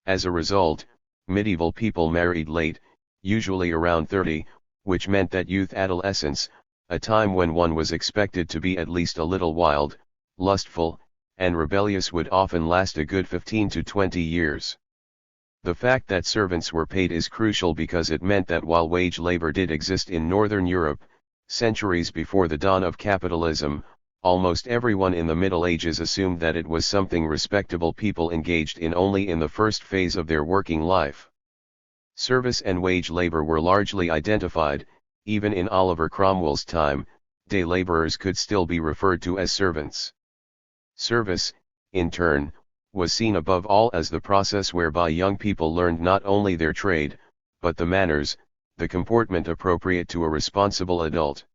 As a result, medieval people married late, usually around 30, which meant that youth-adolescence, a time when one was expected to be at least a little wild, lustful, and rebellious, would often last a good 15 to 20 years. The fact that servants were paid is crucial because it meant that while wage labor did exist in Northern Europe, centuries before the dawn of capitalism, almost everyone in the Middle Ages assumed that it was something respectable people engaged in only in the first phase of their working life. Service and wage labor were largely identified. Even in Oliver Cromwell's time, day laborers could still be referred to as servants. Service, in turn, was seen above all as the process whereby young people learned not only their trade, but the manners, the comportment appropriate to a responsible adult.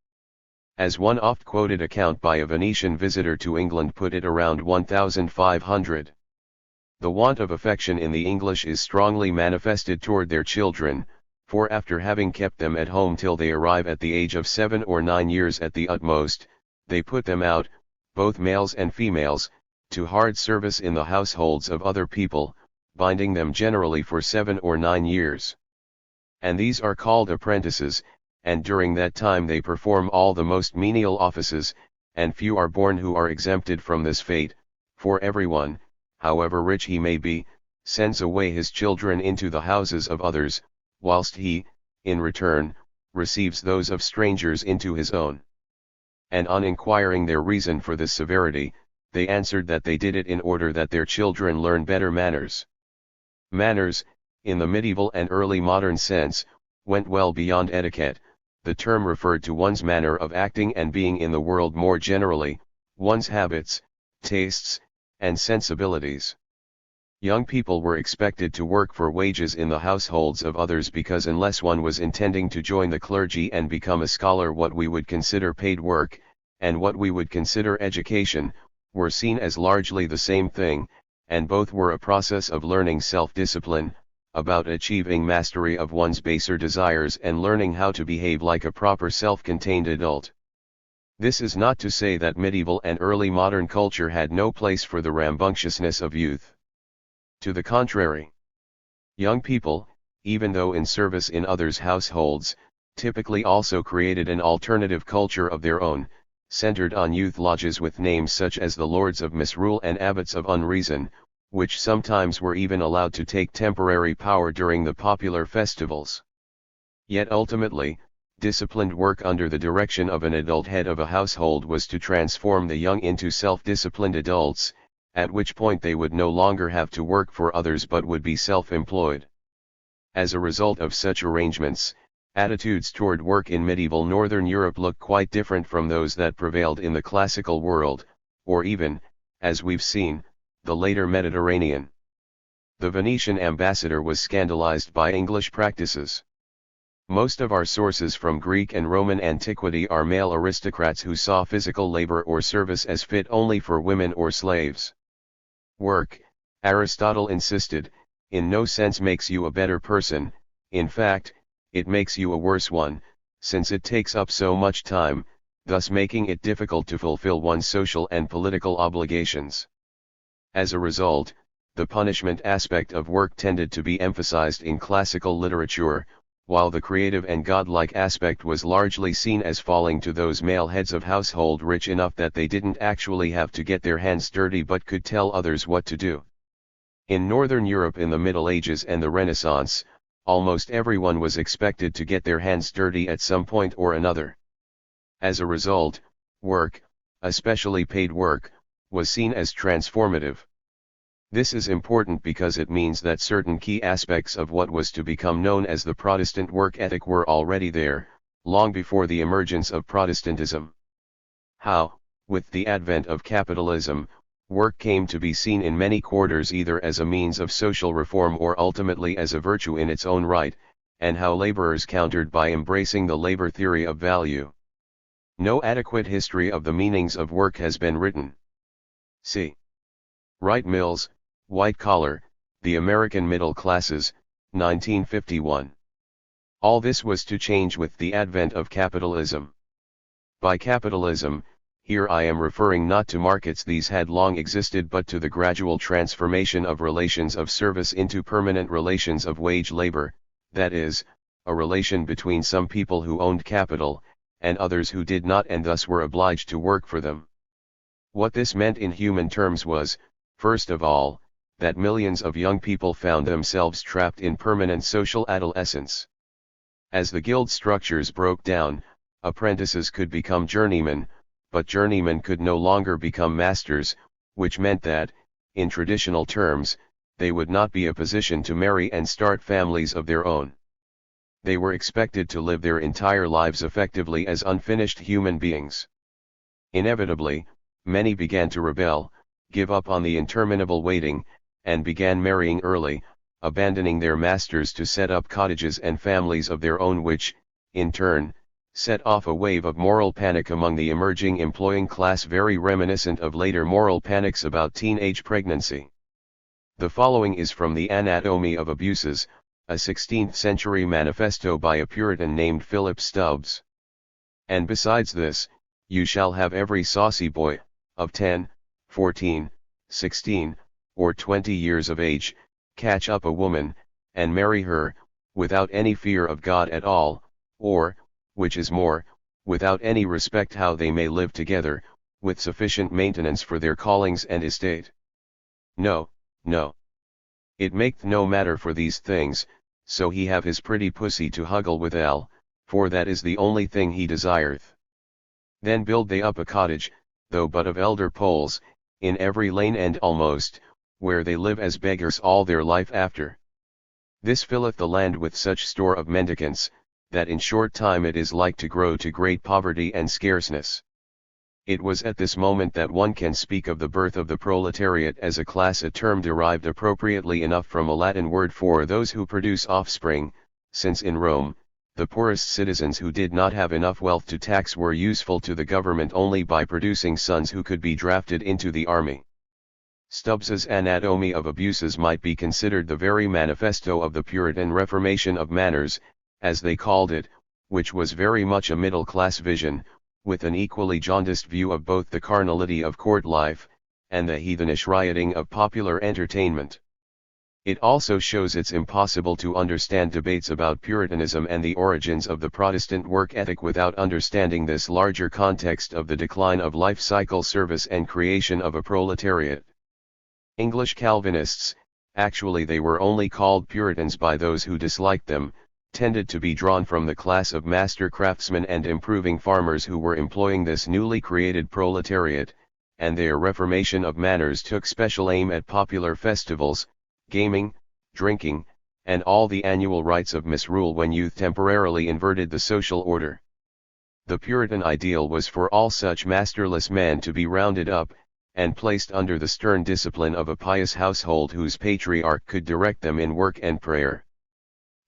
As one oft-quoted account by a Venetian visitor to England put it around 1500. The want of affection in the English is strongly manifested toward their children, for after having kept them at home till they arrive at the age of 7 or 9 years at the utmost, they put them out, both males and females, to hard service in the households of other people, binding them generally for 7 or 9 years. And these are called apprentices, and during that time they perform all the most menial offices, and few are born who are exempted from this fate, for everyone, however rich he may be, sends away his children into the houses of others, whilst he, in return, receives those of strangers into his own. And on inquiring their reason for this severity, they answered that they did it in order that their children learn better manners. Manners, in the medieval and early modern sense, went well beyond etiquette. The term referred to one's manner of acting and being in the world more generally, one's habits, tastes, and sensibilities. Young people were expected to work for wages in the households of others because unless one was intending to join the clergy and become a scholar, what we would consider paid work, and what we would consider education, were seen as largely the same thing, and both were a process of learning self-discipline, about achieving mastery of one's baser desires and learning how to behave like a proper self-contained adult. This is not to say that medieval and early modern culture had no place for the rambunctiousness of youth. To the contrary. Young people, even though in service in others' households, typically also created an alternative culture of their own, centered on youth lodges with names such as the Lords of Misrule and Abbots of Unreason, which sometimes were even allowed to take temporary power during the popular festivals. Yet ultimately, disciplined work under the direction of an adult head of a household was to transform the young into self-disciplined adults, at which point they would no longer have to work for others but would be self-employed. As a result of such arrangements, attitudes toward work in medieval Northern Europe look quite different from those that prevailed in the classical world, or even, as we've seen, the later Mediterranean. The Venetian ambassador was scandalized by English practices. Most of our sources from Greek and Roman antiquity are male aristocrats who saw physical labor or service as fit only for women or slaves. Work, Aristotle insisted, in no sense makes you a better person, in fact, it makes you a worse one, since it takes up so much time, thus making it difficult to fulfill one's social and political obligations. As a result, the punishment aspect of work tended to be emphasized in classical literature, while the creative and godlike aspect was largely seen as falling to those male heads of household rich enough that they didn't actually have to get their hands dirty but could tell others what to do. In Northern Europe in the Middle Ages and the Renaissance, almost everyone was expected to get their hands dirty at some point or another. As a result, work, especially paid work, was seen as transformative. This is important because it means that certain key aspects of what was to become known as the Protestant work ethic were already there, long before the emergence of Protestantism. How, with the advent of capitalism, work came to be seen in many quarters either as a means of social reform or ultimately as a virtue in its own right, and how laborers countered by embracing the labor theory of value. No adequate history of the meanings of work has been written. C. Wright Mills, White Collar, The American Middle Classes, 1951. All this was to change with the advent of capitalism. By capitalism, here I am referring not to markets these had long existed but to the gradual transformation of relations of service into permanent relations of wage labor, that is, a relation between some people who owned capital, and others who did not and thus were obliged to work for them. What this meant in human terms was, first of all, that millions of young people found themselves trapped in permanent social adolescence. As the guild structures broke down, apprentices could become journeymen, but journeymen could no longer become masters, which meant that, in traditional terms, they would not be in a position to marry and start families of their own. They were expected to live their entire lives effectively as unfinished human beings. Inevitably, many began to rebel, give up on the interminable waiting, and began marrying early, abandoning their masters to set up cottages and families of their own which, in turn, set off a wave of moral panic among the emerging employing class very reminiscent of later moral panics about teenage pregnancy. The following is from the Anatomy of Abuses, a 16th-century manifesto by a Puritan named Philip Stubbs. And besides this, you shall have every saucy boy, of 10, 14, 16, or 20 years of age, catch up a woman, and marry her, without any fear of God at all, or, which is more, without any respect how they may live together, with sufficient maintenance for their callings and estate. No, no. It maketh no matter for these things, so he have his pretty pussy to huggle withal, for that is the only thing he desireth. Then build they up a cottage, though but of elder poles, in every lane end almost, where they live as beggars all their life after. This filleth the land with such store of mendicants, that in short time it is like to grow to great poverty and scarceness. It was at this moment that one can speak of the birth of the proletariat as a class, a term derived appropriately enough from a Latin word for those who produce offspring, since in Rome, the poorest citizens who did not have enough wealth to tax were useful to the government only by producing sons who could be drafted into the army. Stubbs's Anatomy of Abuses might be considered the very manifesto of the Puritan Reformation of Manners, as they called it, which was very much a middle-class vision, with an equally jaundiced view of both the carnality of court life, and the heathenish rioting of popular entertainment. It also shows it's impossible to understand debates about Puritanism and the origins of the Protestant work ethic without understanding this larger context of the decline of life cycle service and creation of a proletariat. English Calvinists, actually they were only called Puritans by those who disliked them, tended to be drawn from the class of master craftsmen and improving farmers who were employing this newly created proletariat, and their reformation of manners took special aim at popular festivals, gaming, drinking, and all the annual rites of misrule when youth temporarily inverted the social order. The Puritan ideal was for all such masterless men to be rounded up, and placed under the stern discipline of a pious household whose patriarch could direct them in work and prayer.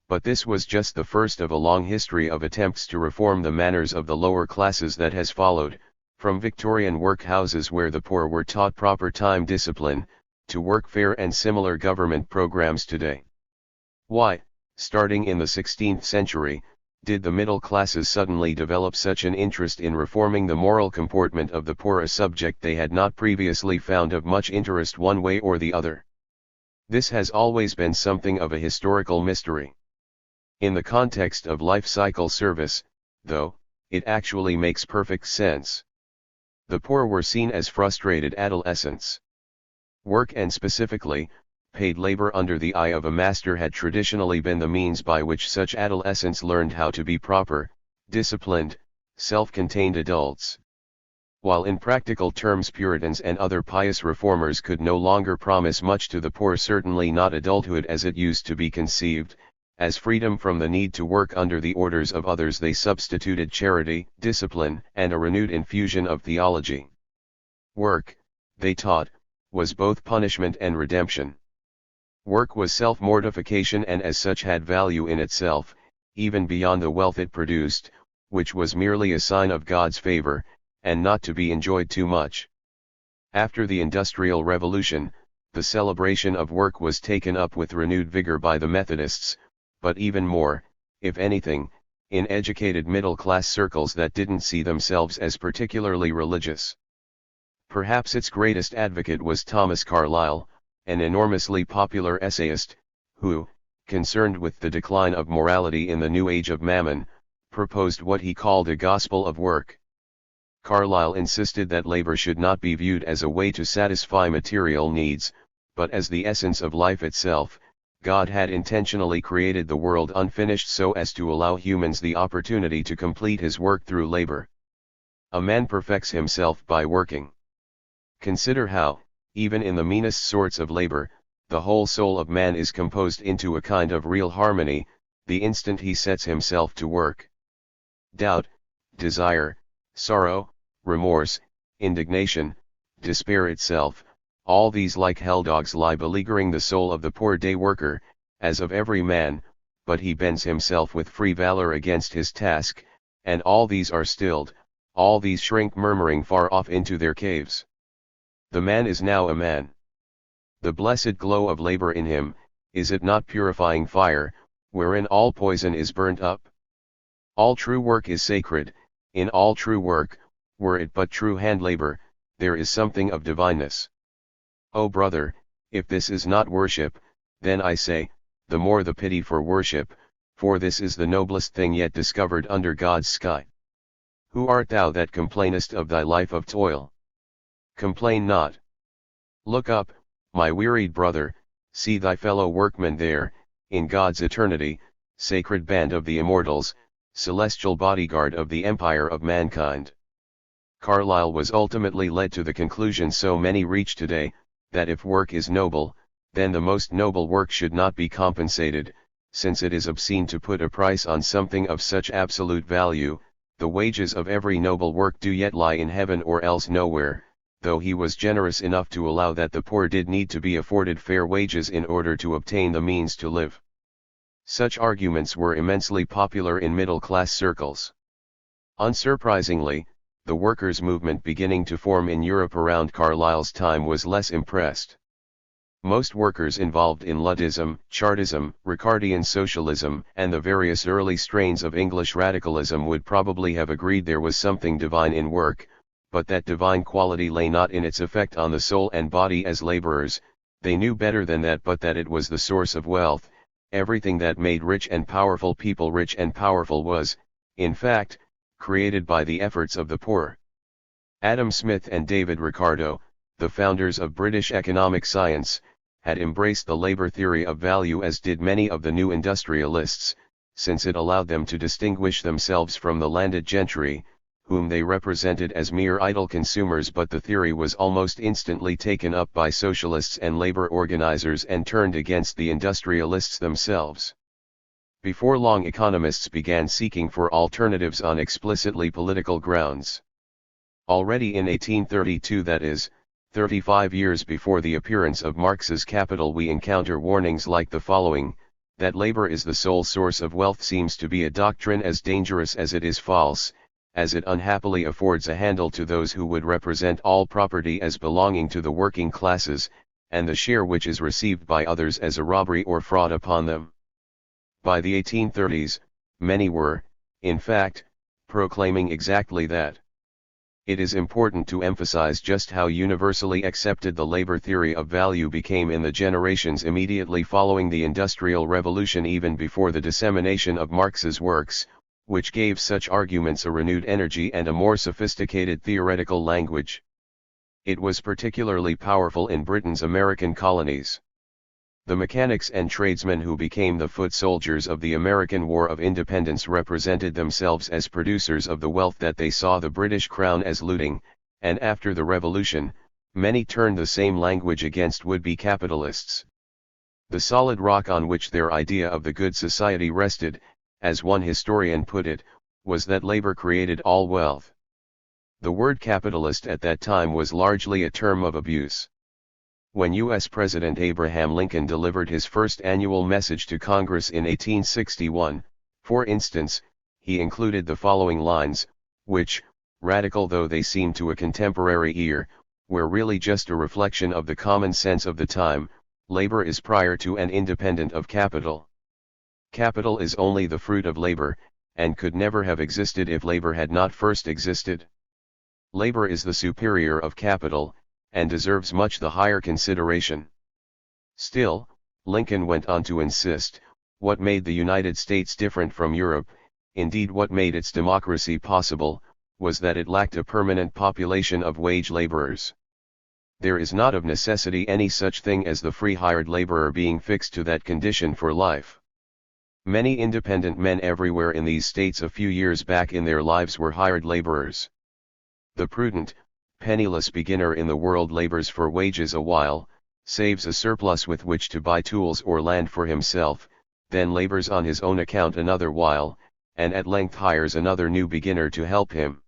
But this was just the first of a long history of attempts to reform the manners of the lower classes that has followed, from Victorian workhouses where the poor were taught proper time discipline, to workfare and similar government programs today. Why, starting in the 16th century, did the middle classes suddenly develop such an interest in reforming the moral comportment of the poor, a subject they had not previously found of much interest one way or the other? This has always been something of a historical mystery. In the context of life cycle service, though, it actually makes perfect sense. The poor were seen as frustrated adolescents. Work, and specifically, paid labor under the eye of a master, had traditionally been the means by which such adolescents learned how to be proper, disciplined, self-contained adults. While in practical terms Puritans and other pious reformers could no longer promise much to the poor, certainly not adulthood as it used to be conceived, as freedom from the need to work under the orders of others, they substituted charity, discipline, and a renewed infusion of theology. Work, they taught, was both punishment and redemption. Work was self-mortification, and as such had value in itself, even beyond the wealth it produced, which was merely a sign of God's favor, and not to be enjoyed too much. After the Industrial Revolution, the celebration of work was taken up with renewed vigor by the Methodists, but even more, if anything, in educated middle-class circles that didn't see themselves as particularly religious. Perhaps its greatest advocate was Thomas Carlyle, an enormously popular essayist, who, concerned with the decline of morality in the new age of mammon, proposed what he called a gospel of work. Carlyle insisted that labor should not be viewed as a way to satisfy material needs, but as the essence of life itself. God had intentionally created the world unfinished so as to allow humans the opportunity to complete his work through labor. A man perfects himself by working. Consider how, even in the meanest sorts of labor, the whole soul of man is composed into a kind of real harmony, the instant he sets himself to work. Doubt, desire, sorrow, remorse, indignation, despair itself, all these like hell-dogs lie beleaguering the soul of the poor day worker, as of every man, but he bends himself with free valor against his task, and all these are stilled, all these shrink murmuring far off into their caves. The man is now a man. The blessed glow of labor in him, is it not purifying fire, wherein all poison is burnt up? All true work is sacred, in all true work, were it but true hand labor, there is something of divineness. O brother, if this is not worship, then I say, the more the pity for worship, for this is the noblest thing yet discovered under God's sky. Who art thou that complainest of thy life of toil? Complain not. Look up, my wearied brother, see thy fellow workman there, in God's eternity, sacred band of the immortals, celestial bodyguard of the empire of mankind. Carlyle was ultimately led to the conclusion so many reach today, that if work is noble, then the most noble work should not be compensated, since it is obscene to put a price on something of such absolute value. The wages of every noble work do yet lie in heaven or else nowhere, though he was generous enough to allow that the poor did need to be afforded fair wages in order to obtain the means to live. Such arguments were immensely popular in middle-class circles. Unsurprisingly, the workers' movement beginning to form in Europe around Carlyle's time was less impressed. Most workers involved in Luddism, Chartism, Ricardian socialism, and the various early strains of English radicalism would probably have agreed there was something divine in work, but that divine quality lay not in its effect on the soul and body as laborers. They knew better than that, but that it was the source of wealth. Everything that made rich and powerful people rich and powerful was, in fact, created by the efforts of the poor. Adam Smith and David Ricardo, the founders of British economic science, had embraced the labor theory of value, as did many of the new industrialists, since it allowed them to distinguish themselves from the landed gentry, whom they represented as mere idle consumers. But the theory was almost instantly taken up by socialists and labor organizers and turned against the industrialists themselves. Before long, economists began seeking for alternatives on explicitly political grounds. Already in 1832, that is, 35 years before the appearance of Marx's Capital, we encounter warnings like the following: that labor is the sole source of wealth seems to be a doctrine as dangerous as it is false, as it unhappily affords a handle to those who would represent all property as belonging to the working classes, and the share which is received by others as a robbery or fraud upon them. By the 1830s, many were, in fact, proclaiming exactly that. It is important to emphasize just how universally accepted the labor theory of value became in the generations immediately following the Industrial Revolution, even before the dissemination of Marx's works, which gave such arguments a renewed energy and a more sophisticated theoretical language. It was particularly powerful in Britain's American colonies. The mechanics and tradesmen who became the foot soldiers of the American War of Independence represented themselves as producers of the wealth that they saw the British Crown as looting, and after the Revolution, many turned the same language against would-be capitalists. The solid rock on which their idea of the good society rested, as one historian put it, was that labor created all wealth. The word capitalist at that time was largely a term of abuse. When U.S. President Abraham Lincoln delivered his first annual message to Congress in 1861, for instance, he included the following lines, which, radical though they seem to a contemporary ear, were really just a reflection of the common sense of the time: labor is prior to and independent of capital. Capital is only the fruit of labor, and could never have existed if labor had not first existed. Labor is the superior of capital, and deserves much the higher consideration. Still, Lincoln went on to insist, what made the United States different from Europe, indeed what made its democracy possible, was that it lacked a permanent population of wage laborers. There is not of necessity any such thing as the free hired laborer being fixed to that condition for life. Many independent men everywhere in these states a few years back in their lives were hired laborers. The prudent, penniless beginner in the world labors for wages a while, saves a surplus with which to buy tools or land for himself, then labors on his own account another while, and at length hires another new beginner to help him.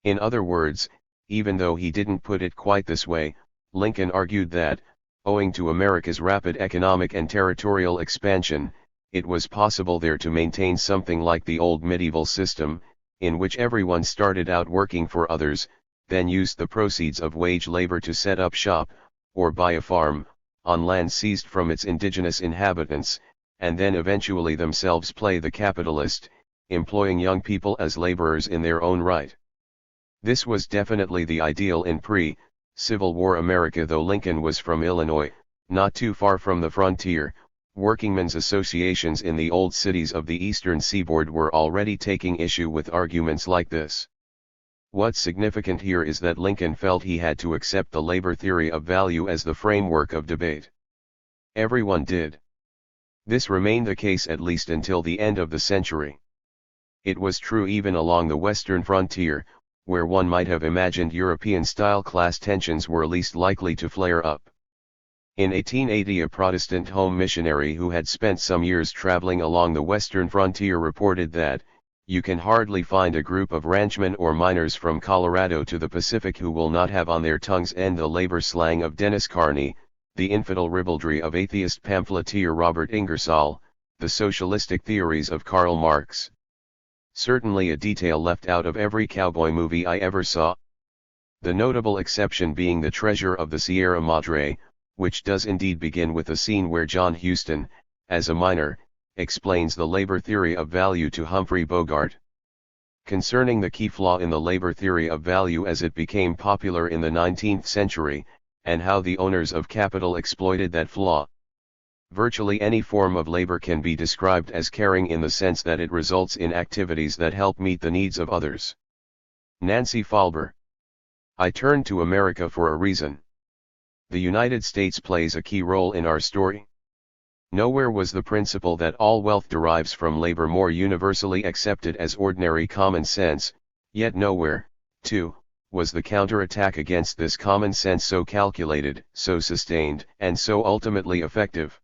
In other words, even though he didn't put it quite this way, Lincoln argued that, owing to America's rapid economic and territorial expansion, it was possible there to maintain something like the old medieval system, in which everyone started out working for others, then used the proceeds of wage labor to set up shop, or buy a farm, on land seized from its indigenous inhabitants, and then eventually themselves play the capitalist, employing young people as laborers in their own right. This was definitely the ideal in pre-Civil War America. Though Lincoln was from Illinois, not too far from the frontier, workingmen's associations in the old cities of the eastern seaboard were already taking issue with arguments like this. What's significant here is that Lincoln felt he had to accept the labor theory of value as the framework of debate. Everyone did. This remained the case at least until the end of the century. It was true even along the western frontier, where one might have imagined European-style class tensions were least likely to flare up. In 1880, a Protestant home missionary who had spent some years traveling along the western frontier reported that, "You can hardly find a group of ranchmen or miners from Colorado to the Pacific who will not have on their tongues end the labor slang of Dennis Carney, the infidel ribaldry of atheist pamphleteer Robert Ingersoll, the socialistic theories of Karl Marx." Certainly a detail left out of every cowboy movie I ever saw. The notable exception being the Treasure of the Sierra Madre, which does indeed begin with a scene where John Huston, as a miner, explains the labor theory of value to Humphrey Bogart. Concerning the key flaw in the labor theory of value as it became popular in the 19th century, and how the owners of capital exploited that flaw. Virtually any form of labor can be described as caring in the sense that it results in activities that help meet the needs of others. Nancy Faulber. I turn to America for a reason. The United States plays a key role in our story. Nowhere was the principle that all wealth derives from labor more universally accepted as ordinary common sense, yet nowhere, too, was the counterattack against this common sense so calculated, so sustained, and so ultimately effective.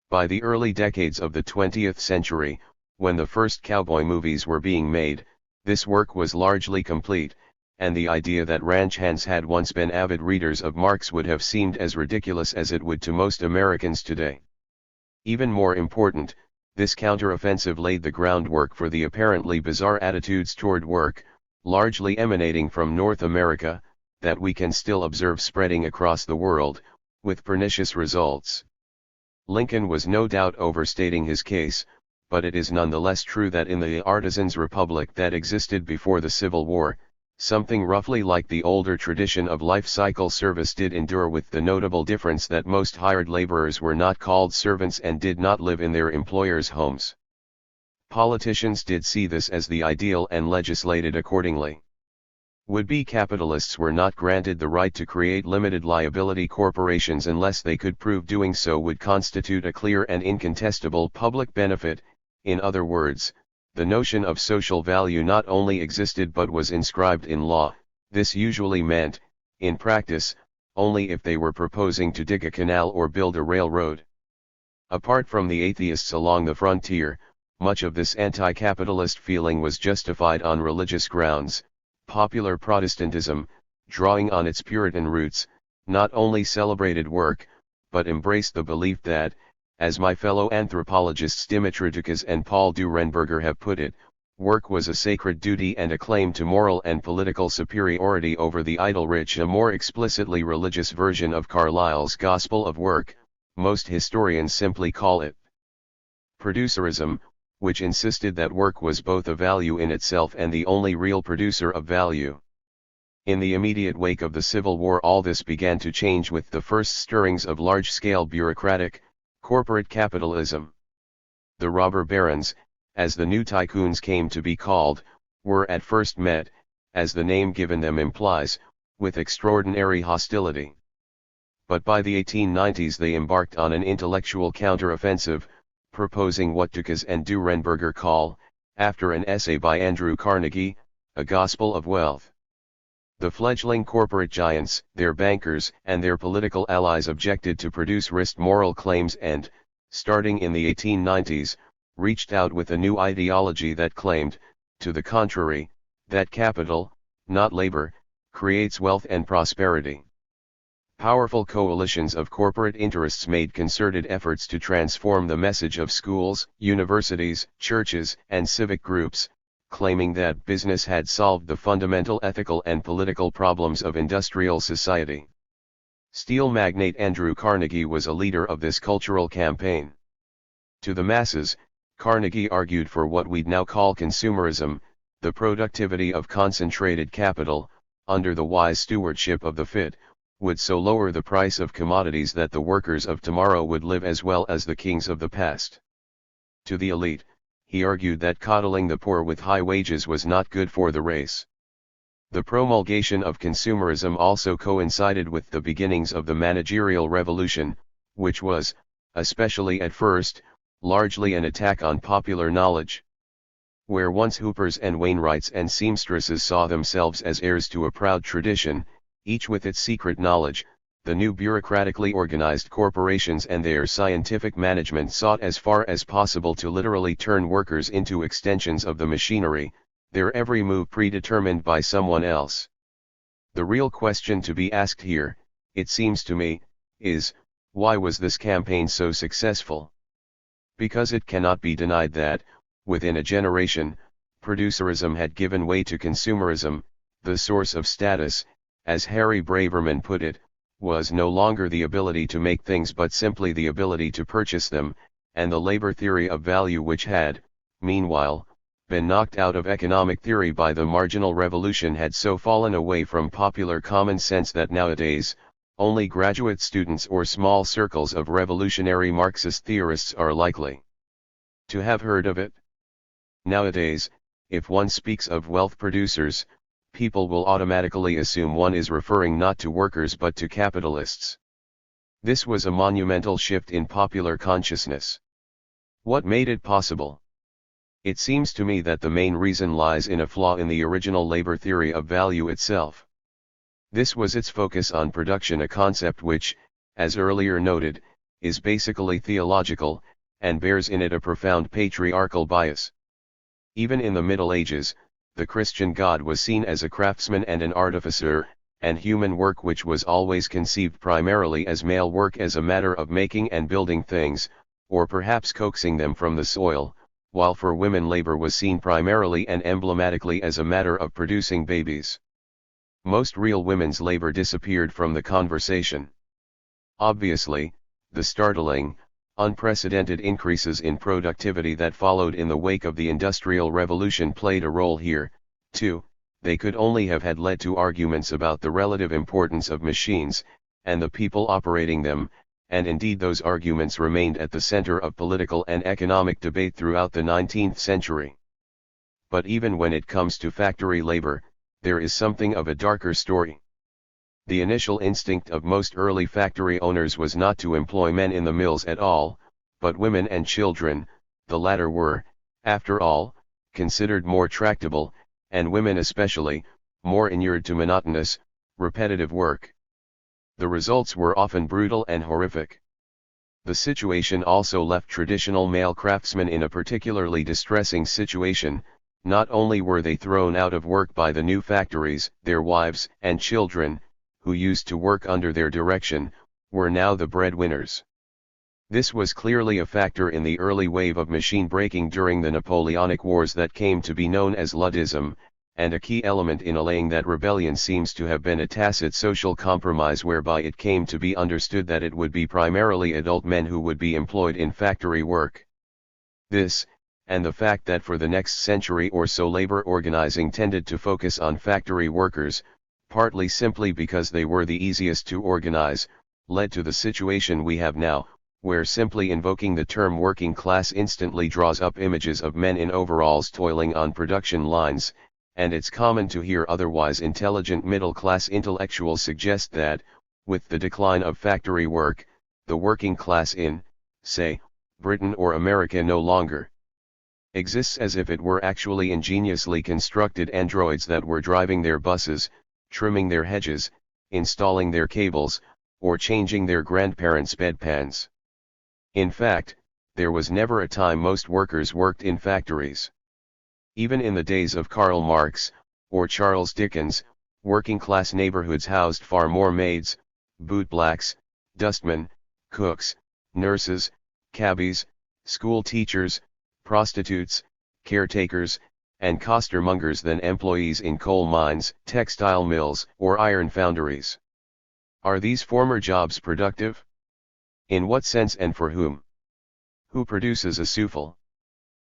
By the early decades of the 20th century, when the first cowboy movies were being made, this work was largely complete, and the idea that ranch hands had once been avid readers of Marx would have seemed as ridiculous as it would to most Americans today. Even more important, this counteroffensive laid the groundwork for the apparently bizarre attitudes toward work, largely emanating from North America, that we can still observe spreading across the world, with pernicious results. Lincoln was no doubt overstating his case, but it is nonetheless true that in the artisans' republic that existed before the Civil War, something roughly like the older tradition of life cycle service did endure, with the notable difference that most hired laborers were not called servants and did not live in their employers' homes. Politicians did see this as the ideal and legislated accordingly. Would-be capitalists were not granted the right to create limited liability corporations unless they could prove doing so would constitute a clear and incontestable public benefit. In other words, the notion of social value not only existed but was inscribed in law. This usually meant, in practice, only if they were proposing to dig a canal or build a railroad. Apart from the atheists along the frontier, much of this anti-capitalist feeling was justified on religious grounds. Popular Protestantism, drawing on its Puritan roots, not only celebrated work, but embraced the belief that, as my fellow anthropologists Dimitra Dukas and Paul Durenberger have put it, work was a sacred duty and a claim to moral and political superiority over the idle rich, a more explicitly religious version of Carlyle's Gospel of Work. Most historians simply call it producerism, which insisted that work was both a value in itself and the only real producer of value. In the immediate wake of the Civil War, all this began to change with the first stirrings of large-scale bureaucratic, corporate capitalism. The robber barons, as the new tycoons came to be called, were at first met, as the name given them implies, with extraordinary hostility. But by the 1890s they embarked on an intellectual counteroffensive, proposing what Dukas and Durenberger call, after an essay by Andrew Carnegie, a gospel of wealth. The fledgling corporate giants, their bankers, and their political allies objected to producerist moral claims and, starting in the 1890s, reached out with a new ideology that claimed, to the contrary, that capital, not labor, creates wealth and prosperity. Powerful coalitions of corporate interests made concerted efforts to transform the message of schools, universities, churches, and civic groups, claiming that business had solved the fundamental ethical and political problems of industrial society. Steel magnate Andrew Carnegie was a leader of this cultural campaign. To the masses, Carnegie argued for what we'd now call consumerism, the productivity of concentrated capital, under the wise stewardship of the fit, would so lower the price of commodities that the workers of tomorrow would live as well as the kings of the past. To the elite, he argued that coddling the poor with high wages was not good for the race. The promulgation of consumerism also coincided with the beginnings of the managerial revolution, which was, especially at first, largely an attack on popular knowledge. Where once Hoopers and Wainwrights and seamstresses saw themselves as heirs to a proud tradition, each with its secret knowledge, the new bureaucratically organized corporations and their scientific management sought as far as possible to literally turn workers into extensions of the machinery, their every move predetermined by someone else. The real question to be asked here, it seems to me, is, why was this campaign so successful? Because it cannot be denied that, within a generation, producerism had given way to consumerism, the source of status, as Harry Braverman put it, was no longer the ability to make things but simply the ability to purchase them, and the labor theory of value, which had, meanwhile, been knocked out of economic theory by the marginal revolution, had so fallen away from popular common sense that nowadays, only graduate students or small circles of revolutionary Marxist theorists are likely to have heard of it. Nowadays, if one speaks of wealth producers, people will automatically assume one is referring not to workers but to capitalists. This was a monumental shift in popular consciousness. What made it possible? It seems to me that the main reason lies in a flaw in the original labor theory of value itself. This was its focus on production, a concept which, as earlier noted, is basically theological, and bears in it a profound patriarchal bias. Even in the Middle Ages, the Christian God was seen as a craftsman and an artificer, and human work, which was always conceived primarily as male work, as a matter of making and building things, or perhaps coaxing them from the soil, while for women labor was seen primarily and emblematically as a matter of producing babies. Most real women's labor disappeared from the conversation. Obviously, the startling, unprecedented increases in productivity that followed in the wake of the Industrial Revolution played a role here, too. They could only have had led to arguments about the relative importance of machines, and the people operating them, and indeed those arguments remained at the center of political and economic debate throughout the 19th century. But even when it comes to factory labor, there is something of a darker story. The initial instinct of most early factory owners was not to employ men in the mills at all, but women and children. The latter were, after all, considered more tractable, and women especially, more inured to monotonous, repetitive work. The results were often brutal and horrific. The situation also left traditional male craftsmen in a particularly distressing situation. Not only were they thrown out of work by the new factories, their wives and children, who used to work under their direction, were now the breadwinners. This was clearly a factor in the early wave of machine breaking during the Napoleonic Wars that came to be known as Luddism, and a key element in allaying that rebellion seems to have been a tacit social compromise whereby it came to be understood that it would be primarily adult men who would be employed in factory work. This, and the fact that for the next century or so labor organizing tended to focus on factory workers, partly simply because they were the easiest to organize, led to the situation we have now, where simply invoking the term working class instantly draws up images of men in overalls toiling on production lines, and it's common to hear otherwise intelligent middle-class intellectuals suggest that, with the decline of factory work, the working class in, say, Britain or America no longer exists, as if it were actually ingeniously constructed androids that were driving their buses, trimming their hedges, installing their cables, or changing their grandparents' bedpans. In fact, there was never a time most workers worked in factories. Even in the days of Karl Marx, or Charles Dickens, working-class neighborhoods housed far more maids, bootblacks, dustmen, cooks, nurses, cabbies, school teachers, prostitutes, caretakers, and costermongers than employees in coal mines, textile mills, or iron foundries. Are these former jobs productive? In what sense and for whom? Who produces a souffle?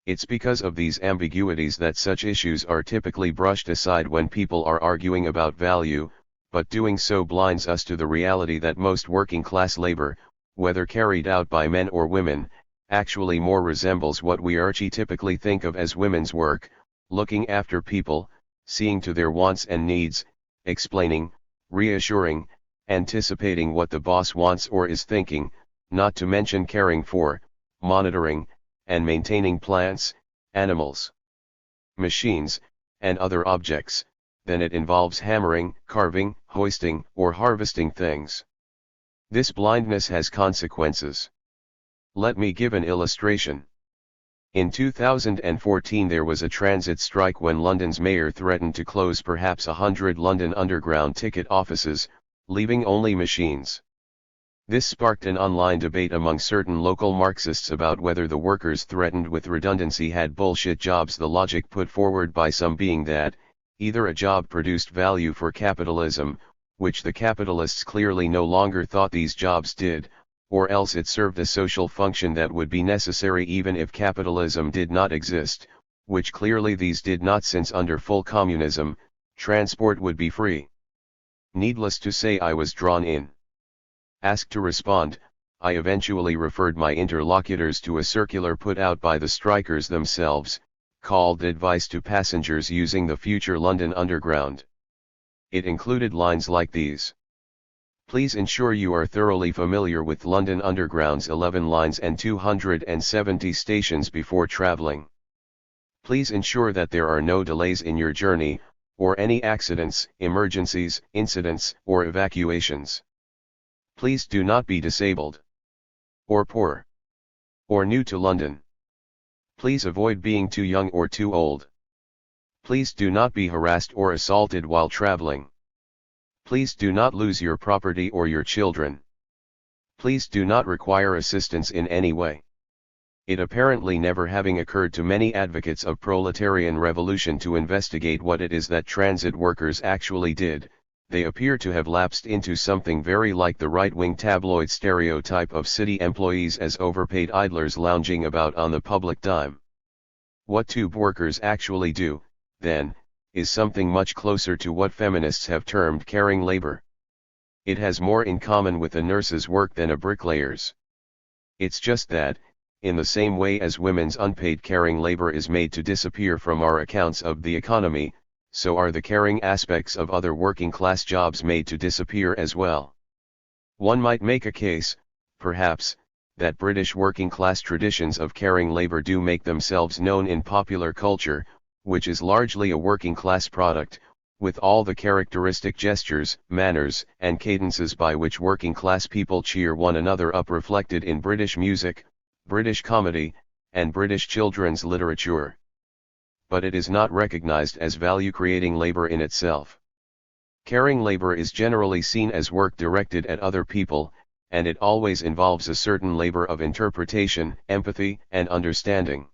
It's because of these ambiguities that such issues are typically brushed aside when people are arguing about value, but doing so blinds us to the reality that most working-class labor, whether carried out by men or women, actually more resembles what we archetypically think of as women's work, looking after people, seeing to their wants and needs, explaining, reassuring, anticipating what the boss wants or is thinking, not to mention caring for, monitoring, and maintaining plants, animals, machines, and other objects, than it involves hammering, carving, hoisting, or harvesting things. This blindness has consequences. Let me give an illustration. In 2014 there was a transit strike when London's mayor threatened to close perhaps 100 London Underground ticket offices, leaving only machines. This sparked an online debate among certain local Marxists about whether the workers threatened with redundancy had bullshit jobs, the logic put forward by some being that, either a job produced value for capitalism, which the capitalists clearly no longer thought these jobs did, or else it served a social function that would be necessary even if capitalism did not exist, which clearly these did not, since under full communism, transport would be free. Needless to say, I was drawn in. Asked to respond, I eventually referred my interlocutors to a circular put out by the strikers themselves, called Advice to Passengers Using the Future London Underground. It included lines like these. Please ensure you are thoroughly familiar with London Underground's 11 lines and 270 stations before travelling. Please ensure that there are no delays in your journey, or any accidents, emergencies, incidents, or evacuations. Please do not be disabled, or poor, or new to London. Please avoid being too young or too old. Please do not be harassed or assaulted while traveling. Please do not lose your property or your children. Please do not require assistance in any way. It apparently never having occurred to many advocates of proletarian revolution to investigate what it is that transit workers actually did, they appear to have lapsed into something very like the right-wing tabloid stereotype of city employees as overpaid idlers lounging about on the public dime. What tube workers actually do, then, is something much closer to what feminists have termed caring labor. It has more in common with a nurse's work than a bricklayer's. It's just that, in the same way as women's unpaid caring labor is made to disappear from our accounts of the economy, so are the caring aspects of other working class jobs made to disappear as well. One might make a case, perhaps, that British working class traditions of caring labor do make themselves known in popular culture, which is largely a working class product, with all the characteristic gestures, manners, and cadences by which working class people cheer one another up reflected in British music, British comedy, and British children's literature. But it is not recognized as value-creating labor in itself. Caring labor is generally seen as work directed at other people, and it always involves a certain labor of interpretation, empathy, and understanding.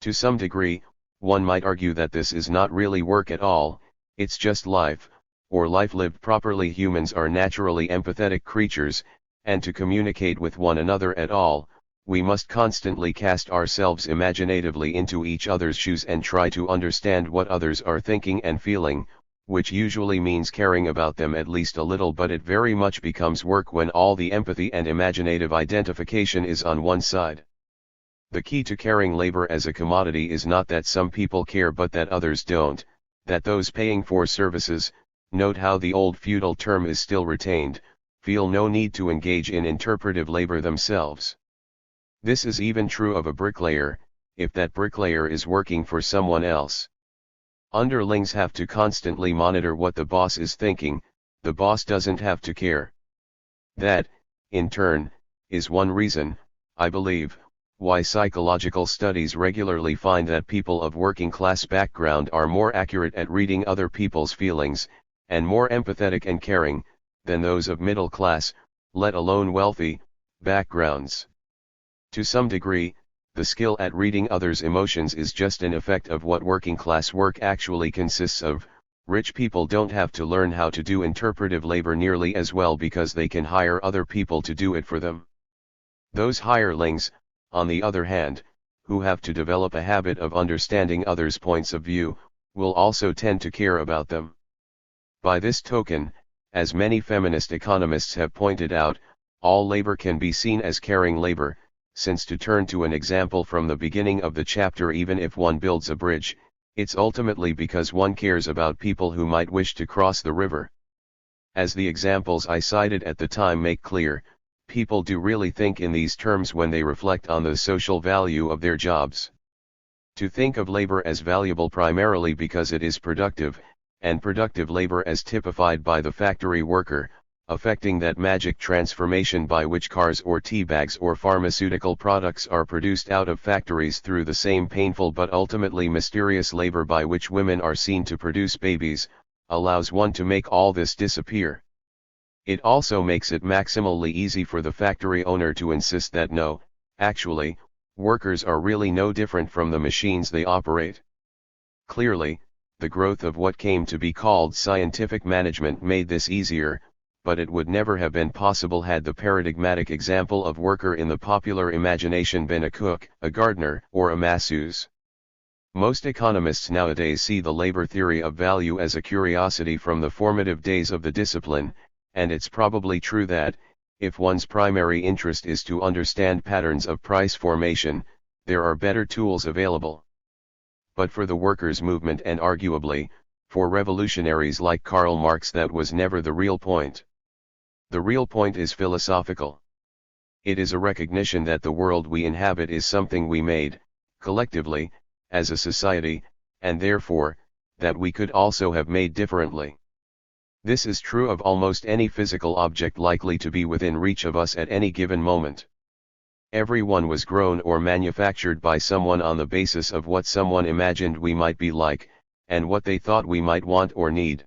To some degree, one might argue that this is not really work at all, it's just life, or life lived properly. Humans are naturally empathetic creatures, and to communicate with one another at all, we must constantly cast ourselves imaginatively into each other's shoes and try to understand what others are thinking and feeling, which usually means caring about them at least a little, but it very much becomes work when all the empathy and imaginative identification is on one side. The key to caring labor as a commodity is not that some people care but that others don't, that those paying for services, note how the old feudal term is still retained, feel no need to engage in interpretive labor themselves. This is even true of a bricklayer, if that bricklayer is working for someone else. Underlings have to constantly monitor what the boss is thinking, the boss doesn't have to care. That, in turn, is one reason, I believe, why psychological studies regularly find that people of working class background are more accurate at reading other people's feelings, and more empathetic and caring, than those of middle class, let alone wealthy, backgrounds. To some degree, the skill at reading others' emotions is just an effect of what working class work actually consists of. Rich people don't have to learn how to do interpretive labor nearly as well because they can hire other people to do it for them. Those hirelings, on the other hand, who have to develop a habit of understanding others' points of view, will also tend to care about them. By this token, as many feminist economists have pointed out, all labor can be seen as caring labor, since, to turn to an example from the beginning of the chapter, even if one builds a bridge, it's ultimately because one cares about people who might wish to cross the river. As the examples I cited at the time make clear, people do really think in these terms when they reflect on the social value of their jobs. To think of labor as valuable primarily because it is productive, and productive labor as typified by the factory worker, affecting that magic transformation by which cars or tea bags or pharmaceutical products are produced out of factories through the same painful but ultimately mysterious labor by which women are seen to produce babies, allows one to make all this disappear. It also makes it maximally easy for the factory owner to insist that no, actually, workers are really no different from the machines they operate. Clearly, the growth of what came to be called scientific management made this easier, but it would never have been possible had the paradigmatic example of worker in the popular imagination been a cook, a gardener, or a masseuse. Most economists nowadays see the labor theory of value as a curiosity from the formative days of the discipline, and it's probably true that, if one's primary interest is to understand patterns of price formation, there are better tools available. But for the workers' movement and arguably, for revolutionaries like Karl Marx, that was never the real point. The real point is philosophical. It is a recognition that the world we inhabit is something we made, collectively, as a society, and therefore, that we could also have made differently. This is true of almost any physical object likely to be within reach of us at any given moment. Everyone was grown or manufactured by someone on the basis of what someone imagined we might be like, and what they thought we might want or need.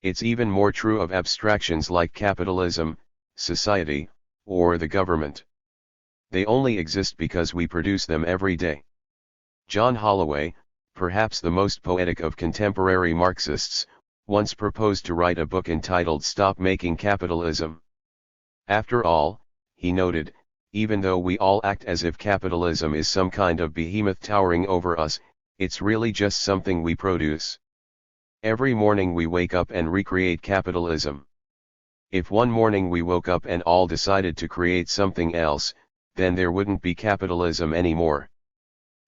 It's even more true of abstractions like capitalism, society, or the government. They only exist because we produce them every day. John Holloway, perhaps the most poetic of contemporary Marxists, once proposed to write a book entitled "Stop Making Capitalism." After all, he noted, even though we all act as if capitalism is some kind of behemoth towering over us, it's really just something we produce. Every morning we wake up and recreate capitalism. If one morning we woke up and all decided to create something else, then there wouldn't be capitalism anymore.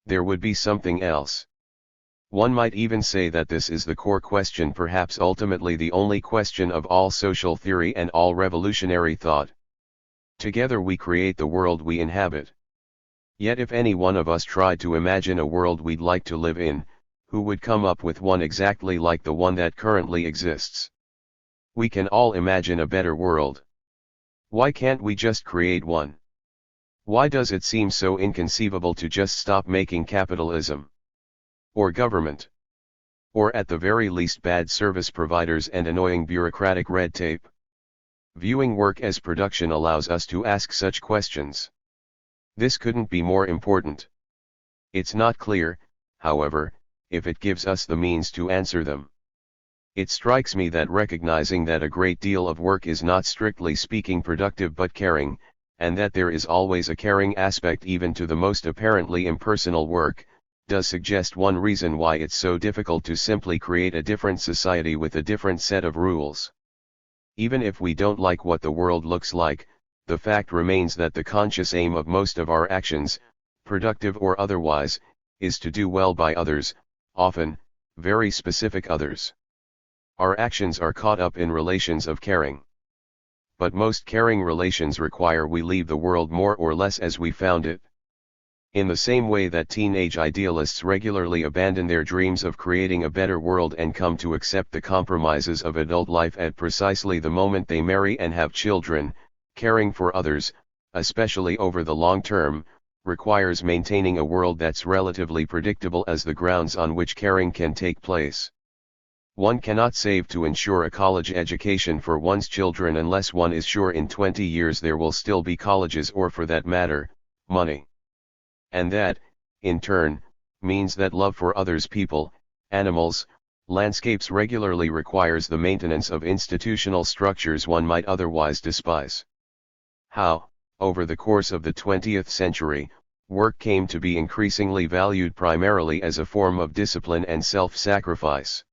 There would be something else. One might even say that this is the core question, perhaps ultimately the only question of all social theory and all revolutionary thought. Together we create the world we inhabit. Yet if any one of us tried to imagine a world we'd like to live in, who would come up with one exactly like the one that currently exists? We can all imagine a better world. Why can't we just create one? Why does it seem so inconceivable to just stop making capitalism? Or government? Or at the very least bad service providers and annoying bureaucratic red tape? Viewing work as production allows us to ask such questions. This couldn't be more important. It's not clear, however, if it gives us the means to answer them. It strikes me that recognizing that a great deal of work is not strictly speaking productive but caring, and that there is always a caring aspect even to the most apparently impersonal work, does suggest one reason why it's so difficult to simply create a different society with a different set of rules. Even if we don't like what the world looks like, the fact remains that the conscious aim of most of our actions, productive or otherwise, is to do well by others, often, very specific others. Our actions are caught up in relations of caring. But most caring relations require we leave the world more or less as we found it. In the same way that teenage idealists regularly abandon their dreams of creating a better world and come to accept the compromises of adult life at precisely the moment they marry and have children, caring for others, especially over the long term, requires maintaining a world that's relatively predictable as the grounds on which caring can take place. One cannot save to ensure a college education for one's children unless one is sure in 20 years there will still be colleges or, for that matter, money. And that, in turn, means that love for others, people, animals, landscapes regularly requires the maintenance of institutional structures one might otherwise despise. How, over the course of the 20th century, work came to be increasingly valued primarily as a form of discipline and self-sacrifice.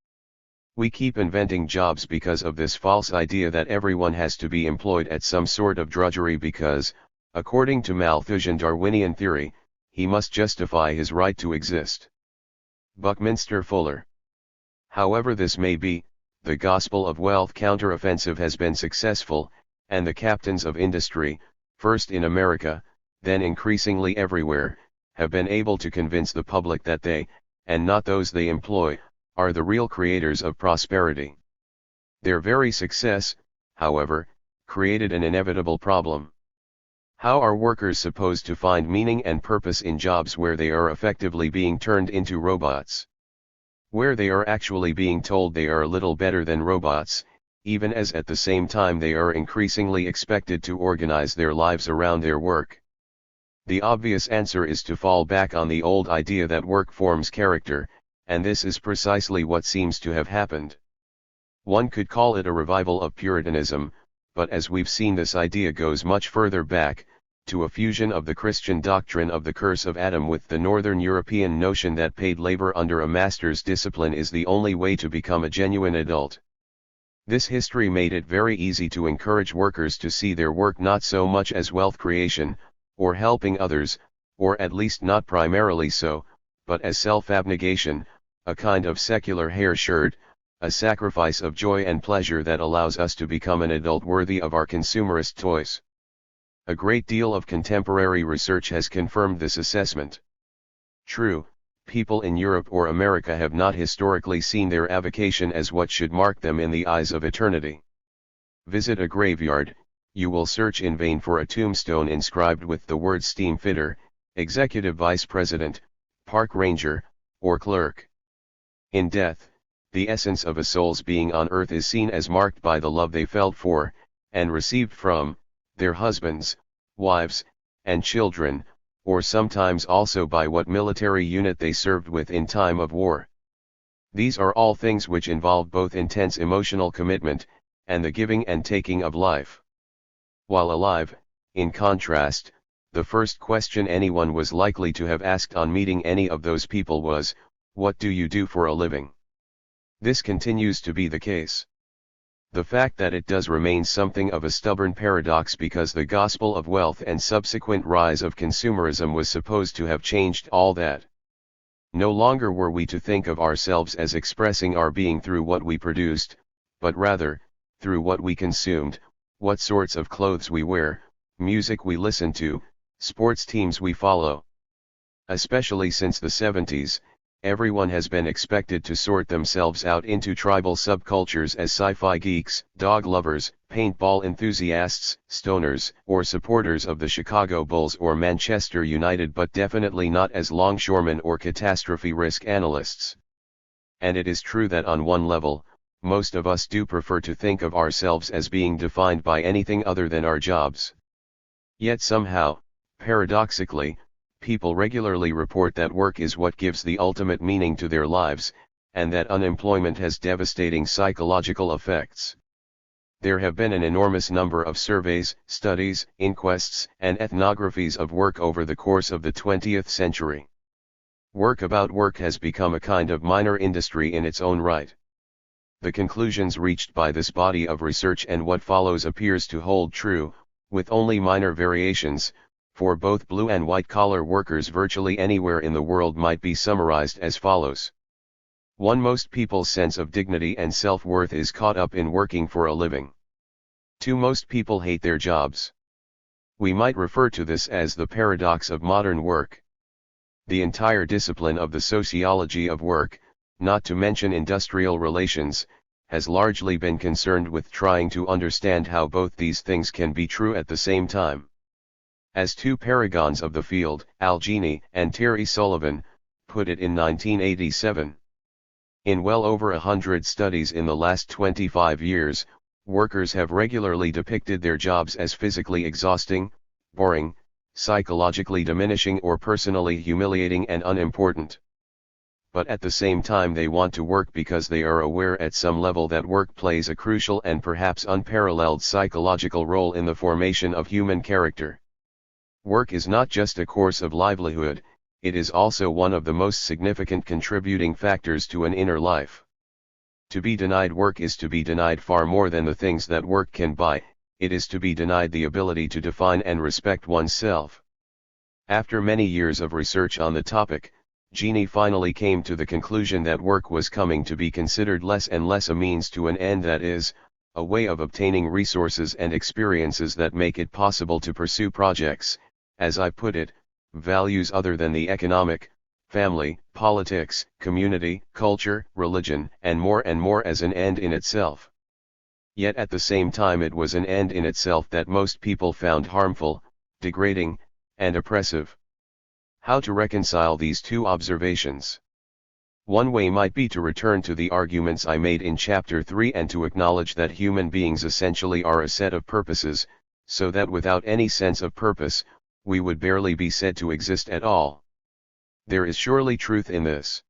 We keep inventing jobs because of this false idea that everyone has to be employed at some sort of drudgery because, according to Malthusian Darwinian theory, he must justify his right to exist. Buckminster Fuller. However this may be, the gospel of wealth counteroffensive has been successful, and the captains of industry, first in America, then increasingly everywhere, have been able to convince the public that they, and not those they employ, are the real creators of prosperity. Their very success, however, created an inevitable problem. How are workers supposed to find meaning and purpose in jobs where they are effectively being turned into robots? Where they are actually being told they are little better than robots, even as at the same time they are increasingly expected to organize their lives around their work? The obvious answer is to fall back on the old idea that work forms character, and this is precisely what seems to have happened. One could call it a revival of Puritanism, but as we've seen, this idea goes much further back, to a fusion of the Christian doctrine of the curse of Adam with the Northern European notion that paid labor under a master's discipline is the only way to become a genuine adult. This history made it very easy to encourage workers to see their work not so much as wealth creation, or helping others, or at least not primarily so, but as self-abnegation, a kind of secular hair shirt, a sacrifice of joy and pleasure that allows us to become an adult worthy of our consumerist toys. A great deal of contemporary research has confirmed this assessment. True, people in Europe or America have not historically seen their avocation as what should mark them in the eyes of eternity. Visit a graveyard, you will search in vain for a tombstone inscribed with the words steam fitter, executive vice president, park ranger, or clerk. In death, the essence of a soul's being on earth is seen as marked by the love they felt for, and received from, their husbands, wives, and children, or sometimes also by what military unit they served with in time of war. These are all things which involve both intense emotional commitment, and the giving and taking of life. While alive, in contrast, the first question anyone was likely to have asked on meeting any of those people was, "What do you do for a living?" This continues to be the case. The fact that it does remain something of a stubborn paradox because the gospel of wealth and subsequent rise of consumerism was supposed to have changed all that. No longer were we to think of ourselves as expressing our being through what we produced, but rather, through what we consumed, what sorts of clothes we wear, music we listen to, sports teams we follow. Especially since the 70s, everyone has been expected to sort themselves out into tribal subcultures as sci-fi geeks, dog lovers, paintball enthusiasts, stoners, or supporters of the Chicago Bulls or Manchester United, but definitely not as longshoremen or catastrophe risk analysts. And it is true that on one level, most of us do prefer to think of ourselves as being defined by anything other than our jobs. Yet somehow, paradoxically, people regularly report that work is what gives the ultimate meaning to their lives, and that unemployment has devastating psychological effects. There have been an enormous number of surveys, studies, inquests, and ethnographies of work over the course of the 20th century. Work about work has become a kind of minor industry in its own right. The conclusions reached by this body of research and what follows appears to hold true, with only minor variations, for both blue and white-collar workers virtually anywhere in the world might be summarized as follows. 1. Most people's sense of dignity and self-worth is caught up in working for a living. 2. Most people hate their jobs. We might refer to this as the paradox of modern work. The entire discipline of the sociology of work, not to mention industrial relations, has largely been concerned with trying to understand how both these things can be true at the same time. As two paragons of the field, Al Gini and Terry Sullivan, put it in 1987. In well over 100 studies in the last 25 years, workers have regularly depicted their jobs as physically exhausting, boring, psychologically diminishing or personally humiliating and unimportant. But at the same time they want to work because they are aware at some level that work plays a crucial and perhaps unparalleled psychological role in the formation of human character. Work is not just a course of livelihood, it is also one of the most significant contributing factors to an inner life. To be denied work is to be denied far more than the things that work can buy, it is to be denied the ability to define and respect oneself. After many years of research on the topic, Gini finally came to the conclusion that work was coming to be considered less and less a means to an end, that is, a way of obtaining resources and experiences that make it possible to pursue projects, as I put it, values other than the economic, family, politics, community, culture, religion, and more as an end in itself. Yet at the same time it was an end in itself that most people found harmful, degrading, and oppressive. How to reconcile these two observations? One way might be to return to the arguments I made in Chapter 3 and to acknowledge that human beings essentially are a set of purposes, so that without any sense of purpose, we would barely be said to exist at all. There is surely truth in this.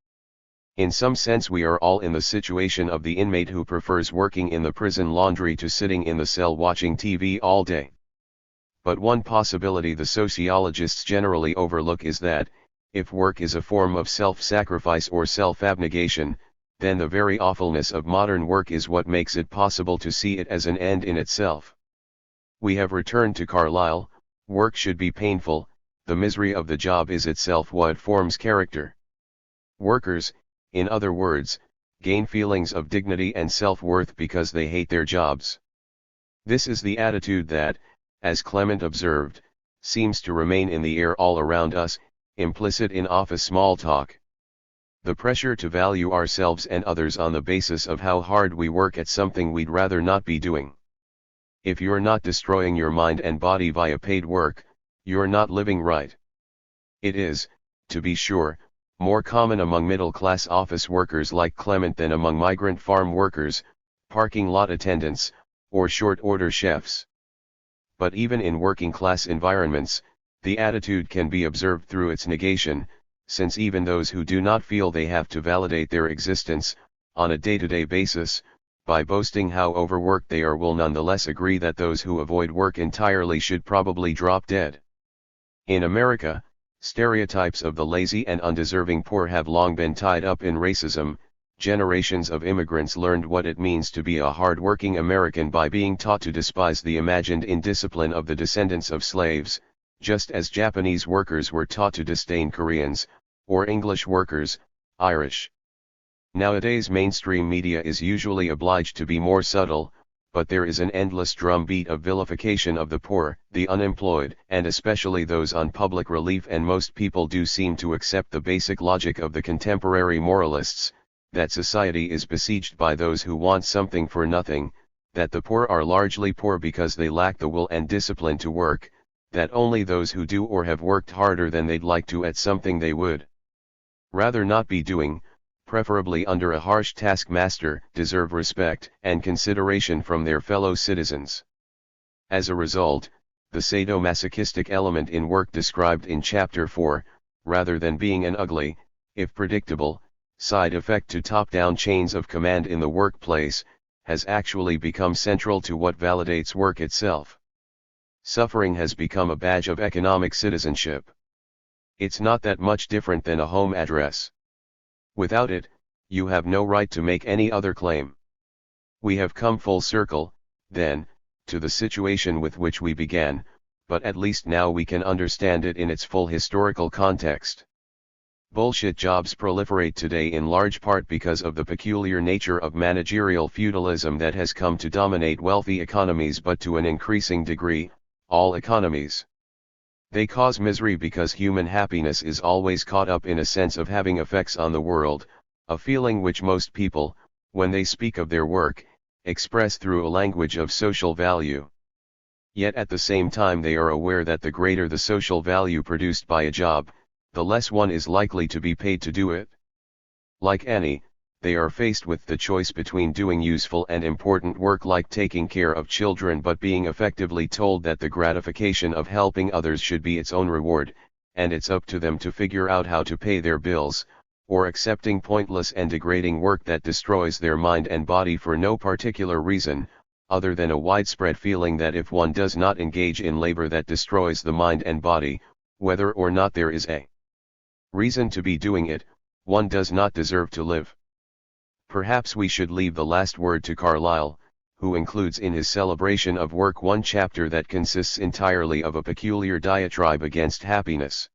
In some sense we are all in the situation of the inmate who prefers working in the prison laundry to sitting in the cell watching TV all day. But one possibility the sociologists generally overlook is that, if work is a form of self-sacrifice or self-abnegation, then the very awfulness of modern work is what makes it possible to see it as an end in itself. We have returned to Carlyle, work should be painful, the misery of the job is itself what forms character. Workers, in other words, gain feelings of dignity and self-worth because they hate their jobs. This is the attitude that, as Clement observed, seems to remain in the air all around us, implicit in office small talk. The pressure to value ourselves and others on the basis of how hard we work at something we'd rather not be doing. If you're not destroying your mind and body via paid work, you're not living right. It is, to be sure, more common among middle-class office workers like Clement than among migrant farm workers, parking lot attendants, or short-order chefs. But even in working-class environments, the attitude can be observed through its negation, since even those who do not feel they have to validate their existence, on a day-to-day basis, by boasting how overworked they are will nonetheless agree that those who avoid work entirely should probably drop dead. In America, stereotypes of the lazy and undeserving poor have long been tied up in racism. Generations of immigrants learned what it means to be a hard-working American by being taught to despise the imagined indiscipline of the descendants of slaves, just as Japanese workers were taught to disdain Koreans, or English workers, Irish. Nowadays mainstream media is usually obliged to be more subtle, but there is an endless drumbeat of vilification of the poor, the unemployed, and especially those on public relief, and most people do seem to accept the basic logic of the contemporary moralists, that society is besieged by those who want something for nothing, that the poor are largely poor because they lack the will and discipline to work, that only those who do or have worked harder than they'd like to at something they would rather not be doing, preferably under a harsh taskmaster, deserve respect and consideration from their fellow citizens. As a result, the sadomasochistic element in work described in Chapter 4, rather than being an ugly, if predictable, side effect to top-down chains of command in the workplace, has actually become central to what validates work itself. Suffering has become a badge of economic citizenship. It's not that much different than a home address. Without it, you have no right to make any other claim. We have come full circle, then, to the situation with which we began, but at least now we can understand it in its full historical context. Bullshit jobs proliferate today in large part because of the peculiar nature of managerial feudalism that has come to dominate wealthy economies, but to an increasing degree, all economies. They cause misery because human happiness is always caught up in a sense of having effects on the world, a feeling which most people, when they speak of their work, express through a language of social value. Yet at the same time they are aware that the greater the social value produced by a job, the less one is likely to be paid to do it. Like any, they are faced with the choice between doing useful and important work like taking care of children, but being effectively told that the gratification of helping others should be its own reward, and it's up to them to figure out how to pay their bills, or accepting pointless and degrading work that destroys their mind and body for no particular reason, other than a widespread feeling that if one does not engage in labor that destroys the mind and body, whether or not there is a reason to be doing it, one does not deserve to live. Perhaps we should leave the last word to Carlyle, who includes in his celebration of work one chapter that consists entirely of a peculiar diatribe against happiness.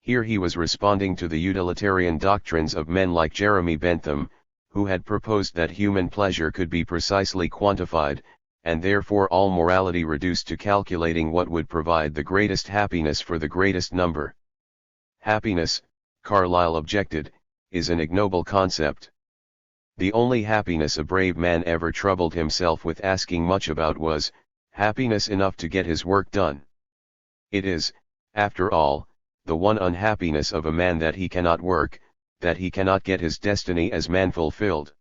Here he was responding to the utilitarian doctrines of men like Jeremy Bentham, who had proposed that human pleasure could be precisely quantified, and therefore all morality reduced to calculating what would provide the greatest happiness for the greatest number. Happiness, Carlyle objected, is an ignoble concept. The only happiness a brave man ever troubled himself with asking much about was, happiness enough to get his work done. It is, after all, the one unhappiness of a man that he cannot work, that he cannot get his destiny as man fulfilled.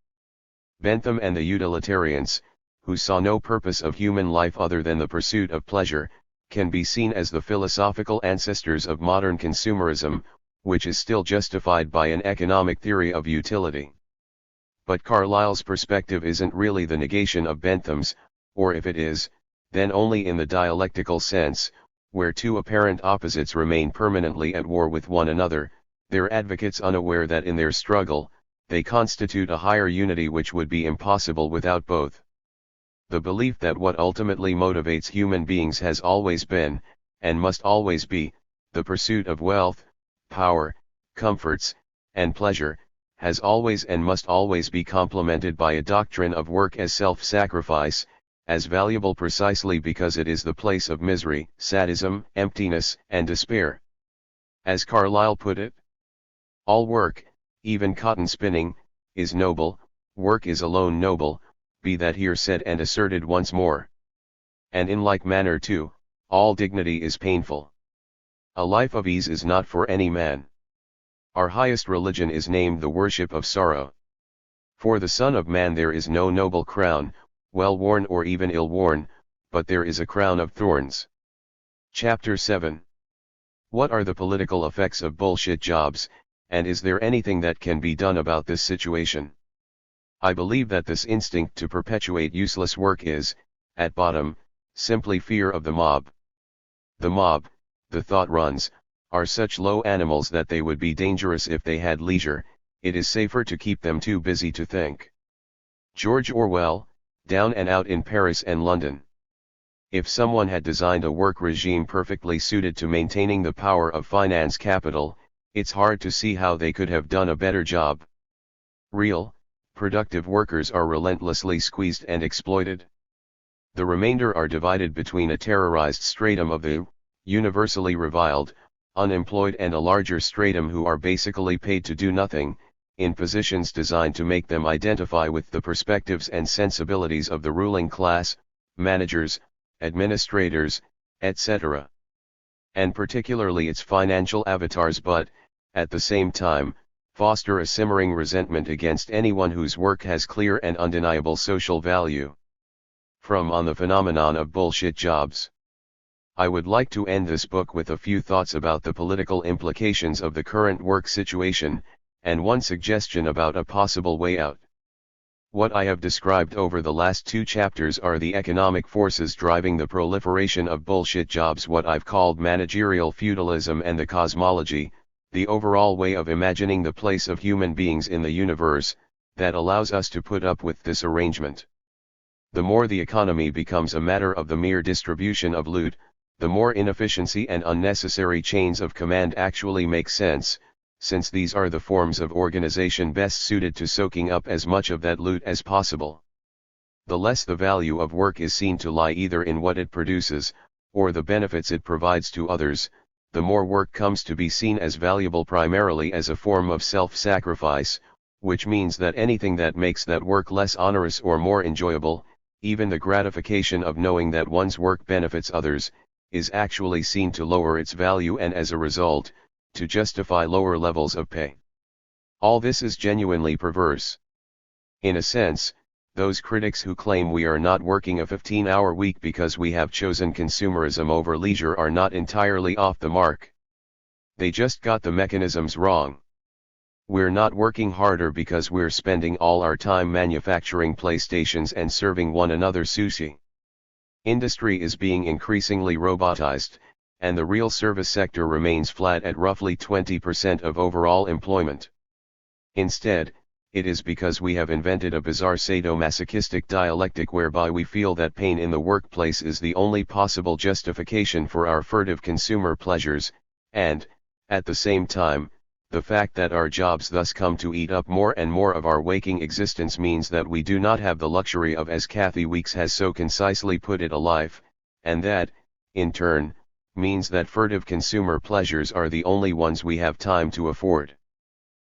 Bentham and the utilitarians, who saw no purpose of human life other than the pursuit of pleasure, can be seen as the philosophical ancestors of modern consumerism, which is still justified by an economic theory of utility. But Carlyle's perspective isn't really the negation of Bentham's, or if it is, then only in the dialectical sense, where two apparent opposites remain permanently at war with one another, their advocates unaware that in their struggle, they constitute a higher unity which would be impossible without both. The belief that what ultimately motivates human beings has always been, and must always be, the pursuit of wealth, power, comforts, and pleasure, has always and must always be complemented by a doctrine of work as self-sacrifice, as valuable precisely because it is the place of misery, sadism, emptiness, and despair. As Carlyle put it, all work, even cotton spinning, is noble, work is alone noble, be that here said and asserted once more. And in like manner too, all dignity is painful. A life of ease is not for any man. Our highest religion is named the worship of sorrow. For the Son of Man there is no noble crown, well worn or even ill worn, but there is a crown of thorns. Chapter 7. What are the political effects of bullshit jobs, and is there anything that can be done about this situation? I believe that this instinct to perpetuate useless work is, at bottom, simply fear of the mob. The mob, the thought runs, are such low animals that they would be dangerous if they had leisure, it is safer to keep them too busy to think. George Orwell, Down and Out in Paris and London. If someone had designed a work regime perfectly suited to maintaining the power of finance capital, it's hard to see how they could have done a better job. Real, productive workers are relentlessly squeezed and exploited. The remainder are divided between a terrorized stratum of the universally reviled, unemployed and a larger stratum who are basically paid to do nothing, in positions designed to make them identify with the perspectives and sensibilities of the ruling class, managers, administrators, etc. And particularly its financial avatars, but, at the same time, foster a simmering resentment against anyone whose work has clear and undeniable social value. From On the Phenomenon of Bullshit Jobs. I would like to end this book with a few thoughts about the political implications of the current work situation, and one suggestion about a possible way out. What I have described over the last two chapters are the economic forces driving the proliferation of bullshit jobs, what I've called managerial feudalism, and the cosmology, the overall way of imagining the place of human beings in the universe, that allows us to put up with this arrangement. The more the economy becomes a matter of the mere distribution of loot, the more inefficiency and unnecessary chains of command actually make sense, since these are the forms of organization best suited to soaking up as much of that loot as possible. The less the value of work is seen to lie either in what it produces, or the benefits it provides to others, the more work comes to be seen as valuable primarily as a form of self-sacrifice, which means that anything that makes that work less onerous or more enjoyable, even the gratification of knowing that one's work benefits others, is actually seen to lower its value and as a result, to justify lower levels of pay. All this is genuinely perverse. In a sense, those critics who claim we are not working a 15-hour week because we have chosen consumerism over leisure are not entirely off the mark. They just got the mechanisms wrong. We're not working harder because we're spending all our time manufacturing PlayStations and serving one another sushi. Industry is being increasingly robotized, and the real service sector remains flat at roughly 20% of overall employment. Instead, it is because we have invented a bizarre sadomasochistic dialectic whereby we feel that pain in the workplace is the only possible justification for our furtive consumer pleasures, and, at the same time, the fact that our jobs thus come to eat up more and more of our waking existence means that we do not have the luxury of, as Kathy Weeks has so concisely put it, a life, and that, in turn, means that furtive consumer pleasures are the only ones we have time to afford.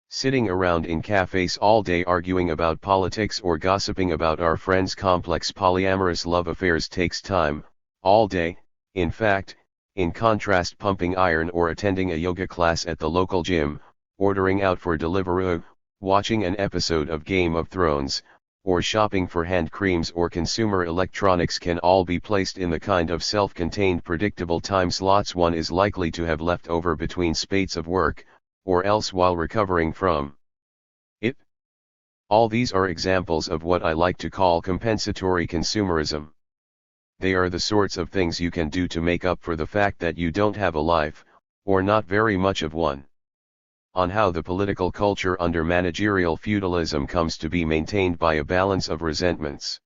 Sitting around in cafes all day arguing about politics or gossiping about our friends' complex polyamorous love affairs takes time, all day. In fact, in contrast, pumping iron or attending a yoga class at the local gym, ordering out for Deliveroo, watching an episode of Game of Thrones, or shopping for hand creams or consumer electronics can all be placed in the kind of self-contained predictable time slots one is likely to have left over between spates of work, or else while recovering from it. All these are examples of what I like to call compensatory consumerism. They are the sorts of things you can do to make up for the fact that you don't have a life, or not very much of one. On how the political culture under managerial feudalism comes to be maintained by a balance of resentments.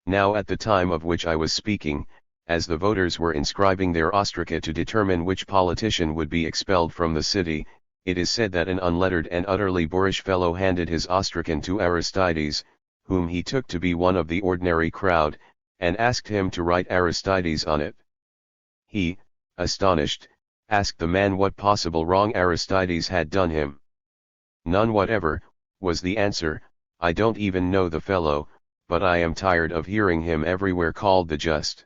Now at the time of which I was speaking, as the voters were inscribing their ostraca to determine which politician would be expelled from the city, it is said that an unlettered and utterly boorish fellow handed his ostracan to Aristides, whom he took to be one of the ordinary crowd, and asked him to write Aristides on it. He, astonished, asked the man what possible wrong Aristides had done him. "None whatever," was the answer. "I don't even know the fellow, but I am tired of hearing him everywhere called the Just."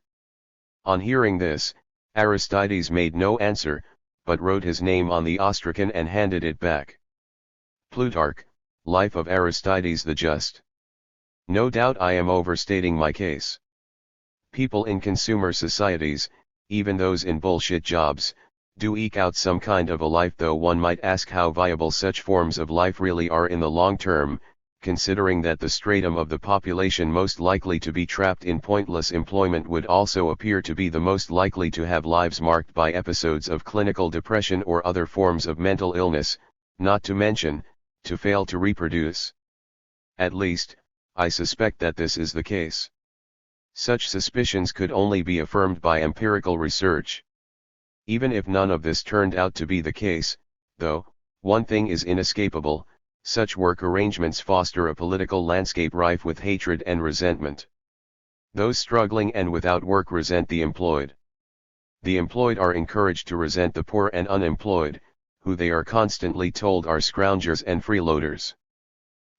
On hearing this, Aristides made no answer, but wrote his name on the ostracan and handed it back. Plutarch, Life of Aristides the Just. No doubt I am overstating my case. People in consumer societies, even those in bullshit jobs, do eke out some kind of a life, though one might ask how viable such forms of life really are in the long term, considering that the stratum of the population most likely to be trapped in pointless employment would also appear to be the most likely to have lives marked by episodes of clinical depression or other forms of mental illness, not to mention, to fail to reproduce. At least, I suspect that this is the case. Such suspicions could only be affirmed by empirical research. Even if none of this turned out to be the case, though, one thing is inescapable: such work arrangements foster a political landscape rife with hatred and resentment. Those struggling and without work resent the employed. The employed are encouraged to resent the poor and unemployed, who they are constantly told are scroungers and freeloaders.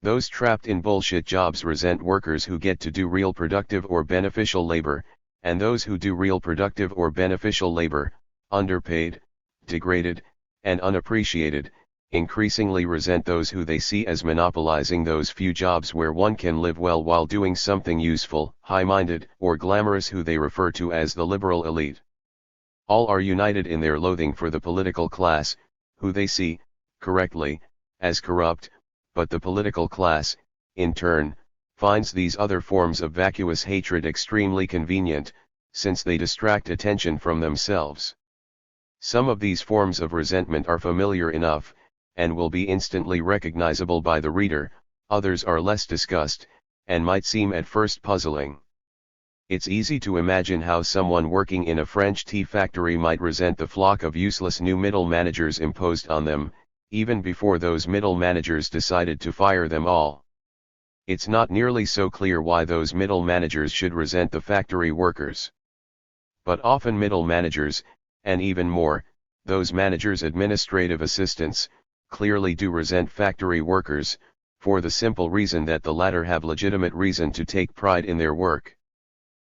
Those trapped in bullshit jobs resent workers who get to do real productive or beneficial labor, and those who do real productive or beneficial labor, underpaid, degraded, and unappreciated, increasingly resent those who they see as monopolizing those few jobs where one can live well while doing something useful, high-minded, or glamorous, who they refer to as the liberal elite. All are united in their loathing for the political class, who they see, correctly, as corrupt, but the political class, in turn, finds these other forms of vacuous hatred extremely convenient, since they distract attention from themselves. Some of these forms of resentment are familiar enough, and will be instantly recognizable by the reader, others are less discussed, and might seem at first puzzling. It's easy to imagine how someone working in a French tea factory might resent the flock of useless new middle managers imposed on them, even before those middle managers decided to fire them all. It's not nearly so clear why those middle managers should resent the factory workers. But often middle managers, and even more, those managers' administrative assistants, clearly do resent factory workers, for the simple reason that the latter have legitimate reason to take pride in their work.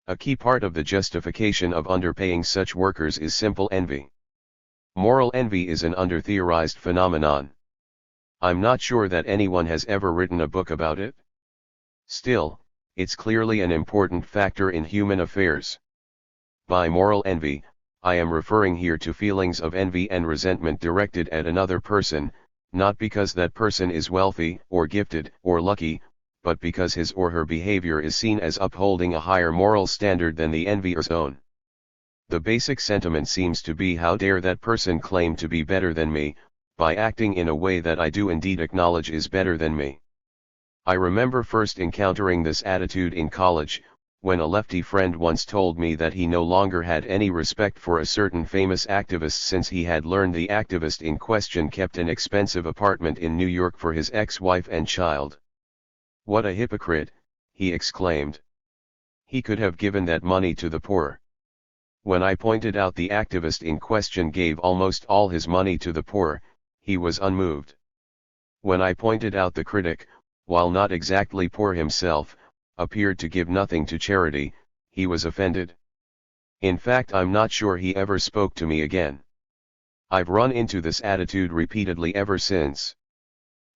A key part of the justification of underpaying such workers is simple envy. Moral envy is an under-theorized phenomenon. I'm not sure that anyone has ever written a book about it. Still, it's clearly an important factor in human affairs. By moral envy, I am referring here to feelings of envy and resentment directed at another person, not because that person is wealthy, or gifted, or lucky, but because his or her behavior is seen as upholding a higher moral standard than the envier's own. The basic sentiment seems to be, how dare that person claim to be better than me, by acting in a way that I do indeed acknowledge is better than me. I remember first encountering this attitude in college, when a lefty friend once told me that he no longer had any respect for a certain famous activist since he had learned the activist in question kept an expensive apartment in New York for his ex-wife and child. "What a hypocrite," he exclaimed. "He could have given that money to the poor." When I pointed out the activist in question gave almost all his money to the poor, he was unmoved. When I pointed out the critic, while not exactly poor himself, appeared to give nothing to charity, he was offended. In fact, I'm not sure he ever spoke to me again. I've run into this attitude repeatedly ever since.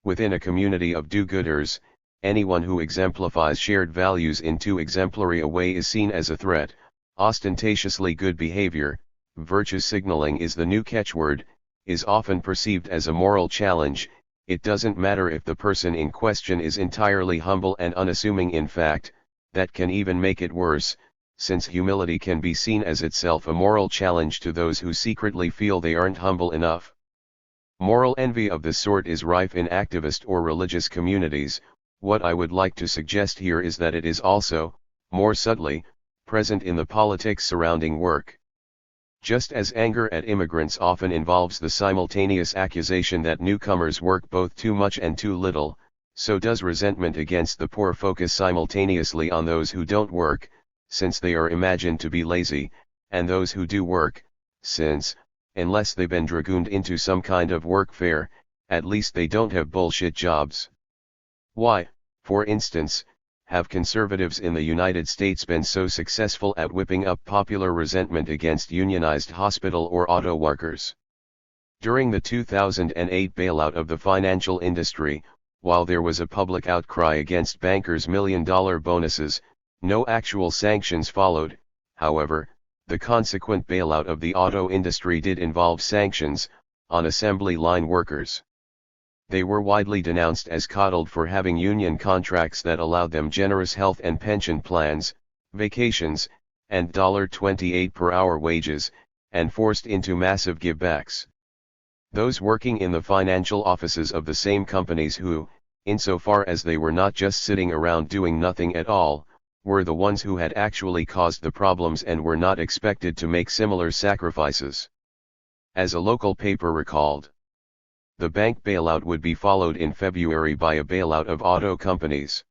Within a community of do-gooders, anyone who exemplifies shared values in too exemplary a way is seen as a threat. Ostentatiously good behavior, virtue signaling is the new catchword, is often perceived as a moral challenge. It doesn't matter if the person in question is entirely humble and unassuming. In fact, that can even make it worse, since humility can be seen as itself a moral challenge to those who secretly feel they aren't humble enough. Moral envy of this sort is rife in activist or religious communities. What I would like to suggest here is that it is also, more subtly, present in the politics surrounding work. Just as anger at immigrants often involves the simultaneous accusation that newcomers work both too much and too little, so does resentment against the poor focus simultaneously on those who don't work, since they are imagined to be lazy, and those who do work, since, unless they've been dragooned into some kind of workfare, at least they don't have bullshit jobs. Why, for instance, have conservatives in the United States been so successful at whipping up popular resentment against unionized hospital or auto workers? During the 2008 bailout of the financial industry, while there was a public outcry against bankers' million-dollar bonuses, no actual sanctions followed. However, the consequent bailout of the auto industry did involve sanctions on assembly line workers. They were widely denounced as coddled for having union contracts that allowed them generous health and pension plans, vacations, and $28 per hour wages, and forced into massive givebacks. Those working in the financial offices of the same companies who, insofar as they were not just sitting around doing nothing at all, were the ones who had actually caused the problems and were not expected to make similar sacrifices. As a local paper recalled, the bank bailout would be followed in February by a bailout of auto companies.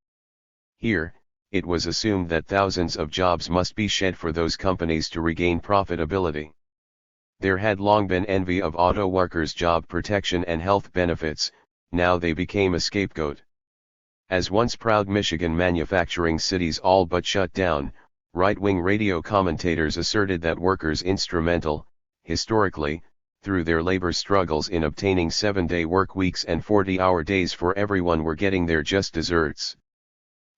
Here, it was assumed that thousands of jobs must be shed for those companies to regain profitability. There had long been envy of auto workers' job protection and health benefits. Now they became a scapegoat. As once proud Michigan manufacturing cities all but shut down, right-wing radio commentators asserted that workers instrumental, historically, through their labor struggles in obtaining 7-day work weeks and 40-hour days for everyone were getting their just desserts.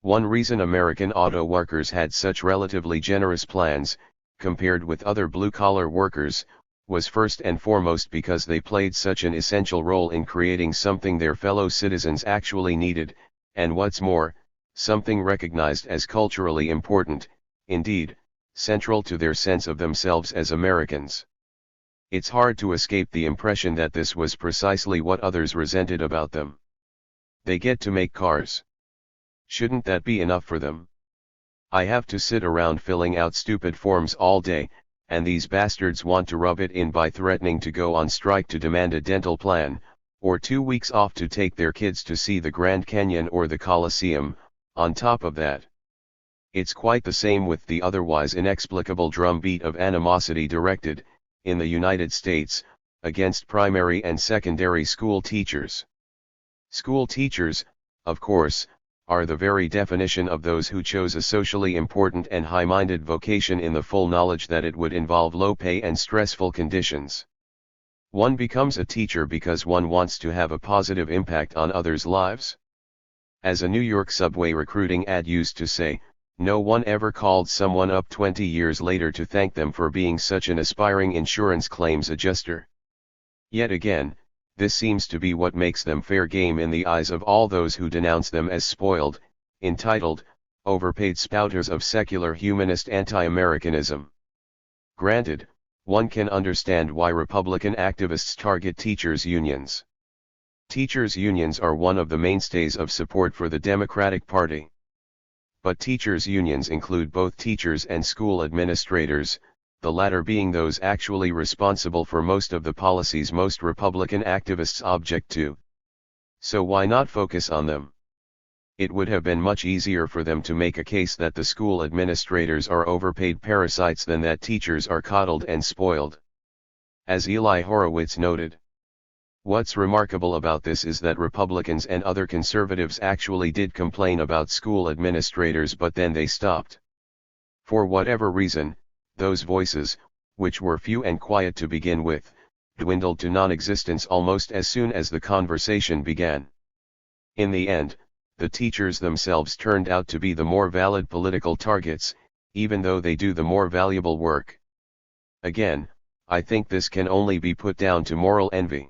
One reason American auto workers had such relatively generous plans, compared with other blue-collar workers, was first and foremost because they played such an essential role in creating something their fellow citizens actually needed, and what's more, something recognized as culturally important, indeed, central to their sense of themselves as Americans. It's hard to escape the impression that this was precisely what others resented about them. They get to make cars. Shouldn't that be enough for them? I have to sit around filling out stupid forms all day, and these bastards want to rub it in by threatening to go on strike to demand a dental plan, or 2 weeks off to take their kids to see the Grand Canyon or the Coliseum. On top of that, it's quite the same with the otherwise inexplicable drumbeat of animosity directed, in the United States, against primary and secondary school teachers. School teachers, of course, are the very definition of those who chose a socially important and high-minded vocation in the full knowledge that it would involve low pay and stressful conditions. One becomes a teacher because one wants to have a positive impact on others' lives. As a New York subway recruiting ad used to say, no one ever called someone up 20 years later to thank them for being such an aspiring insurance claims adjuster. Yet again, this seems to be what makes them fair game in the eyes of all those who denounce them as spoiled, entitled, overpaid spouters of secular humanist anti-Americanism. Granted, one can understand why Republican activists target teachers' unions. Teachers' unions are one of the mainstays of support for the Democratic Party. But teachers' unions include both teachers and school administrators, the latter being those actually responsible for most of the policies most Republican activists object to. So why not focus on them? It would have been much easier for them to make a case that the school administrators are overpaid parasites than that teachers are coddled and spoiled. As Eli Horowitz noted, what's remarkable about this is that Republicans and other conservatives actually did complain about school administrators, but then they stopped. For whatever reason, those voices, which were few and quiet to begin with, dwindled to non-existence almost as soon as the conversation began. In the end, the teachers themselves turned out to be the more valid political targets, even though they do the more valuable work. Again, I think this can only be put down to moral envy.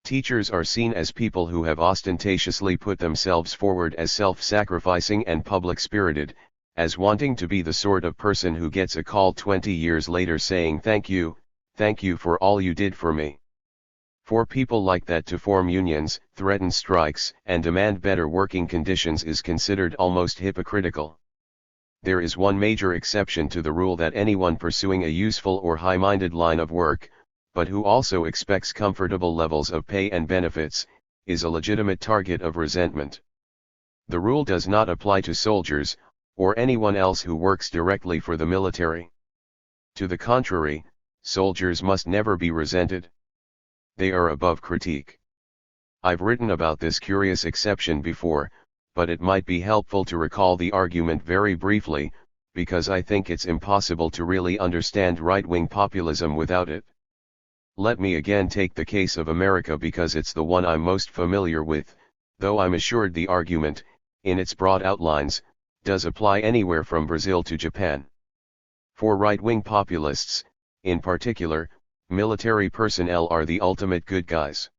Teachers are seen as people who have ostentatiously put themselves forward as self-sacrificing and public-spirited, as wanting to be the sort of person who gets a call 20 years later saying thank you for all you did for me. For people like that to form unions, threaten strikes, and demand better working conditions is considered almost hypocritical. There is one major exception to the rule that anyone pursuing a useful or high-minded line of work, but who also expects comfortable levels of pay and benefits, is a legitimate target of resentment. The rule does not apply to soldiers, or anyone else who works directly for the military. To the contrary, soldiers must never be resented. They are above critique. I've written about this curious exception before, but it might be helpful to recall the argument very briefly, because I think it's impossible to really understand right-wing populism without it. Let me again take the case of America because it's the one I'm most familiar with, though I'm assured the argument, in its broad outlines, does apply anywhere from Brazil to Japan. For right-wing populists, in particular, military personnel are the ultimate good guys.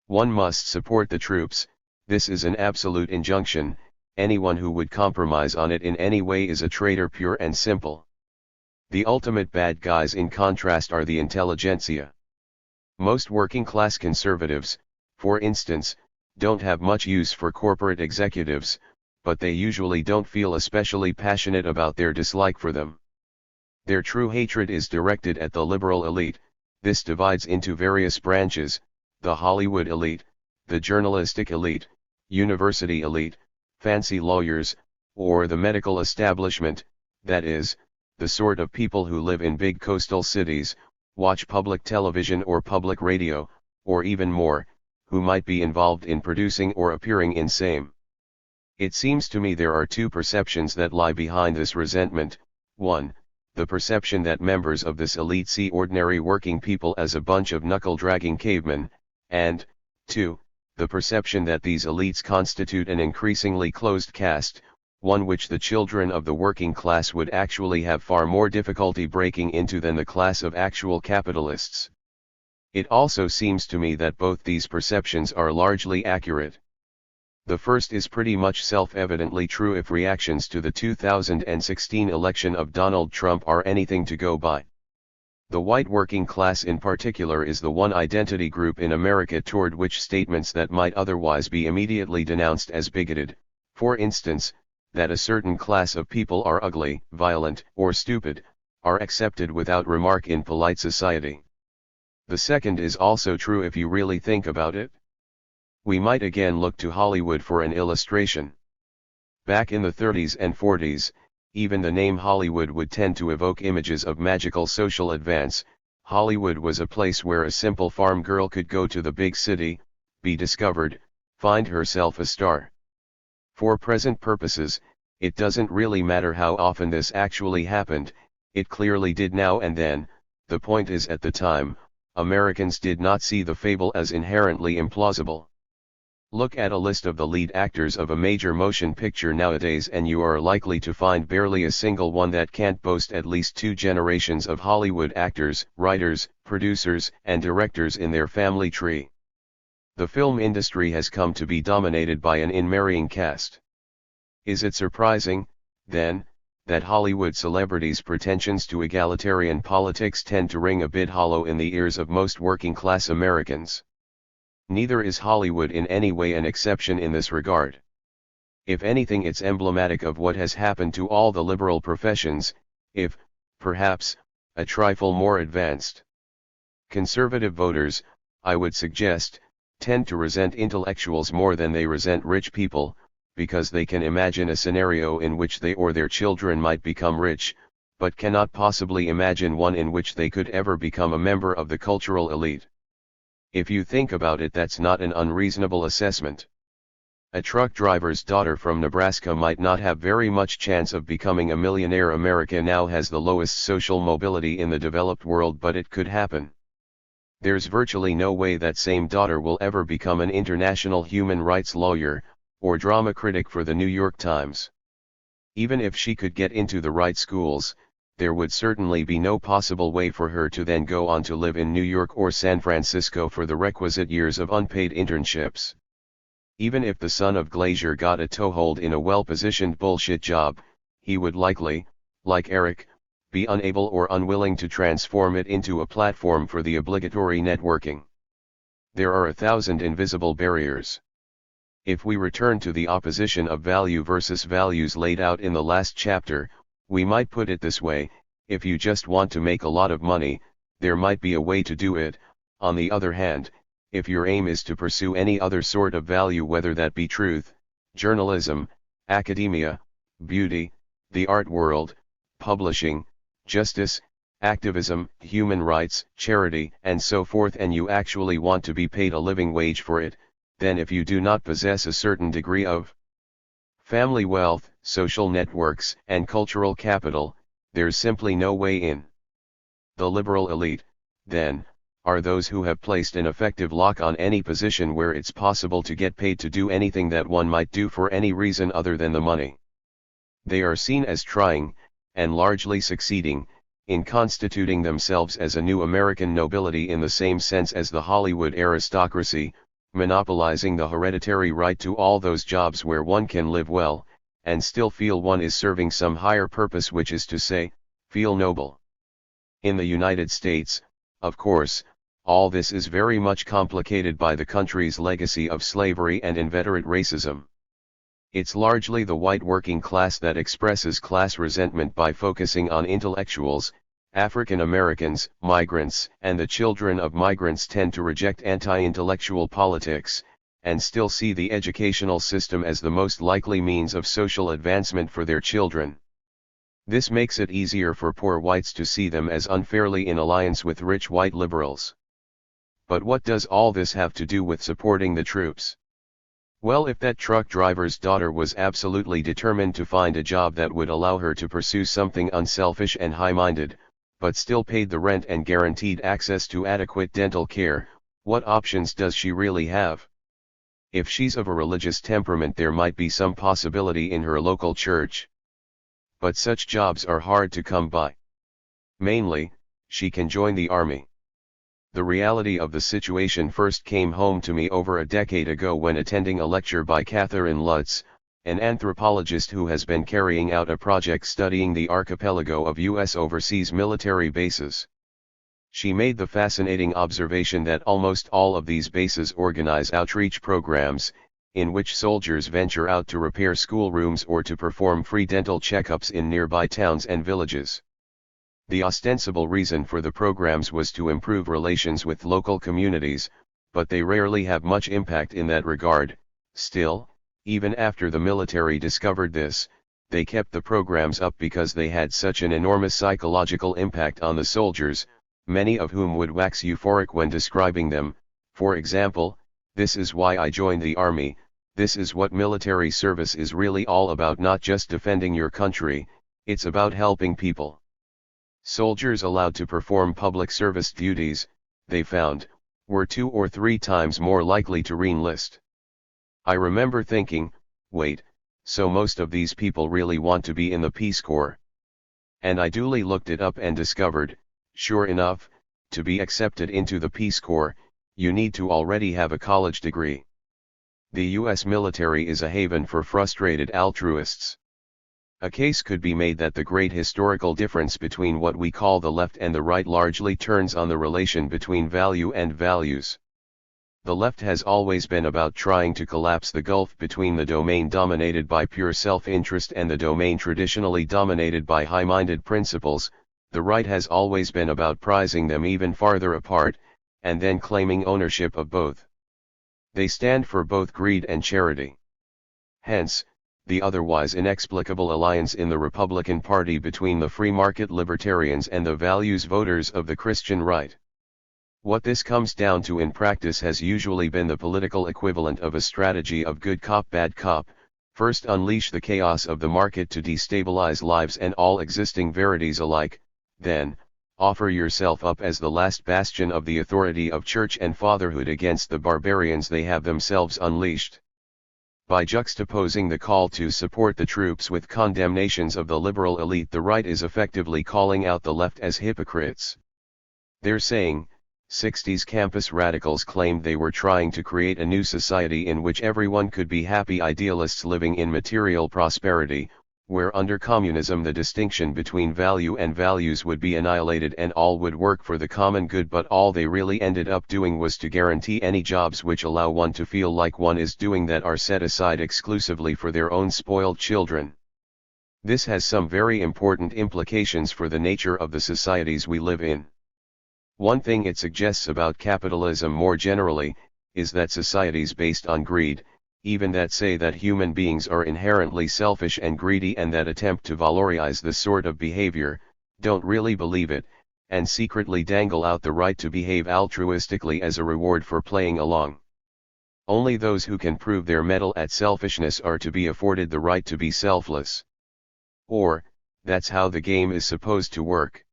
One must support the troops, this is an absolute injunction, anyone who would compromise on it in any way is a traitor pure and simple. The ultimate bad guys in contrast are the intelligentsia. Most working-class conservatives, for instance, don't have much use for corporate executives, but they usually don't feel especially passionate about their dislike for them. Their true hatred is directed at the liberal elite. This divides into various branches: the Hollywood elite, the journalistic elite, university elite, fancy lawyers, or the medical establishment, that is, the sort of people who live in big coastal cities, watch public television or public radio, or even more, who might be involved in producing or appearing in same. It seems to me there are two perceptions that lie behind this resentment: 1. The perception that members of this elite see ordinary working people as a bunch of knuckle-dragging cavemen, and, 2. The perception that these elites constitute an increasingly closed caste, one which the children of the working class would actually have far more difficulty breaking into than the class of actual capitalists. It also seems to me that both these perceptions are largely accurate. The first is pretty much self-evidently true if reactions to the 2016 election of Donald Trump are anything to go by. The white working class in particular is the one identity group in America toward which statements that might otherwise be immediately denounced as bigoted, for instance, that a certain class of people are ugly, violent, or stupid, are accepted without remark in polite society. The second is also true if you really think about it. We might again look to Hollywood for an illustration. Back in the 30s and 40s, even the name Hollywood would tend to evoke images of magical social advance. Hollywood was a place where a simple farm girl could go to the big city, be discovered, find herself a star. For present purposes, it doesn't really matter how often this actually happened, it clearly did now and then. The point is, at the time, Americans did not see the fable as inherently implausible. Look at a list of the lead actors of a major motion picture nowadays and you are likely to find barely a single one that can't boast at least two generations of Hollywood actors, writers, producers, and directors in their family tree. The film industry has come to be dominated by an in-marrying cast. Is it surprising, then, that Hollywood celebrities' pretensions to egalitarian politics tend to ring a bit hollow in the ears of most working-class Americans? Neither is Hollywood in any way an exception in this regard. If anything, it's emblematic of what has happened to all the liberal professions, if, perhaps, a trifle more advanced. Conservative voters, I would suggest, tend to resent intellectuals more than they resent rich people, because they can imagine a scenario in which they or their children might become rich, but cannot possibly imagine one in which they could ever become a member of the cultural elite. If you think about it, that's not an unreasonable assessment. A truck driver's daughter from Nebraska might not have very much chance of becoming a millionaire. America now has the lowest social mobility in the developed world, but it could happen. There's virtually no way that same daughter will ever become an international human rights lawyer, or drama critic for the New York Times. Even if she could get into the right schools, there would certainly be no possible way for her to then go on to live in New York or San Francisco for the requisite years of unpaid internships. Even if the son of Glacier got a toehold in a well-positioned bullshit job, he would likely, like Eric, be unable or unwilling to transform it into a platform for the obligatory networking. There are 1,000 invisible barriers. If we return to the opposition of value versus values laid out in the last chapter, we might put it this way: if you just want to make a lot of money, there might be a way to do it. On the other hand, if your aim is to pursue any other sort of value, whether that be truth, journalism, academia, beauty, the art world, publishing, justice, activism, human rights, charity, and so forth, and you actually want to be paid a living wage for it, then if you do not possess a certain degree of family wealth, social networks, and cultural capital, there's simply no way in. The liberal elite, then, are those who have placed an effective lock on any position where it's possible to get paid to do anything that one might do for any reason other than the money. They are seen as trying, and largely succeeding, in constituting themselves as a new American nobility in the same sense as the Hollywood aristocracy, monopolizing the hereditary right to all those jobs where one can live well, and still feel one is serving some higher purpose, which is to say, feel noble. In the United States, of course, all this is very much complicated by the country's legacy of slavery and inveterate racism. It's largely the white working class that expresses class resentment by focusing on intellectuals. African Americans, migrants, and the children of migrants tend to reject anti-intellectual politics, and still see the educational system as the most likely means of social advancement for their children. This makes it easier for poor whites to see them as unfairly in alliance with rich white liberals. But what does all this have to do with supporting the troops? Well, if that truck driver's daughter was absolutely determined to find a job that would allow her to pursue something unselfish and high-minded, but still paid the rent and guaranteed access to adequate dental care, what options does she really have? If she's of a religious temperament, there might be some possibility in her local church. But such jobs are hard to come by. Mainly, she can join the army. The reality of the situation first came home to me over a decade ago when attending a lecture by Catherine Lutz, an anthropologist who has been carrying out a project studying the archipelago of U.S. overseas military bases. She made the fascinating observation that almost all of these bases organize outreach programs, in which soldiers venture out to repair schoolrooms or to perform free dental checkups in nearby towns and villages. The ostensible reason for the programs was to improve relations with local communities, but they rarely have much impact in that regard. Still, even after the military discovered this, they kept the programs up because they had such an enormous psychological impact on the soldiers, many of whom would wax euphoric when describing them. For example, "This is why I joined the army, this is what military service is really all about, not just defending your country, it's about helping people." Soldiers allowed to perform public service duties, they found, were 2 or 3 times more likely to re-enlist. I remember thinking, wait, so most of these people really want to be in the Peace Corps? And I duly looked it up and discovered, sure enough, to be accepted into the Peace Corps, you need to already have a college degree. The U.S. military is a haven for frustrated altruists. A case could be made that the great historical difference between what we call the left and the right largely turns on the relation between value and values. The left has always been about trying to collapse the gulf between the domain dominated by pure self-interest and the domain traditionally dominated by high-minded principles. The right has always been about prizing them even farther apart, and then claiming ownership of both. They stand for both greed and charity. Hence, the otherwise inexplicable alliance in the Republican Party between the free market libertarians and the values voters of the Christian right. What this comes down to in practice has usually been the political equivalent of a strategy of good cop bad cop: first unleash the chaos of the market to destabilize lives and all existing verities alike, then, offer yourself up as the last bastion of the authority of church and fatherhood against the barbarians they have themselves unleashed. By juxtaposing the call to support the troops with condemnations of the liberal elite, the right is effectively calling out the left as hypocrites. They're saying, 60s campus radicals claimed they were trying to create a new society in which everyone could be happy idealists living in material prosperity, where under communism the distinction between value and values would be annihilated and all would work for the common good, but all they really ended up doing was to guarantee any jobs which allow one to feel like one is doing that are set aside exclusively for their own spoiled children. This has some very important implications for the nature of the societies we live in. One thing it suggests about capitalism more generally, is that societies based on greed, even that say that human beings are inherently selfish and greedy and that attempt to valorize this sort of behavior, don't really believe it, and secretly dangle out the right to behave altruistically as a reward for playing along. Only those who can prove their mettle at selfishness are to be afforded the right to be selfless. Or, that's how the game is supposed to work.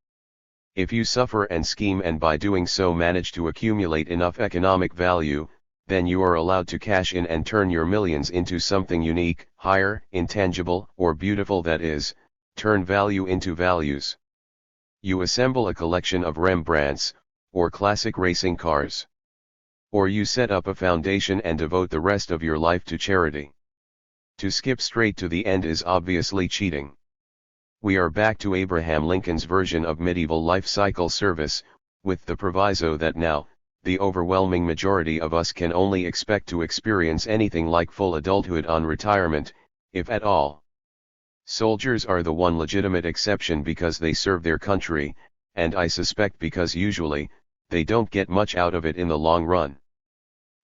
If you suffer and scheme and by doing so manage to accumulate enough economic value, then you are allowed to cash in and turn your millions into something unique, higher, intangible, or beautiful, that is, turn value into values. You assemble a collection of Rembrandts, or classic racing cars. Or you set up a foundation and devote the rest of your life to charity. To skip straight to the end is obviously cheating. We are back to Abraham Lincoln's version of medieval life cycle service, with the proviso that now, the overwhelming majority of us can only expect to experience anything like full adulthood on retirement, if at all. Soldiers are the one legitimate exception because they serve their country, and I suspect because usually, they don't get much out of it in the long run.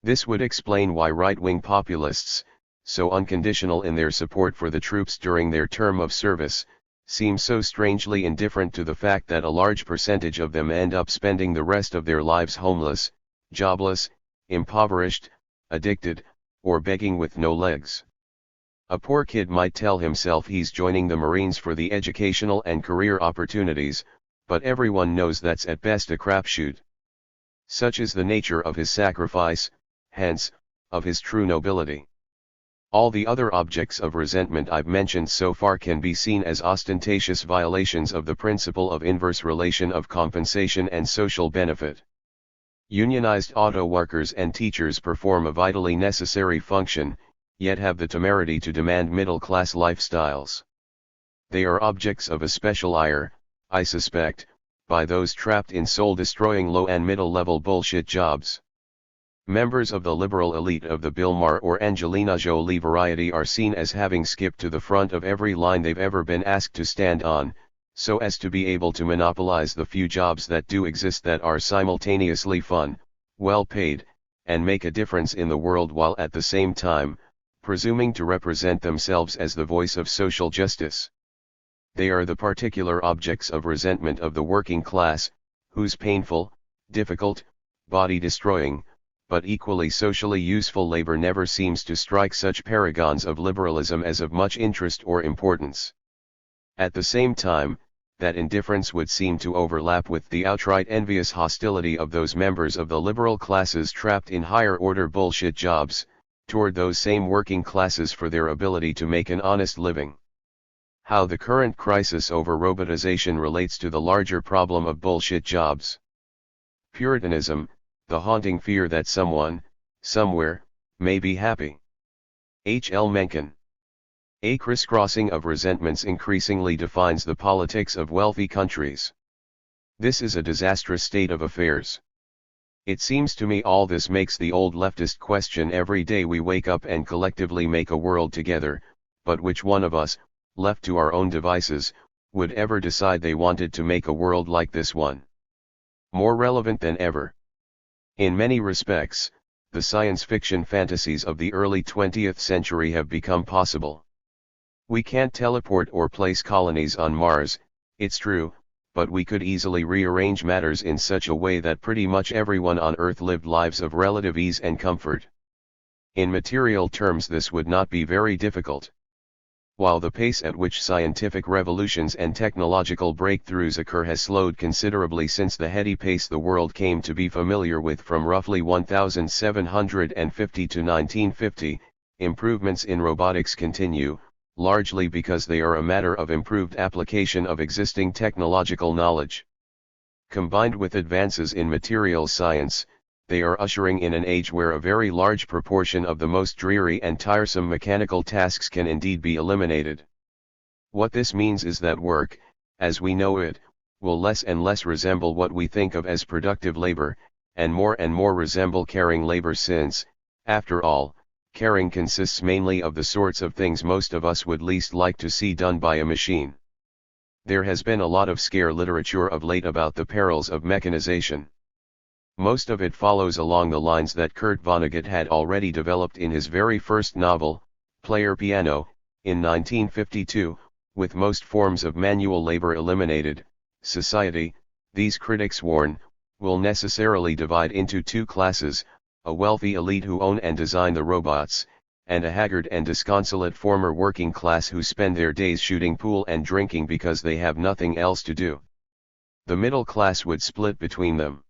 This would explain why right-wing populists, so unconditional in their support for the troops during their term of service, seem so strangely indifferent to the fact that a large percentage of them end up spending the rest of their lives homeless, jobless, impoverished, addicted, or begging with no legs. A poor kid might tell himself he's joining the Marines for the educational and career opportunities, but everyone knows that's at best a crapshoot. Such is the nature of his sacrifice, hence, of his true nobility. All the other objects of resentment I've mentioned so far can be seen as ostentatious violations of the principle of inverse relation of compensation and social benefit. Unionized auto workers and teachers perform a vitally necessary function, yet have the temerity to demand middle-class lifestyles. They are objects of especial ire, I suspect, by those trapped in soul-destroying low and middle-level bullshit jobs. Members of the liberal elite of the Bill Maher or Angelina Jolie variety are seen as having skipped to the front of every line they've ever been asked to stand on, so as to be able to monopolize the few jobs that do exist that are simultaneously fun, well paid, and make a difference in the world while at the same time, presuming to represent themselves as the voice of social justice. They are the particular objects of resentment of the working class, whose painful, difficult, body-destroying, but equally socially useful labor never seems to strike such paragons of liberalism as of much interest or importance. At the same time, that indifference would seem to overlap with the outright envious hostility of those members of the liberal classes trapped in higher-order bullshit jobs, toward those same working classes for their ability to make an honest living. How the current crisis over robotization relates to the larger problem of bullshit jobs. Puritanism, the haunting fear that someone, somewhere, may be happy. H. L. Mencken. A crisscrossing of resentments increasingly defines the politics of wealthy countries. This is a disastrous state of affairs. It seems to me all this makes the old leftist question every day we wake up and collectively make a world together, but which one of us, left to our own devices, would ever decide they wanted to make a world like this one? More relevant than ever. In many respects, the science fiction fantasies of the early 20th century have become possible. We can't teleport or place colonies on Mars, it's true, but we could easily rearrange matters in such a way that pretty much everyone on Earth lived lives of relative ease and comfort. In material terms this would not be very difficult. While the pace at which scientific revolutions and technological breakthroughs occur has slowed considerably since the heady pace the world came to be familiar with from roughly 1750 to 1950, improvements in robotics continue, largely because they are a matter of improved application of existing technological knowledge. Combined with advances in materials science, they are ushering in an age where a very large proportion of the most dreary and tiresome mechanical tasks can indeed be eliminated. What this means is that work, as we know it, will less and less resemble what we think of as productive labor, and more resemble caring labor since, after all, caring consists mainly of the sorts of things most of us would least like to see done by a machine. There has been a lot of scare literature of late about the perils of mechanization. Most of it follows along the lines that Kurt Vonnegut had already developed in his very first novel, Player Piano, in 1952, with most forms of manual labor eliminated. Society, these critics warn, will necessarily divide into two classes, a wealthy elite who own and design the robots, and a haggard and disconsolate former working class who spend their days shooting pool and drinking because they have nothing else to do. The middle class would split between them.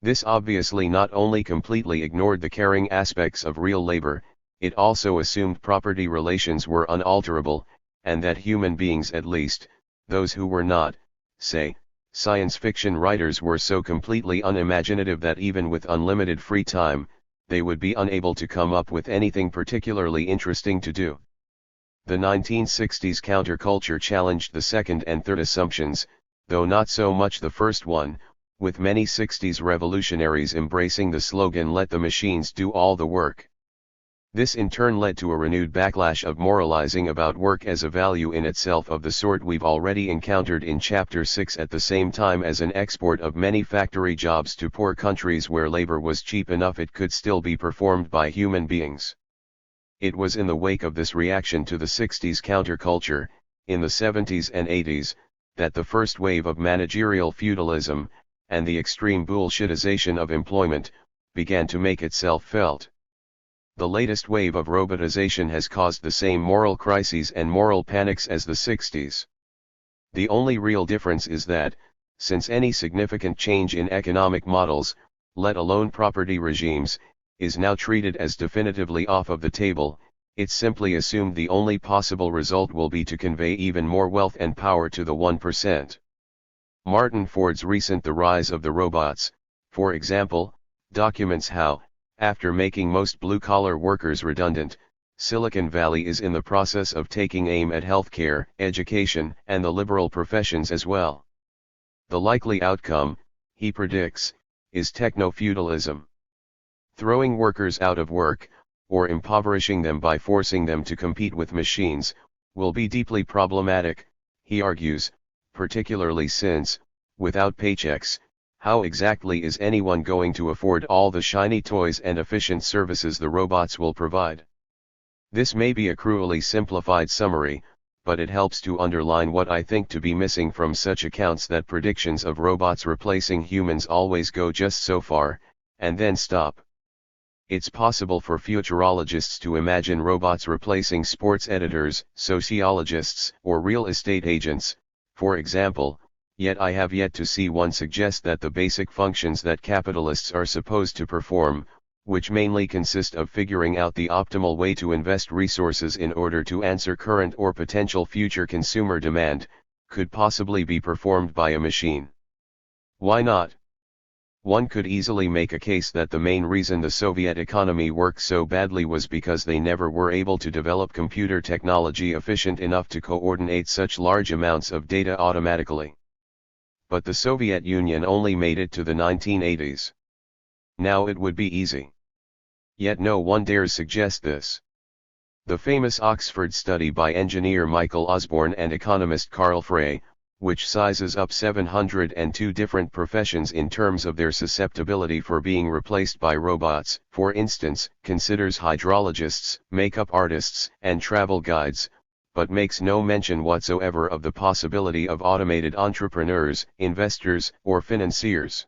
This obviously not only completely ignored the caring aspects of real labor, it also assumed property relations were unalterable, and that human beings, at least, those who were not, say, science fiction writers, were so completely unimaginative that even with unlimited free time, they would be unable to come up with anything particularly interesting to do. The 1960s counterculture challenged the second and third assumptions, though not so much the first one, with many 60s revolutionaries embracing the slogan "Let the machines do all the work." This in turn led to a renewed backlash of moralizing about work as a value in itself of the sort we've already encountered in Chapter 6, at the same time as an export of many factory jobs to poor countries where labor was cheap enough it could still be performed by human beings. It was in the wake of this reaction to the 60s counterculture, in the 70s and 80s, that the first wave of managerial feudalism, and the extreme bullshitization of employment, began to make itself felt. The latest wave of robotization has caused the same moral crises and moral panics as the 60s. The only real difference is that, since any significant change in economic models, let alone property regimes, is now treated as definitively off of the table, it's simply assumed the only possible result will be to convey even more wealth and power to the 1%. Martin Ford's recent The Rise of the Robots, for example, documents how, after making most blue-collar workers redundant, Silicon Valley is in the process of taking aim at healthcare, education, and the liberal professions as well. The likely outcome, he predicts, is techno-feudalism. Throwing workers out of work, or impoverishing them by forcing them to compete with machines, will be deeply problematic, he argues, particularly since, without paychecks, how exactly is anyone going to afford all the shiny toys and efficient services the robots will provide? This may be a cruelly simplified summary, but it helps to underline what I think to be missing from such accounts, that predictions of robots replacing humans always go just so far, and then stop. It's possible for futurologists to imagine robots replacing sports editors, sociologists, or real estate agents, for example, yet I have yet to see one suggest that the basic functions that capitalists are supposed to perform, which mainly consist of figuring out the optimal way to invest resources in order to answer current or potential future consumer demand, could possibly be performed by a machine. Why not? One could easily make a case that the main reason the Soviet economy worked so badly was because they never were able to develop computer technology efficient enough to coordinate such large amounts of data automatically. But the Soviet Union only made it to the 1980s. Now it would be easy. Yet no one dares suggest this. The famous Oxford study by engineer Michael Osborne and economist Carl Frey, which sizes up 702 different professions in terms of their susceptibility for being replaced by robots, for instance, considers hydrologists, makeup artists, and travel guides, but makes no mention whatsoever of the possibility of automated entrepreneurs, investors, or financiers.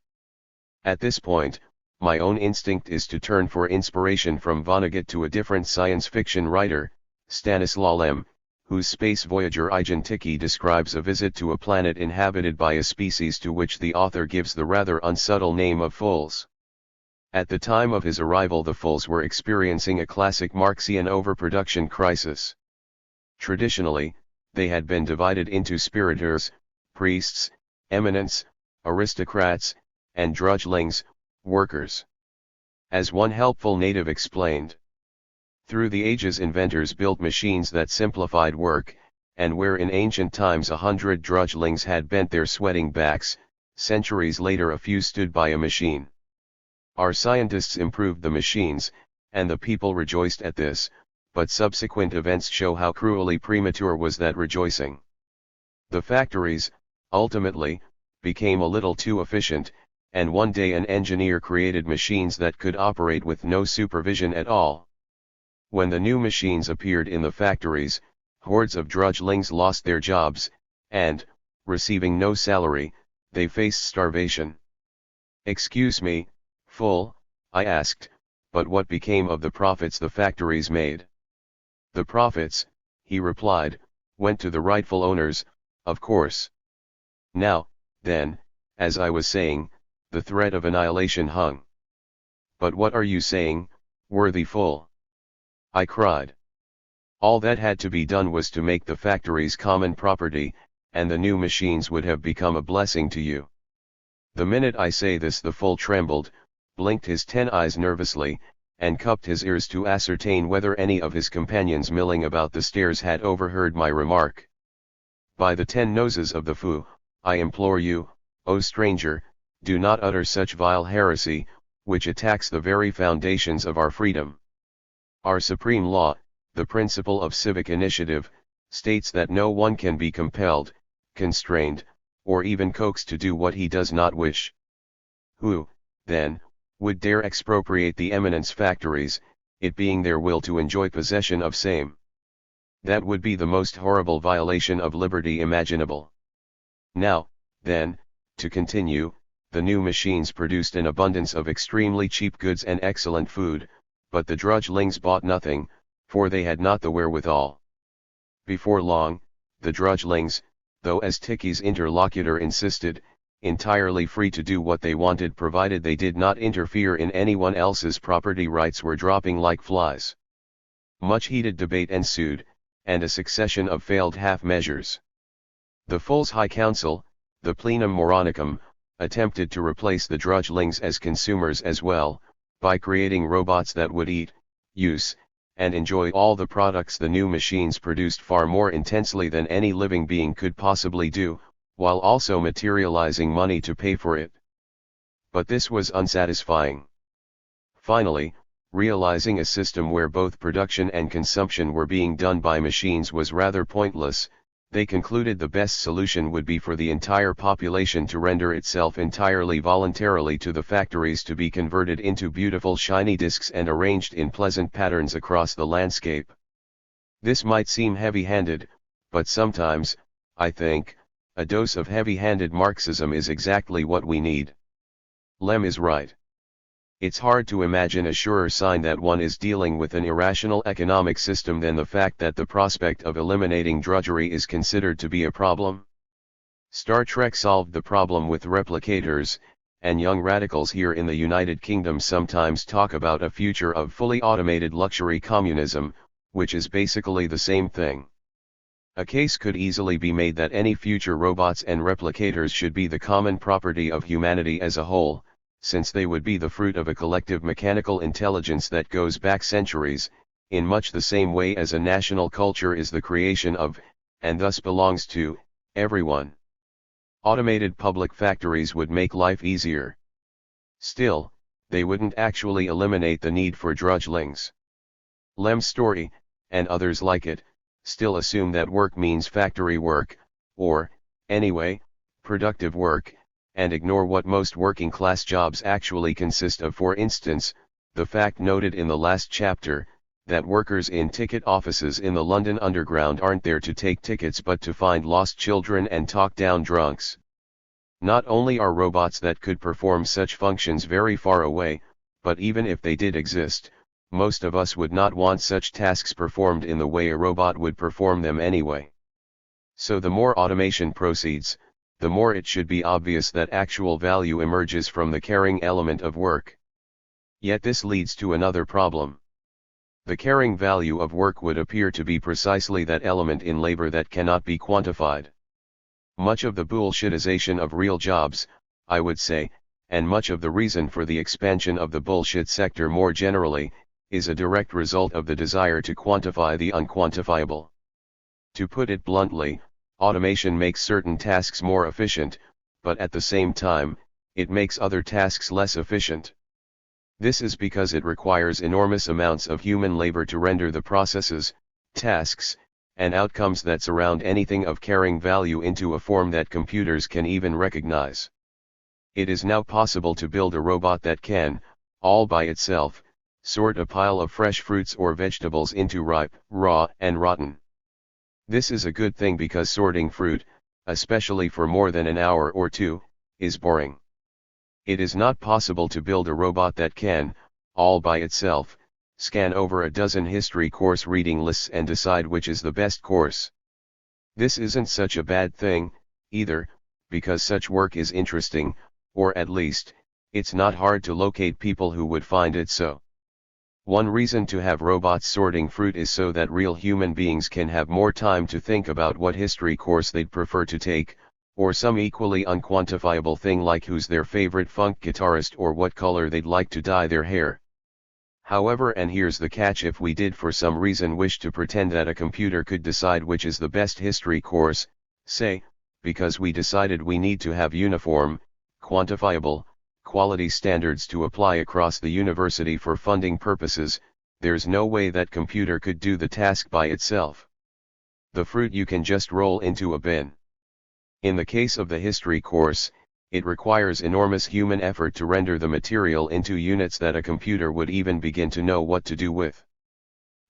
At this point, my own instinct is to turn for inspiration from Vonnegut to a different science fiction writer, Stanislaw Lem, whose space voyager Igentiki describes a visit to a planet inhabited by a species to which the author gives the rather unsubtle name of Foals. At the time of his arrival, the Fulls were experiencing a classic Marxian overproduction crisis. Traditionally, they had been divided into spiriteurs, priests, eminents, aristocrats, and drudgelings, workers. As one helpful native explained, through the ages inventors built machines that simplified work, and where in ancient times 100 drudgelings had bent their sweating backs, centuries later a few stood by a machine. Our scientists improved the machines, and the people rejoiced at this, but subsequent events show how cruelly premature was that rejoicing. The factories, ultimately, became a little too efficient, and one day an engineer created machines that could operate with no supervision at all. When the new machines appeared in the factories, hordes of drudgelings lost their jobs, and, receiving no salary, they faced starvation. "Excuse me, Full," I asked, "but what became of the profits the factories made?" "The profits," he replied, "went to the rightful owners, of course." Now, then, as I was saying, the threat of annihilation hung. "But what are you saying, worthy Full?" I cried. "All that had to be done was to make the factories common property, and the new machines would have become a blessing to you." The minute I say this, the Full trembled, blinked his 10 eyes nervously, and cupped his ears to ascertain whether any of his companions milling about the stairs had overheard my remark. "By the 10 noses of the Fu, I implore you, O stranger, do not utter such vile heresy, which attacks the very foundations of our freedom. Our supreme law, the principle of civic initiative, states that no one can be compelled, constrained, or even coaxed to do what he does not wish. Who, then, would dare expropriate the eminence factories, it being their will to enjoy possession of same? That would be the most horrible violation of liberty imaginable. Now, then, to continue, the new machines produced an abundance of extremely cheap goods and excellent food, but the drudgelings bought nothing, for they had not the wherewithal. Before long, the drudgelings, though as Ticky's interlocutor insisted, entirely free to do what they wanted provided they did not interfere in anyone else's property rights, were dropping like flies. Much heated debate ensued, and a succession of failed half-measures. The Fulls' High Council, the Plenum Moronicum, attempted to replace the drudgelings as consumers as well, by creating robots that would eat, use, and enjoy all the products the new machines produced far more intensely than any living being could possibly do, while also materializing money to pay for it. But this was unsatisfying. Finally, realizing a system where both production and consumption were being done by machines was rather pointless, they concluded the best solution would be for the entire population to render itself entirely voluntarily to the factories, to be converted into beautiful shiny discs and arranged in pleasant patterns across the landscape. This might seem heavy-handed, but sometimes, I think, a dose of heavy-handed Marxism is exactly what we need. Lem is right. It's hard to imagine a surer sign that one is dealing with an irrational economic system than the fact that the prospect of eliminating drudgery is considered to be a problem. Star Trek solved the problem with replicators, and young radicals here in the United Kingdom sometimes talk about a future of fully automated luxury communism, which is basically the same thing. A case could easily be made that any future robots and replicators should be the common property of humanity as a whole, since they would be the fruit of a collective mechanical intelligence that goes back centuries, in much the same way as a national culture is the creation of, and thus belongs to, everyone. Automated public factories would make life easier. Still, they wouldn't actually eliminate the need for drudgelings. Lem's story, and others like it, still assume that work means factory work, or, anyway, productive work, and ignore what most working-class jobs actually consist of. For instance, the fact noted in the last chapter, that workers in ticket offices in the London Underground aren't there to take tickets but to find lost children and talk down drunks. Not only are robots that could perform such functions very far away, but even if they did exist, most of us would not want such tasks performed in the way a robot would perform them anyway. So the more automation proceeds, the more it should be obvious that actual value emerges from the caring element of work. Yet this leads to another problem. The carrying value of work would appear to be precisely that element in labor that cannot be quantified. Much of the bullshitization of real jobs, I would say, and much of the reason for the expansion of the bullshit sector more generally, is a direct result of the desire to quantify the unquantifiable. To put it bluntly, automation makes certain tasks more efficient, but at the same time, it makes other tasks less efficient. This is because it requires enormous amounts of human labor to render the processes, tasks, and outcomes that surround anything of carrying value into a form that computers can even recognize. It is now possible to build a robot that can, all by itself, sort a pile of fresh fruits or vegetables into ripe, raw, and rotten. This is a good thing because sorting fruit, especially for more than an hour or two, is boring. It is not possible to build a robot that can, all by itself, scan over a dozen history course reading lists and decide which is the best course. This isn't such a bad thing, either, because such work is interesting, or at least, it's not hard to locate people who would find it so. One reason to have robots sorting fruit is so that real human beings can have more time to think about what history course they'd prefer to take, or some equally unquantifiable thing like who's their favorite funk guitarist or what color they'd like to dye their hair. However, and here's the catch, if we did for some reason wish to pretend that a computer could decide which is the best history course, say, because we decided we need to have uniform, quantifiable, quality standards to apply across the university for funding purposes, there's no way that computer could do the task by itself. The fruit you can just roll into a bin. In the case of the history course, it requires enormous human effort to render the material into units that a computer would even begin to know what to do with.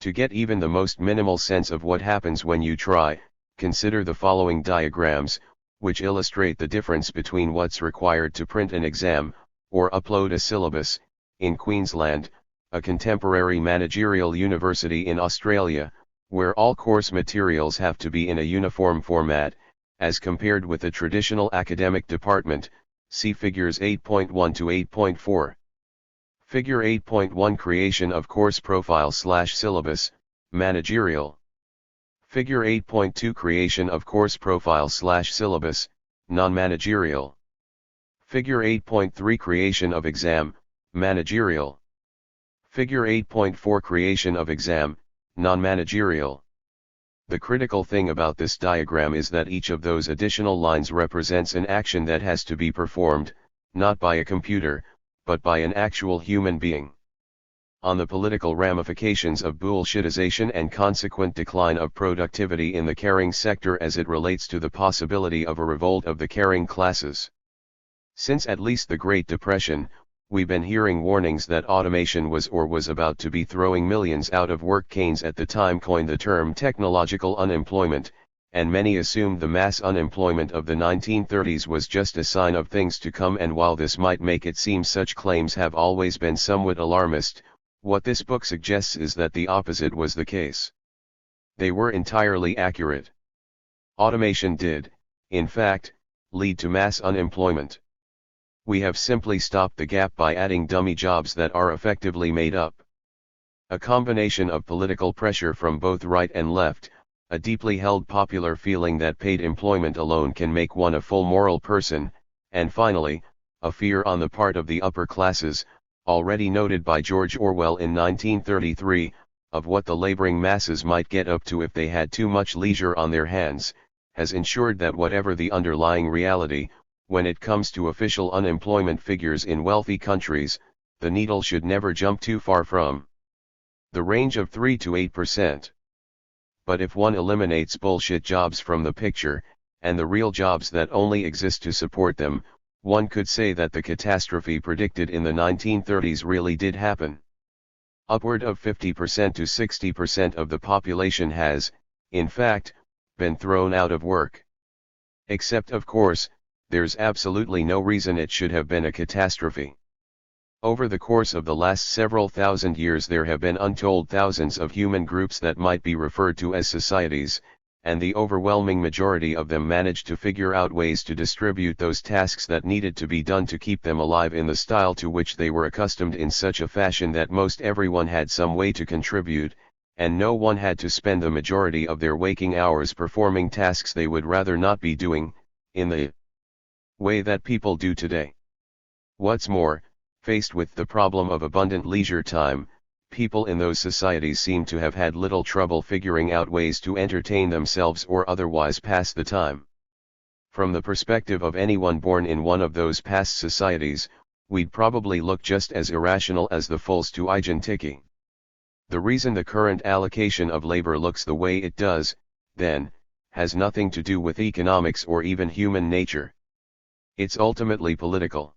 To get even the most minimal sense of what happens when you try, consider the following diagrams, which illustrate the difference between what's required to print an exam, or upload a syllabus, in Queensland, a contemporary managerial university in Australia, where all course materials have to be in a uniform format, as compared with a traditional academic department, see figures 8.1 to 8.4. Figure 8.1 Creation of course profile/syllabus, managerial. Figure 8.2 Creation of course profile/syllabus, non-managerial. Figure 8.3 Creation of exam, managerial. Figure 8.4 Creation of exam, non-managerial. The critical thing about this diagram is that each of those additional lines represents an action that has to be performed, not by a computer, but by an actual human being. On the political ramifications of bullshitization and consequent decline of productivity in the caring sector as it relates to the possibility of a revolt of the caring classes. Since at least the Great Depression, we've been hearing warnings that automation was or was about to be throwing millions out of work. Keynes at the time coined the term technological unemployment, and many assumed the mass unemployment of the 1930s was just a sign of things to come. And while this might make it seem such claims have always been somewhat alarmist, what this book suggests is that the opposite was the case. They were entirely accurate. Automation did, in fact, lead to mass unemployment. We have simply stopped the gap by adding dummy jobs that are effectively made up. A combination of political pressure from both right and left, a deeply held popular feeling that paid employment alone can make one a full moral person, and finally, a fear on the part of the upper classes, already noted by George Orwell in 1933, of what the laboring masses might get up to if they had too much leisure on their hands, has ensured that whatever the underlying reality, when it comes to official unemployment figures in wealthy countries, the needle should never jump too far from the range of 3 to 8%. But if one eliminates bullshit jobs from the picture, and the real jobs that only exist to support them, one could say that the catastrophe predicted in the 1930s really did happen. Upward of 50% to 60% of the population has, in fact, been thrown out of work. Except, of course, there's absolutely no reason it should have been a catastrophe. Over the course of the last several thousand years there have been untold thousands of human groups that might be referred to as societies, and the overwhelming majority of them managed to figure out ways to distribute those tasks that needed to be done to keep them alive in the style to which they were accustomed, in such a fashion that most everyone had some way to contribute, and no one had to spend the majority of their waking hours performing tasks they would rather not be doing, in the way that people do today. What's more, faced with the problem of abundant leisure time, people in those societies seem to have had little trouble figuring out ways to entertain themselves or otherwise pass the time. From the perspective of anyone born in one of those past societies, we'd probably look just as irrational as the fools to Ijantiki. The reason the current allocation of labor looks the way it does, then, has nothing to do with economics or even human nature. It's ultimately political.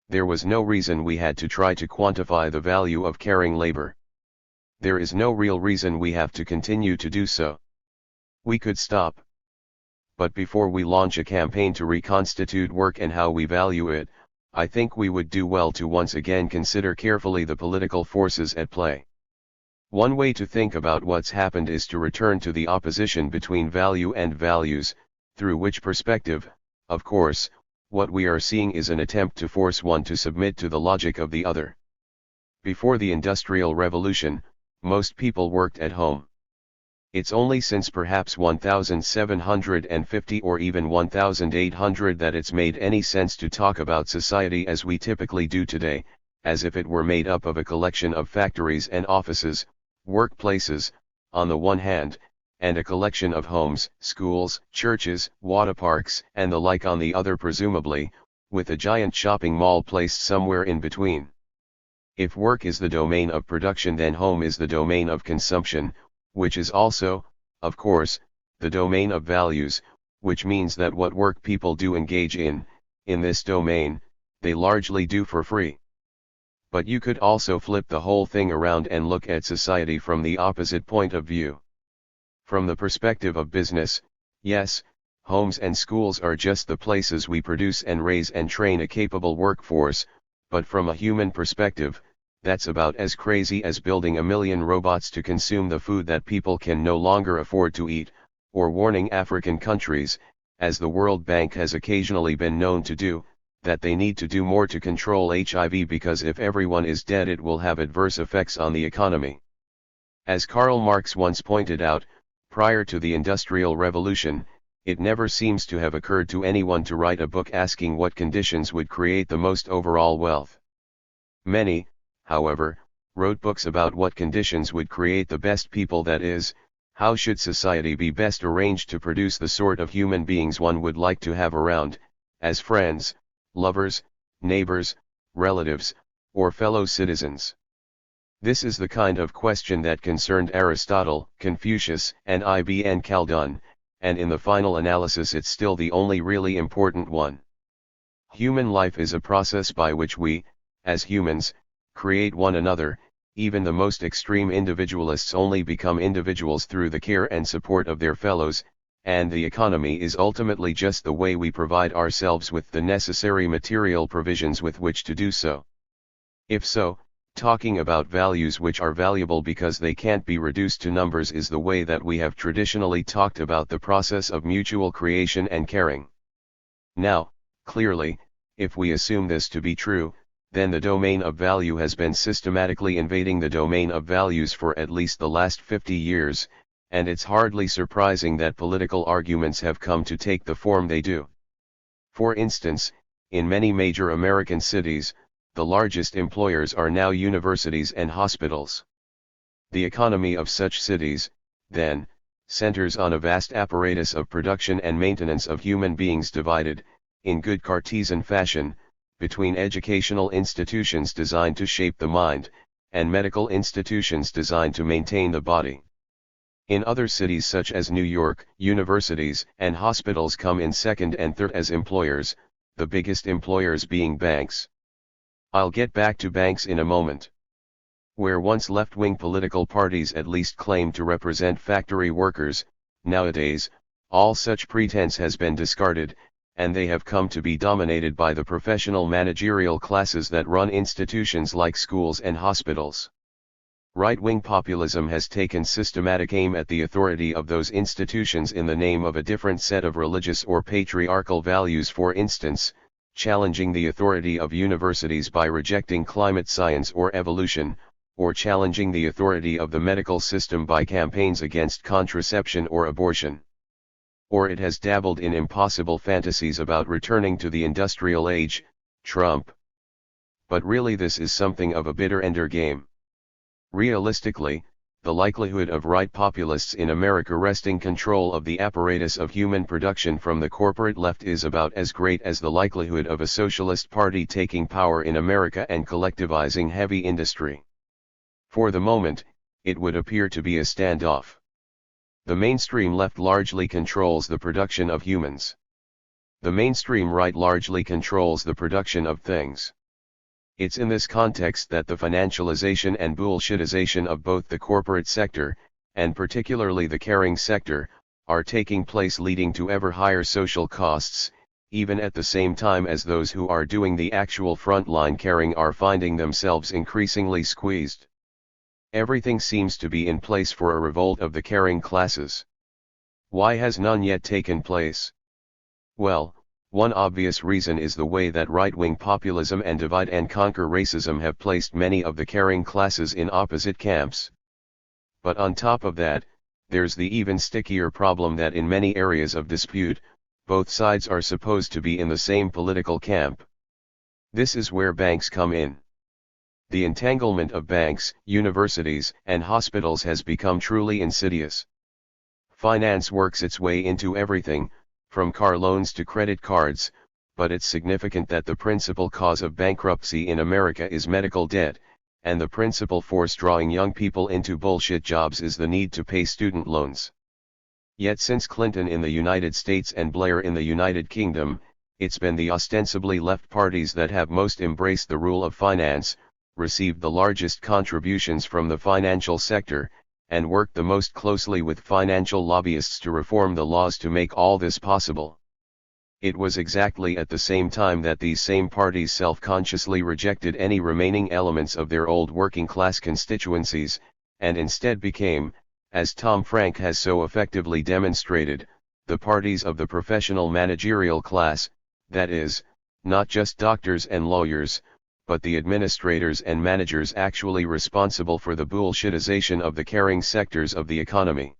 There was no reason we had to try to quantify the value of caring labor. There is no real reason we have to continue to do so. We could stop. But before we launch a campaign to reconstitute work and how we value it, I think we would do well to once again consider carefully the political forces at play. One way to think about what's happened is to return to the opposition between value and values, through which perspective, of course, what we are seeing is an attempt to force one to submit to the logic of the other. Before the Industrial Revolution, most people worked at home. It's only since perhaps 1750 or even 1800 that it's made any sense to talk about society as we typically do today, as if it were made up of a collection of factories and offices, workplaces, on the one hand, and a collection of homes, schools, churches, waterparks, and the like on the other, presumably, with a giant shopping mall placed somewhere in between. If work is the domain of production, then home is the domain of consumption, which is also, of course, the domain of values, which means that what work people do engage in this domain, they largely do for free. But you could also flip the whole thing around and look at society from the opposite point of view. From the perspective of business, yes, homes and schools are just the places we produce and raise and train a capable workforce, but from a human perspective, that's about as crazy as building 1 million robots to consume the food that people can no longer afford to eat, or warning African countries, as the World Bank has occasionally been known to do, that they need to do more to control HIV because if everyone is dead it will have adverse effects on the economy. As Karl Marx once pointed out, prior to the Industrial Revolution, it never seems to have occurred to anyone to write a book asking what conditions would create the most overall wealth. Many, however, wrote books about what conditions would create the best people, that is, how should society be best arranged to produce the sort of human beings one would like to have around, as friends, lovers, neighbors, relatives, or fellow citizens. This is the kind of question that concerned Aristotle, Confucius, and Ibn Khaldun, and in the final analysis it's still the only really important one. Human life is a process by which we, as humans, create one another. Even the most extreme individualists only become individuals through the care and support of their fellows, and the economy is ultimately just the way we provide ourselves with the necessary material provisions with which to do so. If so, talking about values which are valuable because they can't be reduced to numbers is the way that we have traditionally talked about the process of mutual creation and caring. Now, clearly, if we assume this to be true, then the domain of value has been systematically invading the domain of values for at least the last 50 years, and it's hardly surprising that political arguments have come to take the form they do. For instance, in many major American cities, the largest employers are now universities and hospitals. The economy of such cities, then, centers on a vast apparatus of production and maintenance of human beings divided, in good Cartesian fashion, between educational institutions designed to shape the mind, and medical institutions designed to maintain the body. In other cities such as New York, universities and hospitals come in second and third as employers, the biggest employers being banks. I'll get back to banks in a moment. Where once left-wing political parties at least claimed to represent factory workers, nowadays, all such pretense has been discarded, and they have come to be dominated by the professional managerial classes that run institutions like schools and hospitals. Right-wing populism has taken systematic aim at the authority of those institutions in the name of a different set of religious or patriarchal values, for instance, challenging the authority of universities by rejecting climate science or evolution, or challenging the authority of the medical system by campaigns against contraception or abortion. Or it has dabbled in impossible fantasies about returning to the industrial age, Trump. But really this is something of a bitter ender game. Realistically, the likelihood of right populists in America wresting control of the apparatus of human production from the corporate left is about as great as the likelihood of a socialist party taking power in America and collectivizing heavy industry. For the moment, it would appear to be a standoff. The mainstream left largely controls the production of humans. The mainstream right largely controls the production of things. It's in this context that the financialization and bullshitization of both the corporate sector, and particularly the caring sector, are taking place, leading to ever higher social costs, even at the same time as those who are doing the actual frontline caring are finding themselves increasingly squeezed. Everything seems to be in place for a revolt of the caring classes. Why has none yet taken place? Well, one obvious reason is the way that right-wing populism and divide-and-conquer racism have placed many of the caring classes in opposite camps. But on top of that, there's the even stickier problem that in many areas of dispute, both sides are supposed to be in the same political camp. This is where banks come in. The entanglement of banks, universities, and hospitals has become truly insidious. Finance works its way into everything, from car loans to credit cards, but it's significant that the principal cause of bankruptcy in America is medical debt, and the principal force drawing young people into bullshit jobs is the need to pay student loans. Yet since Clinton in the United States and Blair in the United Kingdom, it's been the ostensibly left parties that have most embraced the rule of finance, received the largest contributions from the financial sector, and worked the most closely with financial lobbyists to reform the laws to make all this possible. It was exactly at the same time that these same parties self-consciously rejected any remaining elements of their old working-class constituencies, and instead became, as Tom Frank has so effectively demonstrated, the parties of the professional managerial class, that is, not just doctors and lawyers, but the administrators and managers actually responsible for the bullshitization of the caring sectors of the economy.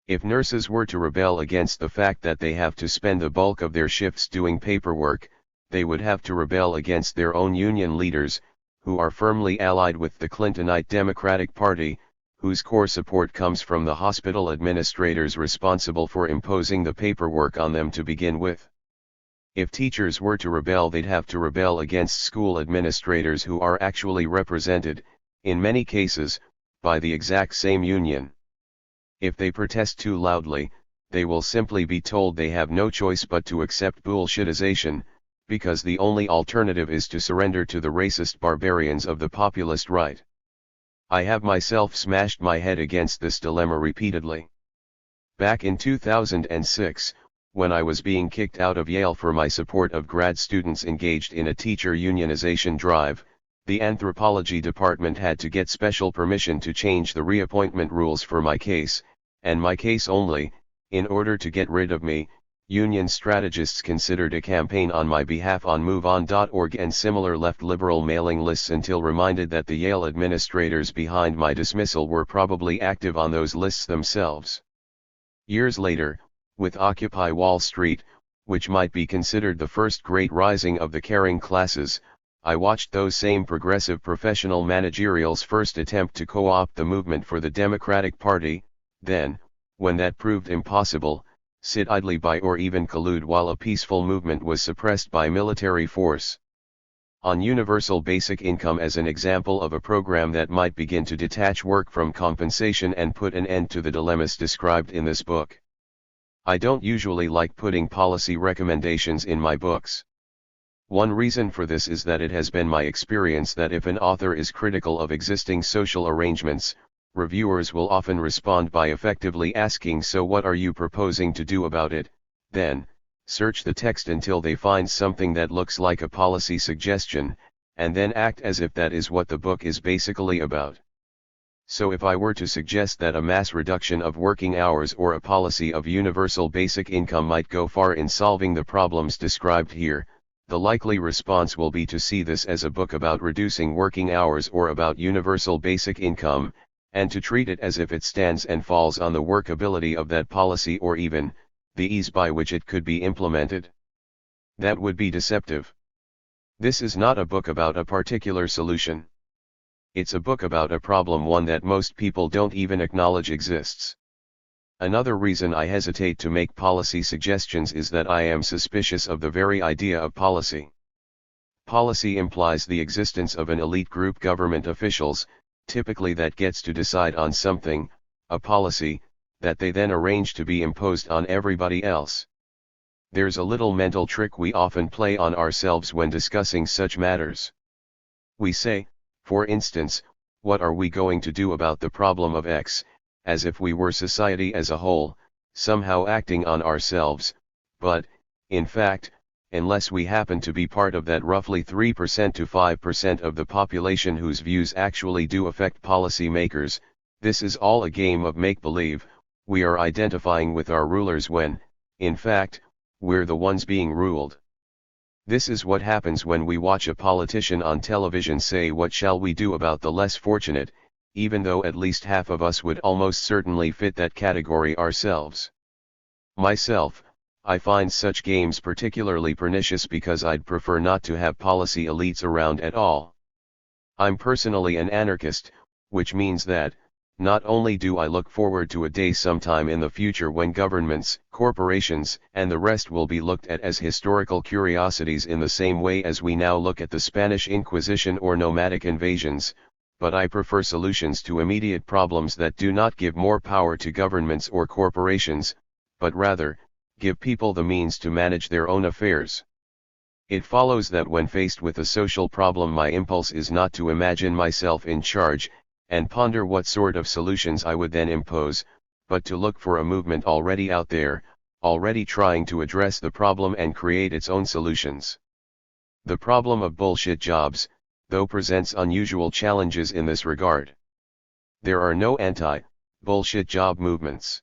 If nurses were to rebel against the fact that they have to spend the bulk of their shifts doing paperwork, they would have to rebel against their own union leaders, who are firmly allied with the Clintonite Democratic Party, whose core support comes from the hospital administrators responsible for imposing the paperwork on them to begin with. If teachers were to rebel, they'd have to rebel against school administrators who are actually represented, in many cases, by the exact same union. If they protest too loudly, they will simply be told they have no choice but to accept bullshitization, because the only alternative is to surrender to the racist barbarians of the populist right. I have myself smashed my head against this dilemma repeatedly. Back in 2006, when I was being kicked out of Yale for my support of grad students engaged in a teacher unionization drive, the anthropology department had to get special permission to change the reappointment rules for my case, and my case only, in order to get rid of me. Union strategists considered a campaign on my behalf on MoveOn.org and similar left liberal mailing lists until reminded that the Yale administrators behind my dismissal were probably active on those lists themselves. Years later, with Occupy Wall Street, which might be considered the first great rising of the caring classes, I watched those same progressive professional managerials first attempt to co-opt the movement for the Democratic Party, then, when that proved impossible, sit idly by or even collude while a peaceful movement was suppressed by military force. On universal basic income as an example of a program that might begin to detach work from compensation and put an end to the dilemmas described in this book. I don't usually like putting policy recommendations in my books. One reason for this is that it has been my experience that if an author is critical of existing social arrangements, reviewers will often respond by effectively asking, "So what are you proposing to do about it?" Then, search the text until they find something that looks like a policy suggestion, and then act as if that is what the book is basically about. So if I were to suggest that a mass reduction of working hours or a policy of universal basic income might go far in solving the problems described here, the likely response will be to see this as a book about reducing working hours or about universal basic income, and to treat it as if it stands and falls on the workability of that policy or even, the ease by which it could be implemented. That would be deceptive. This is not a book about a particular solution. It's a book about a problem, one that most people don't even acknowledge exists. Another reason I hesitate to make policy suggestions is that I am suspicious of the very idea of policy. Policy implies the existence of an elite group, government officials, typically, that gets to decide on something, a policy, that they then arrange to be imposed on everybody else. There's a little mental trick we often play on ourselves when discussing such matters. We say, for instance, what are we going to do about the problem of X, as if we were society as a whole, somehow acting on ourselves, but, in fact, unless we happen to be part of that roughly 3% to 5% of the population whose views actually do affect policy makers, this is all a game of make-believe. We are identifying with our rulers when, in fact, we're the ones being ruled. This is what happens when we watch a politician on television say, "What shall we do about the less fortunate?" even though at least half of us would almost certainly fit that category ourselves. Myself, I find such games particularly pernicious because I'd prefer not to have policy elites around at all. I'm personally an anarchist, which means that, not only do I look forward to a day sometime in the future when governments, corporations, and the rest will be looked at as historical curiosities in the same way as we now look at the Spanish Inquisition or nomadic invasions, but I prefer solutions to immediate problems that do not give more power to governments or corporations, but rather, give people the means to manage their own affairs. It follows that when faced with a social problem, my impulse is not to imagine myself in charge, and ponder what sort of solutions I would then impose, but to look for a movement already out there, already trying to address the problem and create its own solutions. The problem of bullshit jobs, though, presents unusual challenges in this regard. There are no anti-bullshit job movements.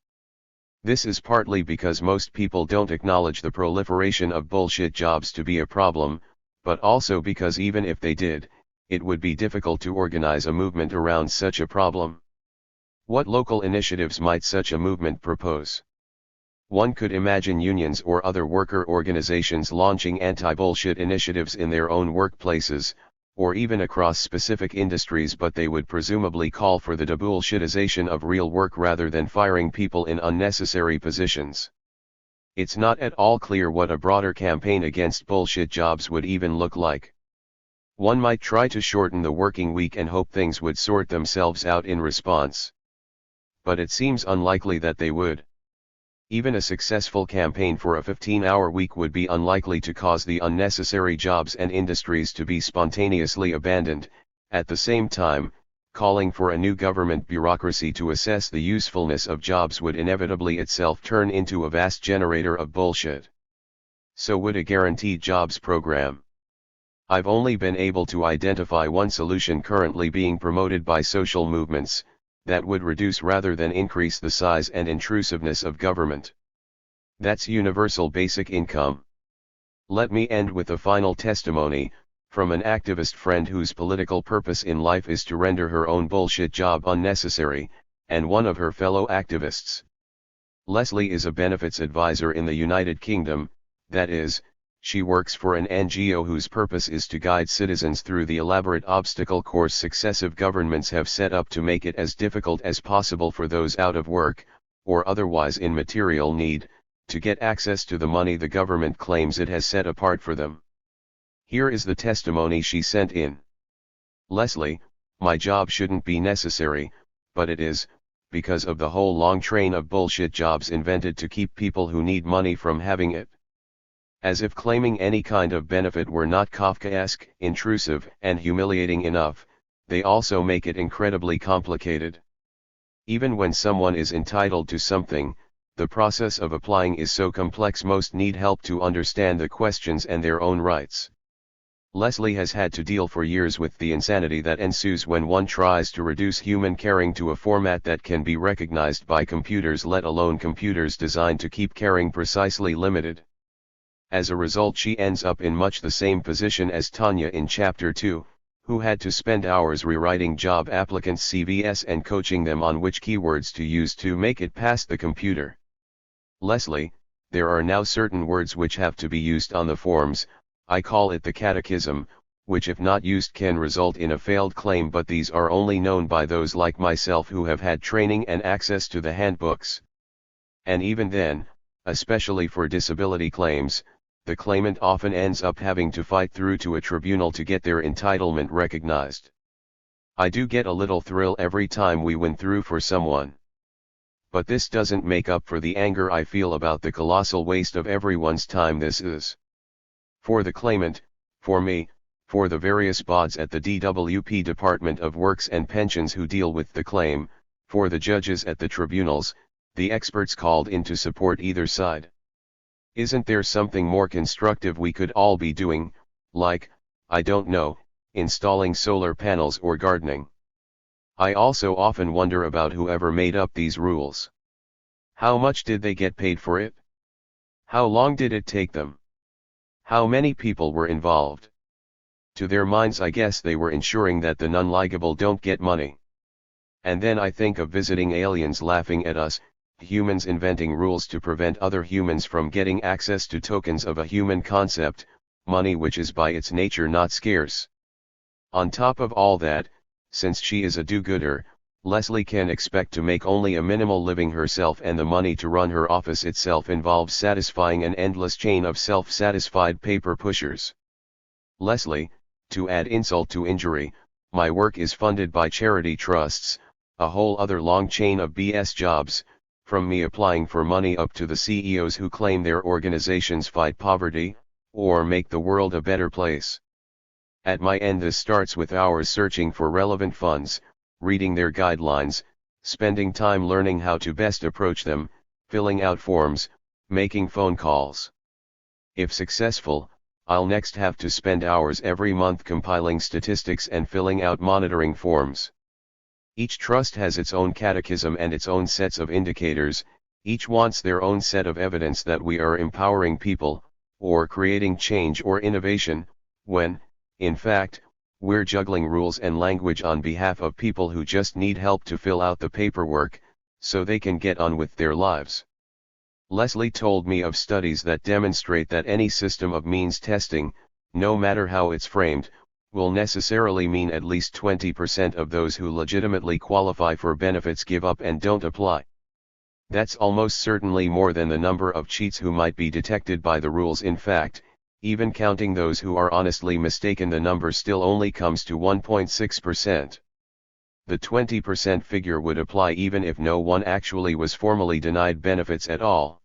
This is partly because most people don't acknowledge the proliferation of bullshit jobs to be a problem, but also because even if they did, it would be difficult to organize a movement around such a problem. What local initiatives might such a movement propose? One could imagine unions or other worker organizations launching anti-bullshit initiatives in their own workplaces, or even across specific industries, but they would presumably call for the debullshitization of real work rather than firing people in unnecessary positions. It's not at all clear what a broader campaign against bullshit jobs would even look like. One might try to shorten the working week and hope things would sort themselves out in response. But it seems unlikely that they would. Even a successful campaign for a 15-hour week would be unlikely to cause the unnecessary jobs and industries to be spontaneously abandoned. At the same time, calling for a new government bureaucracy to assess the usefulness of jobs would inevitably itself turn into a vast generator of bullshit. So would a guaranteed jobs program. I've only been able to identify one solution currently being promoted by social movements, that would reduce rather than increase the size and intrusiveness of government. That's universal basic income. Let me end with a final testimony, from an activist friend whose political purpose in life is to render her own bullshit job unnecessary, and one of her fellow activists. Leslie is a benefits advisor in the United Kingdom, that is, she works for an NGO whose purpose is to guide citizens through the elaborate obstacle course successive governments have set up to make it as difficult as possible for those out of work, or otherwise in material need, to get access to the money the government claims it has set apart for them. Here is the testimony she sent in. Leslie, my job shouldn't be necessary, but it is, because of the whole long train of bullshit jobs invented to keep people who need money from having it. As if claiming any kind of benefit were not Kafkaesque, intrusive, and humiliating enough, they also make it incredibly complicated. Even when someone is entitled to something, the process of applying is so complex most need help to understand the questions and their own rights. Leslie has had to deal for years with the insanity that ensues when one tries to reduce human caring to a format that can be recognized by computers, let alone computers designed to keep caring precisely limited. As a result, she ends up in much the same position as Tanya in Chapter 2, who had to spend hours rewriting job applicants' CVs and coaching them on which keywords to use to make it past the computer. Leslie, there are now certain words which have to be used on the forms. I call it the catechism, which if not used can result in a failed claim, but these are only known by those like myself who have had training and access to the handbooks. And even then, especially for disability claims, the claimant often ends up having to fight through to a tribunal to get their entitlement recognized. I do get a little thrill every time we win through for someone. But this doesn't make up for the anger I feel about the colossal waste of everyone's time this is. For the claimant, for me, for the various bods at the DWP Department of Works and Pensions who deal with the claim, for the judges at the tribunals, the experts called in to support either side. Isn't there something more constructive we could all be doing, like, I don't know, installing solar panels or gardening? I also often wonder about whoever made up these rules. How much did they get paid for it? How long did it take them? How many people were involved? To their minds, I guess they were ensuring that the non-ligable don't get money. And then I think of visiting aliens laughing at us, humans inventing rules to prevent other humans from getting access to tokens of a human concept, money which is by its nature not scarce. On top of all that, since she is a do-gooder, Leslie can expect to make only a minimal living herself, and the money to run her office itself involves satisfying an endless chain of self-satisfied paper pushers. Leslie, to add insult to injury, my work is funded by charity trusts, a whole other long chain of BS jobs, from me applying for money up to the CEOs who claim their organizations fight poverty, or make the world a better place. At my end, this starts with hours searching for relevant funds, reading their guidelines, spending time learning how to best approach them, filling out forms, making phone calls. If successful, I'll next have to spend hours every month compiling statistics and filling out monitoring forms. Each trust has its own catechism and its own sets of indicators. Each wants their own set of evidence that we are empowering people, or creating change or innovation, when, in fact, we're juggling rules and language on behalf of people who just need help to fill out the paperwork, so they can get on with their lives. Leslie told me of studies that demonstrate that any system of means testing, no matter how it's framed, will necessarily mean at least 20% of those who legitimately qualify for benefits give up and don't apply. That's almost certainly more than the number of cheats who might be detected by the rules. In fact, even counting those who are honestly mistaken, the number still only comes to 1.6%. The 20% figure would apply even if no one actually was formally denied benefits at all.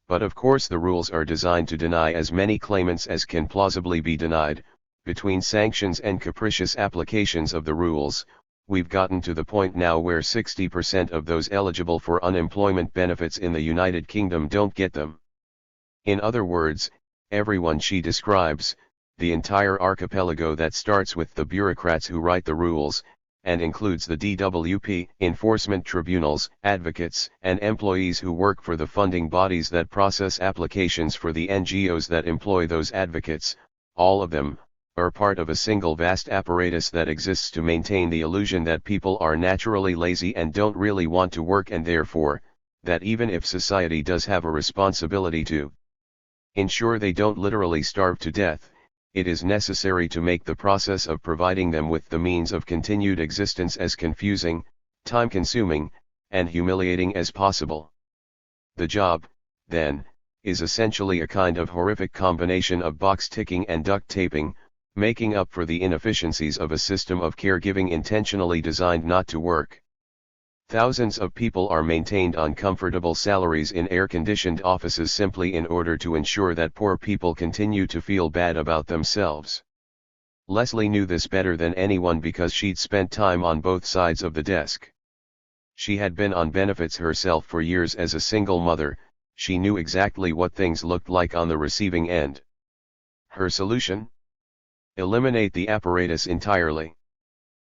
But of course the rules are designed to deny as many claimants as can plausibly be denied. Between sanctions and capricious applications of the rules, we've gotten to the point now where 60% of those eligible for unemployment benefits in the United Kingdom don't get them. In other words, everyone she describes, the entire archipelago that starts with the bureaucrats who write the rules, and includes the DWP, enforcement tribunals, advocates, and employees who work for the funding bodies that process applications for the NGOs that employ those advocates, all of them are part of a single vast apparatus that exists to maintain the illusion that people are naturally lazy and don't really want to work, and therefore, that even if society does have a responsibility to ensure they don't literally starve to death, it is necessary to make the process of providing them with the means of continued existence as confusing, time-consuming, and humiliating as possible. The job, then, is essentially a kind of horrific combination of box ticking and duct taping, making up for the inefficiencies of a system of caregiving intentionally designed not to work. Thousands of people are maintained on comfortable salaries in air-conditioned offices simply in order to ensure that poor people continue to feel bad about themselves. Leslie knew this better than anyone because she'd spent time on both sides of the desk. She had been on benefits herself for years as a single mother. She knew exactly what things looked like on the receiving end. Her solution? Eliminate the apparatus entirely.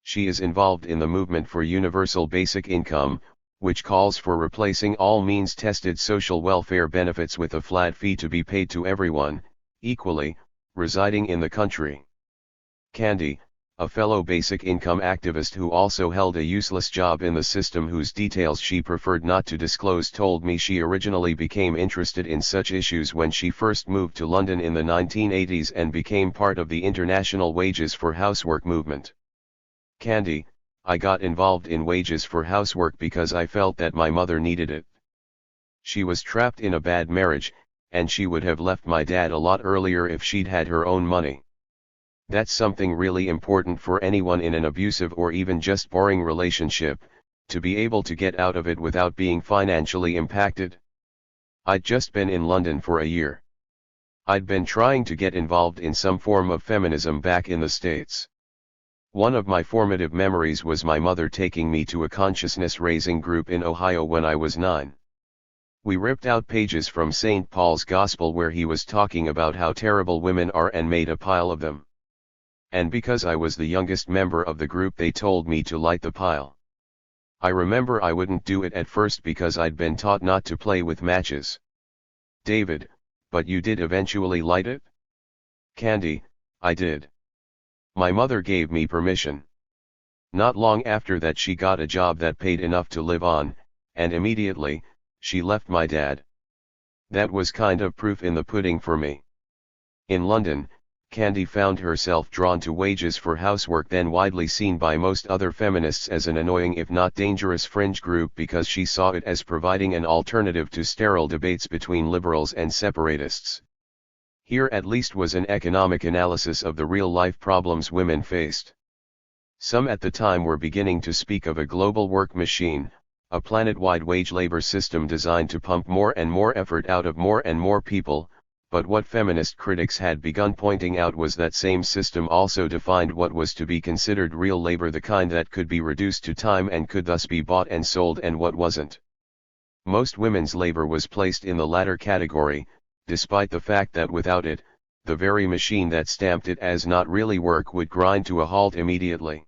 She is involved in the movement for universal basic income, which calls for replacing all means-tested social welfare benefits with a flat fee to be paid to everyone, equally, residing in the country. Candy, a fellow basic income activist who also held a useless job in the system whose details she preferred not to disclose, told me she originally became interested in such issues when she first moved to London in the 1980s and became part of the international wages for housework movement. Candy, I got involved in wages for housework because I felt that my mother needed it. She was trapped in a bad marriage, and she would have left my dad a lot earlier if she'd had her own money. That's something really important for anyone in an abusive or even just boring relationship, to be able to get out of it without being financially impacted. I'd just been in London for a year. I'd been trying to get involved in some form of feminism back in the States. One of my formative memories was my mother taking me to a consciousness-raising group in Ohio when I was 9. We ripped out pages from St. Paul's Gospel where he was talking about how terrible women are and made a pile of them. And because I was the youngest member of the group, they told me to light the pile. I remember I wouldn't do it at first because I'd been taught not to play with matches. David, but you did eventually light it? Candy, I did. My mother gave me permission. Not long after that she got a job that paid enough to live on, and immediately, she left my dad. That was kind of proof in the pudding for me. In London, Candy found herself drawn to wages for housework, then widely seen by most other feminists as an annoying if not dangerous fringe group because she saw it as providing an alternative to sterile debates between liberals and separatists. Here at least was an economic analysis of the real-life problems women faced. Some at the time were beginning to speak of a global work machine, a planet-wide wage labor system designed to pump more and more effort out of more and more people, but what feminist critics had begun pointing out was that same system also defined what was to be considered real labor, the kind that could be reduced to time and could thus be bought and sold, and what wasn't. Most women's labor was placed in the latter category, despite the fact that without it, the very machine that stamped it as not really work would grind to a halt immediately.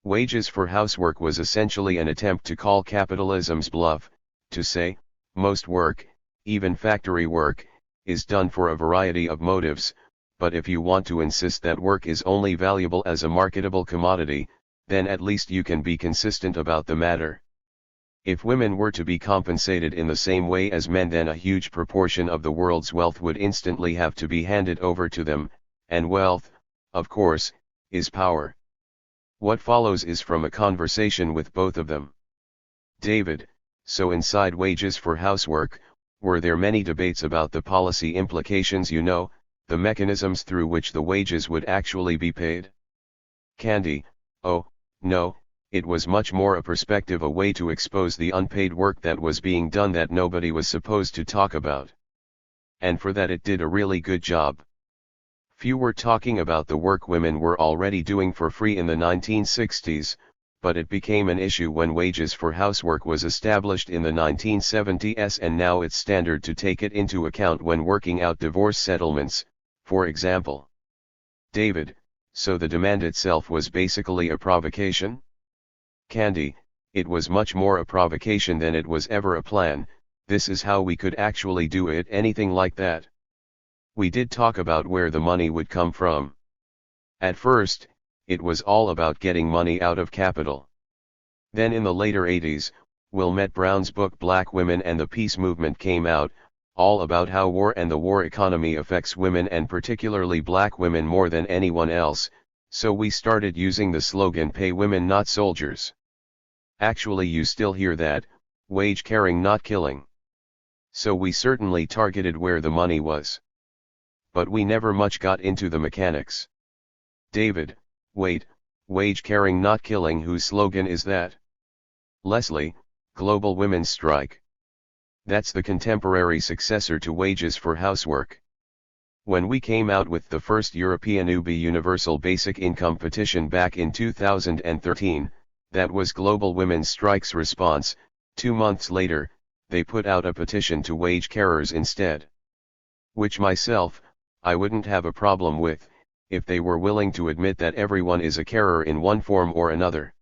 Wages for housework was essentially an attempt to call capitalism's bluff, to say, most work, even factory work, is done for a variety of motives, but if you want to insist that work is only valuable as a marketable commodity, then at least you can be consistent about the matter. If women were to be compensated in the same way as men, then a huge proportion of the world's wealth would instantly have to be handed over to them, and wealth, of course, is power. What follows is from a conversation with both of them. David, so inside wages for housework, were there many debates about the policy implications, the mechanisms through which the wages would actually be paid? Candy, oh, no, it was much more a perspective, a way to expose the unpaid work that was being done that nobody was supposed to talk about. And for that it did a really good job. Few were talking about the work women were already doing for free in the 1960s, but it became an issue when wages for housework was established in the 1970s, and now it's standard to take it into account when working out divorce settlements, for example. David, so the demand itself was basically a provocation? Candy, it was much more a provocation than it was ever a plan. This is how we could actually do it, anything like that. We did talk about where the money would come from. At first, it was all about getting money out of capital. Then in the later 80s, Wilmette Brown's book Black Women and the Peace Movement came out, all about how war and the war economy affects women and particularly black women more than anyone else, so we started using the slogan "Pay women not soldiers." Actually you still hear that, wage caring not killing. So we certainly targeted where the money was. But we never much got into the mechanics. David, wait, wage caring not killing, whose slogan is that? Leslie, Global Women's Strike. That's the contemporary successor to wages for housework. When we came out with the first European UBI Universal Basic Income petition back in 2013, that was Global Women's Strike's response. 2 months later, they put out a petition to wage carers instead. Which myself, I wouldn't have a problem with, if they were willing to admit that everyone is a carer in one form or another.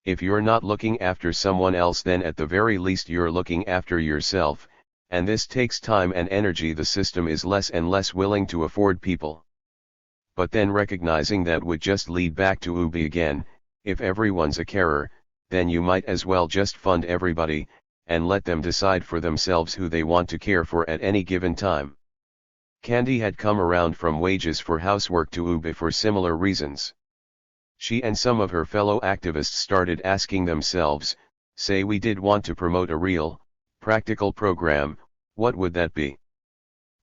If you're not looking after someone else, then at the very least you're looking after yourself, and this takes time and energy the system is less and less willing to afford people. But then recognizing that would just lead back to UBI again. If everyone's a carer, then you might as well just fund everybody, and let them decide for themselves who they want to care for at any given time. Candy had come around from wages for housework to UBI for similar reasons. She and some of her fellow activists started asking themselves, say we did want to promote a real, practical program, what would that be?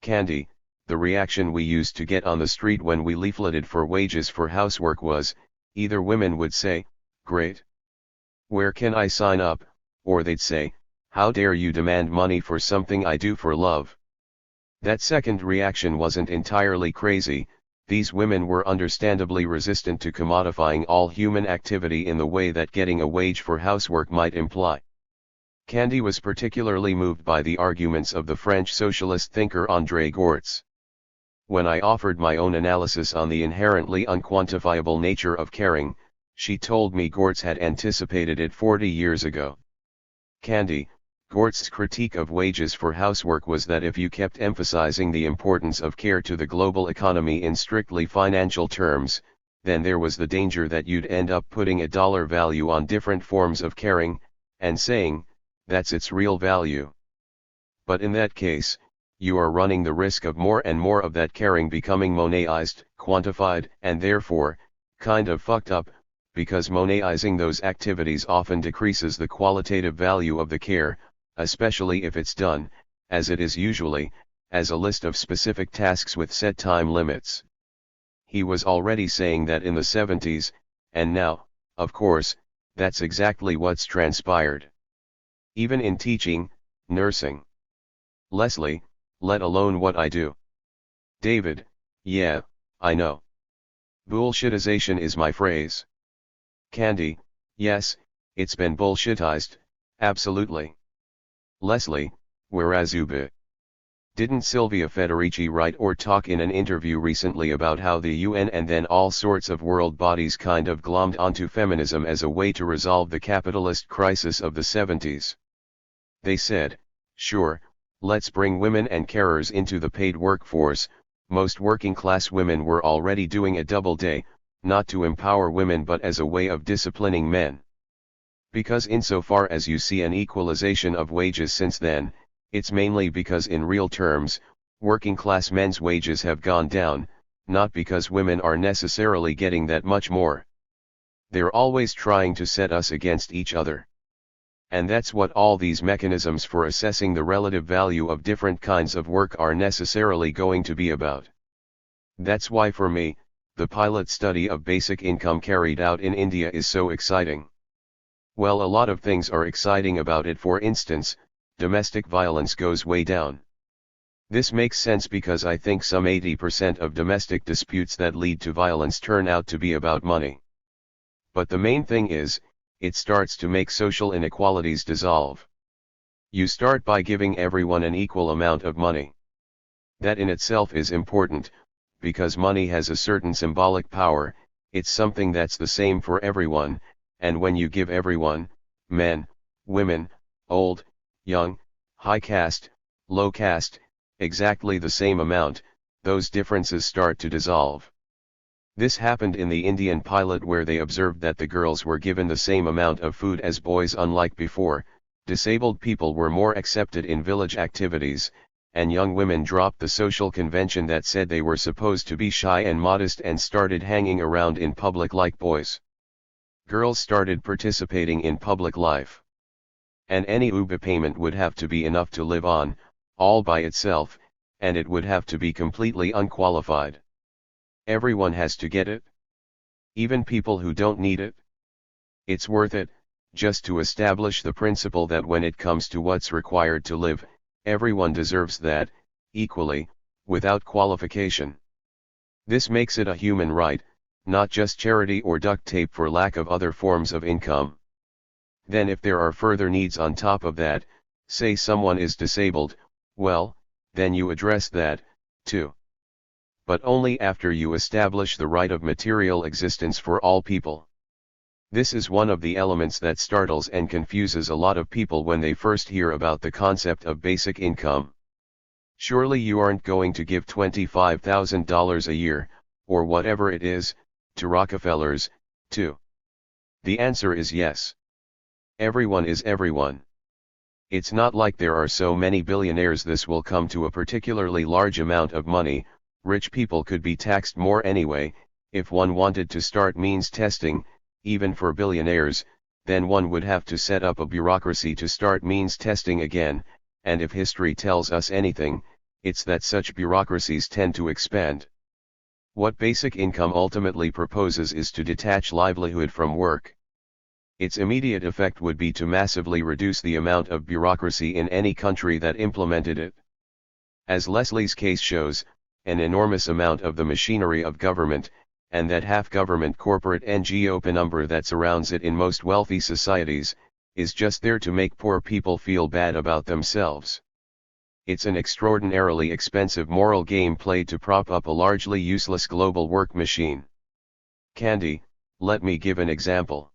Candy, the reaction we used to get on the street when we leafleted for wages for housework was, either women would say, great. Where can I sign up? Or they'd say, how dare you demand money for something I do for love? That second reaction wasn't entirely crazy. These women were understandably resistant to commodifying all human activity in the way that getting a wage for housework might imply. Candy was particularly moved by the arguments of the French socialist thinker André Gortz. When I offered my own analysis on the inherently unquantifiable nature of caring, she told me Gortz had anticipated it 40 years ago. Candy, Gortz's critique of wages for housework was that if you kept emphasizing the importance of care to the global economy in strictly financial terms, then there was the danger that you'd end up putting a dollar value on different forms of caring, and saying, that's its real value. But in that case, you are running the risk of more and more of that caring becoming monetized, quantified, and therefore, kind of fucked up, because monetizing those activities often decreases the qualitative value of the care, especially if it's done, as it is usually, as a list of specific tasks with set time limits. He was already saying that in the 70s, and now, of course, that's exactly what's transpired. Even in teaching, nursing. Leslie, let alone what I do. David, yeah, I know. Bullshitization is my phrase. Candy, yes, it's been bullshitized, absolutely. Leslie, whereas UBI. Didn't Sylvia Federici write or talk in an interview recently about how the UN and then all sorts of world bodies kind of glommed onto feminism as a way to resolve the capitalist crisis of the 70s? They said, sure, let's bring women and carers into the paid workforce. Most working class women were already doing a double day, not to empower women but as a way of disciplining men. Because insofar as you see an equalization of wages since then, it's mainly because in real terms, working class men's wages have gone down, not because women are necessarily getting that much more. They're always trying to set us against each other. And that's what all these mechanisms for assessing the relative value of different kinds of work are necessarily going to be about. That's why for me, the pilot study of basic income carried out in India is so exciting. Well, a lot of things are exciting about it. For instance, domestic violence goes way down. This makes sense because I think some 80% of domestic disputes that lead to violence turn out to be about money. But the main thing is, it starts to make social inequalities dissolve. You start by giving everyone an equal amount of money. That in itself is important, because money has a certain symbolic power. It's something that's the same for everyone, and when you give everyone, men, women, old, young, high caste, low caste, exactly the same amount, those differences start to dissolve. This happened in the Indian pilot where they observed that the girls were given the same amount of food as boys. Unlike before, disabled people were more accepted in village activities, and young women dropped the social convention that said they were supposed to be shy and modest and started hanging around in public like boys. Girls started participating in public life. And any UBI payment would have to be enough to live on, all by itself, and it would have to be completely unqualified. Everyone has to get it. Even people who don't need it. It's worth it, just to establish the principle that when it comes to what's required to live, everyone deserves that, equally, without qualification. This makes it a human right, not just charity or duct tape for lack of other forms of income. Then if there are further needs on top of that, say someone is disabled, well, then you address that, too. but only after you establish the right of material existence for all people. This is one of the elements that startles and confuses a lot of people when they first hear about the concept of basic income. Surely you aren't going to give $25,000 a year, or whatever it is, to Rockefellers, too. The answer is yes. Everyone is everyone. It's not like there are so many billionaires this will come to a particularly large amount of money. Rich people could be taxed more anyway. If one wanted to start means testing, even for billionaires, then one would have to set up a bureaucracy to start means testing again, and if history tells us anything, it's that such bureaucracies tend to expand. What basic income ultimately proposes is to detach livelihood from work. Its immediate effect would be to massively reduce the amount of bureaucracy in any country that implemented it. As Leslie's case shows, an enormous amount of the machinery of government, and that half-government corporate NGO penumbra that surrounds it in most wealthy societies, is just there to make poor people feel bad about themselves. It's an extraordinarily expensive moral game played to prop up a largely useless global work machine. Candy, let me give an example.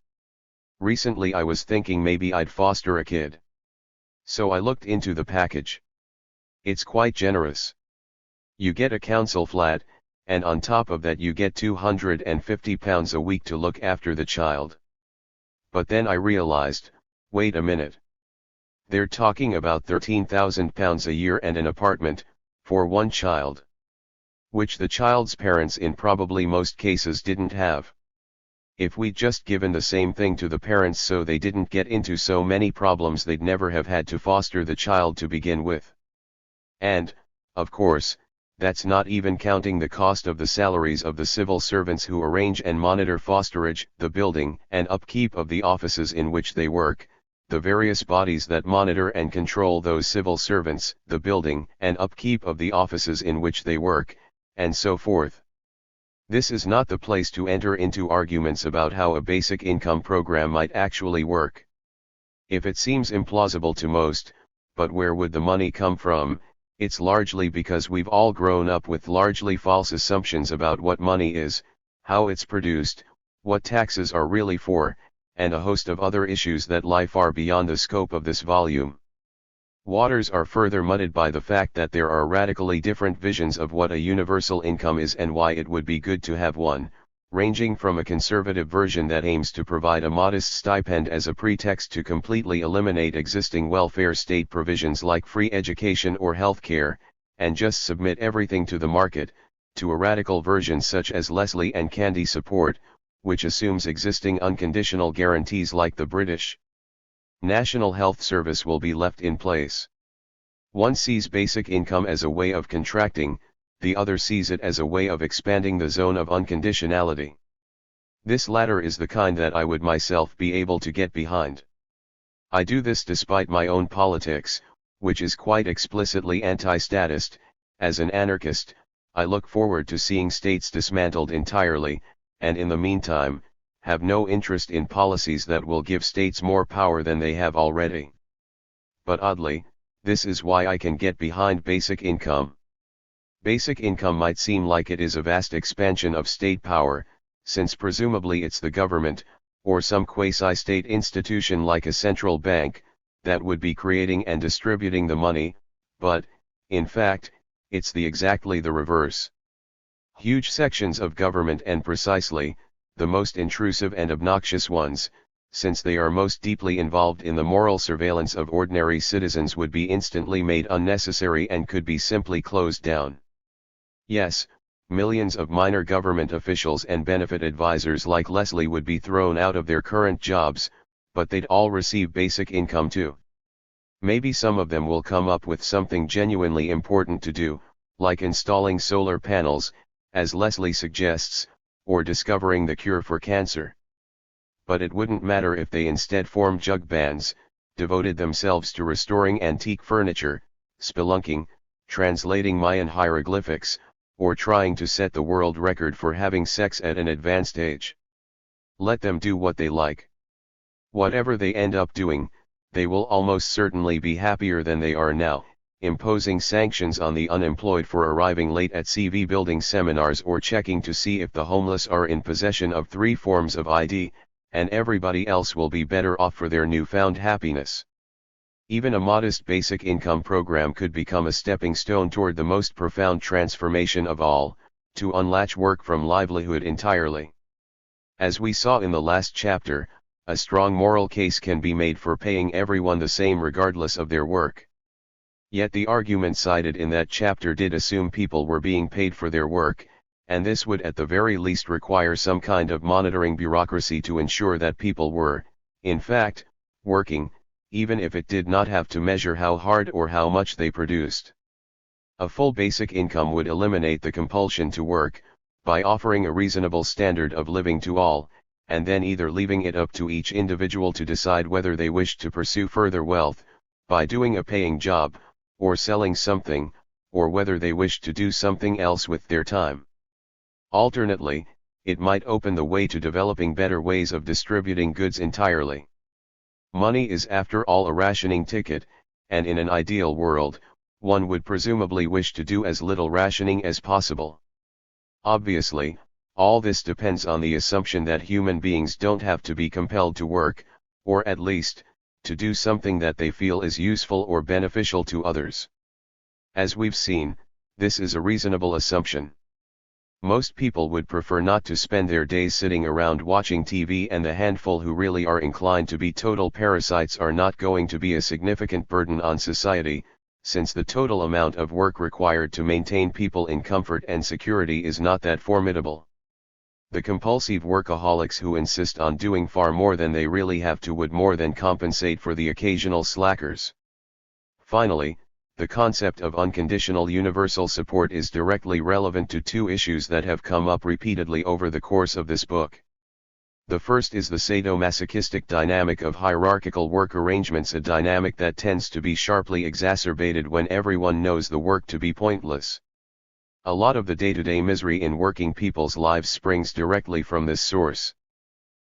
Recently I was thinking maybe I'd foster a kid. So I looked into the package. It's quite generous. You get a council flat, and on top of that you get £250 a week to look after the child. But then I realized, wait a minute. They're talking about £13,000 a year and an apartment, for one child. Which the child's parents in probably most cases didn't have. If we'd just given the same thing to the parents so they didn't get into so many problems, they'd never have had to foster the child to begin with. And, of course, that's not even counting the cost of the salaries of the civil servants who arrange and monitor fosterage, the building and upkeep of the offices in which they work, the various bodies that monitor and control those civil servants, the building and upkeep of the offices in which they work, and so forth. This is not the place to enter into arguments about how a basic income program might actually work. If it seems implausible to most, but where would the money come from? It's largely because we've all grown up with largely false assumptions about what money is, how it's produced, what taxes are really for, and a host of other issues that lie far beyond the scope of this volume. Waters are further muddied by the fact that there are radically different visions of what a universal income is and why it would be good to have one, ranging from a conservative version that aims to provide a modest stipend as a pretext to completely eliminate existing welfare state provisions like free education or health care, and just submit everything to the market, to a radical version such as Leslie and Candy support, which assumes existing unconditional guarantees like the British National Health Service will be left in place. One sees basic income as a way of contracting, the other sees it as a way of expanding the zone of unconditionality. This latter is the kind that I would myself be able to get behind. I do this despite my own politics, which is quite explicitly anti-statist. As an anarchist, I look forward to seeing states dismantled entirely, and in the meantime, have no interest in policies that will give states more power than they have already. But oddly, this is why I can get behind basic income. Basic income might seem like it is a vast expansion of state power, since presumably it's the government, or some quasi-state institution like a central bank, that would be creating and distributing the money, but, in fact, it's exactly the reverse. Huge sections of government, and precisely, the most intrusive and obnoxious ones, since they are most deeply involved in the moral surveillance of ordinary citizens, would be instantly made unnecessary and could be simply closed down. Yes, millions of minor government officials and benefit advisors like Leslie would be thrown out of their current jobs, but they'd all receive basic income too. Maybe some of them will come up with something genuinely important to do, like installing solar panels, as Leslie suggests, or discovering the cure for cancer. But it wouldn't matter if they instead formed jug bands, devoted themselves to restoring antique furniture, spelunking, translating Mayan hieroglyphics, or trying to set the world record for having sex at an advanced age. Let them do what they like. Whatever they end up doing, they will almost certainly be happier than they are now, imposing sanctions on the unemployed for arriving late at CV building seminars or checking to see if the homeless are in possession of 3 forms of ID, and everybody else will be better off for their newfound happiness. Even a modest basic income program could become a stepping stone toward the most profound transformation of all, to unlatch work from livelihood entirely. As we saw in the last chapter, a strong moral case can be made for paying everyone the same regardless of their work. Yet the argument cited in that chapter did assume people were being paid for their work, and this would at the very least require some kind of monitoring bureaucracy to ensure that people were, in fact, working, even if it did not have to measure how hard or how much they produced. A full basic income would eliminate the compulsion to work, by offering a reasonable standard of living to all, and then either leaving it up to each individual to decide whether they wished to pursue further wealth, by doing a paying job, or selling something, or whether they wished to do something else with their time. Alternately, it might open the way to developing better ways of distributing goods entirely. Money is after all a rationing ticket, and in an ideal world, one would presumably wish to do as little rationing as possible. Obviously, all this depends on the assumption that human beings don't have to be compelled to work, or at least, to do something that they feel is useful or beneficial to others. As we've seen, this is a reasonable assumption. Most people would prefer not to spend their days sitting around watching TV, and the handful who really are inclined to be total parasites are not going to be a significant burden on society, since the total amount of work required to maintain people in comfort and security is not that formidable. The compulsive workaholics who insist on doing far more than they really have to would more than compensate for the occasional slackers. Finally, the concept of unconditional universal support is directly relevant to 2 issues that have come up repeatedly over the course of this book. The first is the sadomasochistic dynamic of hierarchical work arrangements, a dynamic that tends to be sharply exacerbated when everyone knows the work to be pointless. A lot of the day-to-day misery in working people's lives springs directly from this source.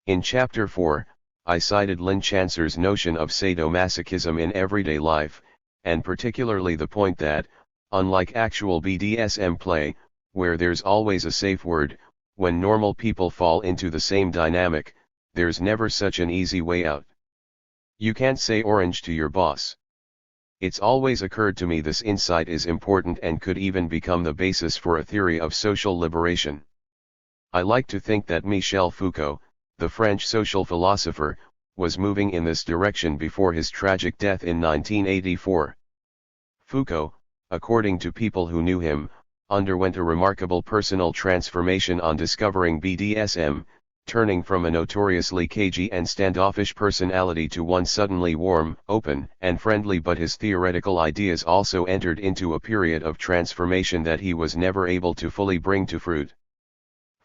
In Chapter 4, I cited Lynn Chancer's notion of sadomasochism in everyday life, and particularly the point that, unlike actual BDSM play, where there's always a safe word, when normal people fall into the same dynamic, there's never such an easy way out. You can't say orange to your boss. It's always occurred to me this insight is important and could even become the basis for a theory of social liberation. I like to think that Michel Foucault, the French social philosopher, was moving in this direction before his tragic death in 1984. Foucault, according to people who knew him, underwent a remarkable personal transformation on discovering BDSM, turning from a notoriously cagey and standoffish personality to one suddenly warm, open, and friendly. But his theoretical ideas also entered into a period of transformation that he was never able to fully bring to fruit.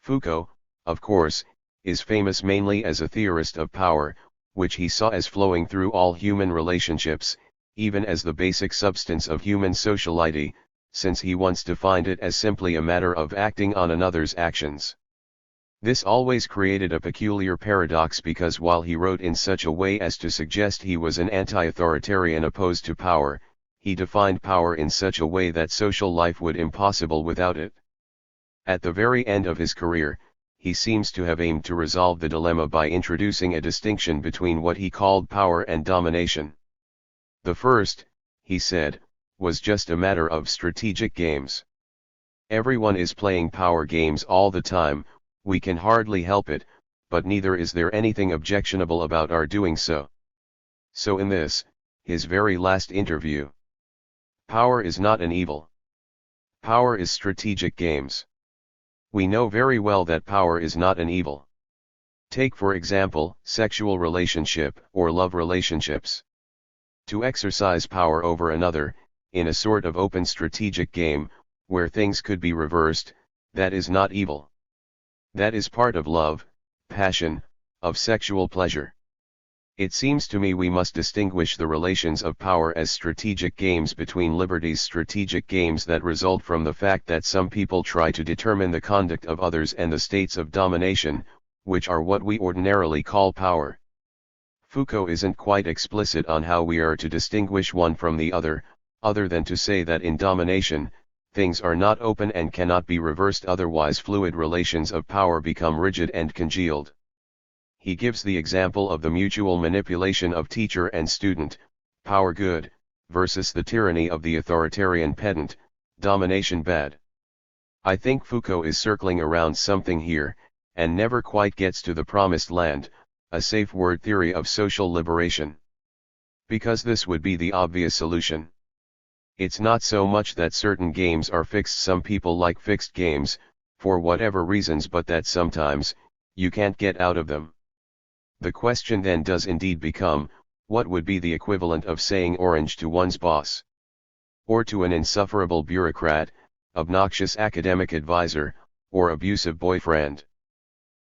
Foucault, of course, is famous mainly as a theorist of power, which he saw as flowing through all human relationships, even as the basic substance of human sociality, since he once defined it as simply a matter of acting on another's actions. This always created a peculiar paradox, because while he wrote in such a way as to suggest he was an anti-authoritarian opposed to power, he defined power in such a way that social life would be impossible without it. At the very end of his career, he seems to have aimed to resolve the dilemma by introducing a distinction between what he called power and domination. The first, he said, was just a matter of strategic games. Everyone is playing power games all the time, we can hardly help it, but neither is there anything objectionable about our doing so. So in this, his very last interview, power is not an evil. Power is strategic games. We know very well that power is not an evil. Take for example, sexual relationship or love relationships. To exercise power over another, in a sort of open strategic game, where things could be reversed, that is not evil. That is part of love, passion, of sexual pleasure. It seems to me we must distinguish the relations of power as strategic games between liberties, strategic games that result from the fact that some people try to determine the conduct of others, and the states of domination, which are what we ordinarily call power. Foucault isn't quite explicit on how we are to distinguish one from the other, other than to say that in domination, things are not open and cannot be reversed, otherwise fluid relations of power become rigid and congealed. He gives the example of the mutual manipulation of teacher and student, power good, versus the tyranny of the authoritarian pedant, domination bad. I think Foucault is circling around something here, and never quite gets to the promised land, a safe word theory of social liberation. Because this would be the obvious solution. It's not so much that certain games are fixed, some people like fixed games, for whatever reasons, but that sometimes, you can't get out of them. The question then does indeed become, what would be the equivalent of saying orange to one's boss? Or to an insufferable bureaucrat, obnoxious academic advisor, or abusive boyfriend?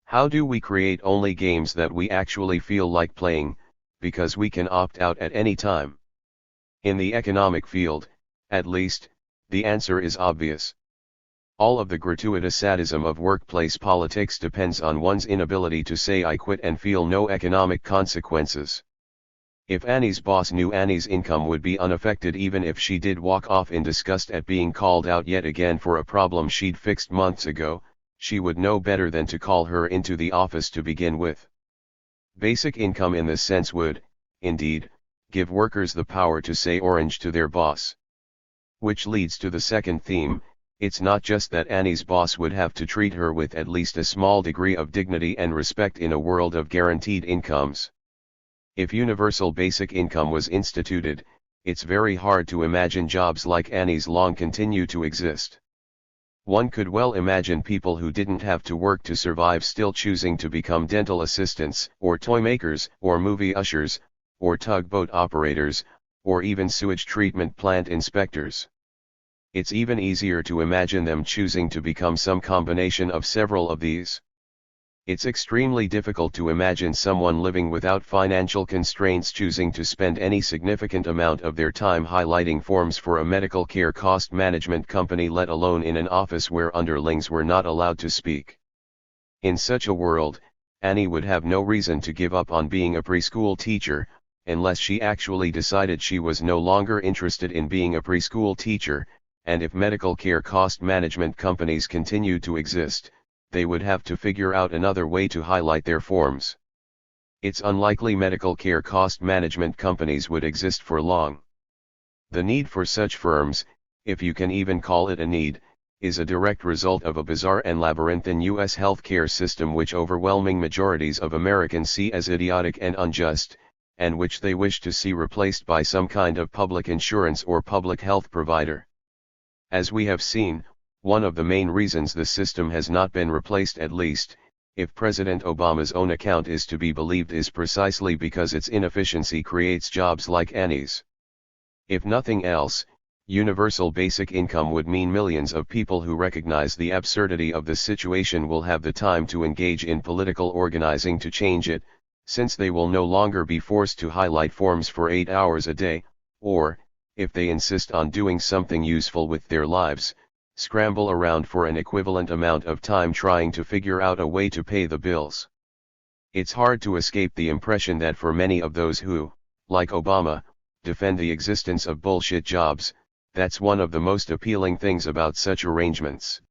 How do we create only games that we actually feel like playing, because we can opt out at any time? In the economic field, at least, the answer is obvious. All of the gratuitous sadism of workplace politics depends on one's inability to say I quit and feel no economic consequences. If Annie's boss knew Annie's income would be unaffected even if she did walk off in disgust at being called out yet again for a problem she'd fixed months ago, she would know better than to call her into the office to begin with. Basic income in this sense would, indeed, give workers the power to say orange to their boss. Which leads to the second theme. It's not just that Annie's boss would have to treat her with at least a small degree of dignity and respect in a world of guaranteed incomes. If universal basic income was instituted, it's very hard to imagine jobs like Annie's long continue to exist. One could well imagine people who didn't have to work to survive still choosing to become dental assistants, or toy makers, or movie ushers, or tugboat operators, or even sewage treatment plant inspectors. It's even easier to imagine them choosing to become some combination of several of these. It's extremely difficult to imagine someone living without financial constraints choosing to spend any significant amount of their time highlighting forms for a medical care cost management company, let alone in an office where underlings were not allowed to speak. In such a world, Annie would have no reason to give up on being a preschool teacher, unless she actually decided she was no longer interested in being a preschool teacher, and if medical care cost management companies continued to exist, they would have to figure out another way to highlight their forms. It's unlikely medical care cost management companies would exist for long. The need for such firms, if you can even call it a need, is a direct result of a bizarre and labyrinthine U.S. healthcare system which overwhelming majorities of Americans see as idiotic and unjust, and which they wish to see replaced by some kind of public insurance or public health provider. As we have seen, one of the main reasons the system has not been replaced, at least, if President Obama's own account is to be believed, is precisely because its inefficiency creates jobs like Annie's. If nothing else, universal basic income would mean millions of people who recognize the absurdity of the situation will have the time to engage in political organizing to change it, since they will no longer be forced to highlight forms for 8 hours a day, or, if they insist on doing something useful with their lives, scramble around for an equivalent amount of time trying to figure out a way to pay the bills. It's hard to escape the impression that for many of those who, like Obama, defend the existence of bullshit jobs, that's one of the most appealing things about such arrangements.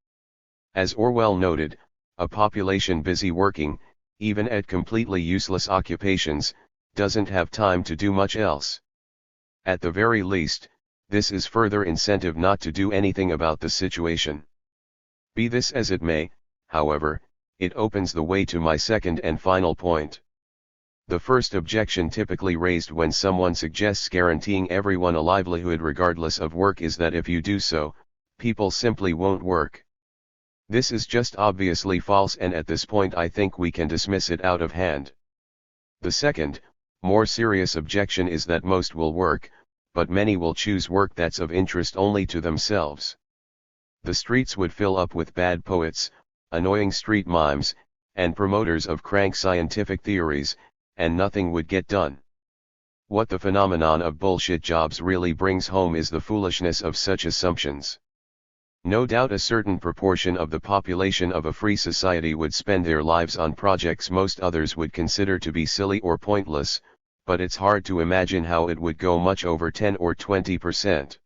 As Orwell noted, a population busy working, even at completely useless occupations, doesn't have time to do much else. At the very least, this is further incentive not to do anything about the situation. Be this as it may, however, it opens the way to my second and final point. The first objection typically raised when someone suggests guaranteeing everyone a livelihood regardless of work is that if you do so, people simply won't work. This is just obviously false, and at this point I think we can dismiss it out of hand. The second, more serious objection is that most will work, but many will choose work that's of interest only to themselves. The streets would fill up with bad poets, annoying street mimes, and promoters of crank scientific theories, and nothing would get done. What the phenomenon of bullshit jobs really brings home is the foolishness of such assumptions. No doubt a certain proportion of the population of a free society would spend their lives on projects most others would consider to be silly or pointless, but it's hard to imagine how it would go much over 10 or 20%.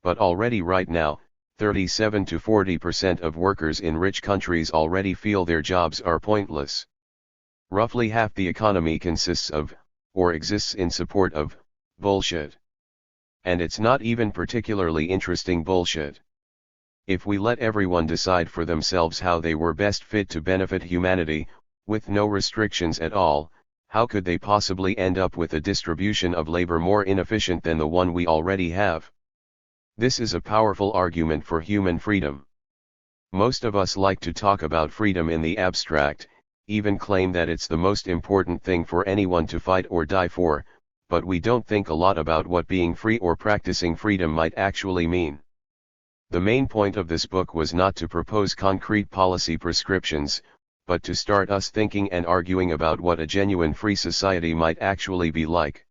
But already right now, 37 to 40% of workers in rich countries already feel their jobs are pointless. Roughly half the economy consists of, or exists in support of, bullshit. And it's not even particularly interesting bullshit. If we let everyone decide for themselves how they were best fit to benefit humanity, with no restrictions at all, how could they possibly end up with a distribution of labor more inefficient than the one we already have? This is a powerful argument for human freedom. Most of us like to talk about freedom in the abstract, even claim that it's the most important thing for anyone to fight or die for, but we don't think a lot about what being free or practicing freedom might actually mean. The main point of this book was not to propose concrete policy prescriptions, but to start us thinking and arguing about what a genuine free society might actually be like.